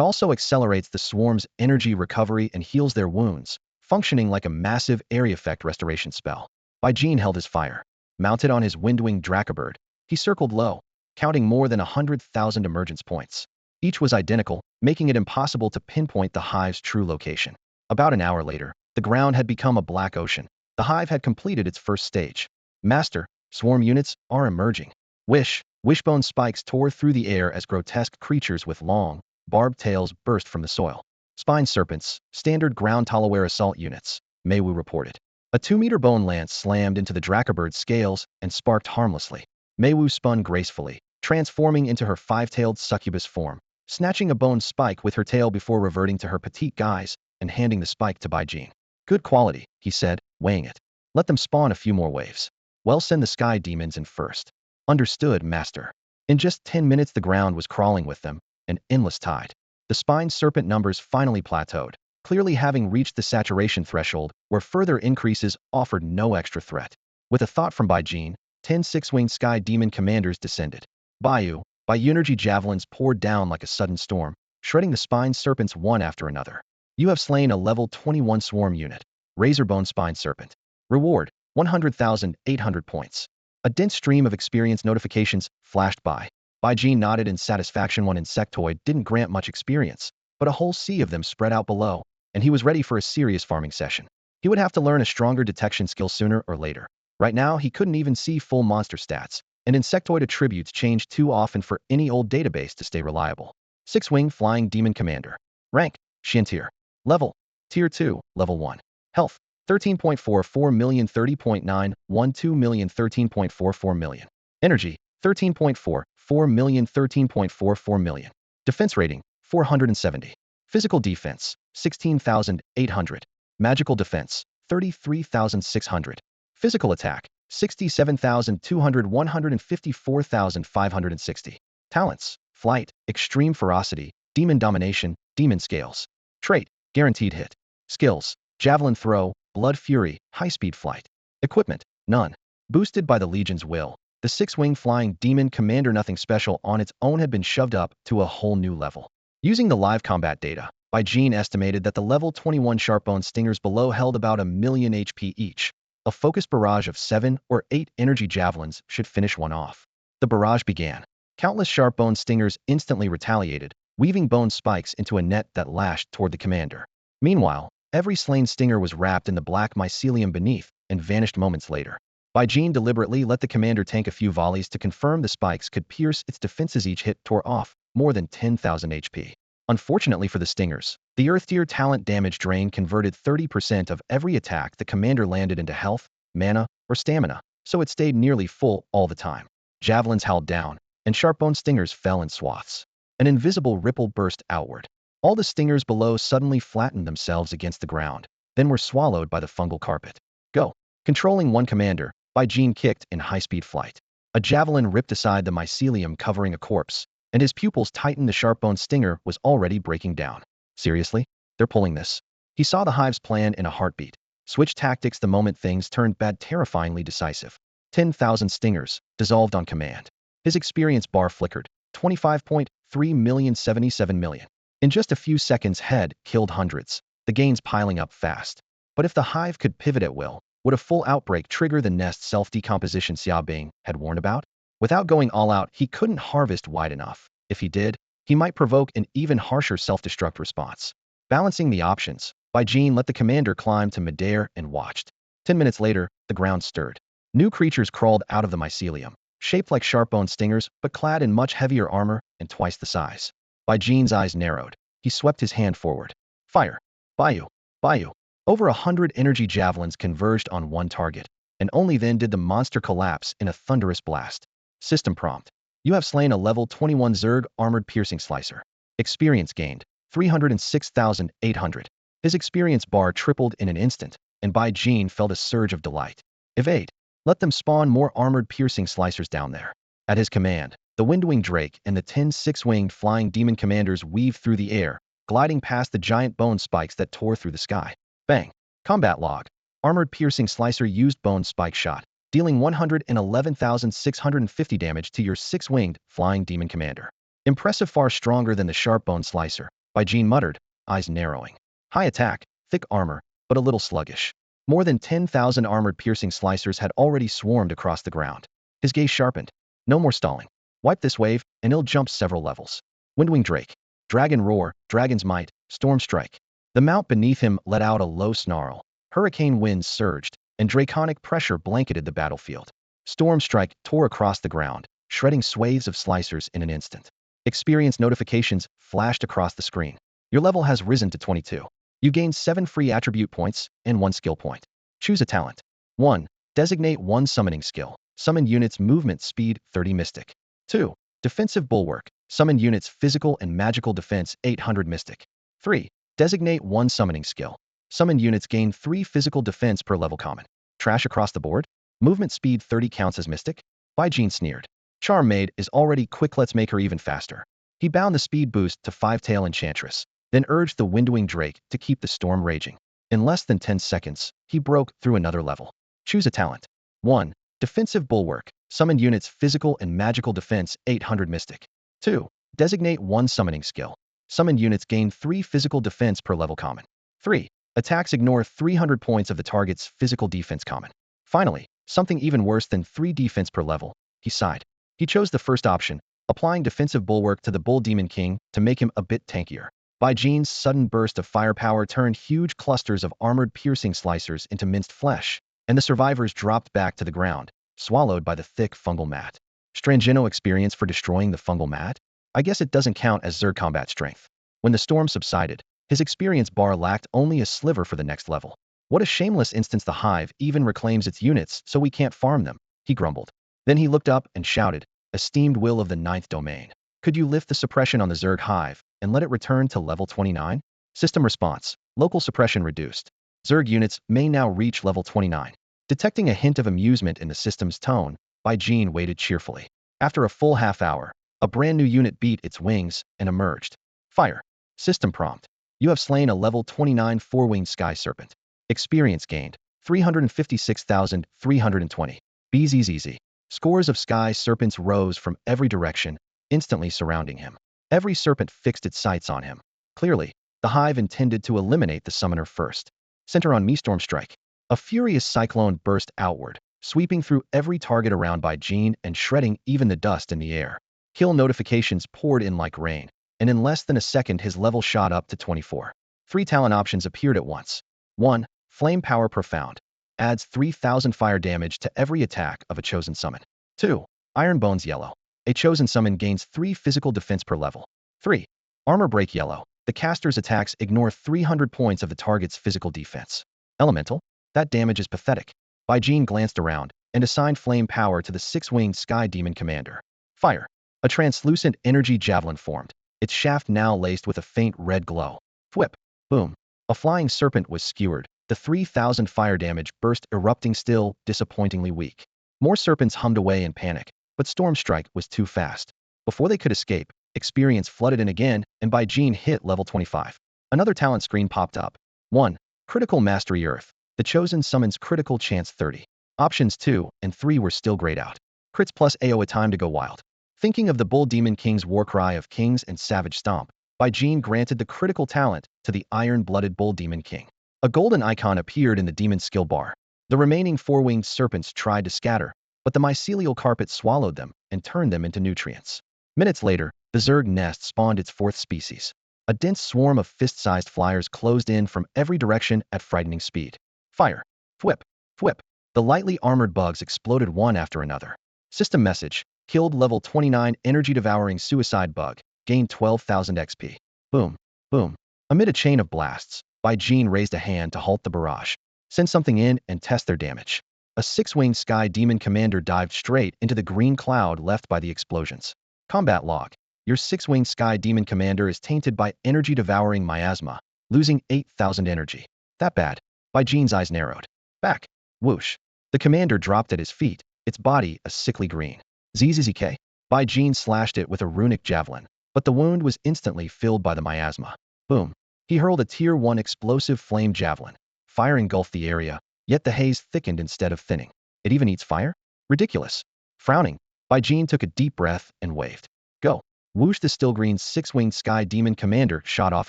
also accelerates the swarm's energy recovery and heals their wounds, functioning like a massive area effect restoration spell. Bai Jin held his fire. Mounted on his windwing Drakabird, he circled low, counting more than 100,000 emergence points. Each was identical, making it impossible to pinpoint the hive's true location. About an hour later, the ground had become a black ocean. The hive had completed its first stage. Master, swarm units are emerging. Wishbone spikes tore through the air as grotesque creatures with long, barbed tails burst from the soil. Spine serpents, standard ground Talaware assault units, Meiwu reported. A 2-meter bone lance slammed into the Drakabird's scales and sparked harmlessly. Meiwu spun gracefully, transforming into her 5-tailed succubus form, snatching a bone spike with her tail before reverting to her petite guise and handing the spike to Bai Jin. Good quality, he said, weighing it. Let them spawn a few more waves. Well, send the sky demons in first. Understood, master. In just 10 minutes the ground was crawling with them, an endless tide. The spine serpent numbers finally plateaued, clearly having reached the saturation threshold where further increases offered no extra threat. With a thought from Bai Jin, 10 six-winged sky demon commanders descended. By energy javelins poured down like a sudden storm, shredding the spine serpents one after another. You have slain a level 21 swarm unit. Razorbone Spine Serpent. Reward, 100,800 points. A dense stream of experience notifications flashed by. Gene nodded in satisfaction. One insectoid didn't grant much experience, but a whole sea of them spread out below, and he was ready for a serious farming session. He would have to learn a stronger detection skill sooner or later. Right now, he couldn't even see full monster stats, and insectoid attributes change too often for any old database to stay reliable. 6-wing Flying Demon Commander. Rank, Shintier. Level, Tier 2, Level 1. Health, 13.44 million, 30.9, 12 million, 13.44 million. Energy, 13.44 million, 13.44 million. Defense rating, 470. Physical defense, 16,800. Magical defense, 33,600. Physical attack, 67,200, 154,560. Talents, flight, extreme ferocity, demon domination, demon scales. Trait, guaranteed hit. Skills, javelin throw, blood fury, high-speed flight. Equipment, none. Boosted by the Legion's will, the 6-wing flying demon commander nothing special on its own had been shoved up to a whole new level. Using the live combat data, Gene estimated that the level 21 Sharpbone Stingers below held about 1,000,000 HP each. A focused barrage of 7 or 8 energy javelins should finish one off. The barrage began. Countless Sharpbone Stingers instantly retaliated, weaving bone spikes into a net that lashed toward the commander. Meanwhile, every slain stinger was wrapped in the black mycelium beneath and vanished moments later. Gene deliberately let the commander tank a few volleys to confirm the spikes could pierce its defenses. Each hit tore off more than 10,000 HP. Unfortunately for the stingers, the Earth Tier talent damage drain converted 30% of every attack the commander landed into health, mana, or stamina, so it stayed nearly full all the time. Javelins howled down, and Sharpbone Stingers fell in swaths. An invisible ripple burst outward. All the stingers below suddenly flattened themselves against the ground, then were swallowed by the fungal carpet. Go! Controlling one commander, Gene kicked in high-speed flight. A javelin ripped aside the mycelium covering a corpse, and his pupils tightened. The Sharpbone Stinger was already breaking down. Seriously? They're pulling this? He saw the hive's plan in a heartbeat. Switch tactics the moment things turned bad. Terrifyingly decisive. 10,000 stingers, dissolved on command. His experience bar flickered. 25.3 million, 77 million. In just a few seconds had killed hundreds, the gains piling up fast. But if the hive could pivot at will, would a full outbreak trigger the nest self-decomposition Xiaobing had warned about? Without going all out, he couldn't harvest wide enough. If he did, he might provoke an even harsher self-destruct response. Balancing the options, Gene let the commander climb to midair and watched. 10 minutes later, the ground stirred. New creatures crawled out of the mycelium, shaped like Sharpbone Stingers, but clad in much heavier armor and twice the size. Gene's eyes narrowed. He swept his hand forward. Fire! Bayou! Bayou! Over 100 energy javelins converged on one target, and only then did the monster collapse in a thunderous blast. System prompt. You have slain a level 21 Zerg armored piercing slicer. Experience gained, 306,800. His experience bar tripled in an instant, and Gene felt a surge of delight. Evade. Let them spawn more armored piercing slicers down there. At his command, the Windwing Drake and the 10 six-winged flying demon commanders weaved through the air, gliding past the giant bone spikes that tore through the sky. Bang! Combat log. Armored piercing slicer used bone spike shot, dealing 111,650 damage to your 6-winged flying demon commander. Impressive, far stronger than the Sharpbone slicer, Gene muttered, eyes narrowing. High attack, thick armor, but a little sluggish. More than 10,000 armored piercing slicers had already swarmed across the ground. His gaze sharpened. No more stalling. Wipe this wave, and he'll jump several levels. Windwing Drake. Dragon Roar, Dragon's Might, Storm Strike. The mount beneath him let out a low snarl. Hurricane winds surged, and draconic pressure blanketed the battlefield. Storm Strike tore across the ground, shredding swathes of slicers in an instant. Experience notifications flashed across the screen. Your level has risen to 22. You gain 7 free attribute points and 1 skill point. Choose a talent. 1. Designate 1 summoning skill. Summon units movement speed 30 mystic. 2. Defensive bulwark. Summon units physical and magical defense 800 mystic. 3. Designate 1 summoning skill. Summon units gain 3 physical defense per level common. Trash across the board? Movement speed 30 counts as mystic? Gene sneered. Charm Maid is already quick, let's make her even faster. He bound the speed boost to 5-tail Enchantress, then urged the Windwing Drake to keep the storm raging. In less than 10 seconds, he broke through another level. Choose a talent. 1. Defensive Bulwark. Summoned units physical and magical defense 800 Mystic. 2. Designate 1 summoning skill. Summoned units gain 3 physical defense per level common. 3. Attacks ignore 300 points of the target's physical defense common. Finally, something even worse than 3 defense per level. He sighed. He chose the first option, applying defensive bulwark to the Bull Demon King to make him a bit tankier. Bai Jin's sudden burst of firepower turned huge clusters of armored piercing slicers into minced flesh, and the survivors dropped back to the ground, swallowed by the thick fungal mat. Strangino experience for destroying the fungal mat? I guess it doesn't count as Zerg combat strength. When the storm subsided, his experience bar lacked only a sliver for the next level. What a shameless instance. The hive even reclaims its units so we can't farm them, he grumbled. Then he looked up and shouted, esteemed will of the 9th domain. Could you lift the suppression on the Zerg hive and let it return to level 29? System response. Local suppression reduced. Zerg units may now reach level 29. Detecting a hint of amusement in the system's tone, Bai Jin waited cheerfully. After a full half hour, a brand new unit beat its wings and emerged. Fire. System prompt. You have slain a level 29 4-winged sky serpent. Experience gained 356,320. BZZZ. Scores of sky serpents rose from every direction, instantly surrounding him. Every serpent fixed its sights on him. Clearly, the hive intended to eliminate the summoner first. Center on me, storm strike. A furious cyclone burst outward, sweeping through every target around Bai Jin and shredding even the dust in the air. Kill notifications poured in like rain, and in less than a second his level shot up to 24. 3 talent options appeared at once. 1. Flame Power Profound. Adds 3,000 fire damage to every attack of a chosen summon. 2. Iron Bones Yellow. A chosen summon gains 3 physical defense per level. 3. Armor Break Yellow. The caster's attacks ignore 300 points of the target's physical defense. Elemental? That damage is pathetic. Bai Jin glanced around and assigned flame power to the 6-winged sky demon commander. Fire. A translucent energy javelin formed, its shaft now laced with a faint red glow. Thwip. Boom. A flying serpent was skewered. The 3,000 fire damage burst, erupting, still disappointingly weak. More serpents hummed away in panic, but Storm Strike was too fast. Before they could escape, experience flooded in again, and Bai Jin hit level 25. Another talent screen popped up. 1. Critical Mastery Earth. The chosen summons critical chance 30. Options 2 and 3 were still grayed out. Crits plus AO, a time to go wild. Thinking of the Bull Demon King's warcry of kings and savage stomp, Bai Jin granted the critical talent to the iron-blooded Bull Demon King. A golden icon appeared in the demon's skill bar. The remaining 4-winged serpents tried to scatter, but the mycelial carpet swallowed them and turned them into nutrients. Minutes later, the Zerg nest spawned its 4th species. A dense swarm of fist-sized flyers closed in from every direction at frightening speed. Fire. Thwip. Thwip. The lightly armored bugs exploded one after another. System message. Killed level 29 energy-devouring suicide bug. Gained 12,000 XP. Boom. Boom. Amid a chain of blasts, Bai Jin raised a hand to halt the barrage. Send something in and test their damage. A 6-winged sky demon commander dived straight into the green cloud left by the explosions. Combat log. Your 6-winged sky demon commander is tainted by energy-devouring miasma, losing 8,000 energy. That bad. Bai Jin's eyes narrowed. Back. Whoosh. The commander dropped at his feet, its body a sickly green. ZZZK. Bai Jin slashed it with a runic javelin, but the wound was instantly filled by the miasma. Boom. He hurled a tier 1 explosive flame javelin. Fire engulfed the area, yet the haze thickened instead of thinning. It even eats fire? Ridiculous. Frowning, Bai Jin took a deep breath and waved. Go. Whoosh. The still green 6-winged sky demon commander shot off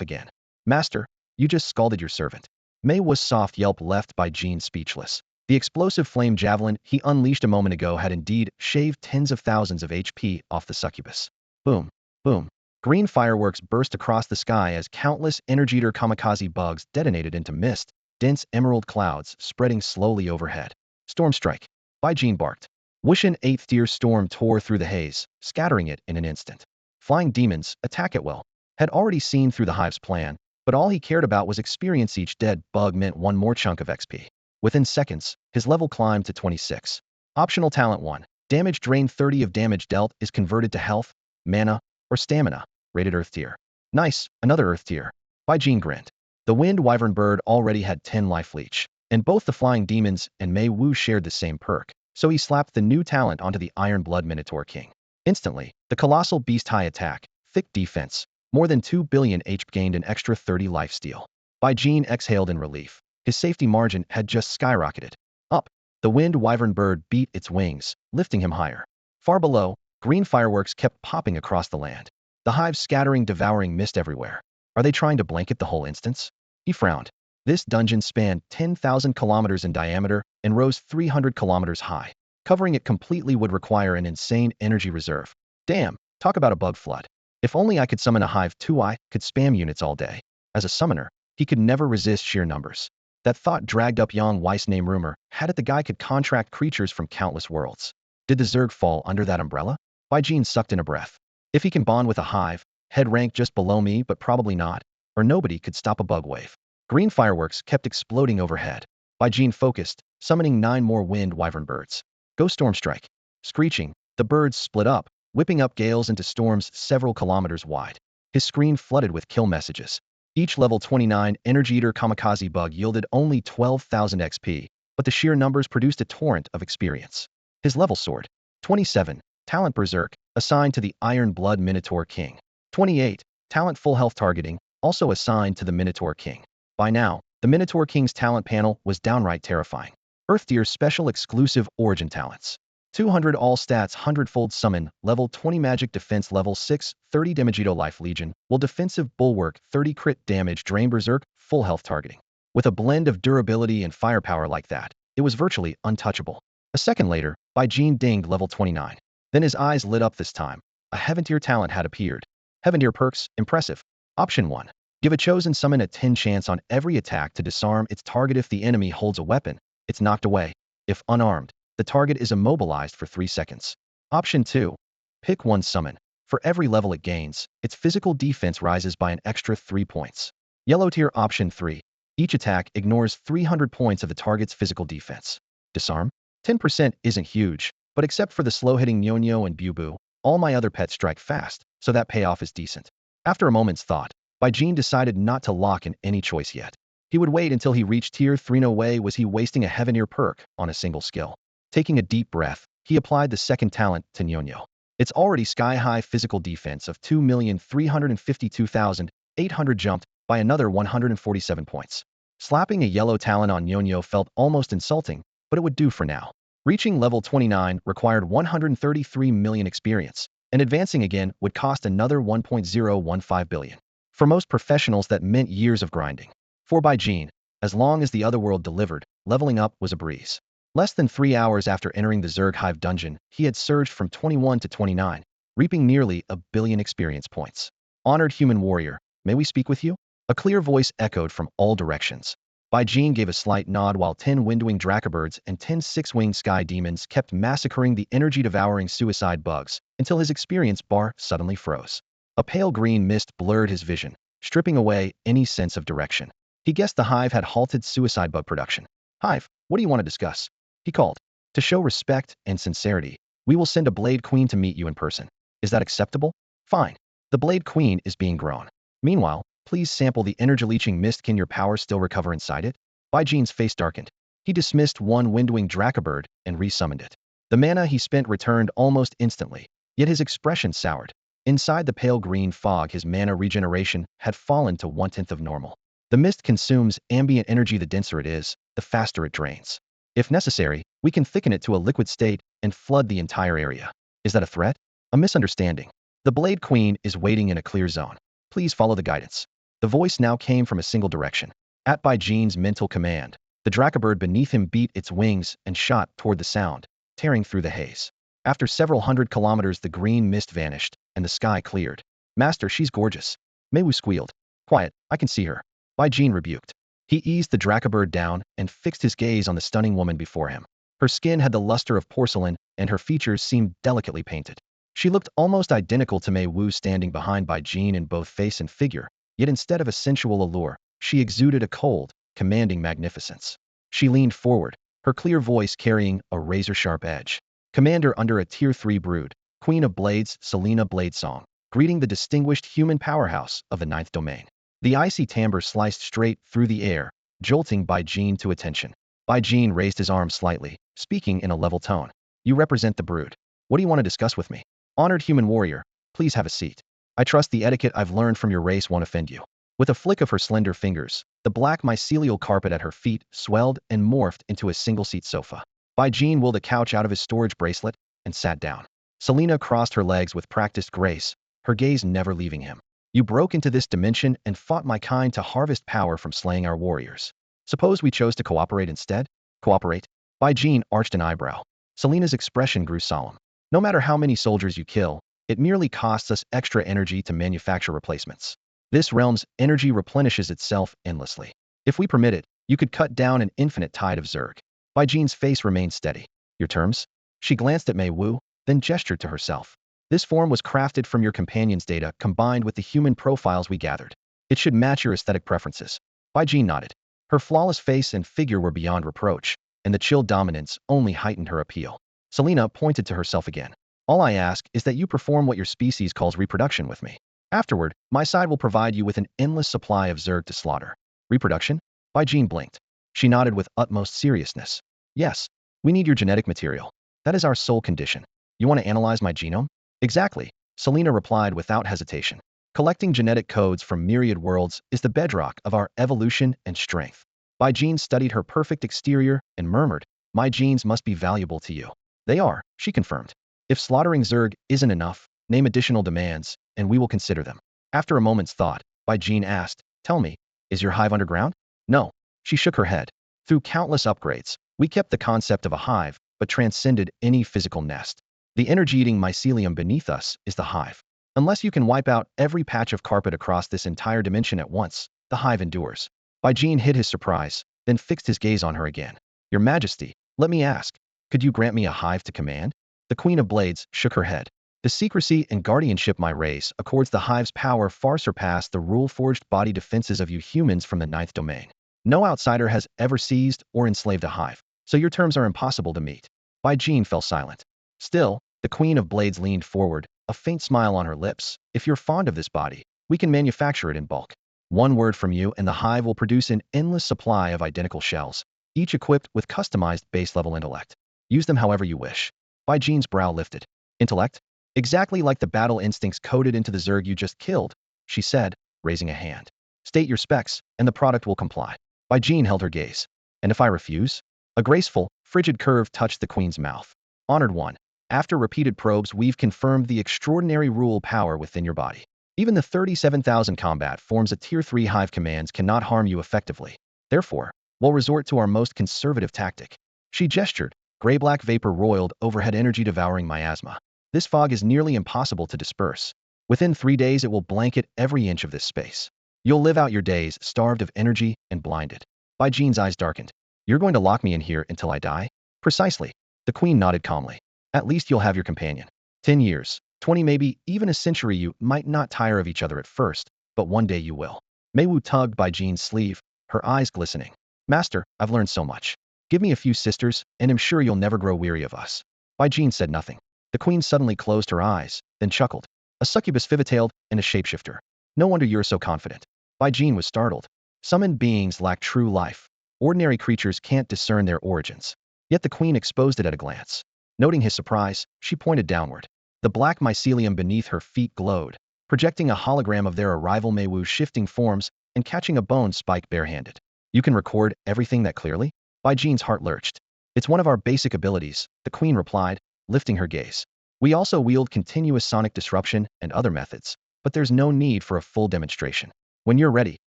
again. Master, you just scalded your servant. Mei was soft yelp left Bai Jin speechless. The explosive flame javelin he unleashed a moment ago had indeed shaved tens of thousands of HP off the succubus. Boom. Boom. Green fireworks burst across the sky as countless energeter kamikaze bugs detonated into mist, dense emerald clouds spreading slowly overhead. Storm strike. Bai Jin barked. Whoosh. An 8th-tier storm tore through the haze, scattering it in an instant. Flying demons, attack at will, had already seen through the hive's plan, but all he cared about was experience. Each dead bug meant one more chunk of XP. Within seconds, his level climbed to 26. Optional talent 1. Damage drain. 30 of damage dealt is converted to health, mana, or stamina. Rated Earth tier. Nice, another Earth tier. Bai Jin grinned. The Wind Wyvern bird already had 10 life leech, and both the flying demons and Mei Wu shared the same perk, so he slapped the new talent onto the Iron Blood Minotaur King. Instantly, the colossal beast high attack, thick defense, more than 2 billion HP gained an extra 30 life steal. Bai Jin exhaled in relief. His safety margin had just skyrocketed. Up. The wind wyvern bird beat its wings, lifting him higher. Far below, green fireworks kept popping across the land. The hive scattering devouring mist everywhere. Are they trying to blanket the whole instance? He frowned. This dungeon spanned 10,000 kilometers in diameter and rose 300 kilometers high. Covering it completely would require an insane energy reserve. Damn, talk about a bug flood. If only I could summon a hive too, I could spam units all day. As a summoner, he could never resist sheer numbers. That thought dragged up Yang Weiss' name rumor, had it the guy could contract creatures from countless worlds. Did the Zerg fall under that umbrella? Bai Jin sucked in a breath. If he can bond with a hive, head rank just below me but probably not, or nobody could stop a bug wave. Green fireworks kept exploding overhead. Bai Jin focused, summoning 9 more wind wyvern birds. Go storm strike. Screeching, the birds split up, whipping up gales into storms several kilometers wide. His screen flooded with kill messages. Each level 29 Energy Eater Kamikaze bug yielded only 12,000 XP, but the sheer numbers produced a torrent of experience. His level soared. 27, Talent Berserk, assigned to the Iron Blood Minotaur King. 28, Talent Full Health Targeting, also assigned to the Minotaur King. By now, the Minotaur King's talent panel was downright terrifying. Earth Tier Special Exclusive Origin Talents. 200 all stats 100-fold summon, level 20 magic defense level 6, 30 Damagito Life Legion, will defensive bulwark 30 crit damage drain berserk, full health targeting. With a blend of durability and firepower like that, it was virtually untouchable. A second later, Bai Jin dinged level 29. Then his eyes lit up this time. A Heaven Tier talent had appeared. Heaven Tier perks, impressive. Option 1. Give a chosen summon a 10 chance on every attack to disarm its target if the enemy holds a weapon. It's knocked away. If unarmed, the target is immobilized for 3 seconds. Option 2. Pick one summon. For every level it gains, its physical defense rises by an extra 3 points. Yellow Tier Option 3. Each attack ignores 300 points of the target's physical defense. Disarm? 10% isn't huge, but except for the slow-hitting Nyonyo and Bubu, all my other pets strike fast, so that payoff is decent. After a moment's thought, Bai Jin decided not to lock in any choice yet. He would wait until he reached Tier 3. No way was he wasting a Heaven Tier perk on a single skill. Taking a deep breath, he applied the second talent to Nyonyo. Its already sky-high physical defense of 2,352,800 jumped by another 147 points. Slapping a yellow talent on Nyonyo felt almost insulting, but it would do for now. Reaching level 29 required 133 million experience, and advancing again would cost another 1.015 billion. For most professionals that meant years of grinding. For Bai Jin, as long as the other world delivered, leveling up was a breeze. Less than 3 hours after entering the Zerg Hive dungeon, he had surged from 21 to 29, reaping nearly 1 billion experience points. Honored human warrior, may we speak with you? A clear voice echoed from all directions. Bai Jin gave a slight nod while 10 windwing dracobirds and 10 six-winged sky demons kept massacring the energy-devouring suicide bugs until his experience bar suddenly froze. A pale green mist blurred his vision, stripping away any sense of direction. He guessed the hive had halted suicide bug production. Hive, what do you want to discuss? He called. To show respect and sincerity, we will send a Blade Queen to meet you in person. Is that acceptable? Fine. The Blade Queen is being grown. Meanwhile, please sample the energy-leeching mist. Can your power still recover inside it? Bai Jin's face darkened. He dismissed one windwing dracobird and resummoned it. The mana he spent returned almost instantly, yet his expression soured. Inside the pale green fog, his mana regeneration had fallen to 1/10 of normal. The mist consumes ambient energy. The denser it is, the faster it drains. If necessary, we can thicken it to a liquid state and flood the entire area. Is that a threat? A misunderstanding. The Blade Queen is waiting in a clear zone. Please follow the guidance. The voice now came from a single direction. At Bai Jin's mental command, the dracobird beneath him beat its wings and shot toward the sound, tearing through the haze. After several hundred kilometers, the green mist vanished, and the sky cleared. Master, she's gorgeous. Meiwu squealed. Quiet, I can see her. Bai Jin rebuked. He eased the dracobird down and fixed his gaze on the stunning woman before him. Her skin had the luster of porcelain, and her features seemed delicately painted. She looked almost identical to Mei Wu standing behind Bai Jin in both face and figure, yet instead of a sensual allure, she exuded a cold, commanding magnificence. She leaned forward, her clear voice carrying a razor-sharp edge. Commander under a Tier 3 brood, Queen of Blades, Selena Bladesong, greeting the distinguished human powerhouse of the 9th domain. The icy timbre sliced straight through the air, jolting Bai Jin to attention. Bai Jin raised his arm slightly, speaking in a level tone. You represent the brood. What do you want to discuss with me? Honored human warrior, please have a seat. I trust the etiquette I've learned from your race won't offend you. With a flick of her slender fingers, the black mycelial carpet at her feet swelled and morphed into a single-seat sofa. Bai Jin wheeled a couch out of his storage bracelet and sat down. Selena crossed her legs with practiced grace, her gaze never leaving him. You broke into this dimension and fought my kind to harvest power from slaying our warriors. Suppose we chose to cooperate instead? Cooperate? Bai Jin arched an eyebrow. Selena's expression grew solemn. No matter how many soldiers you kill, it merely costs us extra energy to manufacture replacements. This realm's energy replenishes itself endlessly. If we permit it, you could cut down an infinite tide of Zerg. Bai Jin's face remained steady. Your terms? She glanced at Mei Wu, then gestured to herself. This form was crafted from your companion's data combined with the human profiles we gathered. It should match your aesthetic preferences. Bai Jin nodded. Her flawless face and figure were beyond reproach, and the chill dominance only heightened her appeal. Selena pointed to herself again. All I ask is that you perform what your species calls reproduction with me. Afterward, my side will provide you with an endless supply of Zerg to slaughter. Reproduction? Bai Jin blinked. She nodded with utmost seriousness. Yes, we need your genetic material. That is our sole condition. You want to analyze my genome? Exactly, Selena replied without hesitation. Collecting genetic codes from myriad worlds is the bedrock of our evolution and strength. Bai Jin studied her perfect exterior and murmured, my genes must be valuable to you. They are, she confirmed. If slaughtering Zerg isn't enough, name additional demands, and we will consider them. After a moment's thought, Bai Jin asked, tell me, is your hive underground? No. She shook her head. Through countless upgrades, we kept the concept of a hive, but transcended any physical nest. The energy-eating mycelium beneath us is the hive. Unless you can wipe out every patch of carpet across this entire dimension at once, the hive endures. Bai Jin hid his surprise, then fixed his gaze on her again. Your Majesty, let me ask, could you grant me a hive to command? The Queen of Blades shook her head. The secrecy and guardianship my race accords the hive's power far surpass the rule-forged body defenses of you humans from the ninth domain. No outsider has ever seized or enslaved a hive, so your terms are impossible to meet. Bai Jin fell silent. Still, the Queen of Blades leaned forward, a faint smile on her lips. If you're fond of this body, we can manufacture it in bulk. One word from you and the hive will produce an endless supply of identical shells, each equipped with customized base-level intellect. Use them however you wish. Bai Jin's brow lifted. Intellect? Exactly like the battle instincts coded into the Zerg you just killed, she said, raising a hand. State your specs, and the product will comply. Bai Jin held her gaze. And if I refuse? A graceful, frigid curve touched the Queen's mouth. Honored one, after repeated probes we've confirmed the extraordinary rule power within your body. Even the 37,000 combat forms of Tier 3 hive commands cannot harm you effectively. Therefore, we'll resort to our most conservative tactic. She gestured. Gray-black vapor roiled overhead, energy devouring miasma. This fog is nearly impossible to disperse. Within 3 days it will blanket every inch of this space. You'll live out your days starved of energy and blinded. Bai Jin's eyes darkened. You're going to lock me in here until I die? Precisely. The Queen nodded calmly. At least you'll have your companion. 10 years, 20, maybe even a century. You might not tire of each other at first, but one day you will. Mei Wu tugged Bai Jin's sleeve, her eyes glistening. Master, I've learned so much. Give me a few sisters, and I'm sure you'll never grow weary of us. Bai Jin said nothing. The Queen suddenly closed her eyes, then chuckled. A succubus fivitailed and a shapeshifter. No wonder you're so confident. Bai Jin was startled. Summoned beings lack true life. Ordinary creatures can't discern their origins. Yet the Queen exposed it at a glance. Noting his surprise, she pointed downward. The black mycelium beneath her feet glowed, projecting a hologram of their arrival. Mei Wu shifting forms and catching a bone spike barehanded. You can record everything that clearly? Bai Jin's heart lurched. It's one of our basic abilities, the Queen replied, lifting her gaze. We also wield continuous sonic disruption and other methods, but there's no need for a full demonstration. When you're ready,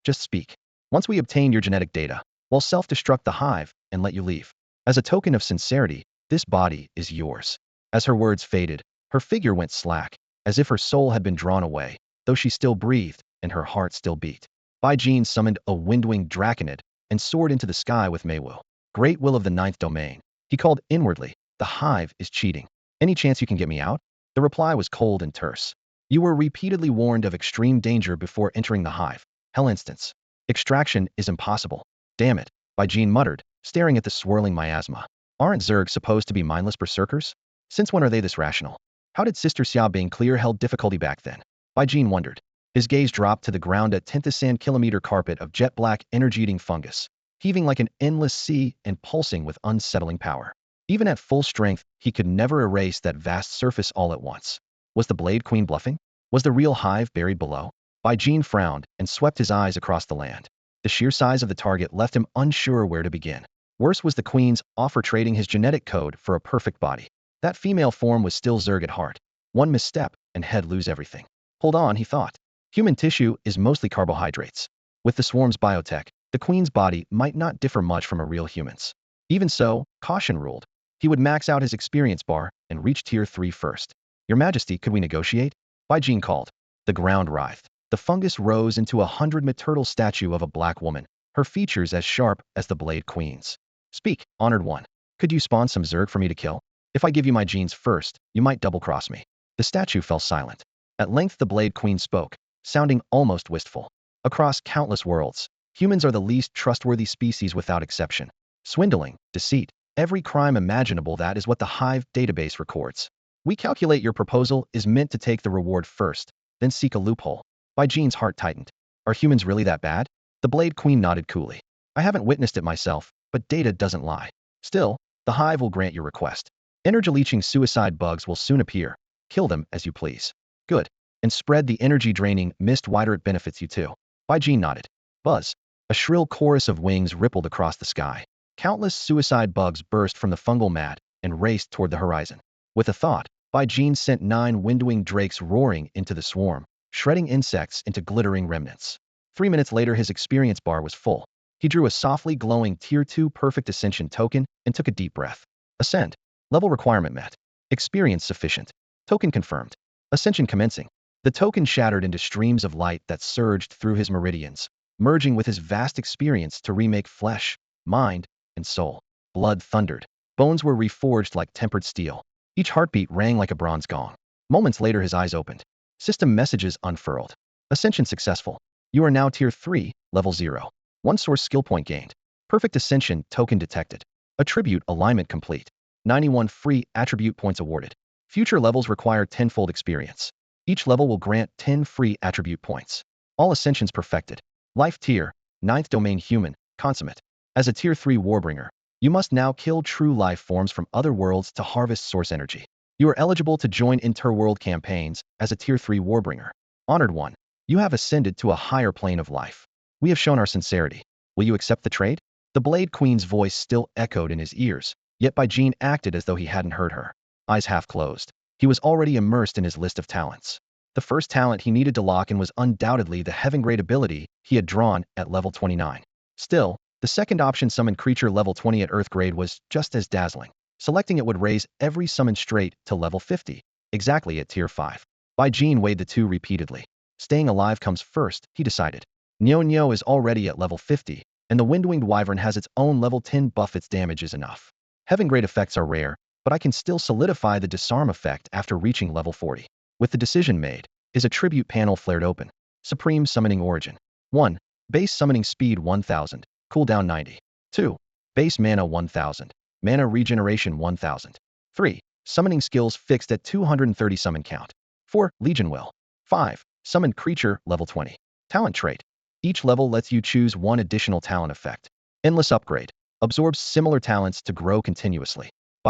just speak. Once we obtain your genetic data, we'll self-destruct the hive and let you leave. As a token of sincerity, this body is yours. As her words faded, her figure went slack, as if her soul had been drawn away, though she still breathed and her heart still beat. Bai Jin summoned a wind-winged draconid and soared into the sky with Mei Wu. Great will of the ninth domain. He called inwardly, the hive is cheating. Any chance you can get me out? The reply was cold and terse. You were repeatedly warned of extreme danger before entering the hive. Hell instance. Extraction is impossible. Damn it, Bai Jin muttered, staring at the swirling miasma. Aren't Zerg supposed to be mindless berserkers? Since when are they this rational? How did Sister Xia being clear held difficulty back then? Bai Jin wondered. His gaze dropped to the ground, a 10,000-kilometer carpet of jet-black energy-eating fungus, heaving like an endless sea and pulsing with unsettling power. Even at full strength, he could never erase that vast surface all at once. Was the Blade Queen bluffing? Was the real hive buried below? Bai Jin frowned and swept his eyes across the land. The sheer size of the target left him unsure where to begin. Worse was the queen's offer trading his genetic code for a perfect body. That female form was still Zerg at heart. One misstep, and he'd lose everything. Hold on, he thought. Human tissue is mostly carbohydrates. With the swarm's biotech, the queen's body might not differ much from a real human's. Even so, caution ruled. He would max out his experience bar and reach tier 3 first. Your Majesty, could we negotiate? Jean called. The ground writhed. The fungus rose into a 100-meter turtle statue of a black woman, her features as sharp as the Blade Queen's. Speak, honored one. Could you spawn some Zerg for me to kill? If I give you my genes first, you might double-cross me. The statue fell silent. At length the Blade Queen spoke, sounding almost wistful. Across countless worlds, humans are the least trustworthy species without exception. Swindling, deceit, every crime imaginable, that is what the Hive database records. We calculate your proposal is meant to take the reward first, then seek a loophole. Jean's heart tightened. Are humans really that bad? The Blade Queen nodded coolly. I haven't witnessed it myself, but data doesn't lie. Still, the Hive will grant your request. Energy-leeching suicide bugs will soon appear. Kill them as you please. Good. And spread the energy-draining mist wider, it benefits you too. Jean nodded. Buzz. A shrill chorus of wings rippled across the sky. Countless suicide bugs burst from the fungal mat and raced toward the horizon. With a thought, Jean sent 9 windowing drakes roaring into the swarm, shredding insects into glittering remnants. 3 minutes later his experience bar was full. He drew a softly glowing Tier 2 Perfect Ascension token and took a deep breath. Ascend. Level requirement met. Experience sufficient. Token confirmed. Ascension commencing. The token shattered into streams of light that surged through his meridians, merging with his vast experience to remake flesh, mind, and soul. Blood thundered. Bones were reforged like tempered steel. Each heartbeat rang like a bronze gong. Moments later his eyes opened. System messages unfurled. Ascension successful. You are now Tier 3, Level 0. 1 source skill point gained. Perfect Ascension token detected. Attribute alignment complete. 91 free attribute points awarded. Future levels require 10-fold experience. Each level will grant 10 free attribute points. All ascensions perfected. Life tier, 9th domain human, consummate. As a Tier 3 Warbringer, you must now kill true life forms from other worlds to harvest source energy. You are eligible to join interworld campaigns as a Tier 3 Warbringer. Honored one, you have ascended to a higher plane of life. We have shown our sincerity. Will you accept the trade? The Blade Queen's voice still echoed in his ears, yet Jean acted as though he hadn't heard her. Eyes half closed. He was already immersed in his list of talents. The first talent he needed to lock in was undoubtedly the Heavengrade ability he had drawn at level 29. Still, the second option, summon creature level 20 at Earth grade, was just as dazzling. Selecting it would raise every summon straight to level 50, exactly at Tier 5. Jean weighed the two repeatedly. Staying alive comes first, he decided. Nyo is already at level 50, and the Windwinged Wyvern has its own level 10 buff. Its damage is enough. Heavengrade effects are rare, but I can still solidify the disarm effect after reaching level 40. With the decision made, his attribute panel flared open. Supreme Summoning Origin. 1. Base Summoning Speed 1000, cooldown 90. 2. Base Mana 1000. Mana Regeneration 1000. 3. Summoning skills fixed at 230 summon count. 4. Legion Will. 5. Summoned creature level 20. Talent trait. Each level lets you choose one additional talent effect. Endless upgrade. Absorbs similar talents to grow continuously.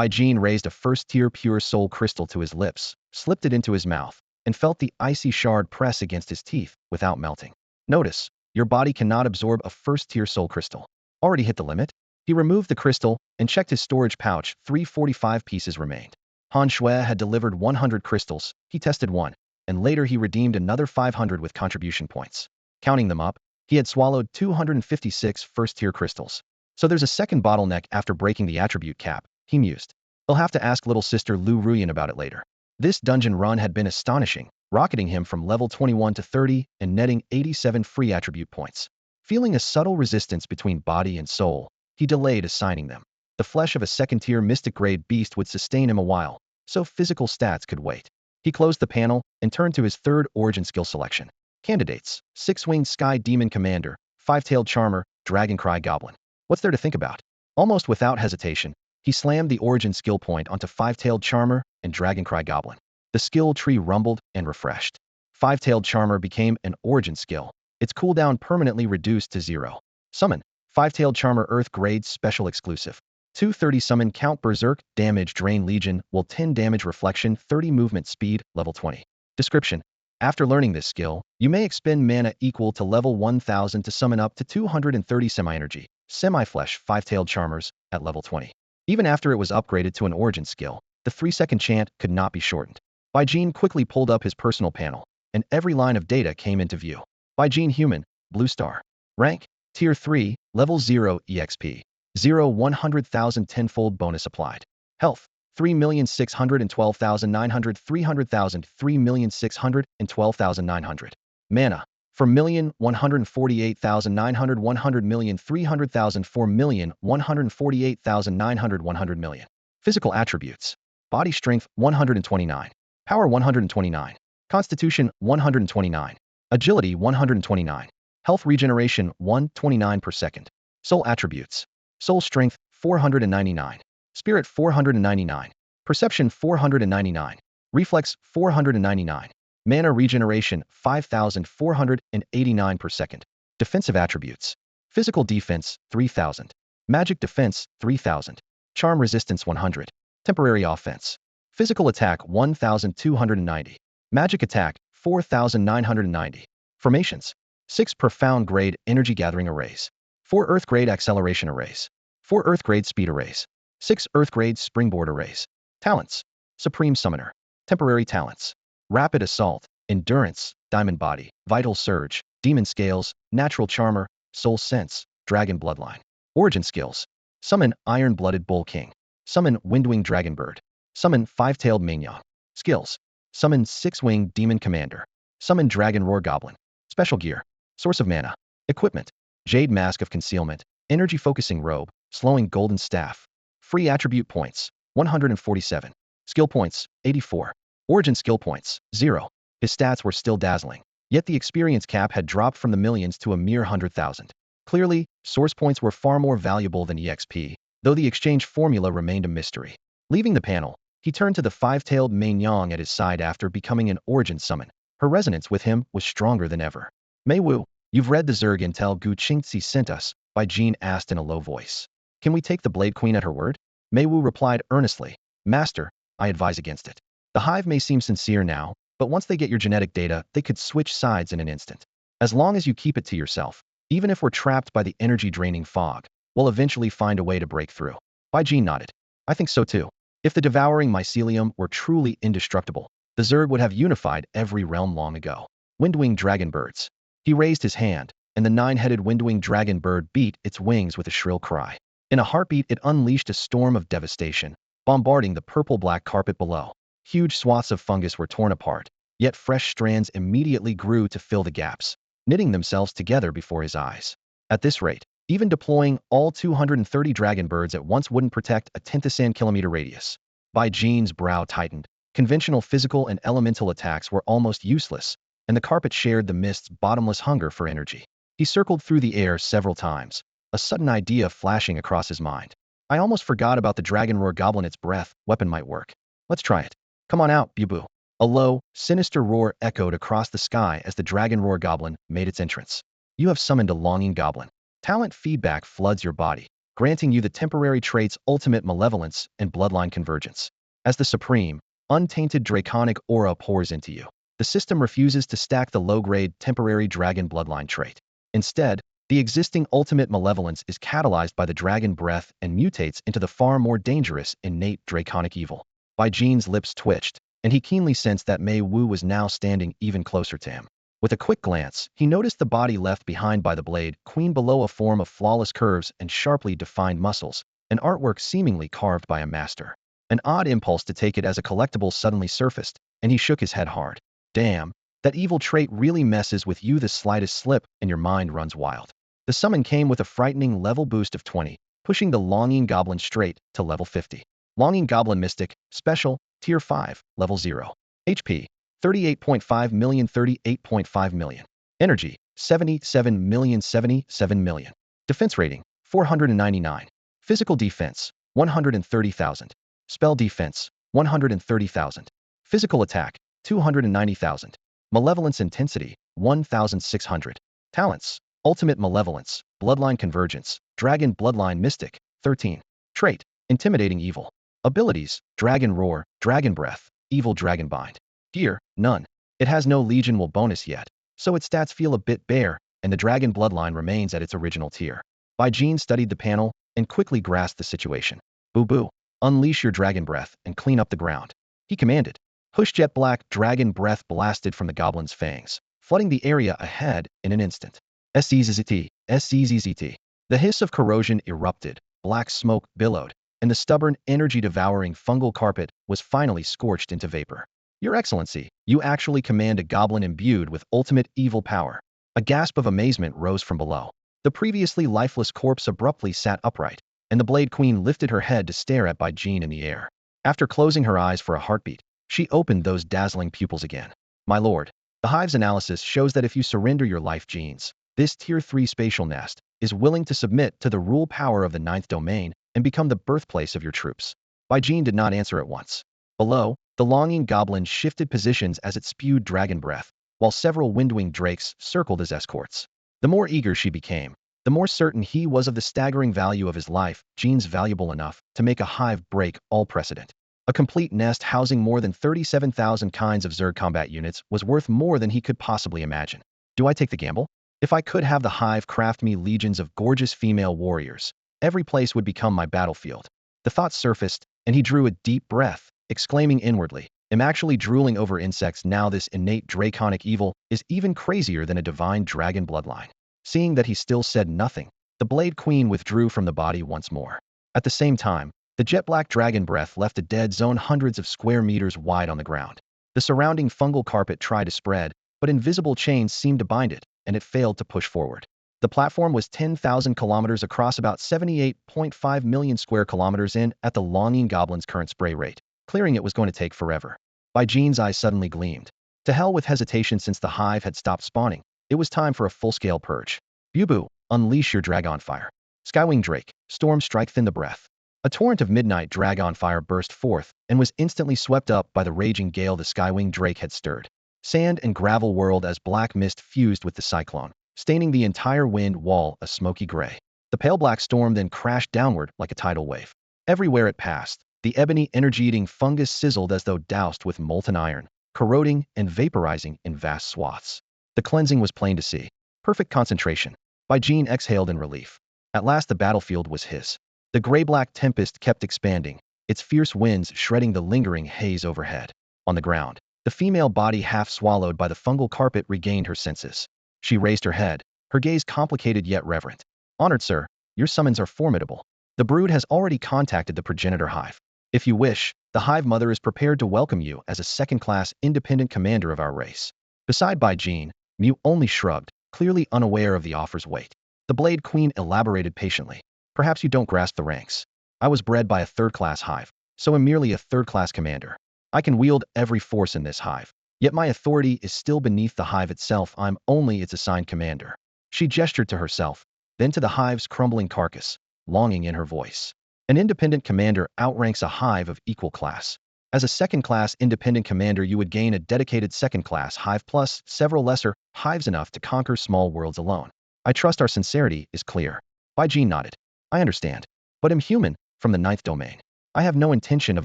Jean raised a first-tier pure soul crystal to his lips, slipped it into his mouth, and felt the icy shard press against his teeth without melting. Notice, your body cannot absorb a first-tier soul crystal. Already hit the limit? He removed the crystal and checked his storage pouch. 345 pieces remained. Han Shui had delivered 100 crystals. He tested one, and later he redeemed another 500 with contribution points. Counting them up, he had swallowed 256 first-tier crystals. So there's a second bottleneck after breaking the attribute cap, he mused. He'll have to ask little sister Lu Ruyan about it later. This dungeon run had been astonishing, rocketing him from level 21 to 30 and netting 87 free attribute points. Feeling a subtle resistance between body and soul, he delayed assigning them. The flesh of a second-tier mystic-grade beast would sustain him a while, so physical stats could wait. He closed the panel and turned to his third origin skill selection. Candidates: 6-winged Sky Demon Commander, 5-tailed Charmer, Dragoncry Goblin. What's there to think about? Almost without hesitation, he slammed the origin skill point onto 5-tailed Charmer and Dragoncry Goblin. The skill tree rumbled and refreshed. 5-tailed Charmer became an origin skill, its cooldown permanently reduced to 0. Summon: 5-tailed Charmer Earth grade special exclusive. 230 summon count Berserk, damage Drain Legion, will 10 damage reflection, 30 movement speed, level 20. Description: after learning this skill, you may expend mana equal to level 1000 to summon up to 230 semi-energy, Semi-flesh, five-tailed charmers, at level 20. Even after it was upgraded to an origin skill, the 3-second chant could not be shortened. Baijin quickly pulled up his personal panel, and every line of data came into view. Baijin Human, Blue Star. Rank, Tier 3, Level 0 EXP. 0 100,000 tenfold bonus applied. Health, 3,612,900 300,000 3,612,900. Mana, 4,148,900 100,000,000 300,000 4,148,900 100,000,000. Physical attributes. Body strength 129. Power 129. Constitution 129. Agility 129. Health regeneration 129 per second. Soul attributes. Soul strength 499. Spirit 499. Perception 499. Reflex 499. Mana regeneration 5,489 per second. Defensive attributes. Physical defense 3,000. Magic defense 3,000. Charm resistance 100. Temporary offense. Physical attack 1,290. Magic attack 4,990. Formations. 6 profound grade energy gathering arrays. 4 earth grade acceleration arrays. 4 earth grade speed arrays. 6 earth grade springboard arrays. Talents. Supreme Summoner. Temporary talents. Rapid Assault, Endurance, Diamond Body, Vital Surge, Demon Scales, Natural Charmer, Soul Sense, Dragon Bloodline. Origin skills. Summon Iron-Blooded Bull King. Summon Windwing Dragonbird. Summon Five-Tailed Mignon. Skills. Summon Six-Winged Demon Commander. Summon Dragon Roar Goblin. Special gear. Source of mana. Equipment. Jade Mask of Concealment. Energy Focusing Robe. Slowing Golden Staff. Free attribute points. 147. Skill points. 84. Origin skill points, 0. His stats were still dazzling, yet the experience cap had dropped from the millions to a mere 100,000. Clearly, source points were far more valuable than EXP, though the exchange formula remained a mystery. Leaving the panel, he turned to the five-tailed Mei-Nyang at his side after becoming an origin summon. Her resonance with him was stronger than ever. Mei Wu, you've read the Zerg intel Gu Qingzi sent us, Baijin asked in a low voice. Can we take the Blade Queen at her word? Mei Wu replied earnestly, Master, I advise against it. The Hive may seem sincere now, but once they get your genetic data, they could switch sides in an instant. As long as you keep it to yourself, even if we're trapped by the energy-draining fog, we'll eventually find a way to break through. Baijin nodded. I think so too. If the devouring mycelium were truly indestructible, the Zerg would have unified every realm long ago. Windwing Dragonbirds. He raised his hand, and the 9-headed Windwing Dragonbird beat its wings with a shrill cry. In a heartbeat, it unleashed a storm of devastation, bombarding the purple-black carpet below. Huge swaths of fungus were torn apart, yet fresh strands immediately grew to fill the gaps, knitting themselves together before his eyes. At this rate, even deploying all 230 Dragonbirds at once wouldn't protect a 10-kilometer radius. Baijin's brow tightened. Conventional physical and elemental attacks were almost useless, and the carpet shared the mist's bottomless hunger for energy. He circled through the air several times, a sudden idea flashing across his mind. I almost forgot about the Dragon Roar Goblin. Its breath weapon might work. Let's try it. Come on out, Bubu. A low, sinister roar echoed across the sky as the Dragon Roar Goblin made its entrance. You have summoned a longing goblin. Talent feedback floods your body, granting you the temporary traits Ultimate Malevolence and Bloodline Convergence. As the supreme, untainted draconic aura pours into you, the system refuses to stack the low-grade temporary Dragon Bloodline trait. Instead, the existing Ultimate Malevolence is catalyzed by the Dragon Breath and mutates into the far more dangerous innate Draconic Evil. Baijin's lips twitched, and he keenly sensed that Mei Wu was now standing even closer to him. With a quick glance, he noticed the body left behind by the Blade Queen below, a form of flawless curves and sharply defined muscles, an artwork seemingly carved by a master. An odd impulse to take it as a collectible suddenly surfaced, and he shook his head hard. Damn, that evil trait really messes with you. The slightest slip, and your mind runs wild. The summon came with a frightening level boost of 20, pushing the Longing Goblin straight to level 50. Longing Goblin Mystic, Special, Tier 5, Level 0. HP, 38.5 million 38.5 million. Energy, 77 million 77 million. Defense rating, 499. Physical defense, 130,000. Spell defense, 130,000. Physical attack, 290,000. Malevolence intensity, 1,600. Talents, Ultimate Malevolence, Bloodline Convergence, Dragon Bloodline Mystic, 13. Trait, Intimidating Evil. Abilities, Dragon Roar, Dragon Breath, Evil Dragon Bind. Gear, none. It has no Legion Will bonus yet, so its stats feel a bit bare, and the Dragon Bloodline remains at its original tier. Bai Jin studied the panel and quickly grasped the situation. Boo boo. Unleash your dragon breath and clean up the ground, he commanded. Push jet black dragon breath blasted from the goblin's fangs, flooding the area ahead in an instant. SCZZT, SCZZT. The hiss of corrosion erupted, black smoke billowed, and the stubborn, energy-devouring fungal carpet was finally scorched into vapor. Your Excellency, you actually command a goblin imbued with ultimate evil power. A gasp of amazement rose from below. The previously lifeless corpse abruptly sat upright, and the Blade Queen lifted her head to stare at Bai Jin in the air. After closing her eyes for a heartbeat, she opened those dazzling pupils again. My lord, the Hive's analysis shows that if you surrender your life genes, this Tier 3 spatial nest is willing to submit to the rule power of the 9th domain and become the birthplace of your troops. Bai Jin did not answer at once. Below, the longing goblin shifted positions as it spewed dragon breath, while several windwing drakes circled as escorts. The more eager she became, the more certain he was of the staggering value of his life genes valuable enough to make a Hive break all precedent. A complete nest housing more than 37,000 kinds of Zerg combat units was worth more than he could possibly imagine. Do I take the gamble? If I could have the Hive craft me legions of gorgeous female warriors, every place would become my battlefield. The thought surfaced, and he drew a deep breath, exclaiming inwardly, I'm actually drooling over insects now. This innate draconic evil is even crazier than a divine dragon bloodline. Seeing that he still said nothing, the Blade Queen withdrew from the body once more. At the same time, the jet-black dragon breath left a dead zone hundreds of square meters wide on the ground. The surrounding fungal carpet tried to spread, but invisible chains seemed to bind it, and it failed to push forward. The platform was 10,000 kilometers across, about 78.5 million square kilometers in at the longing goblin's current spray rate. Clearing it was going to take forever. Bai Jin's eyes suddenly gleamed. To hell with hesitation. Since the Hive had stopped spawning, it was time for a full-scale purge. Bubu, unleash your dragon fire. Skywing Drake, storm strike thin the breath. A torrent of midnight dragon fire burst forth and was instantly swept up by the raging gale the Skywing Drake had stirred. Sand and gravel whirled as black mist fused with the cyclone, staining the entire wind wall a smoky gray. The pale black storm then crashed downward like a tidal wave. Everywhere it passed, the ebony energy-eating fungus sizzled as though doused with molten iron, corroding and vaporizing in vast swaths. The cleansing was plain to see. Perfect concentration. Bai Jin exhaled in relief. At last the battlefield was his. The gray-black tempest kept expanding, its fierce winds shredding the lingering haze overhead. On the ground, the female body half swallowed by the fungal carpet regained her senses. She raised her head, her gaze complicated yet reverent. Honored sir, your summons are formidable. The brood has already contacted the progenitor Hive. If you wish, the Hive Mother is prepared to welcome you as a second-class independent commander of our race. Beside Bai Jin, Mew only shrugged, clearly unaware of the offer's weight. The Blade Queen elaborated patiently. Perhaps you don't grasp the ranks. I was bred by a third-class Hive, so am merely a third-class commander. I can wield every force in this Hive, yet my authority is still beneath the Hive itself. I'm only its assigned commander. She gestured to herself, then to the Hive's crumbling carcass, longing in her voice. An independent commander outranks a Hive of equal class. As a second-class independent commander, you would gain a dedicated second-class Hive plus several lesser Hives enough to conquer small worlds alone. I trust our sincerity is clear. Bai Jin nodded. I understand, but am human, from the 9th domain. I have no intention of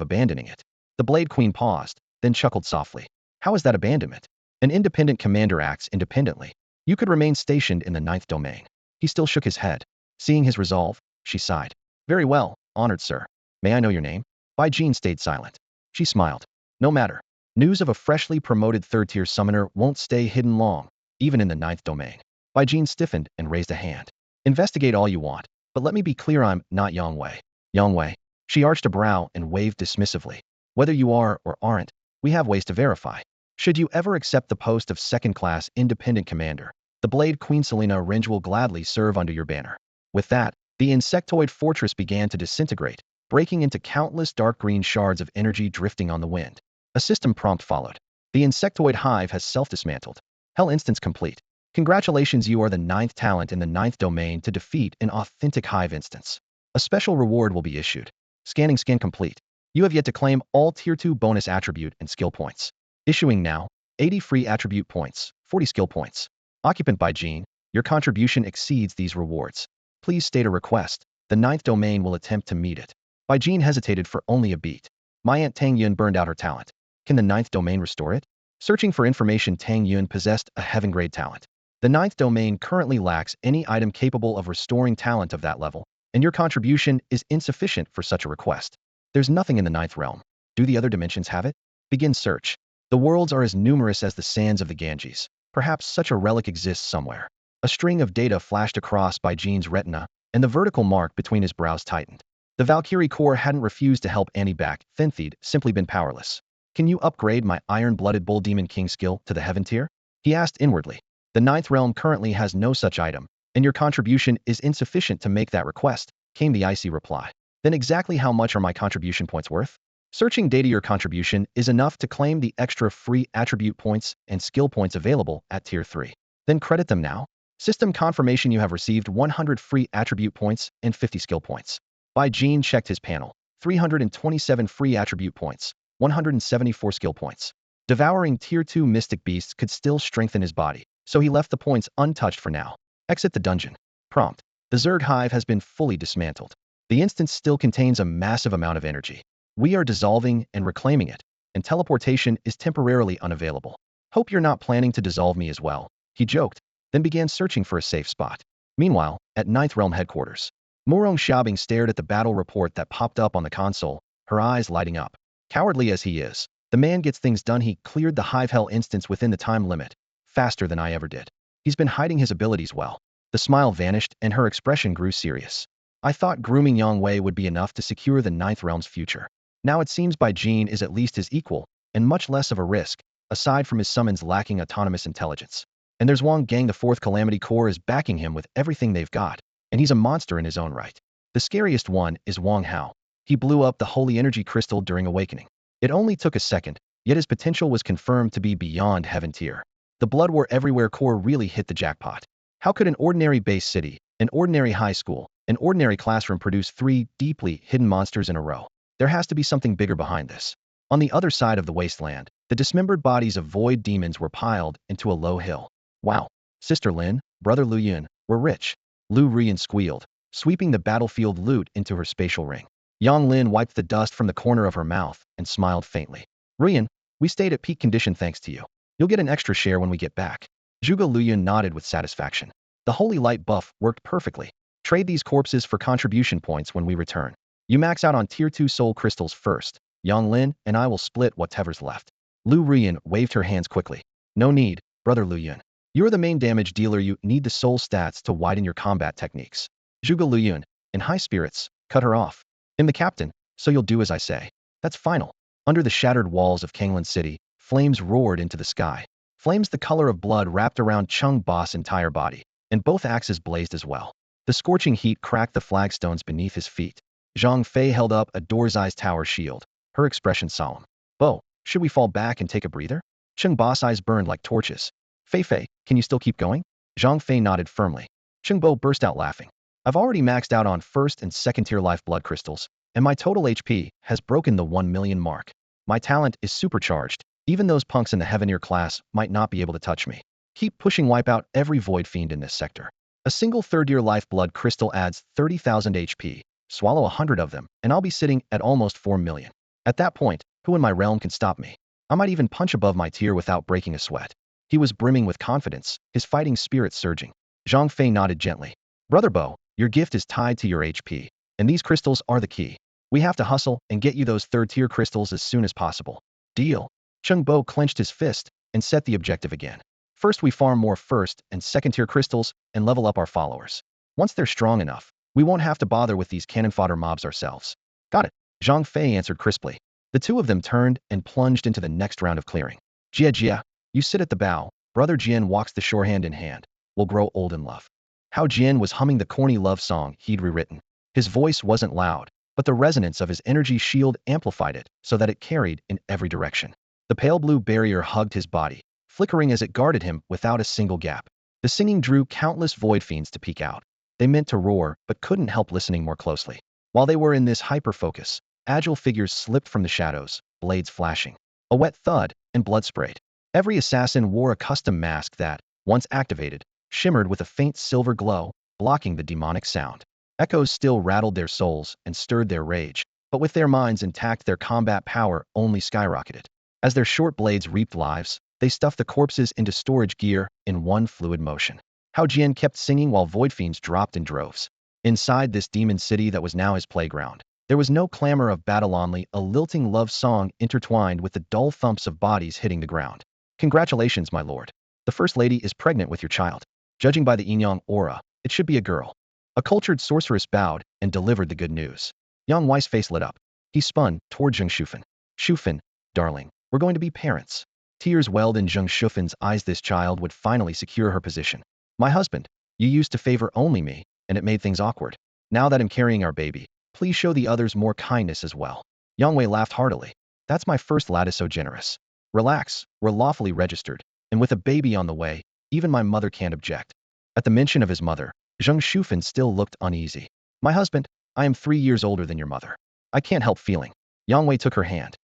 abandoning it. The Blade Queen paused, then chuckled softly. How is that abandonment? An independent commander acts independently. You could remain stationed in the 9th domain. He still shook his head. Seeing his resolve, she sighed. Very well, honored sir. May I know your name? Bai Jin stayed silent. She smiled. No matter. News of a freshly promoted third-tier summoner won't stay hidden long, even in the 9th domain. Bai Jin stiffened and raised a hand. Investigate all you want, but let me be clear, I'm not Yang Wei. Yang Wei. She arched a brow and waved dismissively. Whether you are or aren't, we have ways to verify. Should you ever accept the post of second-class independent commander, the Blade Queen Selena Renge will gladly serve under your banner. With that, the insectoid fortress began to disintegrate, breaking into countless dark green shards of energy drifting on the wind. A system prompt followed. The insectoid hive has self-dismantled. Hell instance complete. Congratulations, you are the 9th talent in the 9th domain to defeat an authentic hive instance. A special reward will be issued. Scanning skin complete. You have yet to claim all Tier 2 bonus attribute and skill points. Issuing now, 80 free attribute points, 40 skill points. Occupant Bai Jin, your contribution exceeds these rewards. Please state a request. The 9th domain will attempt to meet it. Bai Jin hesitated for only a beat. My Aunt Tang Yun burned out her talent. Can the 9th domain restore it? Searching for information, Tang Yun possessed a heaven-grade talent. The ninth domain currently lacks any item capable of restoring talent of that level, and your contribution is insufficient for such a request. There's nothing in the ninth realm. Do the other dimensions have it? Begin search. The worlds are as numerous as the sands of the Ganges. Perhaps such a relic exists somewhere. A string of data flashed across by Jean's retina, and the vertical mark between his brows tightened. The Valkyrie core hadn't refused to help Annie back, Thintheed, simply been powerless. Can you upgrade my iron-blooded bull demon king skill to the heaven tier? He asked inwardly. The ninth realm currently has no such item, and your contribution is insufficient to make that request, came the icy reply. Then exactly how much are my contribution points worth? Searching data. Your contribution is enough to claim the extra free attribute points and skill points available at tier 3. Then credit them now. System confirmation: you have received 100 free attribute points and 50 skill points. Bai Jin checked his panel. 327 free attribute points, 174 skill points. Devouring tier 2 mystic beasts could still strengthen his body, so he left the points untouched for now. Exit the dungeon. Prompt. The Zerg hive has been fully dismantled. The instance still contains a massive amount of energy. We are dissolving and reclaiming it, and teleportation is temporarily unavailable. Hope you're not planning to dissolve me as well, he joked, then began searching for a safe spot. Meanwhile, at Ninth Realm headquarters, Murong Xiaobing stared at the battle report that popped up on the console, her eyes lighting up. Cowardly as he is, the man gets things done. He cleared the Hive Hell instance within the time limit, faster than I ever did. He's been hiding his abilities well. The smile vanished and her expression grew serious. I thought grooming Yang Wei would be enough to secure the Ninth Realm's future. Now it seems Bai Jin is at least his equal, and much less of a risk, aside from his summons lacking autonomous intelligence. And there's Wang Gang. The fourth Calamity Corps is backing him with everything they've got, and he's a monster in his own right. The scariest one is Wang Hao. He blew up the holy energy crystal during awakening. It only took a second, yet his potential was confirmed to be beyond heaven tier. The Blood War Everywhere Corps really hit the jackpot. How could an ordinary base city, an ordinary high school, an ordinary classroom produce 3 deeply hidden monsters in a row? There has to be something bigger behind this. On the other side of the wasteland, the dismembered bodies of void demons were piled into a low hill. Wow. Sister Lin, Brother Lu Yun, we're rich. Lu Rian squealed, sweeping the battlefield loot into her spatial ring. Yang Lin wiped the dust from the corner of her mouth and smiled faintly. Rian, we stayed at peak condition thanks to you. You'll get an extra share when we get back. Zhuge Luyun nodded with satisfaction. The holy light buff worked perfectly. Trade these corpses for contribution points when we return. You max out on tier 2 soul crystals first. Yang Lin and I will split whatever's left. Lu Rian waved her hands quickly. No need, Brother Lu Yun. You're the main damage dealer. You need the soul stats to widen your combat techniques. Zhuge Luyun, in high spirits, cut her off. I'm the captain, so you'll do as I say. That's final. Under the shattered walls of Kanglan City, flames roared into the sky. Flames the color of blood wrapped around Chung Ba's entire body, and both axes blazed as well. The scorching heat cracked the flagstones beneath his feet. Zhang Fei held up a door's-eyes tower shield, her expression solemn. Bo, should we fall back and take a breather? Chung Ba's eyes burned like torches. Fei, can you still keep going? Zhang Fei nodded firmly. Chung Bo burst out laughing. I've already maxed out on first and second tier life blood crystals, and my total HP has broken the 1 million mark. My talent is supercharged. Even those punks in the Heaveneer class might not be able to touch me. Keep pushing, wipe out every void fiend in this sector. A single third-tier life blood crystal adds 30,000 HP. Swallow 100 of them, and I'll be sitting at almost 4 million. At that point, who in my realm can stop me? I might even punch above my tier without breaking a sweat. He was brimming with confidence, his fighting spirit surging. Zhang Fei nodded gently. Brother Bo, your gift is tied to your HP, and these crystals are the key. We have to hustle and get you those third-tier crystals as soon as possible. Deal. Chung Bo clenched his fist and set the objective again. First we farm more first and second-tier crystals and level up our followers. Once they're strong enough, we won't have to bother with these cannon fodder mobs ourselves. Got it. Zhang Fei answered crisply. The two of them turned and plunged into the next round of clearing. Jia, you sit at the bow. Brother Jian walks the shore hand in hand. We'll grow old in love. How Jian was humming the corny love song he'd rewritten. His voice wasn't loud, but the resonance of his energy shield amplified it so that it carried in every direction. The pale blue barrier hugged his body, flickering as it guarded him without a single gap. The singing drew countless void fiends to peek out. They meant to roar, but couldn't help listening more closely. While they were in this hyper-focus, agile figures slipped from the shadows, blades flashing. A wet thud, and blood sprayed. Every assassin wore a custom mask that, once activated, shimmered with a faint silver glow, blocking the demonic sound. Echoes still rattled their souls and stirred their rage, but with their minds intact their combat power only skyrocketed. As their short blades reaped lives, They stuffed the corpses into storage gear in one fluid motion. How Jian kept singing while void fiends dropped in droves. Inside this demon city that was now his playground, there was no clamor of battle, only a lilting love song intertwined with the dull thumps of bodies hitting the ground. Congratulations, my lord. The First Lady is pregnant with your child. Judging by the yin-yang aura, it should be a girl. A cultured sorceress bowed and delivered the good news. Yang Wei's face lit up. He spun toward Zheng Shufan. Shufan, darling, we're going to be parents. Tears welled in Zheng Shufan's eyes. This child would finally secure her position. My husband, you used to favor only me, and it made things awkward. Now that I'm carrying our baby, please show the others more kindness as well. Yang Wei laughed heartily. That's my first lad, is so generous. Relax, we're lawfully registered, and with a baby on the way, even my mother can't object. At the mention of his mother, Zheng Shufan still looked uneasy. My husband, I am 3 years older than your mother. I can't help feeling. Yang Wei took her hand.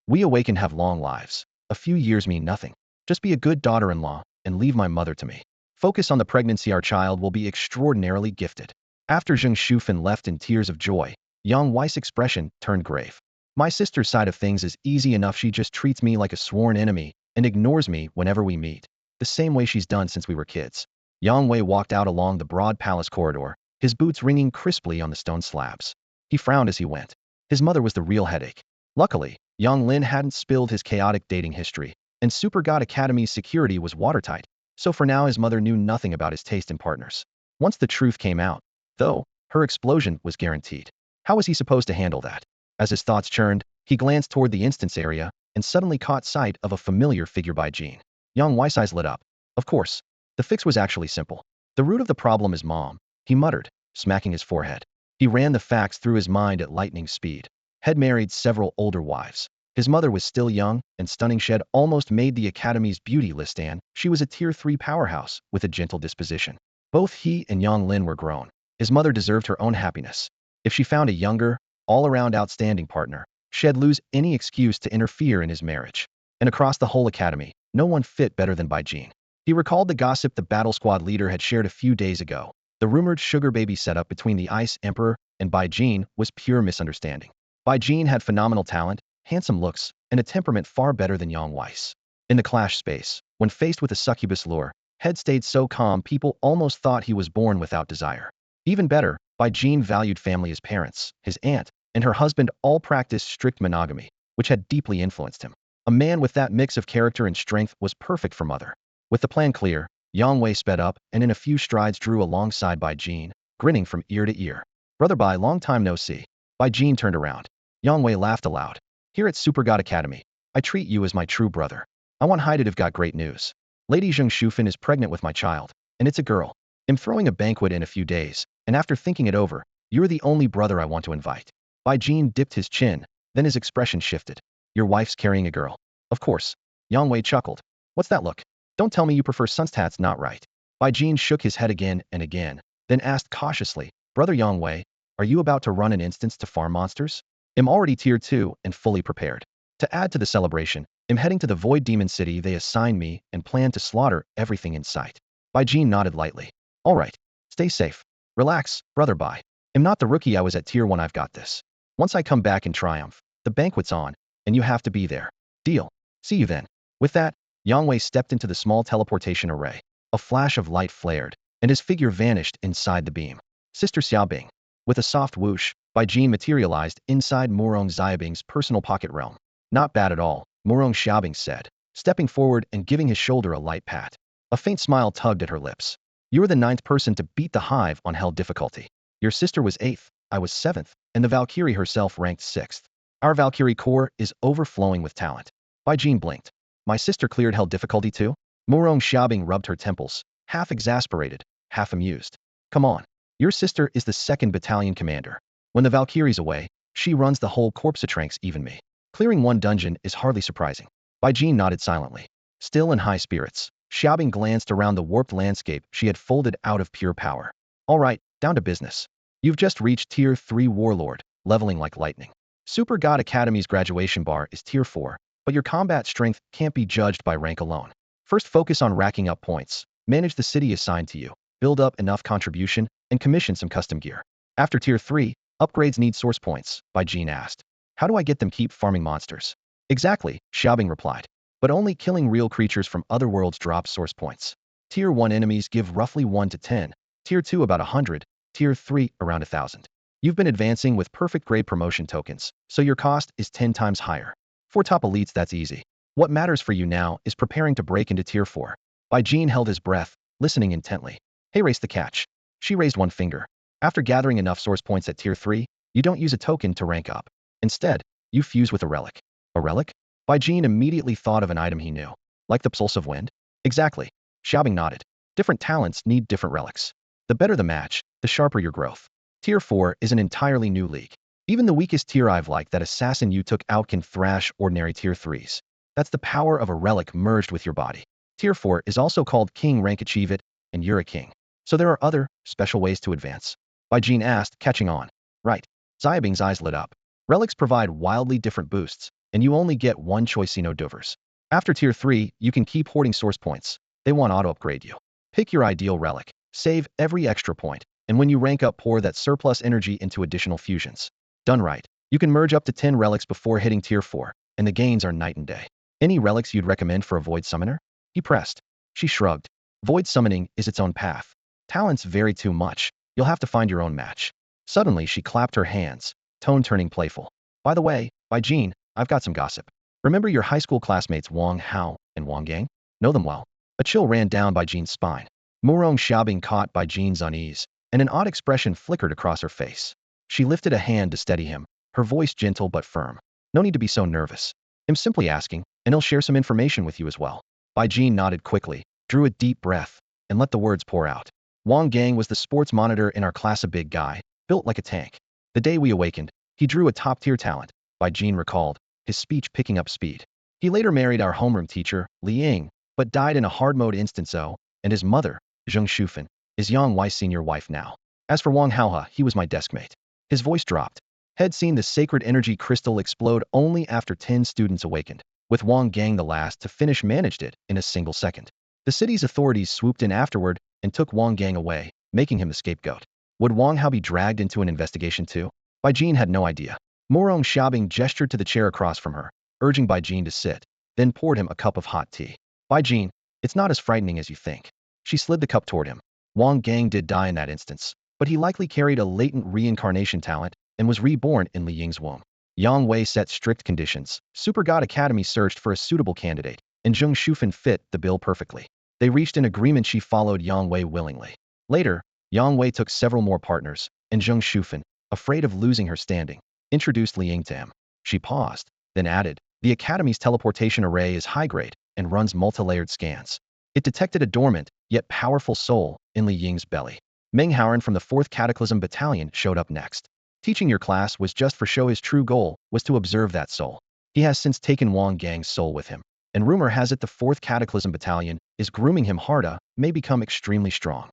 We awaken have long lives. A few years mean nothing. Just be a good daughter-in-law and leave my mother to me. Focus on the pregnancy. Our child will be extraordinarily gifted. After Zheng Shufan left in tears of joy, Yang Wei's expression turned grave. My sister's side of things is easy enough. She just treats me like a sworn enemy and ignores me whenever we meet. The same way she's done since we were kids. Yang Wei walked out along the broad palace corridor, his boots ringing crisply on the stone slabs. He frowned as he went. His mother was the real headache. Luckily, Yang Lin hadn't spilled his chaotic dating history, and Super God Academy's security was watertight, so for now his mother knew nothing about his taste in partners. Once the truth came out, though, her explosion was guaranteed. How was he supposed to handle that? As his thoughts churned, he glanced toward the instance area and suddenly caught sight of a familiar figure by Jean. Yang Wei's eyes lit up. Of course. The fix was actually simple. The root of the problem is mom, he muttered, smacking his forehead. He ran the facts through his mind at lightning speed. Had married several older wives. His mother was still young and stunning. She had almost made the Academy's beauty list, and she was a Tier 3 powerhouse with a gentle disposition. Both he and Yang Lin were grown. His mother deserved her own happiness. If she found a younger, all-around outstanding partner, she'd lose any excuse to interfere in his marriage. And across the whole academy, no one fit better than Bai Jin. He recalled the gossip the battle squad leader had shared a few days ago. The rumored sugar baby setup between the Ice Emperor and Bai Jin was pure misunderstanding. Bai Jin had phenomenal talent, handsome looks, and a temperament far better than Yang Wei's. In the clash space, when faced with a succubus lure, Head stayed so calm people almost thought he was born without desire. Even better, Bai Jin valued family. His parents, his aunt, and her husband all practiced strict monogamy, which had deeply influenced him. A man with that mix of character and strength was perfect for mother. With the plan clear, Yang Wei sped up and in a few strides drew alongside Bai Jin, grinning from ear to ear. Brother Bai, long time no see. Bai Jin turned around. Yang Wei laughed aloud. Here at Super God Academy, I treat you as my true brother. I want Haided have got great news. Lady Zheng Shufan is pregnant with my child, and it's a girl. I'm throwing a banquet in a few days, and after thinking it over, you're the only brother I want to invite. Bai Jin dipped his chin, then his expression shifted. Your wife's carrying a girl. Of course. Yang Wei chuckled. What's that look? Don't tell me you prefer sons. That's not right. Bai Jin shook his head again and again, then asked cautiously, Brother Yang Wei, are you about to run an instance to farm monsters? I'm already Tier 2 and fully prepared. To add to the celebration, I'm heading to the Void Demon City they assigned me and plan to slaughter everything in sight. Bai Jin nodded lightly. All right. Stay safe. Relax, Brother Bai. I'm not the rookie I was at Tier 1. I've got this. Once I come back in triumph, the banquet's on, and you have to be there. Deal. See you then. With that, Yang Wei stepped into the small teleportation array. A flash of light flared, and his figure vanished inside the beam. Sister Xiaobing. With a soft whoosh, Bai Jin materialized inside Murong Xiaobing's personal pocket realm. Not bad at all, Murong Xiaobing said, stepping forward and giving his shoulder a light pat. A faint smile tugged at her lips. You were the 9th person to beat the Hive on Hell difficulty. Your sister was 8th, I was 7th, and the Valkyrie herself ranked 6th. Our Valkyrie core is overflowing with talent. Bai Jin blinked. My sister cleared Hell difficulty too? Murong Xiaobing rubbed her temples, half exasperated, half amused. Come on. Your sister is the 2nd battalion commander. When the Valkyrie's away, she runs the whole corps ranks. Even me. Clearing one dungeon is hardly surprising. Bai Jin nodded silently. Still in high spirits, Xiaobing glanced around the warped landscape she had folded out of pure power. All right, down to business. You've just reached Tier 3 Warlord, leveling like lightning. Super God Academy's graduation bar is Tier 4, but your combat strength can't be judged by rank alone. First focus on racking up points, manage the city assigned to you, build up enough contribution, and commission some custom gear. After Tier 3, upgrades need source points, Bai Jin asked. How do I get them? Keep farming monsters. Exactly, Xiaobing replied. but only killing real creatures from other worlds drops source points. Tier 1 enemies give roughly 1 to 10, Tier 2 about 100, Tier 3 around 1,000. You've been advancing with perfect grade promotion tokens, so your cost is 10 times higher. For top elites, that's easy. What matters for you now is preparing to break into Tier 4. Jean held his breath, listening intently. Hey, race the catch. She raised one finger. After gathering enough source points at Tier 3, you don't use a token to rank up. Instead, you fuse with a relic. A relic? Jean immediately thought of an item he knew. Like the pulse of wind? Exactly. Xiaobing nodded. Different talents need different relics. The better the match, the sharper your growth. Tier 4 is an entirely new league. Even the weakest tier I've like that assassin you took out can thrash ordinary Tier 3s. That's the power of a relic merged with your body. Tier 4 is also called King rank. Achieve it, and you're a king. So there are other, special ways to advance. Jean asked, catching on. Right. Xiaobing's eyes lit up. Relics provide wildly different boosts, and you only get one choice, no dovers. After Tier 3, you can keep hoarding source points. They won't auto-upgrade you. Pick your ideal relic, save every extra point, and when you rank up, pour that surplus energy into additional fusions. Done right, you can merge up to 10 relics before hitting Tier 4, and the gains are night and day. Any relics you'd recommend for a Void Summoner? He pressed. She shrugged. Void Summoning is its own path. Talents vary too much. You'll have to find your own match. Suddenly, she clapped her hands, tone turning playful. By the way, Jean, I've got some gossip. Remember your high school classmates Wang Hao and Wang Gang? Know them well. A chill ran down Jean's spine. Murong Xiaobing caught Jean's unease, and an odd expression flickered across her face. She lifted a hand to steady him, her voice gentle but firm. No need to be so nervous. I'm simply asking, and he'll share some information with you as well. Jean nodded quickly, drew a deep breath, and let the words pour out. Wang Gang was the sports monitor in our class, a big guy, built like a tank. The day we awakened, he drew a top-tier talent, Jean recalled, his speech picking up speed. He later married our homeroom teacher, Li Ying, but died in a hard-mode instance, and his mother, Zheng Shufan, is Yang Wei's senior wife now. As for Wang Haohe, he was my deskmate. His voice dropped. Had seen the sacred energy crystal explode only after 10 students awakened, with Wang Gang the last to finish managed it in a single second. The city's authorities swooped in afterward and took Wang Gang away, making him the scapegoat. Would Wang Hao be dragged into an investigation too? Jean had no idea. Murong Xiaobing gestured to the chair across from her, urging Jean to sit, then poured him a cup of hot tea. Jean, it's not as frightening as you think. She slid the cup toward him. Wang Gang did die in that instance, but he likely carried a latent reincarnation talent and was reborn in Li Ying's womb. Yang Wei set strict conditions. Super God Academy searched for a suitable candidate, and Zheng Shufan fit the bill perfectly. They reached an agreement. She followed Yang Wei willingly. Later, Yang Wei took several more partners, and Zheng Shufan, afraid of losing her standing, introduced Li Ying to him. She paused, then added, the Academy's teleportation array is high-grade and runs multi-layered scans. It detected a dormant, yet powerful soul in Li Ying's belly. Meng Haoren from the 4th Cataclysm Battalion showed up next. Teaching your class was just for show. His true goal was to observe that soul. He has since taken Wang Gang's soul with him, and rumor has it the 4th Cataclysm Battalion is grooming him hard. May become extremely strong.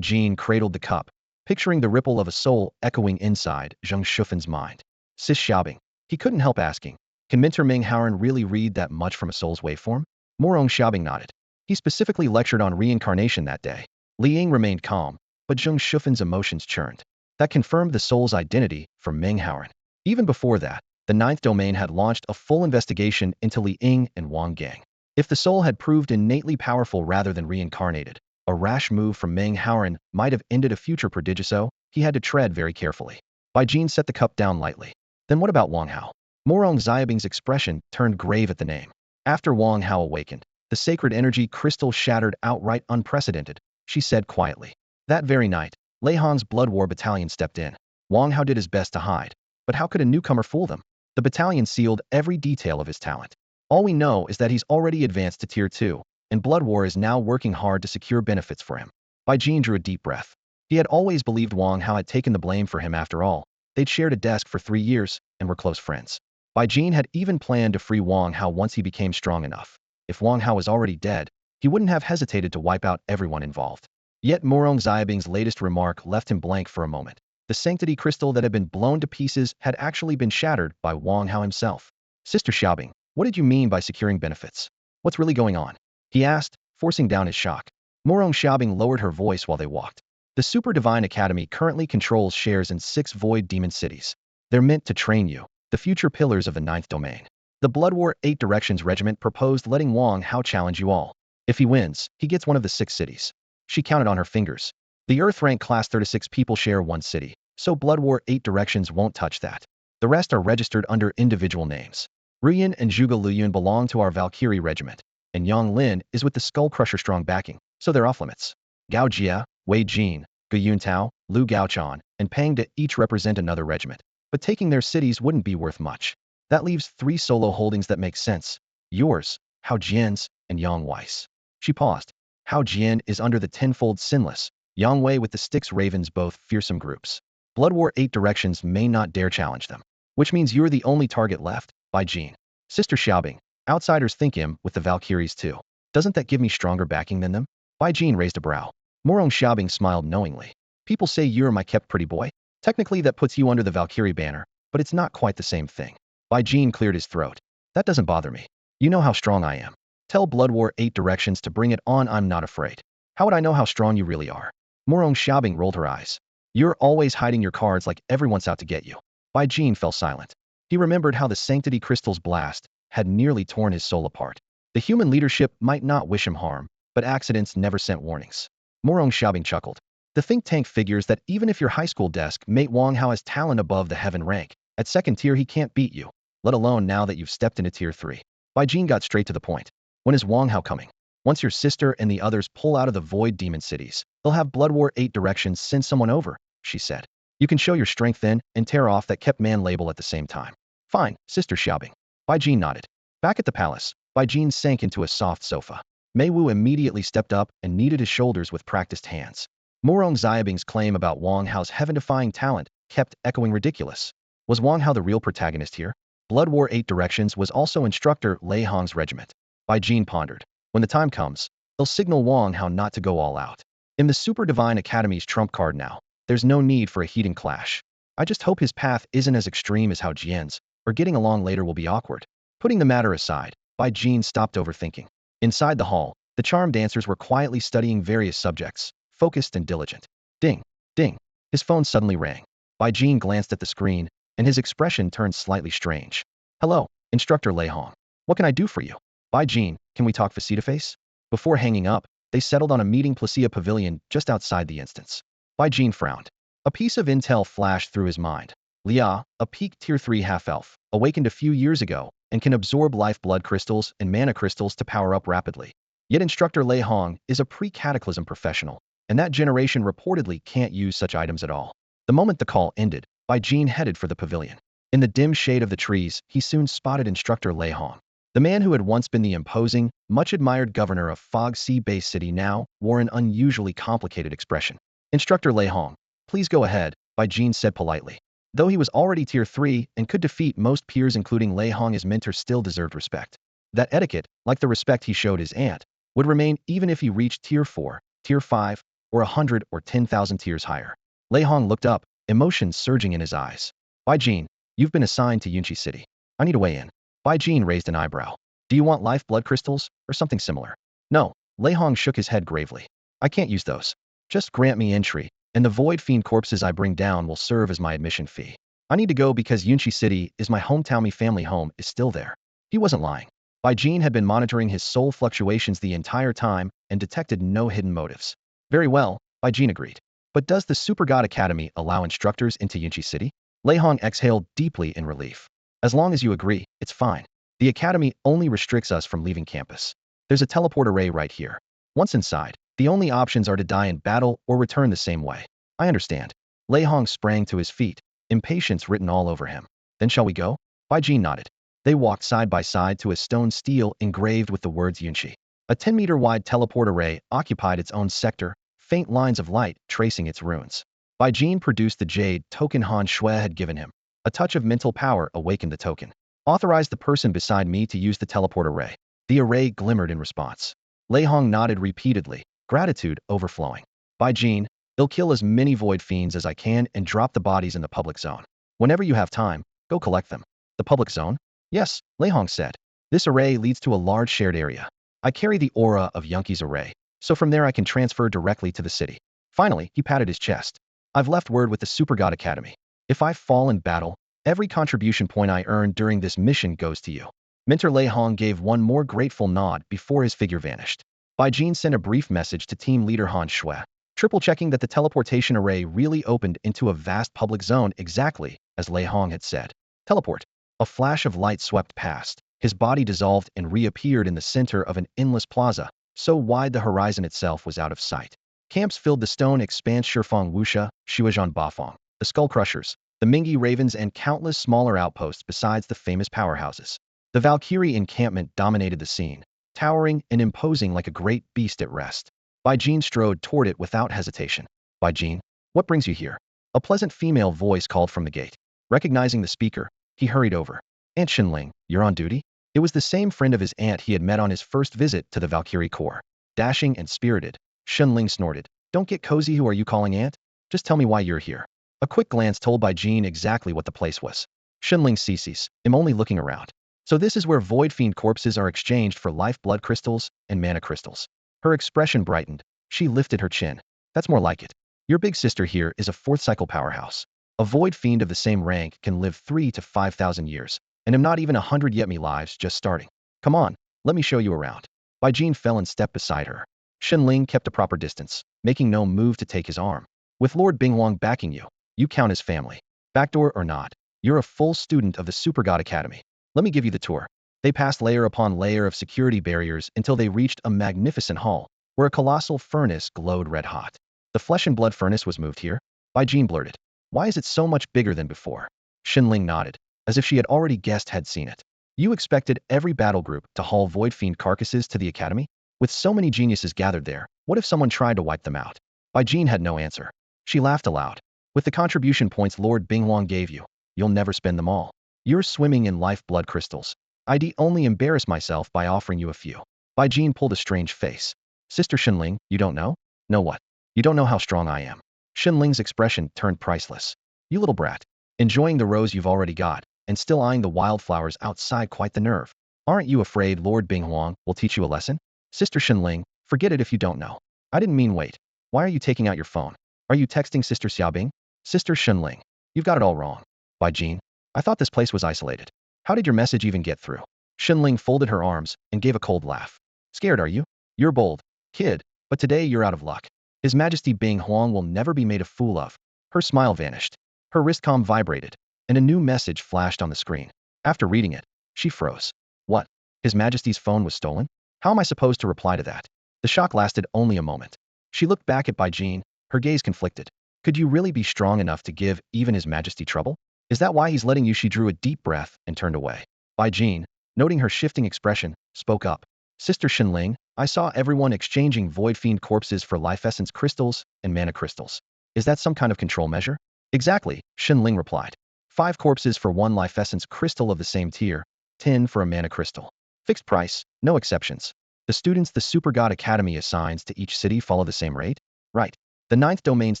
Jean cradled the cup, picturing the ripple of a soul echoing inside Zheng Shufan's mind. Sis Xiaobing. He couldn't help asking, can Mentor Meng Haoren really read that much from a soul's waveform? Murong Xiaobing nodded. He specifically lectured on reincarnation that day. Li Ying remained calm, but Zheng Shufan's emotions churned. That confirmed the soul's identity for Meng Haoren. Even before that, the 9th domain had launched a full investigation into Li Ying and Wang Gang. If the soul had proved innately powerful rather than reincarnated, a rash move from Meng Haoren might have ended a future prodigious. He had to tread very carefully. Jean set the cup down lightly. Then what about Wang Hao? Murong Xiaobing's expression turned grave at the name. After Wang Hao awakened, the sacred energy crystal shattered outright, unprecedented, she said quietly. That very night, Lei Hong's Blood War Battalion stepped in. Wang Hao did his best to hide, but how could a newcomer fool them? The battalion sealed every detail of his talent. All we know is that he's already advanced to Tier 2, and Blood War is now working hard to secure benefits for him. Jean drew a deep breath. He had always believed Wang Hao had taken the blame for him. After all, they'd shared a desk for 3 years and were close friends. Jean had even planned to free Wang Hao once he became strong enough. If Wang Hao was already dead, he wouldn't have hesitated to wipe out everyone involved. Yet Murong Xiaobing's latest remark left him blank for a moment. The sanctity crystal that had been blown to pieces had actually been shattered by Wang Hao himself. Sister Xiaobing, what did you mean by securing benefits? What's really going on? He asked, forcing down his shock. Murong Xiaobing lowered her voice while they walked. The Super Divine Academy currently controls shares in 6 void demon cities. They're meant to train you, the future pillars of the 9th domain. The Blood War 8 Directions Regiment proposed letting Wang Hao challenge you all. If he wins, he gets one of the 6 cities. She counted on her fingers. The Earth rank class 36 people share one city, so Blood War 8 Directions won't touch that. The rest are registered under individual names. Ruyan and Zhuge Luyun belong to our Valkyrie regiment, and Yang Lin is with the Skull Crusher strong backing, so they're off limits. Gao Jia, Wei Jin, Gu Yuntao, Lu Gaochan, and Pang De each represent another regiment, but taking their cities wouldn't be worth much. That leaves 3 solo holdings that make sense. Yours, Hao Jian's, and Yang Wei's. She paused. Hao Jian is under the tenfold sinless, Yang Wei with the Styx Ravens, both fearsome groups. Blood War 8 Directions may not dare challenge them, which means you're the only target left, by Jean. Sister Xiaobing, outsiders think him with the Valkyries too. Doesn't that give me stronger backing than them? Bai Jean raised a brow. Morong Xiaobing smiled knowingly. People say you're my kept pretty boy. Technically that puts you under the Valkyrie banner, but it's not quite the same thing. Bai Jean cleared his throat. That doesn't bother me. You know how strong I am. Tell Blood War 8 Directions to bring it on, I'm not afraid. How would I know how strong you really are? Morong Xiaobing rolled her eyes. You're always hiding your cards like everyone's out to get you. Bai Jean fell silent. He remembered how the Sanctity Crystal's blast had nearly torn his soul apart. The human leadership might not wish him harm, but accidents never sent warnings. Morong Xiaobing chuckled. The think tank figures that even if your high school desk mate Wang Hao has talent above the heaven rank, at second tier he can't beat you, let alone now that you've stepped into tier 3. Bai Jean got straight to the point. When is Wang Hao coming? Once your sister and the others pull out of the Void Demon cities, they'll have Blood War 8 Directions send someone over, she said. You can show your strength then and tear off that kept man label at the same time. Fine, Sister Xiaobing. Bai Jean nodded. Back at the palace, Bai Jean sank into a soft sofa. Mei Wu immediately stepped up and kneaded his shoulders with practiced hands. Morong Xiaobing's claim about Wang Hao's heaven-defying talent kept echoing ridiculous. Was Wang Hao the real protagonist here? Blood War 8 Directions was also instructor Lei Hong's regiment. Bai Jean pondered. When the time comes, they'll signal Wang Hao not to go all out. In the Super Divine Academy's trump card now, there's no need for a heating clash. I just hope his path isn't as extreme as Hao Jian's, or getting along later will be awkward. Putting the matter aside, Bai Jean stopped overthinking. Inside the hall, the charm dancers were quietly studying various subjects, focused and diligent. Ding, ding. His phone suddenly rang. Bai Jean glanced at the screen, and his expression turned slightly strange. Hello, Instructor Lei Hong. What can I do for you? Bai Jean, can we talk face-to-face? Before hanging up, they settled on a meeting Placia Pavilion just outside the instance. Bai Jean frowned. A piece of intel flashed through his mind. Lia, a peak tier 3 half-elf, awakened a few years ago and can absorb life blood crystals and mana crystals to power up rapidly. Yet Instructor Lei Hong is a pre-cataclysm professional, and that generation reportedly can't use such items at all. The moment the call ended, Bai Jean headed for the pavilion. In the dim shade of the trees, he soon spotted Instructor Lei Hong. The man who had once been the imposing, much-admired governor of Fog Sea Bay City now wore an unusually complicated expression. Instructor Lei Hong, please go ahead, Bai Jean said politely. Though he was already tier 3 and could defeat most peers including Lei Hong, his mentor still deserved respect. That etiquette, like the respect he showed his aunt, would remain even if he reached tier 4, tier 5, or 100 or 10,000 tiers higher. Lei Hong looked up, emotions surging in his eyes. Bai Jean, you've been assigned to Yunqi City. I need to weigh in. Bai Jean raised an eyebrow. Do you want life blood crystals, or something similar? No, Lei Hong shook his head gravely. I can't use those. Just grant me entry, and the Void Fiend corpses I bring down will serve as my admission fee. I need to go because Yunqi City is my hometown. My family home is still there. He wasn't lying. Bai Jean had been monitoring his soul fluctuations the entire time and detected no hidden motives. Very well, Bai Jean agreed. But does the Super God Academy allow instructors into Yunqi City? Lei Hong exhaled deeply in relief. As long as you agree, it's fine. The academy only restricts us from leaving campus. There's a teleport array right here. Once inside, the only options are to die in battle or return the same way. I understand. Lei Hong sprang to his feet, impatience written all over him. Then shall we go? Bai Jean nodded. They walked side by side to a stone stele engraved with the words Yunqi. A 10-meter-wide teleport array occupied its own sector, faint lines of light tracing its runes. Bai Jean produced the jade token Han Shui had given him. A touch of mental power awakened the token. Authorize the person beside me to use the teleport array. The array glimmered in response. Lei Hong nodded repeatedly, gratitude overflowing. Bai Jean, I'll kill as many void fiends as I can and drop the bodies in the public zone. Whenever you have time, go collect them. The public zone? Yes, Lei Hong said. This array leads to a large shared area. I carry the aura of Yunqi's array, so from there I can transfer directly to the city. Finally, he patted his chest. I've left word with the Super God Academy. If I fall in battle, every contribution point I earn during this mission goes to you. Mentor Lei Hong gave one more grateful nod before his figure vanished. Bai Jin sent a brief message to team leader Han Shui, triple-checking that the teleportation array really opened into a vast public zone exactly as Lei Hong had said. Teleport. A flash of light swept past. His body dissolved and reappeared in the center of an endless plaza, so wide the horizon itself was out of sight. Camps filled the stone expanse Shifeng Wuxia, Shuizhan Bafeng, the Skull Crushers, the Mingi Ravens and countless smaller outposts besides the famous powerhouses. The Valkyrie encampment dominated the scene, towering and imposing like a great beast at rest. Bai Jin strode toward it without hesitation. Bai Jin, what brings you here? A pleasant female voice called from the gate. Recognizing the speaker, he hurried over. Aunt Shinling, you're on duty? It was the same friend of his aunt he had met on his first visit to the Valkyrie Corps. Dashing and spirited, Shinling snorted. Don't get cozy, who are you calling aunt? Just tell me why you're here. A quick glance told Bai Jin exactly what the place was. Shinling ceases, am only looking around. So this is where void fiend corpses are exchanged for life blood crystals and mana crystals. Her expression brightened. She lifted her chin. That's more like it. Your big sister here is a fourth cycle powerhouse. A void fiend of the same rank can live 3 to 5,000 years, and am not even 100 yet, me lives just starting. Come on, let me show you around. Bai Jin fell and stepped beside her. Shinling kept a proper distance, making no move to take his arm. With Lord Binghuang backing you, you count as family. Backdoor or not, you're a full student of the Super God Academy. Let me give you the tour. They passed layer upon layer of security barriers until they reached a magnificent hall, where a colossal furnace glowed red hot. The flesh and blood furnace was moved here? Bai Jin blurted. Why is it so much bigger than before? Shinling nodded, as if she had already guessed had seen it. You expected every battle group to haul void fiend carcasses to the academy? With so many geniuses gathered there, what if someone tried to wipe them out? Bai Jin had no answer. She laughed aloud. With the contribution points Lord Binghuang gave you, you'll never spend them all. You're swimming in life blood crystals. I'd only embarrass myself by offering you a few. Bai Jin pulled a strange face. Sister Shinling, you don't know? Know what? You don't know how strong I am. Shinling's expression turned priceless. You little brat. Enjoying the rose you've already got, and still eyeing the wildflowers outside, quite the nerve. Aren't you afraid Lord Binghuang will teach you a lesson? Sister Shinling, forget it if you don't know. I didn't mean wait. Why are you taking out your phone? Are you texting Sister Xiaobing? Sister Shinling, you've got it all wrong. Bai Jin, I thought this place was isolated. How did your message even get through? Shinling folded her arms and gave a cold laugh. Scared, are you? You're bold, kid, but today you're out of luck. His Majesty Binghuang will never be made a fool of. Her smile vanished. Her wristcom vibrated, and a new message flashed on the screen. After reading it, she froze. What? His Majesty's phone was stolen? How am I supposed to reply to that? The shock lasted only a moment. She looked back at Bai Jin, her gaze conflicted. Could you really be strong enough to give even His Majesty trouble? Is that why he's letting you? She drew a deep breath and turned away. Bai Jin, noting her shifting expression, spoke up. Sister Shinling, I saw everyone exchanging void fiend corpses for life essence crystals and mana crystals. Is that some kind of control measure? Exactly, Shinling replied. 5 corpses for 1 life essence crystal of the same tier, 10 for a mana crystal. Fixed price, no exceptions. The students the Super God Academy assigns to each city follow the same rate? Right. The 9th domain's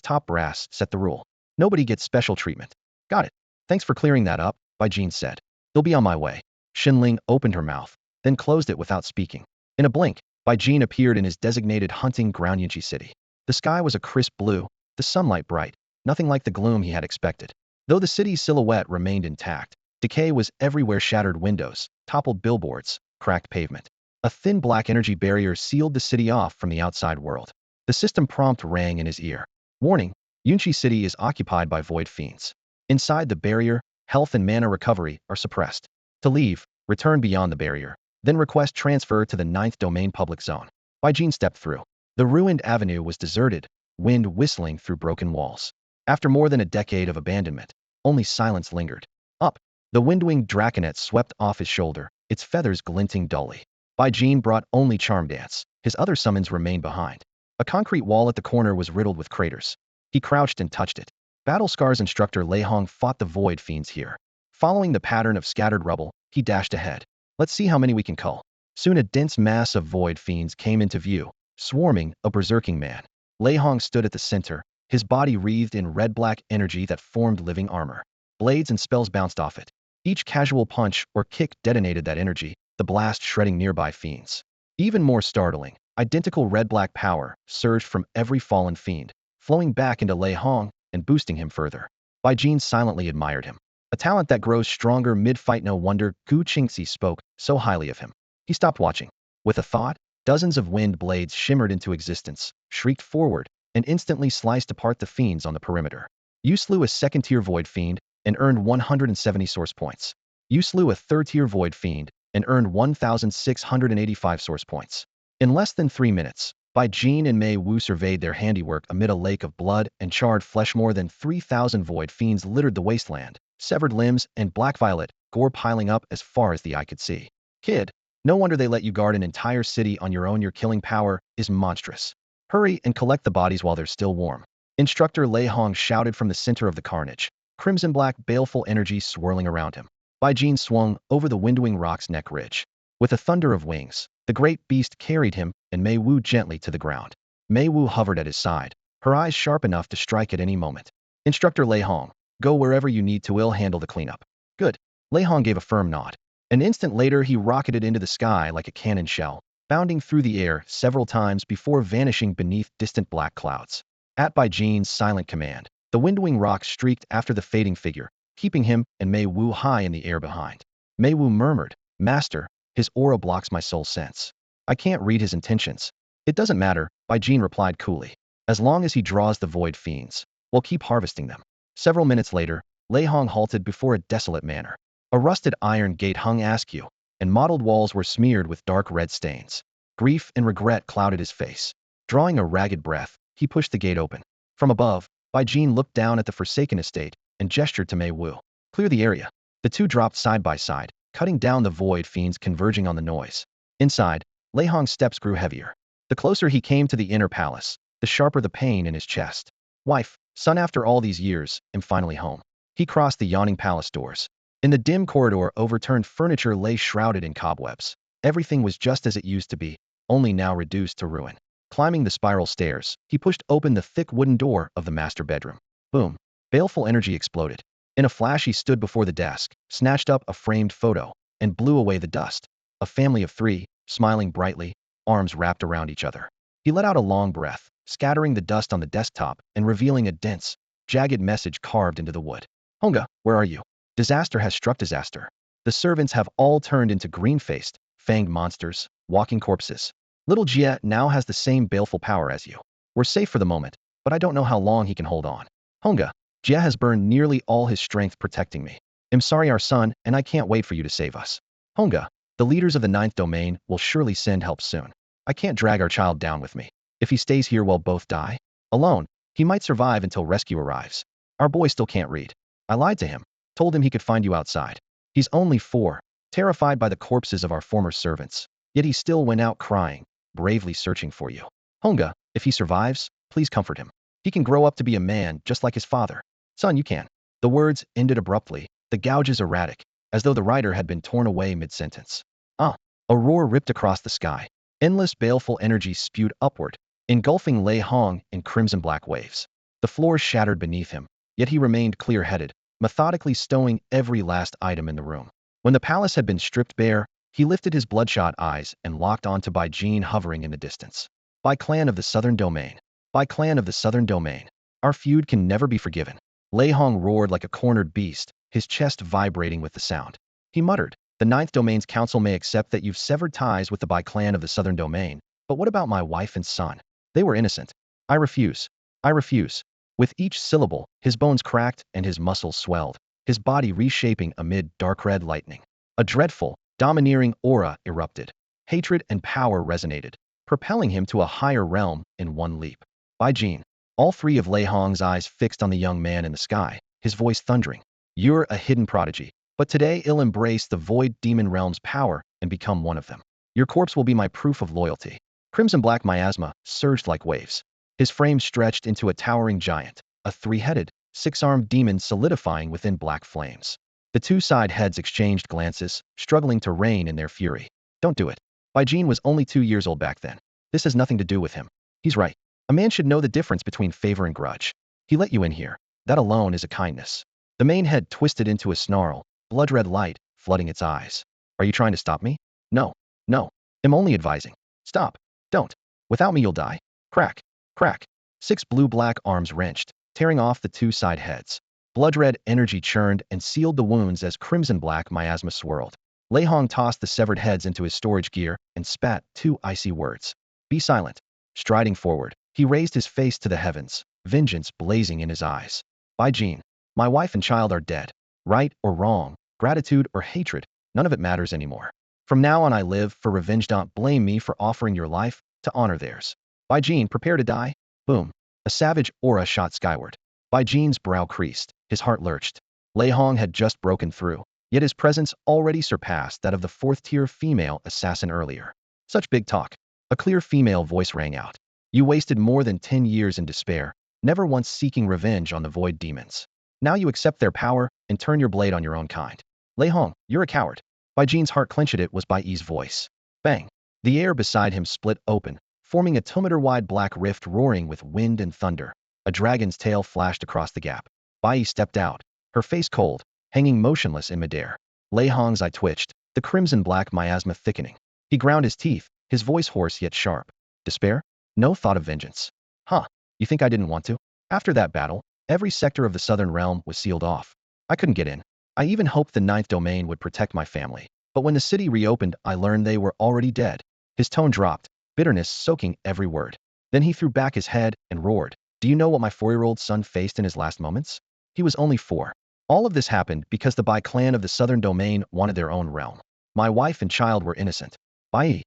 top brass set the rule. Nobody gets special treatment. Got it. Thanks for clearing that up, Bai Jin said. They'll be on my way. Shinling opened her mouth, then closed it without speaking. In a blink, Bai Jin appeared in his designated hunting ground Yinchi City. The sky was a crisp blue, the sunlight bright, nothing like the gloom he had expected. Though the city's silhouette remained intact, decay was everywhere: shattered windows, toppled billboards, cracked pavement. A thin black energy barrier sealed the city off from the outside world. The system prompt rang in his ear. Warning, Yunchi City is occupied by void fiends. Inside the barrier, health and mana recovery are suppressed. To leave, return beyond the barrier, then request transfer to the 9th domain public zone. Bai Jin stepped through. The ruined avenue was deserted, wind whistling through broken walls. After more than a decade of abandonment, only silence lingered. Up, the wind-winged draconet swept off his shoulder, its feathers glinting dully. Bai Jin brought only charm dance. His other summons remained behind. A concrete wall at the corner was riddled with craters. He crouched and touched it. Battle Scar's instructor Lei Hong fought the void fiends here. Following the pattern of scattered rubble, he dashed ahead. Let's see how many we can cull. Soon a dense mass of void fiends came into view, swarming, a berserking man. Lei Hong stood at the center, his body wreathed in red-black energy that formed living armor. Blades and spells bounced off it. Each casual punch or kick detonated that energy, the blast shredding nearby fiends. Even more startling, identical red-black power surged from every fallen fiend, flowing back into Lei Hong and boosting him further. Bai Jin silently admired him. A talent that grows stronger mid-fight. No wonder Gu Qingxi spoke so highly of him. He stopped watching. With a thought, dozens of wind blades shimmered into existence, shrieked forward, and instantly sliced apart the fiends on the perimeter. You slew a second-tier void fiend and earned 170 source points. You slew a third-tier void fiend and earned 1,685 source points. In less than 3 minutes, Bai Jin and Mei Wu surveyed their handiwork amid a lake of blood and charred flesh. More than 3,000 void fiends littered the wasteland, severed limbs and black-violet gore piling up as far as the eye could see. Kid, no wonder they let you guard an entire city on your own. Your killing power is monstrous. Hurry and collect the bodies while they're still warm. Instructor Lei Hong shouted from the center of the carnage, crimson-black baleful energy swirling around him. Bai Jin swung over the windowing rock's neck ridge. With a thunder of wings, the great beast carried him and Mei Wu gently to the ground. Mei Wu hovered at his side, her eyes sharp enough to strike at any moment. Instructor Lei Hong, go wherever you need to. I'll handle the cleanup. Good. Lei Hong gave a firm nod. An instant later, he rocketed into the sky like a cannon shell, bounding through the air several times before vanishing beneath distant black clouds. At Bai Jin's silent command, the windowing rock streaked after the fading figure, keeping him and Mei Wu high in the air behind. Mei Wu murmured, Master, his aura blocks my soul sense. I can't read his intentions. It doesn't matter, Bai Jin replied coolly. As long as he draws the void fiends, we'll keep harvesting them. Several minutes later, Lei Hong halted before a desolate manor. A rusted iron gate hung askew, and mottled walls were smeared with dark red stains. Grief and regret clouded his face. Drawing a ragged breath, he pushed the gate open. From above, Bai Jin looked down at the forsaken estate and gestured to Mei Wu. Clear the area. The two dropped side by side, cutting down the void fiends converging on the noise. Inside, Lei Hong's steps grew heavier. The closer he came to the inner palace, the sharper the pain in his chest. Wife, son, after all these years, am finally home. He crossed the yawning palace doors. In the dim corridor, overturned furniture lay shrouded in cobwebs. Everything was just as it used to be, only now reduced to ruin. Climbing the spiral stairs, he pushed open the thick wooden door of the master bedroom. Boom. Baleful energy exploded. In a flash, he stood before the desk, snatched up a framed photo, and blew away the dust. A family of 3, smiling brightly, arms wrapped around each other. He let out a long breath, scattering the dust on the desktop and revealing a dense, jagged message carved into the wood. Honga, where are you? Disaster has struck. Disaster. The servants have all turned into green-faced, fanged monsters, walking corpses. Little Jia now has the same baleful power as you. We're safe for the moment, but I don't know how long he can hold on. Honga, Jia has burned nearly all his strength protecting me. I'm sorry, our son, and I can't wait for you to save us. Honga, the leaders of the 9th domain will surely send help soon. I can't drag our child down with me. If he stays here, we'll both die. Alone, he might survive until rescue arrives. Our boy still can't read. I lied to him, told him he could find you outside. He's only 4, terrified by the corpses of our former servants. Yet he still went out crying, bravely searching for you. Honga, if he survives, please comfort him. He can grow up to be a man just like his father. Son, you can. The words ended abruptly, the gouges erratic, as though the writer had been torn away mid-sentence. Ah! A roar ripped across the sky. Endless baleful energy spewed upward, engulfing Lei Hong in crimson-black waves. The floor shattered beneath him, yet he remained clear-headed, methodically stowing every last item in the room. When the palace had been stripped bare, he lifted his bloodshot eyes and locked onto Bai Jin hovering in the distance. By clan of the Southern Domain. By clan of the Southern Domain. Our feud can never be forgiven. Lei Hong roared like a cornered beast, his chest vibrating with the sound. He muttered, the 9th Domain's council may accept that you've severed ties with the Bai clan of the Southern Domain, but what about my wife and son? They were innocent. I refuse. I refuse. With each syllable, his bones cracked and his muscles swelled, his body reshaping amid dark red lightning. A dreadful, domineering aura erupted. Hatred and power resonated, propelling him to a higher realm in one leap. Bai Jin. All 3 of Lei Hong's eyes fixed on the young man in the sky, his voice thundering. You're a hidden prodigy, but today I'll embrace the void demon realm's power and become one of them. Your corpse will be my proof of loyalty. Crimson-black miasma surged like waves. His frame stretched into a towering giant, a 3-headed, 6-armed demon solidifying within black flames. The 2 side heads exchanged glances, struggling to rein in their fury. Don't do it. Bai Jin was only 2 years old back then. This has nothing to do with him. He's right. A man should know the difference between favor and grudge. He let you in here. That alone is a kindness. The main head twisted into a snarl, blood-red light flooding its eyes. Are you trying to stop me? No. No. I'm only advising. Stop. Don't. Without me, you'll die. Crack. Crack. 6 blue-black arms wrenched, tearing off the 2 side heads. Blood-red energy churned and sealed the wounds as crimson-black miasma swirled. Lei Hong tossed the severed heads into his storage gear and spat 2 icy words. Be silent. Striding forward, he raised his face to the heavens, vengeance blazing in his eyes. By Jean, my wife and child are dead. Right or wrong, gratitude or hatred, none of it matters anymore. From now on I live for revenge. Don't blame me for offering your life to honor theirs. By Jean, prepare to die. Boom. A savage aura shot skyward. By Jean's brow creased, his heart lurched. Lei Hong had just broken through, yet his presence already surpassed that of the 4th-tier female assassin earlier. Such big talk. A clear female voice rang out. You wasted more than 10 years in despair, never once seeking revenge on the void demons. Now you accept their power and turn your blade on your own kind. Lei Hong, you're a coward. By Jean's heart clenched. It was Bai Yi's voice. Bang. The air beside him split open, forming a 2-meter-wide black rift roaring with wind and thunder. A dragon's tail flashed across the gap. Bai Yi stepped out, her face cold, hanging motionless in midair. Lei Hong's eye twitched, the crimson-black miasma thickening. He ground his teeth, his voice hoarse yet sharp. Despair? No thought of vengeance. Huh, you think I didn't want to? After that battle, every sector of the southern realm was sealed off. I couldn't get in. I even hoped the 9th domain would protect my family. But when the city reopened, I learned they were already dead. His tone dropped, bitterness soaking every word. Then he threw back his head and roared. Do you know what my 4-year-old son faced in his last moments? He was only 4. All of this happened because the Bai clan of the southern domain wanted their own realm. My wife and child were innocent. Bai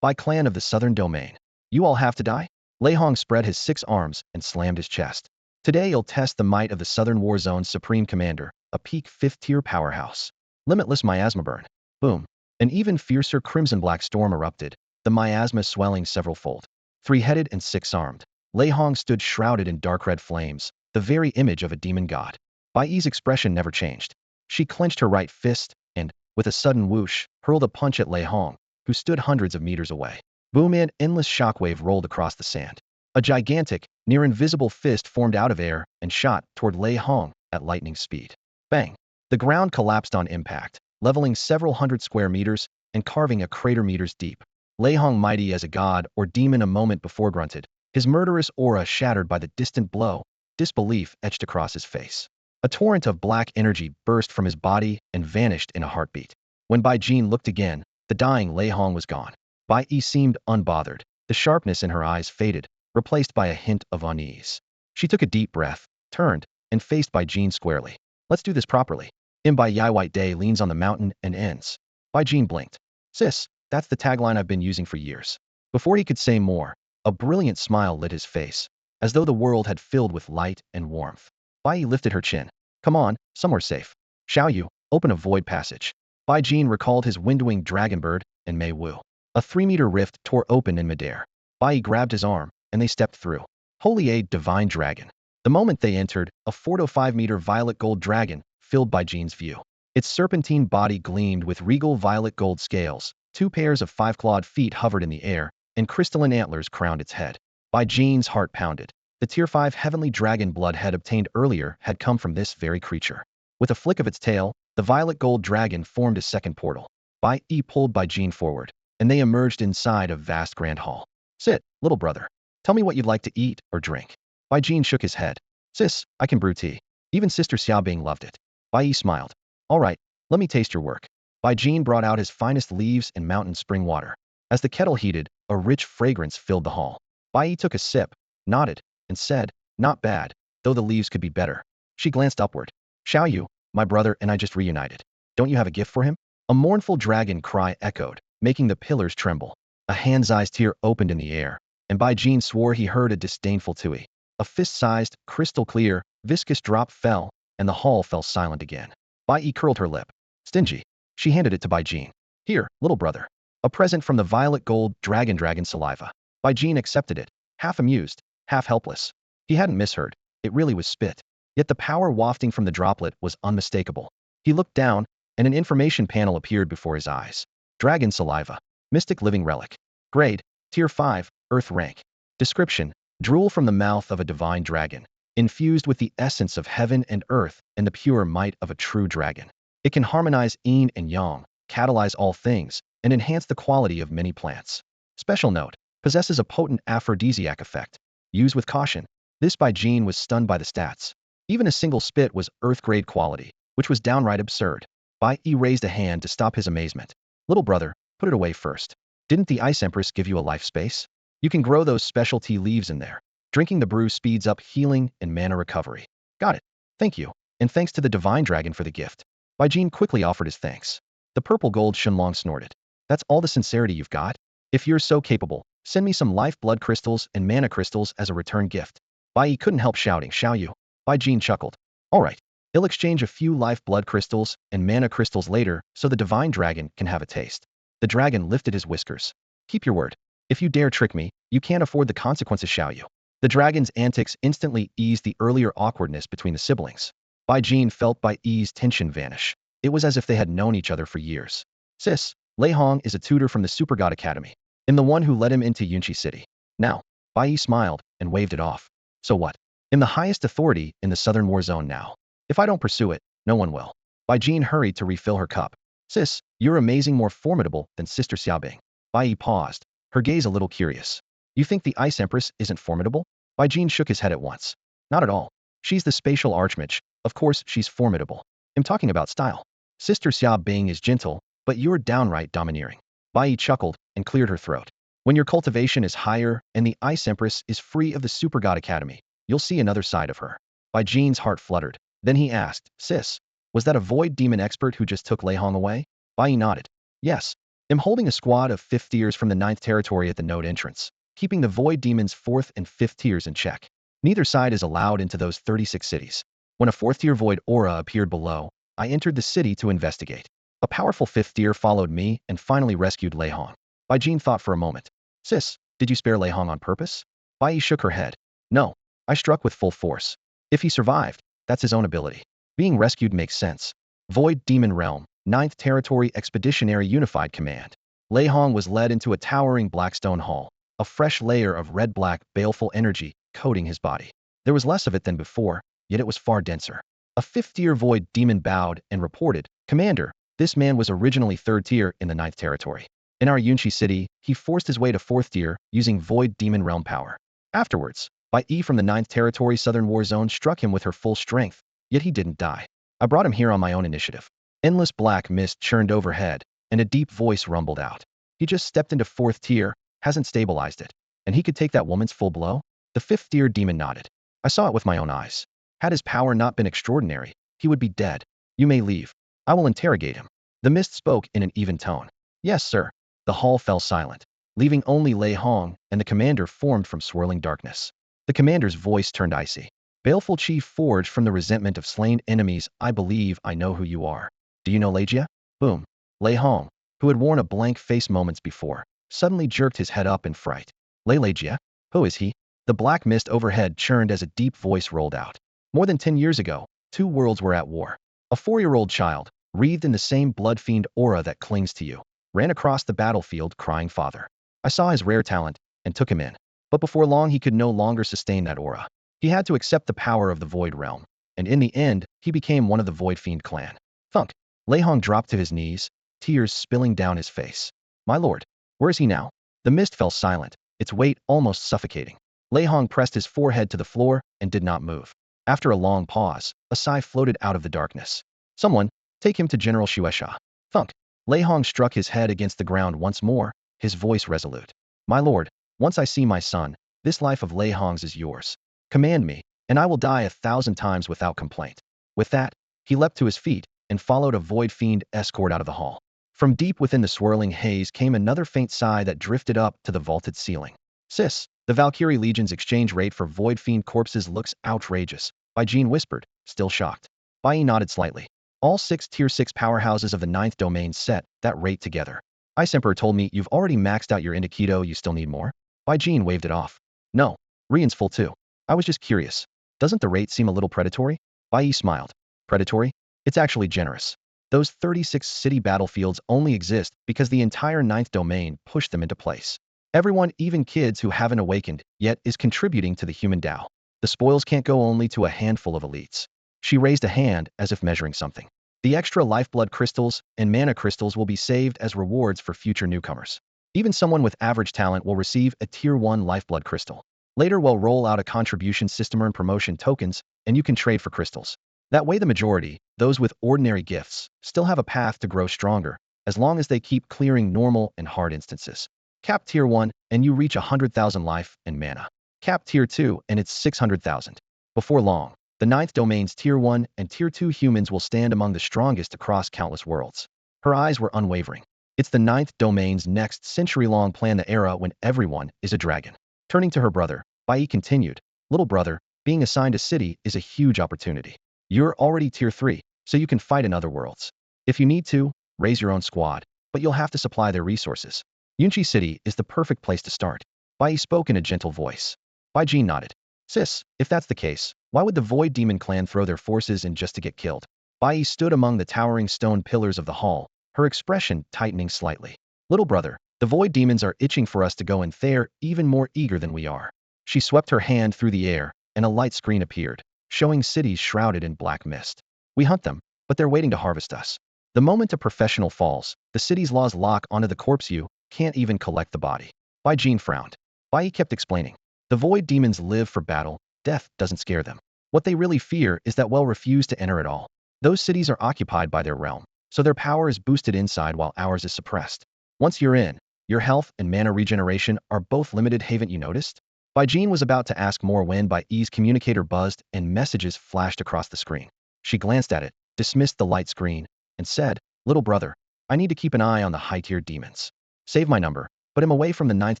clan of the southern domain. You all have to die? Lei Hong spread his 6 arms and slammed his chest. Today you'll test the might of the Southern War Zone's Supreme Commander, a peak 5th-tier powerhouse. Limitless miasma burn. Boom. An even fiercer crimson-black storm erupted, the miasma swelling several-fold. 3-headed and 6-armed, Lei Hong stood shrouded in dark red flames, the very image of a demon god. Bai Yi's expression never changed. She clenched her right fist and, with a sudden whoosh, hurled a punch at Lei Hong, who stood hundreds of meters away. Boom! An endless shockwave rolled across the sand. A gigantic, near-invisible fist formed out of air and shot toward Lei Hong at lightning speed. Bang! The ground collapsed on impact, leveling several hundred square meters and carving a crater meters deep. Lei Hong, mighty as a god or demon a moment before, grunted, his murderous aura shattered by the distant blow, disbelief etched across his face. A torrent of black energy burst from his body and vanished in a heartbeat. When Bai Jin looked again, the dying Lei Hong was gone. Bai Yi seemed unbothered. The sharpness in her eyes faded, replaced by a hint of unease. She took a deep breath, turned, and faced Bai Jin squarely. Let's do this properly. Bai Yi White Day leans on the mountain and ends. Bai Jin blinked. Sis, that's the tagline I've been using for years. Before he could say more, a brilliant smile lit his face, as though the world had filled with light and warmth. Bai Yi lifted her chin. Come on, somewhere safe. Xiao Yu, open a void passage. Bai Jin recalled his wind-winged dragonbird and Mei Wu. A 3-meter rift tore open in midair. Bai Yi grabbed his arm, and they stepped through. Holy aid, divine dragon. The moment they entered, a 4 to 5-meter violet gold dragon filled Bai Jin's view. Its serpentine body gleamed with regal violet gold scales, 2 pairs of 5-clawed feet hovered in the air, and crystalline antlers crowned its head. Bai Jin's heart pounded. The Tier 5 heavenly dragon blood had obtained earlier had come from this very creature. With a flick of its tail, the violet gold dragon formed a second portal. Bai Yi pulled Bai Jin forward, and they emerged inside a vast grand hall. Sit, little brother. Tell me what you'd like to eat or drink. Bai Jin shook his head. Sis, I can brew tea. Even Sister Xiaobing loved it. Bai Yi smiled. All right, let me taste your work. Bai Jin brought out his finest leaves and mountain spring water. As the kettle heated, a rich fragrance filled the hall. Bai Yi took a sip, nodded, and said, not bad, though the leaves could be better. She glanced upward. Xiao Yu, my brother and I just reunited. Don't you have a gift for him? A mournful dragon cry echoed, making the pillars tremble. A hand-sized tear opened in the air, and Bai Jin swore he heard a disdainful tui. A fist-sized, crystal-clear, viscous drop fell, and the hall fell silent again. Bai Yi curled her lip. Stingy. She handed it to Bai Jin. Here, little brother. A present from the violet gold dragon saliva. Bai Jin accepted it, half amused, half helpless. He hadn't misheard. It really was spit. Yet the power wafting from the droplet was unmistakable. He looked down, and an information panel appeared before his eyes. Dragon saliva. Mystic living relic. Grade, Tier 5, Earth rank. Description, drool from the mouth of a divine dragon, infused with the essence of heaven and earth and the pure might of a true dragon. It can harmonize yin and yang, catalyze all things, and enhance the quality of many plants. Special note, possesses a potent aphrodisiac effect. Use with caution. This Bai Jin was stunned by the stats. Even a single spit was Earth-grade quality, which was downright absurd. Bai Yi raised a hand to stop his amazement. Little brother, put it away first. Didn't the Ice Empress give you a life space? You can grow those specialty leaves in there. Drinking the brew speeds up healing and mana recovery. Got it. Thank you. And thanks to the Divine Dragon for the gift. Bai Jin quickly offered his thanks. The purple gold Shenlong snorted. That's all the sincerity you've got? If you're so capable, send me some life blood crystals and mana crystals as a return gift. Bai Yi couldn't help shouting, shall you? Bai Jin chuckled. All right. He'll exchange a few life blood crystals and mana crystals later so the Divine Dragon can have a taste. The dragon lifted his whiskers. Keep your word. If you dare trick me, you can't afford the consequences, shall you? The dragon's antics instantly eased the earlier awkwardness between the siblings. Bai Jin felt Bai Yi's tension vanish. It was as if they had known each other for years. Sis, Lei Hong is a tutor from the Super God Academy. I'm the one who led him into Yunqi City. Now, Bai Yi smiled and waved it off. So what? I'm the highest authority in the Southern War Zone now. If I don't pursue it, no one will. Bai Jin hurried to refill her cup. Sis, you're amazing, more formidable than Sister Xiaobing. Bai Yi paused, her gaze a little curious. You think the Ice Empress isn't formidable? Bai Jin shook his head at once. Not at all. She's the spatial archmage. Of course she's formidable. I'm talking about style. Sister Xiaobing is gentle, but you're downright domineering. Bai Yi chuckled and cleared her throat. When your cultivation is higher and the Ice Empress is free of the Super God Academy, you'll see another side of her. Bai Jin's heart fluttered. Then he asked, Sis, was that a void demon expert who just took Lei Hong away? Bai Yi nodded. Yes. I'm holding a squad of 5th tiers from the 9th territory at the node entrance, keeping the void demons 4th and 5th tiers in check. Neither side is allowed into those 36 cities. When a 4th tier void aura appeared below, I entered the city to investigate. A powerful 5th tier followed me and finally rescued Lei Hong. Bai Jin thought for a moment. Sis, did you spare Lei Hong on purpose? Bai Yi shook her head. No. I struck with full force. If he survived, that's his own ability. Being rescued makes sense. Void Demon Realm, 9th Territory Expeditionary Unified Command. Lei Hong was led into a towering blackstone hall, a fresh layer of red-black, baleful energy coating his body. There was less of it than before, yet it was far denser. A 5th-tier void demon bowed and reported, Commander, this man was originally 3rd tier in the 9th Territory. In our Yunqi City, he forced his way to 4th tier using void demon realm power. Afterwards, Bai Yi from the 9th Territory Southern War Zone struck him with her full strength, yet he didn't die. I brought him here on my own initiative. Endless black mist churned overhead, and a deep voice rumbled out. He just stepped into 4th tier, hasn't stabilized it. And he could take that woman's full blow? The 5th tier demon nodded. I saw it with my own eyes. Had his power not been extraordinary, he would be dead. You may leave. I will interrogate him. The mist spoke in an even tone. Yes, sir. The hall fell silent, leaving only Lei Hong and the commander formed from swirling darkness. The commander's voice turned icy. Baleful chief forged from the resentment of slain enemies, I believe I know who you are. Do you know Legia? Boom. Lei Hong, who had worn a blank face moments before, suddenly jerked his head up in fright. Legia? Who is he? The black mist overhead churned as a deep voice rolled out. More than 10 years ago, 2 worlds were at war. A 4-year-old child, wreathed in the same blood fiend aura that clings to you, ran across the battlefield crying father. I saw his rare talent and took him in. But before long he could no longer sustain that aura. He had to accept the power of the Void Realm, and in the end, he became one of the Void Fiend clan. Thunk. Lei Hong dropped to his knees, tears spilling down his face. My lord, where is he now? The mist fell silent, its weight almost suffocating. Lei Hong pressed his forehead to the floor and did not move. After a long pause, a sigh floated out of the darkness. Someone, take him to General Shueisha. Thunk. Lei Hong struck his head against the ground once more, his voice resolute. My lord, once I see my son, this life of Lei Hong's is yours. Command me, and I will die 1,000 times without complaint. With that, he leapt to his feet and followed a void fiend escort out of the hall. From deep within the swirling haze came another faint sigh that drifted up to the vaulted ceiling. Sis, the Valkyrie Legion's exchange rate for void fiend corpses looks outrageous, Bai Jin whispered, still shocked. Bai Yi nodded slightly. All 6 tier 6 powerhouses of the 9th domain set that rate together. Ice Emperor told me you've already maxed out your Indikido, you still need more? Bai Jin waved it off. No, Rian's full too. I was just curious. Doesn't the rate seem a little predatory? Bai Yi smiled. Predatory? It's actually generous. Those 36 city battlefields only exist because the entire 9th domain pushed them into place. Everyone, even kids who haven't awakened yet, is contributing to the human Tao. The spoils can't go only to a handful of elites. She raised a hand as if measuring something. The extra lifeblood crystals and mana crystals will be saved as rewards for future newcomers. Even someone with average talent will receive a tier 1 lifeblood crystal. Later we'll roll out a contribution system and promotion tokens, and you can trade for crystals. That way the majority, those with ordinary gifts, still have a path to grow stronger, as long as they keep clearing normal and hard instances. Cap Tier 1, and you reach 100,000 life and mana. Cap Tier 2, and it's 600,000. Before long, the ninth domain's Tier 1 and Tier 2 humans will stand among the strongest across countless worlds. Her eyes were unwavering. It's the ninth domain's next century-long plan, the era when everyone is a dragon. Turning to her brother, Bai continued, little brother, being assigned a city is a huge opportunity. You're already Tier 3, so you can fight in other worlds. If you need to, raise your own squad, but you'll have to supply their resources. Yunchi City is the perfect place to start. Bai spoke in a gentle voice. Bai Jin nodded. Sis, if that's the case, why would the Void Demon clan throw their forces in just to get killed? Bai stood among the towering stone pillars of the hall, her expression tightening slightly. Little brother, the Void Demons are itching for us to go in there, even more eager than we are. She swept her hand through the air, and a light screen appeared, showing cities shrouded in black mist. We hunt them, but they're waiting to harvest us. The moment a professional falls, the city's laws lock onto the corpse. You can't even collect the body. Bai Jin frowned. Bai kept explaining. The Void Demons live for battle, death doesn't scare them. What they really fear is that we'll refuse to enter at all. Those cities are occupied by their realm, so their power is boosted inside while ours is suppressed. Once you're in, your health and mana regeneration are both limited. Haven't you noticed? Bai Jin was about to ask more when Bai's communicator buzzed and messages flashed across the screen. She glanced at it, dismissed the light screen, and said, little brother, I need to keep an eye on the high-tier demons. Save my number, but I'm away from the ninth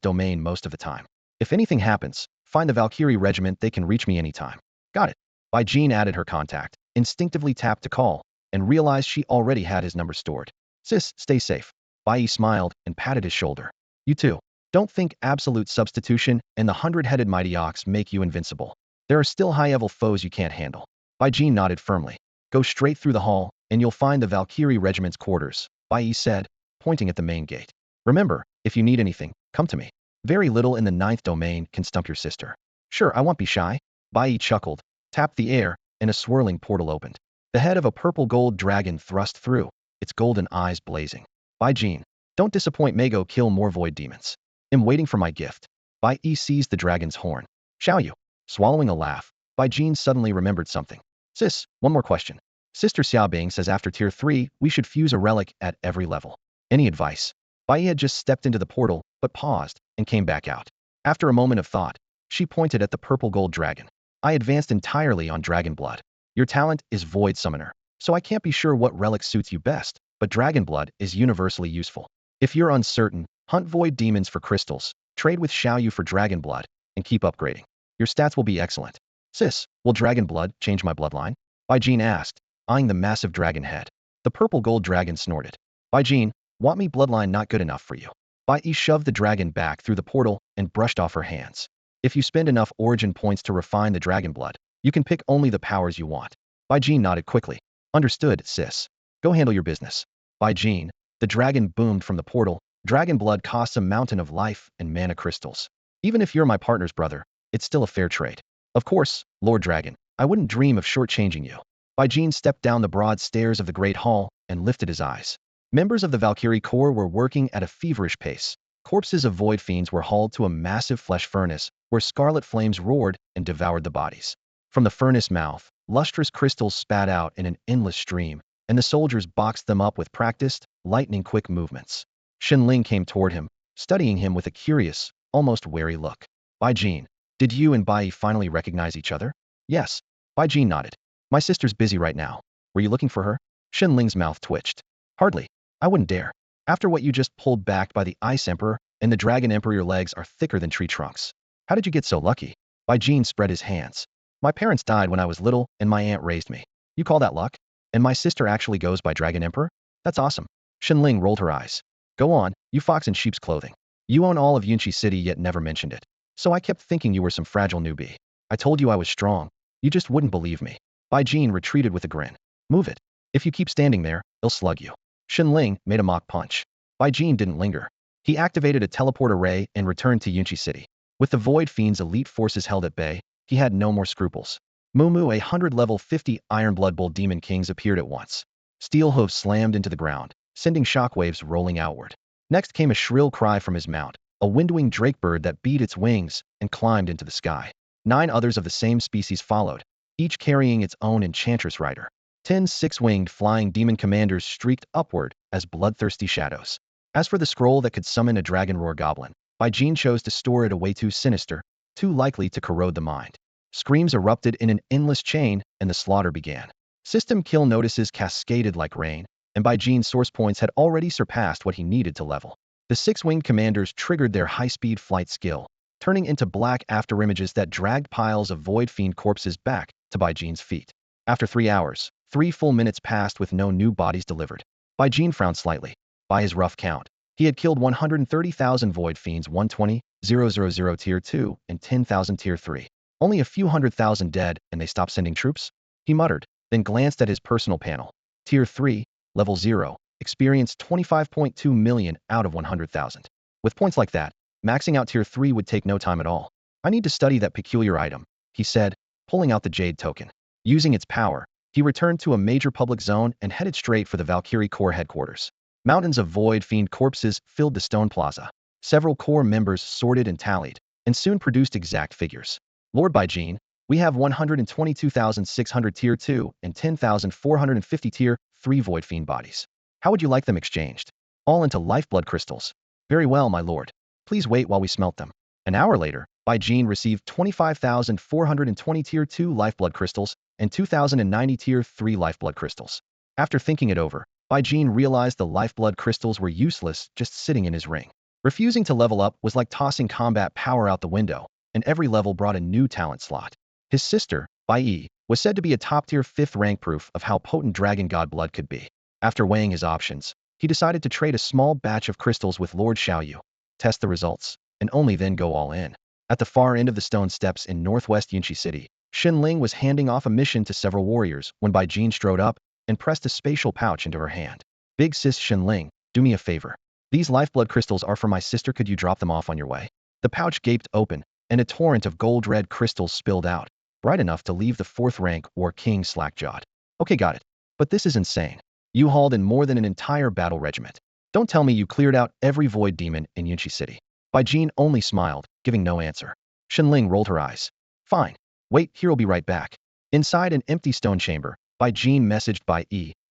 domain most of the time. If anything happens, find the Valkyrie regiment. They can reach me anytime. Got it. Bai Jin added her contact, instinctively tapped to call, and realized she already had his number stored. Sis, stay safe. Bai smiled and patted his shoulder. You too. Don't think absolute substitution and the 100-headed mighty ox make you invincible. There are still high-level foes you can't handle. Bai Jin nodded firmly. Go straight through the hall, and you'll find the Valkyrie regiment's quarters, Bai said, pointing at the main gate. Remember, if you need anything, come to me. Very little in the ninth domain can stump your sister. Sure, I won't be shy. Bai chuckled, tapped the air, and a swirling portal opened. The head of a purple gold dragon thrust through, its golden eyes blazing. Bai Jin, don't disappoint. Mago, kill more void demons. I'm waiting for my gift. Bai seized the dragon's horn. Shall you? Swallowing a laugh, Bai Jin suddenly remembered something. Sis, one more question. Sister Xiaobing says after Tier 3, we should fuse a relic at every level. Any advice? Bai had just stepped into the portal, but paused, and came back out. After a moment of thought, she pointed at the purple gold dragon. I advanced entirely on dragon blood. Your talent is Void Summoner, so I can't be sure what relic suits you best, but dragon blood is universally useful. If you're uncertain, hunt Void Demons for crystals, trade with Xiaoyu for dragon blood, and keep upgrading. Your stats will be excellent. Sis, will dragon blood change my bloodline? Bai Jin asked, eyeing the massive dragon head. The purple gold dragon snorted. Bai Jin, want me bloodline not good enough for you? Bai shoved the dragon back through the portal and brushed off her hands. If you spend enough origin points to refine the dragon blood, you can pick only the powers you want. Bai Jin nodded quickly. Understood, sis. Go handle your business. Bai Jin, the dragon boomed from the portal. Dragon blood costs a mountain of life and mana crystals. Even if you're my partner's brother, it's still a fair trade. Of course, Lord Dragon, I wouldn't dream of shortchanging you. Bai Jin stepped down the broad stairs of the Great Hall and lifted his eyes. Members of the Valkyrie Corps were working at a feverish pace. Corpses of void fiends were hauled to a massive flesh furnace where scarlet flames roared and devoured the bodies. From the furnace mouth, lustrous crystals spat out in an endless stream, and the soldiers boxed them up with practiced, lightning-quick movements. Shenling came toward him, studying him with a curious, almost wary look. Bai Jin, did you and Bai finally recognize each other? Yes. Bai Jin nodded. My sister's busy right now. Were you looking for her? Shenling's mouth twitched. Hardly. I wouldn't dare. After what you just pulled back by the Ice Emperor and the Dragon Emperor, your legs are thicker than tree trunks. How did you get so lucky? Bai Jin spread his hands. My parents died when I was little, and my aunt raised me. You call that luck? And my sister actually goes by Dragon Emperor? That's awesome. Shenling rolled her eyes. Go on, you fox in sheep's clothing. You own all of Yunchi City yet never mentioned it. So I kept thinking you were some fragile newbie. I told you I was strong. You just wouldn't believe me. Bai Jin retreated with a grin. Move it. If you keep standing there, they'll slug you. Shenling made a mock punch. Bai Jin didn't linger. He activated a teleport array and returned to Yunchi City. With the Void Fiend's elite forces held at bay, he had no more scruples. Mumu, 100 level 50 Iron Blood Bull Demon Kings appeared at once. Steel hooves slammed into the ground, sending shockwaves rolling outward. Next came a shrill cry from his mount, a windwing drakebird that beat its wings and climbed into the sky. 9 others of the same species followed, each carrying its own enchantress rider. 10 six-winged flying demon commanders streaked upward as bloodthirsty shadows. As for the scroll that could summon a dragon roar goblin, Jean chose to store it away too sinister, too likely to corrode the mind. Screams erupted in an endless chain, and the slaughter began. System kill notices cascaded like rain, and Jean's source points had already surpassed what he needed to level. The six-winged commanders triggered their high-speed flight skill, turning into black afterimages that dragged piles of void fiend corpses back to Jean's feet. After 3 hours, 3 full minutes passed with no new bodies delivered. Jean frowned slightly. By his rough count, he had killed 130,000 void fiends, 120,000 tier 2 and 10,000 tier 3. Only a few 100,000 dead, and they stopped sending troops? He muttered, then glanced at his personal panel. Tier 3, level 0, experienced 25.2 million out of 100,000. With points like that, maxing out tier 3 would take no time at all. I need to study that peculiar item, he said, pulling out the jade token. Using its power, he returned to a major public zone and headed straight for the Valkyrie Corps headquarters. Mountains of void fiend corpses filled the stone plaza. Several Corps members sorted and tallied, and soon produced exact figures. Lord Jean, we have 122,600 tier 2 and 10,450 tier 3 void fiend bodies. How would you like them exchanged? All into lifeblood crystals. Very well, my lord. Please wait while we smelt them. An hour later, Jean received 25,420 tier 2 lifeblood crystals and 2,090 tier 3 lifeblood crystals. After thinking it over, Jean realized the lifeblood crystals were useless just sitting in his ring. Refusing to level up was like tossing combat power out the window, and every level brought a new talent slot. His sister, Bai, was said to be a top-tier 5th rank proof of how potent dragon god blood could be. After weighing his options, he decided to trade a small batch of crystals with Lord Xiaoyu, test the results, and only then go all in. At the far end of the stone steps in northwest Yunchi City, Xinling was handing off a mission to several warriors when Jean strode up and pressed a spatial pouch into her hand. Big sis Xinling, do me a favor. These lifeblood crystals are for my sister, could you drop them off on your way? The pouch gaped open, and a torrent of gold-red crystals spilled out, bright enough to leave the 4th rank War King slack-jawed. Okay, got it. But this is insane. You hauled in more than an entire battle regiment. Don't tell me you cleared out every void demon in Yunchi City. Jean only smiled, giving no answer. Xinling rolled her eyes. Fine. Wait, here'll be right back. Inside an empty stone chamber, Jean messaged Bai,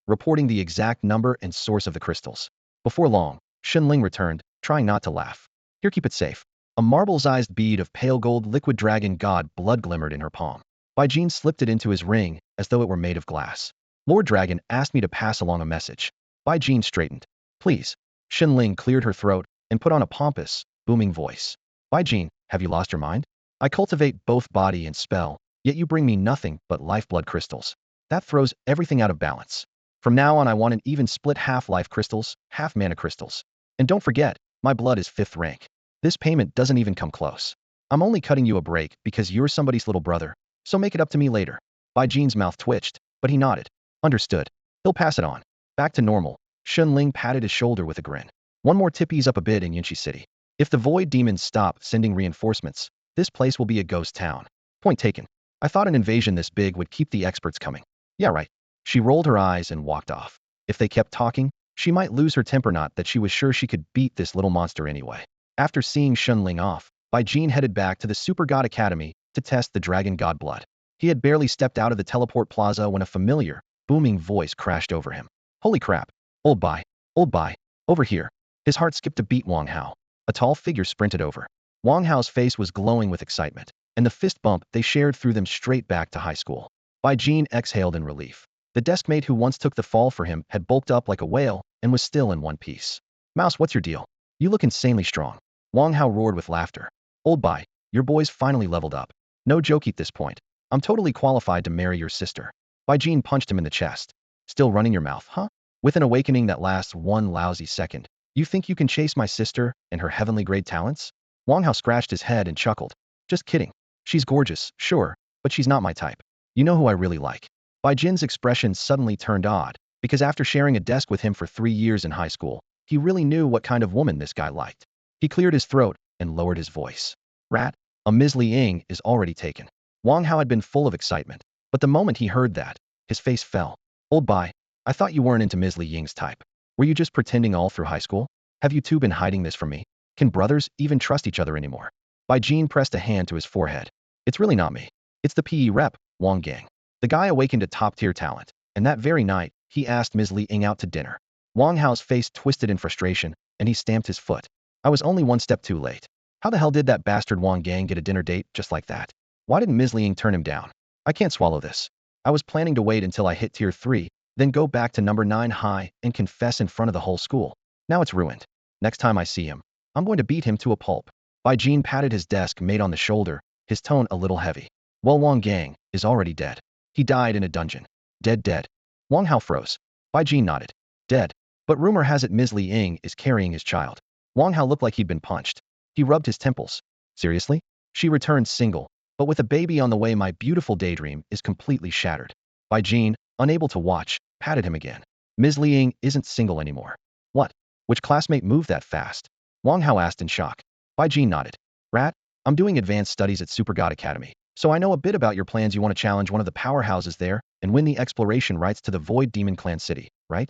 reporting the exact number and source of the crystals. Before long, Xinling returned, trying not to laugh. Here, keep it safe. A marble-sized bead of pale gold liquid dragon god blood glimmered in her palm. Jean slipped it into his ring, as though it were made of glass. Lord Dragon asked me to pass along a message. Jean straightened. Please. Xinling cleared her throat and put on a pompous, booming voice. Jean, have you lost your mind? I cultivate both body and spell, yet you bring me nothing but lifeblood crystals. That throws everything out of balance. From now on I want an even split half-life crystals, half-mana crystals. And don't forget, my blood is 5th rank. This payment doesn't even come close. I'm only cutting you a break because you're somebody's little brother, so make it up to me later. Jean's mouth twitched, but he nodded. Understood. He'll pass it on. Back to normal. Xunling patted his shoulder with a grin. One more tip, ease up a bit in Yunchi City. If the void demons stop sending reinforcements, this place will be a ghost town. Point taken. I thought an invasion this big would keep the experts coming. Yeah, right. She rolled her eyes and walked off. If they kept talking, she might lose her temper, not that she was sure she could beat this little monster anyway. After seeing Xunling off, Jean headed back to the Super God Academy to test the dragon god blood. He had barely stepped out of the teleport plaza when a familiar, booming voice crashed over him. Holy crap. Old Bai, over here. His heart skipped a beat. Wang Hao. A tall figure sprinted over. Wang Hao's face was glowing with excitement, and the fist bump they shared threw them straight back to high school. Jean exhaled in relief. The deskmate who once took the fall for him had bulked up like a whale and was still in one piece. Mouse, what's your deal? You look insanely strong. Wang Hao roared with laughter. Old Bai, your boy's finally leveled up. No joke at this point. I'm totally qualified to marry your sister. Jean punched him in the chest. Still running your mouth, huh? With an awakening that lasts one lousy second, you think you can chase my sister and her heavenly grade talents? Wang Hao scratched his head and chuckled. Just kidding. She's gorgeous, sure, but she's not my type. You know who I really like. Jin's expression suddenly turned odd, because after sharing a desk with him for 3 years in high school, he really knew what kind of woman this guy liked. He cleared his throat and lowered his voice. Rat, a Ms. Li Ying is already taken. Wang Hao had been full of excitement, but the moment he heard that, his face fell. Old Bai, I thought you weren't into Ms. Li Ying's type. Were you just pretending all through high school? Have you two been hiding this from me? Can brothers even trust each other anymore? Bai Jin pressed a hand to his forehead. It's really not me. It's the PE rep, Wang Gang. The guy awakened a top-tier talent, and that very night, he asked Ms. Li Ying out to dinner. Wang Hao's face twisted in frustration, and he stamped his foot. I was only one step too late. How the hell did that bastard Wang Gang get a dinner date just like that? Why didn't Ms. Li Ying turn him down? I can't swallow this. I was planning to wait until I hit tier 3, then go back to number 9 high and confess in front of the whole school. Now it's ruined. Next time I see him, I'm going to beat him to a pulp. Bai Jin patted his desk mate on the shoulder, his tone a little heavy. Well, Wang Gang is already dead. He died in a dungeon. Dead. Wang Hao froze. Bai Jin nodded. Dead. But rumor has it Ms. Li Ying is carrying his child. Wang Hao looked like he'd been punched. He rubbed his temples. Seriously? She returned single, but with a baby on the way my beautiful daydream is completely shattered. Bai Jin, unable to watch, patted him again. Ms. Li Ying isn't single anymore. What? Which classmate moved that fast? Wang Hao asked in shock. Bai Jin nodded. Rat, I'm doing advanced studies at Super God Academy, so I know a bit about your plans. You want to challenge one of the powerhouses there and win the exploration rights to the Void Demon Clan city, right?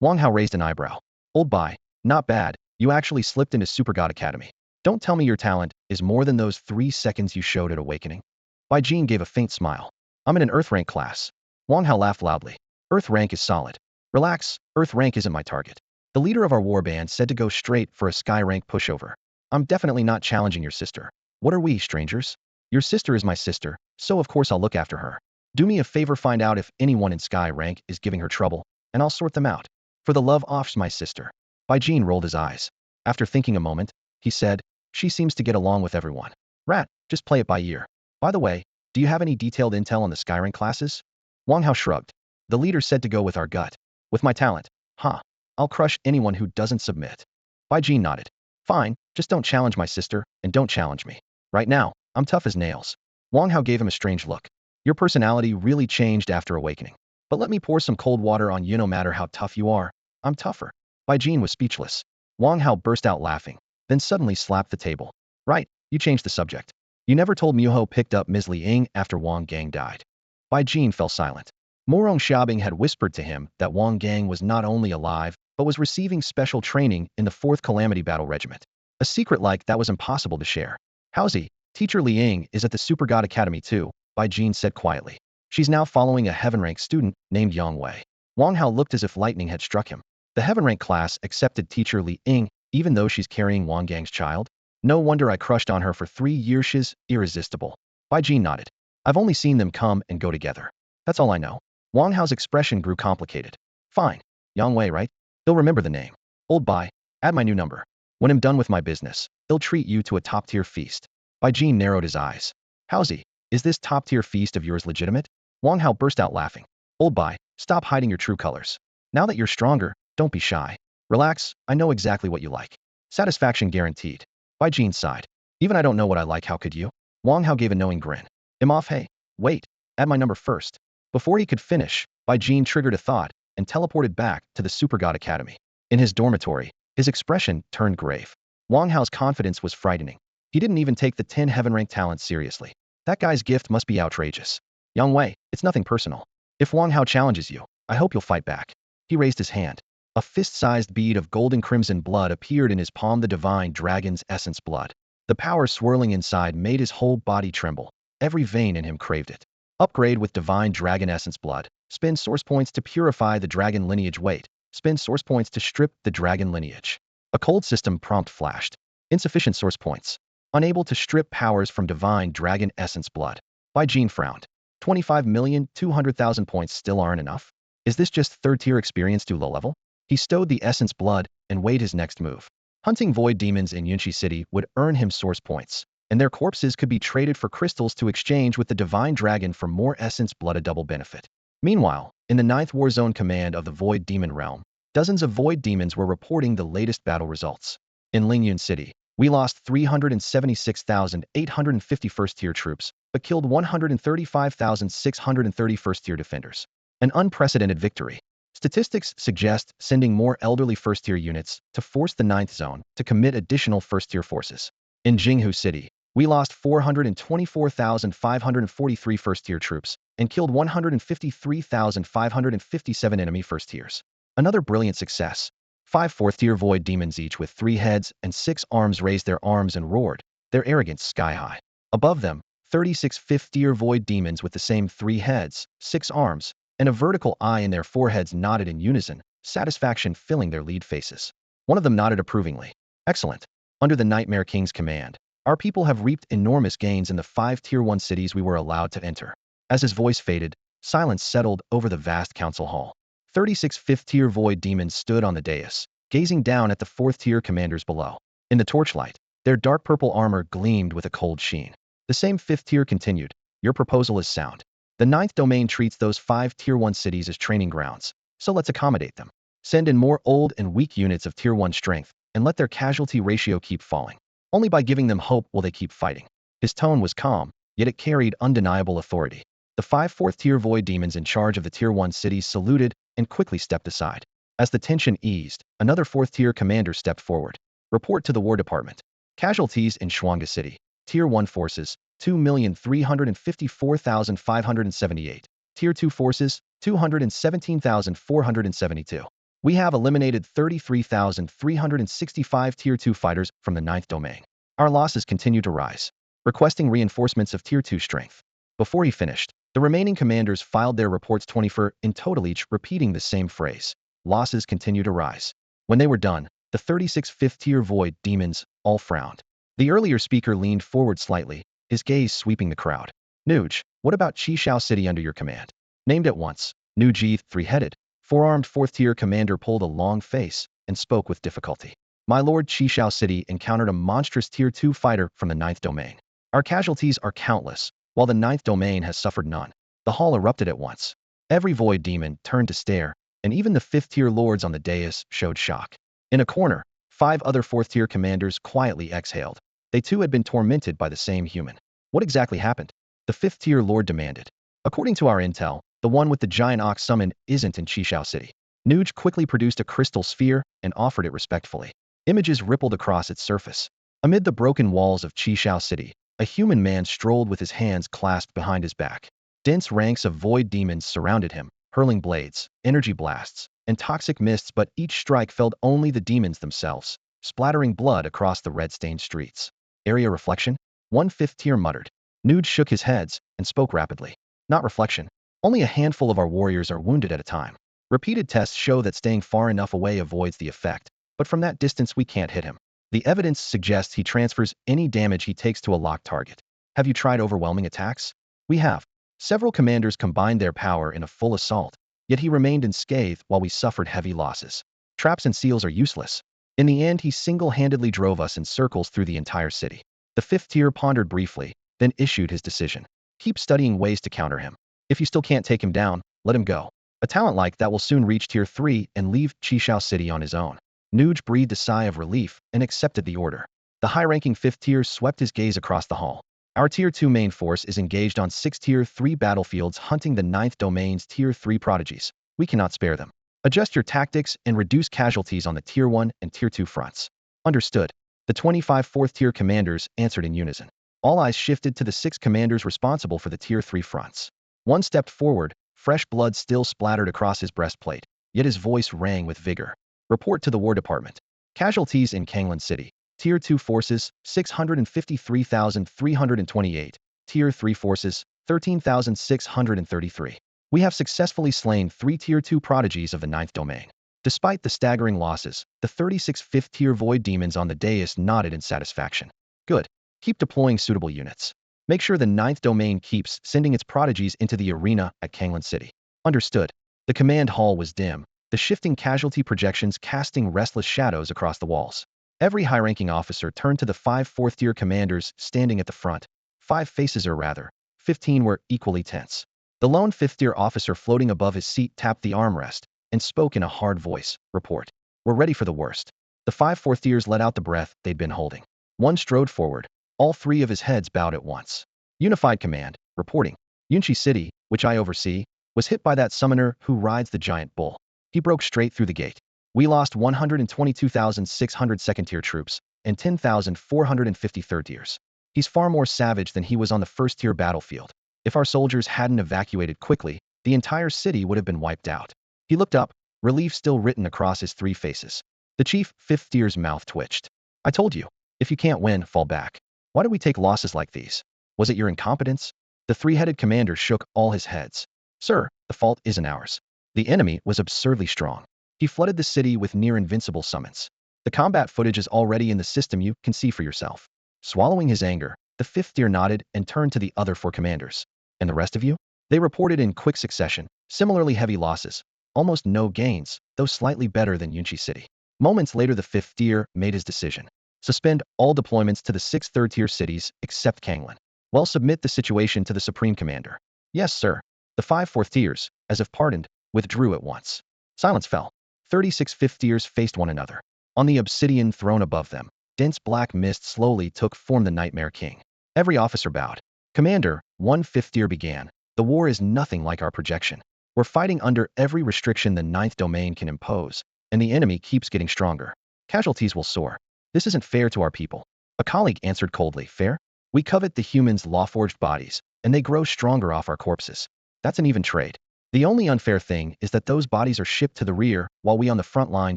Wang Hao raised an eyebrow. Old Bai, not bad, you actually slipped into Super God Academy. Don't tell me your talent is more than those 3 seconds you showed at Awakening. Bai Jin gave a faint smile. I'm in an Earth rank class. Wang Hao laughed loudly. Earth rank is solid. Relax, Earth rank isn't my target. The leader of our warband said to go straight for a Sky rank pushover. I'm definitely not challenging your sister. What are we, strangers? Your sister is my sister, so of course I'll look after her. Do me a favor, find out if anyone in Sky rank is giving her trouble, and I'll sort them out. For the love of my sister. Bai Jin rolled his eyes. After thinking a moment, he said, she seems to get along with everyone. Rat, just play it by ear. By the way, do you have any detailed intel on the Sky rank classes? Wang Hao shrugged. The leader said to go with our gut. With my talent. Huh. I'll crush anyone who doesn't submit. Bai Jin nodded. Fine, just don't challenge my sister, and don't challenge me. Right now, I'm tough as nails. Wang Hao gave him a strange look. Your personality really changed after Awakening. But let me pour some cold water on you. No matter how tough you are, I'm tougher. Bai Jin was speechless. Wang Hao burst out laughing, then suddenly slapped the table. Right, you changed the subject. You never told me Ho picked up Ms. Li Ying after Wang Gang died. Bai Jin fell silent. Morong Xiaobing had whispered to him that Wang Gang was not only alive, but was receiving special training in the 4th Calamity Battle Regiment. A secret like that was impossible to share. Howsy, teacher Li Ying is at the Super God Academy too, Bai Jin said quietly. She's now following a heaven rank student named Yang Wei. Wang Hao looked as if lightning had struck him. The heaven rank class accepted teacher Li Ying, even though she's carrying Wang Gang's child? No wonder I crushed on her for 3 years. She's irresistible. Bai Jin nodded. I've only seen them come and go together. That's all I know. Wang Hao's expression grew complicated. Fine. Yang Wei, right? He'll remember the name. Old Bai, add my new number. When I'm done with my business, he'll treat you to a top-tier feast. Bai Jin narrowed his eyes. Howsy, is this top-tier feast of yours legitimate? Wang Hao burst out laughing. Old Bai, stop hiding your true colors. Now that you're stronger, don't be shy. Relax, I know exactly what you like. Satisfaction guaranteed. Bai Jin sighed. Even I don't know what I like, how could you? Wang Hao gave a knowing grin. I'm off. Hey, wait, add my number first. Before he could finish, Bai Jin triggered a thought and teleported back to the Super God Academy. In his dormitory, his expression turned grave. Wang Hao's confidence was frightening. He didn't even take the 10 heaven rank talents seriously. That guy's gift must be outrageous. Yang Wei, it's nothing personal. If Wang Hao challenges you, I hope you'll fight back. He raised his hand. A fist-sized bead of golden crimson blood appeared in his palm, the divine dragon's essence blood. The power swirling inside made his whole body tremble. Every vein in him craved it. Upgrade with divine dragon essence blood. Spend source points to purify the dragon lineage. Wait. Spend source points to strip the dragon lineage. A cold system prompt flashed. Insufficient source points. Unable to strip powers from divine dragon essence blood. Bai Jin frowned. 25,200,000 points still aren't enough? Is this just 3rd tier experience to low level? He stowed the essence blood and weighed his next move. Hunting void demons in Yunchi City would earn him source points, and their corpses could be traded for crystals to exchange with the divine dragon for more essence blood, a double benefit. Meanwhile, in the 9th War Zone command of the Void Demon Realm, dozens of void demons were reporting the latest battle results. In Lingyun City, we lost 376,850 first-tier troops, but killed 135,630 first-tier defenders. An unprecedented victory. Statistics suggest sending more elderly first-tier units to force the 9th zone to commit additional first-tier forces. In Jinghu City, we lost 424,543 first-tier troops and killed 153,557 enemy first-tiers. Another brilliant success. 5 fourth-tier void demons, each with 3 heads and 6 arms, raised their arms and roared, their arrogance sky-high. Above them, 36 fifth-tier void demons with the same 3 heads, 6 arms, and a vertical eye in their foreheads nodded in unison, satisfaction filling their lead faces. One of them nodded approvingly. Excellent. Under the Nightmare King's command, our people have reaped enormous gains in the 5 Tier 1 cities we were allowed to enter. As his voice faded, silence settled over the vast council hall. 36 fifth-tier void demons stood on the dais, gazing down at the 4th-tier commanders below. In the torchlight, their dark purple armor gleamed with a cold sheen. The same 5th tier continued, your proposal is sound. The 9th domain treats those 5 Tier 1 cities as training grounds, so let's accommodate them. Send in more old and weak units of Tier 1 strength, and let their casualty ratio keep falling. Only by giving them hope will they keep fighting. His tone was calm, yet it carried undeniable authority. The 5 4th-tier void demons in charge of the Tier 1 cities saluted and quickly stepped aside. As the tension eased, another 4th-tier commander stepped forward. Report to the War Department. Casualties in Shuanga City. Tier 1 forces, 2,354,578. Tier 2 forces, 217,472. We have eliminated 33,365 Tier 2 fighters from the 9th domain. Our losses continue to rise. Requesting reinforcements of Tier 2 strength. Before he finished, the remaining commanders filed their reports, 24 in total, each repeating the same phrase. Losses continue to rise. When they were done, the 36 5th-tier void demons all frowned. The earlier speaker leaned forward slightly, his gaze sweeping the crowd. Nuge, what about Qishao City under your command? Named at once, Nuji, 3-headed, 4-armed 4th-tier commander pulled a long face and spoke with difficulty. My lord, Qishao City encountered a monstrous Tier 2 fighter from the 9th domain. Our casualties are countless, while the 9th domain has suffered none. The hall erupted at once. Every void demon turned to stare, and even the 5th-tier lords on the dais showed shock. In a corner, 5 other 4th-tier commanders quietly exhaled. They too had been tormented by the same human. What exactly happened? The 5th-tier lord demanded. According to our intel, the one with the giant ox summoned isn't in Qishao City. Nuge quickly produced a crystal sphere and offered it respectfully. Images rippled across its surface. Amid the broken walls of Qishao City, a human man strolled with his hands clasped behind his back. Dense ranks of void demons surrounded him, hurling blades, energy blasts, and toxic mists, but each strike felled only the demons themselves, splattering blood across the red-stained streets. Area reflection? One 5th-tier muttered. Nuge shook his heads and spoke rapidly. Not reflection. Only a handful of our warriors are wounded at a time. Repeated tests show that staying far enough away avoids the effect, but from that distance we can't hit him. The evidence suggests he transfers any damage he takes to a locked target. Have you tried overwhelming attacks? We have. Several commanders combined their power in a full assault, yet he remained unscathed while we suffered heavy losses. Traps and seals are useless. In the end, he single-handedly drove us in circles through the entire city. The 5th tier pondered briefly, then issued his decision. Keep studying ways to counter him. If you still can't take him down, let him go. A talent like that will soon reach Tier 3 and leave Qishao City on his own. Nuge breathed a sigh of relief and accepted the order. The high-ranking 5th tier swept his gaze across the hall. Our Tier 2 main force is engaged on 6 Tier 3 battlefields hunting the 9th domain's Tier 3 prodigies. We cannot spare them. Adjust your tactics and reduce casualties on the Tier 1 and Tier 2 fronts. Understood. The 25 4th tier commanders answered in unison. All eyes shifted to the 6 commanders responsible for the Tier 3 fronts. One stepped forward, fresh blood still splattered across his breastplate, yet his voice rang with vigor. Report to the War Department. Casualties in Kanglan City. Tier 2 forces, 653,328. Tier 3 forces, 13,633. We have successfully slain 3 Tier 2 prodigies of the 9th domain. Despite the staggering losses, the 36 5th tier void demons on the dais nodded in satisfaction. Good. Keep deploying suitable units. Make sure the 9th domain keeps sending its prodigies into the arena at Kanglan City. Understood. The command hall was dim, the shifting casualty projections casting restless shadows across the walls. Every high-ranking officer turned to the 5 4th tier commanders standing at the front. 5 faces, or rather, 15 were equally tense. The lone 5th tier officer floating above his seat tapped the armrest and spoke in a hard voice. Report. We're ready for the worst. The 5 4th tiers let out the breath they'd been holding. One strode forward. All 3 of his heads bowed at once. Unified command, reporting. Yunchi City, which I oversee, was hit by that summoner who rides the giant bull. He broke straight through the gate. We lost 122,600 2nd-tier troops and 10,450 3rd-tiers. He's far more savage than he was on the 1st-tier battlefield. If our soldiers hadn't evacuated quickly, the entire city would have been wiped out. He looked up, relief still written across his 3 faces. The chief fifth tier's mouth twitched. I told you, if you can't win, fall back. Why do we take losses like these? Was it your incompetence? The three-headed commander shook all his heads. Sir, the fault isn't ours. The enemy was absurdly strong. He flooded the city with near-invincible summons. The combat footage is already in the system, you can see for yourself. Swallowing his anger, the fifth tier nodded and turned to the other four commanders. And the rest of you? They reported in quick succession, similarly heavy losses. Almost no gains, though slightly better than Yunchi City. Moments later, the fifth tier made his decision. Suspend all deployments to the 6 third-tier cities except Kanglan. Well, submit the situation to the Supreme Commander. Yes, sir. The 5 fourth tiers, as if pardoned, withdrew at once. Silence fell. 36 fifth tiers faced one another. On the obsidian throne above them, dense black mist slowly took form. The Nightmare King. Every officer bowed. Commander, one fifth tier began. The war is nothing like our projection. We're fighting under every restriction the ninth domain can impose, and the enemy keeps getting stronger. Casualties will soar. This isn't fair to our people. A colleague answered coldly. Fair? We covet the humans' law-forged bodies, and they grow stronger off our corpses. That's an even trade. The only unfair thing is that those bodies are shipped to the rear, while we on the front line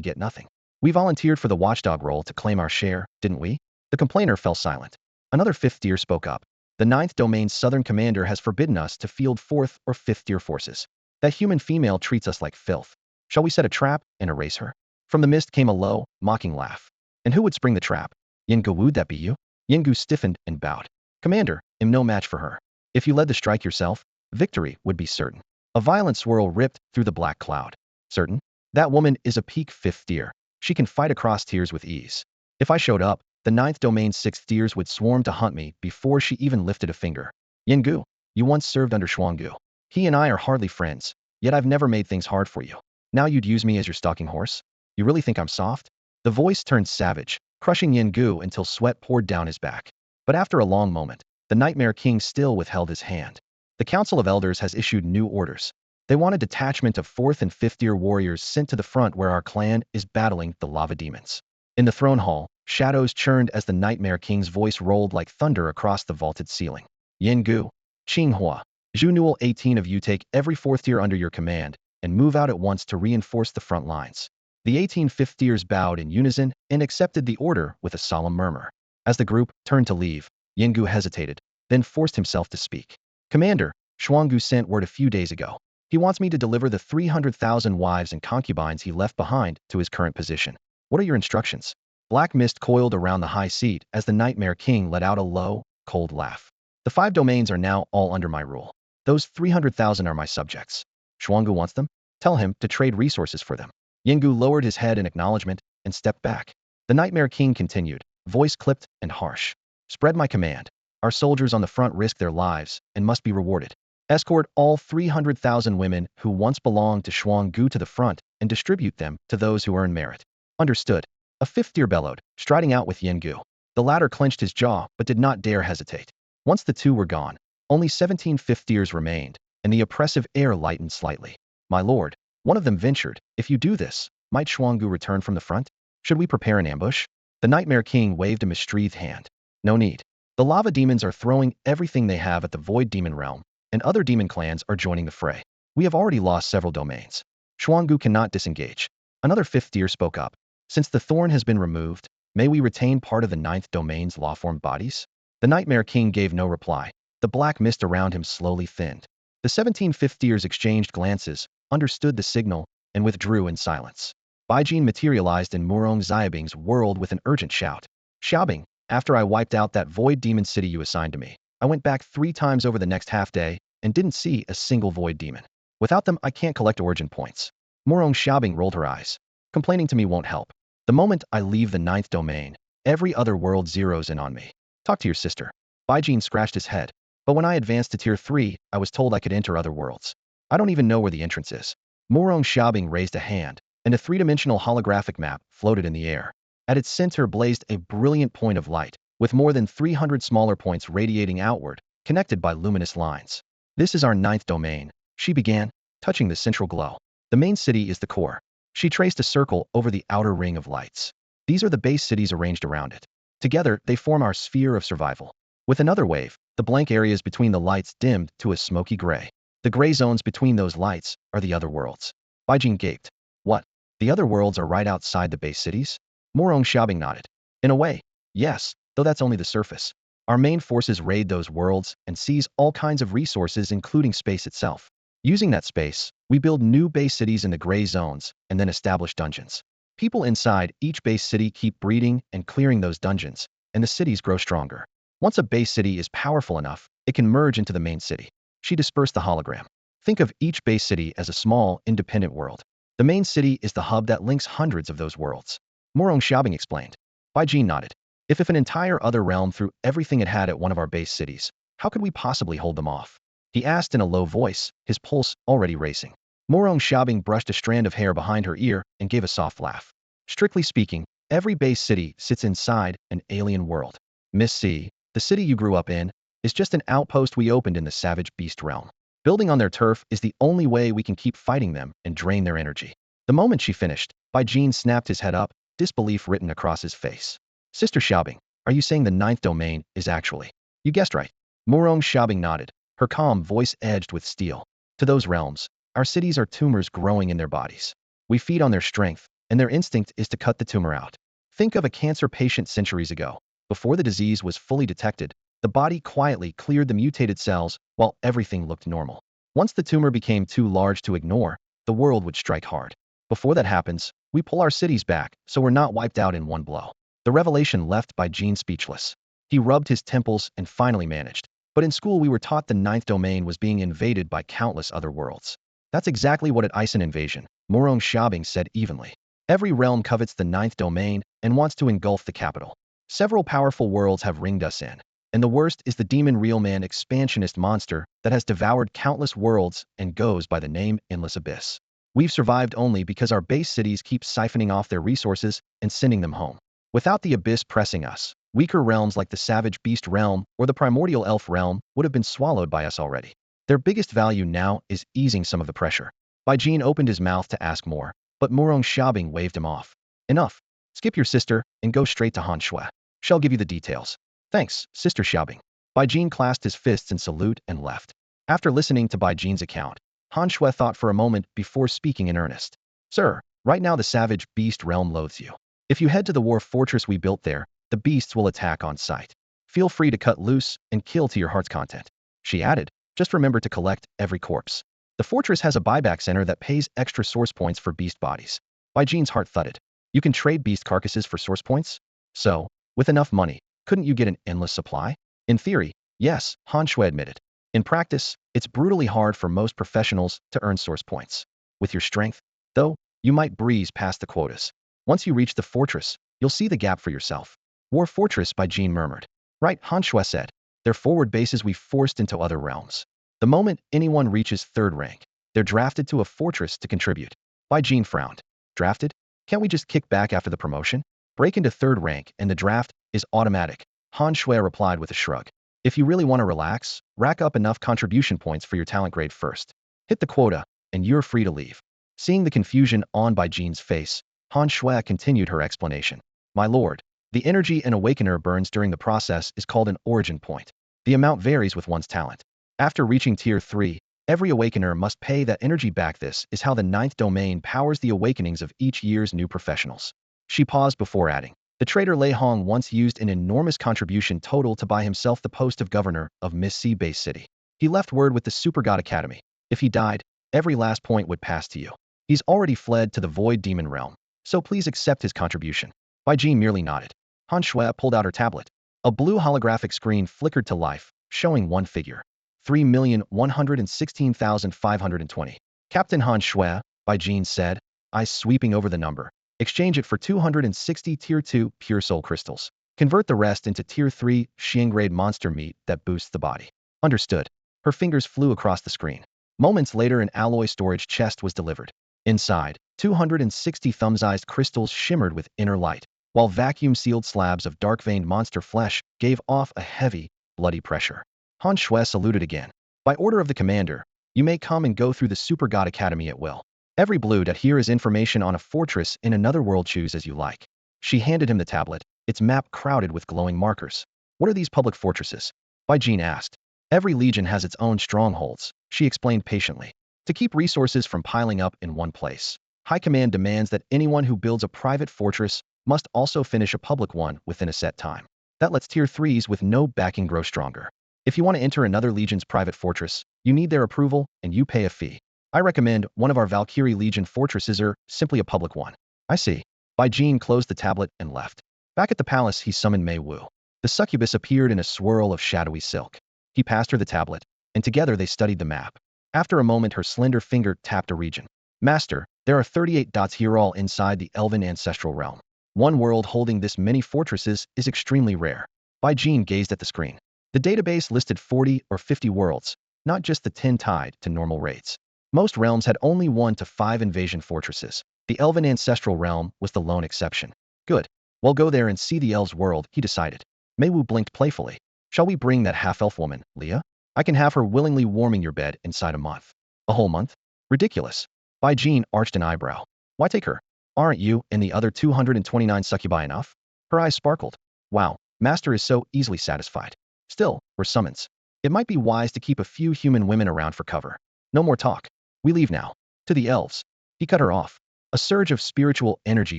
get nothing. We volunteered for the watchdog role to claim our share, didn't we? The complainer fell silent. Another fifth tier spoke up. The ninth domain's southern commander has forbidden us to field fourth or fifth tier forces. That human female treats us like filth. Shall we set a trap and erase her? From the mist came a low, mocking laugh. And who would spring the trap? Yengu, would that be you? Yengu stiffened and bowed. Commander, am no match for her. If you led the strike yourself, victory would be certain. A violent swirl ripped through the black cloud. Certain? That woman is a peak fifth tier. She can fight across tiers with ease. If I showed up, the ninth domain's sixth tiers would swarm to hunt me before she even lifted a finger. Yengu, you once served under Xuangu. He and I are hardly friends, yet I've never made things hard for you. Now you'd use me as your stalking horse? You really think I'm soft? The voice turned savage, crushing Yengu until sweat poured down his back. But after a long moment, the Nightmare King still withheld his hand. The Council of Elders has issued new orders. They want a detachment of 4th and 5th tier warriors sent to the front where our clan is battling the lava demons. In the throne hall, shadows churned as the Nightmare King's voice rolled like thunder across the vaulted ceiling. Yengu, Qinghua, Zhu Newell, 18 of you take every 4th tier under your command and move out at once to reinforce the front lines. The 18 5th tiers bowed in unison and accepted the order with a solemn murmur. As the group turned to leave, Yengu hesitated, then forced himself to speak. Commander, Xuangu sent word a few days ago. He wants me to deliver the 300,000 wives and concubines he left behind to his current position. What are your instructions? Black mist coiled around the high seat as the Nightmare King let out a low, cold laugh. The 5 domains are now all under my rule. Those 300,000 are my subjects. Xuangu wants them? Tell him to trade resources for them. Yengu lowered his head in acknowledgement and stepped back. The Nightmare King continued, voice clipped and harsh. Spread my command. Our soldiers on the front risk their lives and must be rewarded. Escort all 300,000 women who once belonged to Xuangu to the front and distribute them to those who earn merit. Understood. A 5th tier bellowed, striding out with Yengu. The latter clenched his jaw but did not dare hesitate. Once the two were gone, only 17 5th tiers remained, and the oppressive air lightened slightly. My lord, one of them ventured, if you do this, might Xuangu return from the front? Should we prepare an ambush? The Nightmare King waved a missheathed hand. No need. The lava demons are throwing everything they have at the Void Demon realm, and other demon clans are joining the fray. We have already lost several domains. Xuangu cannot disengage. Another 5th tier spoke up. Since the thorn has been removed, may we retain part of the 9th domain's law-formed bodies? The Nightmare King gave no reply. The black mist around him slowly thinned. The 17 5th tiers exchanged glances, understood the signal, and withdrew in silence. Baijin materialized in Murong Xiaobing's world with an urgent shout. Xiaobing, after I wiped out that void demon city you assigned to me, I went back 3 times over the next half-day and didn't see a single void demon. Without them, I can't collect origin points. Murong Xiaobing rolled her eyes. Complaining to me won't help. The moment I leave the 9th domain, every other world zeroes in on me. Talk to your sister. Baijin scratched his head. But when I advanced to tier 3, I was told I could enter other worlds. I don't even know where the entrance is. Murong Xiaobing raised a hand, and a 3-dimensional holographic map floated in the air. At its center blazed a brilliant point of light, with more than 300 smaller points radiating outward, connected by luminous lines. This is our 9th domain, she began, touching the central glow. The main city is the core. She traced a circle over the outer ring of lights. These are the base cities arranged around it. Together, they form our sphere of survival. With another wave, the blank areas between the lights dimmed to a smoky gray. The gray zones between those lights are the other worlds. Baijin gaped. What? The other worlds are right outside the base cities? Morong Xiaobing nodded. In a way, yes, though that's only the surface. Our main forces raid those worlds and seize all kinds of resources including space itself. Using that space, we build new base cities in the gray zones and then establish dungeons. People inside each base city keep breeding and clearing those dungeons, and the cities grow stronger. Once a base city is powerful enough, it can merge into the main city. She dispersed the hologram. Think of each base city as a small, independent world. The main city is the hub that links hundreds of those worlds. Morong Xiaobing explained. Bai Jin nodded. If an entire other realm threw everything it had at one of our base cities, how could we possibly hold them off? He asked in a low voice, his pulse already racing. Morong Xiaobing brushed a strand of hair behind her ear and gave a soft laugh. Strictly speaking, every base city sits inside an alien world. Miss C, the city you grew up in, is just an outpost we opened in the savage beast realm. Building on their turf is the only way we can keep fighting them and drain their energy. The moment she finished, Bai Jin snapped his head up, disbelief written across his face. Sister Xiaobing, are you saying the ninth domain is actually? You guessed right. Morong Xiaobing nodded, her calm voice edged with steel. To those realms, our cities are tumors growing in their bodies. We feed on their strength, and their instinct is to cut the tumor out. Think of a cancer patient centuries ago. Before the disease was fully detected, the body quietly cleared the mutated cells while everything looked normal. Once the tumor became too large to ignore, the world would strike hard. Before that happens, we pull our cities back so we're not wiped out in one blow. The revelation left Bai Jin speechless. He rubbed his temples and finally managed. But in school we were taught the ninth domain was being invaded by countless other worlds. That's exactly what it is, an invasion, Morong Xiaobing said evenly. Every realm covets the ninth domain and wants to engulf the capital. Several powerful worlds have ringed us in. And the worst is the demon Realman expansionist monster that has devoured countless worlds and goes by the name Endless Abyss. We've survived only because our base cities keep siphoning off their resources and sending them home. Without the Abyss pressing us, weaker realms like the Savage Beast realm or the Primordial Elf realm would have been swallowed by us already. Their biggest value now is easing some of the pressure. Bai Jin opened his mouth to ask more, but Morong Xiaobing waved him off. Enough. Skip your sister and go straight to Han Shui. She'll give you the details. Thanks, Sister Xiaobing. Bai Jin clasped his fists in salute and left. After listening to Bai Jin's account, Han Shui thought for a moment before speaking in earnest. Sir, right now the Savage Beast realm loathes you. If you head to the war fortress we built there, the beasts will attack on sight. Feel free to cut loose and kill to your heart's content. She added, just remember to collect every corpse. The fortress has a buyback center that pays extra source points for beast bodies. Bai Jin's heart thudded. You can trade beast carcasses for source points? So, with enough money, couldn't you get an endless supply? In theory, yes, Han Shui admitted. In practice, it's brutally hard for most professionals to earn source points. With your strength, though, you might breeze past the quotas. Once you reach the fortress, you'll see the gap for yourself. War Fortress, Bai Jin murmured. Right, Han Shui said. They're forward bases we've forced into other realms. The moment anyone reaches third rank, they're drafted to a fortress to contribute. Bai Jin frowned. Drafted? Can't we just kick back after the promotion? Break into third rank and the draft is automatic, Han Shui replied with a shrug. If you really want to relax, rack up enough contribution points for your talent grade first. Hit the quota, and you're free to leave. Seeing the confusion on Bai Jin's face, Han Shui continued her explanation. My lord, the energy an awakener burns during the process is called an origin point. The amount varies with one's talent. After reaching tier 3, every awakener must pay that energy back. This is how the ninth domain powers the awakenings of each year's new professionals. She paused before adding. The traitor Lei Hong once used an enormous contribution total to buy himself the post of governor of Miss C base city. He left word with the Super God Academy. If he died, every last point would pass to you. He's already fled to the Void Demon realm, so please accept his contribution. Bai Jin merely nodded. Han Shui pulled out her tablet. A blue holographic screen flickered to life, showing one figure. 3,116,520. Captain Han Shui, Bai Jin said, eyes sweeping over the number. Exchange it for 260 Tier 2 Pure Soul Crystals. Convert the rest into Tier 3 Xiang-grade monster meat that boosts the body. Understood. Her fingers flew across the screen. Moments later an alloy storage chest was delivered. Inside, 260 thumb-sized crystals shimmered with inner light, while vacuum-sealed slabs of dark-veined monster flesh gave off a heavy, bloody pressure. Han Shui saluted again. By order of the commander, you may come and go through the Super God Academy at will. Every blue dot here is information on a fortress in another world. Choose as you like. She handed him the tablet, its map crowded with glowing markers. What are these public fortresses? Bai Jin asked. Every legion has its own strongholds, she explained patiently, to keep resources from piling up in one place. High Command demands that anyone who builds a private fortress must also finish a public one within a set time. That lets Tier 3s with no backing grow stronger. If you want to enter another Legion's private fortress, you need their approval, and you pay a fee. I recommend one of our Valkyrie Legion fortresses or simply a public one. I see. Bai Jin closed the tablet and left. Back at the palace, he summoned Mei Wu. The succubus appeared in a swirl of shadowy silk. He passed her the tablet, and together they studied the map. After a moment, her slender finger tapped a region. Master, there are 38 dots here, all inside the elven ancestral realm. One world holding this many fortresses is extremely rare. Bai Jin gazed at the screen. The database listed 40 or 50 worlds, not just the 10 tied to normal rates. Most realms had only 1 to 5 invasion fortresses. The elven ancestral realm was the lone exception. Good. Well, go there and see the elves' world, he decided. Mei Wu blinked playfully. Shall we bring that half-elf woman, Leah? I can have her willingly warming your bed inside a month. A whole month? Ridiculous. Bai Jin arched an eyebrow. Why take her? Aren't you and the other 229 succubi enough? Her eyes sparkled. Wow, Master is so easily satisfied. Still, we're summons. It might be wise to keep a few human women around for cover. No more talk. We leave now. To the elves. He cut her off. A surge of spiritual energy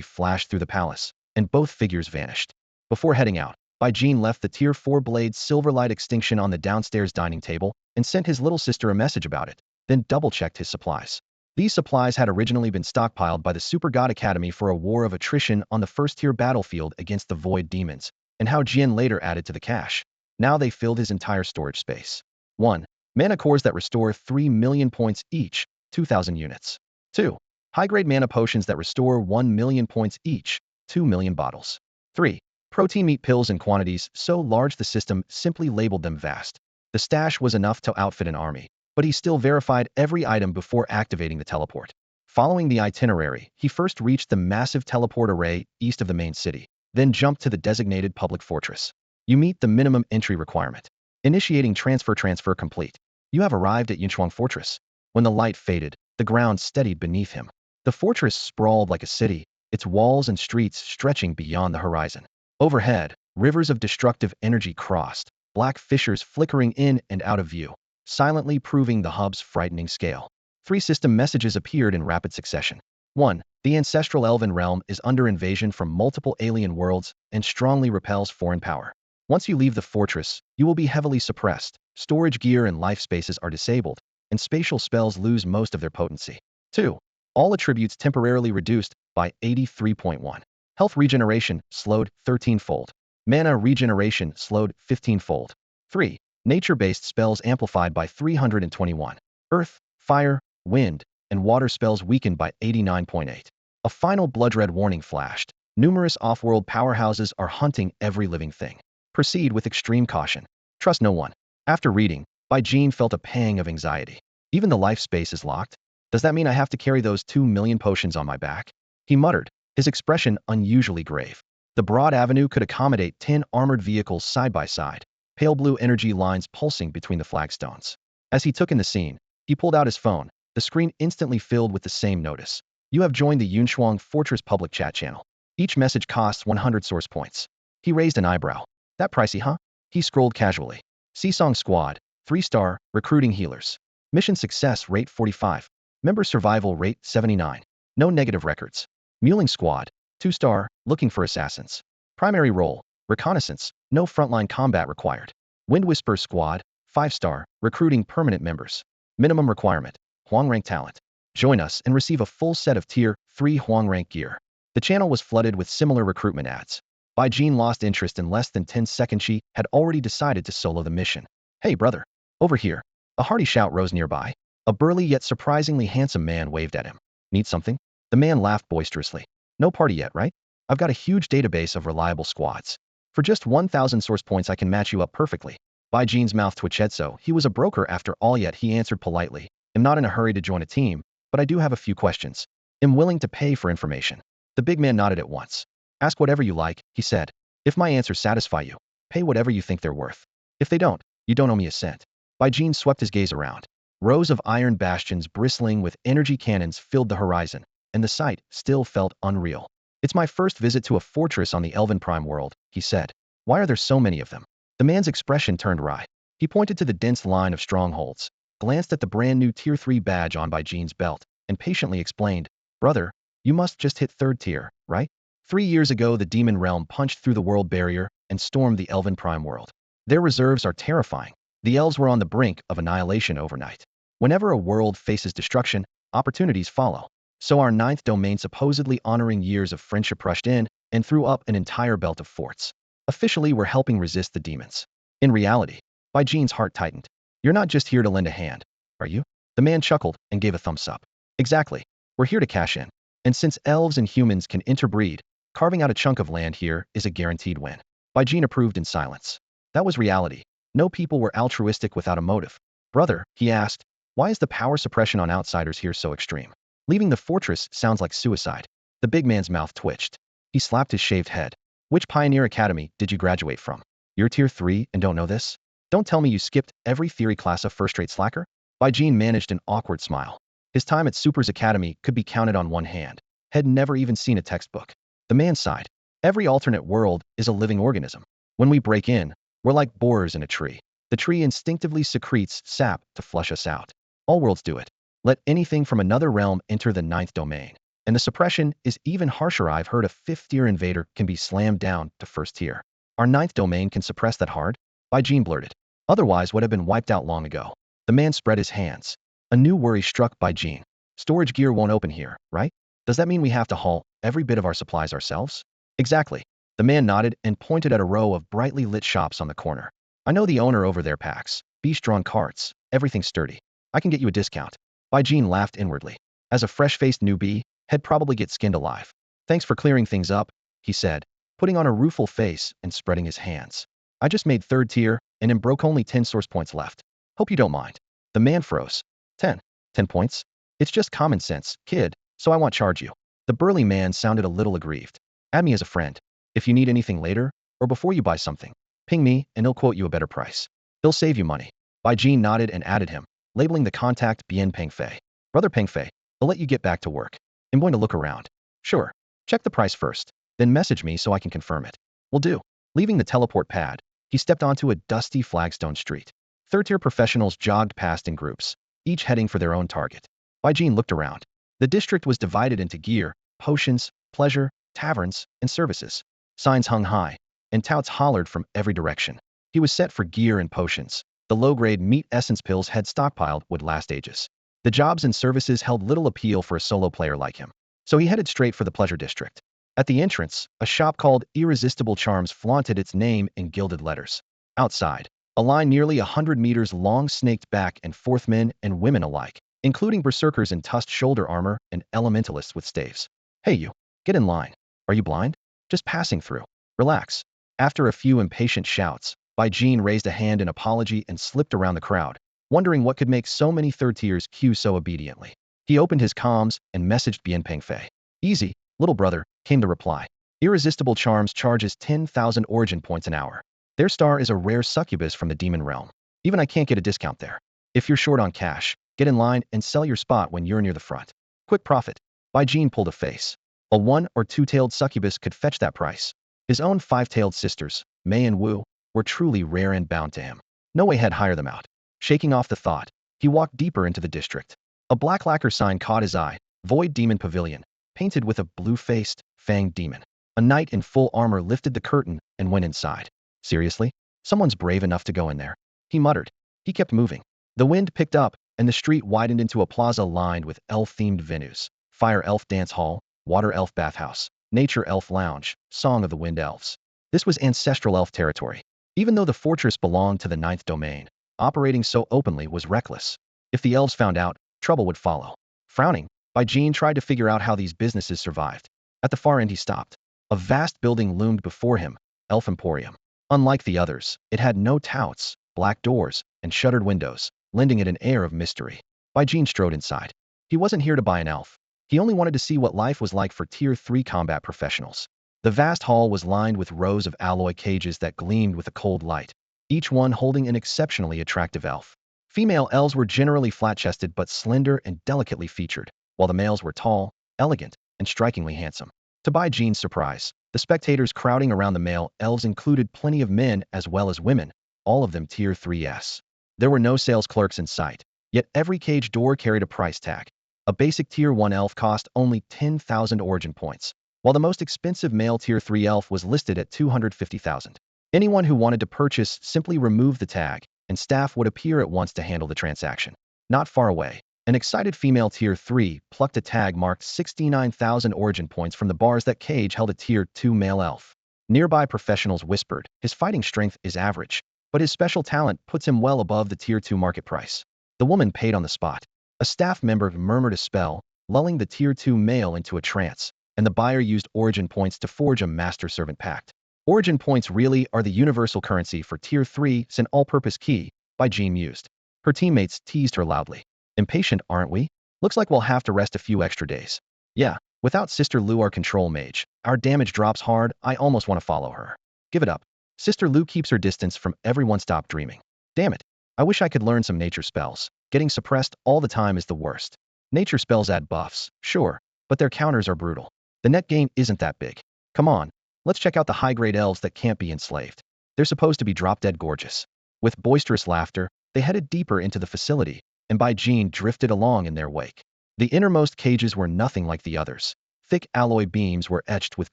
flashed through the palace, and both figures vanished. Before heading out, Bai Jin left the Tier 4 blade silverlight extinction on the downstairs dining table and sent his little sister a message about it, then double-checked his supplies. These supplies had originally been stockpiled by the Super God Academy for a war of attrition on the first-tier battlefield against the Void Demons, and how Jian later added to the cache. Now they filled his entire storage space. 1. Mana cores that restore 3 million points each, 2,000 units. 2. High-grade mana potions that restore 1 million points each, 2 million bottles. 3. Protein meat pills in quantities so large the system simply labeled them vast. The stash was enough to outfit an army, but he still verified every item before activating the teleport. Following the itinerary, he first reached the massive teleport array east of the main city, then jumped to the designated public fortress. You meet the minimum entry requirement. Initiating transfer complete. You have arrived at Yunchuang Fortress. When the light faded, the ground steadied beneath him. The fortress sprawled like a city, its walls and streets stretching beyond the horizon. Overhead, rivers of destructive energy crossed, black fissures flickering in and out of view, silently proving the hub's frightening scale. 3 system messages appeared in rapid succession. 1. The ancestral elven realm is under invasion from multiple alien worlds and strongly repels foreign power. Once you leave the fortress, you will be heavily suppressed, storage gear and life spaces are disabled, and spatial spells lose most of their potency. 2. All attributes temporarily reduced by 83.1. Health regeneration slowed 13-fold. Mana regeneration slowed 15-fold. 3. Nature-based spells amplified by 321. Earth, fire, wind, and water spells weakened by 89.8. A final blood-red warning flashed. Numerous off-world powerhouses are hunting every living thing. Proceed with extreme caution. Trust no one. After reading, Bai Jin felt a pang of anxiety. Even the life space is locked? Does that mean I have to carry those 2 million potions on my back? He muttered, his expression unusually grave. The broad avenue could accommodate 10 armored vehicles side by side, pale blue energy lines pulsing between the flagstones. As he took in the scene, he pulled out his phone. The screen instantly filled with the same notice. You have joined the Yunchuang Fortress public chat channel. Each message costs 100 source points. He raised an eyebrow. That pricey, huh? He scrolled casually. Seasong Squad, 3-star, recruiting healers. Mission success rate 45. Member survival rate 79. No negative records. Muling Squad, 2-star, looking for assassins. Primary role, reconnaissance, no frontline combat required. Wind Whisper Squad, 5-star, recruiting permanent members. Minimum requirement, Huang rank talent. Join us and receive a full set of Tier 3 Huang rank gear. The channel was flooded with similar recruitment ads. Bai Jin lost interest in less than 10 seconds. She had already decided to solo the mission. Hey brother, over here. A hearty shout rose nearby. A burly yet surprisingly handsome man waved at him. Need something? The man laughed boisterously. No party yet, right? I've got a huge database of reliable squads. For just 1,000 source points I can match you up perfectly. Bai Jin's mouth twitched, so he was a broker after all, yet he answered politely. I'm not in a hurry to join a team, but I do have a few questions. I'm willing to pay for information. The big man nodded at once. Ask whatever you like, he said. If my answers satisfy you, pay whatever you think they're worth. If they don't, you don't owe me a cent. Bai Jin swept his gaze around. Rows of iron bastions bristling with energy cannons filled the horizon, and the sight still felt unreal. It's my first visit to a fortress on the Elven Prime world, he said. Why are there so many of them? The man's expression turned wry. He pointed to the dense line of strongholds, glanced at the brand new Tier 3 badge on Bai Jin's belt, and patiently explained, Brother, You must just hit third tier, right? 3 years ago, the demon realm punched through the world barrier and stormed the elven prime world. Their reserves are terrifying. The elves were on the brink of annihilation overnight. Whenever a world faces destruction, opportunities follow. So our ninth domain, supposedly honoring years of friendship, rushed in and threw up an entire belt of forts. Officially, we're helping resist the demons. In reality, Jean's heart tightened. You're not just here to lend a hand, are you? The man chuckled and gave a thumbs up. Exactly. We're here to cash in. And since elves and humans can interbreed, carving out a chunk of land here is a guaranteed win. Jean approved in silence. That was reality. No people were altruistic without a motive. Brother, he asked, why is the power suppression on outsiders here so extreme? Leaving the fortress sounds like suicide. The big man's mouth twitched. He slapped his shaved head. Which Pioneer Academy did you graduate from? You're tier 3 and don't know this? Don't tell me you skipped every theory class, a first-rate slacker? Jean managed an awkward smile. His time at Super's Academy could be counted on one hand. Had never even seen a textbook. The man sighed. Every alternate world is a living organism. When we break in, we're like borers in a tree. The tree instinctively secretes sap to flush us out. All worlds do it. Let anything from another realm enter the ninth domain. And the suppression is even harsher. I've heard a fifth-tier invader can be slammed down to first tier. Our ninth domain can suppress that hard? Jean blurted. Otherwise would have been wiped out long ago. The man spread his hands. A new worry struck Jean. Storage gear won't open here, right? Does that mean we have to haul every bit of our supplies ourselves? Exactly. The man nodded and pointed at a row of brightly lit shops on the corner. I know the owner over there packs beast-drawn carts, everything sturdy. I can get you a discount. Jean laughed inwardly. As a fresh-faced newbie, he'd probably get skinned alive. Thanks for clearing things up, he said, putting on a rueful face and spreading his hands. I just made third tier and am broke, only 10 source points left. Hope you don't mind. The man froze. 10. 10 points? It's just common sense, kid, so I won't charge you. The burly man sounded a little aggrieved. Add me as a friend. If you need anything later, or before you buy something, ping me and he'll quote you a better price. He'll save you money. Jean nodded and added him, labeling the contact Bien Pengfei. Brother Pengfei, I'll let you get back to work. I'm going to look around. Sure. Check the price first, then message me so I can confirm it. Will do. Leaving the teleport pad, he stepped onto a dusty flagstone street. Third-tier professionals jogged past in groups, each heading for their own target. Jean looked around. The district was divided into gear, potions, pleasure, taverns, and services. Signs hung high, and touts hollered from every direction. He was set for gear and potions. The low-grade meat essence pills had stockpiled would last ages. The jobs and services held little appeal for a solo player like him. So he headed straight for the pleasure district. At the entrance, a shop called Irresistible Charms flaunted its name in gilded letters. Outside, a line nearly 100 meters long snaked back and forth, men and women alike, including berserkers in tusked shoulder armor and elementalists with staves. Hey you, get in line. Are you blind? Just passing through. Relax. After a few impatient shouts, Jean raised a hand in apology and slipped around the crowd, wondering what could make so many third tiers queue so obediently. He opened his comms and messaged Bien Pengfei. Easy, little brother, came the reply. Irresistible Charms charges 10,000 origin points an hour. Their star is a rare succubus from the demon realm. Even I can't get a discount there. If you're short on cash, get in line and sell your spot when you're near the front. Quick profit. Jean pulled a face. A one- or two-tailed succubus could fetch that price. His own five-tailed sisters, Mei and Wu, were truly rare and bound to him. No way he'd hire them out. Shaking off the thought, he walked deeper into the district. A black lacquer sign caught his eye, Void Demon Pavilion, painted with a blue-faced, fanged demon. A knight in full armor lifted the curtain and went inside. Seriously? Someone's brave enough to go in there? He muttered. He kept moving. The wind picked up, and the street widened into a plaza lined with elf-themed venues. Fire Elf Dance Hall, Water Elf Bathhouse, Nature Elf Lounge, Song of the Wind Elves. This was ancestral elf territory. Even though the fortress belonged to the ninth domain, operating so openly was reckless. If the elves found out, trouble would follow. Frowning, Jean tried to figure out how these businesses survived. At the far end he stopped. A vast building loomed before him, Elf Emporium. Unlike the others, it had no touts, black doors, and shuttered windows, lending it an air of mystery. Jean strode inside. He wasn't here to buy an elf. He only wanted to see what life was like for Tier 3 combat professionals. The vast hall was lined with rows of alloy cages that gleamed with a cold light, each one holding an exceptionally attractive elf. Female elves were generally flat-chested but slender and delicately featured, while the males were tall, elegant, and strikingly handsome. To Jean's surprise, the spectators crowding around the male elves included plenty of men as well as women, all of them Tier 3s. There were no sales clerks in sight, yet every cage door carried a price tag. A basic Tier 1 elf cost only 10,000 origin points, while the most expensive male Tier 3 elf was listed at 250,000. Anyone who wanted to purchase simply removed the tag, and staff would appear at once to handle the transaction. Not far away, an excited female Tier 3 plucked a tag marked 69,000 origin points from the bars that cage held a Tier 2 male elf. Nearby professionals whispered, his fighting strength is average, but his special talent puts him well above the Tier 2 market price. The woman paid on the spot. A staff member murmured a spell, lulling the Tier 2 male into a trance, and the buyer used origin points to forge a master-servant pact. Origin points really are the universal currency for Tier 3, an all-purpose key, by Jean mused. Her teammates teased her loudly. Impatient, aren't we? Looks like we'll have to rest a few extra days. Yeah, without Sister Lou our control mage, our damage drops hard. I almost want to follow her. Give it up. Sister Lou keeps her distance from everyone. Stop dreaming. Damn it. I wish I could learn some nature spells. Getting suppressed all the time is the worst. Nature spells add buffs, sure, but their counters are brutal. The net gain isn't that big. Come on, let's check out the high-grade elves that can't be enslaved. They're supposed to be drop-dead gorgeous. With boisterous laughter, they headed deeper into the facility, and by Jean drifted along in their wake. The innermost cages were nothing like the others. Thick alloy beams were etched with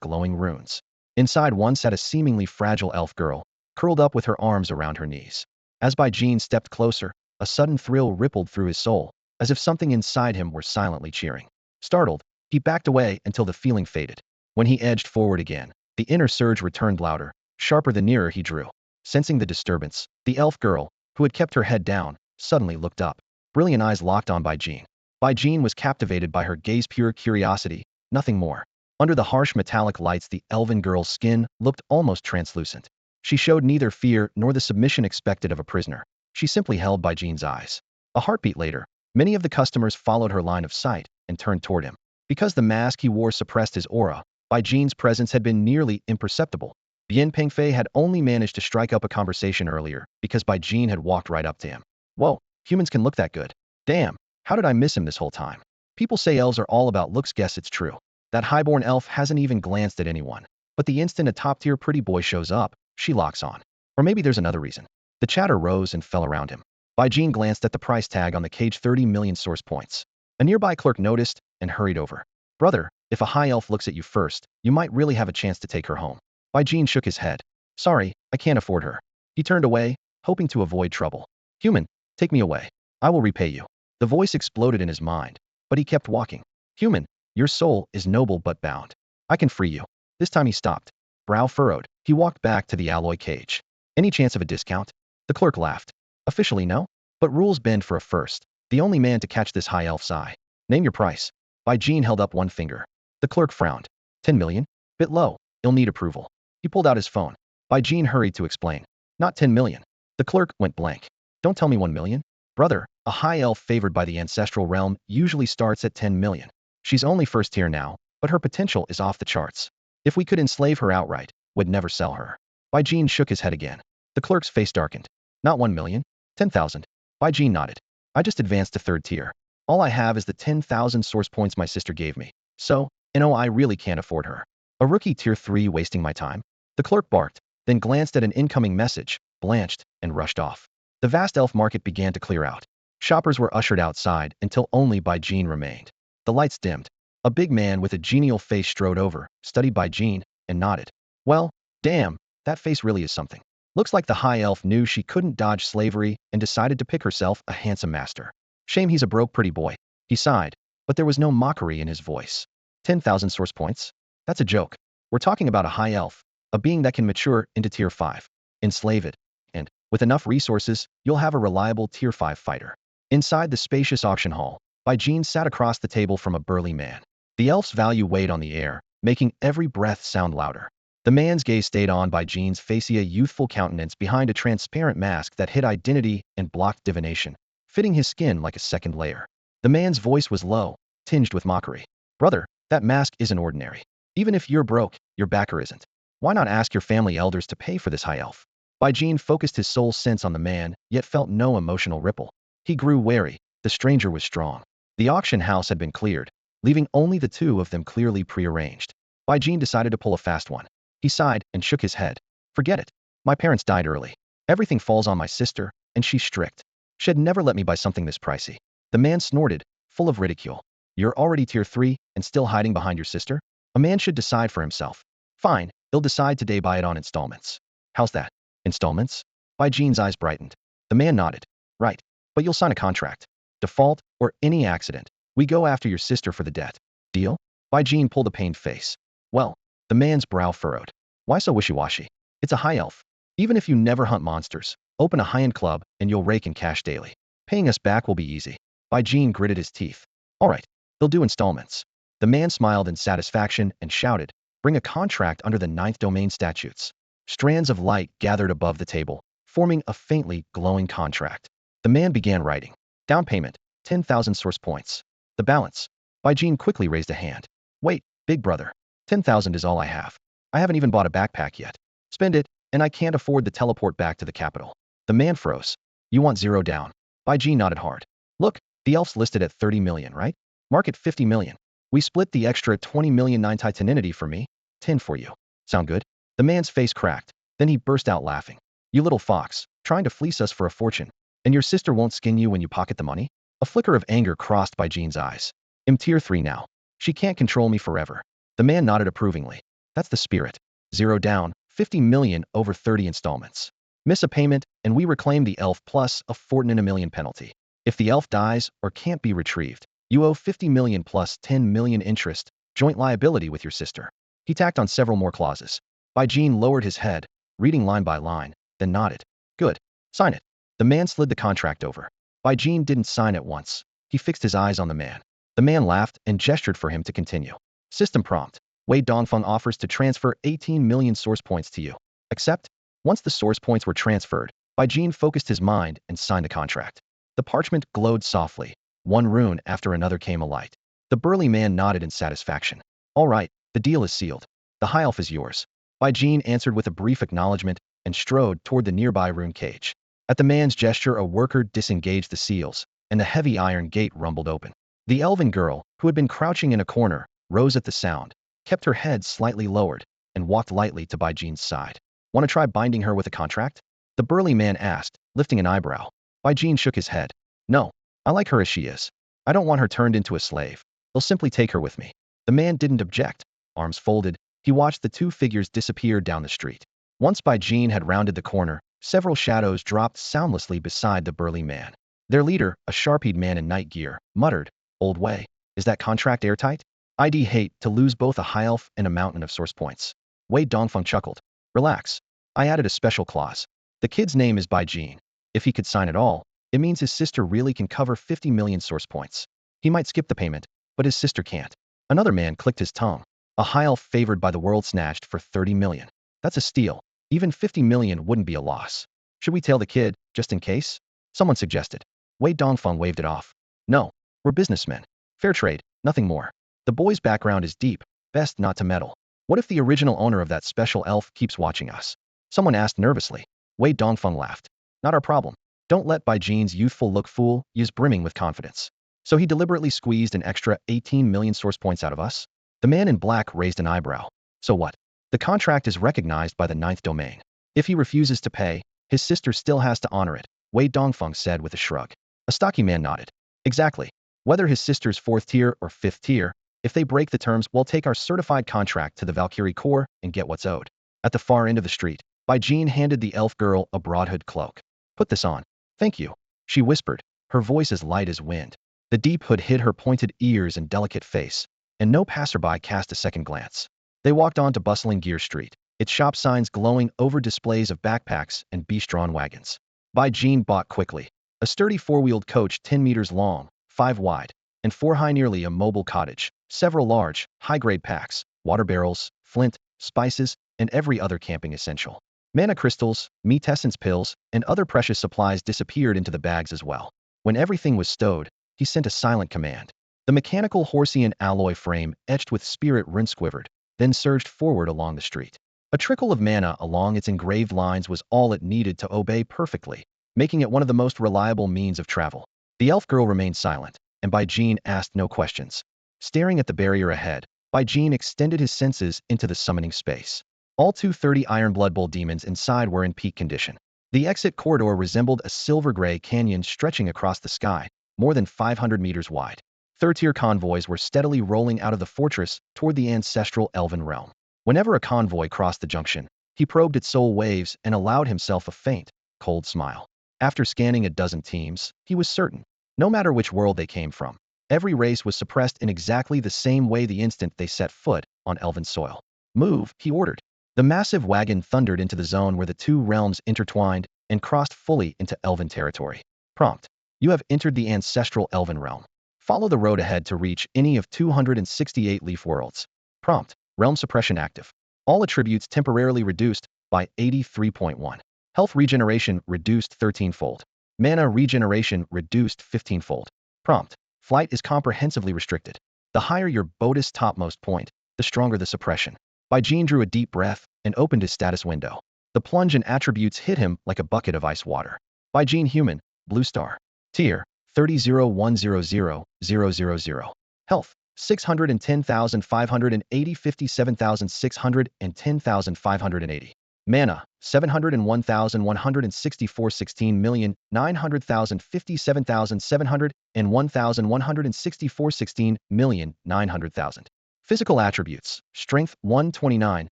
glowing runes. Inside one sat a seemingly fragile elf girl, curled up with her arms around her knees. As by Jean stepped closer, a sudden thrill rippled through his soul, as if something inside him were silently cheering. Startled, he backed away until the feeling faded. When he edged forward again, the inner surge returned louder, sharper the nearer he drew. Sensing the disturbance, the elf girl, who had kept her head down, suddenly looked up. Brilliant eyes locked on by Jean. By Jean was captivated by her gaze, pure curiosity, nothing more. Under the harsh metallic lights, the elven girl's skin looked almost translucent. She showed neither fear nor the submission expected of a prisoner. She simply held by Jean's eyes. A heartbeat later, many of the customers followed her line of sight and turned toward him. Because the mask he wore suppressed his aura, Bai Jin's presence had been nearly imperceptible. Bien Pengfei had only managed to strike up a conversation earlier because Bai Jin had walked right up to him. Whoa, humans can look that good. Damn, how did I miss him this whole time? People say elves are all about looks. Guess it's true. That highborn elf hasn't even glanced at anyone. But the instant a top-tier pretty boy shows up, she locks on. Or maybe there's another reason. The chatter rose and fell around him. Bai Jin glanced at the price tag on the cage, 30 million source points. A nearby clerk noticed and hurried over. Brother, if a high elf looks at you first, you might really have a chance to take her home. Bai Jin shook his head. Sorry, I can't afford her. He turned away, hoping to avoid trouble. Human, take me away. I will repay you. The voice exploded in his mind, but he kept walking. Human, your soul is noble but bound. I can free you. This time he stopped. Brow furrowed, he walked back to the alloy cage. Any chance of a discount? The clerk laughed. Officially no, but rules bend for a first. The only man to catch this high elf's eye. Name your price. Bai Jin held up one finger. The clerk frowned. 10 million? Bit low. You'll need approval. He pulled out his phone. Bai Jin hurried to explain. Not 10 million. The clerk went blank. Don't tell me 1 million. Brother, a high elf favored by the ancestral realm usually starts at 10 million. She's only first tier now, but her potential is off the charts. If we could enslave her outright, we'd never sell her. Bai Jin shook his head again. The clerk's face darkened. Not 1 million? 10,000. Bai Jin nodded. I just advanced to 3rd tier. All I have is the 10,000 source points my sister gave me. So, I really can't afford her. A rookie tier 3 wasting my time? The clerk barked, then glanced at an incoming message, blanched, and rushed off. The vast elf market began to clear out. Shoppers were ushered outside until only Bai Jin remained. The lights dimmed. A big man with a genial face strode over, studied Bai Jin, and nodded. Well, damn, that face really is something. Looks like the high elf knew she couldn't dodge slavery and decided to pick herself a handsome master. Shame he's a broke pretty boy. He sighed, but there was no mockery in his voice. 10,000 source points? That's a joke. We're talking about a high elf, a being that can mature into tier 5. Enslave it, and, with enough resources, you'll have a reliable tier 5 fighter. Inside the spacious auction hall, Bai Jin sat across the table from a burly man. The elf's value weighed on the air, making every breath sound louder. The man's gaze stayed on Bai Jin's face, a youthful countenance behind a transparent mask that hid identity and blocked divination, fitting his skin like a second layer. The man's voice was low, tinged with mockery. Brother, that mask isn't ordinary. Even if you're broke, your backer isn't. Why not ask your family elders to pay for this high elf? Bai Jin focused his soul sense on the man, yet felt no emotional ripple. He grew wary. The stranger was strong. The auction house had been cleared, leaving only the two of them clearly prearranged. Bai Jin decided to pull a fast one. He sighed and shook his head. Forget it. My parents died early. Everything falls on my sister, and she's strict. She'd never let me buy something this pricey. The man snorted, full of ridicule. You're already tier 3 and still hiding behind your sister? A man should decide for himself. Fine, he'll decide today, buy it on installments. How's that? Installments? Bai Jin's eyes brightened. The man nodded. Right, but you'll sign a contract. Default, or any accident, we go after your sister for the debt. Deal? Bai Jin pulled a pained face. Well, the man's brow furrowed. Why so wishy-washy? It's a high elf. Even if you never hunt monsters, open a high-end club and you'll rake in cash daily. Paying us back will be easy. Bai Jin gritted his teeth. All right, he'll do installments. The man smiled in satisfaction and shouted, bring a contract under the 9th domain statutes. Strands of light gathered above the table, forming a faintly glowing contract. The man began writing. Down payment, 10,000 source points. The balance. Bai Jin quickly raised a hand. Wait, big brother. 10,000 is all I have. I haven't even bought a backpack yet. Spend it, and I can't afford the teleport back to the capital. The man froze. You want 0 down. Bai Jin nodded hard. Look, the elf's listed at 30 million, right? Market 50 million. We split the extra 20 million 9 titanity for me. 10 for you. Sound good? The man's face cracked. Then he burst out laughing. You little fox, trying to fleece us for a fortune. And your sister won't skin you when you pocket the money? A flicker of anger crossed Bai Jin's eyes. I'm tier 3 now. She can't control me forever. The man nodded approvingly. That's the spirit. 0 down, 50 million over 30 installments. Miss a payment, and we reclaim the elf plus a fortune in a million penalty. If the elf dies or can't be retrieved, you owe 50 million plus 10 million interest, joint liability with your sister. He tacked on several more clauses. Bai Jin lowered his head, reading line by line, then nodded. Good. Sign it. The man slid the contract over. Bai Jin didn't sign at once. He fixed his eyes on the man. The man laughed and gestured for him to continue. System prompt. Wei Dongfeng offers to transfer 18 million source points to you. Accept? Once the source points were transferred, Bai Jin focused his mind and signed the contract. The parchment glowed softly. One rune after another came alight. The burly man nodded in satisfaction. All right, the deal is sealed. The high elf is yours. Bai Jin answered with a brief acknowledgement and strode toward the nearby rune cage. At the man's gesture, a worker disengaged the seals, and the heavy iron gate rumbled open. The elven girl, who had been crouching in a corner, rose at the sound, kept her head slightly lowered, and walked lightly to Bai Jin's side. Want to try binding her with a contract? The burly man asked, lifting an eyebrow. Bai Jin shook his head. No, I like her as she is. I don't want her turned into a slave. I'll simply take her with me. The man didn't object. Arms folded, he watched the two figures disappear down the street. Once Bai Jin had rounded the corner, several shadows dropped soundlessly beside the burly man. Their leader, a sharp-eyed man in night gear, muttered, Old Wei, is that contract airtight? I'd hate to lose both a high elf and a mountain of source points. Wei Dongfeng chuckled. Relax. I added a special clause. The kid's name is Bai Jin. If he could sign it all, it means his sister really can cover 50 million source points. He might skip the payment, but his sister can't. Another man clicked his tongue. A high elf favored by the world snatched for 30 million. That's a steal. Even 50 million wouldn't be a loss. Should we tail the kid, just in case? Someone suggested. Wei Dongfeng waved it off. No, we're businessmen. Fair trade, nothing more. The boy's background is deep, best not to meddle. What if the original owner of that special elf keeps watching us? Someone asked nervously. Wei Dongfeng laughed. Not our problem. Don't let Bai Jin's youthful look fool you, brimming with confidence. So he deliberately squeezed an extra 18 million source points out of us? The man in black raised an eyebrow. So what? The contract is recognized by the 9th domain. If he refuses to pay, his sister still has to honor it, Wei Dongfeng said with a shrug. A stocky man nodded. Exactly. Whether his sister's 4th tier or 5th tier, if they break the terms, we'll take our certified contract to the Valkyrie Corps and get what's owed. At the far end of the street, Bai Jin handed the elf girl a broad hood cloak. Put this on. Thank you, she whispered, her voice as light as wind. The deep hood hid her pointed ears and delicate face, and no passerby cast a second glance. They walked on to bustling Gear Street, its shop signs glowing over displays of backpacks and beast-drawn wagons. Bai Jin bought quickly. A sturdy four-wheeled coach 10 meters long, 5 wide, and 4 high, nearly a mobile cottage, several large, high-grade packs, water barrels, flint, spices, and every other camping essential. Mana crystals, meat essence pills, and other precious supplies disappeared into the bags as well. When everything was stowed, he sent a silent command. The mechanical Horsean alloy frame, etched with spirit rune squivered, then surged forward along the street. A trickle of mana along its engraved lines was all it needed to obey perfectly, making it one of the most reliable means of travel. The elf girl remained silent, and Bai Jin asked no questions. Staring at the barrier ahead, Bai Jin extended his senses into the summoning space. All 230 Iron Blood Bowl demons inside were in peak condition. The exit corridor resembled a silver-gray canyon stretching across the sky, more than 500 meters wide. Third-tier convoys were steadily rolling out of the fortress toward the ancestral elven realm. Whenever a convoy crossed the junction, he probed its soul waves and allowed himself a faint, cold smile. After scanning a dozen teams, he was certain, no matter which world they came from, every race was suppressed in exactly the same way the instant they set foot on elven soil. Move, he ordered. The massive wagon thundered into the zone where the two realms intertwined and crossed fully into elven territory. Prompt. You have entered the ancestral elven realm. Follow the road ahead to reach any of 268 leaf worlds. Prompt. Realm suppression active. All attributes temporarily reduced by 83.1. Health regeneration reduced 13-fold. Mana regeneration reduced 15-fold. Prompt. Flight is comprehensively restricted. The higher your Bodis topmost point, the stronger the suppression. Jean drew a deep breath and opened his status window. The plunge and attributes hit him like a bucket of ice water. Jean Human, Blue Star. Tier, 30-100-000. Health, 610,580 57,600 and 10,580. Mana, 701,164 16,900,000 57,700 and 1,164 16,900,000. Physical attributes: Strength 129,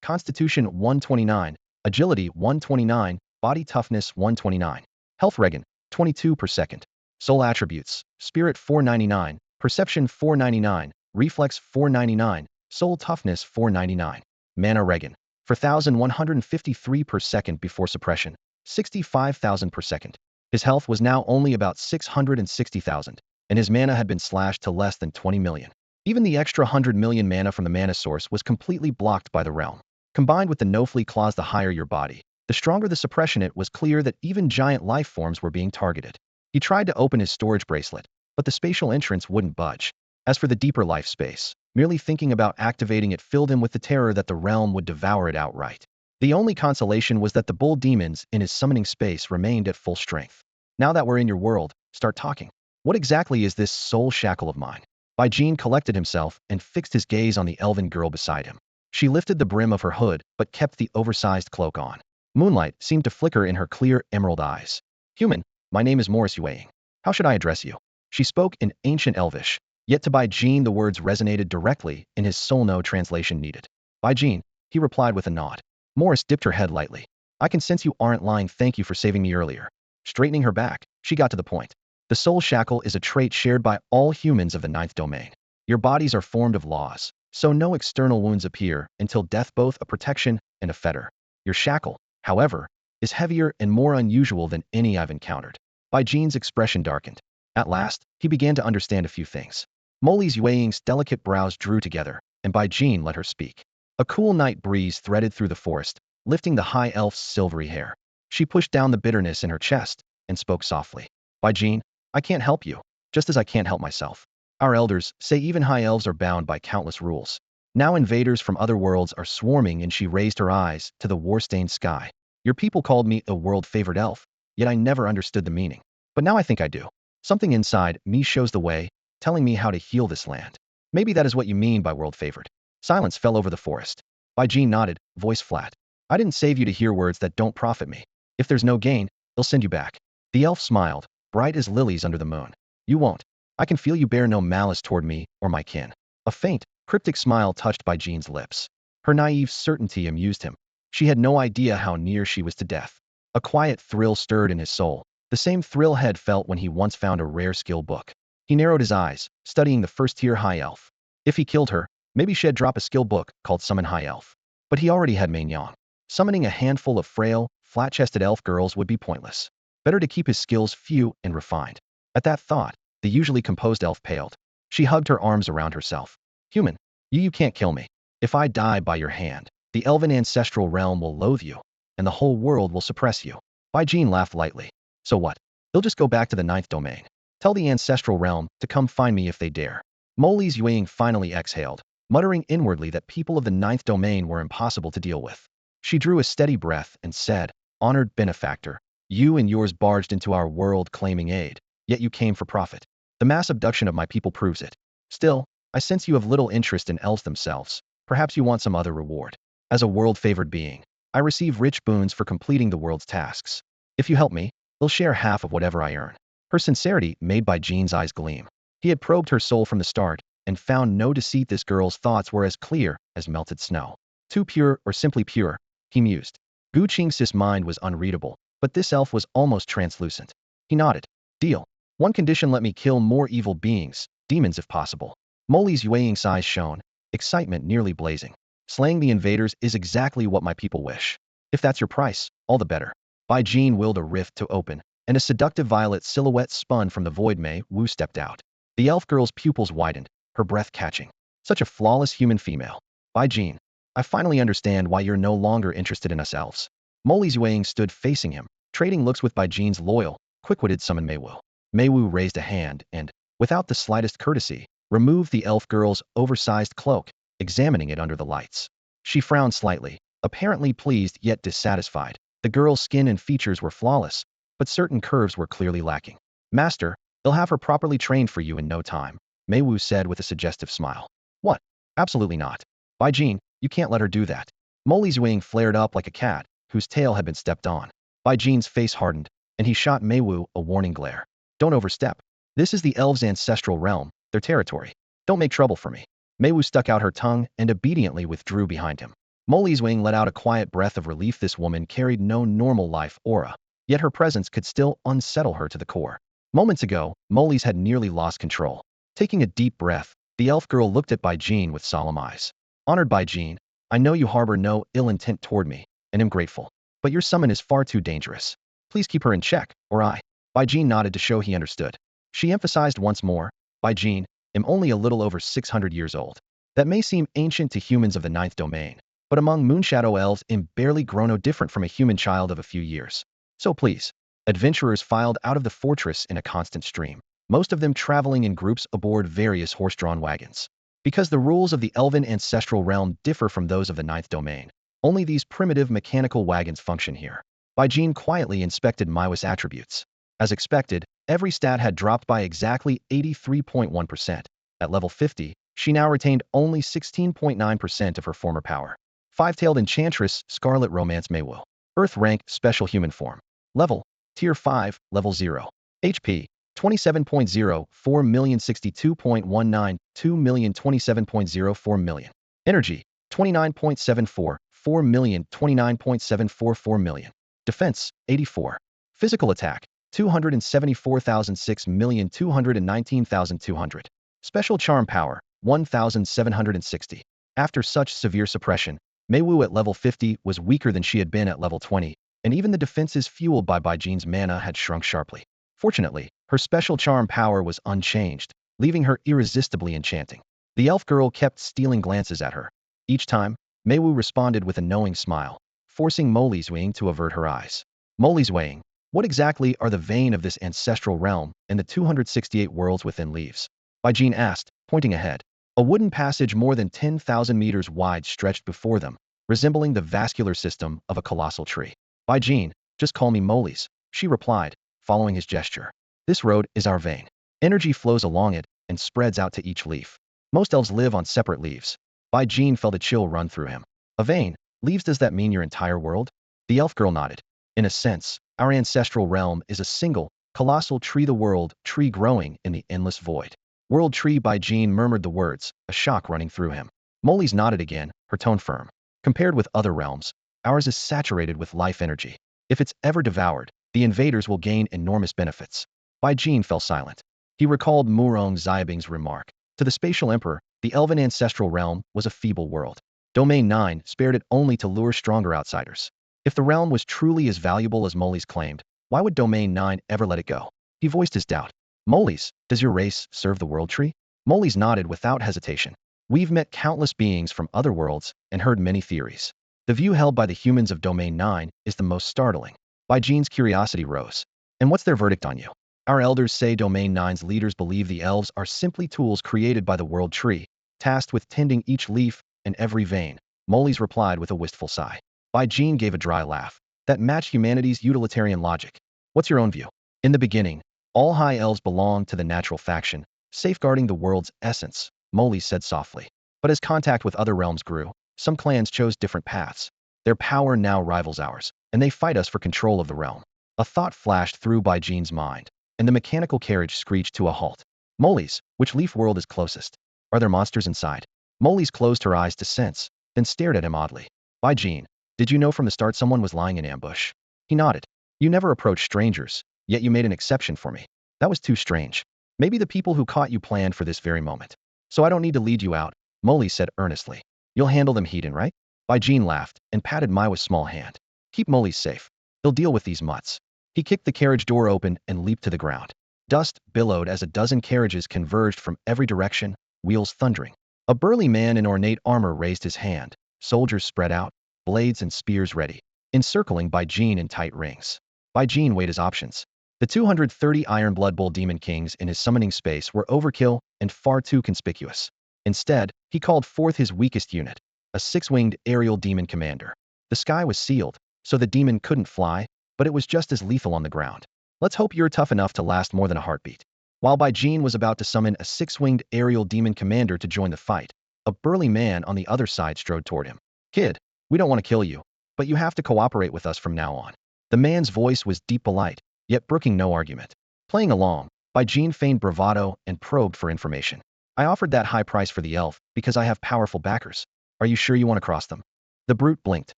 Constitution 129, Agility 129, Body Toughness 129. Health Regen 22 per second. Soul attributes: Spirit 499, Perception 499, Reflex 499, Soul Toughness 499. Mana Regen 4,153 per second before suppression, 65,000 per second. His health was now only about 660,000, and his mana had been slashed to less than 20 million. Even the extra 100 million mana from the mana source was completely blocked by the realm. Combined with the no-flee clause, the higher your body, the stronger the suppression, it was clear that even giant life forms were being targeted. He tried to open his storage bracelet, but the spatial entrance wouldn't budge. As for the deeper life space, merely thinking about activating it filled him with the terror that the realm would devour it outright. The only consolation was that the bull demons in his summoning space remained at full strength. Now that we're in your world, start talking. What exactly is this soul shackle of mine? Jean collected himself and fixed his gaze on the elven girl beside him. She lifted the brim of her hood but kept the oversized cloak on. Moonlight seemed to flicker in her clear emerald eyes. Human, my name is Morris Yueying. How should I address you? She spoke in ancient Elvish, yet to Jean the words resonated directly in his soul. No translation needed. Jean, he replied with a nod. Morris dipped her head lightly. I can sense you aren't lying. Thank you for saving me earlier. Straightening her back, she got to the point. The soul shackle is a trait shared by all humans of the ninth domain. Your bodies are formed of laws, so no external wounds appear until death, both a protection and a fetter. Your shackle, however, is heavier and more unusual than any I've encountered. Jean's expression darkened. At last, he began to understand a few things. Molly's Yueying's delicate brows drew together, and Jean let her speak. A cool night breeze threaded through the forest, lifting the high elf's silvery hair. She pushed down the bitterness in her chest and spoke softly. Jean, I can't help you, just as I can't help myself. Our elders say even high elves are bound by countless rules. Now invaders from other worlds are swarming, and she raised her eyes to the war-stained sky. Your people called me a world-favored elf, yet I never understood the meaning. But now I think I do. Something inside me shows the way, telling me how to heal this land. Maybe that is what you mean by world-favored. Silence fell over the forest. Jean nodded, voice flat. I didn't save you to hear words that don't profit me. If there's no gain, they'll send you back. The elf smiled, bright as lilies under the moon. You won't. I can feel you bear no malice toward me or my kin. A faint, cryptic smile touched Jean's lips. Her naive certainty amused him. She had no idea how near she was to death. A quiet thrill stirred in his soul, the same thrill had felt when he once found a rare skill book. He narrowed his eyes, studying the first-tier high elf. If he killed her, maybe she'd drop a skill book called Summon High Elf. But he already had Maignan. Summoning a handful of frail, flat-chested elf girls would be pointless. Better to keep his skills few and refined. At that thought, the usually composed elf paled. She hugged her arms around herself. Human, you can't kill me. If I die by your hand, the elven ancestral realm will loathe you, and the whole world will suppress you. Jean laughed lightly. So what? They'll just go back to the ninth domain. Tell the ancestral realm to come find me if they dare. Molly's Yueying finally exhaled, muttering inwardly that people of the ninth domain were impossible to deal with. She drew a steady breath and said, Honored benefactor, you and yours barged into our world claiming aid, yet you came for profit. The mass abduction of my people proves it. Still, I sense you have little interest in elves themselves. Perhaps you want some other reward. As a world-favored being, I receive rich boons for completing the world's tasks. If you help me, they'll share half of whatever I earn. Her sincerity made Jean's eyes gleam. He had probed her soul from the start, and found no deceit. This girl's thoughts were as clear as melted snow. Too pure or simply pure, he mused. Gu Qingxi's mind was unreadable, but this elf was almost translucent. He nodded. Deal. One condition: let me kill more evil beings, demons if possible. Molly's Yueying's eyes shone, excitement nearly blazing. Slaying the invaders is exactly what my people wish. If that's your price, all the better. Bai Jin willed a rift to open, and a seductive violet silhouette spun from the void. Mei Wu stepped out. The elf girl's pupils widened, her breath catching. Such a flawless human female. Bai Jin, I finally understand why you're no longer interested in us elves. Molly's Yueying stood facing him, trading looks with Bai Jin's loyal, quick-witted summon Mei Wu. Mei Wu raised a hand and, without the slightest courtesy, removed the elf girl's oversized cloak, examining it under the lights. She frowned slightly, apparently pleased yet dissatisfied. The girl's skin and features were flawless, but certain curves were clearly lacking. Master, they'll have her properly trained for you in no time, Mei Wu said with a suggestive smile. What? Absolutely not. Bai Jin, you can't let her do that. Molly's wing flared up like a cat, whose tail had been stepped on. Bai Jin's face hardened, and he shot Mei Wu a warning glare. Don't overstep. This is the elves' ancestral realm, their territory. Don't make trouble for me. Mei Wu stuck out her tongue and obediently withdrew behind him. Molly's wing let out a quiet breath of relief. This woman carried no normal life aura, yet her presence could still unsettle her to the core. Moments ago, Molly's had nearly lost control. Taking a deep breath, the elf girl looked at Bai Jin with solemn eyes. Honored Bai Jin, I know you harbor no ill intent toward me, and am grateful. But your summon is far too dangerous. Please keep her in check, or I. Bai Jin nodded to show he understood. She emphasized once more, Bai Jin, am only a little over 600 years old. That may seem ancient to humans of the ninth domain, but among Moonshadow elves am barely grown no different from a human child of a few years. So please. Adventurers filed out of the fortress in a constant stream, most of them traveling in groups aboard various horse-drawn wagons. Because the rules of the elven ancestral realm differ from those of the ninth domain, only these primitive mechanical wagons function here. Bai Jin quietly inspected Maiwa's attributes. As expected, every stat had dropped by exactly 83.1%. At level 50, she now retained only 16.9% of her former power. Five-tailed enchantress, Scarlet Romance Mei Wu. Earth rank, special human form. Level, Tier 5, Level 0. HP, 27.0, 4,062.19, 2,027.04 million. Energy, 29.74, 4,029.744 million. Defense, 84. Physical attack, 274,000, 6,219,200. Special charm power, 1,760. After such severe suppression, Mei Wu at level 50 was weaker than she had been at level 20, and even the defenses fueled by Bai Jin's mana had shrunk sharply. Fortunately, her special charm power was unchanged, leaving her irresistibly enchanting. The elf girl kept stealing glances at her. Each time, Mei Wu responded with a knowing smile, forcing Molly's wing to avert her eyes. Molly's wing, what exactly are the vein of this ancestral realm and the 268 worlds within leaves? Bai Jin asked, pointing ahead. A wooden passage more than 10,000 meters wide stretched before them, resembling the vascular system of a colossal tree. Bai Jin, just call me Molly's, she replied, following his gesture. This road is our vein. Energy flows along it and spreads out to each leaf. Most elves live on separate leaves. Bai Jin felt a chill run through him. A vein? Leaves? Does that mean your entire world? The elf girl nodded. In a sense, our ancestral realm is a single, colossal tree, the world tree growing in the endless void. World tree. Bai Jin murmured the words, a shock running through him. Molly's nodded again, her tone firm. Compared with other realms, ours is saturated with life energy. If it's ever devoured, the invaders will gain enormous benefits. Bai Jin fell silent. He recalled Murong Xiaobing's remark. To the spatial emperor, the elven ancestral realm was a feeble world. Domain 9 spared it only to lure stronger outsiders. If the realm was truly as valuable as Molly's claimed, why would Domain 9 ever let it go? He voiced his doubt. Molly's, does your race serve the world tree? Molly's nodded without hesitation. We've met countless beings from other worlds and heard many theories. The view held by the humans of Domain 9 is the most startling. Bai Jin's curiosity rose. And what's their verdict on you? Our elders say Domain 9's leaders believe the elves are simply tools created by the world tree, tasked with tending each leaf and every vein. Molly's replied with a wistful sigh. Bai Jin gave a dry laugh. That matched humanity's utilitarian logic. What's your own view? In the beginning, all high elves belonged to the natural faction, safeguarding the world's essence, Molly said softly. But as contact with other realms grew, some clans chose different paths. Their power now rivals ours, and they fight us for control of the realm. A thought flashed through Bai Jin's mind, and the mechanical carriage screeched to a halt. Molly's, which leaf world is closest? Are there monsters inside? Molly's closed her eyes to sense, then stared at him oddly. By Jean, did you know from the start someone was lying in ambush? He nodded. You never approach strangers, yet you made an exception for me. That was too strange. Maybe the people who caught you planned for this very moment. So I don't need to lead you out, Molly said earnestly. You'll handle them Heaton, right? By Jean laughed and patted Maiwa's small hand. Keep Molly safe. He'll deal with these mutts. He kicked the carriage door open and leaped to the ground. Dust billowed as a dozen carriages converged from every direction, wheels thundering. A burly man in ornate armor raised his hand. Soldiers spread out, blades and spears ready, encircling By Jean in tight rings. By Jean weighed his options. The 230 Iron Blood Bull Demon Kings in his summoning space were overkill and far too conspicuous. Instead, he called forth his weakest unit, a six-winged aerial demon commander. The sky was sealed, so the demon couldn't fly, but it was just as lethal on the ground. Let's hope you're tough enough to last more than a heartbeat. While By Jean was about to summon a six-winged aerial demon commander to join the fight, a burly man on the other side strode toward him. Kid, we don't want to kill you, but you have to cooperate with us from now on. The man's voice was deep polite, yet brooking no argument. Playing along, By Jean feigned bravado and probed for information. I offered that high price for the elf because I have powerful backers. Are you sure you want to cross them? The brute blinked,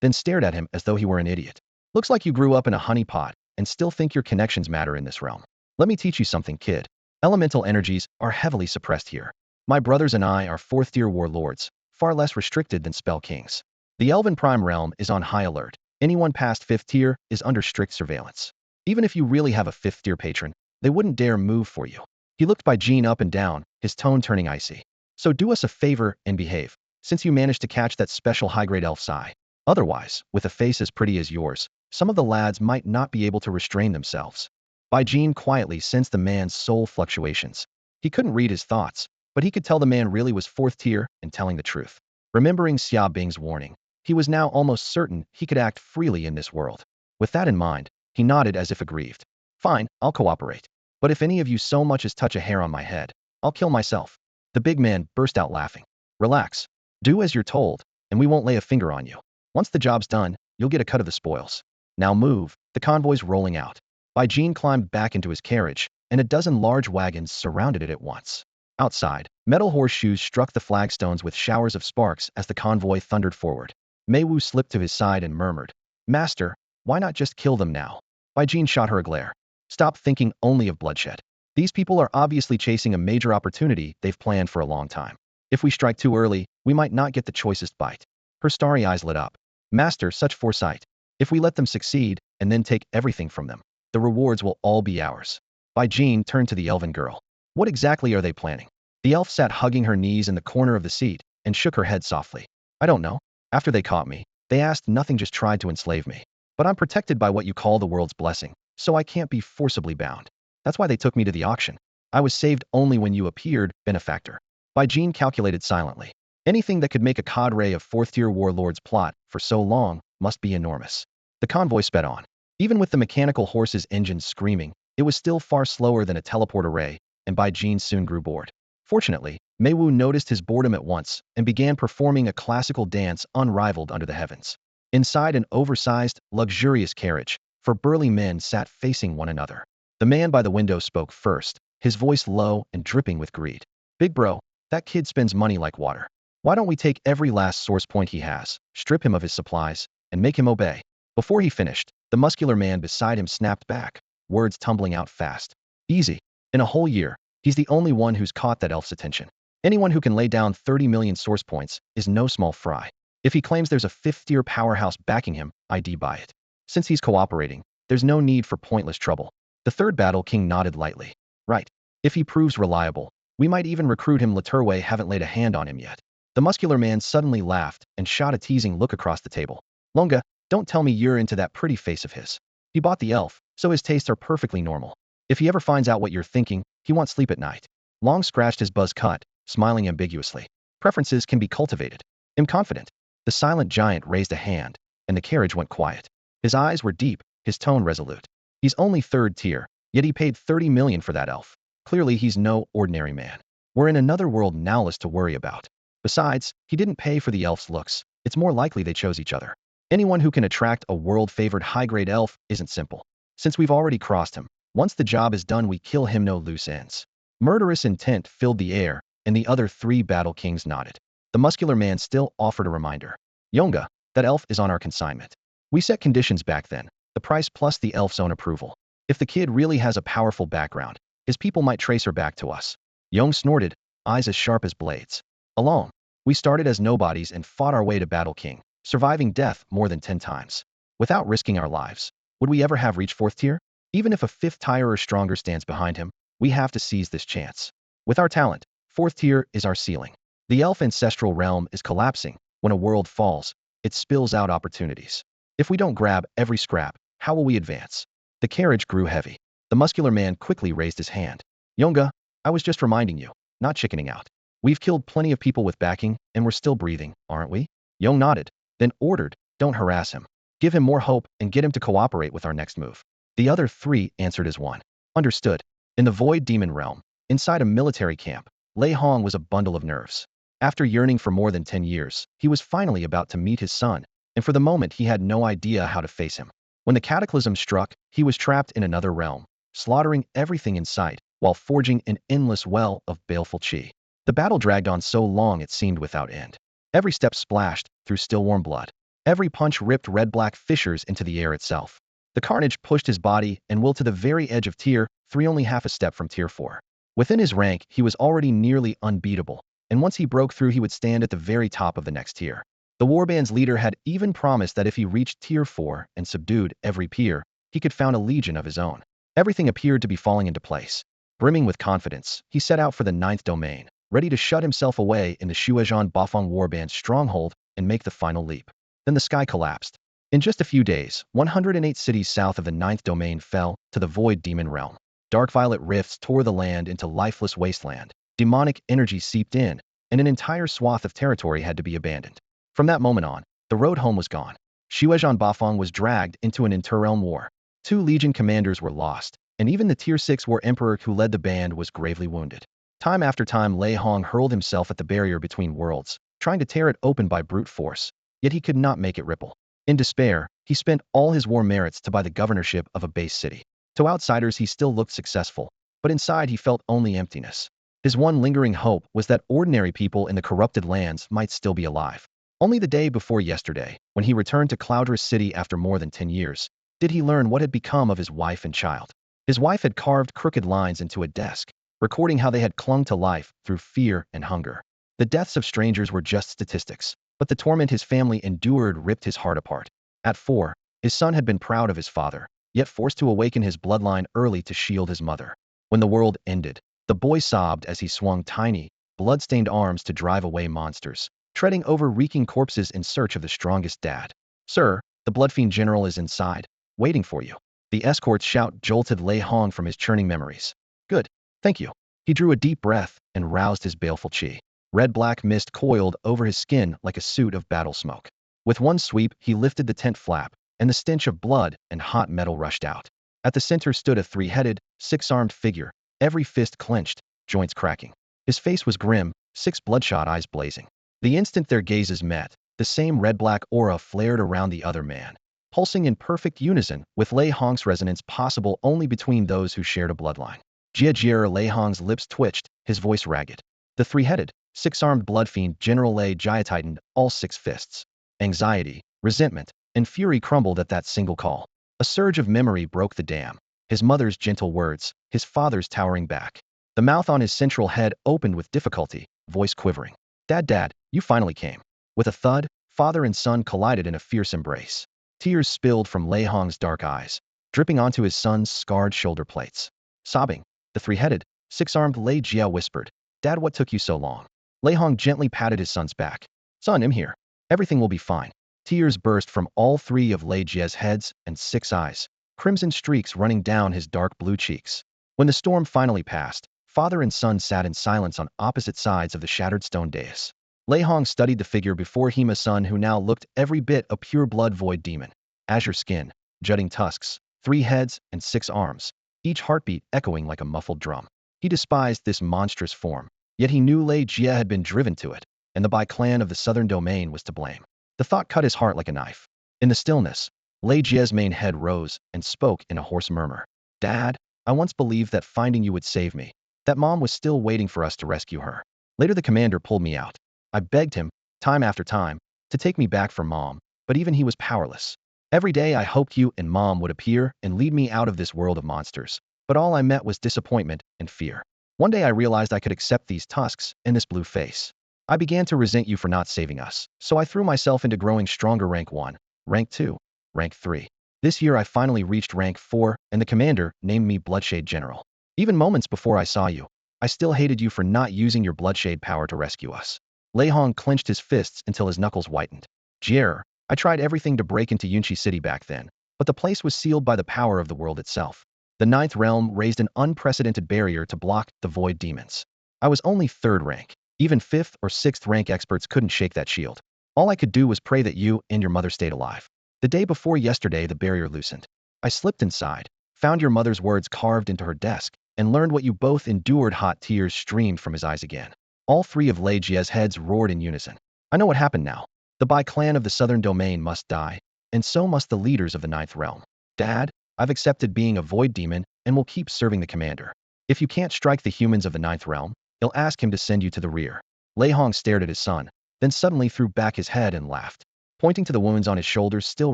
then stared at him as though he were an idiot. Looks like you grew up in a honeypot and still think your connections matter in this realm. Let me teach you something, kid. Elemental energies are heavily suppressed here. My brothers and I are fourth-tier warlords, far less restricted than spell kings. The Elven Prime realm is on high alert. Anyone past fifth tier is under strict surveillance. Even if you really have a fifth-tier patron, they wouldn't dare move for you. He looked By Jean up and down, his tone turning icy. So do us a favor and behave, since you managed to catch that special high-grade elf's eye. Otherwise, with a face as pretty as yours, some of the lads might not be able to restrain themselves. By Jean quietly sensed the man's soul fluctuations. He couldn't read his thoughts, but he could tell the man really was fourth tier and telling the truth. Remembering Xia Bing's warning, he was now almost certain he could act freely in this world. With that in mind, he nodded as if aggrieved. Fine, I'll cooperate. But if any of you so much as touch a hair on my head, I'll kill myself. The big man burst out laughing. Relax. Do as you're told, and we won't lay a finger on you. Once the job's done, you'll get a cut of the spoils. Now move. The convoy's rolling out. By Jean climbed back into his carriage, and a dozen large wagons surrounded it at once. Outside, metal horseshoes struck the flagstones with showers of sparks as the convoy thundered forward. Mei Wu slipped to his side and murmured, Master, why not just kill them now? By Jean shot her a glare. Stop thinking only of bloodshed. These people are obviously chasing a major opportunity they've planned for a long time. If we strike too early, we might not get the choicest bite. Her starry eyes lit up. Master, such foresight. If we let them succeed, and then take everything from them, the rewards will all be ours. By Jean turned to the elven girl. What exactly are they planning? The elf sat hugging her knees in the corner of the seat, and shook her head softly. I don't know. After they caught me, they asked nothing, just tried to enslave me. But I'm protected by what you call the world's blessing, so I can't be forcibly bound. That's why they took me to the auction. I was saved only when you appeared, benefactor. By Jean calculated silently. Anything that could make a cadre of fourth-tier warlords plot for so long must be enormous. The convoy sped on. Even with the mechanical horse's engines screaming, it was still far slower than a teleport array, and By Jean soon grew bored. Fortunately, Mei Wu noticed his boredom at once and began performing a classical dance unrivaled under the heavens. Inside an oversized, luxurious carriage, four burly men sat facing one another. The man by the window spoke first, his voice low and dripping with greed. Big bro, that kid spends money like water. Why don't we take every last source point he has, strip him of his supplies, and make him obey? Before he finished, the muscular man beside him snapped back, words tumbling out fast. Easy. In a whole year, he's the only one who's caught that elf's attention. Anyone who can lay down 30 million source points is no small fry. If he claims there's a fifth-tier powerhouse backing him, I'd buy it. Since he's cooperating, there's no need for pointless trouble. The third battle king nodded lightly. Right. If he proves reliable, we might even recruit him. Laturway haven't laid a hand on him yet. The muscular man suddenly laughed and shot a teasing look across the table. Longa, don't tell me you're into that pretty face of his. He bought the elf, so his tastes are perfectly normal. If he ever finds out what you're thinking, he won't sleep at night. Long scratched his buzz cut, smiling ambiguously. Preferences can be cultivated. I'm confident. The silent giant raised a hand, and the carriage went quiet. His eyes were deep, his tone resolute. He's only third tier, yet he paid 30 million for that elf. Clearly he's no ordinary man. We're in another world now less to worry about. Besides, he didn't pay for the elf's looks. It's more likely they chose each other. Anyone who can attract a world-favored high-grade elf isn't simple. Since we've already crossed him, once the job is done we kill him, no loose ends. Murderous intent filled the air, and the other three battle kings nodded. The muscular man still offered a reminder. Yonga, that elf is on our consignment. We set conditions back then, the price plus the elf's own approval. If the kid really has a powerful background, his people might trace her back to us. Yong snorted, eyes as sharp as blades. Alone, we started as nobodies and fought our way to Battle King, surviving death more than 10 times. Without risking our lives, would we ever have reached 4th tier? Even if a 5th tier or stronger stands behind him, we have to seize this chance. With our talent, 4th tier is our ceiling. The elf ancestral realm is collapsing. When a world falls, it spills out opportunities. If we don't grab every scrap, how will we advance? The carriage grew heavy. The muscular man quickly raised his hand. Yonga, I was just reminding you, not chickening out. We've killed plenty of people with backing, and we're still breathing, aren't we? Yong nodded, then ordered, don't harass him. Give him more hope and get him to cooperate with our next move. The other three answered as one. Understood. In the void demon realm, inside a military camp, Lei Hong was a bundle of nerves. After yearning for more than 10 years, he was finally about to meet his son, and for the moment he had no idea how to face him. When the cataclysm struck, he was trapped in another realm, slaughtering everything in sight, while forging an endless well of baleful qi. The battle dragged on so long it seemed without end. Every step splashed through still-warm blood. Every punch ripped red-black fissures into the air itself. The carnage pushed his body and will to the very edge of Tier 3, only half a step from Tier 4. Within his rank, he was already nearly unbeatable, and once he broke through he would stand at the very top of the next tier. The warband's leader had even promised that if he reached Tier 4 and subdued every peer, he could found a legion of his own. Everything appeared to be falling into place. Brimming with confidence, he set out for the 9th domain, ready to shut himself away in the Shuezhan Bafang warband's stronghold and make the final leap. Then the sky collapsed. In just a few days, 108 cities south of the 9th domain fell to the void demon realm. Dark violet rifts tore the land into lifeless wasteland. Demonic energy seeped in, and an entire swath of territory had to be abandoned. From that moment on, the road home was gone. Shuezhan Bafang was dragged into an interrealm war. 2 legion commanders were lost, and even the Tier 6 war emperor who led the band was gravely wounded. Time after time, Lei Hong hurled himself at the barrier between worlds, trying to tear it open by brute force, yet he could not make it ripple. In despair, he spent all his war merits to buy the governorship of a base city. To outsiders he still looked successful, but inside he felt only emptiness. His one lingering hope was that ordinary people in the corrupted lands might still be alive. Only the day before yesterday, when he returned to Cloudress City after more than 10 years, did he learn what had become of his wife and child. His wife had carved crooked lines into a desk, recording how they had clung to life through fear and hunger. The deaths of strangers were just statistics, but the torment his family endured ripped his heart apart. At 4, his son had been proud of his father, yet forced to awaken his bloodline early to shield his mother. When the world ended, the boy sobbed as he swung tiny, blood-stained arms to drive away monsters, treading over reeking corpses in search of the strongest dad. Sir, the Bloodfiend General is inside, waiting for you. The escort's shout jolted Lei Hong from his churning memories. Good, thank you. He drew a deep breath and roused his baleful qi. Red-black mist coiled over his skin like a suit of battle smoke. With one sweep, he lifted the tent flap, and the stench of blood and hot metal rushed out. At the center stood a 3-headed, 6-armed figure, every fist clenched, joints cracking. His face was grim, 6 bloodshot eyes blazing. The instant their gazes met, the same red-black aura flared around the other man, pulsing in perfect unison with Lei Hong's resonance possible only between those who shared a bloodline. Jia Lei Hong's lips twitched, his voice ragged. The 3-headed, 6-armed bloodfiend General Lei Jia tightened all 6 fists. Anxiety, resentment, and fury crumbled at that single call. A surge of memory broke the dam. His mother's gentle words, his father's towering back. The mouth on his central head opened with difficulty, voice quivering. Dad, you finally came. With a thud, father and son collided in a fierce embrace. Tears spilled from Lei Hong's dark eyes, dripping onto his son's scarred shoulder plates. Sobbing, the 3-headed, 6-armed Lei Jia whispered, Dad, what took you so long? Lei Hong gently patted his son's back. Son, I'm here. Everything will be fine. Tears burst from all 3 of Lei Jia's heads and 6 eyes, crimson streaks running down his dark blue cheeks. When the storm finally passed, father and son sat in silence on opposite sides of the shattered stone dais. Lei Hong studied the figure before him, a son who now looked every bit a pure blood void demon. Azure skin, jutting tusks, 3 heads and 6 arms, each heartbeat echoing like a muffled drum. He despised this monstrous form, yet he knew Lei Jia had been driven to it, and the Bai clan of the southern domain was to blame. The thought cut his heart like a knife. In the stillness, Lei Jia's main head rose and spoke in a hoarse murmur. Dad, I once believed that finding you would save me. that Mom was still waiting for us to rescue her. Later the commander pulled me out. I begged him, time after time, to take me back for Mom, but even he was powerless. Every day I hoped you and Mom would appear and lead me out of this world of monsters, but all I met was disappointment and fear. One day I realized I could accept these tusks and this blue face. I began to resent you for not saving us, so I threw myself into growing stronger. Rank 1, Rank 2, Rank 3. This year I finally reached Rank 4, and the commander named me Bloodshade General. Even moments before I saw you, I still hated you for not using your Bloodshade power to rescue us. Lei Hong clenched his fists until his knuckles whitened. Jier, I tried everything to break into Yunchi City back then, but the place was sealed by the power of the world itself. The Ninth Realm raised an unprecedented barrier to block the void demons. I was only 3rd rank. Even 5th or 6th rank experts couldn't shake that shield. All I could do was pray that you and your mother stayed alive. The day before yesterday, the barrier loosened. I slipped inside, found your mother's words carved into her desk, and learned what you both endured. Hot tears streamed from his eyes again. All 3 of Lei Jie's heads roared in unison. I know what happened now. The Bai clan of the Southern Domain must die, and so must the leaders of the Ninth Realm. Dad, I've accepted being a void demon and will keep serving the commander. If you can't strike the humans of the Ninth Realm, he'll ask him to send you to the rear. Lei Hong stared at his son, then suddenly threw back his head and laughed. Pointing to the wounds on his shoulders still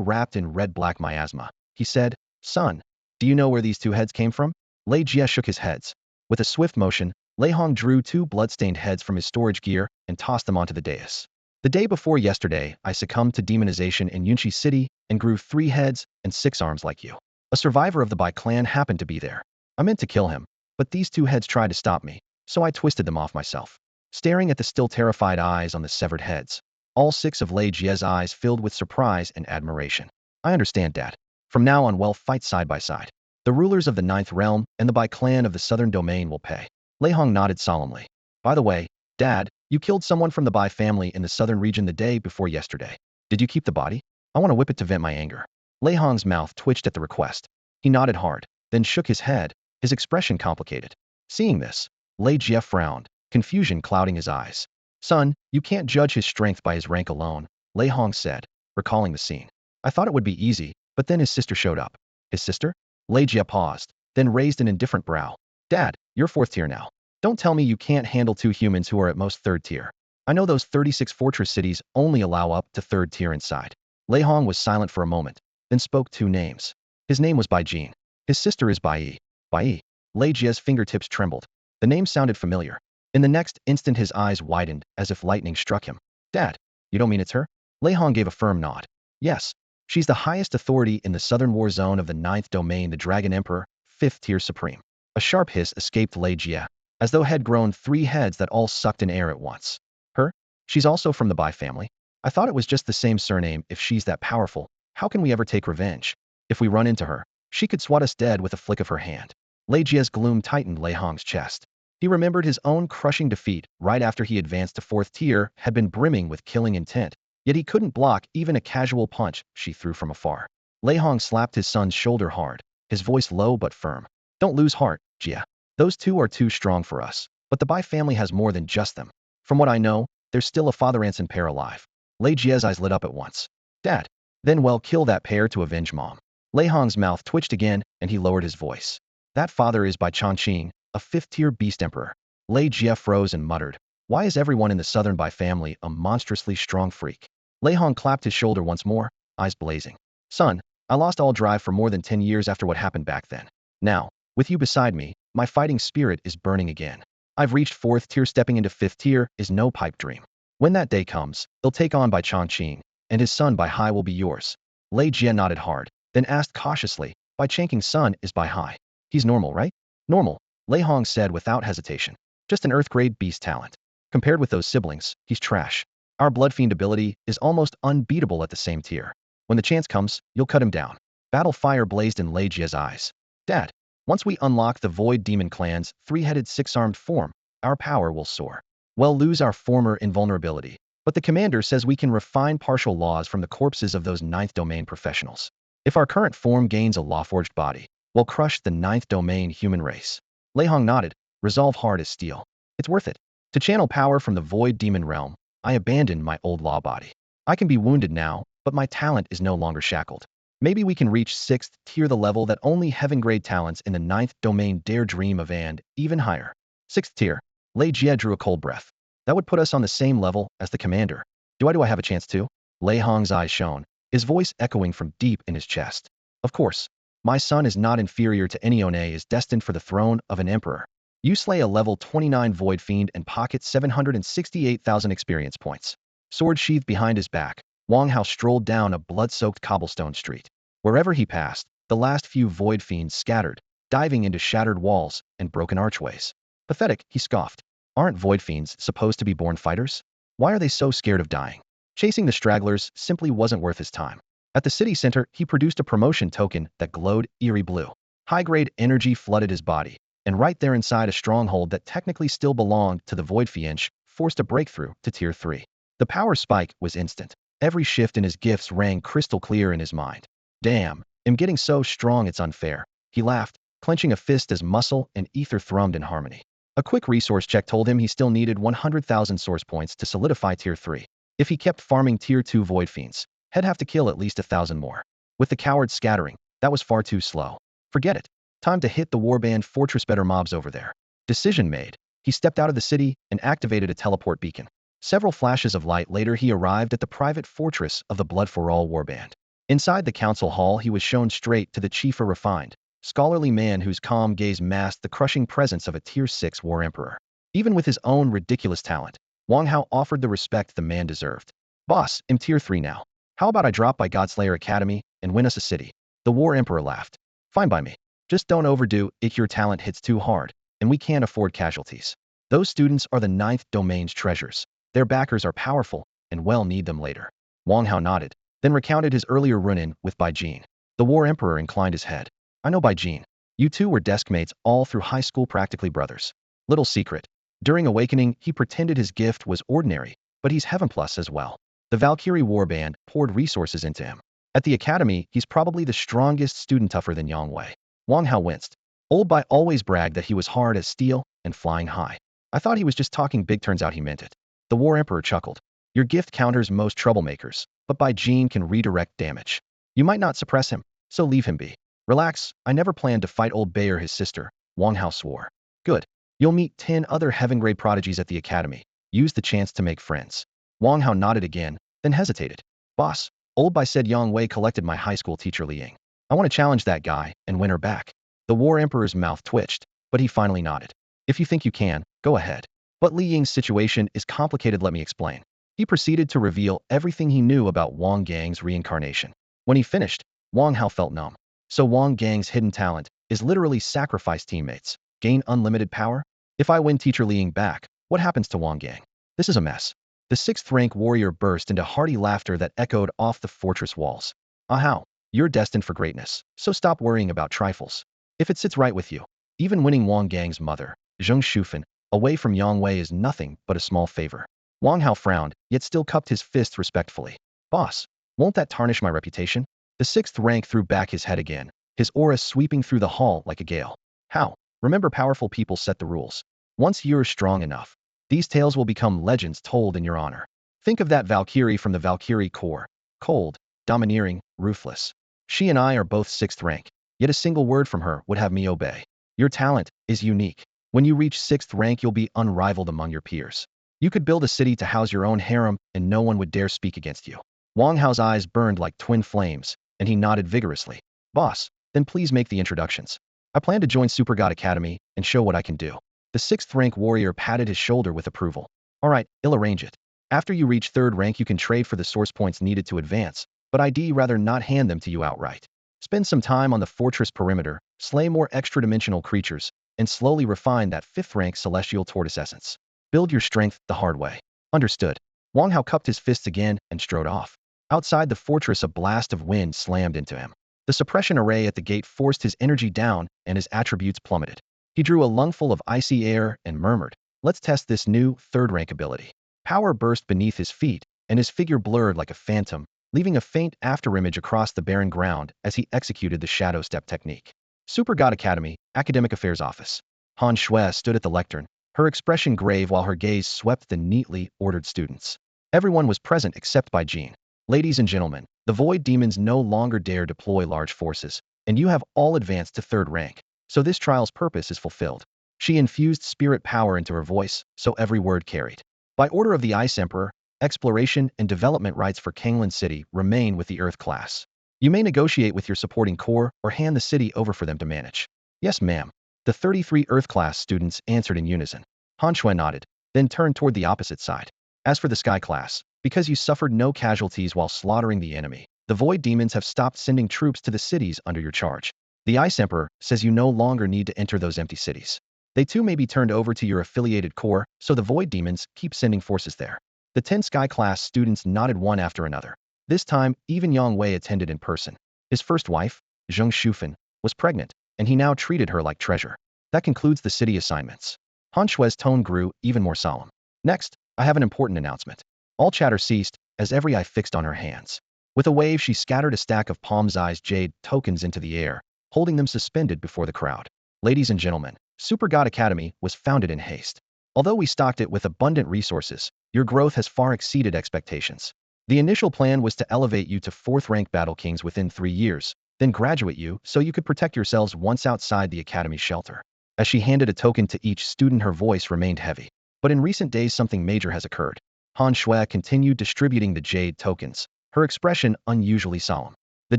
wrapped in red-black miasma, he said, "Son, do you know where these 2 heads came from?" Lei Jie shook his heads. With a swift motion, Lei Hong drew 2 blood-stained heads from his storage gear and tossed them onto the dais. The day before yesterday, I succumbed to demonization in Yunchi City and grew 3 heads and 6 arms like you. A survivor of the Bai clan happened to be there. I meant to kill him, but these 2 heads tried to stop me, so I twisted them off myself. Staring at the still terrified eyes on the severed heads, all 6 of Lei Jie's eyes filled with surprise and admiration. I understand, Dad. From now on, we'll fight side by side. The rulers of the Ninth Realm and the Bai clan of the Southern Domain will pay. Lei Hong nodded solemnly. By the way, Dad, you killed someone from the Bai family in the southern region the day before yesterday. Did you keep the body? I want to whip it to vent my anger. Lei Hong's mouth twitched at the request. He nodded hard, then shook his head, his expression complicated. Seeing this, Lei Jie frowned, confusion clouding his eyes. Son, you can't judge his strength by his rank alone, Lei Hong said, recalling the scene. I thought it would be easy, but then his sister showed up. His sister? Lei Jie paused, then raised an indifferent brow. Dad, you're 4th tier now. Don't tell me you can't handle 2 humans who are at most 3rd tier. I know those 36 fortress cities only allow up to 3rd tier inside. Lei Hong was silent for a moment, then spoke 2 names. His name was Bai Jin. His sister is Bai Yi. Bai Yi. Lei Jie's fingertips trembled. The name sounded familiar. In the next instant his eyes widened as if lightning struck him. Dad, you don't mean it's her? Lei Hong gave a firm nod. Yes. She's the highest authority in the southern war zone of the Ninth Domain, the Dragon Emperor, 5th tier supreme. A sharp hiss escaped Lei Jie, as though had grown 3 heads that all sucked in air at once. Her? She's also from the Bai family? I thought it was just the same surname. If she's that powerful, how can we ever take revenge? If we run into her, she could swat us dead with a flick of her hand. Lei Jie's gloom tightened Lei Hong's chest. He remembered his own crushing defeat right after he advanced to 4th tier had been brimming with killing intent, yet he couldn't block even a casual punch she threw from afar. Lei Hong slapped his son's shoulder hard, his voice low but firm. Don't lose heart, Jie. Those 2 are too strong for us, but the Bai family has more than just them. From what I know, there's still a father Anson pair alive. Lei Jie's eyes lit up at once. Dad, then we'll kill that pair to avenge Mom. Lei Hong's mouth twitched again, and he lowered his voice. That father is Bai Changqing, a 5th tier beast emperor. Lei Jie froze and muttered. Why is everyone in the Southern Bai family a monstrously strong freak? Lei Hong clapped his shoulder once more, eyes blazing. Son, I lost all drive for more than 10 years after what happened back then. Now, with you beside me, my fighting spirit is burning again. I've reached 4th tier. Stepping into 5th tier is no pipe dream. When that day comes, they'll take on Bai Changqing, and his son Bai Hai will be yours. Lei Jie nodded hard, then asked cautiously, Bai Changqing's son is Bai Hai. He's normal, right? Normal, Lei Hong said without hesitation. Just an Earth-grade beast talent. Compared with those siblings, he's trash. Our blood fiend ability is almost unbeatable at the same tier. When the chance comes, you'll cut him down. Battle fire blazed in Lei Jie's eyes. Dad, once we unlock the Void Demon Clan's 3-headed 6-armed form, our power will soar. We'll lose our former invulnerability, but the commander says we can refine partial laws from the corpses of those Ninth Domain professionals. If our current form gains a law-forged body, we'll crush the Ninth Domain human race. Lei Hong nodded, resolve hard as steel. It's worth it. To channel power from the Void Demon realm, I abandoned my old law body. I can be wounded now, but my talent is no longer shackled. Maybe we can reach 6th tier, the level that only heaven-grade talents in the Ninth Domain dare dream of, and even higher. 6th tier. Lei Jie drew a cold breath. That would put us on the same level as the commander. Do I have a chance too? Lei Hong's eyes shone, his voice echoing from deep in his chest. Of course. My son is not inferior to any One is destined for the throne of an emperor. You slay a level 29 void fiend and pocket 768,000 experience points. Sword sheathed behind his back, Wang Hao strolled down a blood-soaked cobblestone street. Wherever he passed, the last few void fiends scattered, diving into shattered walls and broken archways. Pathetic, he scoffed. Aren't void fiends supposed to be born fighters? Why are they so scared of dying? Chasing the stragglers simply wasn't worth his time. At the city center, he produced a promotion token that glowed eerie blue. High-grade energy flooded his body, and right there inside a stronghold that technically still belonged to the void fiend forced a breakthrough to tier 3. The power spike was instant. Every shift in his gifts rang crystal clear in his mind. Damn, I'm getting so strong it's unfair. He laughed, clenching a fist as muscle and ether thrummed in harmony. A quick resource check told him he still needed 100,000 source points to solidify tier 3. If he kept farming tier 2 void fiends, he'd have to kill at least 1,000 more. With the cowards scattering, that was far too slow. Forget it. Time to hit the warband fortress, better mobs over there. Decision made. He stepped out of the city and activated a teleport beacon. Several flashes of light later he arrived at the private fortress of the Blood for All warband. Inside the council hall he was shown straight to the chief, a refined, scholarly man whose calm gaze masked the crushing presence of a tier 6 war emperor. Even with his own ridiculous talent, Wang Hao offered the respect the man deserved. Boss, I'm tier 3 now. How about I drop by Godslayer Academy and win us a city? The war emperor laughed. Fine by me. Just don't overdo it, your talent hits too hard, and we can't afford casualties. Those students are the 9th domain's treasures. Their backers are powerful, and we'll need them later. Wang Hao nodded, then recounted his earlier run-in with Bai Jin. The war emperor inclined his head. I know Bai Jin. You two were desk mates all through high school, practically brothers. Little secret. During Awakening, he pretended his gift was ordinary, but he's Heaven Plus as well. The Valkyrie warband poured resources into him. At the academy, he's probably the strongest student, tougher than Yang Wei. Wang Hao winced. Old Bai always bragged that he was hard as steel and flying high. I thought he was just talking big, turns out he meant it. The war emperor chuckled. Your gift counters most troublemakers, but Bai Jin can redirect damage. You might not suppress him, so leave him be. Relax, I never planned to fight old Bai or his sister, Wang Hao swore. Good. You'll meet 10 other heaven-grade prodigies at the academy. Use the chance to make friends. Wang Hao nodded again, then hesitated. Boss, old Bai said Yang Wei collected my high school teacher Li Ying. I want to challenge that guy and win her back. The war emperor's mouth twitched, but he finally nodded. If you think you can, go ahead. But Li Ying's situation is complicated, let me explain. He proceeded to reveal everything he knew about Wang Gang's reincarnation. When he finished, Wang Hao felt numb. So Wang Gang's hidden talent is literally sacrifice teammates, gain unlimited power? If I win teacher Li Ying back, what happens to Wang Gang? This is a mess. The 6th rank warrior burst into hearty laughter that echoed off the fortress walls. How? You're destined for greatness, so stop worrying about trifles. If it sits right with you, even winning Wang Gang's mother, Zheng Shufan, away from Yang Wei is nothing but a small favor. Wang Hao frowned, yet still cupped his fists respectfully. Boss, won't that tarnish my reputation? The 6th rank threw back his head again, his aura sweeping through the hall like a gale. How? Remember, powerful people set the rules. Once you're strong enough, these tales will become legends told in your honor. Think of that Valkyrie from the Valkyrie Corps. Cold, domineering, ruthless. She and I are both 6th rank, yet a single word from her would have me obey. Your talent is unique. When you reach 6th rank, you'll be unrivaled among your peers. You could build a city to house your own harem, and no one would dare speak against you. Wang Hao's eyes burned like twin flames, and he nodded vigorously. Boss, then please make the introductions. I plan to join Super God Academy and show what I can do. The 6th rank warrior patted his shoulder with approval. All right, I'll arrange it. After you reach 3rd rank, you can trade for the source points needed to advance, but I'd rather not hand them to you outright. Spend some time on the fortress perimeter, slay more extra-dimensional creatures, and slowly refine that 5th rank celestial tortoise essence. Build your strength the hard way. Understood. Wang Hao cupped his fists again and strode off. Outside the fortress, a blast of wind slammed into him. The suppression array at the gate forced his energy down and his attributes plummeted. He drew a lungful of icy air and murmured, let's test this new 3rd rank ability. Power burst beneath his feet, and his figure blurred like a phantom, leaving a faint afterimage across the barren ground as he executed the shadow step technique. Super God Academy, Academic Affairs Office. Han Shui stood at the lectern, her expression grave while her gaze swept the neatly ordered students. Everyone was present except Bai Jin. Ladies and gentlemen, the Void Demons no longer dare deploy large forces, and you have all advanced to 3rd rank, so this trial's purpose is fulfilled. She infused spirit power into her voice, so every word carried. By order of the Ice Emperor, exploration and development rights for Kanglan City remain with the Earth class. You may negotiate with your supporting corps or hand the city over for them to manage. Yes, ma'am. The 33 Earth class students answered in unison. Han Shui nodded, then turned toward the opposite side. As for the Sky class, because you suffered no casualties while slaughtering the enemy, the Void Demons have stopped sending troops to the cities under your charge. The Ice Emperor says you no longer need to enter those empty cities. They too may be turned over to your affiliated corps, so the Void Demons keep sending forces there. The 10 Sky class students nodded one after another. This time, even Yang Wei attended in person. His first wife, Zheng Shufan, was pregnant, and he now treated her like treasure. That concludes the city assignments. Han Shui's tone grew even more solemn. Next, I have an important announcement. All chatter ceased, as every eye fixed on her hands. With a wave, she scattered a stack of palm's eyes jade tokens into the air, holding them suspended before the crowd. Ladies and gentlemen, Super God Academy was founded in haste. Although we stocked it with abundant resources, your growth has far exceeded expectations. The initial plan was to elevate you to 4th rank Battle Kings within 3 years, then graduate you so you could protect yourselves once outside the Academy's shelter. As she handed a token to each student, her voice remained heavy. But in recent days, something major has occurred. Han Shui continued distributing the jade tokens, her expression unusually solemn. The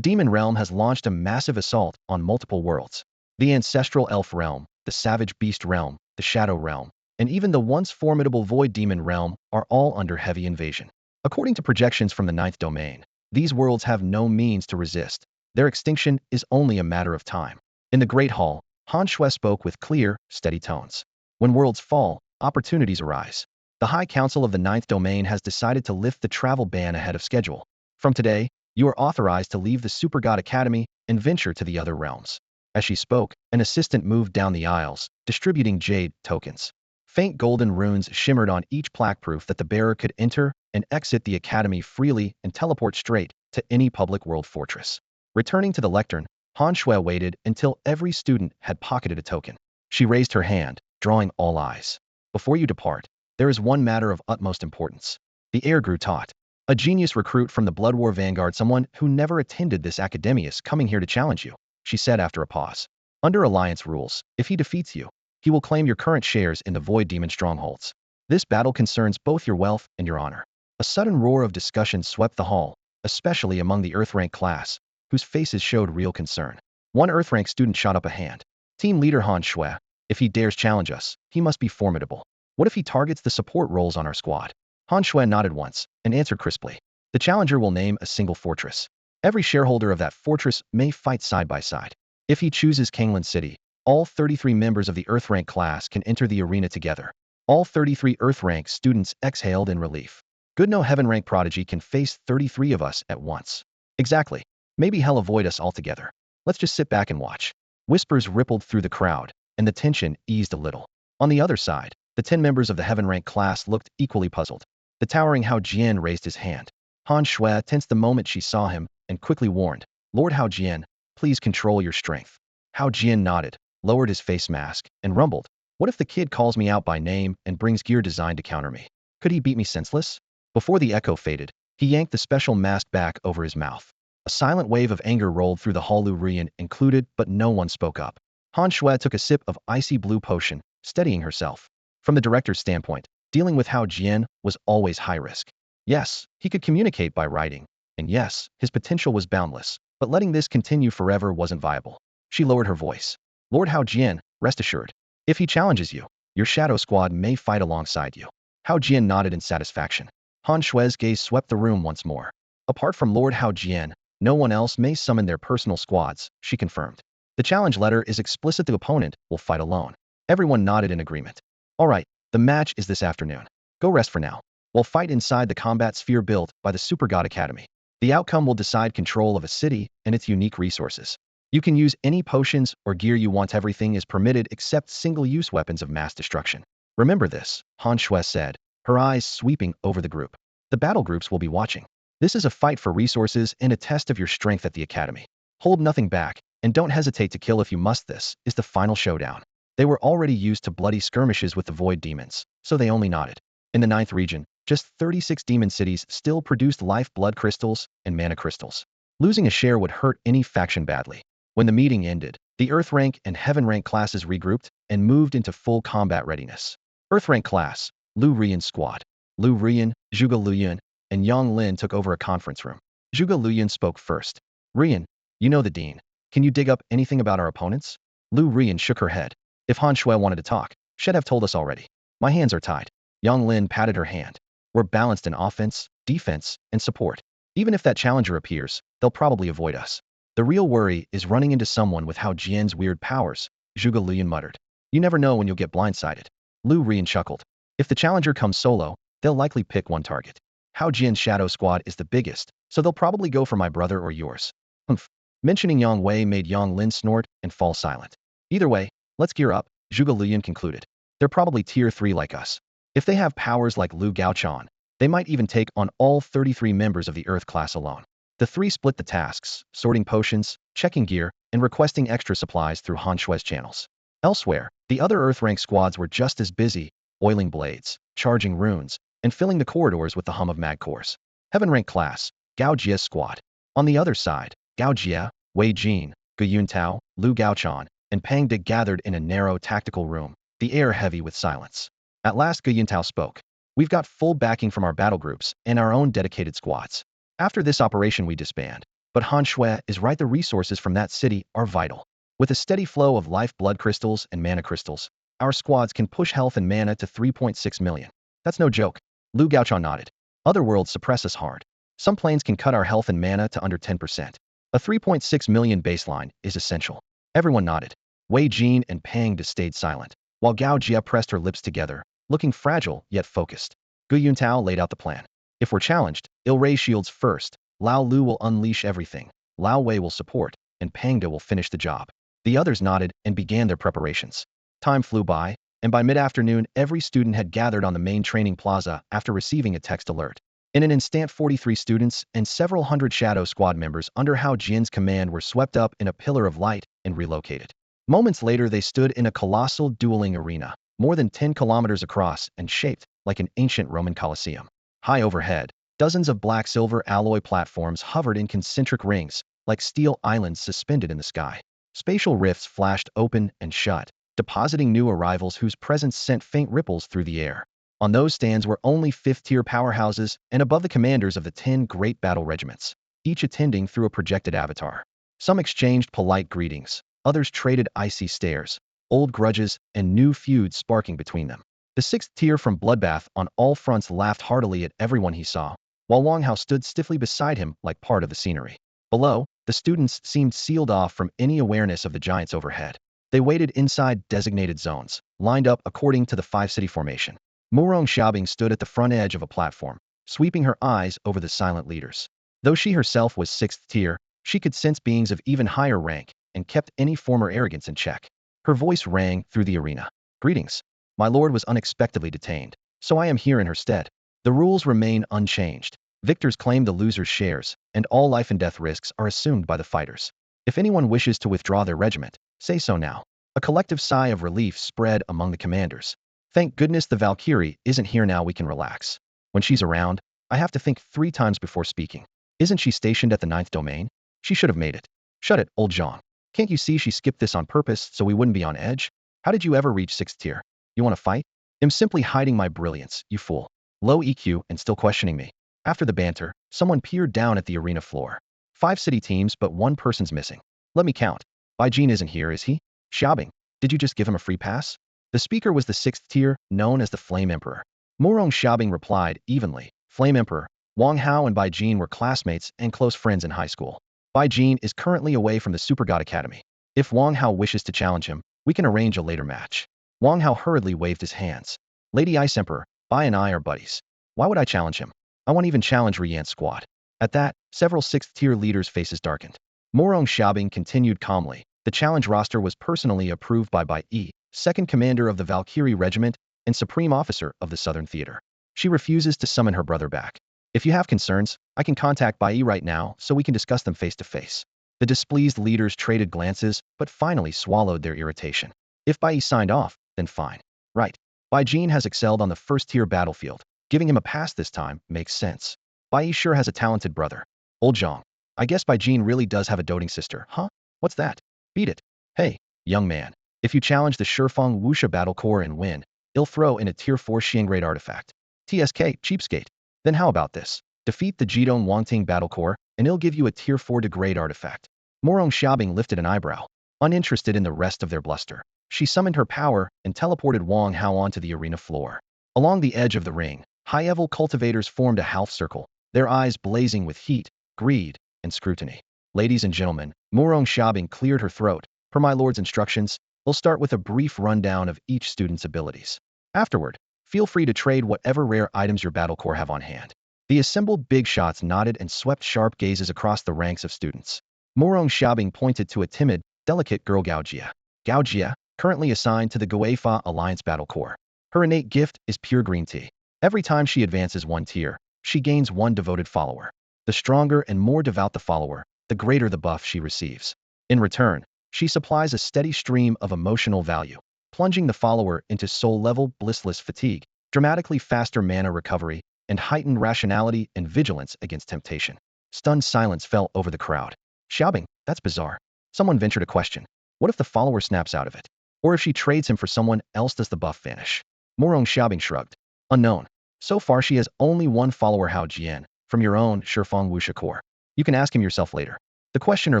demon realm has launched a massive assault on multiple worlds. The ancestral elf realm, the savage beast realm, the shadow realm, and even the once formidable void demon realm are all under heavy invasion. According to projections from the 9th domain, these worlds have no means to resist. Their extinction is only a matter of time. In the Great Hall, Han Shui spoke with clear, steady tones. When worlds fall, opportunities arise. The High Council of the 9th domain has decided to lift the travel ban ahead of schedule. From today, you are authorized to leave the Super God Academy and venture to the other realms. As she spoke, an assistant moved down the aisles, distributing jade tokens. Faint golden runes shimmered on each plaque, proof that the bearer could enter and exit the academy freely and teleport straight to any public world fortress. Returning to the lectern, Han Shui waited until every student had pocketed a token. She raised her hand, drawing all eyes. Before you depart, there is one matter of utmost importance. The air grew taut. A genius recruit from the Blood War Vanguard, someone who never attended this academy, is coming here to challenge you, she said after a pause. Under Alliance rules, if he defeats you, he will claim your current shares in the Void Demon strongholds. This battle concerns both your wealth and your honor. A sudden roar of discussion swept the hall, especially among the Earth rank class, whose faces showed real concern. One Earth rank student shot up a hand. Team leader Han Shui, if he dares challenge us, he must be formidable. What if he targets the support roles on our squad? Han Shui nodded once and answered crisply. The challenger will name a single fortress. Every shareholder of that fortress may fight side by side. If he chooses Kanglan City, all 33 members of the Earth rank class can enter the arena together. All 33 Earth rank students exhaled in relief. Good, no heaven rank prodigy can face 33 of us at once. Exactly. Maybe hell avoid us altogether. Let's just sit back and watch. Whispers rippled through the crowd, and the tension eased a little. On the other side, the 10 members of the heaven rank class looked equally puzzled. The towering Hao Jian raised his hand. Han Shui tensed the moment she saw him and quickly warned, Lord Hao Jian, please control your strength. Hao Jian nodded, lowered his face mask, and rumbled, what if the kid calls me out by name and brings gear designed to counter me? Could he beat me senseless? Before the echo faded, he yanked the special mask back over his mouth. A silent wave of anger rolled through the hall, Lurian included, but no one spoke up. Han Shui took a sip of icy blue potion, steadying herself. From the director's standpoint, dealing with Hao Jian was always high risk. Yes, he could communicate by writing, and yes, his potential was boundless, but letting this continue forever wasn't viable. She lowered her voice. Lord Hao Jian, rest assured, if he challenges you, your shadow squad may fight alongside you. Hao Jian nodded in satisfaction. Han Shui's gaze swept the room once more. Apart from Lord Hao Jian, no one else may summon their personal squads, she confirmed. The challenge letter is explicit: the opponent will fight alone. Everyone nodded in agreement. All right, the match is this afternoon. Go rest for now. We'll fight inside the combat sphere built by the Super God Academy. The outcome will decide control of a city and its unique resources. You can use any potions or gear you want. Everything is permitted except single-use weapons of mass destruction. Remember this, Han Shui said, her eyes sweeping over the group. The battle groups will be watching. This is a fight for resources and a test of your strength at the academy. Hold nothing back, and don't hesitate to kill if you must. This is the final showdown. They were already used to bloody skirmishes with the void demons, so they only nodded. In the 9th region, just 36 demon cities still produced life blood crystals and mana crystals. Losing a share would hurt any faction badly. When the meeting ended, the Earth rank and Heaven rank classes regrouped and moved into full combat readiness. Earth rank class, Lu Rian squad. Lu Rian, Zhuge Liuyan, and Yang Lin took over a conference room. Zhuge Liuyan spoke first. Rian, you know the dean. Can you dig up anything about our opponents? Lu Rian shook her head. If Han Shui wanted to talk, she'd have told us already. My hands are tied. Yang Lin patted her hand. We're balanced in offense, defense, and support. Even if that challenger appears, they'll probably avoid us. The real worry is running into someone with Hao Jian's weird powers, Zhuge Liuyan muttered. You never know when you'll get blindsided. Lu Rian chuckled. If the challenger comes solo, they'll likely pick one target. Hao Jian's shadow squad is the biggest, so they'll probably go for my brother or yours. Humph. Mentioning Yang Wei made Yang Lin snort and fall silent. Either way, let's gear up, Zhuge Liuyan concluded. They're probably tier 3 like us. If they have powers like Lu Gaochan, they might even take on all 33 members of the Earth class alone. The three split the tasks, sorting potions, checking gear, and requesting extra supplies through Han Shui's channels. Elsewhere, the other Earth rank squads were just as busy, oiling blades, charging runes, and filling the corridors with the hum of mag cores. Heaven rank class, Gao Jie's squad. On the other side, Gao Jie, Wei Jin, Gu Yuntao, Lu Gaochan, and Pang De gathered in a narrow tactical room, the air heavy with silence. At last Gu Yuntao spoke. We've got full backing from our battle groups and our own dedicated squads. After this operation we disband. But Han Shui is right, the resources from that city are vital. With a steady flow of life blood crystals and mana crystals, our squads can push health and mana to 3.6 million. That's no joke. Lu Gaochan nodded. Other worlds suppress us hard. Some planes can cut our health and mana to under 10%. A 3.6 million baseline is essential. Everyone nodded. Wei Jin and Pang De stayed silent, while Gao Jie pressed her lips together, looking fragile yet focused. Gu Yuntao laid out the plan. If we're challenged, he'll raise shields first, Lao Lu will unleash everything, Lao Wei will support, and Pang De will finish the job. The others nodded and began their preparations. Time flew by, and by mid-afternoon every student had gathered on the main training plaza after receiving a text alert. In an instant 43 students and several hundred shadow squad members under Hao Jian's command were swept up in a pillar of light and relocated. Moments later they stood in a colossal dueling arena, more than 10 kilometers across and shaped like an ancient Roman Colosseum. High overhead, dozens of black-silver alloy platforms hovered in concentric rings, like steel islands suspended in the sky. Spatial rifts flashed open and shut, depositing new arrivals whose presence sent faint ripples through the air. On those stands were only 5th-tier powerhouses and above the commanders of the 10 great battle regiments, each attending through a projected avatar. Some exchanged polite greetings, others traded icy stares, old grudges and new feuds sparking between them. The 6th tier from Bloodbath on all fronts laughed heartily at everyone he saw, while Wang Hao stood stiffly beside him like part of the scenery. Below, the students seemed sealed off from any awareness of the giants overhead. They waited inside designated zones, lined up according to the 5-city formation. Murong Xiaobing stood at the front edge of a platform, sweeping her eyes over the silent leaders. Though she herself was 6th tier, she could sense beings of even higher rank and kept any former arrogance in check. Her voice rang through the arena. Greetings. My lord was unexpectedly detained, so I am here in her stead. The rules remain unchanged. Victors claim the loser's shares, and all life and death risks are assumed by the fighters. If anyone wishes to withdraw their regiment, say so now. A collective sigh of relief spread among the commanders. Thank goodness the Valkyrie isn't here now, we can relax. When she's around, I have to think 3 times before speaking. Isn't she stationed at the 9th domain? She should have made it. Shut it, old Zhang. Can't you see she skipped this on purpose so we wouldn't be on edge? How did you ever reach 6th tier? You want to fight? I'm simply hiding my brilliance, you fool. Low EQ and still questioning me. After the banter, someone peered down at the arena floor. 5 city teams, but 1 person's missing. Let me count. Bai Jin isn't here, is he? Xiaobing, did you just give him a free pass? The speaker was the 6th tier, known as the Flame Emperor. Murong Xiaobing replied evenly. Flame Emperor, Wang Hao and Bai Jin were classmates and close friends in high school. Bai Jin is currently away from the Super God Academy. If Wang Hao wishes to challenge him, we can arrange a later match. Wang Hao hurriedly waved his hands. Lady Ice Emperor, Bai and I are buddies. Why would I challenge him? I won't even challenge Rian's squad. At that, several 6th tier leaders' faces darkened. Murong Xiaobing continued calmly. The challenge roster was personally approved by Bai Yi, 2nd commander of the Valkyrie Regiment and supreme officer of the Southern Theater. She refuses to summon her brother back. If you have concerns, I can contact Bai Yi right now so we can discuss them face to face. The displeased leaders traded glances, but finally swallowed their irritation. If Bai Yi signed off, then fine. Right. Bai Jin has excelled on the 1st tier battlefield. Giving him a pass this time makes sense. Bai Yi sure has a talented brother. Old Zhang. I guess Bai Jin really does have a doting sister, huh? What's that? Beat it. Hey, young man. If you challenge the Shifeng Wuxia Battle Core and win, it'll throw in a Tier 4 Xiangrade artifact. TSK, cheapskate. Then how about this? Defeat the Jidong Wangting Battle Core, and it'll give you a Tier 4 degrade artifact. Morong Xiaobing lifted an eyebrow. Uninterested in the rest of their bluster, she summoned her power and teleported Wang Hao onto the arena floor. Along the edge of the ring, high-level cultivators formed a half circle, their eyes blazing with heat, greed, and scrutiny. Ladies and gentlemen, Morong Xiaobing cleared her throat. Per my lord's instructions, we'll start with a brief rundown of each student's abilities. Afterward, feel free to trade whatever rare items your battle core have on hand. The assembled big shots nodded and swept sharp gazes across the ranks of students. Morong Xiaobing pointed to a timid, delicate girl Gaojia. Gaojia, currently assigned to the Guifa Alliance Battle Corps. Her innate gift is pure green tea. Every time she advances one tier, she gains one devoted follower. The stronger and more devout the follower, the greater the buff she receives. In return, she supplies a steady stream of emotional value, plunging the follower into soul-level blissless fatigue, dramatically faster mana recovery, and heightened rationality and vigilance against temptation. Stunned silence fell over the crowd. Xiaobing, that's bizarre. Someone ventured a question. What if the follower snaps out of it? Or if she trades him for someone else, does the buff vanish? Morong Xiaobing shrugged. Unknown. So far she has only one follower, Hao Jian, from your own Shifeng Wuxia Corps. You can ask him yourself later. The questioner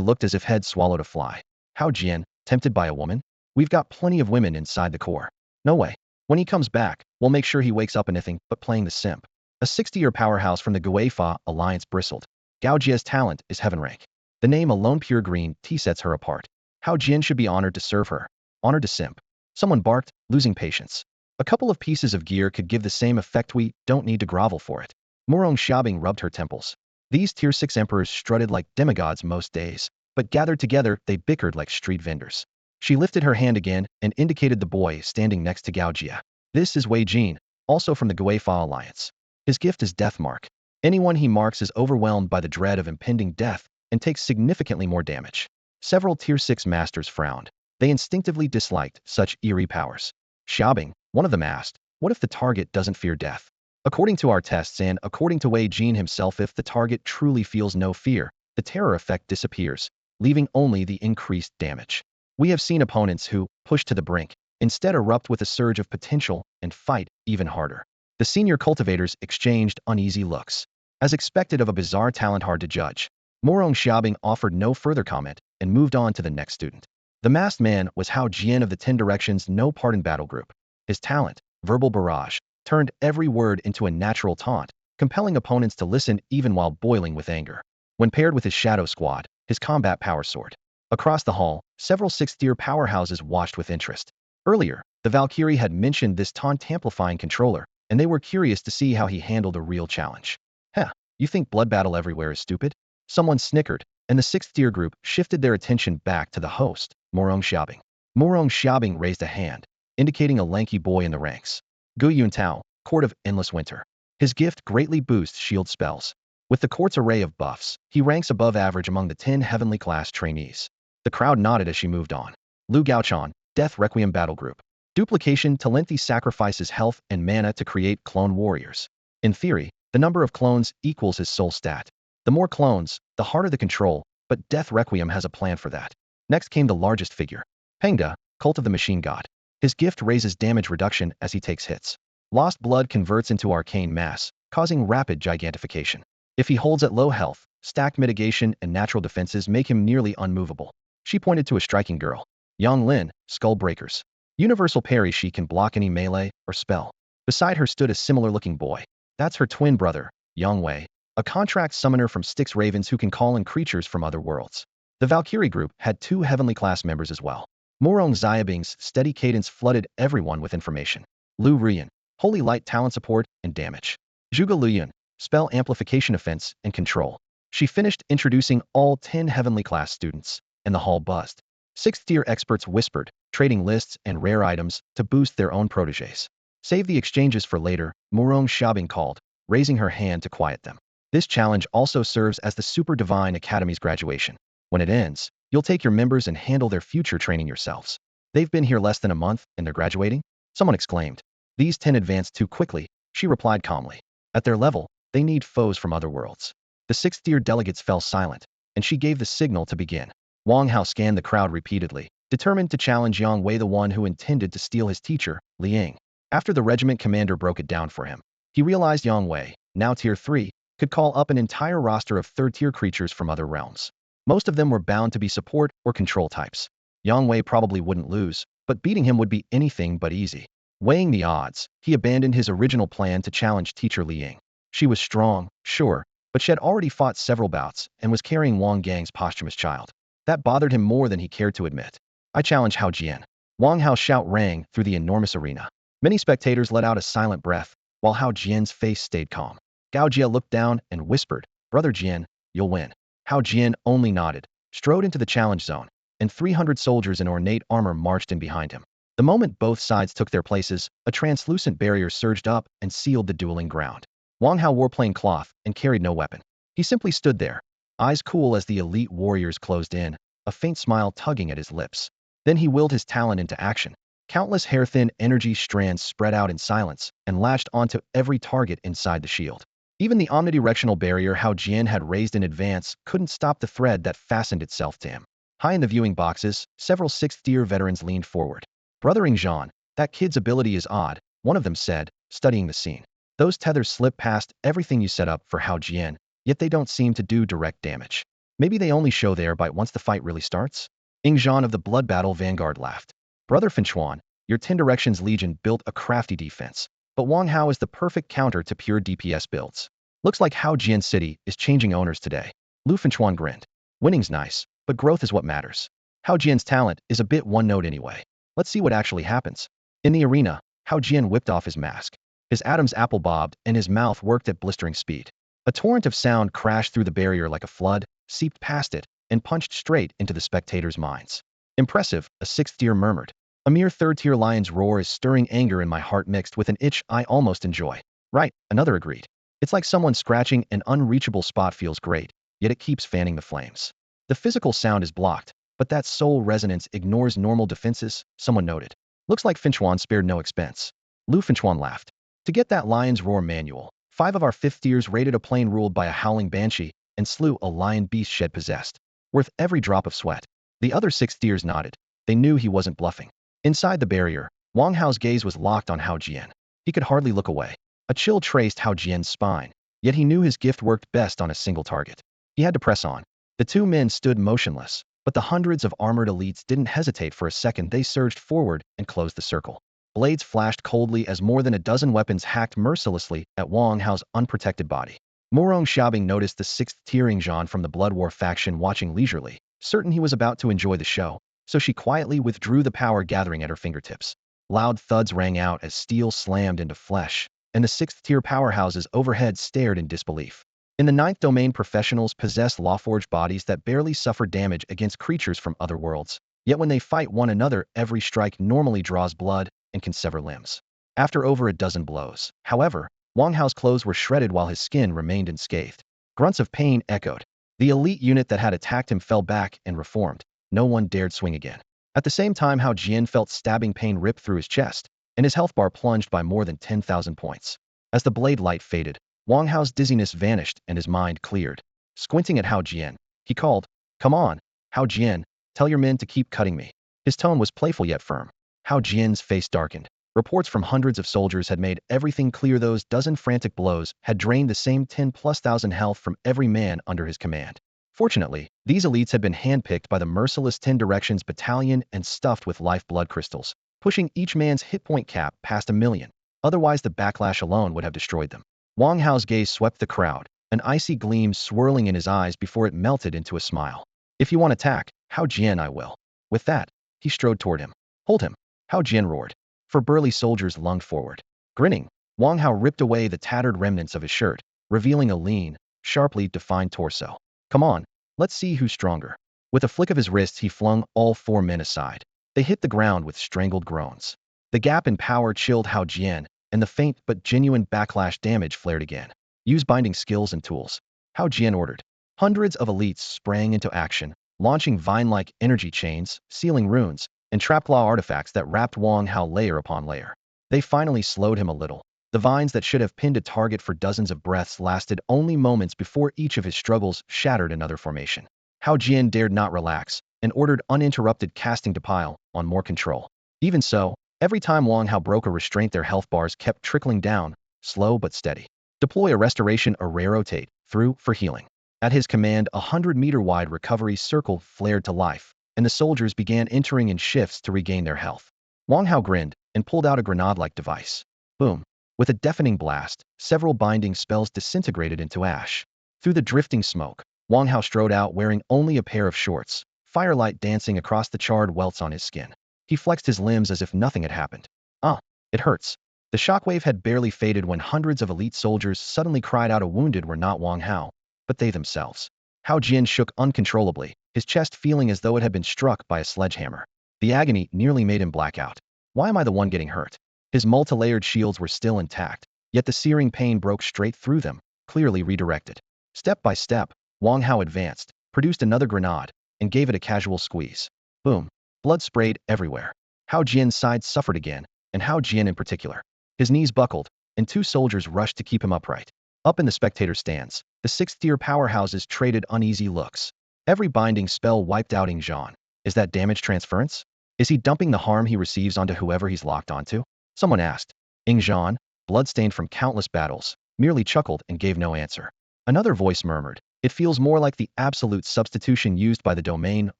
looked as if he'd swallowed a fly. Hao Jian, tempted by a woman? We've got plenty of women inside the Corps. No way. When he comes back, we'll make sure he wakes up anything but playing the simp. A 60-year powerhouse from the Guifa Alliance bristled. Gaojia's talent is heaven rank. The name alone, pure green tea, sets her apart. Hao Jian should be honored to serve her. Honored to simp. Someone barked, losing patience. A couple of pieces of gear could give the same effect. We don't need to grovel for it. Morong Xiaobing rubbed her temples. These Tier 6 emperors strutted like demigods most days, but gathered together, they bickered like street vendors. She lifted her hand again and indicated the boy standing next to Gaojia. This is Wei Jin, also from the Guifa Alliance. His gift is Death Mark. Anyone he marks is overwhelmed by the dread of impending death and takes significantly more damage. Several Tier 6 masters frowned. They instinctively disliked such eerie powers. Xiaobing, one of them asked, what if the target doesn't fear death? According to our tests and according to Wei Jin himself, if the target truly feels no fear, the terror effect disappears, leaving only the increased damage. We have seen opponents who, pushed to the brink, instead erupt with a surge of potential and fight even harder. The senior cultivators exchanged uneasy looks. As expected of a bizarre talent hard to judge, Morong Xiaobing offered no further comment and moved on to the next student. The masked man was Hao Jian of the 10 Directions No Pardon Battle Group. His talent, verbal barrage, turned every word into a natural taunt, compelling opponents to listen even while boiling with anger. When paired with his shadow squad, his combat power soared. Across the hall, several 6th-tier powerhouses watched with interest. Earlier, the Valkyrie had mentioned this taunt-amplifying controller, and they were curious to see how he handled a real challenge. Heh, you think blood battle everywhere is stupid? Someone snickered, and the 6th-tier group shifted their attention back to the host, Morong Xiaobing. Morong Xiaobing raised a hand, indicating a lanky boy in the ranks. Gu Yuntao, Court of Endless Winter. His gift greatly boosts shield spells. With the court's array of buffs, he ranks above average among the 10 heavenly class trainees. The crowd nodded as she moved on. Lu Gaochan, Death Requiem Battle Group. Duplication. Talenti sacrifices health and mana to create clone warriors. In theory, the number of clones equals his soul stat. The more clones, the harder the control, but Death Requiem has a plan for that. Next came the largest figure. Pengda, Cult of the Machine God. His gift raises damage reduction as he takes hits. Lost blood converts into arcane mass, causing rapid gigantification. If he holds at low health, stacked mitigation and natural defenses make him nearly unmovable. She pointed to a striking girl. Yang Lin, Skull Breakers. Universal parry. She can block any melee or spell. Beside her stood a similar-looking boy. That's her twin brother, Yang Wei, a contract summoner from Styx Ravens who can call in creatures from other worlds. The Valkyrie group had 2 heavenly class members as well. Morong Xiaobing's steady cadence flooded everyone with information. Lu Rian, Holy Light talent support and damage. Zhuge Liuyan, spell amplification, offense and control. She finished introducing all 10 heavenly class students, and the hall buzzed. 6th-tier experts whispered, trading lists and rare items to boost their own protégés. Save the exchanges for later, Morong Xiaobing called, raising her hand to quiet them. This challenge also serves as the Super Divine Academy's graduation. When it ends, you'll take your members and handle their future training yourselves. They've been here less than a month, and they're graduating? Someone exclaimed. These 10 advanced too quickly, she replied calmly. At their level, they need foes from other worlds. The 6th-tier delegates fell silent, and she gave the signal to begin. Wang Hao scanned the crowd repeatedly, determined to challenge Yang Wei, the one who intended to steal his teacher, Liang. After the regiment commander broke it down for him, he realized Yang Wei, now Tier 3, could call up an entire roster of third-tier creatures from other realms. Most of them were bound to be support or control types. Yang Wei probably wouldn't lose, but beating him would be anything but easy. Weighing the odds, he abandoned his original plan to challenge teacher Liang. She was strong, sure, but she had already fought several bouts and was carrying Wang Gang's posthumous child. That bothered him more than he cared to admit. I challenge Hao Jian. Wang Hao's shout rang through the enormous arena. Many spectators let out a silent breath, while Hao Jian's face stayed calm. Gao Jia looked down and whispered, "Brother Jian, you'll win." Hao Jian only nodded, strode into the challenge zone, and 300 soldiers in ornate armor marched in behind him. The moment both sides took their places, a translucent barrier surged up and sealed the dueling ground. Wang Hao wore plain cloth and carried no weapon. He simply stood there, eyes cool as the elite warriors closed in, a faint smile tugging at his lips. Then he willed his talent into action. Countless hair-thin energy strands spread out in silence and lashed onto every target inside the shield. Even the omnidirectional barrier Hao Jian had raised in advance couldn't stop the thread that fastened itself to him. High in the viewing boxes, several sixth-tier veterans leaned forward. "Brother Ingzhan, that kid's ability is odd," one of them said, studying the scene. "Those tethers slip past everything you set up for Hao Jian, yet they don't seem to do direct damage. Maybe they only show their bite once the fight really starts?" Ingzhan of the Blood Battle Vanguard laughed. "Brother Finchuan, your 10 Directions Legion built a crafty defense, but Wang Hao is the perfect counter to pure DPS builds. Looks like Hao Jian City is changing owners today." Lu Finchuan grinned. "Winning's nice, but growth is what matters. Hao Jian's talent is a bit one-note anyway. Let's see what actually happens." In the arena, Hao Jian whipped off his mask. His Adam's apple bobbed and his mouth worked at blistering speed. A torrent of sound crashed through the barrier like a flood, seeped past it, and punched straight into the spectators' minds. "Impressive," a sixth-tier murmured. "A mere third-tier lion's roar is stirring anger in my heart mixed with an itch I almost enjoy." "Right," another agreed. "It's like someone scratching an unreachable spot feels great, yet it keeps fanning the flames." "The physical sound is blocked, but that soul resonance ignores normal defenses," someone noted. "Looks like Finchuan spared no expense." Lu Finchuan laughed. "To get that lion's roar manual, 5 of our 5th tiers raided a plane ruled by a howling banshee and slew a lion beast shed possessed. Worth every drop of sweat." The other 6th tiers nodded. They knew he wasn't bluffing. Inside the barrier, Wang Hao's gaze was locked on Hao Jian. He could hardly look away. A chill traced Hao Jian's spine, yet he knew his gift worked best on a single target. He had to press on. The two men stood motionless, but the hundreds of armored elites didn't hesitate for a second. They surged forward and closed the circle. Blades flashed coldly as more than a dozen weapons hacked mercilessly at Wang Hao's unprotected body. Murong Xiaobing noticed the 6th-tier Ingzhan from the Blood War faction watching leisurely, certain he was about to enjoy the show, so she quietly withdrew the power gathering at her fingertips. Loud thuds rang out as steel slammed into flesh, and the 6th-tier powerhouses overhead stared in disbelief. In the 9th domain, professionals possess lawforged bodies that barely suffer damage against creatures from other worlds, yet when they fight one another, every strike normally draws blood and can sever limbs. After over a dozen blows, however, Wang Hao's clothes were shredded while his skin remained unscathed. Grunts of pain echoed. The elite unit that had attacked him fell back and reformed. No one dared swing again. At the same time, Hao Jian felt stabbing pain rip through his chest, and his health bar plunged by more than 10,000 points. As the blade light faded, Wang Hao's dizziness vanished and his mind cleared. Squinting at Hao Jian, he called, "Come on, Hao Jian, tell your men to keep cutting me." His tone was playful yet firm. Hao Jian's face darkened. Reports from hundreds of soldiers had made everything clear. Those dozen frantic blows had drained the same 10,000+ health from every man under his command. Fortunately, these elites had been handpicked by the merciless 10 Directions battalion and stuffed with lifeblood crystals, pushing each man's hit point cap past 1,000,000. Otherwise, the backlash alone would have destroyed them. Wang Hao's gaze swept the crowd, an icy gleam swirling in his eyes before it melted into a smile. "If you want attack, Hao Jian, I will." With that, he strode toward him. "Hold him!" Hao Jian roared. 4 burly soldiers lunged forward. Grinning, Wang Hao ripped away the tattered remnants of his shirt, revealing a lean, sharply defined torso. "Come on, let's see who's stronger." With a flick of his wrists, he flung all 4 men aside. They hit the ground with strangled groans. The gap in power chilled Hao Jian, and the faint but genuine backlash damage flared again. "Use binding skills and tools," Hao Jian ordered. Hundreds of elites sprang into action, launching vine-like energy chains, sealing runes, and trapclaw artifacts that wrapped Wang Hao layer upon layer. They finally slowed him a little. The vines that should have pinned a target for dozens of breaths lasted only moments before each of his struggles shattered another formation. Hao Jian dared not relax, and ordered uninterrupted casting to pile on more control. Even so, every time Wang Hao broke a restraint, their health bars kept trickling down, slow but steady. Deploy a restoration or rotate through for healing. At his command, 100-meter-wide recovery circle flared to life, and the soldiers began entering in shifts to regain their health. Wang Hao grinned and pulled out a grenade-like device. Boom. With a deafening blast, several binding spells disintegrated into ash. Through the drifting smoke, Wang Hao strode out wearing only a pair of shorts, firelight dancing across the charred welts on his skin. He flexed his limbs as if nothing had happened. Ah, it hurts. The shockwave had barely faded when hundreds of elite soldiers suddenly cried out. Wounded were not Wang Hao, but they themselves. Hao Jian shook uncontrollably, his chest feeling as though it had been struck by a sledgehammer. The agony nearly made him black out. Why am I the one getting hurt? His multi-layered shields were still intact, yet the searing pain broke straight through them, clearly redirected. Step by step, Wang Hao advanced, produced another grenade, and gave it a casual squeeze. Boom. Blood sprayed everywhere. Hao Jian's side suffered again, and Hao Jian in particular. His knees buckled, and two soldiers rushed to keep him upright. Up in the spectator stands, the sixth-tier powerhouses traded uneasy looks. Every binding spell wiped out Ingzhan. Is that damage transference? Is he dumping the harm he receives onto whoever he's locked onto? Someone asked. Ingzhan, bloodstained from countless battles, merely chuckled and gave no answer. Another voice murmured, "It feels more like the absolute substitution used by the domain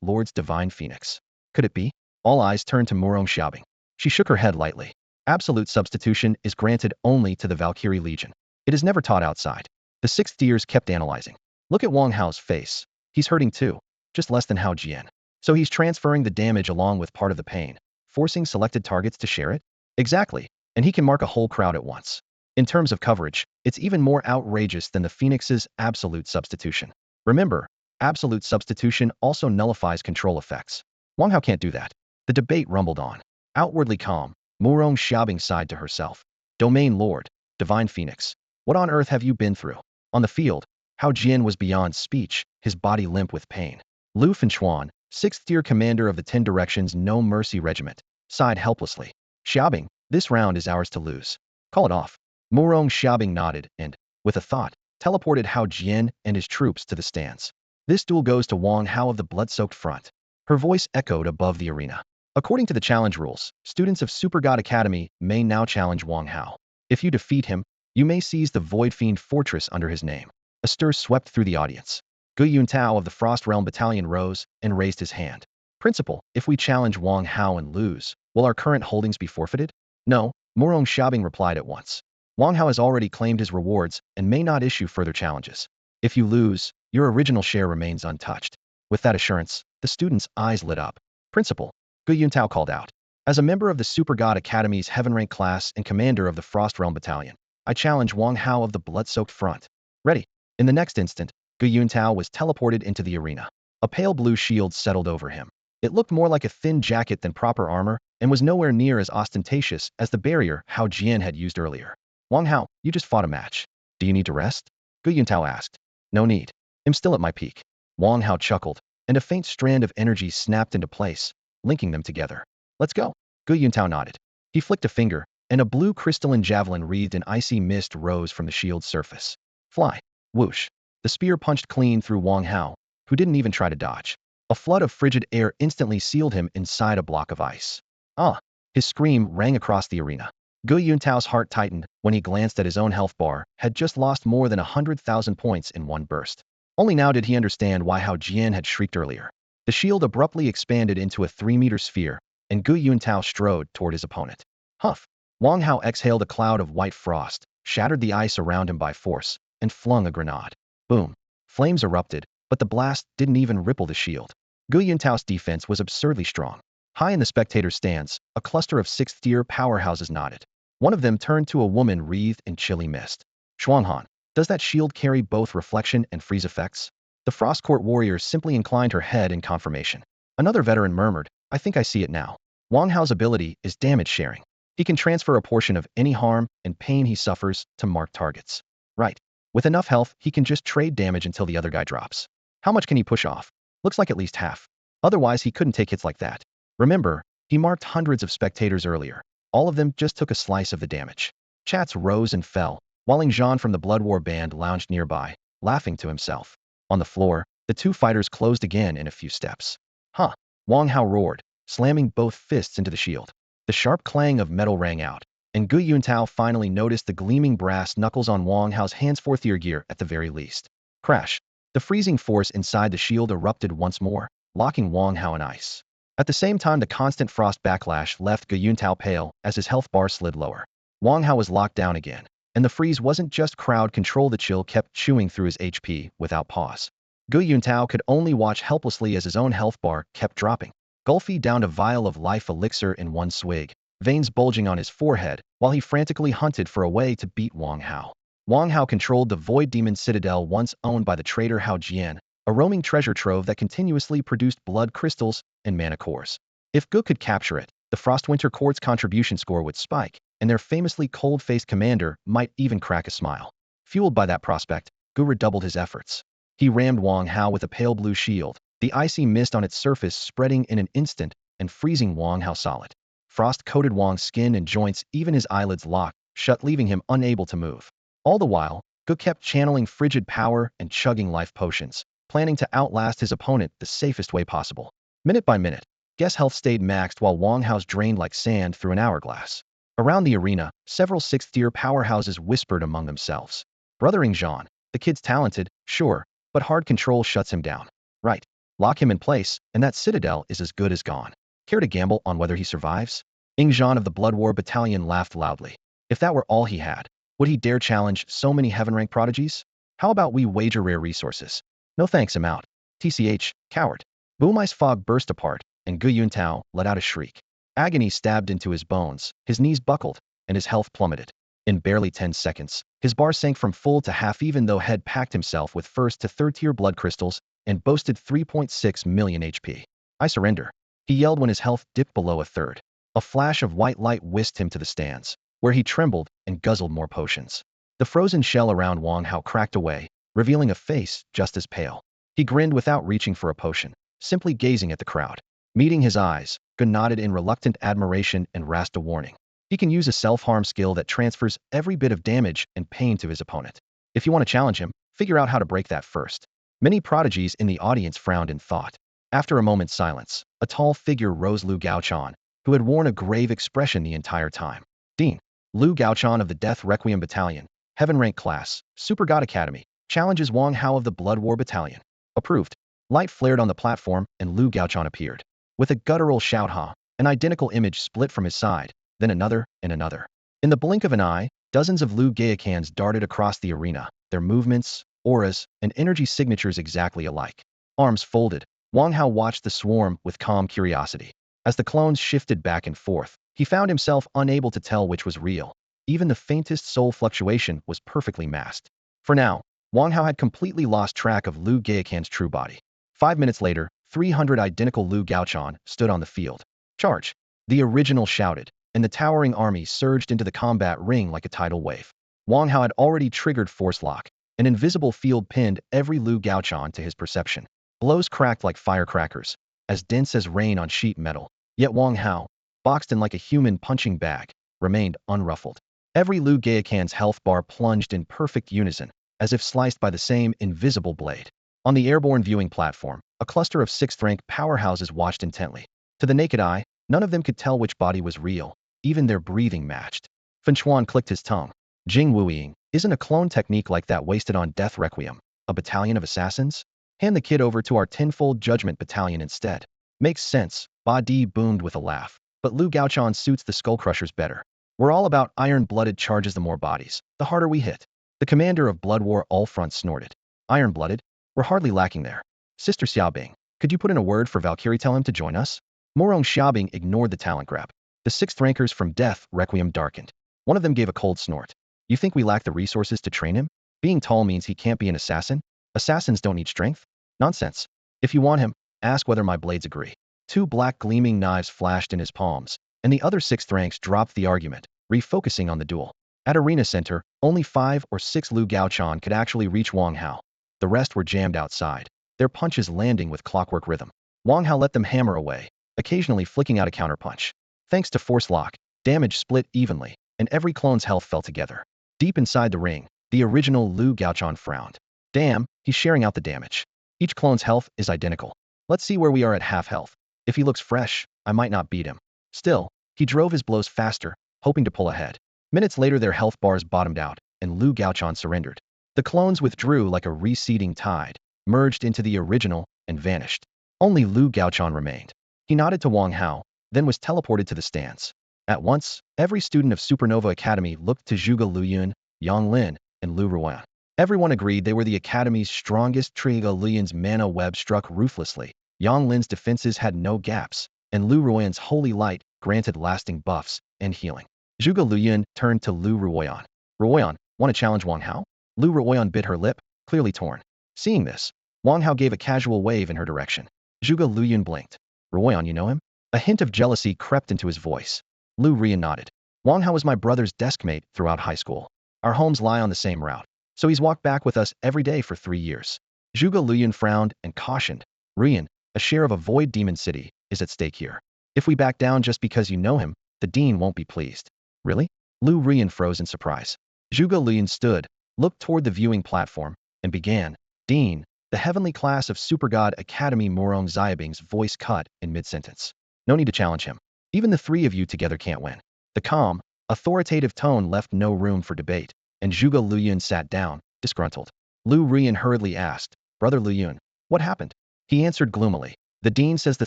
Lord's divine phoenix." Could it be? All eyes turned to Murong Xiaobing. She shook her head lightly. Absolute substitution is granted only to the Valkyrie Legion. It is never taught outside. The sixth tiers kept analyzing. Look at Wang Hao's face. He's hurting too, just less than Hao Jian. So he's transferring the damage along with part of the pain, forcing selected targets to share it? Exactly, and he can mark a whole crowd at once. In terms of coverage, it's even more outrageous than the Phoenix's absolute substitution. Remember, absolute substitution also nullifies control effects. Wang Hao can't do that. The debate rumbled on. Outwardly calm, Murong Xiaobing sighed to herself. Domain Lord, Divine Phoenix, what on earth have you been through? On the field, Hao Jian was beyond speech, his body limp with pain. Lu Fenchuan, sixth-tier commander of the 10 Directions No Mercy Regiment, sighed helplessly. Xiaobing, this round is ours to lose. Call it off. Murong Xiaobing nodded and, with a thought, teleported Hao Jian and his troops to the stands. This duel goes to Wang Hao of the blood-soaked front. Her voice echoed above the arena. According to the challenge rules, students of Super God Academy may now challenge Wang Hao. If you defeat him, you may seize the Void Fiend Fortress under his name. A stir swept through the audience. Gu Yuntao of the Frost Realm Battalion rose and raised his hand. Principal, if we challenge Wang Hao and lose, will our current holdings be forfeited? No, Murong Xiaobing replied at once. Wang Hao has already claimed his rewards and may not issue further challenges. If you lose, your original share remains untouched. With that assurance, the students' eyes lit up. Principal, Gu Yuntao called out. As a member of the Super God Academy's Heaven Rank class and commander of the Frost Realm Battalion, I challenge Wang Hao of the blood-soaked front. Ready. In the next instant, Gu Yuntao was teleported into the arena. A pale blue shield settled over him. It looked more like a thin jacket than proper armor and was nowhere near as ostentatious as the barrier Hao Jian had used earlier. Wang Hao, you just fought a match. Do you need to rest? Gu Yuntao asked. No need. I'm still at my peak. Wang Hao chuckled, and a faint strand of energy snapped into place, linking them together. Let's go. Gu Yuntao nodded. He flicked a finger, and a blue crystalline javelin wreathed in icy mist rose from the shield's surface. Fly. Whoosh. The spear punched clean through Wang Hao, who didn't even try to dodge. A flood of frigid air instantly sealed him inside a block of ice. Ah! His scream rang across the arena. Gu Yuntao's heart tightened when he glanced at his own health bar, had just lost more than 100,000 points in one burst. Only now did he understand why Hao Jian had shrieked earlier. The shield abruptly expanded into a 3-meter sphere, and Gu Yuntao strode toward his opponent. Huff! Wang Hao exhaled a cloud of white frost, shattered the ice around him by force, and flung a grenade. Boom! Flames erupted, but the blast didn't even ripple the shield. Gu Yuntao's defense was absurdly strong. High in the spectator stands, a cluster of 6th-tier powerhouses nodded. One of them turned to a woman wreathed in chilly mist. Shuanghan, does that shield carry both reflection and freeze effects? The Frost Court warrior simply inclined her head in confirmation. Another veteran murmured, I think I see it now. Wang Hao's ability is damage sharing. He can transfer a portion of any harm and pain he suffers to marked targets. Right. With enough health, he can just trade damage until the other guy drops. How much can he push off? Looks like at least half. Otherwise, he couldn't take hits like that. Remember, he marked hundreds of spectators earlier. All of them just took a slice of the damage. Chats rose and fell, while Ingzhan from the Blood War band lounged nearby, laughing to himself. On the floor, the two fighters closed again in a few steps. Huh. Wang Hao roared, slamming both fists into the shield. The sharp clang of metal rang out, and Gu Yuntao finally noticed the gleaming brass knuckles on Wang Hao's hands for ear gear at the very least. Crash. The freezing force inside the shield erupted once more, locking Wang Hao in ice. At the same time, the constant frost backlash left Gu Yuntao pale as his health bar slid lower. Wang Hao was locked down again, and the freeze wasn't just crowd control, the chill kept chewing through his HP without pause. Gu Yuntao could only watch helplessly as his own health bar kept dropping. Gulfy downed a vial of life elixir in one swig, veins bulging on his forehead, while he frantically hunted for a way to beat Wang Hao. Wang Hao controlled the Void Demon Citadel once owned by the traitor Hao Jian, a roaming treasure trove that continuously produced blood crystals and mana cores. If Gu could capture it, the Frostwinter Court's contribution score would spike, and their famously cold-faced commander might even crack a smile. Fueled by that prospect, Gu redoubled his efforts. He rammed Wang Hao with a pale blue shield, the icy mist on its surface spreading in an instant and freezing Wang Hao solid. Frost coated Wang's skin and joints, even his eyelids locked shut, leaving him unable to move. All the while, Gu kept channeling frigid power and chugging life potions, planning to outlast his opponent the safest way possible. Minute by minute, Guess health stayed maxed while Wang Hao's drained like sand through an hourglass. Around the arena, several sixth-tier powerhouses whispered among themselves. Brothering Jean, the kid's talented, sure, but hard control shuts him down. Right. Lock him in place, and that citadel is as good as gone. Care to gamble on whether he survives? Jean of the Blood War Battalion laughed loudly. If that were all he had, would he dare challenge so many heaven-rank prodigies? How about we wager rare resources? No thanks, I'm out. TCH, coward. Boomai's fog burst apart, and Gu Yuntao let out a shriek. Agony stabbed into his bones, his knees buckled, and his health plummeted. In barely 10 seconds, his bar sank from full to half even though he'd packed himself with first to third tier blood crystals and boasted 3.6 million HP. I surrender, he yelled when his health dipped below a third. A flash of white light whisked him to the stands, where he trembled and guzzled more potions. The frozen shell around Wang Hao cracked away, revealing a face just as pale. He grinned without reaching for a potion, simply gazing at the crowd. Meeting his eyes, Gun nodded in reluctant admiration and rasped a warning. He can use a self-harm skill that transfers every bit of damage and pain to his opponent. If you want to challenge him, figure out how to break that first. Many prodigies in the audience frowned in thought. After a moment's silence, a tall figure rose. Lu Gaochan, who had worn a grave expression the entire time. Dean. Lu Gaochan of the Death Requiem Battalion, Heaven Rank Class, Super God Academy, challenges Wang Hao of the Blood War Battalion. Approved. Light flared on the platform and Lu Gaochan appeared. With a guttural shout, an identical image split from his side, then another and another. In the blink of an eye, dozens of Lu Gaocans darted across the arena, their movements, auras, and energy signatures exactly alike. Arms folded, Wang Hao watched the swarm with calm curiosity. As the clones shifted back and forth, he found himself unable to tell which was real. Even the faintest soul fluctuation was perfectly masked. For now, Wang Hao had completely lost track of Lu Gaocan's true body. 5 minutes later, 300 identical Lu Gaochan stood on the field. Charge! The original shouted, and the towering army surged into the combat ring like a tidal wave. Wang Hao had already triggered Force Lock. An invisible field pinned every Lu Gaochan to his perception. Blows cracked like firecrackers, as dense as rain on sheet metal. Yet Wang Hao, boxed in like a human punching bag, remained unruffled. Every Lu Gaocan's health bar plunged in perfect unison, as if sliced by the same invisible blade. On the airborne viewing platform, a cluster of sixth-rank powerhouses watched intently. To the naked eye, none of them could tell which body was real. Even their breathing matched. Fenchuan clicked his tongue. Jing Wuiying, isn't a clone technique like that wasted on Death Requiem, a battalion of assassins? Hand the kid over to our tenfold Judgment Battalion instead. Makes sense, Ba Di boomed with a laugh. But Lu Gaochan suits the Skullcrushers better. We're all about iron-blooded charges. The more bodies, the harder we hit. The commander of Blood War Allfront snorted. Iron-blooded? We're hardly lacking there. Sister Xiaobing, could you put in a word for Valkyrie? Tell him to join us? Morong Xiaobing ignored the talent grab. The sixth rankers from Death Requiem darkened. One of them gave a cold snort. You think we lack the resources to train him? Being tall means he can't be an assassin? Assassins don't need strength? Nonsense. If you want him, ask whether my blades agree. 2 black gleaming knives flashed in his palms, and the other sixth ranks dropped the argument, refocusing on the duel. At Arena Center, only 5 or 6 Lu Gaochan could actually reach Wang Hao. The rest were jammed outside, their punches landing with clockwork rhythm. Wang Hao let them hammer away, occasionally flicking out a counterpunch. Thanks to Force Lock, damage split evenly, and every clone's health fell together. Deep inside the ring, the original Lu Gaochan frowned. Damn, he's sharing out the damage. Each clone's health is identical. Let's see where we are at half health. If he looks fresh, I might not beat him. Still, he drove his blows faster, hoping to pull ahead. Minutes later their health bars bottomed out, and Lu Gaochuan surrendered. The clones withdrew like a receding tide, merged into the original, and vanished. Only Lu Gaochuan remained. He nodded to Wang Hao, then was teleported to the stands. At once, every student of Supernova Academy looked to Zhuge Luyun, Yang Lin, and Lu Ruoyan. Everyone agreed they were the Academy's strongest. Zhuge Luyun's mana web struck ruthlessly. Yang Lin's defenses had no gaps, and Lu Ruoyan's holy light granted lasting buffs and healing. Zhuge Luyun turned to Lu Ruoyan. Ruoyan, want to challenge Wang Hao? Lu Ruoyan bit her lip, clearly torn. Seeing this, Wang Hao gave a casual wave in her direction. Zhuge Luyun blinked. Ruoyan, you know him? A hint of jealousy crept into his voice. Lu Ruoyan nodded. Wang Hao was my brother's deskmate throughout high school. Our homes lie on the same route, so he's walked back with us every day for 3 years. Zhuge Luyun frowned and cautioned. Ruoyan, a share of a void demon city is at stake here. If we back down just because you know him, the dean won't be pleased. Really? Lu Ruoyan froze in surprise. Zhuge Luyun stood, looked toward the viewing platform, and began. Dean, the heavenly class of Supergod Academy. Morong Xiaobing's voice cut in mid-sentence. No need to challenge him. Even the three of you together can't win. The calm, authoritative tone left no room for debate, and Zhuge Luyun sat down, disgruntled. Lu Ruoyan hurriedly asked, Brother Luyun, what happened? He answered gloomily. The dean says the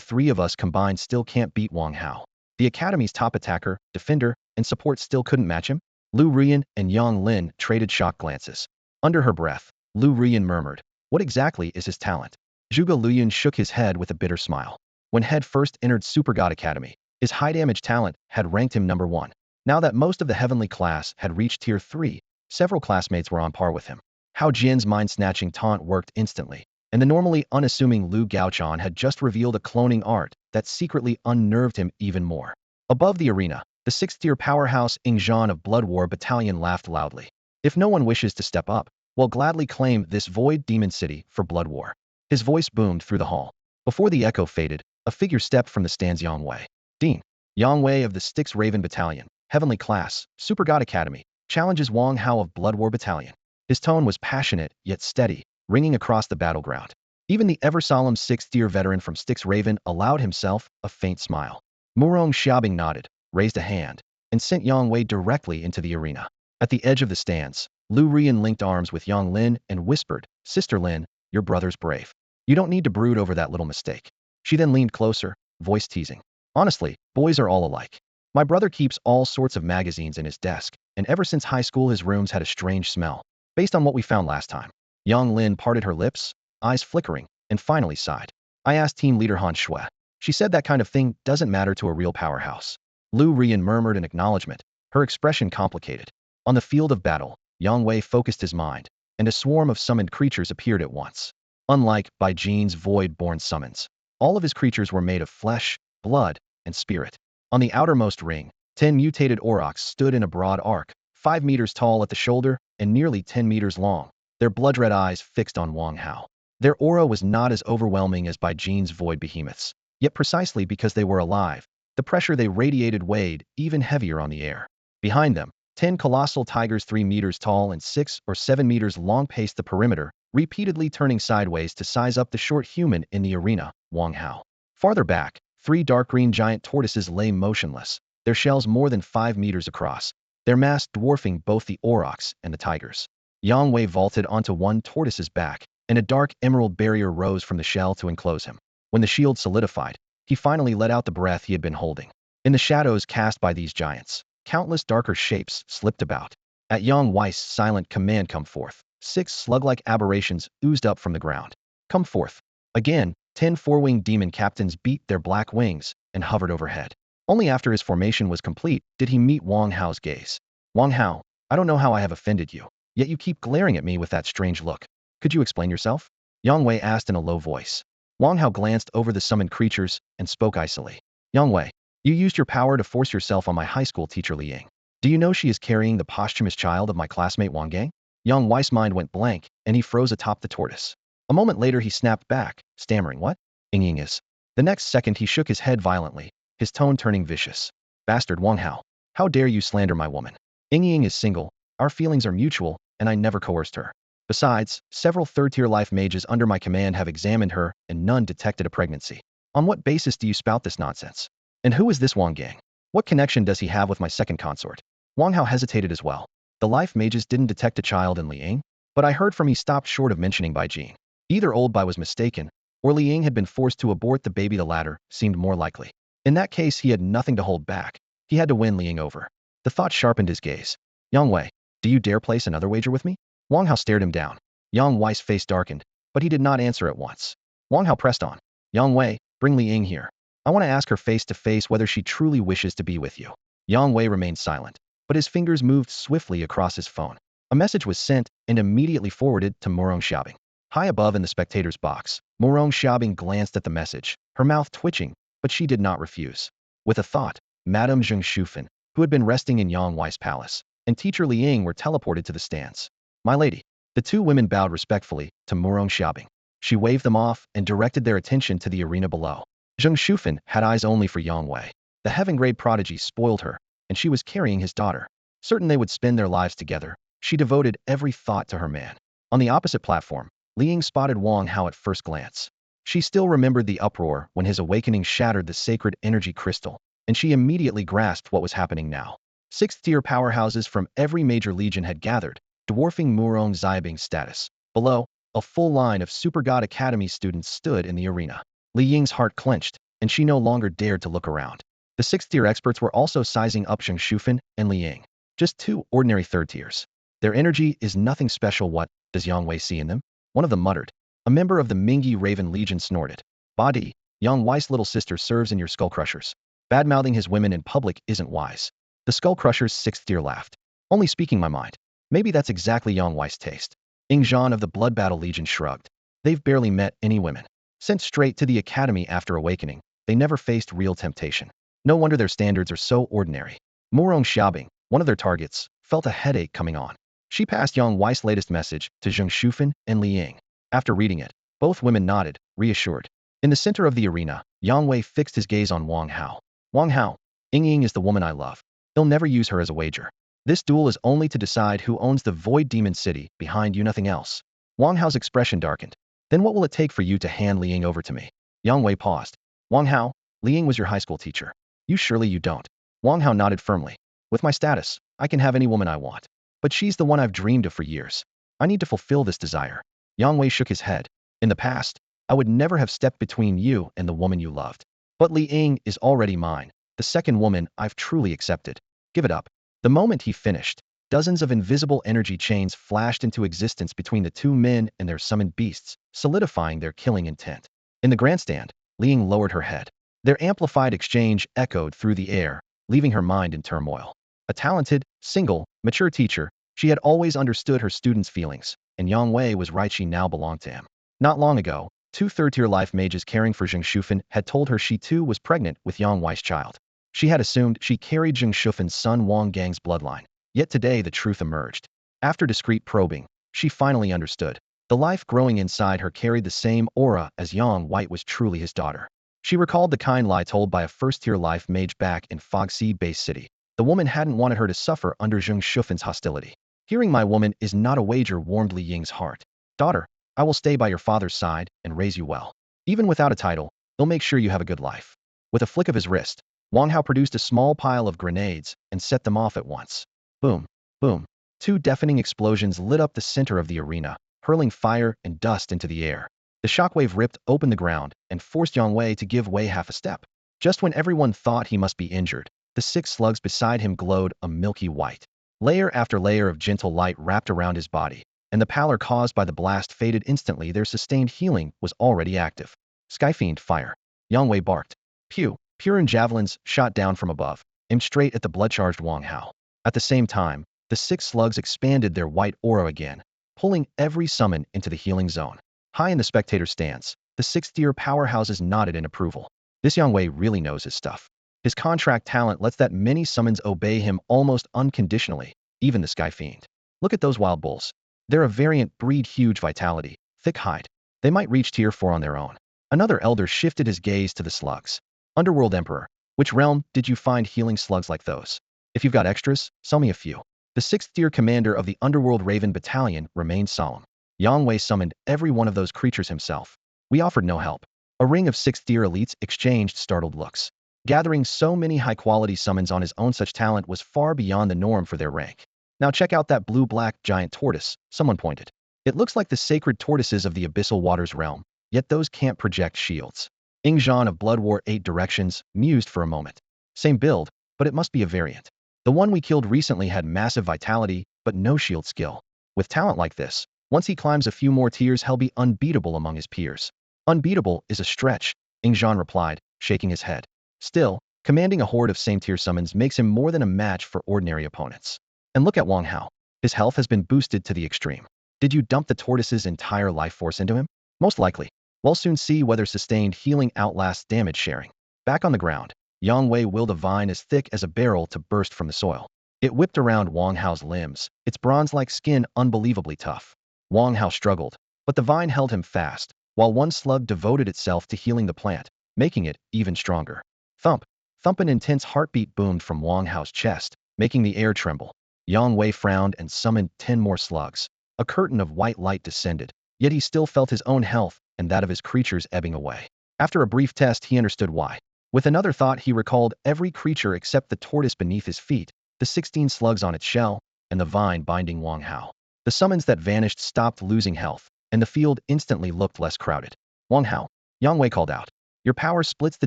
three of us combined still can't beat Wang Hao. The Academy's top attacker, defender, and support still couldn't match him? Lu Ruoyan and Yang Lin traded shocked glances. Under her breath, Lu Ruoyan murmured, what exactly is his talent? Zhuge Luyun shook his head with a bitter smile. When Head first entered Supergod Academy, his high-damage talent had ranked him number 1. Now that most of the heavenly class had reached tier 3, several classmates were on par with him. Hao Jian's mind-snatching taunt worked instantly, and the normally unassuming Lu Gaochuan had just revealed a cloning art that secretly unnerved him even more. Above the arena, the 6th-tier powerhouse Ingzhan of Blood War Battalion laughed loudly. If no one wishes to step up, we'll gladly claim this void demon city for Blood War. His voice boomed through the hall. Before the echo faded, a figure stepped from the stands. Yang Wei. Dean. Yang Wei of the Styx Raven Battalion, Heavenly Class, Supergod Academy, challenges Wang Hao of Blood War Battalion. His tone was passionate, yet steady, ringing across the battleground. Even the ever-solemn 6th-tier veteran from Styx Raven allowed himself a faint smile. Morong Xiaobing nodded, raised a hand, and sent Yang Wei directly into the arena. At the edge of the stands, Lu Ruoyan linked arms with Yang Lin and whispered, Sister Lin, your brother's brave. You don't need to brood over that little mistake. She then leaned closer, voice teasing. Honestly, boys are all alike. My brother keeps all sorts of magazines in his desk, and ever since high school his rooms had a strange smell, based on what we found last time. Yang Lin parted her lips, eyes flickering, and finally sighed. I asked team leader Han Shui. She said that kind of thing doesn't matter to a real powerhouse. Lu Ruoyan murmured in acknowledgement, her expression complicated. On the field of battle, Yang Wei focused his mind, and a swarm of summoned creatures appeared at once. Unlike Bai Jin's void-born summons, all of his creatures were made of flesh, blood, and spirit. On the outermost ring, 10 mutated aurochs stood in a broad arc, 5 meters tall at the shoulder and nearly 10 meters long, their blood-red eyes fixed on Wang Hao. Their aura was not as overwhelming as Bai Jin's void behemoths, yet precisely because they were alive, the pressure they radiated weighed even heavier on the air. Behind them, 10 colossal tigers 3 meters tall and 6 or 7 meters long paced the perimeter, repeatedly turning sideways to size up the short human in the arena, Wang Hao. Farther back, 3 dark green giant tortoises lay motionless, their shells more than 5 meters across, their mass dwarfing both the aurochs and the tigers. Yang Wei vaulted onto one tortoise's back, and a dark emerald barrier rose from the shell to enclose him. When the shield solidified, he finally let out the breath he had been holding. In the shadows cast by these giants, countless darker shapes slipped about. At Yang Wei's silent command, come forth, 6 slug-like aberrations oozed up from the ground. Come forth. Again, 10 four-winged demon captains beat their black wings and hovered overhead. Only after his formation was complete did he meet Wang Hao's gaze. Wang Hao, I don't know how I have offended you, yet you keep glaring at me with that strange look. Could you explain yourself? Yang Wei asked in a low voice. Wang Hao glanced over the summoned creatures and spoke icily. Yang Wei, you used your power to force yourself on my high school teacher Li Ying. Do you know she is carrying the posthumous child of my classmate Wang Gang? Yang Wei's mind went blank, and he froze atop the tortoise. A moment later he snapped back, stammering, what? Ying is. The next second he shook his head violently, his tone turning vicious. Bastard Wang Hao, how dare you slander my woman? Ying is single, our feelings are mutual, and I never coerced her. Besides, several third-tier life mages under my command have examined her, and none detected a pregnancy. On what basis do you spout this nonsense? And who is this Wang Gang? What connection does he have with my second consort? Wang Hao hesitated as well. The life mages didn't detect a child in Liang, but I heard from he stopped short of mentioning Bai Jin. Either old Bai was mistaken, or Liang had been forced to abort the baby. The latter seemed more likely. In that case, he had nothing to hold back. He had to win Liang over. The thought sharpened his gaze. Yang Wei, do you dare place another wager with me? Wang Hao stared him down. Yang Wei's face darkened, but he did not answer at once. Wang Hao pressed on. Yang Wei, bring Liang here. I want to ask her face to face whether she truly wishes to be with you. Yang Wei remained silent, but his fingers moved swiftly across his phone. A message was sent and immediately forwarded to Murong Xiaobing. High above in the spectator's box, Murong Xiaobing glanced at the message, her mouth twitching, but she did not refuse. With a thought, Madame Zheng Shufan, who had been resting in Yang Wei's palace, and teacher Liang were teleported to the stands. My lady. The two women bowed respectfully to Murong Xiaobing. She waved them off and directed their attention to the arena below. Zheng Shufan had eyes only for Yang Wei. The heaven-grade prodigy spoiled her, and she was carrying his daughter. Certain they would spend their lives together, she devoted every thought to her man. On the opposite platform, Liang spotted Wang Hao at first glance. She still remembered the uproar when his awakening shattered the sacred energy crystal, and she immediately grasped what was happening now. Sixth-tier powerhouses from every major legion had gathered, dwarfing Murong Xiaobing's status. Below, a full line of Super God Academy students stood in the arena. Li Ying's heart clenched, and she no longer dared to look around. The sixth-tier experts were also sizing up Zheng Shufan and Li Ying. Just two ordinary third tiers. Their energy is nothing special. What does Yang Wei see in them? One of them muttered. A member of the Mingyi Raven Legion snorted. Badi, Yang Wei's little sister serves in your skull crushers. Bad-mouthing his women in public isn't wise. The skull crushers' sixth-tier laughed. Only speaking my mind. Maybe that's exactly Yang Wei's taste. Ing Zhan of the Blood Battle Legion shrugged. They've barely met any women. Sent straight to the academy after awakening, they never faced real temptation. No wonder their standards are so ordinary. Murong Xiaobing, one of their targets, felt a headache coming on. She passed Yang Wei's latest message to Zheng Shufan and Li Ying. After reading it, both women nodded, reassured. In the center of the arena, Yang Wei fixed his gaze on Wang Hao. Wang Hao, Ying Ying is the woman I love. He'll never use her as a wager. This duel is only to decide who owns the Void Demon City. Behind you, nothing else. Wang Hao's expression darkened. Then what will it take for you to hand Li Ying over to me? Yang Wei paused. Wang Hao, Li Ying was your high school teacher. Surely you don't. Wang Hao nodded firmly. With my status, I can have any woman I want. But she's the one I've dreamed of for years. I need to fulfill this desire. Yang Wei shook his head. In the past, I would never have stepped between you and the woman you loved. But Li Ying is already mine, the second woman I've truly accepted. Give it up. The moment he finished, dozens of invisible energy chains flashed into existence between the two men and their summoned beasts, solidifying their killing intent. In the grandstand, Li Ying lowered her head. Their amplified exchange echoed through the air, leaving her mind in turmoil. A talented, single, mature teacher, she had always understood her students' feelings, and Yang Wei was right, she now belonged to him. Not long ago, two third-tier life mages caring for Zheng Shufan had told her she too was pregnant with Yang Wei's child. She had assumed she carried Zheng Shufan's son Wang Gang's bloodline. Yet today the truth emerged. After discreet probing, she finally understood. The life growing inside her carried the same aura as Yang White was truly his daughter. She recalled the kind lie told by a first-tier life mage back in Fogseed Base City. The woman hadn't wanted her to suffer under Zheng Shufan's hostility. Hearing my woman is not a wager warmed Li Ying's heart. Daughter, I will stay by your father's side and raise you well. Even without a title, he'll make sure you have a good life. With a flick of his wrist, Wang Hao produced a small pile of grenades and set them off at once. Boom, boom. Two deafening explosions lit up the center of the arena, hurling fire and dust into the air. The shockwave ripped open the ground and forced Yang Wei to give way half a step. Just when everyone thought he must be injured, the 6 slugs beside him glowed a milky white. Layer after layer of gentle light wrapped around his body, and the pallor caused by the blast faded instantly. Their sustained healing was already active. Skyfiend fire. Yang Wei barked. Pew. Pure javelins shot down from above, aimed straight at the blood-charged Wang Hao. At the same time, the 6 slugs expanded their white aura again, pulling every summon into the healing zone. High in the spectator stands, the 6th-tier powerhouses nodded in approval. This Yang Wei really knows his stuff. His contract talent lets that many summons obey him almost unconditionally, even the Skyfiend. Look at those wild bulls. They're a variant breed, huge vitality, thick hide. They might reach tier 4 on their own. Another elder shifted his gaze to the slugs. Underworld Emperor, which realm did you find healing slugs like those? If you've got extras, sell me a few. The 6th-tier commander of the Underworld Raven Battalion remained solemn. Yang Wei summoned every one of those creatures himself. We offered no help. A ring of 6th-tier elites exchanged startled looks. Gathering so many high-quality summons on his own such talent was far beyond the norm for their rank. Now check out that blue-black giant tortoise, someone pointed. It looks like the sacred tortoises of the Abyssal Waters realm, yet those can't project shields. Ingzhan of Blood War 8 Directions mused for a moment. Same build, but it must be a variant. The one we killed recently had massive vitality, but no shield skill. With talent like this, once he climbs a few more tiers he'll be unbeatable among his peers. Unbeatable is a stretch, Ingzhan replied, shaking his head. Still, commanding a horde of same-tier summons makes him more than a match for ordinary opponents. And look at Wang Hao. His health has been boosted to the extreme. Did you dump the tortoise's entire life force into him? Most likely. We'll soon see whether sustained healing outlasts damage sharing. Back on the ground, Yang Wei willed a vine as thick as a barrel to burst from the soil. It whipped around Wang Hao's limbs, its bronze-like skin unbelievably tough. Wang Hao struggled, but the vine held him fast, while one slug devoted itself to healing the plant, making it even stronger. Thump! Thump! An intense heartbeat boomed from Wang Hao's chest, making the air tremble. Yang Wei frowned and summoned 10 more slugs. A curtain of white light descended, yet he still felt his own health and that of his creatures ebbing away. After a brief test, he understood why. With another thought, he recalled every creature except the tortoise beneath his feet, the 16 slugs on its shell, and the vine binding Wang Hao. The summons that vanished stopped losing health, and the field instantly looked less crowded. Wang Hao, Yang Wei called out. Your power splits the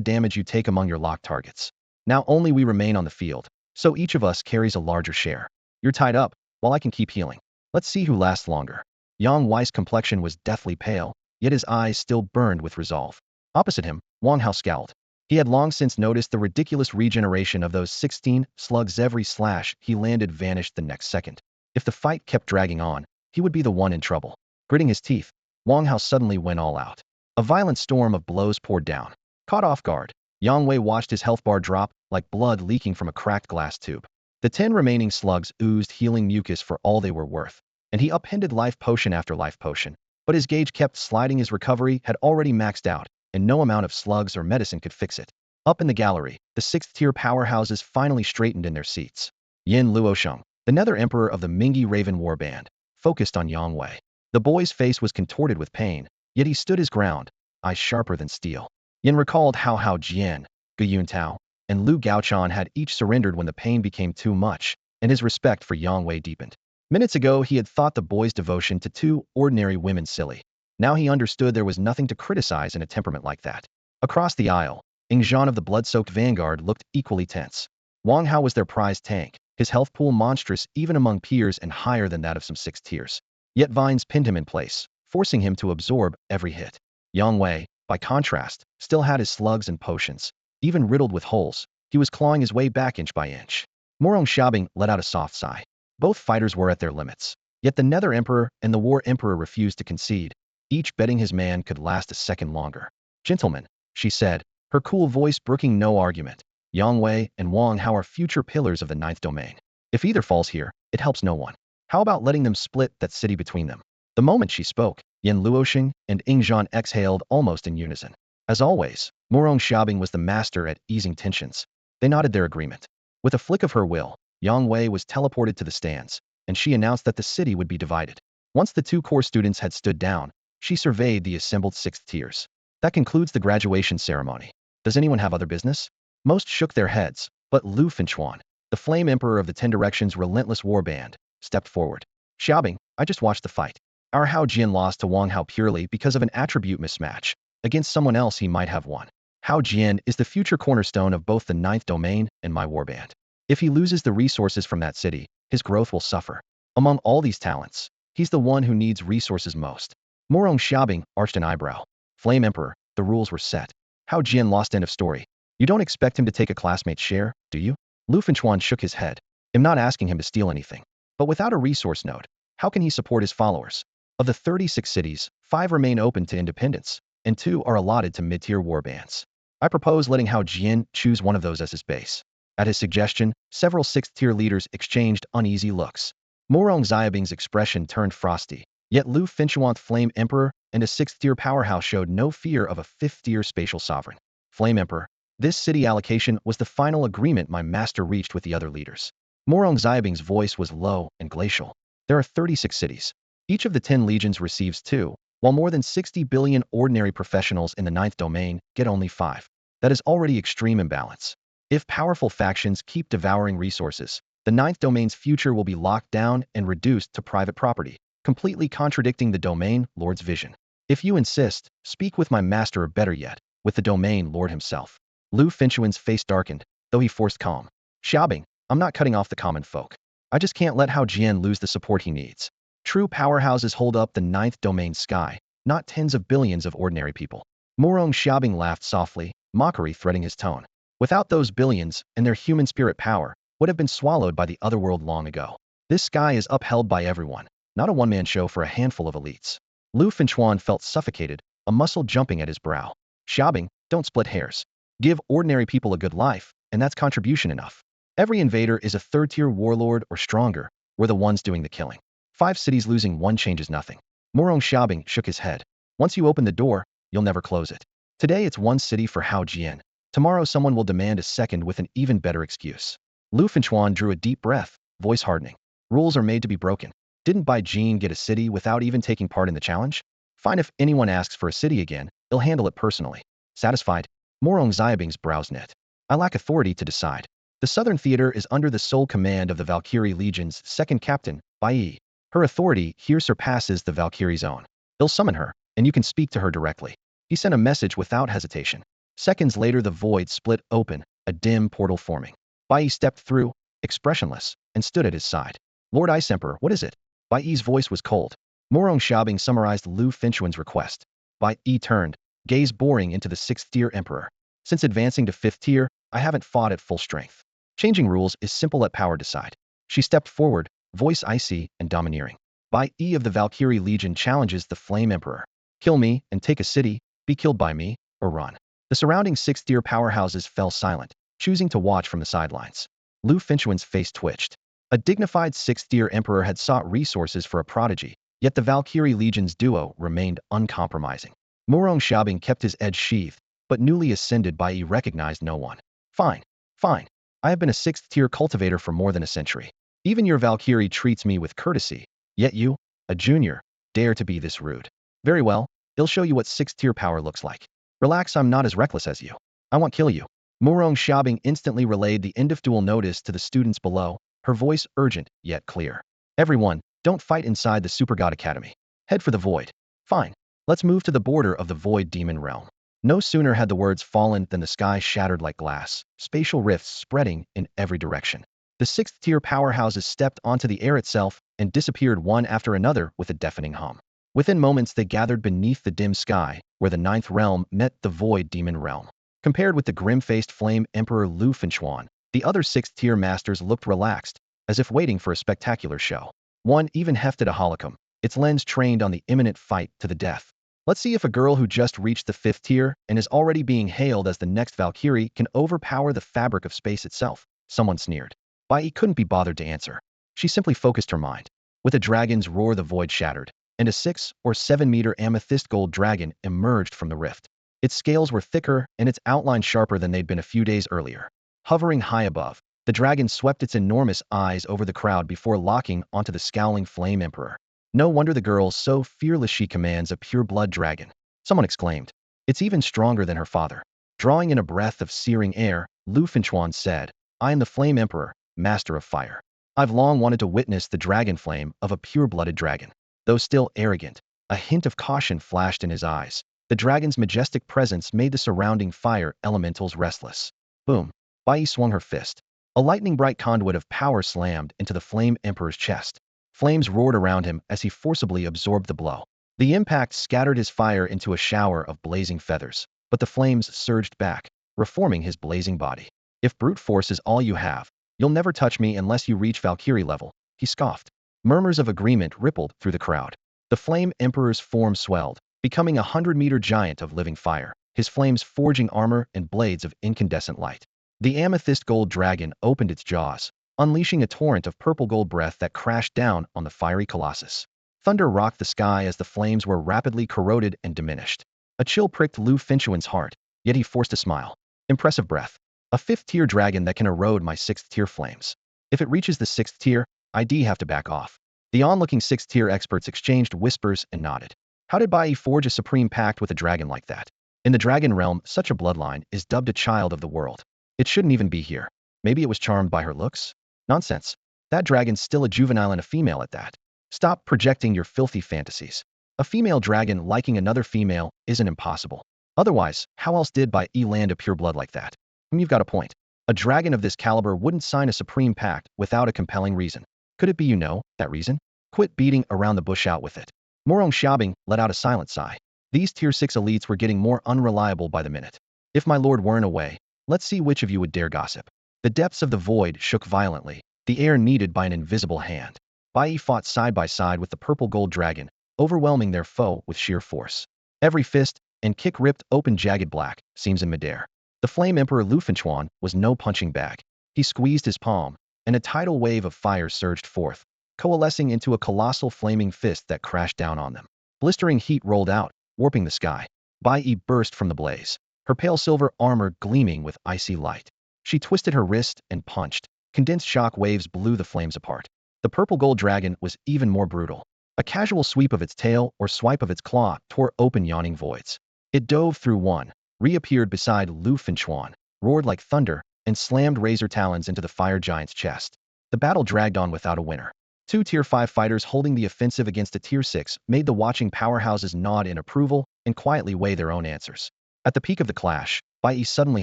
damage you take among your locked targets. Now only we remain on the field, so each of us carries a larger share. You're tied up, while I can keep healing. Let's see who lasts longer. Yang Wei's complexion was deathly pale, yet his eyes still burned with resolve. Opposite him, Wang Hao scowled. He had long since noticed the ridiculous regeneration of those 16 slugs. Every slash he landed vanished the next second. If the fight kept dragging on, he would be the one in trouble. Gritting his teeth, Wang Hao suddenly went all out. A violent storm of blows poured down. Caught off guard, Yang Wei watched his health bar drop, like blood leaking from a cracked glass tube. The 10 remaining slugs oozed healing mucus for all they were worth, and he upended life potion after life potion. But his gauge kept sliding. His recovery had already maxed out, and no amount of slugs or medicine could fix it. Up in the gallery, the 6th-tier powerhouses finally straightened in their seats. Yin Luosheng, the Nether Emperor of the Mingyi Raven Warband, focused on Yang Wei. The boy's face was contorted with pain, yet he stood his ground, eyes sharper than steel. Yin recalled how Hao Jian, Gu Yuntao, and Lu Gaochan had each surrendered when the pain became too much, and his respect for Yang Wei deepened. Minutes ago, he had thought the boy's devotion to 2 ordinary women silly. Now he understood there was nothing to criticize in a temperament like that. Across the aisle, Ingzhan of the blood-soaked vanguard looked equally tense. Wang Hao was their prized tank, his health pool monstrous even among peers and higher than that of some 6th tiers. Yet vines pinned him in place, forcing him to absorb every hit. Yang Wei, by contrast, still had his slugs and potions. Even riddled with holes, he was clawing his way back inch by inch. Morong Xiaobing let out a soft sigh. Both fighters were at their limits. Yet the Nether Emperor and the War Emperor refused to concede, each betting his man could last a second longer. Gentlemen, she said, her cool voice brooking no argument. Yang Wei and Wang Hao are future pillars of the 9th domain. If either falls here, it helps no one. How about letting them split that city between them? The moment she spoke, Yin Luosheng and Ingzhan exhaled almost in unison. As always, Morong Xiaobing was the master at easing tensions. They nodded their agreement. With a flick of her will, Yang Wei was teleported to the stands, and she announced that the city would be divided. Once the 2 core students had stood down, she surveyed the assembled 6th tiers. That concludes the graduation ceremony. Does anyone have other business? Most shook their heads, but Lu Finchuan, the Flame Emperor of the 10 Directions Relentless Warband, stepped forward. Xiaobing, I just watched the fight. Our Hao Jian lost to Wang Hao purely because of an attribute mismatch. Against someone else he might have won. Hao Jian is the future cornerstone of both the 9th domain and my warband. If he loses the resources from that city, his growth will suffer. Among all these talents, he's the one who needs resources most. Morong Xiaobing arched an eyebrow. Flame Emperor, the rules were set. Hao Jian lost, end of story. You don't expect him to take a classmate's share, do you? Lu Finchuan shook his head. I'm not asking him to steal anything. But without a resource node, how can he support his followers? Of the 36 cities, 5 remain open to independence, and 2 are allotted to mid-tier warbands. I propose letting Hao Jian choose one of those as his base. At his suggestion, several 6th-tier leaders exchanged uneasy looks. Morong Xiaobing's expression turned frosty, yet Lu Finchuan, Flame Emperor, and a 6th-tier powerhouse showed no fear of a 5th-tier spatial sovereign. Flame Emperor, this city allocation was the final agreement my master reached with the other leaders. Morong Xiaobing's voice was low and glacial. There are 36 cities. Each of the 10 legions receives 2, while more than 60 billion ordinary professionals in the ninth domain get only 5. That is already extreme imbalance. If powerful factions keep devouring resources, the ninth domain's future will be locked down and reduced to private property, completely contradicting the domain lord's vision. If you insist, speak with my master, or better yet, with the domain lord himself. Lu Finchuan's face darkened, though he forced calm. Xiaobing, I'm not cutting off the common folk. I just can't let Hao Jian lose the support he needs. True powerhouses hold up the ninth domain sky, not tens of billions of ordinary people. Morong Xiaobing laughed softly, mockery threading his tone. Without those billions, and their human spirit power would have been swallowed by the other world long ago. This sky is upheld by everyone, not a one-man show for a handful of elites. Lu Finchuan felt suffocated, a muscle jumping at his brow. Xiaobing, don't split hairs. Give ordinary people a good life, and that's contribution enough. Every invader is a third-tier warlord or stronger. We're the ones doing the killing. 5 cities losing 1 changes nothing. Morong Xiaobing shook his head. Once you open the door, you'll never close it. Today it's 1 city for Hao Jian. Tomorrow someone will demand a second with an even better excuse. Lu Finchuan drew a deep breath, voice hardening. Rules are made to be broken. Didn't Bai Jin get a city without even taking part in the challenge? Fine, if anyone asks for a city again, he'll handle it personally. Satisfied? Morong Xiaobing's brows knit. I lack authority to decide. The Southern Theater is under the sole command of the Valkyrie Legion's second captain, Bai Yi. Her authority here surpasses the Valkyrie's own. They'll summon her, and you can speak to her directly. He sent a message without hesitation. Seconds later the void split open, a dim portal forming. Bai Yi stepped through, expressionless, and stood at his side. Lord Ice Emperor, what is it? Bai Yi's voice was cold. Morong Xiaobing summarized Lu Finchuan's request. Bai Yi turned, gaze boring into the 6th-tier emperor. Since advancing to 5th tier, I haven't fought at full strength. Changing rules is simple, let power decide. She stepped forward, voice icy and domineering. Bai Yi of the Valkyrie Legion challenges the Flame Emperor. Kill me and take a city, be killed by me, or run. The surrounding 6th-tier powerhouses fell silent, choosing to watch from the sidelines. Lu Finchuan's face twitched. A dignified 6th-tier emperor had sought resources for a prodigy, yet the Valkyrie Legion's duo remained uncompromising. Morong Xiaobing kept his edge sheathed, but newly ascended Bai Yi recognized no one. Fine, fine. I have been a 6th-tier cultivator for more than a century. Even your Valkyrie treats me with courtesy, yet you, a junior, dare to be this rude. Very well, I'll show you what 6th-tier power looks like. Relax, I'm not as reckless as you. I won't kill you. Morong Xiaobing instantly relayed the end of duel notice to the students below, her voice urgent yet clear. Everyone, don't fight inside the Super God Academy. Head for the void. Fine. Let's move to the border of the void demon realm. No sooner had the words fallen than the sky shattered like glass, spatial rifts spreading in every direction. The 6th-tier powerhouses stepped onto the air itself and disappeared one after another with a deafening hum. Within moments they gathered beneath the dim sky, where the 9th realm met the void demon realm. Compared with the grim-faced Flame Emperor Lu Finchuan, the other 6th-tier masters looked relaxed, as if waiting for a spectacular show. One even hefted a holocron, its lens trained on the imminent fight to the death. Let's see if a girl who just reached the 5th tier and is already being hailed as the next Valkyrie can overpower the fabric of space itself, someone sneered. Bai Yi couldn't be bothered to answer. She simply focused her mind. With a dragon's roar the void shattered, and a 6 or 7 meter amethyst gold dragon emerged from the rift. Its scales were thicker and its outline sharper than they'd been a few days earlier. Hovering high above, the dragon swept its enormous eyes over the crowd before locking onto the scowling Flame Emperor. No wonder the girl's so fearless, she commands a pure-blood dragon. Someone exclaimed. It's even stronger than her father. Drawing in a breath of searing air, Lu Finchuan said, I am the Flame Emperor, master of fire. I've long wanted to witness the dragon flame of a pure-blooded dragon. Though still arrogant, a hint of caution flashed in his eyes. The dragon's majestic presence made the surrounding fire elementals restless. Boom. Bai Yi swung her fist. A lightning-bright conduit of power slammed into the Flame Emperor's chest. Flames roared around him as he forcibly absorbed the blow. The impact scattered his fire into a shower of blazing feathers, but the flames surged back, reforming his blazing body. If brute force is all you have, you'll never touch me unless you reach Valkyrie level, he scoffed. Murmurs of agreement rippled through the crowd. The Flame Emperor's form swelled, becoming a 100-meter giant of living fire, his flames forging armor and blades of incandescent light. The amethyst gold dragon opened its jaws, unleashing a torrent of purple gold breath that crashed down on the fiery colossus. Thunder rocked the sky as the flames were rapidly corroded and diminished. A chill pricked Lu Finchuan's heart, yet he forced a smile. Impressive breath. A 5th-tier dragon that can erode my 6th-tier flames. If it reaches the 6th tier, I'd have to back off. The onlooking sixth-tier experts exchanged whispers and nodded. How did Bai forge a supreme pact with a dragon like that? In the dragon realm, such a bloodline is dubbed a child of the world. It shouldn't even be here. Maybe it was charmed by her looks? Nonsense. That dragon's still a juvenile and a female at that. Stop projecting your filthy fantasies. A female dragon liking another female isn't impossible. Otherwise, how else did Bai land a pure blood like that? You've got a point. A dragon of this caliber wouldn't sign a supreme pact without a compelling reason. Could it be that reason? Quit beating around the bush, out with it. Morong Xiaobing let out a silent sigh. These tier 6 elites were getting more unreliable by the minute. If my lord weren't away, let's see which of you would dare gossip. The depths of the void shook violently, the air kneaded by an invisible hand. Bai fought side by side with the purple gold dragon, overwhelming their foe with sheer force. Every fist and kick ripped open jagged black seams in midair. The Flame Emperor Lu Fenchuan was no punching bag. He squeezed his palm, and a tidal wave of fire surged forth, coalescing into a colossal flaming fist that crashed down on them. Blistering heat rolled out, warping the sky. Bai burst from the blaze, her pale silver armor gleaming with icy light. She twisted her wrist and punched. Condensed shock waves blew the flames apart. The purple gold dragon was even more brutal. A casual sweep of its tail or swipe of its claw tore open yawning voids. It dove through one, reappeared beside Lu Fenchuan, roared like thunder, and slammed razor talons into the fire giant's chest. The battle dragged on without a winner. Two Tier 5 fighters holding the offensive against a Tier 6 made the watching powerhouses nod in approval and quietly weigh their own answers. At the peak of the clash, Bai suddenly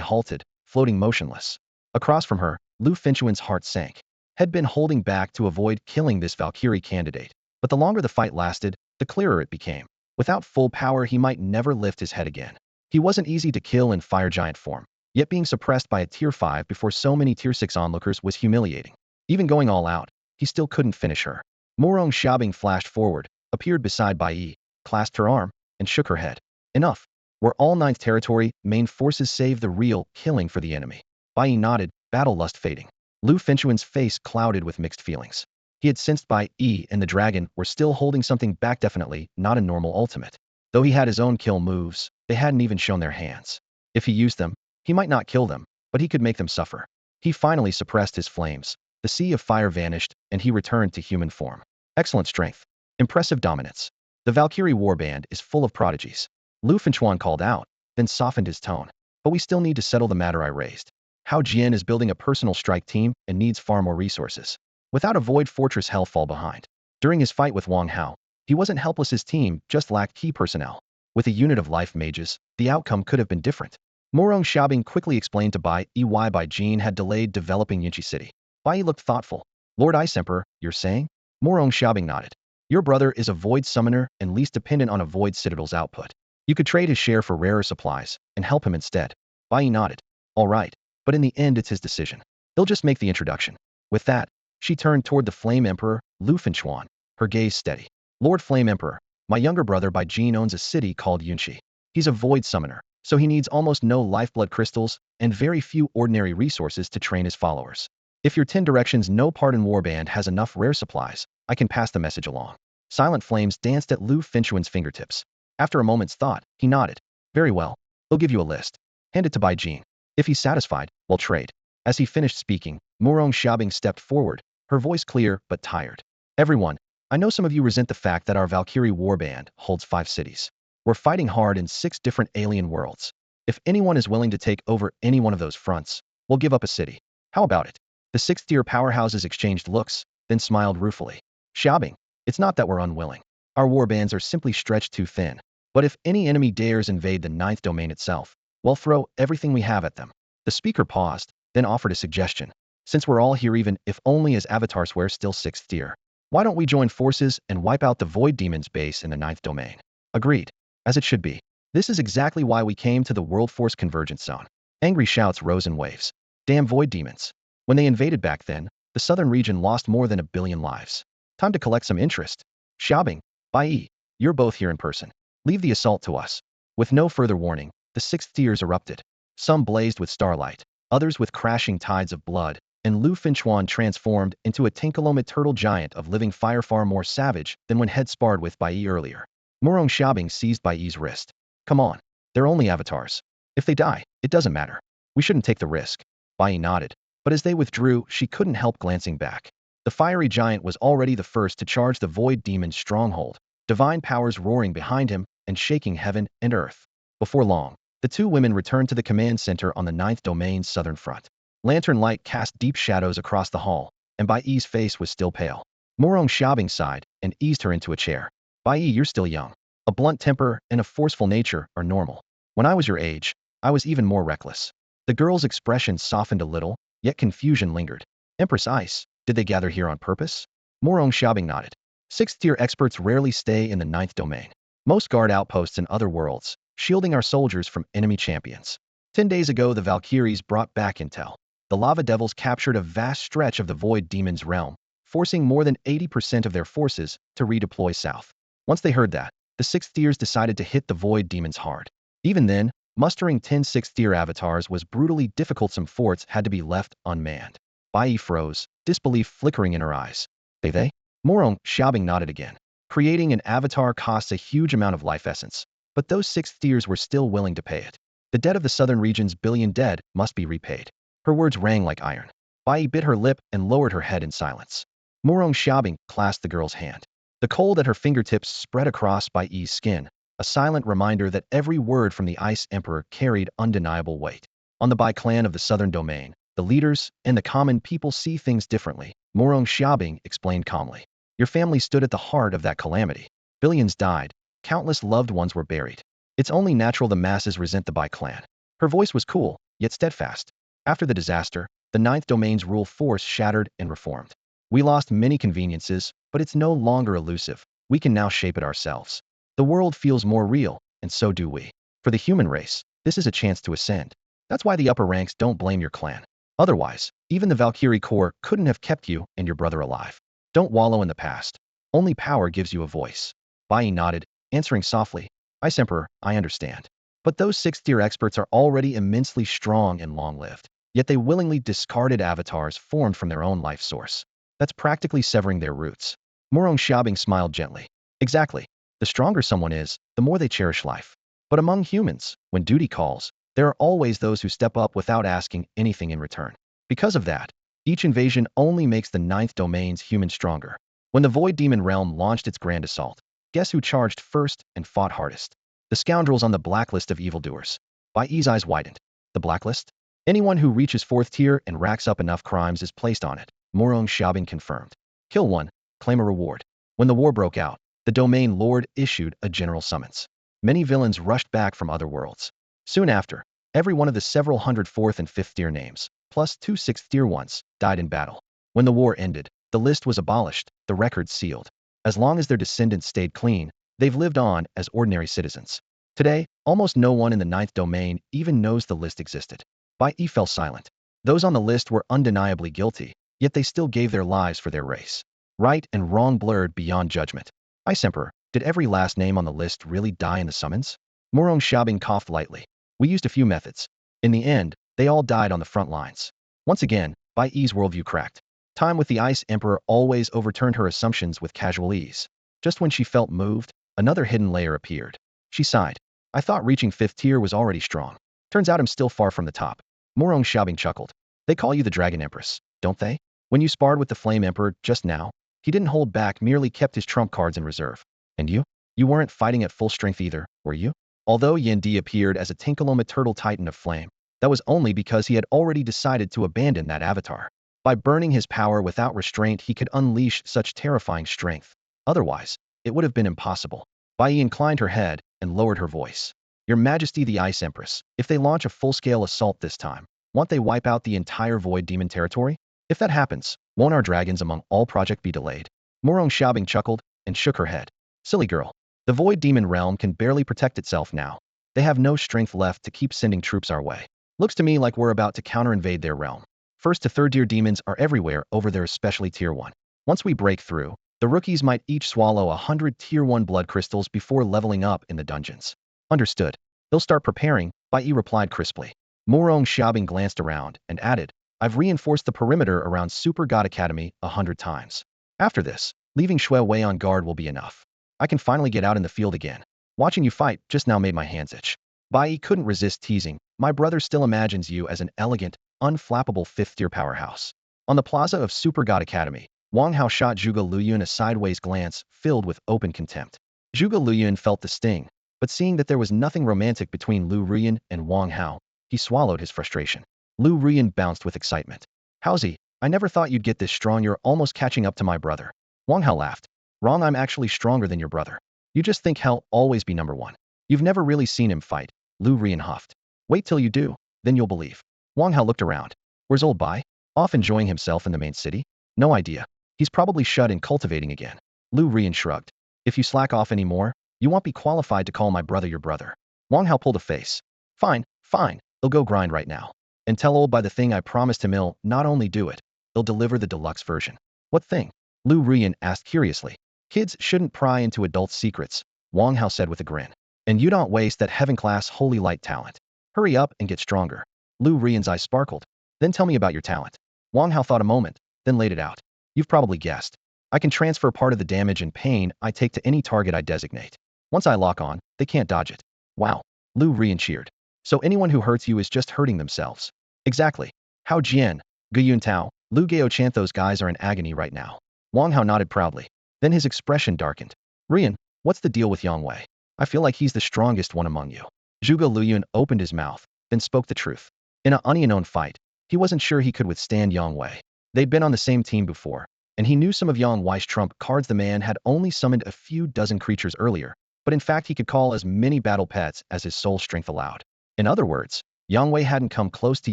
halted, floating motionless. Across from her, Lu Fenchuan's heart sank. Had been holding back to avoid killing this Valkyrie candidate, but the longer the fight lasted, the clearer it became. Without full power, he might never lift his head again. He wasn't easy to kill in fire giant form, yet being suppressed by a Tier 5 before so many Tier 6 onlookers was humiliating. Even going all out, he still couldn't finish her. Morong Xiaobing flashed forward, appeared beside Bai, clasped her arm, and shook her head. Enough. We're all 9th territory, main forces save the real killing for the enemy. Bai nodded, battle lust fading. Lu Fenchuan's face clouded with mixed feelings. He had sensed Bai and the dragon were still holding something back, definitely not a normal ultimate. Though he had his own kill moves, they hadn't even shown their hands. If he used them, he might not kill them, but he could make them suffer. He finally suppressed his flames. The sea of fire vanished, and he returned to human form. Excellent strength. Impressive dominance. The Valkyrie warband is full of prodigies. Lu Fenchuan called out, then softened his tone. But we still need to settle the matter I raised. Hao Jian is building a personal strike team and needs far more resources. Without a void fortress, he'll fall behind. During his fight with Wang Hao, he wasn't helpless, his team just lacked key personnel. With a unit of life mages, the outcome could have been different. Morong Xiaobing quickly explained to Bai why Bai Jin had delayed developing Yinchi City. Bai looked thoughtful. Lord Ice Emperor, you're saying? Morong Xiaobing nodded. Your brother is a void summoner and least dependent on a void citadel's output. You could trade his share for rarer supplies and help him instead. Bai nodded. All right, but in the end it's his decision. He'll just make the introduction. With that, she turned toward the Flame Emperor, Lu Fenchuan, her gaze steady. Lord Flame Emperor, my younger brother Bai Jin owns a city called Yunxi. He's a void summoner, so he needs almost no lifeblood crystals and very few ordinary resources to train his followers. If your 10 Directions No Pardon warband has enough rare supplies, I can pass the message along. Silent flames danced at Lu Fenchuan's fingertips. After a moment's thought, he nodded. Very well. He'll give you a list. Hand it to Bai Jin. If he's satisfied, we'll trade. As he finished speaking, Morong Xiaobing stepped forward, her voice clear but tired. Everyone, I know some of you resent the fact that our Valkyrie warband holds 5 cities. We're fighting hard in 6 different alien worlds. If anyone is willing to take over any one of those fronts, we'll give up a city. How about it? The 6th-tier powerhouses exchanged looks, then smiled ruefully. Xiaobing, it's not that we're unwilling. Our warbands are simply stretched too thin. But if any enemy dares invade the 9th domain itself, we'll throw everything we have at them. The speaker paused, then offered a suggestion. Since we're all here, even if only as avatars, we're still 6th tier. Why don't we join forces and wipe out the Void Demon's base in the 9th domain? Agreed. As it should be. This is exactly why we came to the World Force Convergence Zone. Angry shouts rose in waves. Damn Void Demons. When they invaded back then, the southern region lost more than 1 billion lives. Time to collect some interest. Xiaobing, Bai, you're both here in person. Leave the assault to us. With no further warning, the 6th tiers erupted. Some blazed with starlight, others with crashing tides of blood, and Lu Fenchuan transformed into a Tinkalomid turtle giant of living fire, far more savage than when had sparred with Bai earlier. Morong Xiaobing seized Bai's wrist. Come on, they're only avatars. If they die, it doesn't matter. We shouldn't take the risk. Bai nodded, but as they withdrew, she couldn't help glancing back. The fiery giant was already the first to charge the void demon's stronghold, divine powers roaring behind him and shaking heaven and earth. Before long, the two women returned to the command center on the ninth domain's southern front. Lantern light cast deep shadows across the hall, and Bai Yi's face was still pale. Morong Xiaobing sighed and eased her into a chair. Bai Yi, you're still young. A blunt temper and a forceful nature are normal. When I was your age, I was even more reckless. The girl's expression softened a little, yet confusion lingered. Empress Ice, did they gather here on purpose? Morong Xiaobing nodded. Sixth-tier experts rarely stay in the ninth domain. Most guard outposts in other worlds, shielding our soldiers from enemy champions. 10 days ago, the Valkyries brought back intel. The Lava Devils captured a vast stretch of the Void Demon's realm, forcing more than 80% of their forces to redeploy south. Once they heard that, the sixth tiers decided to hit the Void Demons hard. Even then, mustering 10 sixth-tier avatars was brutally difficult. Some forts had to be left unmanned. Bai Yi froze, disbelief flickering in her eyes. They? Morong Xiaobing nodded again. Creating an avatar costs a huge amount of life essence, but those sixth tiers were still willing to pay it. The debt of the southern region's billion dead must be repaid. Her words rang like iron. Bai Yi bit her lip and lowered her head in silence. Morong Xiaobing clasped the girl's hand. The cold at her fingertips spread across Bai Yi's skin, a silent reminder that every word from the Ice Emperor carried undeniable weight. On the Bai clan of the southern domain, the leaders and the common people see things differently. Morong Xiaobing explained calmly. Your family stood at the heart of that calamity. Billions died. Countless loved ones were buried. It's only natural the masses resent the Bai clan. Her voice was cool, yet steadfast. After the disaster, the ninth domain's rule force shattered and reformed. We lost many conveniences, but it's no longer elusive. We can now shape it ourselves. The world feels more real, and so do we. For the human race, this is a chance to ascend. That's why the upper ranks don't blame your clan. Otherwise, even the Valkyrie Corps couldn't have kept you and your brother alive. Don't wallow in the past. Only power gives you a voice. Bai Yi nodded, answering softly. Ice Emperor, I understand. But those sixth-tier experts are already immensely strong and long-lived. Yet they willingly discarded avatars formed from their own life source. That's practically severing their roots. Morong Xiaobing smiled gently. Exactly. The stronger someone is, the more they cherish life. But among humans, when duty calls, there are always those who step up without asking anything in return. Because of that, each invasion only makes the ninth domain's humans stronger. When the Void Demon realm launched its grand assault, guess who charged first and fought hardest? The scoundrels on the blacklist of evildoers. Bai Yi's eyes widened. The blacklist? Anyone who reaches fourth tier and racks up enough crimes is placed on it. Morong Xiaobing confirmed. Kill one, claim a reward. When the war broke out, the domain lord issued a general summons. Many villains rushed back from other worlds. Soon after, every one of the several hundred fourth and fifth tier names, plus 2 sixth tier ones, died in battle. When the war ended, the list was abolished, the records sealed. As long as their descendants stayed clean, they've lived on as ordinary citizens. Today, almost no one in the ninth domain even knows the list existed. Bai Yi fell silent. Those on the list were undeniably guilty, yet they still gave their lives for their race. Right and wrong blurred beyond judgment. Ice Emperor, did every last name on the list really die in the summons? Morong Xiaobing coughed lightly. We used a few methods. In the end, they all died on the front lines. Once again, Bai Yi's worldview cracked. Time with the Ice Emperor always overturned her assumptions with casual ease. Just when she felt moved, another hidden layer appeared. She sighed. I thought reaching fifth tier was already strong. Turns out I'm still far from the top. Morong Xiaobing chuckled. They call you the Dragon Empress, don't they? When you sparred with the Flame Emperor just now, he didn't hold back, merely kept his trump cards in reserve. And you? You weren't fighting at full strength either, were you? Although Yin Di appeared as a Tinkaloma turtle titan of flame, that was only because he had already decided to abandon that avatar. By burning his power without restraint, he could unleash such terrifying strength. Otherwise, it would have been impossible. Bai Yi inclined her head and lowered her voice. Your Majesty the Ice Empress, if they launch a full-scale assault this time, won't they wipe out the entire Void Demon territory? If that happens, won't our dragons among all project be delayed? Morong Xiaobing chuckled and shook her head. Silly girl. The Void Demon realm can barely protect itself now. They have no strength left to keep sending troops our way. Looks to me like we're about to counter-invade their realm. First to third tier demons are everywhere over there, especially tier 1. Once we break through, the rookies might each swallow 100 tier 1 blood crystals before leveling up in the dungeons. Understood. They'll start preparing, Bai Yi replied crisply. Morong Xiaobing glanced around and added, I've reinforced the perimeter around Super God Academy 100 times. After this, leaving Shui Wei on guard will be enough. I can finally get out in the field again. Watching you fight just now made my hands itch. Bai Yi couldn't resist teasing. My brother still imagines you as an elegant, unflappable fifth-tier powerhouse. On the plaza of Super God Academy, Wang Hao shot Zhuge Luyuan a sideways glance filled with open contempt. Zhuge Luyuan felt the sting, but seeing that there was nothing romantic between Lu Ruyan and Wang Hao, he swallowed his frustration. Lu Ruyan bounced with excitement. Howsy, I never thought you'd get this strong. You're almost catching up to my brother. Wang Hao laughed. Wrong, I'm actually stronger than your brother. You just think he'll always be number one. You've never really seen him fight. Lu Ruyan huffed. Wait till you do, then you'll believe. Wang Hao looked around. Where's old Bai? Off enjoying himself in the main city? No idea. He's probably shut in cultivating again. Lu Ruyan shrugged. If you slack off anymore, you won't be qualified to call my brother your brother. Wang Hao pulled a face. Fine, fine, he'll go grind right now. And tell old Bai the thing I promised him he'll not only do it, he'll deliver the deluxe version. What thing? Lu Ruyan asked curiously. Kids shouldn't pry into adults' secrets, Wang Hao said with a grin. And you don't waste that heaven-class holy light talent. Hurry up and get stronger. Lu Ruyan's eyes sparkled. Then tell me about your talent. Wang Hao thought a moment, then laid it out. You've probably guessed. I can transfer part of the damage and pain I take to any target I designate. Once I lock on, they can't dodge it. Wow. Lu Ruyan cheered. So anyone who hurts you is just hurting themselves. Exactly. Hao Jian, Guyun Tao, Lu Gao Chan, those guys are in agony right now. Wang Hao nodded proudly. Then his expression darkened. Ruyan, what's the deal with Yang Wei? I feel like he's the strongest one among you. Zhuge Luyuan opened his mouth, then spoke the truth. In an unknown fight, he wasn't sure he could withstand Yang Wei. They'd been on the same team before, and he knew some of Yang Wei's trump cards. The man had only summoned a few dozen creatures earlier, but in fact he could call as many battle pets as his soul strength allowed. In other words, Yang Wei hadn't come close to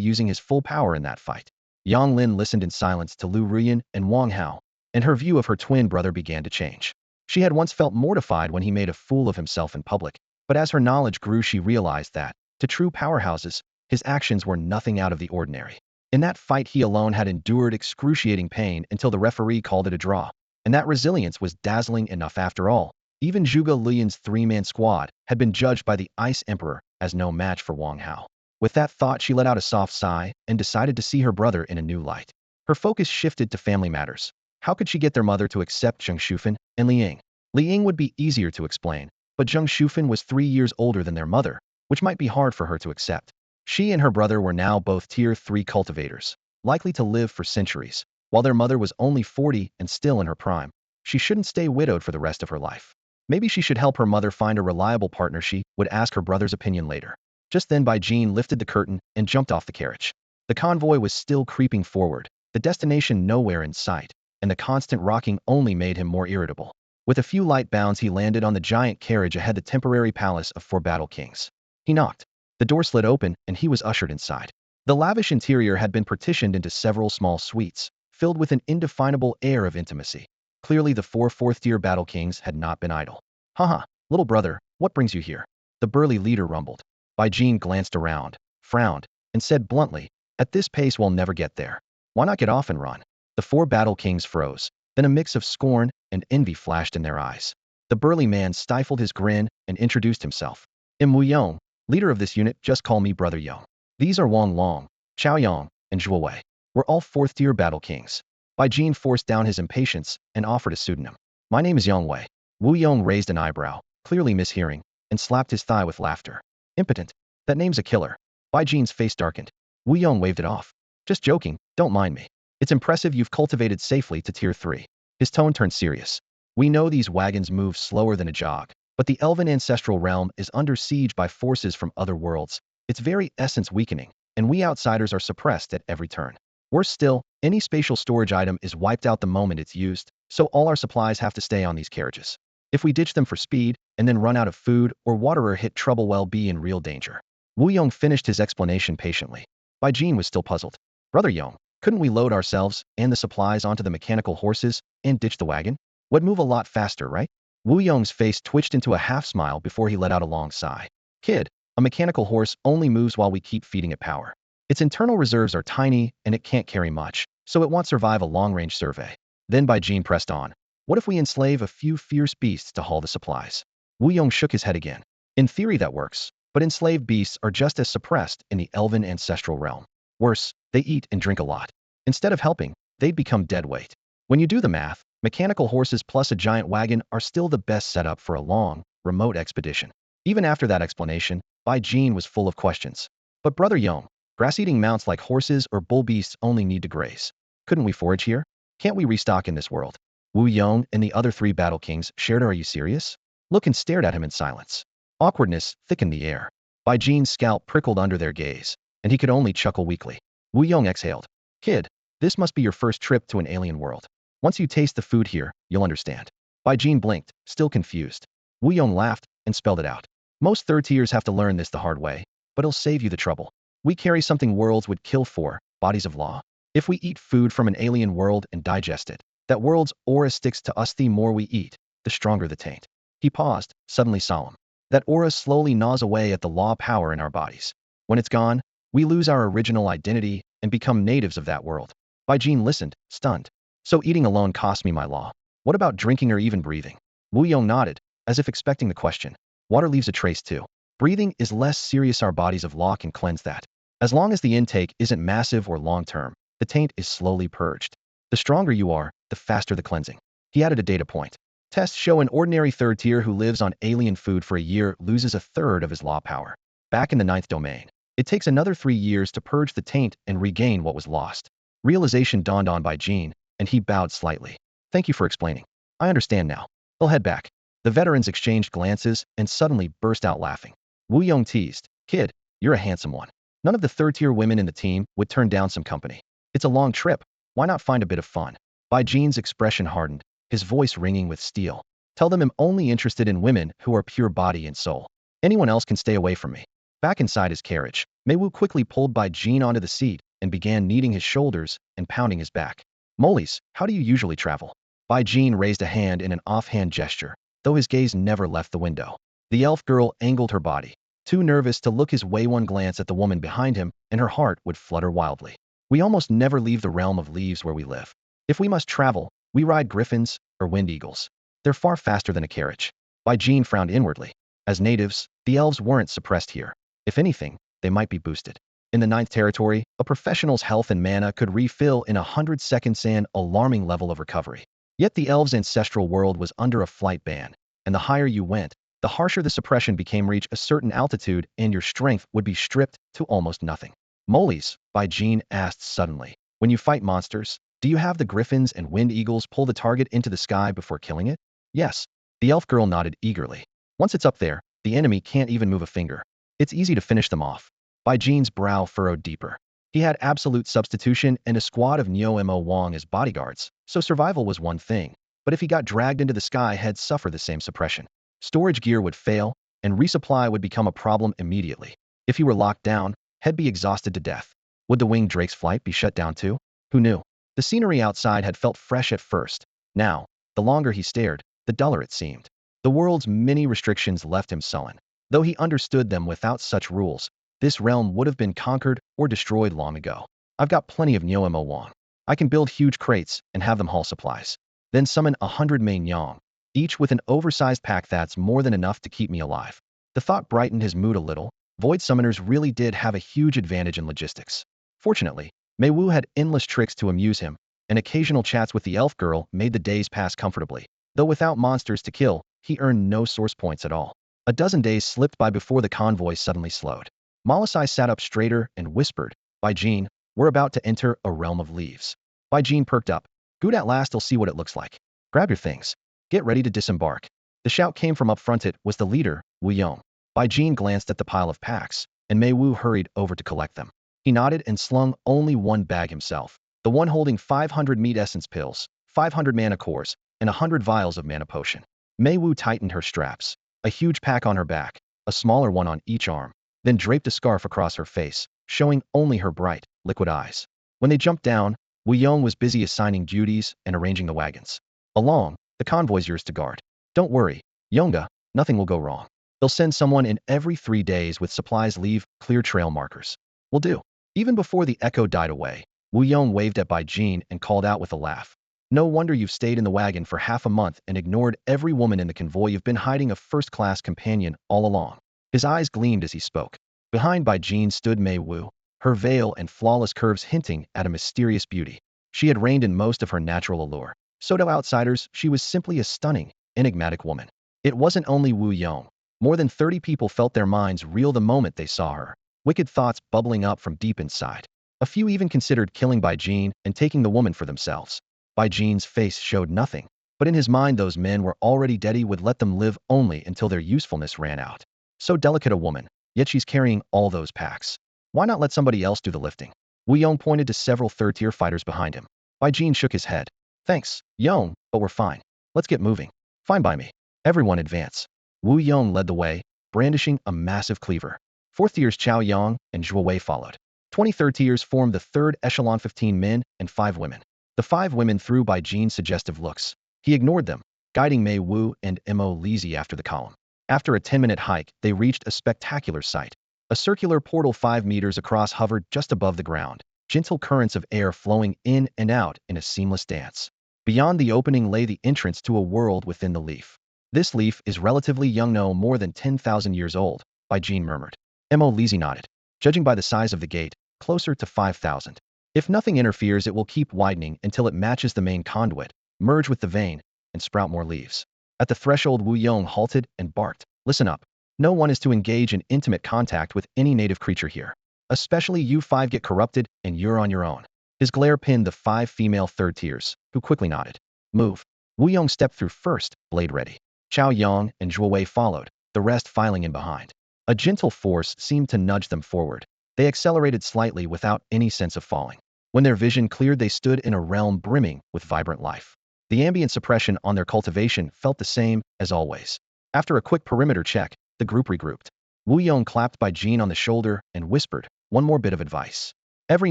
using his full power in that fight. Yang Lin listened in silence to Lu Ruyan and Wang Hao, and her view of her twin brother began to change. She had once felt mortified when he made a fool of himself in public, but as her knowledge grew she realized that, to true powerhouses, his actions were nothing out of the ordinary. In that fight he alone had endured excruciating pain until the referee called it a draw, and that resilience was dazzling enough after all. Even Zhuge Luyuan's three-man squad had been judged by the Ice Emperor as no match for Wang Hao. With that thought she let out a soft sigh and decided to see her brother in a new light. Her focus shifted to family matters. How could she get their mother to accept Zheng Shufan and Li Ying? Li Ying would be easier to explain, but Zheng Shufan was 3 years older than their mother, which might be hard for her to accept. She and her brother were now both Tier 3 cultivators, likely to live for centuries, while their mother was only 40 and still in her prime. She shouldn't stay widowed for the rest of her life. Maybe she should help her mother find a reliable partner. She would ask her brother's opinion later. Just then Bai Jin lifted the curtain and jumped off the carriage. The convoy was still creeping forward, the destination nowhere in sight, and the constant rocking only made him more irritable. With a few light bounds he landed on the giant carriage ahead the temporary palace of 4 battle kings. He knocked. The door slid open and he was ushered inside. The lavish interior had been partitioned into several small suites, filled with an indefinable air of intimacy. Clearly the 4 fourth-tier battle kings had not been idle. Haha, little brother, what brings you here? The burly leader rumbled. Bai Jin glanced around, frowned, and said bluntly, at this pace we'll never get there. Why not get off and run? The 4 battle kings froze. Then a mix of scorn and envy flashed in their eyes. The burly man stifled his grin and introduced himself. I'm Wu Yong, leader of this unit, just call me Brother Yong. These are Wang Long, Chao Yang, and Zhuo Wei. We're all 4th-tier battle kings. Bai Jin forced down his impatience and offered a pseudonym. My name is Yang Wei. Wu Yong raised an eyebrow, clearly mishearing, and slapped his thigh with laughter. Impotent. That name's a killer. Bai Jin's face darkened. Wu Yong waved it off. Just joking, don't mind me. It's impressive you've cultivated safely to Tier 3. His tone turned serious. We know these wagons move slower than a jog, but the elven ancestral realm is under siege by forces from other worlds, its very essence weakening, and we outsiders are suppressed at every turn. Worse still, any spatial storage item is wiped out the moment it's used, so all our supplies have to stay on these carriages. If we ditch them for speed, and then run out of food or water or hit trouble, we'll be in real danger. Wu Yong finished his explanation patiently. Bai Jin was still puzzled. Brother Yong, couldn't we load ourselves and the supplies onto the mechanical horses and ditch the wagon? Would move a lot faster, right? Wu Yong's face twitched into a half-smile before he let out a long sigh. Kid, a mechanical horse only moves while we keep feeding it power. Its internal reserves are tiny and it can't carry much, so it won't survive a long-range survey. Then Bai Jin pressed on. What if we enslave a few fierce beasts to haul the supplies? Wu Yong shook his head again. In theory that works, but enslaved beasts are just as suppressed in the elven ancestral realm. Worse, they eat and drink a lot. Instead of helping, they'd become dead weight. When you do the math, mechanical horses plus a giant wagon are still the best setup for a long, remote expedition. Even after that explanation, Bai Jin was full of questions. But Brother Yong, grass-eating mounts like horses or bull beasts only need to graze. Couldn't we forage here? Can't we restock in this world? Wu Yong and the other three battle kings shared. Are you serious? Look and stared at him in silence. Awkwardness thickened the air. Bai Jin's scalp prickled under their gaze, and he could only chuckle weakly. Wu Yong exhaled. Kid, this must be your first trip to an alien world. Once you taste the food here, you'll understand. Bai Jin blinked, still confused. Wu Yong laughed and spelled it out. Most third tiers have to learn this the hard way, but it'll save you the trouble. We carry something worlds would kill for, bodies of law. If we eat food from an alien world and digest it, that world's aura sticks to us. The more we eat, the stronger the taint. He paused, suddenly solemn. That aura slowly gnaws away at the law power in our bodies. When it's gone, we lose our original identity and become natives of that world. Bai Jin listened, stunned. So eating alone cost me my law. What about drinking or even breathing? Wu Yong nodded, as if expecting the question. Water leaves a trace too. Breathing is less serious. Our bodies of law can cleanse that. As long as the intake isn't massive or long-term, the taint is slowly purged. The stronger you are, the faster the cleansing. He added a data point. Tests show an ordinary third tier who lives on alien food for a year loses a third of his law power. Back in the 9th domain, it takes another 3 years to purge the taint and regain what was lost. Realization dawned on Bai Jin, and he bowed slightly. Thank you for explaining. I understand now. They'll head back. The veterans exchanged glances and suddenly burst out laughing. Wu Yong teased, Kid, you're a handsome one. None of the third-tier women in the team would turn down some company. It's a long trip. Why not find a bit of fun? Bai Jin's expression hardened, his voice ringing with steel. Tell them I'm only interested in women who are pure body and soul. Anyone else can stay away from me. Back inside his carriage, Mei Wu quickly pulled Bai Jin onto the seat and began kneading his shoulders and pounding his back. Molies, how do you usually travel? Bai Jin raised a hand in an offhand gesture, though his gaze never left the window. The elf girl angled her body, too nervous to look his way. One glance at the woman behind him, and her heart would flutter wildly. We almost never leave the realm of leaves where we live. If we must travel, we ride griffins or wind eagles. They're far faster than a carriage. Bai Jin frowned inwardly. As natives, the elves weren't suppressed here. If anything, they might be boosted. In the 9th territory, a professional's health and mana could refill in 100 seconds, an alarming level of recovery. Yet the elves' ancestral world was under a flight ban, and the higher you went, the harsher the suppression became. Reach a certain altitude and your strength would be stripped to almost nothing. Molies, Bai Jin asked suddenly. When you fight monsters, do you have the griffins and wind eagles pull the target into the sky before killing it? Yes. The elf girl nodded eagerly. Once it's up there, the enemy can't even move a finger. It's easy to finish them off. Bai Jin's brow furrowed deeper. He had absolute substitution and a squad of Neo Mo Wang as bodyguards, so survival was one thing. But if he got dragged into the sky, he'd suffer the same suppression. Storage gear would fail, and resupply would become a problem immediately. If he were locked down, he'd be exhausted to death. Would the winged drake's flight be shut down too? Who knew? The scenery outside had felt fresh at first. Now, the longer he stared, the duller it seemed. The world's many restrictions left him sullen. Though he understood them, without such rules, this realm would have been conquered or destroyed long ago. I've got plenty of Neo Mo Wang. I can build huge crates and have them haul supplies. Then summon 100 main Yang, each with an oversized pack. That's more than enough to keep me alive. The thought brightened his mood a little. Void summoners really did have a huge advantage in logistics. Fortunately, Mei Wu had endless tricks to amuse him, and occasional chats with the elf girl made the days pass comfortably. Though without monsters to kill, he earned no source points at all. A dozen days slipped by before the convoy suddenly slowed. Molisai sat up straighter and whispered, Bai Jin, we're about to enter a realm of leaves. Bai Jin perked up. Good, at last I'll see what it looks like. Grab your things. Get ready to disembark. The shout came from up front. It was the leader, Wu Yong. Bai Jin glanced at the pile of packs, and Mei Wu hurried over to collect them. He nodded and slung only one bag himself, the one holding 500 meat essence pills, 500 mana cores, and 100 vials of mana potion. Mei Wu tightened her straps, a huge pack on her back, a smaller one on each arm, then draped a scarf across her face, showing only her bright, liquid eyes. When they jumped down, Wu Yong was busy assigning duties and arranging the wagons. Along, the convoy's yours to guard. Don't worry, Yonga, nothing will go wrong. They'll send someone in every 3 days with supplies. Leave clear trail markers. Will do. Even before the echo died away, Wu Yong waved at Bai Jin and called out with a laugh. No wonder you've stayed in the wagon for half a month and ignored every woman in the convoy. You've been hiding a first-class companion all along. His eyes gleamed as he spoke. Behind Bai Jin stood Mei Wu, her veil and flawless curves hinting at a mysterious beauty. She had reigned in most of her natural allure. So to outsiders, she was simply a stunning, enigmatic woman. It wasn't only Wu Yong. More than 30 people felt their minds reel the moment they saw her, wicked thoughts bubbling up from deep inside. A few even considered killing Bai Jin and taking the woman for themselves. Bai Jin's face showed nothing, but in his mind those men were already dead. He would let them live only until their usefulness ran out. So delicate a woman, yet she's carrying all those packs. Why not let somebody else do the lifting? Wu Yong pointed to several third-tier fighters behind him. Bai Jin shook his head. Thanks, Yong, but we're fine. Let's get moving. Fine by me. Everyone advance. Wu Yong led the way, brandishing a massive cleaver. Fourth tiers Chao Yang and Zhuo Wei followed. 23rd tiers formed the third echelon, 15 men and 5 women. The 5 women threw Bai Jin's suggestive looks. He ignored them, guiding Mei Wu and Mo Lizzie after the column. After a 10-minute hike, they reached a spectacular sight. A circular portal 5 meters across hovered just above the ground, gentle currents of air flowing in and out in a seamless dance. Beyond the opening lay the entrance to a world within the leaf. This leaf is relatively young, no more than 10,000 years old, Bai Jin murmured. Mo Lizzie nodded. Judging by the size of the gate, closer to 5,000. If nothing interferes, it will keep widening until it matches the main conduit, merge with the vein, and sprout more leaves. At the threshold, Wu Yong halted and barked. Listen up. No one is to engage in intimate contact with any native creature here. Especially you 5 get corrupted and you're on your own. His glare pinned the 5 female third tiers, who quickly nodded. Move. Wu Yong stepped through first, blade ready. Chao Yang and Zhuo Wei followed, the rest filing in behind. A gentle force seemed to nudge them forward. They accelerated slightly without any sense of falling. When their vision cleared, they stood in a realm brimming with vibrant life. The ambient suppression on their cultivation felt the same as always. After a quick perimeter check, the group regrouped. Wu Yong clapped Bai Jin on the shoulder and whispered, one more bit of advice. Every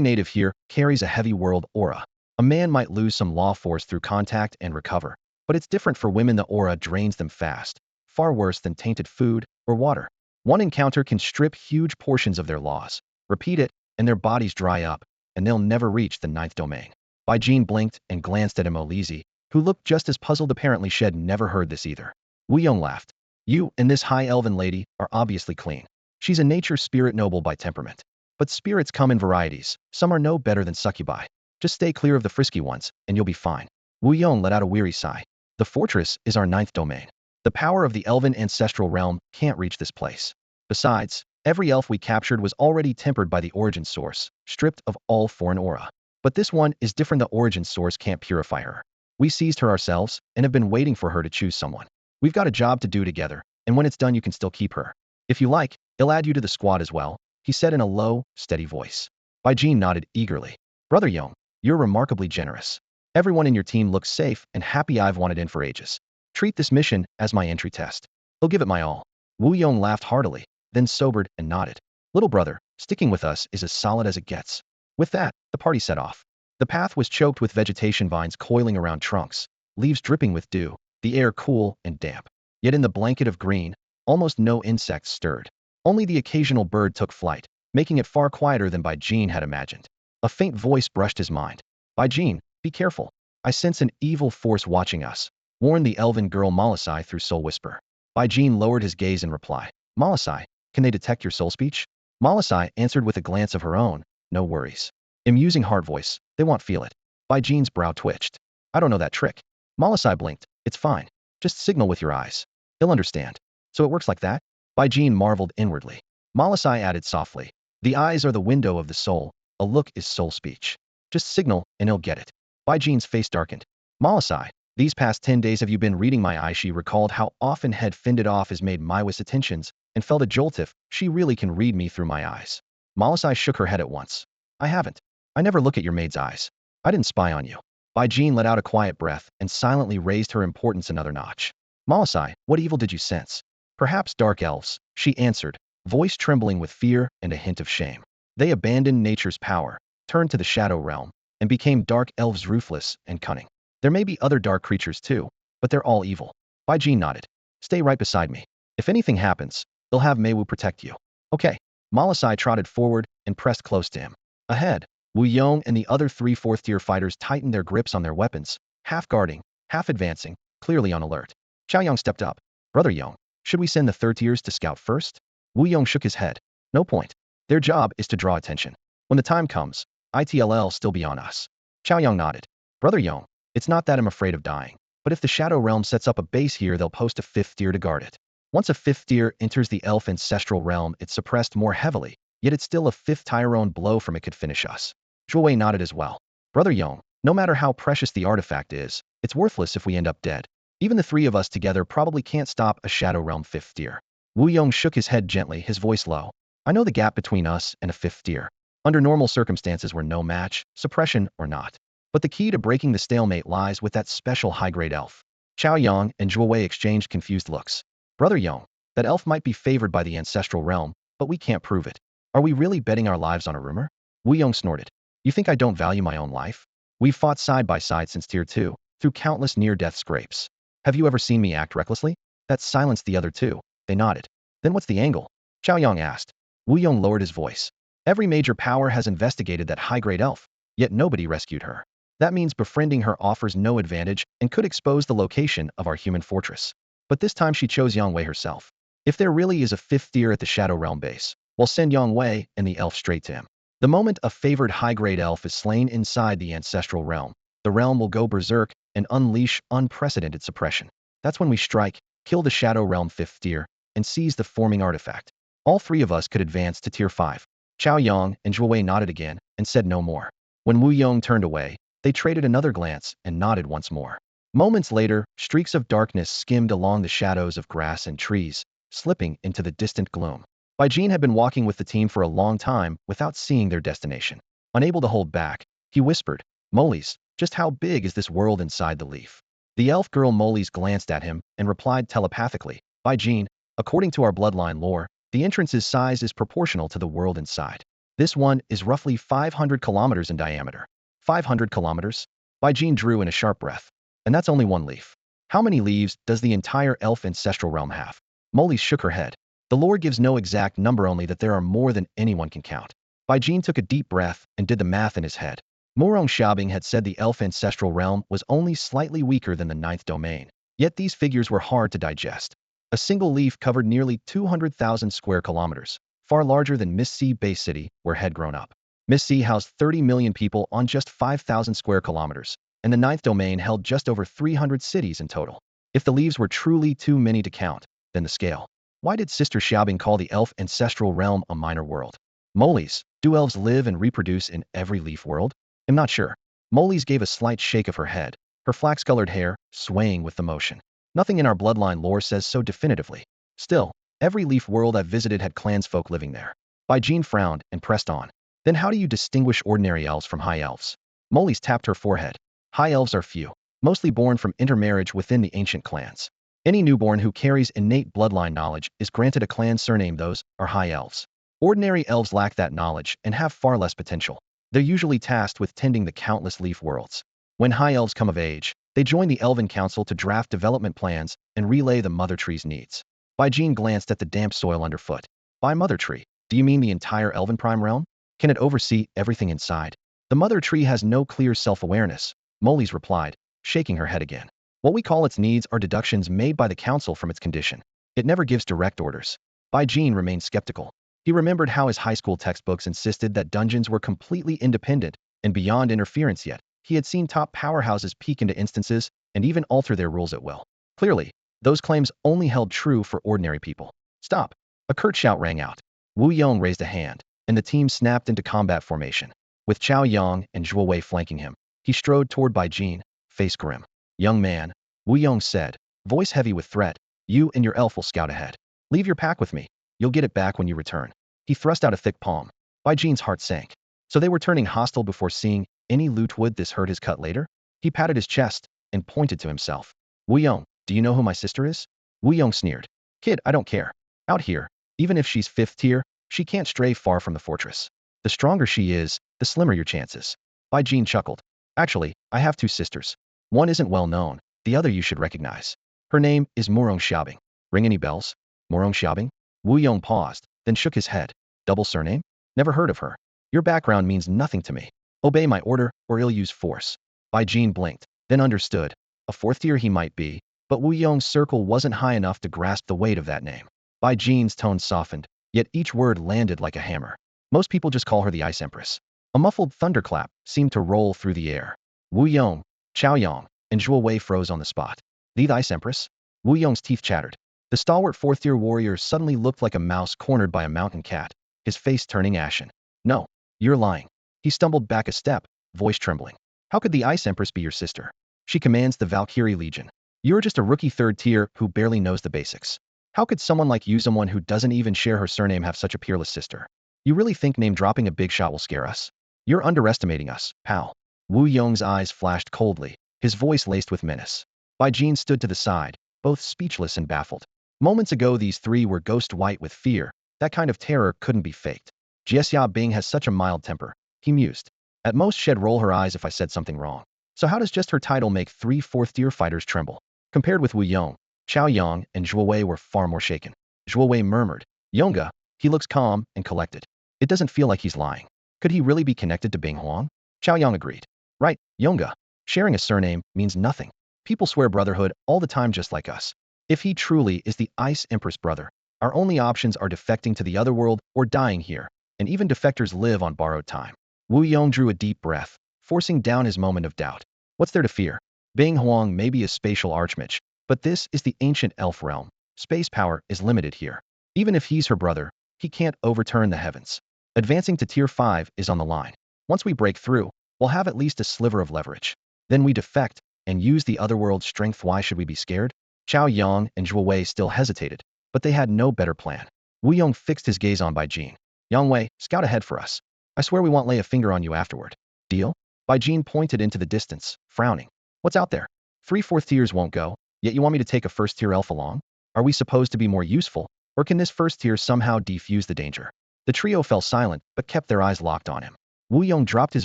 native here carries a heavy world aura. A man might lose some law force through contact and recover, but it's different for women. The aura drains them fast, far worse than tainted food or water. One encounter can strip huge portions of their laws. Repeat it, and their bodies dry up, and they'll never reach the 9th domain. Bai Jin blinked and glanced at Mo Lizzie, who looked just as puzzled. Apparently she'd never heard this either. Wu Yong laughed. You and this high elven lady are obviously clean. She's a nature spirit, noble by temperament. But spirits come in varieties. Some are no better than succubi. Just stay clear of the frisky ones, and you'll be fine. Wu Yong let out a weary sigh. The fortress is our 9th domain. The power of the elven ancestral realm can't reach this place. Besides, every elf we captured was already tempered by the origin source, stripped of all foreign aura. But this one is different. The origin source can't purify her. We seized her ourselves and have been waiting for her to choose someone. We've got a job to do together, and when it's done you can still keep her. If you like, I'll add you to the squad as well, he said in a low, steady voice. Bai Jin nodded eagerly. Brother Yong, you're remarkably generous. Everyone in your team looks safe and happy. I've wanted in for ages. Treat this mission as my entry test. I'll give it my all. Wu Yong laughed heartily, then sobered and nodded. Little brother, sticking with us is as solid as it gets. With that, the party set off. The path was choked with vegetation, vines coiling around trunks, leaves dripping with dew, the air cool and damp. Yet in the blanket of green, almost no insects stirred. Only the occasional bird took flight, making it far quieter than Bai Jin had imagined. A faint voice brushed his mind. Bai Jin, be careful. I sense an evil force watching us, warned the elven girl Malasai through soul whisper. Bai Jin lowered his gaze in reply. Malasai, can they detect your soul speech? Malasai answered with a glance of her own. No worries. I'm using heart voice. They won't feel it. Bai Jin's brow twitched. I don't know that trick. Malasai blinked. It's fine. Just signal with your eyes. He'll understand. So it works like that? Bai Jin marveled inwardly. Malasai added softly. The eyes are the window of the soul. A look is soul speech. Just signal and he'll get it. Bai Jin's face darkened. Malasai, these past 10 days have you been reading my eyes? She recalled how often had fended off as made Maiwa's attentions and felt a jolt if she really can read me through my eyes. Malasai shook her head at once. I haven't. I never look at your maid's eyes. I didn't spy on you. Bai Jin let out a quiet breath and silently raised her importance another notch. Malasai, what evil did you sense? Perhaps dark elves, she answered, voice trembling with fear and a hint of shame. They abandoned nature's power, turned to the shadow realm, and became dark elves, ruthless and cunning. There may be other dark creatures too, but they're all evil. Bai Jin nodded. Stay right beside me. If anything happens, they'll have Meiwu protect you. Okay. Malasai trotted forward and pressed close to him. Ahead, Wu Yong and the other 3 fourth-tier fighters tightened their grips on their weapons, half guarding, half advancing, clearly on alert. Chao Yang stepped up. Brother Yong, should we send the third tiers to scout first? Wu Yong shook his head. No point. Their job is to draw attention. When the time comes, it'll still be on us. Chao Yang nodded. Brother Yong, it's not that I'm afraid of dying, but if the Shadow Realm sets up a base here, they'll post a 5th tier to guard it. Once a 5th tier enters the elf ancestral realm, it's suppressed more heavily, yet it's still a 5th Tyrone blow from it could finish us. Zhuo Wei nodded as well. Brother Yong, No matter how precious the artifact is, it's worthless if we end up dead. Even the three of us together probably can't stop a Shadow Realm fifth tier. Wu Yong shook his head gently, his voice low. I know the gap between us and a fifth tier. Under normal circumstances we're no match, suppression or not. But the key to breaking the stalemate lies with that special high-grade elf. Chao Yang and Zhuo Wei exchanged confused looks. Brother Yong, that elf might be favored by the ancestral realm, but we can't prove it. Are we really betting our lives on a rumor? Wu Yong snorted. You think I don't value my own life? We've fought side by side since Tier 2, through countless near-death scrapes. Have you ever seen me act recklessly? That silenced the other two. They nodded. Then what's the angle? Chao Yang asked. Wu Yong lowered his voice. Every major power has investigated that high-grade elf, yet nobody rescued her. That means befriending her offers no advantage and could expose the location of our human fortress. But this time she chose Yang Wei herself. If there really is a fifth tier at the Shadow Realm base, we'll send Yang Wei and the elf straight to him. The moment a favored high-grade elf is slain inside the ancestral realm, the realm will go berserk and unleash unprecedented suppression. That's when we strike, kill the Shadow Realm fifth tier, and seize the forming artifact. All three of us could advance to Tier 5. Chao Yang and Zhuo Wei nodded again and said no more. When Wu Yong turned away, they traded another glance and nodded once more. Moments later, streaks of darkness skimmed along the shadows of grass and trees, slipping into the distant gloom. Bai Jin had been walking with the team for a long time without seeing their destination. Unable to hold back, he whispered, Moles, just how big is this world inside the leaf? The elf girl Moles glanced at him and replied telepathically, Bai Jin, according to our bloodline lore, the entrance's size is proportional to the world inside. This one is roughly 500 kilometers in diameter. 500 kilometers? Bai Jin drew in a sharp breath. And that's only one leaf. How many leaves does the entire elf ancestral realm have? Moles shook her head. The lore gives no exact number, only that there are more than anyone can count. Bai Jin took a deep breath and did the math in his head. Morong Xiaobing had said the elf ancestral realm was only slightly weaker than the ninth domain. Yet these figures were hard to digest. A single leaf covered nearly 200,000 square kilometers, far larger than Miss C base city, where had grown up. Miss C housed 30 million people on just 5,000 square kilometers, and the ninth domain held just over 300 cities in total. If the leaves were truly too many to count, then the scale. Why did Sister Xiaobing call the elf ancestral realm a minor world? Moles, do elves live and reproduce in every leaf world? I'm not sure. Moles gave a slight shake of her head, her flax-colored hair swaying with the motion. Nothing in our bloodline lore says so definitively. Still, every leaf world I've visited had clansfolk living there. Bai Jin frowned and pressed on. Then how do you distinguish ordinary elves from high elves? Moles tapped her forehead. High elves are few, mostly born from intermarriage within the ancient clans. Any newborn who carries innate bloodline knowledge is granted a clan surname. Those are high elves. Ordinary elves lack that knowledge and have far less potential. They're usually tasked with tending the countless leaf worlds. When high elves come of age, they join the Elven Council to draft development plans and relay the Mother Tree's needs. Bai Jin glanced at the damp soil underfoot. By Mother Tree, do you mean the entire Elven Prime realm? Can it oversee everything inside? The Mother Tree has no clear self-awareness, Moles replied, shaking her head again. What we call its needs are deductions made by the Council from its condition. It never gives direct orders. Bai Jin remained skeptical. He remembered how his high school textbooks insisted that dungeons were completely independent and beyond interference, yet he had seen top powerhouses peek into instances and even alter their rules at will. Clearly, those claims only held true for ordinary people. Stop! A curt shout rang out. Wu Yong raised a hand, and the team snapped into combat formation. With Chao Yang and Zhuo Wei flanking him, he strode toward Bai Jin, face grim. Young man, Wu Yong said, voice heavy with threat, you and your elf will scout ahead. Leave your pack with me. You'll get it back when you return. He thrust out a thick palm. Bai Jin's heart sank. So they were turning hostile before seeing any loot. Would this hurt his cut later? He patted his chest and pointed to himself. Wu Yong, do you know who my sister is? Wu Yong sneered. Kid, I don't care. Out here, even if she's fifth tier, she can't stray far from the fortress. The stronger she is, the slimmer your chances. Bai Jin chuckled. Actually, I have two sisters. One isn't well known, the other you should recognize. Her name is Morong Xiaobing. Ring any bells? Morong Xiaobing? Wu Yong paused, then shook his head. Double surname? Never heard of her. Your background means nothing to me. Obey my order, or ill use force. Bai Jin blinked, then understood. A fourth tier he might be, but Wu Yong's circle wasn't high enough to grasp the weight of that name. Bai Jin's tone softened, yet each word landed like a hammer. Most people just call her the Ice Empress. A muffled thunderclap seemed to roll through the air. Wu Yong, Chao Yang, and Zhuo Wei froze on the spot. The Ice Empress? Wu Yong's teeth chattered. The stalwart fourth-tier warrior suddenly looked like a mouse cornered by a mountain cat, his face turning ashen. No, you're lying. He stumbled back a step, voice trembling. How could the Ice Empress be your sister? She commands the Valkyrie Legion. You're just a rookie third tier who barely knows the basics. How could someone like you, someone who doesn't even share her surname, have such a peerless sister? You really think name-dropping a big shot will scare us? You're underestimating us, pal. Wu Yong's eyes flashed coldly, his voice laced with menace. Bai Jin stood to the side, both speechless and baffled. Moments ago these three were ghost white with fear. That kind of terror couldn't be faked. Jiexia Bing has such a mild temper, he mused. At most she'd roll her eyes if I said something wrong. So how does just her title make 3 fourth-tier fighters tremble? Compared with Wu Yong, Chao Yang and Zhuo Wei were far more shaken. Zhuo Wei murmured, Yonga, he looks calm and collected. It doesn't feel like he's lying. Could he really be connected to Bing Huang? Chao Yang agreed. Right, Yonga. Sharing a surname means nothing. People swear brotherhood all the time just like us. If he truly is the Ice Empress brother, our only options are defecting to the other world or dying here, and even defectors live on borrowed time. Wu Yong drew a deep breath, forcing down his moment of doubt. What's there to fear? Bing Huang may be a spatial archmage, but this is the ancient elf realm. Space power is limited here. Even if he's her brother, he can't overturn the heavens. Advancing to tier 5 is on the line. Once we break through, we'll have at least a sliver of leverage. Then we defect and use the otherworld's strength. Why should we be scared? Chao Yang and Zhuo Wei still hesitated, but they had no better plan. Wu Yong fixed his gaze on Bai Jin. Yang Wei, scout ahead for us. I swear we won't lay a finger on you afterward. Deal? Bai Jin pointed into the distance, frowning. What's out there? 3 fourth tiers won't go, yet you want me to take a first tier elf along? Are we supposed to be more useful, or can this first tier somehow defuse the danger? The trio fell silent, but kept their eyes locked on him. Wu Yong dropped his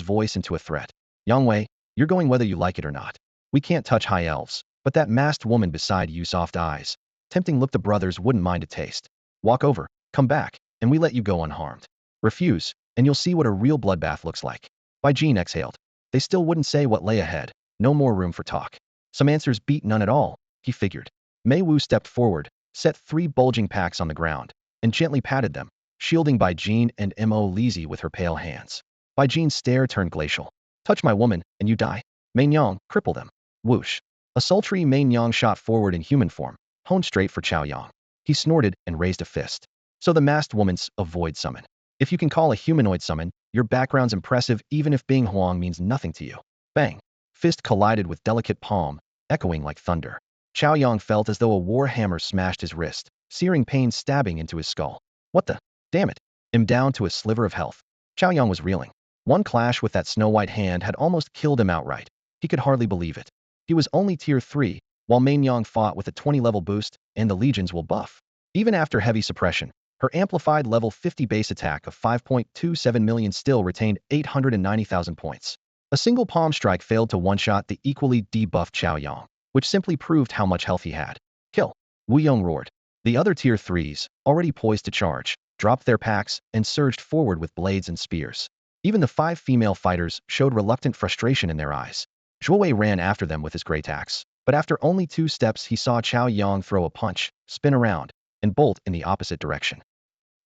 voice into a threat. Yang Wei, you're going whether you like it or not. We can't touch high elves, but that masked woman beside you, soft eyes. Tempting look, the brothers wouldn't mind a taste. Walk over, come back, and we let you go unharmed. Refuse, and you'll see what a real bloodbath looks like. Bai Jin exhaled. They still wouldn't say what lay ahead. No more room for talk. Some answers beat none at all, he figured. Mei Wu stepped forward, set 3 bulging packs on the ground, and gently patted them, shielding Bai Jin and Mo Lizzie with her pale hands. Bai Jin's stare turned glacial. Touch my woman, and you die. Mei Nyang, cripple them. Whoosh. A sultry Mei Nyang shot forward in human form, honed straight for Chao Yang. He snorted and raised a fist. So the masked woman's avoid summon. If you can call a humanoid summon, your background's impressive even if Bing Huang means nothing to you. Bang. Fist collided with delicate palm, echoing like thunder. Chao Yang felt as though a war hammer smashed his wrist, searing pain stabbing into his skull. What the? Damn it. Him down to a sliver of health. Chao Yang was reeling. One clash with that snow-white hand had almost killed him outright. He could hardly believe it. He was only tier 3, while Mei Nyang fought with a 20-level boost, and the legions will buff. Even after heavy suppression, her amplified level 50 base attack of 5.27 million still retained 890,000 points. A single palm strike failed to one-shot the equally debuffed Chao Yang, which simply proved how much health he had. Kill. Wu Yong roared. The other tier 3s, already poised to charge, dropped their packs and surged forward with blades and spears. Even the 5 female fighters showed reluctant frustration in their eyes. Zhuo Wei ran after them with his great axe, but after only 2 steps he saw Chao Yang throw a punch, spin around, and bolt in the opposite direction.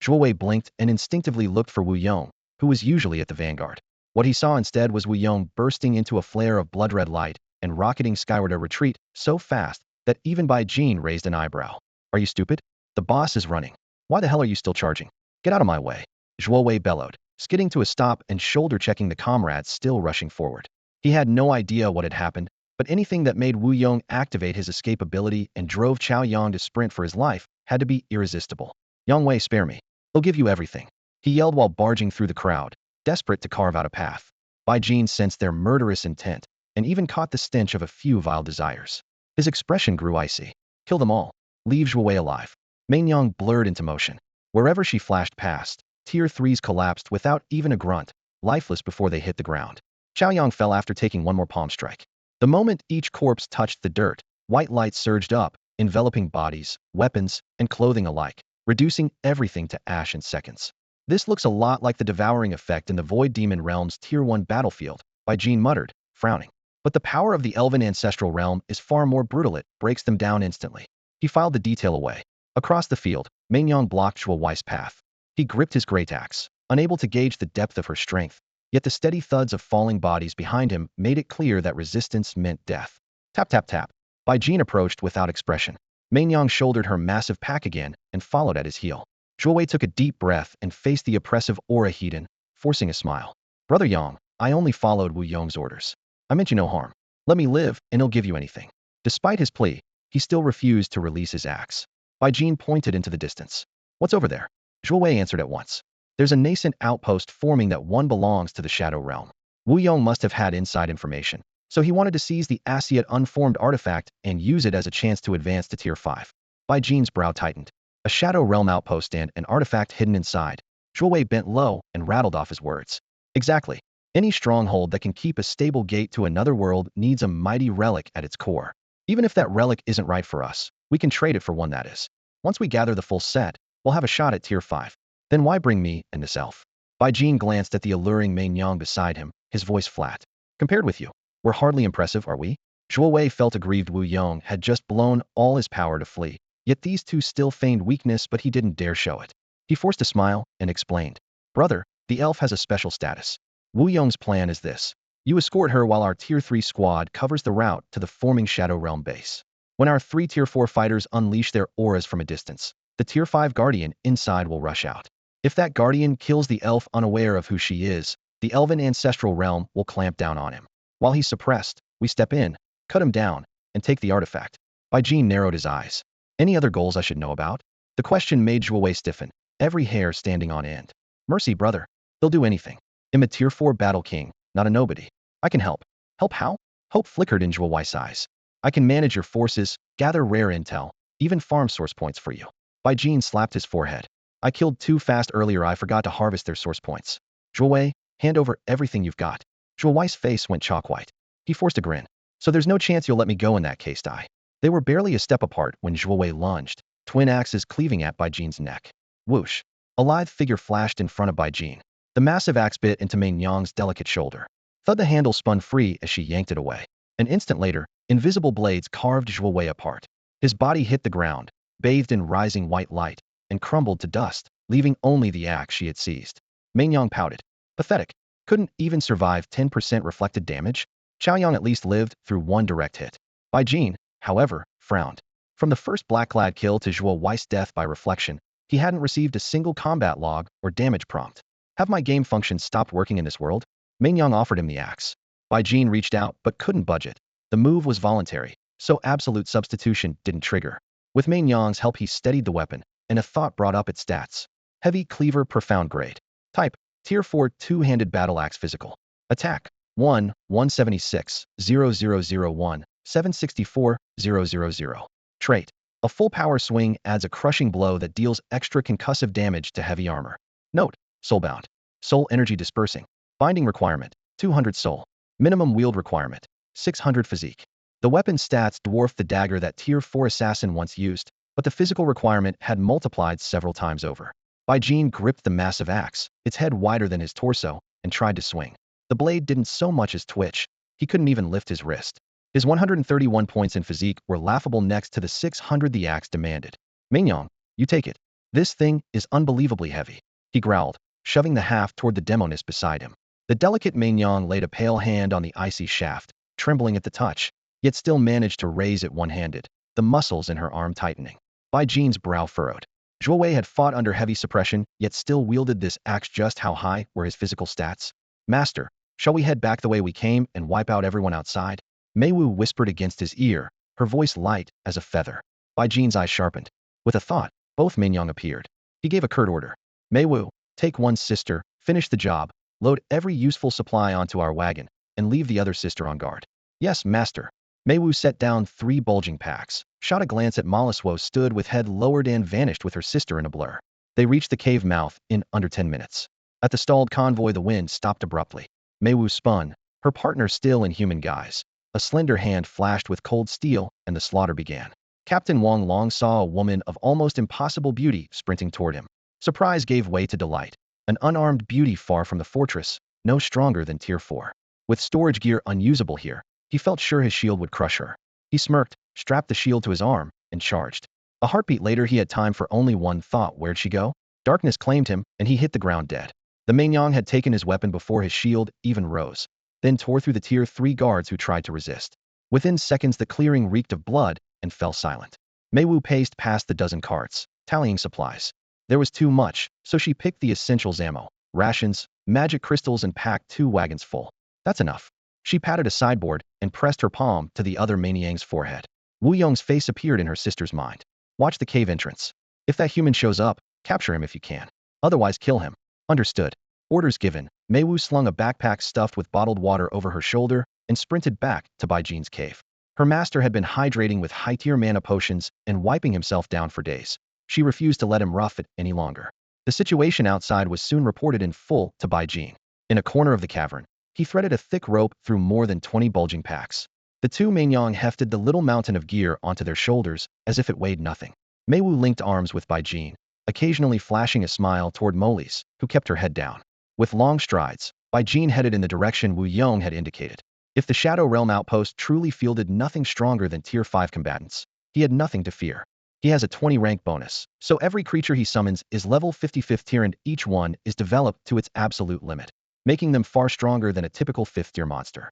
Zhuo Wei blinked and instinctively looked for Wu Yong, who was usually at the vanguard. What he saw instead was Wu Yong bursting into a flare of blood-red light and rocketing skyward, a retreat so fast that even Bai Jin raised an eyebrow. Are you stupid? The boss is running. Why the hell are you still charging? Get out of my way. Zhuo Wei bellowed, skidding to a stop and shoulder-checking the comrades still rushing forward. He had no idea what had happened, but anything that made Wu Yong activate his escape ability and drove Chao Yang to sprint for his life had to be irresistible. Yang Wei, spare me. He'll give you everything. He yelled while barging through the crowd, desperate to carve out a path. Bai Jin sensed their murderous intent, and even caught the stench of a few vile desires. His expression grew icy. Kill them all. Leave Zhuo Wei alive. Mei Nyang blurred into motion. Wherever she flashed past, tier 3s collapsed without even a grunt, lifeless before they hit the ground. Chao Yang fell after taking one more palm strike. The moment each corpse touched the dirt, white light surged up, enveloping bodies, weapons, and clothing alike, reducing everything to ash in seconds. This looks a lot like the devouring effect in the Void Demon Realm's Tier 1 battlefield, Bai Jin muttered, frowning. But the power of the Elven Ancestral Realm is far more brutal. It breaks them down instantly. He filed the detail away. Across the field, Mei Nyang blocked Zhuo Wei's path. He gripped his great axe, unable to gauge the depth of her strength, yet the steady thuds of falling bodies behind him made it clear that resistance meant death. Tap tap tap. Bai Jin approached without expression. Mei Nyang shouldered her massive pack again and followed at his heel. Zhuo Wei took a deep breath and faced the oppressive aura Hedon, forcing a smile. Brother Yang, I only followed Wu Yong's orders. I meant you no harm. Let me live, and he'll give you anything. Despite his plea, he still refused to release his axe. Bai Jin pointed into the distance. What's over there? Zhuo Wei answered at once. There's a nascent outpost forming that one belongs to the Shadow Realm. Wu Yong must have had inside information, so he wanted to seize the as yet unformed artifact and use it as a chance to advance to Tier 5. Bai Jin's brow tightened. A Shadow Realm outpost and an artifact hidden inside. Zhuo Wei bent low and rattled off his words. Exactly. Any stronghold that can keep a stable gate to another world needs a mighty relic at its core. Even if that relic isn't right for us, we can trade it for one that is. Once we gather the full set, we'll have a shot at Tier 5. Then why bring me and this elf? Bai Jin glanced at the alluring Meng Yang beside him, his voice flat. Compared with you, we're hardly impressive, are we? Zhuo Wei felt aggrieved. Wu Yong had just blown all his power to flee, yet these two still feigned weakness, but he didn't dare show it. He forced a smile and explained. Brother, the elf has a special status. Wu Yong's plan is this. You escort her while our Tier 3 squad covers the route to the forming Shadow Realm base. When our 3 Tier 4 fighters unleash their auras from a distance, the Tier 5 guardian inside will rush out. If that guardian kills the elf unaware of who she is, the elven ancestral realm will clamp down on him. While he's suppressed, we step in, cut him down, and take the artifact. Bai Jin narrowed his eyes. Any other goals I should know about? The question made Zhuo Wei stiffen, every hair standing on end. Mercy, brother. They'll do anything. I'm a Tier 4 battle king, not a nobody. I can help. Help how? Hope flickered in Zhuo Wei's eyes. I can manage your forces, gather rare intel, even farm source points for you. Bai Jin slapped his forehead. I killed too fast earlier. I forgot to harvest their source points. Zhuo Wei, hand over everything you've got. Zhuo Wei's face went chalk white. He forced a grin. So there's no chance you'll let me go in that case, Dai. They were barely a step apart when Zhuo Wei lunged, twin axes cleaving at Bai Jin's neck. Whoosh. A lithe figure flashed in front of Bai Jin. The massive axe bit into Meng Yang's delicate shoulder. Thud, the handle spun free as she yanked it away. An instant later, invisible blades carved Zhuo Wei apart. His body hit the ground, bathed in rising white light, and crumbled to dust, leaving only the axe she had seized. Meng Yang pouted. Pathetic. Couldn't even survive 10% reflected damage? Chaoyang at least lived through one direct hit. Bai Jin, however, frowned. From the first black-clad kill to Zhuo Wei's death by reflection, he hadn't received a single combat log or damage prompt. Have my game functions stopped working in this world? Meng Yang offered him the axe. Bai Jin reached out but couldn't budge it. The move was voluntary, so absolute substitution didn't trigger. With Meng Yang's help he steadied the weapon, and a thought brought up its stats. Heavy Cleaver Profound Grade. Type, Tier 4 Two-Handed Battle Axe Physical. Attack, 1, 176, 0001, 764, 000. Trait, a full power swing adds a crushing blow that deals extra concussive damage to heavy armor. Note, Soulbound. Soul Energy Dispersing. Binding Requirement, 200 Soul. Minimum Wield Requirement, 600 Physique. The weapon stats dwarfed the dagger that Tier 4 assassin once used, but the physical requirement had multiplied several times over. Bai Jin gripped the massive axe, its head wider than his torso, and tried to swing. The blade didn't so much as twitch. He couldn't even lift his wrist. His 131 points in physique were laughable next to the 600 the axe demanded. Meng Yang, you take it. This thing is unbelievably heavy. He growled, shoving the haft toward the demoness beside him. The delicate Meng Yang laid a pale hand on the icy shaft, trembling at the touch, yet still managed to raise it one-handed, the muscles in her arm tightening. Bai Jin's brow furrowed. Zhuo Wei had fought under heavy suppression, yet still wielded this axe. Just how high were his physical stats? Master, shall we head back the way we came and wipe out everyone outside? Mei Wu whispered against his ear, her voice light as a feather. Bai Jin's eyes sharpened. With a thought, both Meng Yang appeared. He gave a curt order. Mei Wu, take one sister, finish the job, load every useful supply onto our wagon, and leave the other sister on guard. Yes, master. Mei Wu set down 3 bulging packs, shot a glance at Moliswo, stood with head lowered, and vanished with her sister in a blur. They reached the cave mouth in under 10 minutes. At the stalled convoy, the wind stopped abruptly. Mei Wu spun, her partner still in human guise. A slender hand flashed with cold steel, and the slaughter began. Captain Wang Long saw a woman of almost impossible beauty sprinting toward him. Surprise gave way to delight. An unarmed beauty far from the fortress, no stronger than Tier 4. With storage gear unusable here, he felt sure his shield would crush her. He smirked, strapped the shield to his arm, and charged. A heartbeat later, he had time for only one thought. Where'd she go? Darkness claimed him, and he hit the ground dead. The Meng Yang had taken his weapon before his shield even rose, then tore through the Tier 3 guards who tried to resist. Within seconds, the clearing reeked of blood and fell silent. Mei Wu paced past the dozen carts, tallying supplies. There was too much, so she picked the essentials: ammo, rations, magic crystals, and packed 2 wagons full. That's enough. She patted a sideboard and pressed her palm to the other maniac's forehead. Wu Yong's face appeared in her sister's mind. Watch the cave entrance. If that human shows up, capture him if you can. Otherwise, kill him. Understood. Orders given. Mei Wu slung a backpack stuffed with bottled water over her shoulder and sprinted back to Bai Jin's cave. Her master had been hydrating with high-tier mana potions and wiping himself down for days. She refused to let him rough it any longer. The situation outside was soon reported in full to Bai Jin. In a corner of the cavern, he threaded a thick rope through more than 20 bulging packs. The two Mainyang hefted the little mountain of gear onto their shoulders as if it weighed nothing. Mei Wu linked arms with Bai Jin, occasionally flashing a smile toward Molis, who kept her head down. With long strides, Bai Jin headed in the direction Wu Yong had indicated. If the Shadow Realm outpost truly fielded nothing stronger than Tier 5 combatants, he had nothing to fear. He has a 20 rank bonus, so every creature he summons is level 55th tier and each one is developed to its absolute limit, making them far stronger than a typical 5th tier monster.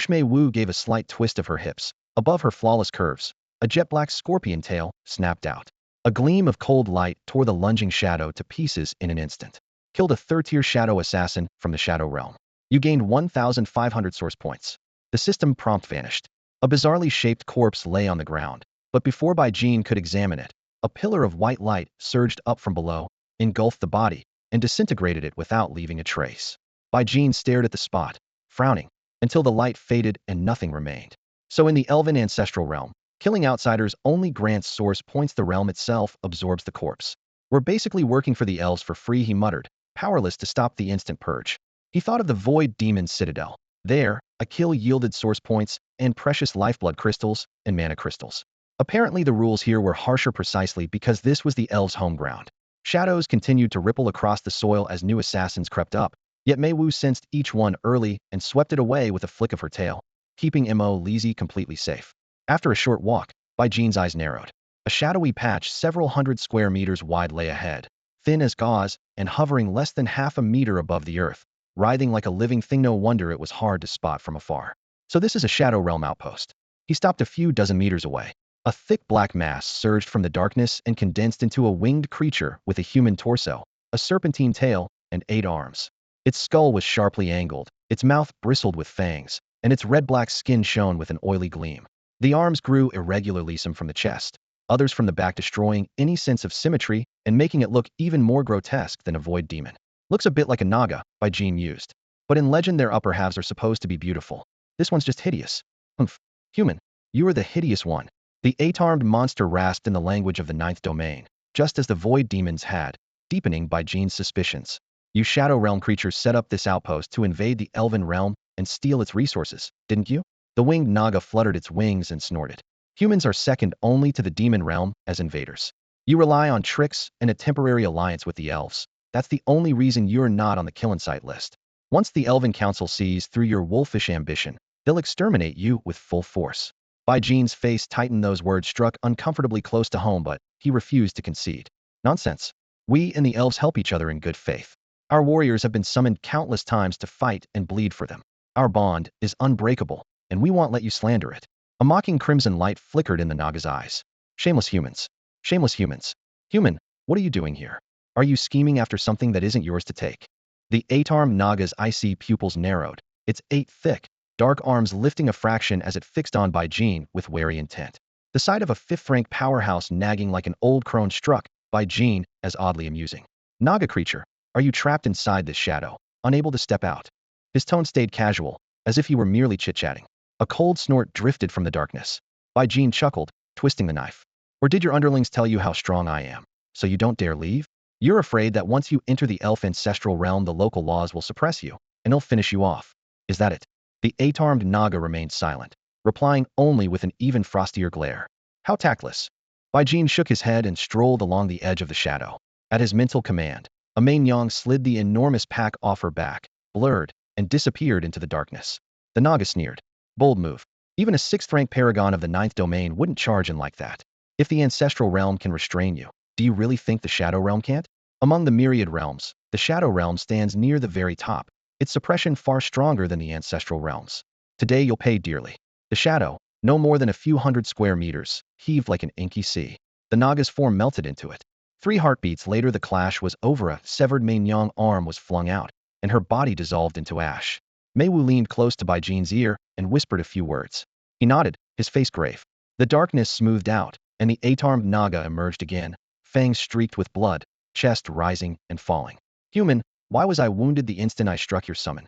Mei Wu gave a slight twist of her hips. Above her flawless curves, a jet-black scorpion tail snapped out. A gleam of cold light tore the lunging shadow to pieces in an instant. Killed a 3rd tier shadow assassin from the Shadow Realm. You gained 1,500 source points. The system prompt vanished. A bizarrely shaped corpse lay on the ground, but before Bai Jin could examine it, a pillar of white light surged up from below, engulfed the body, and disintegrated it without leaving a trace. Bai Jin stared at the spot, frowning, until the light faded and nothing remained. So in the Elven Ancestral Realm, killing outsiders only grants source points. The realm itself absorbs the corpse. We're basically working for the elves for free, he muttered, powerless to stop the instant purge. He thought of the Void Demon's Citadel. There, a kill yielded source points and precious lifeblood crystals and mana crystals. Apparently the rules here were harsher precisely because this was the elves' home ground. Shadows continued to ripple across the soil as new assassins crept up, yet Mei Wu sensed each one early and swept it away with a flick of her tail, keeping Mo Lizzie completely safe. After a short walk, Bai Jin's eyes narrowed. A shadowy patch several hundred square meters wide lay ahead, thin as gauze and hovering less than half a meter above the earth, writhing like a living thing. No wonder it was hard to spot from afar. So this is a Shadow Realm outpost. He stopped a few dozen meters away. A thick black mass surged from the darkness and condensed into a winged creature with a human torso, a serpentine tail, and 8 arms. Its skull was sharply angled, its mouth bristled with fangs, and its red-black skin shone with an oily gleam. The arms grew irregularly, some from the chest, others from the back, destroying any sense of symmetry and making it look even more grotesque than a void demon. Looks a bit like a naga, Bai Jin mused. But in legend their upper halves are supposed to be beautiful. This one's just hideous. Humph. Human. You are the hideous one. The 8-armed monster rasped in the language of the 9th domain, just as the void demons had, deepening Bai Jin's suspicions. You Shadow Realm creatures set up this outpost to invade the Elven Realm and steal its resources, didn't you? The winged naga fluttered its wings and snorted. Humans are second only to the demon realm as invaders. You rely on tricks and a temporary alliance with the elves. That's the only reason you're not on the kill site list. Once the Elven Council sees through your wolfish ambition, they'll exterminate you with full force. Bai Jin's face tightened. Those words struck uncomfortably close to home, but he refused to concede. Nonsense. We and the elves help each other in good faith. Our warriors have been summoned countless times to fight and bleed for them. Our bond is unbreakable, and we won't let you slander it. A mocking crimson light flickered in the Naga's eyes. Shameless humans. Shameless humans. Human, what are you doing here? Are you scheming after something that isn't yours to take? The 8-armed Naga's icy pupils narrowed, its 8 thick, dark arms lifting a fraction as it fixed on Bai Jin with wary intent. The sight of a 5th-rank powerhouse nagging like an old crone struck Bai Jin as oddly amusing. Naga creature, are you trapped inside this shadow, unable to step out? His tone stayed casual, as if he were merely chit-chatting. A cold snort drifted from the darkness. Bai Jin chuckled, twisting the knife. Or did your underlings tell you how strong I am, so you don't dare leave? You're afraid that once you enter the elf ancestral realm the local laws will suppress you, and they'll finish you off. Is that it? The 8-armed Naga remained silent, replying only with an even frostier glare. How tactless. Bai Jin shook his head and strolled along the edge of the shadow. At his mental command, a Mainyang slid the enormous pack off her back, blurred, and disappeared into the darkness. The Naga sneered. Bold move. Even a 6th-rank paragon of the 9th domain wouldn't charge in like that. If the ancestral realm can restrain you, do you really think the Shadow Realm can't? Among the myriad realms, the Shadow Realm stands near the very top, its suppression far stronger than the ancestral realms. Today you'll pay dearly. The shadow, no more than a few hundred square meters, heaved like an inky sea. The Naga's form melted into it. 3 heartbeats later the clash was over. A severed Mainyang arm was flung out, and her body dissolved into ash. Meiwu leaned close to Baijin's ear and whispered a few words. He nodded, his face grave. The darkness smoothed out, and the eight-armed Naga emerged again, fangs streaked with blood, chest rising and falling. Human, why was I wounded the instant I struck your summon?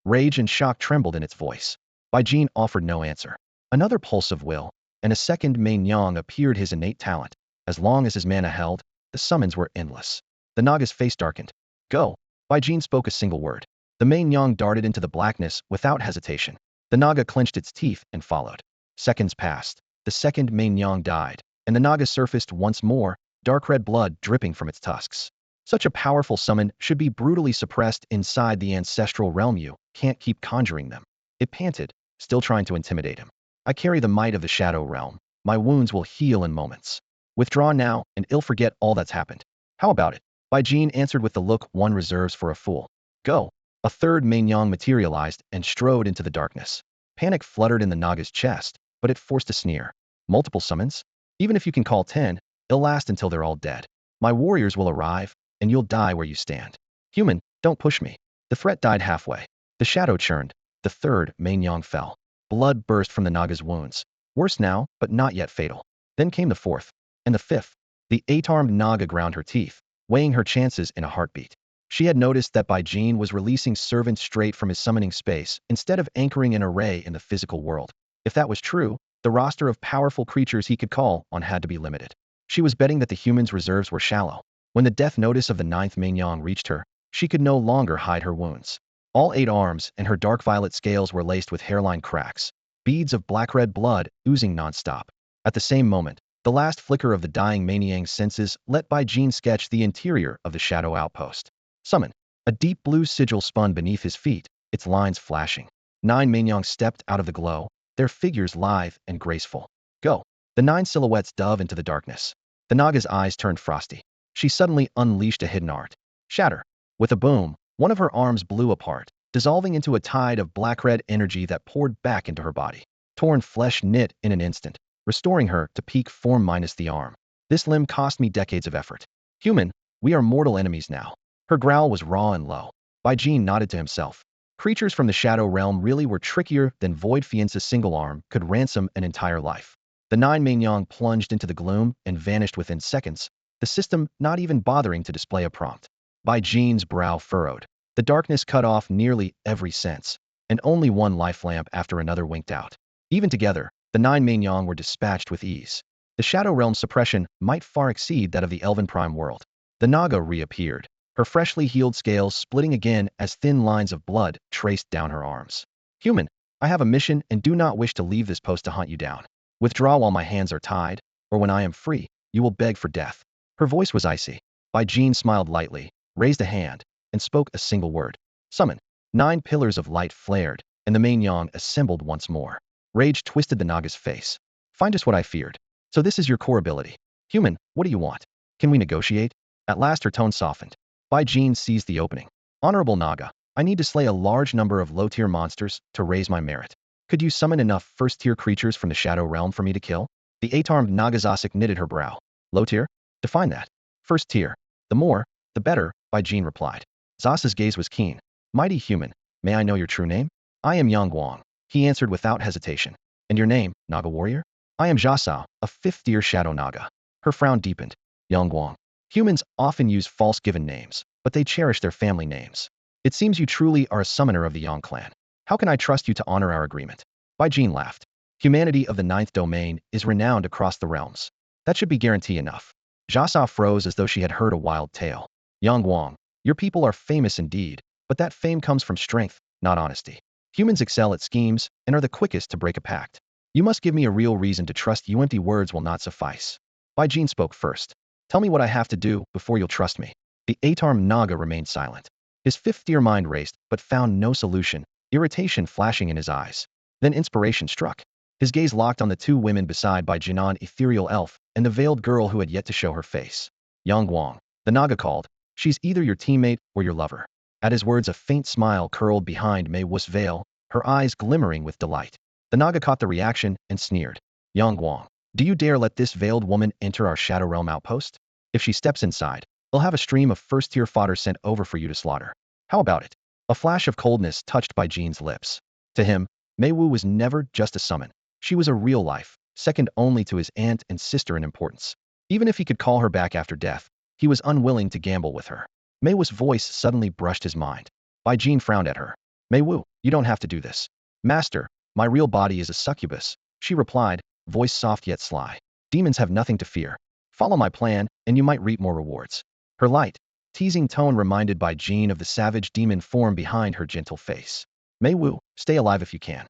Rage and shock trembled in its voice. Baijin offered no answer. Another pulse of will, and a second Main Yang appeared his innate talent. As long as his mana held, the summons were endless. The Naga's face darkened. Go. Baijin spoke a single word. The Main Yang darted into the blackness without hesitation. The Naga clenched its teeth and followed. Seconds passed. The second Main Yang died, and the Naga surfaced once more, dark red blood dripping from its tusks. Such a powerful summon should be brutally suppressed inside the ancestral realm. You can't keep conjuring them. It panted, still trying to intimidate him. I carry the might of the shadow realm. My wounds will heal in moments. Withdraw now, and I'll forget all that's happened. How about it? Baijin answered with the look one reserves for a fool. Go. A third Main Yang materialized and strode into the darkness. Panic fluttered in the Naga's chest, but it forced a sneer. Multiple summons? Even if you can call 10, it'll last until they're all dead. My warriors will arrive, and you'll die where you stand. Human, don't push me. The threat died halfway. The shadow churned. The third Main Yang fell. Blood burst from the Naga's wounds. Worse now, but not yet fatal. Then came the fourth. And the fifth. The eight-armed Naga ground her teeth, weighing her chances in a heartbeat. She had noticed that Baijin was releasing servants straight from his summoning space instead of anchoring an array in the physical world. If that was true, the roster of powerful creatures he could call on had to be limited. She was betting that the humans' reserves were shallow. When the death notice of the ninth Main Yang reached her, she could no longer hide her wounds. All 8 arms and her dark violet scales were laced with hairline cracks, beads of black-red blood oozing nonstop. At the same moment, the last flicker of the dying Main Yang's senses let Baijin sketch the interior of the shadow outpost. Summon. A deep blue sigil spun beneath his feet, its lines flashing. 9 Main Yang stepped out of the glow, their figures lithe and graceful. Go. The 9 silhouettes dove into the darkness. The Naga's eyes turned frosty. She suddenly unleashed a hidden art. Shatter. With a boom, one of her arms blew apart, dissolving into a tide of black-red energy that poured back into her body. Torn flesh knit in an instant, restoring her to peak form minus the arm. This limb cost me decades of effort. Human, we are mortal enemies now. Her growl was raw and low. Baijin nodded to himself. Creatures from the shadow realm really were trickier than Void Fience's single arm could ransom an entire life. The 9 Main Yang plunged into the gloom and vanished within seconds, the system not even bothering to display a prompt. Baijin's brow furrowed. The darkness cut off nearly every sense, and only one life lamp after another winked out. Even together, the 9 Main Yang were dispatched with ease. The shadow realm's suppression might far exceed that of the Elven Prime world. The Naga reappeared, her freshly healed scales splitting again as thin lines of blood traced down her arms. Human, I have a mission and do not wish to leave this post to hunt you down. Withdraw while my hands are tied, or when I am free, you will beg for death. Her voice was icy. Baijin smiled lightly, raised a hand, and spoke a single word. Summon. 9 pillars of light flared, and the Main Yang assembled once more. Rage twisted the Naga's face. Find just what I feared. So this is your core ability. Human, what do you want? Can we negotiate? At last her tone softened. Baijin seized the opening. Honorable Naga, I need to slay a large number of low-tier monsters to raise my merit. Could you summon enough first-tier creatures from the shadow realm for me to kill? The 8-armed Nagazasik knitted her brow. Low-tier? Define that. First tier. The more, the better, Baijin replied. Zasa's gaze was keen. Mighty human, may I know your true name? I am Yang Guang, he answered without hesitation. And your name, Naga warrior? I am Jasao, a 5th-tier shadow Naga. Her frown deepened. Yang Guang. Humans often use false given names, but they cherish their family names. It seems you truly are a summoner of the Yang clan. How can I trust you to honor our agreement? Baijin laughed. Humanity of the 9th domain is renowned across the realms. That should be guarantee enough. Jasao froze as though she had heard a wild tale. Yang Guang, your people are famous indeed, but that fame comes from strength, not honesty. Humans excel at schemes and are the quickest to break a pact. You must give me a real reason to trust you. Empty words will not suffice. Baijin spoke first. Tell me what I have to do before you'll trust me. The 8-armed Naga remained silent. His 5th-tier mind raced, but found no solution, irritation flashing in his eyes. Then inspiration struck. His gaze locked on the 2 women beside Baijinan ethereal elf and the veiled girl who had yet to show her face. Yang Guang, the Naga called. She's either your teammate or your lover. At his words a faint smile curled behind Mei Wu's veil, her eyes glimmering with delight. The Naga caught the reaction and sneered. Yang Guang, do you dare let this veiled woman enter our Shadow Realm outpost? If she steps inside, we'll have a stream of first-tier fodder sent over for you to slaughter. How about it? A flash of coldness touched Bai Jin's lips. To him, Mei Wu was never just a summon. She was a real life, second only to his aunt and sister in importance. Even if he could call her back after death, he was unwilling to gamble with her. Mei Wu's voice suddenly brushed his mind. Bai Jin frowned at her. Mei Wu, you don't have to do this. Master, my real body is a succubus, she replied, voice soft yet sly. Demons have nothing to fear. Follow my plan, and you might reap more rewards. Her light, teasing tone reminded Bai Jin of the savage demon form behind her gentle face. Mei Wu, stay alive if you can.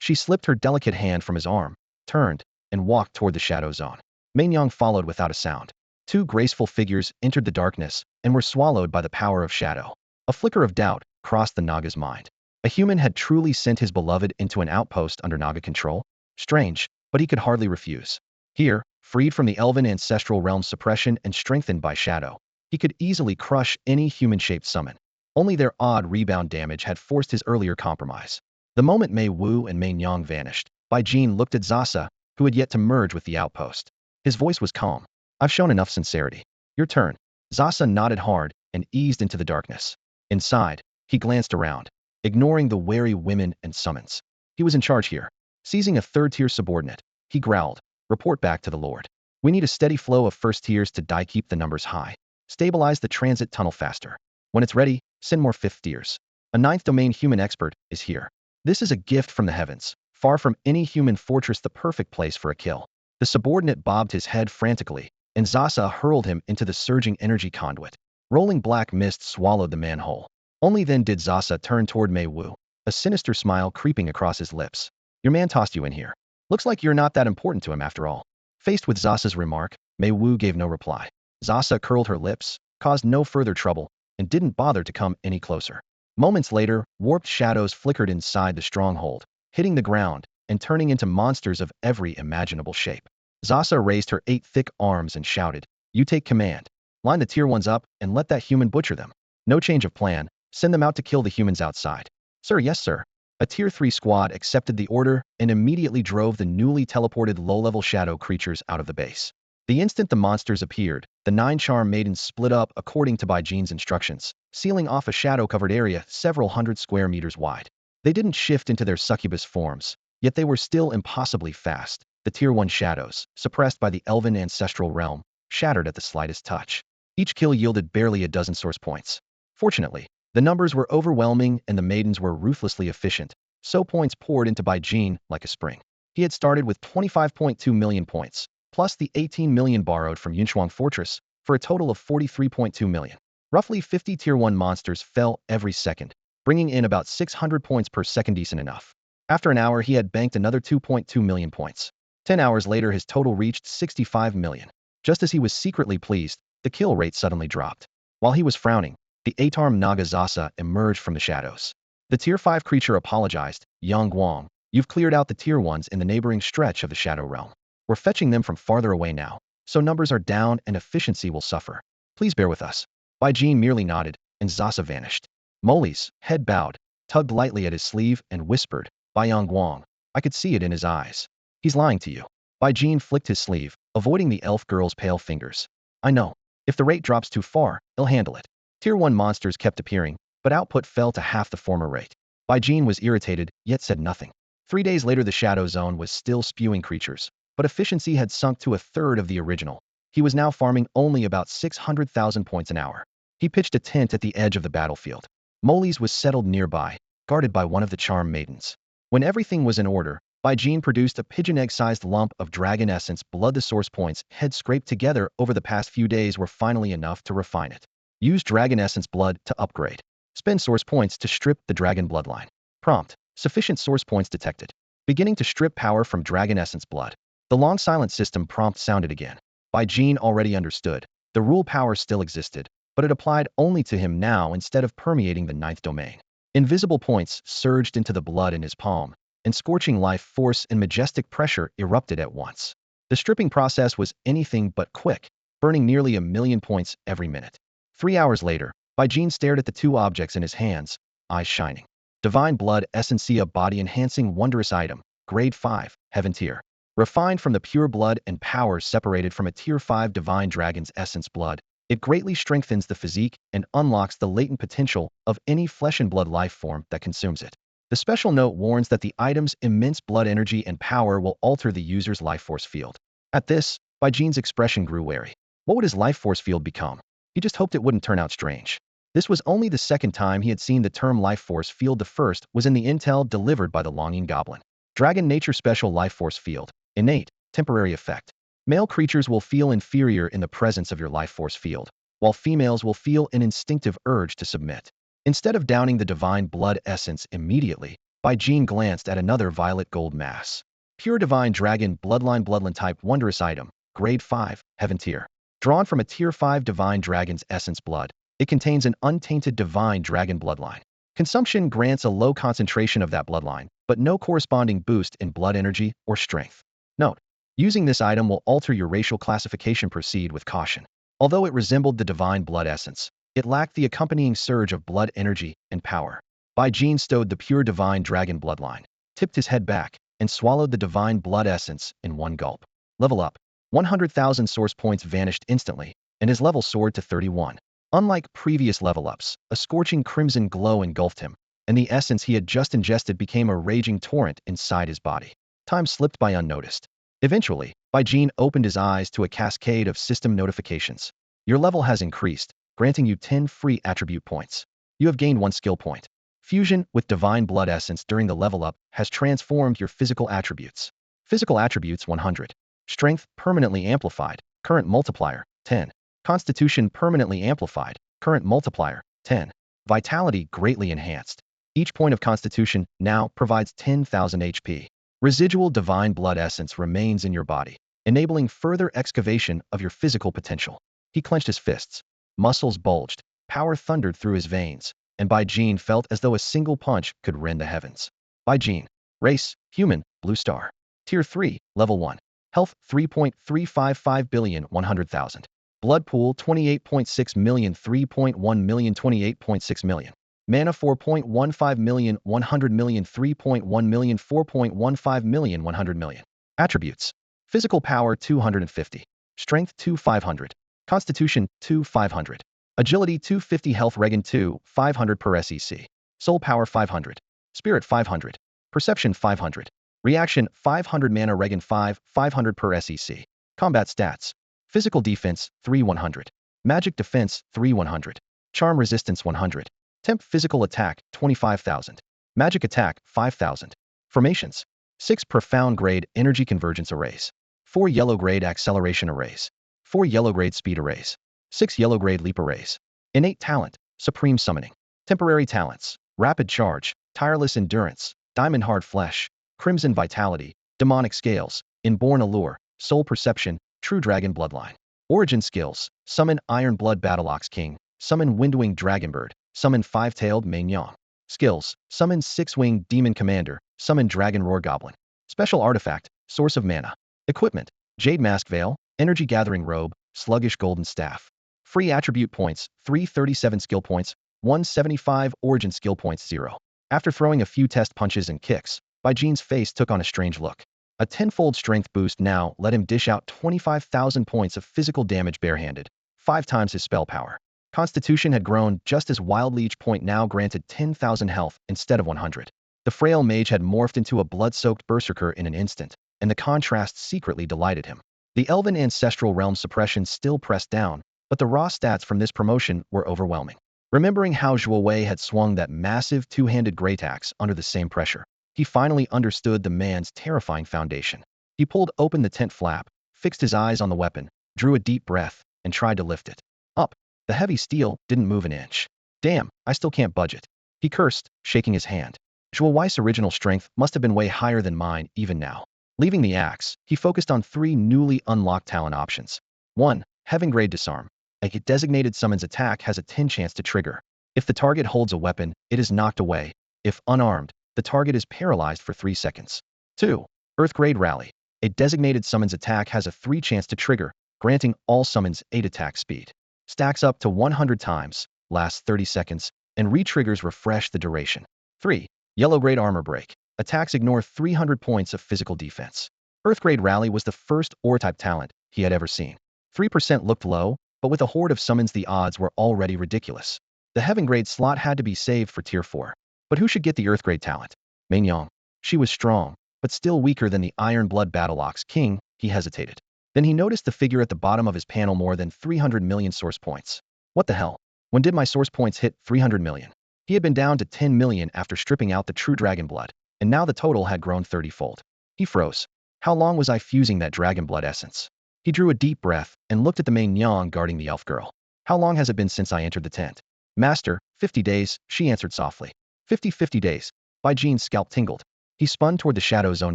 She slipped her delicate hand from his arm, turned, and walked toward the shadow zone. Mainyang followed without a sound. Two graceful figures entered the darkness and were swallowed by the power of shadow. A flicker of doubt crossed the Naga's mind. A human had truly sent his beloved into an outpost under Naga control? Strange, but he could hardly refuse. Here, freed from the elven ancestral realm's suppression and strengthened by shadow, he could easily crush any human-shaped summon. Only their odd rebound damage had forced his earlier compromise. The moment Mei Wu and Mainyang vanished, Bai Jin looked at Zasa, who had yet to merge with the outpost. His voice was calm. I've shown enough sincerity. Your turn. Zasa nodded hard and eased into the darkness. Inside, he glanced around, ignoring the wary women and summons. He was in charge here. Seizing a third-tier subordinate, he growled, report back to the Lord. We need a steady flow of first tiers to keep the numbers high. Stabilize the transit tunnel faster. When it's ready, send more fifth tiers. A ninth domain human expert is here. This is a gift from the heavens, far from any human fortress, the perfect place for a kill. The subordinate bobbed his head frantically, and Zasa hurled him into the surging energy conduit. Rolling black mist swallowed the man whole. Only then did Zasa turn toward Mei Wu, a sinister smile creeping across his lips. Your man tossed you in here. Looks like you're not that important to him after all. Faced with Zasa's remark, Mei Wu gave no reply. Zasa curled her lips, caused no further trouble, and didn't bother to come any closer. Moments later, warped shadows flickered inside the stronghold, hitting the ground and turning into monsters of every imaginable shape. Zasa raised her 8 thick arms and shouted, you take command. Line the tier 1s up and let that human butcher them. No change of plan, send them out to kill the humans outside. Sir, yes sir. A tier 3 squad accepted the order and immediately drove the newly teleported low-level shadow creatures out of the base. The instant the monsters appeared, the 9 charm maidens split up according to Bai Jin's instructions, sealing off a shadow-covered area several hundred square meters wide. They didn't shift into their succubus forms, yet they were still impossibly fast. The tier 1 shadows, suppressed by the elven ancestral realm, shattered at the slightest touch. Each kill yielded barely a dozen source points. Fortunately, the numbers were overwhelming and the maidens were ruthlessly efficient, so points poured into Bai Jin like a spring. He had started with 25.2 million points, plus the 18 million borrowed from Yunshuang Fortress, for a total of 43.2 million. Roughly 50 tier 1 monsters fell every second, bringing in about 600 points per second, decent enough. After an hour he had banked another 2.2 million points. 10 hours later his total reached 65 million. Just as he was secretly pleased, the kill rate suddenly dropped. While he was frowning, the 8-armed Naga Zasa emerged from the shadows. The tier 5 creature apologized, Yang Guang, you've cleared out the tier 1s in the neighboring stretch of the shadow realm. We're fetching them from farther away now, so numbers are down and efficiency will suffer. Please bear with us. Bai Jin merely nodded, and Zasa vanished. Moli's head bowed, tugged lightly at his sleeve and whispered, Bai Yang Guang, I could see it in his eyes. He's lying to you. Bai Jin flicked his sleeve, avoiding the elf girl's pale fingers. I know. If the rate drops too far, he'll handle it. Tier 1 monsters kept appearing, but output fell to half the former rate. Bai Jin was irritated, yet said nothing. 3 days later the shadow zone was still spewing creatures, but efficiency had sunk to a third of the original. He was now farming only about 600,000 points an hour. He pitched a tent at the edge of the battlefield. Moli's was settled nearby, guarded by one of the charm maidens. When everything was in order, Bai Jin produced a pigeon egg-sized lump of dragon essence blood. The source points had scraped together over the past few days were finally enough to refine it. Use dragon essence blood to upgrade. Spend source points to strip the dragon bloodline. Prompt. Sufficient source points detected. Beginning to strip power from dragon essence blood. The long silent system prompt sounded again. Bai Jin already understood. The rule power still existed, but it applied only to him now instead of permeating the 9th domain. Invisible points surged into the blood in his palm, and scorching life force and majestic pressure erupted at once. The stripping process was anything but quick, burning nearly 1 million points every minute. 3 hours later, Bai Jin stared at the 2 objects in his hands, eyes shining. Divine Blood Essentia body-enhancing wondrous item, grade 5, heaven tier. Refined from the pure blood and power separated from a tier 5 divine dragon's essence blood, It greatly strengthens the physique and unlocks the latent potential of any flesh and blood life form that consumes it. The special note warns that the item's immense blood energy and power will alter the user's life force field. At this, Baiji's expression grew wary. What would his life force field become? He just hoped it wouldn't turn out strange. This was only the second time he had seen the term life force field. The first was in the intel delivered by the Longing Goblin. Dragon Nature Special Life Force Field. Innate, temporary effect. Male creatures will feel inferior in the presence of your life force field, while females will feel an instinctive urge to submit. Instead of downing the divine blood essence immediately, Baijin glanced at another violet gold mass. Pure Divine Dragon Bloodline Type Wondrous Item, Grade 5, Heaven Tier. Drawn from a Tier 5 Divine Dragon's Essence Blood, it contains an untainted Divine Dragon bloodline. Consumption grants a low concentration of that bloodline, but no corresponding boost in blood energy or strength. Note: using this item will alter your racial classification. Proceed with caution. Although it resembled the divine blood essence, it lacked the accompanying surge of blood energy and power. Baijin stowed the pure divine dragon bloodline, tipped his head back, and swallowed the divine blood essence in one gulp. Level up. 100,000 source points vanished instantly, and his level soared to 31. Unlike previous level ups, a scorching crimson glow engulfed him, and the essence he had just ingested became a raging torrent inside his body. Time slipped by unnoticed. Eventually, Baijin opened his eyes to a cascade of system notifications. Your level has increased, granting you 10 free attribute points. You have gained 1 skill point. Fusion with Divine Blood Essence during the level up has transformed your physical attributes. Physical attributes 100. Strength permanently amplified, current multiplier 10. Constitution permanently amplified, current multiplier 10. Vitality greatly enhanced. Each point of Constitution now provides 10,000 HP. Residual Divine Blood Essence remains in your body, enabling further excavation of your physical potential. He clenched his fists. Muscles bulged, power thundered through his veins, and Baijin felt as though a single punch could rend the heavens. Baijin. Race, human, blue star. Tier 3, level 1. Health 3.355 billion 100,000. Blood pool 28.6 million 3.1 million 28.6 million. Mana 4.15 million 100 million 3.1 million 4.15 million 100 million. Attributes. Physical power 250. Strength 500. Constitution 500. Agility 250. Health Regen 500 per SEC. Soul power 500. Spirit 500. Perception 500. Reaction 500. Mana Regen 500 per SEC. Combat stats. Physical defense 100. Magic defense 100. Charm resistance 100. Temp physical attack 25,000. Magic attack 5,000. Formations. 6 profound grade energy convergence arrays. 4 yellow grade acceleration arrays. 4 yellow grade speed arrays. 6 yellow grade leap arrays. Innate talent, supreme summoning. Temporary talents, rapid charge, tireless endurance, diamond hard flesh, crimson vitality, demonic scales, inborn allure, soul perception, true dragon bloodline. Origin skills: summon Iron Blood Battleox King, summon Windwing Dragonbird, summon Five-Tailed Mainyong. Skills: summon Six-Winged Demon Commander, summon Dragon Roar Goblin. Special artifact: Source of Mana. Equipment: Jade Mask Veil, Energy Gathering Robe, Sluggish Golden Staff. Free attribute points: 337 skill points, 175 origin skill points 0. After throwing a few test punches and kicks, Baijin's face took on a strange look. A tenfold strength boost now let him dish out 25,000 points of physical damage barehanded, 5 times his spell power. Constitution had grown just as wildly, each point now granted 10,000 health instead of 100. The frail mage had morphed into a blood-soaked berserker in an instant, and the contrast secretly delighted him. The elven ancestral realm suppression still pressed down, but the raw stats from this promotion were overwhelming. Remembering how Zhuo Wei had swung that massive two-handed great axe under the same pressure, he finally understood the man's terrifying foundation. He pulled open the tent flap, fixed his eyes on the weapon, drew a deep breath, and tried to lift it. Up. The heavy steel didn't move an inch. Damn, I still can't budge it. He cursed, shaking his hand. Zhuo Wei's original strength must have been way higher than mine even now. Leaving the axe, he focused on 3 newly unlocked talent options. 1. Heaven Grade Disarm. A designated summon's attack has a 10 chance to trigger. If the target holds a weapon, it is knocked away. If unarmed, the target is paralyzed for 3 seconds. 2. Earth Grade Rally. A designated summon's attack has a 3 chance to trigger, granting all summons 8 attack speed. Stacks up to 100 times, lasts 30 seconds, and re-triggers refresh the duration. 3. Yellow Grade Armor Break. Attacks ignore 300 points of physical defense. Earth Grade Rally was the first Ore-type talent he had ever seen. 3% looked low, but with a horde of summons the odds were already ridiculous. The heaven grade slot had to be saved for tier 4. But who should get the earth grade talent? Mainyang. She was strong, but still weaker than the Iron Blood Battleox King. He hesitated. Then he noticed the figure at the bottom of his panel, more than 300 million source points. What the hell? When did my source points hit 300 million? He had been down to 10 million after stripping out the true dragon blood, and now the total had grown 30-fold. He froze. How long was I fusing that dragon blood essence? He drew a deep breath and looked at the Mainyang guarding the elf girl. How long has it been since I entered the tent? Master, 50 days, she answered softly. 50 days. Bai Jin's scalp tingled. He spun toward the shadow zone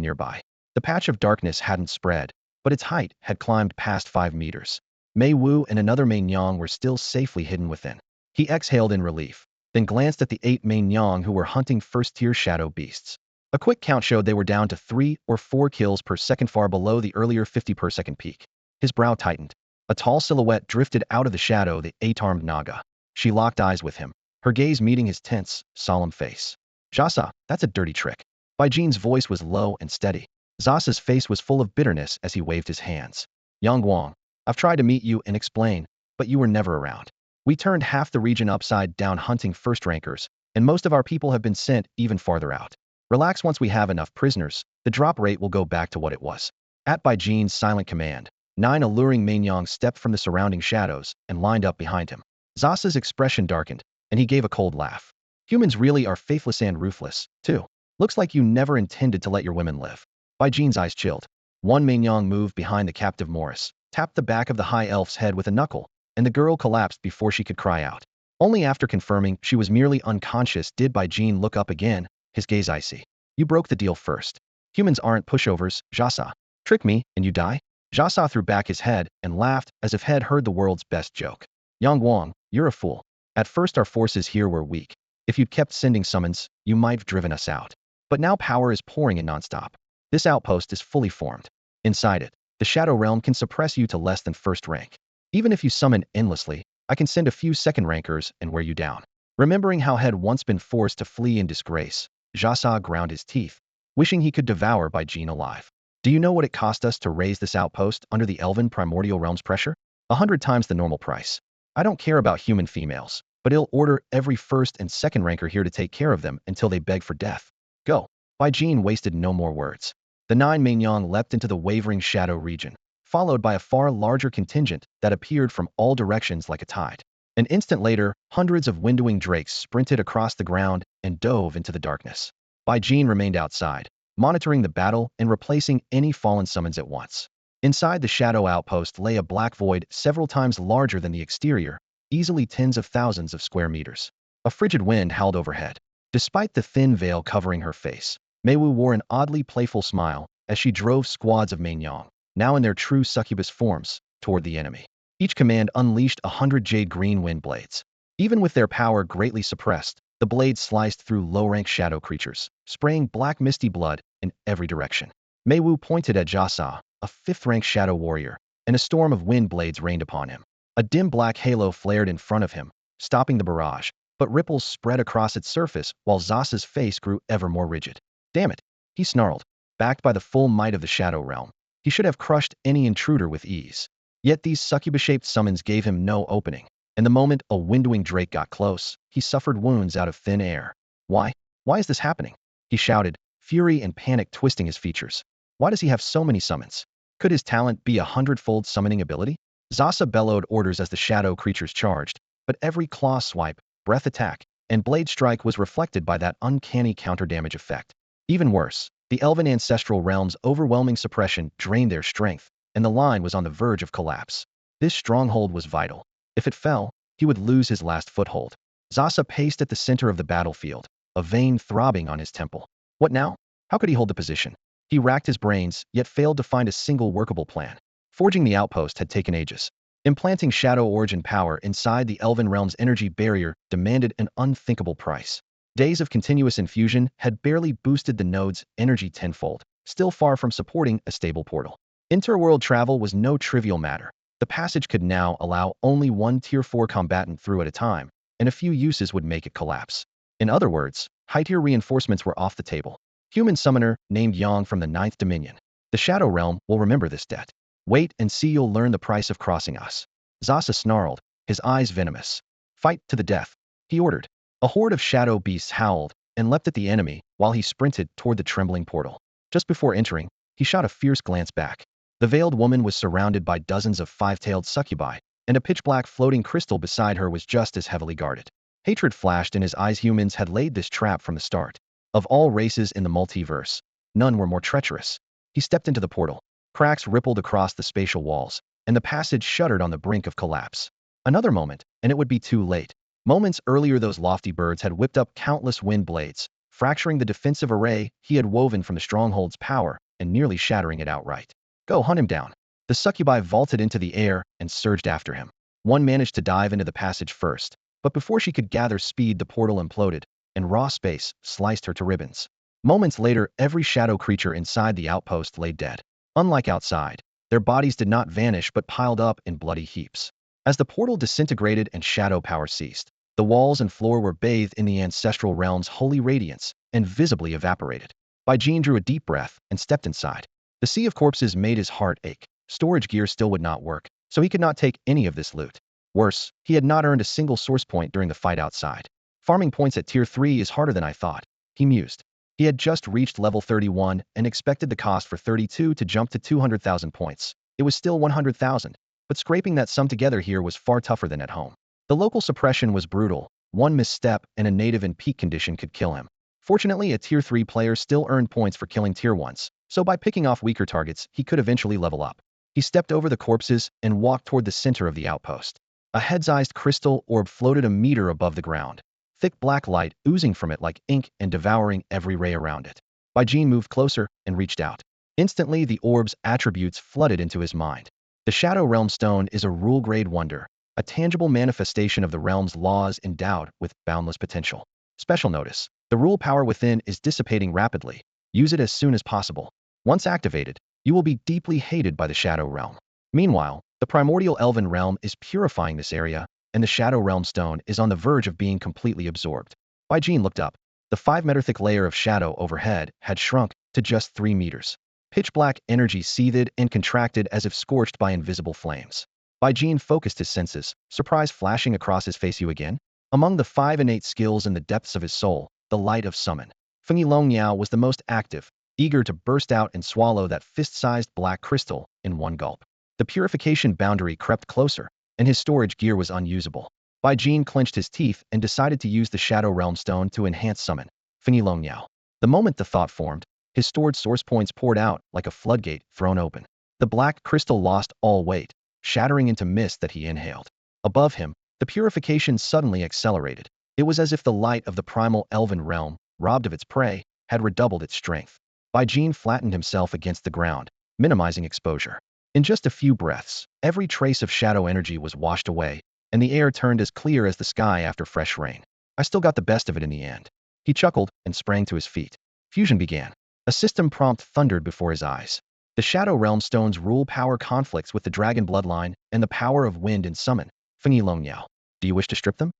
nearby. The patch of darkness hadn't spread, but its height had climbed past 5 meters. Mei Wu and another Mainyang were still safely hidden within. He exhaled in relief, then glanced at the 8 Mainyang who were hunting first-tier shadow beasts. A quick count showed they were down to 3 or 4 kills per second, far below the earlier 50 per second peak. His brow tightened. A tall silhouette drifted out of the shadow, the 8-armed Naga. She locked eyes with him, her gaze meeting his tense, solemn face. Zasa, that's a dirty trick. Bai Jin's voice was low and steady. Zasa's face was full of bitterness as he waved his hands. Yang Guang, I've tried to meet you and explain, but you were never around. We turned half the region upside down hunting first rankers, and most of our people have been sent even farther out. Relax, once we have enough prisoners, the drop rate will go back to what it was. At Bai Jin's silent command, 9 alluring Mainyang stepped from the surrounding shadows and lined up behind him. Zasa's expression darkened, and he gave a cold laugh. Humans really are faithless and ruthless, too. Looks like you never intended to let your women live. Bai Jin's eyes chilled. One Mainyang moved behind the captive Morris, tapped the back of the high elf's head with a knuckle, and the girl collapsed before she could cry out. Only after confirming she was merely unconscious did Bai Jin look up again, his gaze icy. You broke the deal first. Humans aren't pushovers, Zasa. Trick me, and you die? Zasa threw back his head and laughed as if had heard the world's best joke. Yang Guang, you're a fool. At first our forces here were weak. If you'd kept sending summons, you might have driven us out. But now power is pouring in nonstop. This outpost is fully formed. Inside it, the Shadow Realm can suppress you to less than first rank. Even if you summon endlessly, I can send a few second rankers and wear you down. Remembering how had once been forced to flee in disgrace, Zasa ground his teeth, wishing he could devour Bai Jin alive. Do you know what it cost us to raise this outpost under the Elven Primordial Realm's pressure? 100 times the normal price. I don't care about human females, but I'll order every first and second ranker here to take care of them until they beg for death. Go. Bai Jin wasted no more words. The 9 Mainyang leapt into the wavering shadow region, followed by a far larger contingent that appeared from all directions like a tide. An instant later, hundreds of windowing drakes sprinted across the ground and dove into the darkness. Bai Jin remained outside, monitoring the battle and replacing any fallen summons at once. Inside the shadow outpost lay a black void several times larger than the exterior, easily tens of thousands of square meters. A frigid wind howled overhead. Despite the thin veil covering her face, Mei Wu wore an oddly playful smile as she drove squads of Mainyang, now in their true succubus forms, toward the enemy. Each command unleashed 100 jade green wind blades. Even with their power greatly suppressed, the blades sliced through low-rank shadow creatures, spraying black misty blood in every direction. Mei Wu pointed at Jasa, a 5th-rank shadow warrior, and a storm of wind blades rained upon him. A dim black halo flared in front of him, stopping the barrage, but ripples spread across its surface while Zasa's face grew ever more rigid. Damn it, he snarled. Backed by the full might of the Shadow Realm, he should have crushed any intruder with ease. Yet these succubus-shaped summons gave him no opening, and the moment a windowing drake got close, he suffered wounds out of thin air. Why? Why is this happening? He shouted, fury and panic twisting his features. Why does he have so many summons? Could his talent be a 100-fold summoning ability? Zasa bellowed orders as the shadow creatures charged, but every claw swipe, breath attack, and blade strike was reflected by that uncanny counter-damage effect. Even worse, the Elven Ancestral Realm's overwhelming suppression drained their strength, and the line was on the verge of collapse. This stronghold was vital. If it fell, he would lose his last foothold. Zasa paced at the center of the battlefield, a vein throbbing on his temple. What now? How could he hold the position? He racked his brains, yet failed to find a single workable plan. Forging the outpost had taken ages. Implanting Shadow Origin power inside the Elven Realm's energy barrier demanded an unthinkable price. Days of continuous infusion had barely boosted the node's energy tenfold, still far from supporting a stable portal. Interworld travel was no trivial matter. The passage could now allow only one Tier 4 combatant through at a time, and a few uses would make it collapse. In other words, high-tier reinforcements were off the table. Human summoner named Yang from the 9th Dominion. The Shadow Realm will remember this debt. Wait and see, you'll learn the price of crossing us. Zasa snarled, his eyes venomous. Fight to the death, he ordered. A horde of shadow beasts howled and leapt at the enemy while he sprinted toward the trembling portal. Just before entering, he shot a fierce glance back. The veiled woman was surrounded by dozens of five-tailed succubi, and a pitch-black floating crystal beside her was just as heavily guarded. Hatred flashed in his eyes. Humans had laid this trap from the start. Of all races in the multiverse, none were more treacherous. He stepped into the portal. Cracks rippled across the spatial walls, and the passage shuddered on the brink of collapse. Another moment, and it would be too late. Moments earlier, those lofty birds had whipped up countless wind blades, fracturing the defensive array he had woven from the stronghold's power and nearly shattering it outright. Go hunt him down. The succubi vaulted into the air and surged after him. One managed to dive into the passage first, but before she could gather speed, the portal imploded, and raw space sliced her to ribbons. Moments later, every shadow creature inside the outpost lay dead. Unlike outside, their bodies did not vanish but piled up in bloody heaps. As the portal disintegrated and shadow power ceased, the walls and floor were bathed in the ancestral realm's holy radiance and visibly evaporated. Jean drew a deep breath and stepped inside. The sea of corpses made his heart ache. Storage gear still would not work, so he could not take any of this loot. Worse, he had not earned a single source point during the fight outside. Farming points at Tier 3 is harder than I thought, he mused. He had just reached level 31 and expected the cost for 32 to jump to 200,000 points. It was still 100,000, but scraping that sum together here was far tougher than at home. The local suppression was brutal. One misstep and a native in peak condition could kill him. Fortunately, a Tier 3 player still earned points for killing Tier 1s, so by picking off weaker targets, he could eventually level up. He stepped over the corpses and walked toward the center of the outpost. A head-sized crystal orb floated a meter above the ground, thick black light oozing from it like ink and devouring every ray around it. Jean moved closer and reached out. Instantly, the orb's attributes flooded into his mind. The Shadow Realm Stone is a rule-grade wonder, a tangible manifestation of the realm's laws endowed with boundless potential. Special notice: the rule power within is dissipating rapidly. Use it as soon as possible. Once activated, you will be deeply hated by the Shadow Realm. Meanwhile, the primordial elven realm is purifying this area, and the Shadow Realm Stone is on the verge of being completely absorbed. Jean looked up. The 5-meter thick layer of shadow overhead had shrunk to just 3 meters. Pitch-black energy seethed and contracted as if scorched by invisible flames. Jean focused his senses, surprise flashing across his face. You again? Among the 5 innate skills in the depths of his soul, the light of summon, Fengyi Longyao was the most active, eager to burst out and swallow that fist-sized black crystal in one gulp. The purification boundary crept closer, and his storage gear was unusable. Jean clenched his teeth and decided to use the Shadow Realm Stone to enhance summon Fengyi Longyao. The moment the thought formed, his stored source points poured out like a floodgate thrown open. The black crystal lost all weight, shattering into mist that he inhaled. Above him, the purification suddenly accelerated. It was as if the light of the primal elven realm, robbed of its prey, had redoubled its strength. Jean flattened himself against the ground, minimizing exposure. In just a few breaths, every trace of shadow energy was washed away, and the air turned as clear as the sky after fresh rain. I still got the best of it in the end. He chuckled and sprang to his feet. Fusion began. A system prompt thundered before his eyes. The Shadow Realm Stone's rule power conflicts with the dragon bloodline and the power of wind and summon Fengyi Longyao. Do you wish to strip them?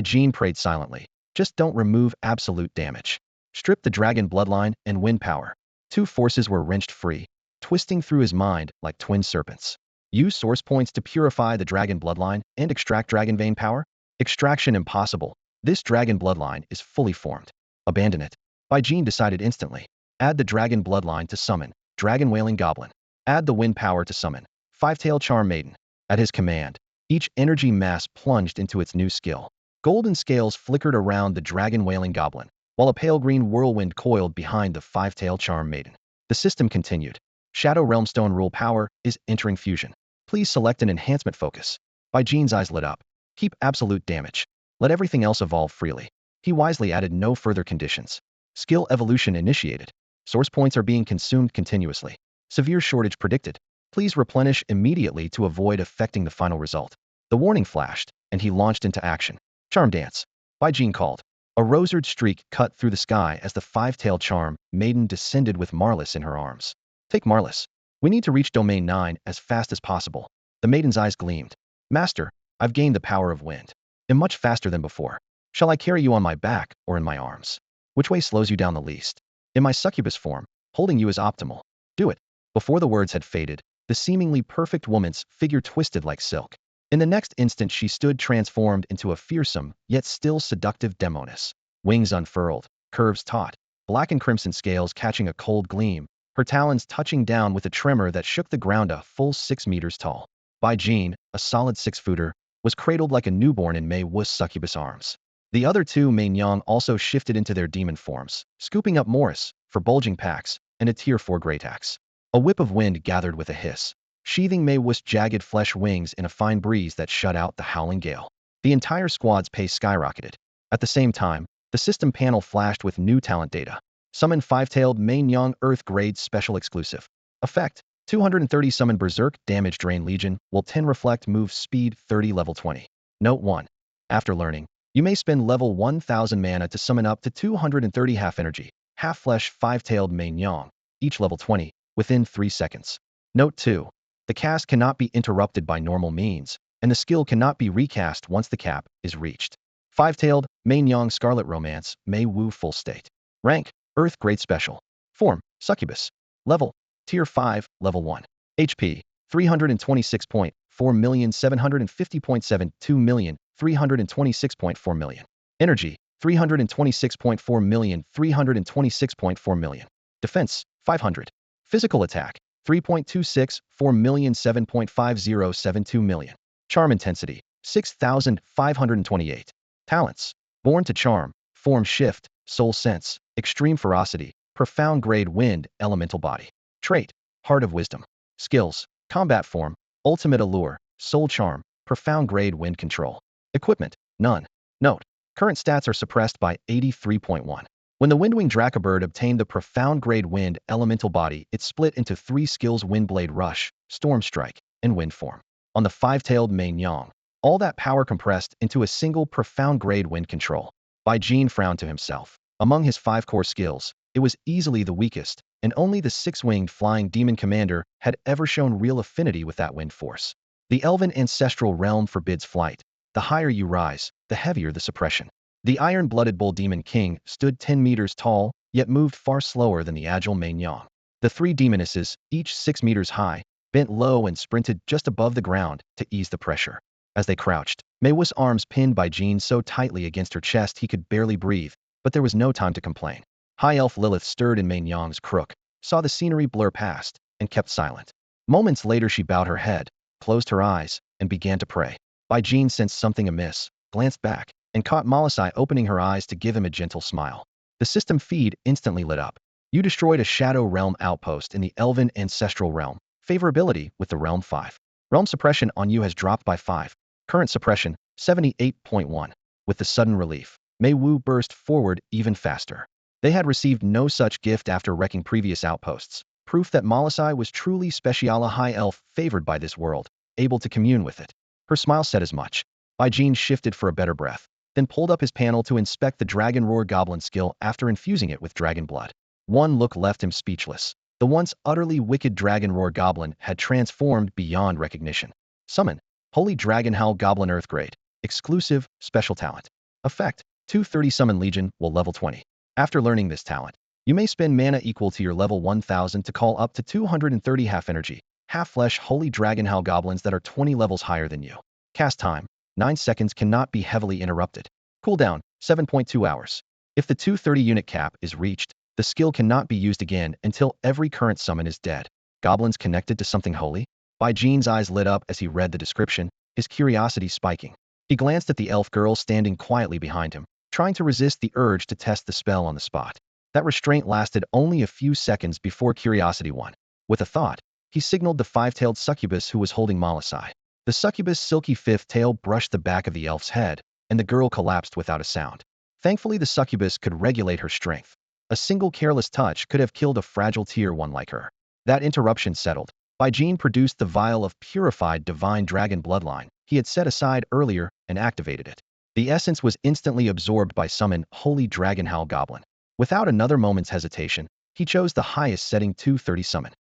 Jean prayed silently. Just don't remove absolute damage. Strip the dragon bloodline and wind power. 2 forces were wrenched free, twisting through his mind like twin serpents. Use source points to purify the dragon bloodline and extract dragon vein power? Extraction impossible. This dragon bloodline is fully formed. Abandon it. Jean decided instantly. Add the dragon bloodline to summon Dragon Wailing Goblin. Add the wind power to summon Five-Tailed Charm Maiden. At his command, each energy mass plunged into its new skill. Golden scales flickered around the Dragon Wailing Goblin, while a pale green whirlwind coiled behind the Five-Tailed Charm Maiden. The system continued. Shadow Realm Stone rule power is entering fusion. Please select an enhancement focus. Jean's eyes lit up. Keep absolute damage. Let everything else evolve freely. He wisely added no further conditions. Skill evolution initiated. Source points are being consumed continuously. Severe shortage predicted. Please replenish immediately to avoid affecting the final result. The warning flashed, and he launched into action. Charm Dance. Jean called. A rosered streak cut through the sky as the Five-Tailed Charm Maiden descended with Marlis in her arms. Take Marlis. We need to reach Domain 9 as fast as possible. The maiden's eyes gleamed. Master, I've gained the power of wind. I'm much faster than before. Shall I carry you on my back or in my arms? Which way slows you down the least? In my succubus form, holding you is optimal. Do it. Before the words had faded, the seemingly perfect woman's figure twisted like silk. In the next instant she stood transformed into a fearsome, yet still seductive demoness. Wings unfurled, curves taut, black and crimson scales catching a cold gleam, her talons touching down with a tremor that shook the ground a full 6 meters tall. Bai Jin, a solid 6-footer, was cradled like a newborn in Mei Wu's succubus arms. The other two Mei Nyang also shifted into their demon forms, scooping up Morris, for bulging packs, and a tier 4 great axe. A whip of wind gathered with a hiss, sheathing Mei Wu's jagged flesh wings in a fine breeze that shut out the howling gale. The entire squad's pace skyrocketed. At the same time, the system panel flashed with new talent data. Summon 5-tailed Mei Nyang Earth Grade Special Exclusive. Effect: 230 Summon Berserk Damage Drain Legion, will 10 Reflect Move Speed 30 Level 20. Note 1. After learning, you may spend level 1000 mana to summon up to 230 half energy, half flesh 5-tailed Mei Nyang, each level 20, within 3 seconds. Note 2. The cast cannot be interrupted by normal means, and the skill cannot be recast once the cap is reached. 5-tailed Mei Nyang Scarlet Romance, Mei Wu Full State. Rank: Earth Grade Special. Form: Succubus. Level: Tier 5, Level 1. HP: 326.4,750.7 million, 326.4 million. Energy: 326.4 million, 326.4 million. Defense: 500. Physical attack: 3.26, 4 million, 7.5072 million. Charm intensity: 6,528. Talents: Born to Charm, Form Shift, Soul Sense, Extreme Ferocity, Profound Grade Wind, Elemental Body. Trait: Heart of Wisdom. Skills: Combat Form, Ultimate Allure, Soul Charm, Profound Grade Wind Control. Equipment: None. Note: Current stats are suppressed by 83.1. When the Windwing Dracobird obtained the Profound Grade Wind Elemental Body, it split into 3 skills: Windblade Rush, Storm Strike, and Wind Form. On the 5-tailed Mei Nyang, all that power compressed into a single Profound Grade Wind Control. Bai Jin frowned to himself. Among his 5 core skills, it was easily the weakest, and only the 6-winged Flying Demon Commander had ever shown real affinity with that wind force. The Elven Ancestral Realm forbids flight. The higher you rise, the heavier the suppression. The Iron-Blooded Bull Demon King stood 10 meters tall, yet moved far slower than the agile Mei Nyang. The 3 demonesses, each 6 meters high, bent low and sprinted just above the ground to ease the pressure. As they crouched, Mei Wu's arms pinned Bai Jin so tightly against her chest he could barely breathe, but there was no time to complain. High Elf Lilith stirred in Mei Nyang's crook, saw the scenery blur past, and kept silent. Moments later she bowed her head, closed her eyes, and began to pray. Bai Jin sensed something amiss, glanced back, and caught Malasai opening her eyes to give him a gentle smile. The system feed instantly lit up. You destroyed a Shadow Realm outpost in the Elven Ancestral Realm. Favorability with the Realm 5. Realm suppression on you has dropped by 5. Current suppression, 78.1. With the sudden relief, Mei Wu burst forward even faster. They had received no such gift after wrecking previous outposts, proof that Malasai was truly Speciala High Elf favored by this world, able to commune with it. Her smile said as much. Bai Jin shifted for a better breath, then pulled up his panel to inspect the Dragon Roar Goblin skill after infusing it with dragon blood. One look left him speechless. The once utterly wicked Dragon Roar Goblin had transformed beyond recognition. Summon: Holy Dragon Howl Goblin Earth Grade. Exclusive, Special Talent. Effect: 230 Summon Legion, will level 20. After learning this talent, you may spend mana equal to your level 1000 to call up to 230 half energy, half flesh Holy Dragon Howl Goblins that are 20 levels higher than you. Cast time: 9 seconds, cannot be heavily interrupted. Cooldown: 7.2 hours. If the 230 unit cap is reached, the skill cannot be used again until every current summon is dead. Goblins connected to something holy? Bai Jin's eyes lit up as he read the description, his curiosity spiking. He glanced at the elf girl standing quietly behind him, trying to resist the urge to test the spell on the spot. That restraint lasted only a few seconds before curiosity won. With a thought, he signaled the 5-tailed succubus who was holding Malasai. The succubus' silky 5th tail brushed the back of the elf's head, and the girl collapsed without a sound. Thankfully, the succubus could regulate her strength. A single careless touch could have killed a fragile tier 1 like her. That interruption settled. Bai Jin produced the vial of purified divine dragon bloodline he had set aside earlier and activated it. The essence was instantly absorbed by summon Holy Dragon Howl Goblin. Without another moment's hesitation, he chose the highest setting 230 summon.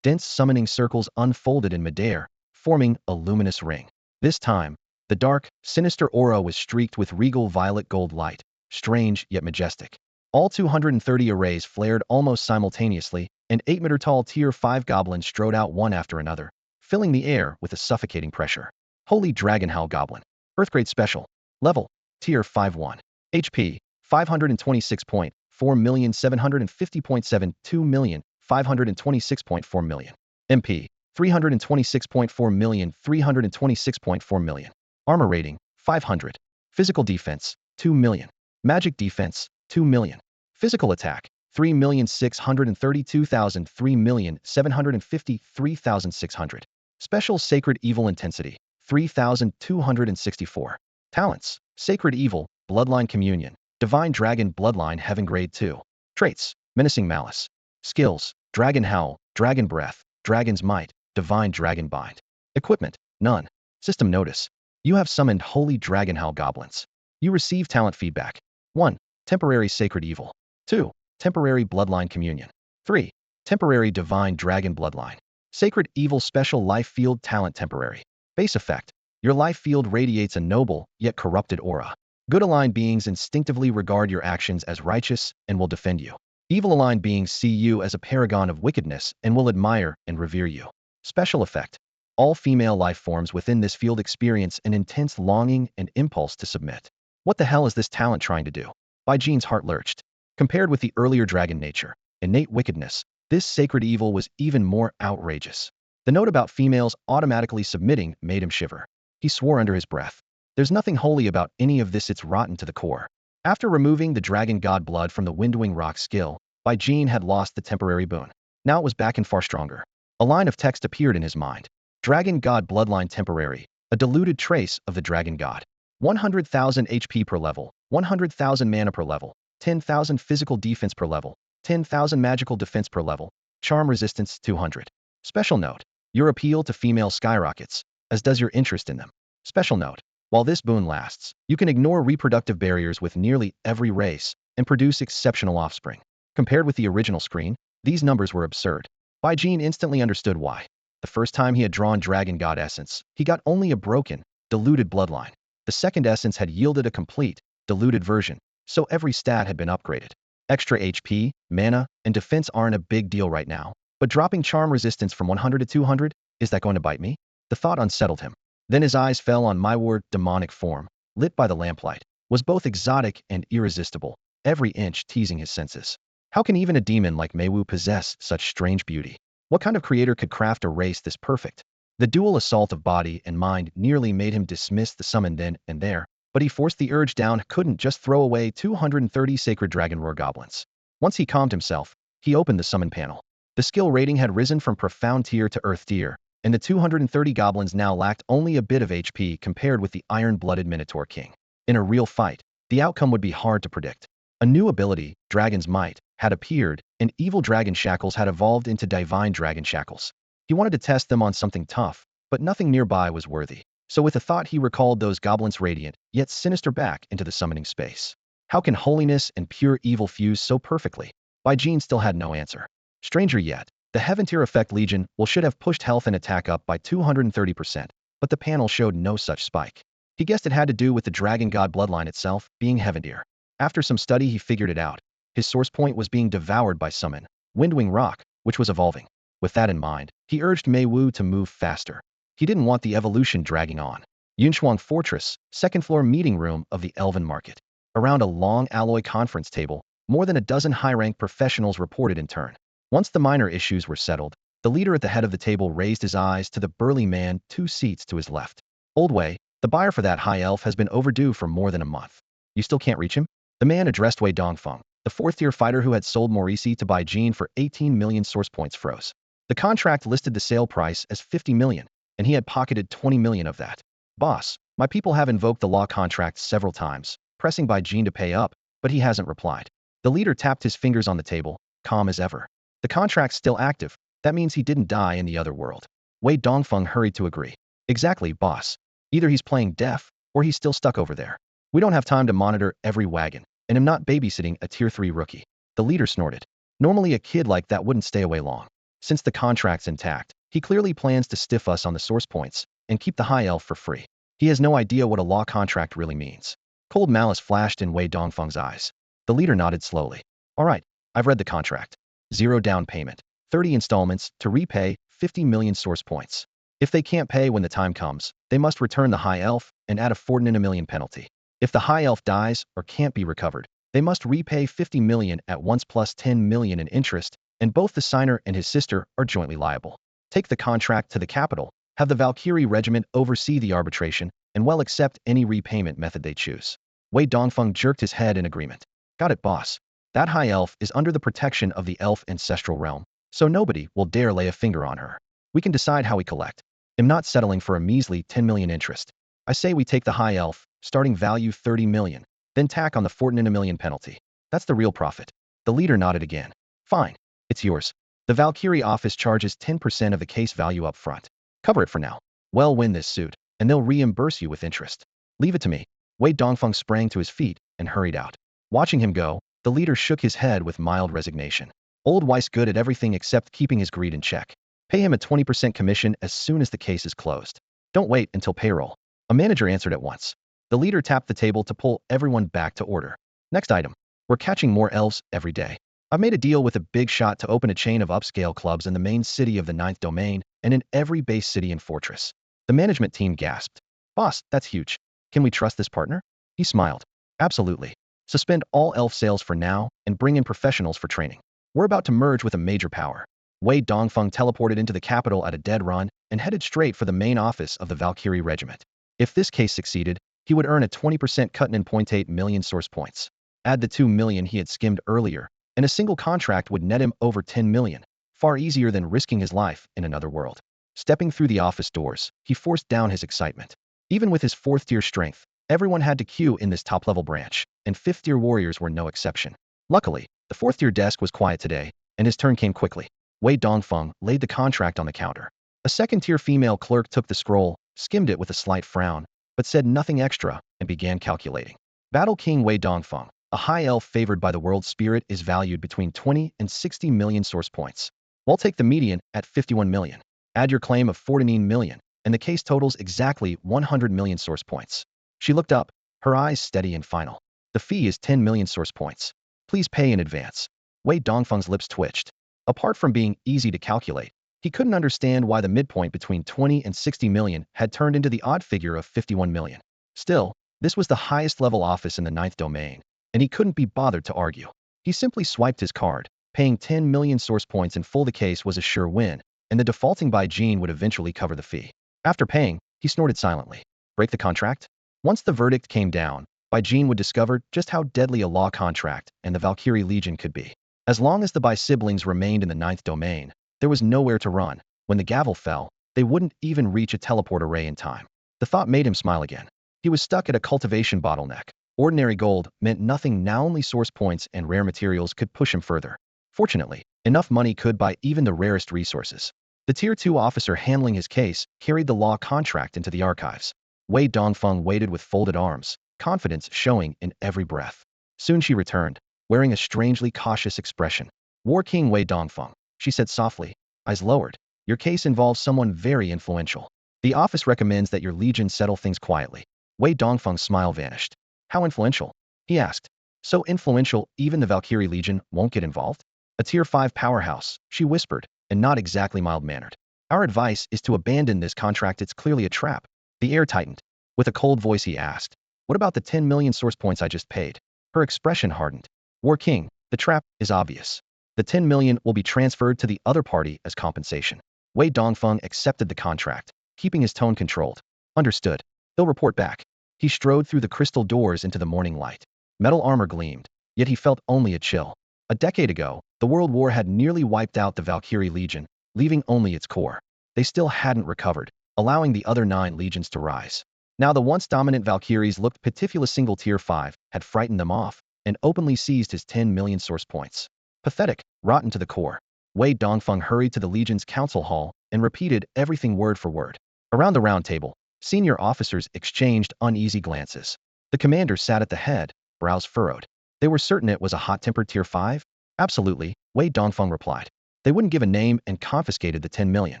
Dense summoning circles unfolded in midair, forming a luminous ring. This time, the dark, sinister aura was streaked with regal violet gold light, strange yet majestic. All 230 arrays flared almost simultaneously, and 8-meter tall tier 5 goblins strode out one after another, filling the air with a suffocating pressure. Holy Dragon Howl Goblin. Earthgrade Special. Level. Tier 5-1. HP. 526.4,750.7 2,526.4 million. MP. 326.4 million 326.4 million. Armor rating. 500. Physical defense. 2 million. Magic defense. 2 million. Physical attack. 3,632,000 3,753,600. Special Sacred Evil Intensity. 3,264. Talents. Sacred Evil, Bloodline Communion, Divine Dragon Bloodline Heaven Grade 2. Traits. Menacing Malice. Skills. Dragon Howl, Dragon Breath, Dragon's Might, Divine Dragon Bind. Equipment. None. System Notice. You have summoned Holy Dragon Howl Goblins. You receive talent feedback. 1. Temporary Sacred Evil. 2. Temporary Bloodline Communion. 3. Temporary Divine Dragon Bloodline. Sacred Evil Special Life Field Talent Temporary. Base Effect. Your life field radiates a noble, yet corrupted aura. Good aligned beings instinctively regard your actions as righteous and will defend you. Evil aligned beings see you as a paragon of wickedness and will admire and revere you. Special Effect. All female life forms within this field experience an intense longing and impulse to submit. What the hell is this talent trying to do? By Jean's heart lurched. Compared with the earlier dragon nature, innate wickedness, this sacred evil was even more outrageous. The note about females automatically submitting made him shiver. He swore under his breath. There's nothing holy about any of this, it's rotten to the core. After removing the dragon god blood from the Windwing Rock skill, Bai Jin had lost the temporary boon. Now it was back and far stronger. A line of text appeared in his mind. Dragon god bloodline temporary, a diluted trace of the dragon god. 100,000 HP per level, 100,000 mana per level, 10,000 physical defense per level, 10,000 magical defense per level, charm resistance 200. Special note. Your appeal to female skyrockets, as does your interest in them. Special note. While this boon lasts, you can ignore reproductive barriers with nearly every race and produce exceptional offspring. Compared with the original screen, these numbers were absurd. Bai Jin instantly understood why. The first time he had drawn Dragon God Essence, he got only a broken, diluted bloodline. The second essence had yielded a complete, diluted version, so every stat had been upgraded. Extra HP, mana, and defense aren't a big deal right now, but dropping charm resistance from 100 to 200, is that going to bite me? The thought unsettled him. Then his eyes fell on Myward demonic form, lit by the lamplight, was both exotic and irresistible, every inch teasing his senses. How can even a demon like Meiwu possess such strange beauty? What kind of creator could craft a race this perfect? The dual assault of body and mind nearly made him dismiss the summon then and there, but he forced the urge down, couldn't just throw away 230 sacred dragon roar goblins. Once he calmed himself, he opened the summon panel. The skill rating had risen from profound tier to earth tier, and the 230 goblins now lacked only a bit of HP compared with the iron-blooded Minotaur King. In a real fight, the outcome would be hard to predict. A new ability, Dragon's Might, had appeared, and evil dragon shackles had evolved into divine dragon shackles. He wanted to test them on something tough, but nothing nearby was worthy. So with a thought he recalled those goblins' radiant, yet sinister back into the summoning space. How can holiness and pure evil fuse so perfectly? Bai Jin still had no answer. Stranger yet, the Heaven Tier Effect Legion should have pushed health and attack up by 230%, but the panel showed no such spike. He guessed it had to do with the Dragon God bloodline itself being Heaven Tier. After some study he figured it out. His source point was being devoured by Summon, Windwing Rock, which was evolving. With that in mind, he urged Meiwu to move faster. He didn't want the evolution dragging on. Yunshuang Fortress, second floor meeting room of the Elven Market. Around a long alloy conference table, more than a dozen high-ranked professionals reported in turn. Once the minor issues were settled, the leader at the head of the table raised his eyes to the burly man 2 seats to his left. Old Wei, the buyer for that high elf has been overdue for more than a month. You still can't reach him? The man addressed Wei Dongfeng, the 4th-tier fighter who had sold Morisi to Bai Jin for 18 million source points froze. The contract listed the sale price as 50 million, and he had pocketed 20 million of that. Boss, my people have invoked the law contract several times, pressing Bai Jin to pay up, but he hasn't replied. The leader tapped his fingers on the table, calm as ever. The contract's still active. That means he didn't die in the other world. Wei Dongfeng hurried to agree. Exactly, boss. Either he's playing deaf, or he's still stuck over there. We don't have time to monitor every wagon, and I'm not babysitting a tier 3 rookie. The leader snorted. Normally a kid like that wouldn't stay away long. Since the contract's intact, he clearly plans to stiff us on the source points, and keep the high elf for free. He has no idea what a law contract really means. Cold malice flashed in Wei Dongfeng's eyes. The leader nodded slowly. All right, I've read the contract. 0 down payment, 30 installments to repay 50 million source points. If they can't pay when the time comes, they must return the high elf and add a 40 in a million penalty. If the high elf dies or can't be recovered, they must repay 50 million at once plus 10 million in interest, and both the signer and his sister are jointly liable. Take the contract to the capital, have the Valkyrie regiment oversee the arbitration, and well accept any repayment method they choose. Wei Dongfeng jerked his head in agreement. Got it, boss. That high elf is under the protection of the elf ancestral realm, so nobody will dare lay a finger on her. We can decide how we collect. I'm not settling for a measly 10 million interest. I say we take the high elf, starting value 30 million, then tack on the 40 in a million penalty. That's the real profit. The leader nodded again. Fine. It's yours. The Valkyrie office charges 10% of the case value up front. Cover it for now. Well, win this suit, and they'll reimburse you with interest. Leave it to me. Wei Dongfeng sprang to his feet and hurried out. Watching him go, the leader shook his head with mild resignation. Old Weiss good at everything except keeping his greed in check. Pay him a 20% commission as soon as the case is closed. Don't wait until payroll. A manager answered at once. The leader tapped the table to pull everyone back to order. Next item. We're catching more elves every day. I've made a deal with a big shot to open a chain of upscale clubs in the main city of the 9th domain and in every base city and fortress. The management team gasped. Boss, that's huge. Can we trust this partner? He smiled. Absolutely. Suspend all elf sales for now and bring in professionals for training. We're about to merge with a major power. Wei Dongfeng teleported into the capital at a dead run and headed straight for the main office of the Valkyrie regiment. If this case succeeded, he would earn a 20% cut in 0.8 million source points. Add the 2 million he had skimmed earlier, and a single contract would net him over 10 million, far easier than risking his life in another world. Stepping through the office doors, he forced down his excitement. Even with his 4th-tier strength, everyone had to queue in this top-level branch, and 5th-tier warriors were no exception. Luckily, the 4th-tier desk was quiet today, and his turn came quickly. Wei Dongfeng laid the contract on the counter. A 2nd-tier female clerk took the scroll, skimmed it with a slight frown, but said nothing extra, and began calculating. Battle King Wei Dongfeng, a high elf favored by the world spirit, is valued between 20 and 60 million source points. We'll take the median at 51 million. Add your claim of 49 million, and the case totals exactly 100 million source points. She looked up, her eyes steady and final. The fee is 10 million source points. Please pay in advance. Wei Dongfeng's lips twitched. Apart from being easy to calculate, he couldn't understand why the midpoint between 20 and 60 million had turned into the odd figure of 51 million. Still, this was the highest level office in the 9th domain, and he couldn't be bothered to argue. He simply swiped his card. Paying 10 million source points in full the case was a sure win, and the defaulting by Jean would eventually cover the fee. After paying, he snorted silently. Break the contract? Once the verdict came down, Bai Jean would discover just how deadly a law contract and the Valkyrie Legion could be. As long as the Bai siblings remained in the 9th domain, there was nowhere to run. When the gavel fell, they wouldn't even reach a teleport array in time. The thought made him smile again. He was stuck at a cultivation bottleneck. Ordinary gold meant nothing now, only source points and rare materials could push him further. Fortunately, enough money could buy even the rarest resources. The Tier 2 officer handling his case carried the law contract into the archives. Wei Dongfeng waited with folded arms, confidence showing in every breath. Soon she returned, wearing a strangely cautious expression. War King Wei Dongfeng, she said softly, eyes lowered. Your case involves someone very influential. The office recommends that your legion settle things quietly. Wei Dongfeng's smile vanished. How influential? He asked. So influential, even the Valkyrie Legion won't get involved? A Tier 5 powerhouse, she whispered, and not exactly mild-mannered. Our advice is to abandon this contract. It's clearly a trap. The air tightened. With a cold voice he asked, what about the 10 million source points I just paid? Her expression hardened. War King, the trap is obvious. The 10 million will be transferred to the other party as compensation. Wei Dongfeng accepted the contract, keeping his tone controlled. Understood. He'll report back. He strode through the crystal doors into the morning light. Metal armor gleamed, yet he felt only a chill. A decade ago, the World War had nearly wiped out the Valkyrie Legion, leaving only its core. They still hadn't recovered, allowing the other 9 legions to rise. Now the once dominant Valkyries looked pitiful. A single Tier 5 had frightened them off and openly seized his 10 million source points. Pathetic, rotten to the core. Wei Dongfeng hurried to the Legion's council hall and repeated everything word for word. Around the round table, senior officers exchanged uneasy glances. The commander sat at the head, brows furrowed. They were certain it was a hot-tempered Tier 5? Absolutely, Wei Dongfeng replied. They wouldn't give a name and confiscated the 10 million.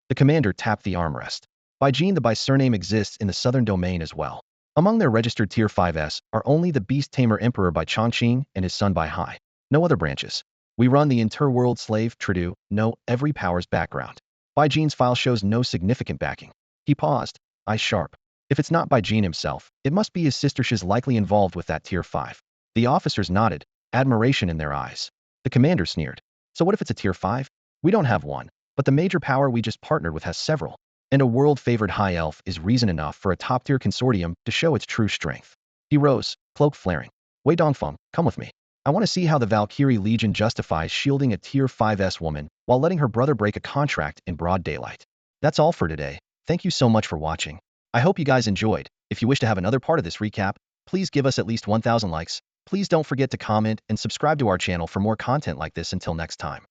The commander tapped the armrest. Bai Jean, the Bai surname exists in the southern domain as well. Among their registered Tier 5s are only the Beast Tamer Emperor Bai Chongqing and his son Bai Hai. No other branches. We run the interworld slave tradu, know every power's background. Bai Jin's file shows no significant backing. He paused, eyes sharp. If it's not Bai Jin himself, it must be his sister. She's likely involved with that tier 5. The officers nodded, admiration in their eyes. The commander sneered. So what if it's a tier 5? We don't have one, but the major power we just partnered with has several. And a world-favored high elf is reason enough for a top-tier consortium to show its true strength. He rose, cloak flaring. Wei Dongfeng, come with me. I want to see how the Valkyrie Legion justifies shielding a tier 5s woman while letting her brother break a contract in broad daylight. That's all for today. Thank you so much for watching. I hope you guys enjoyed. If you wish to have another part of this recap, please give us at least 1,000 likes. Please don't forget to comment and subscribe to our channel for more content like this. Until next time.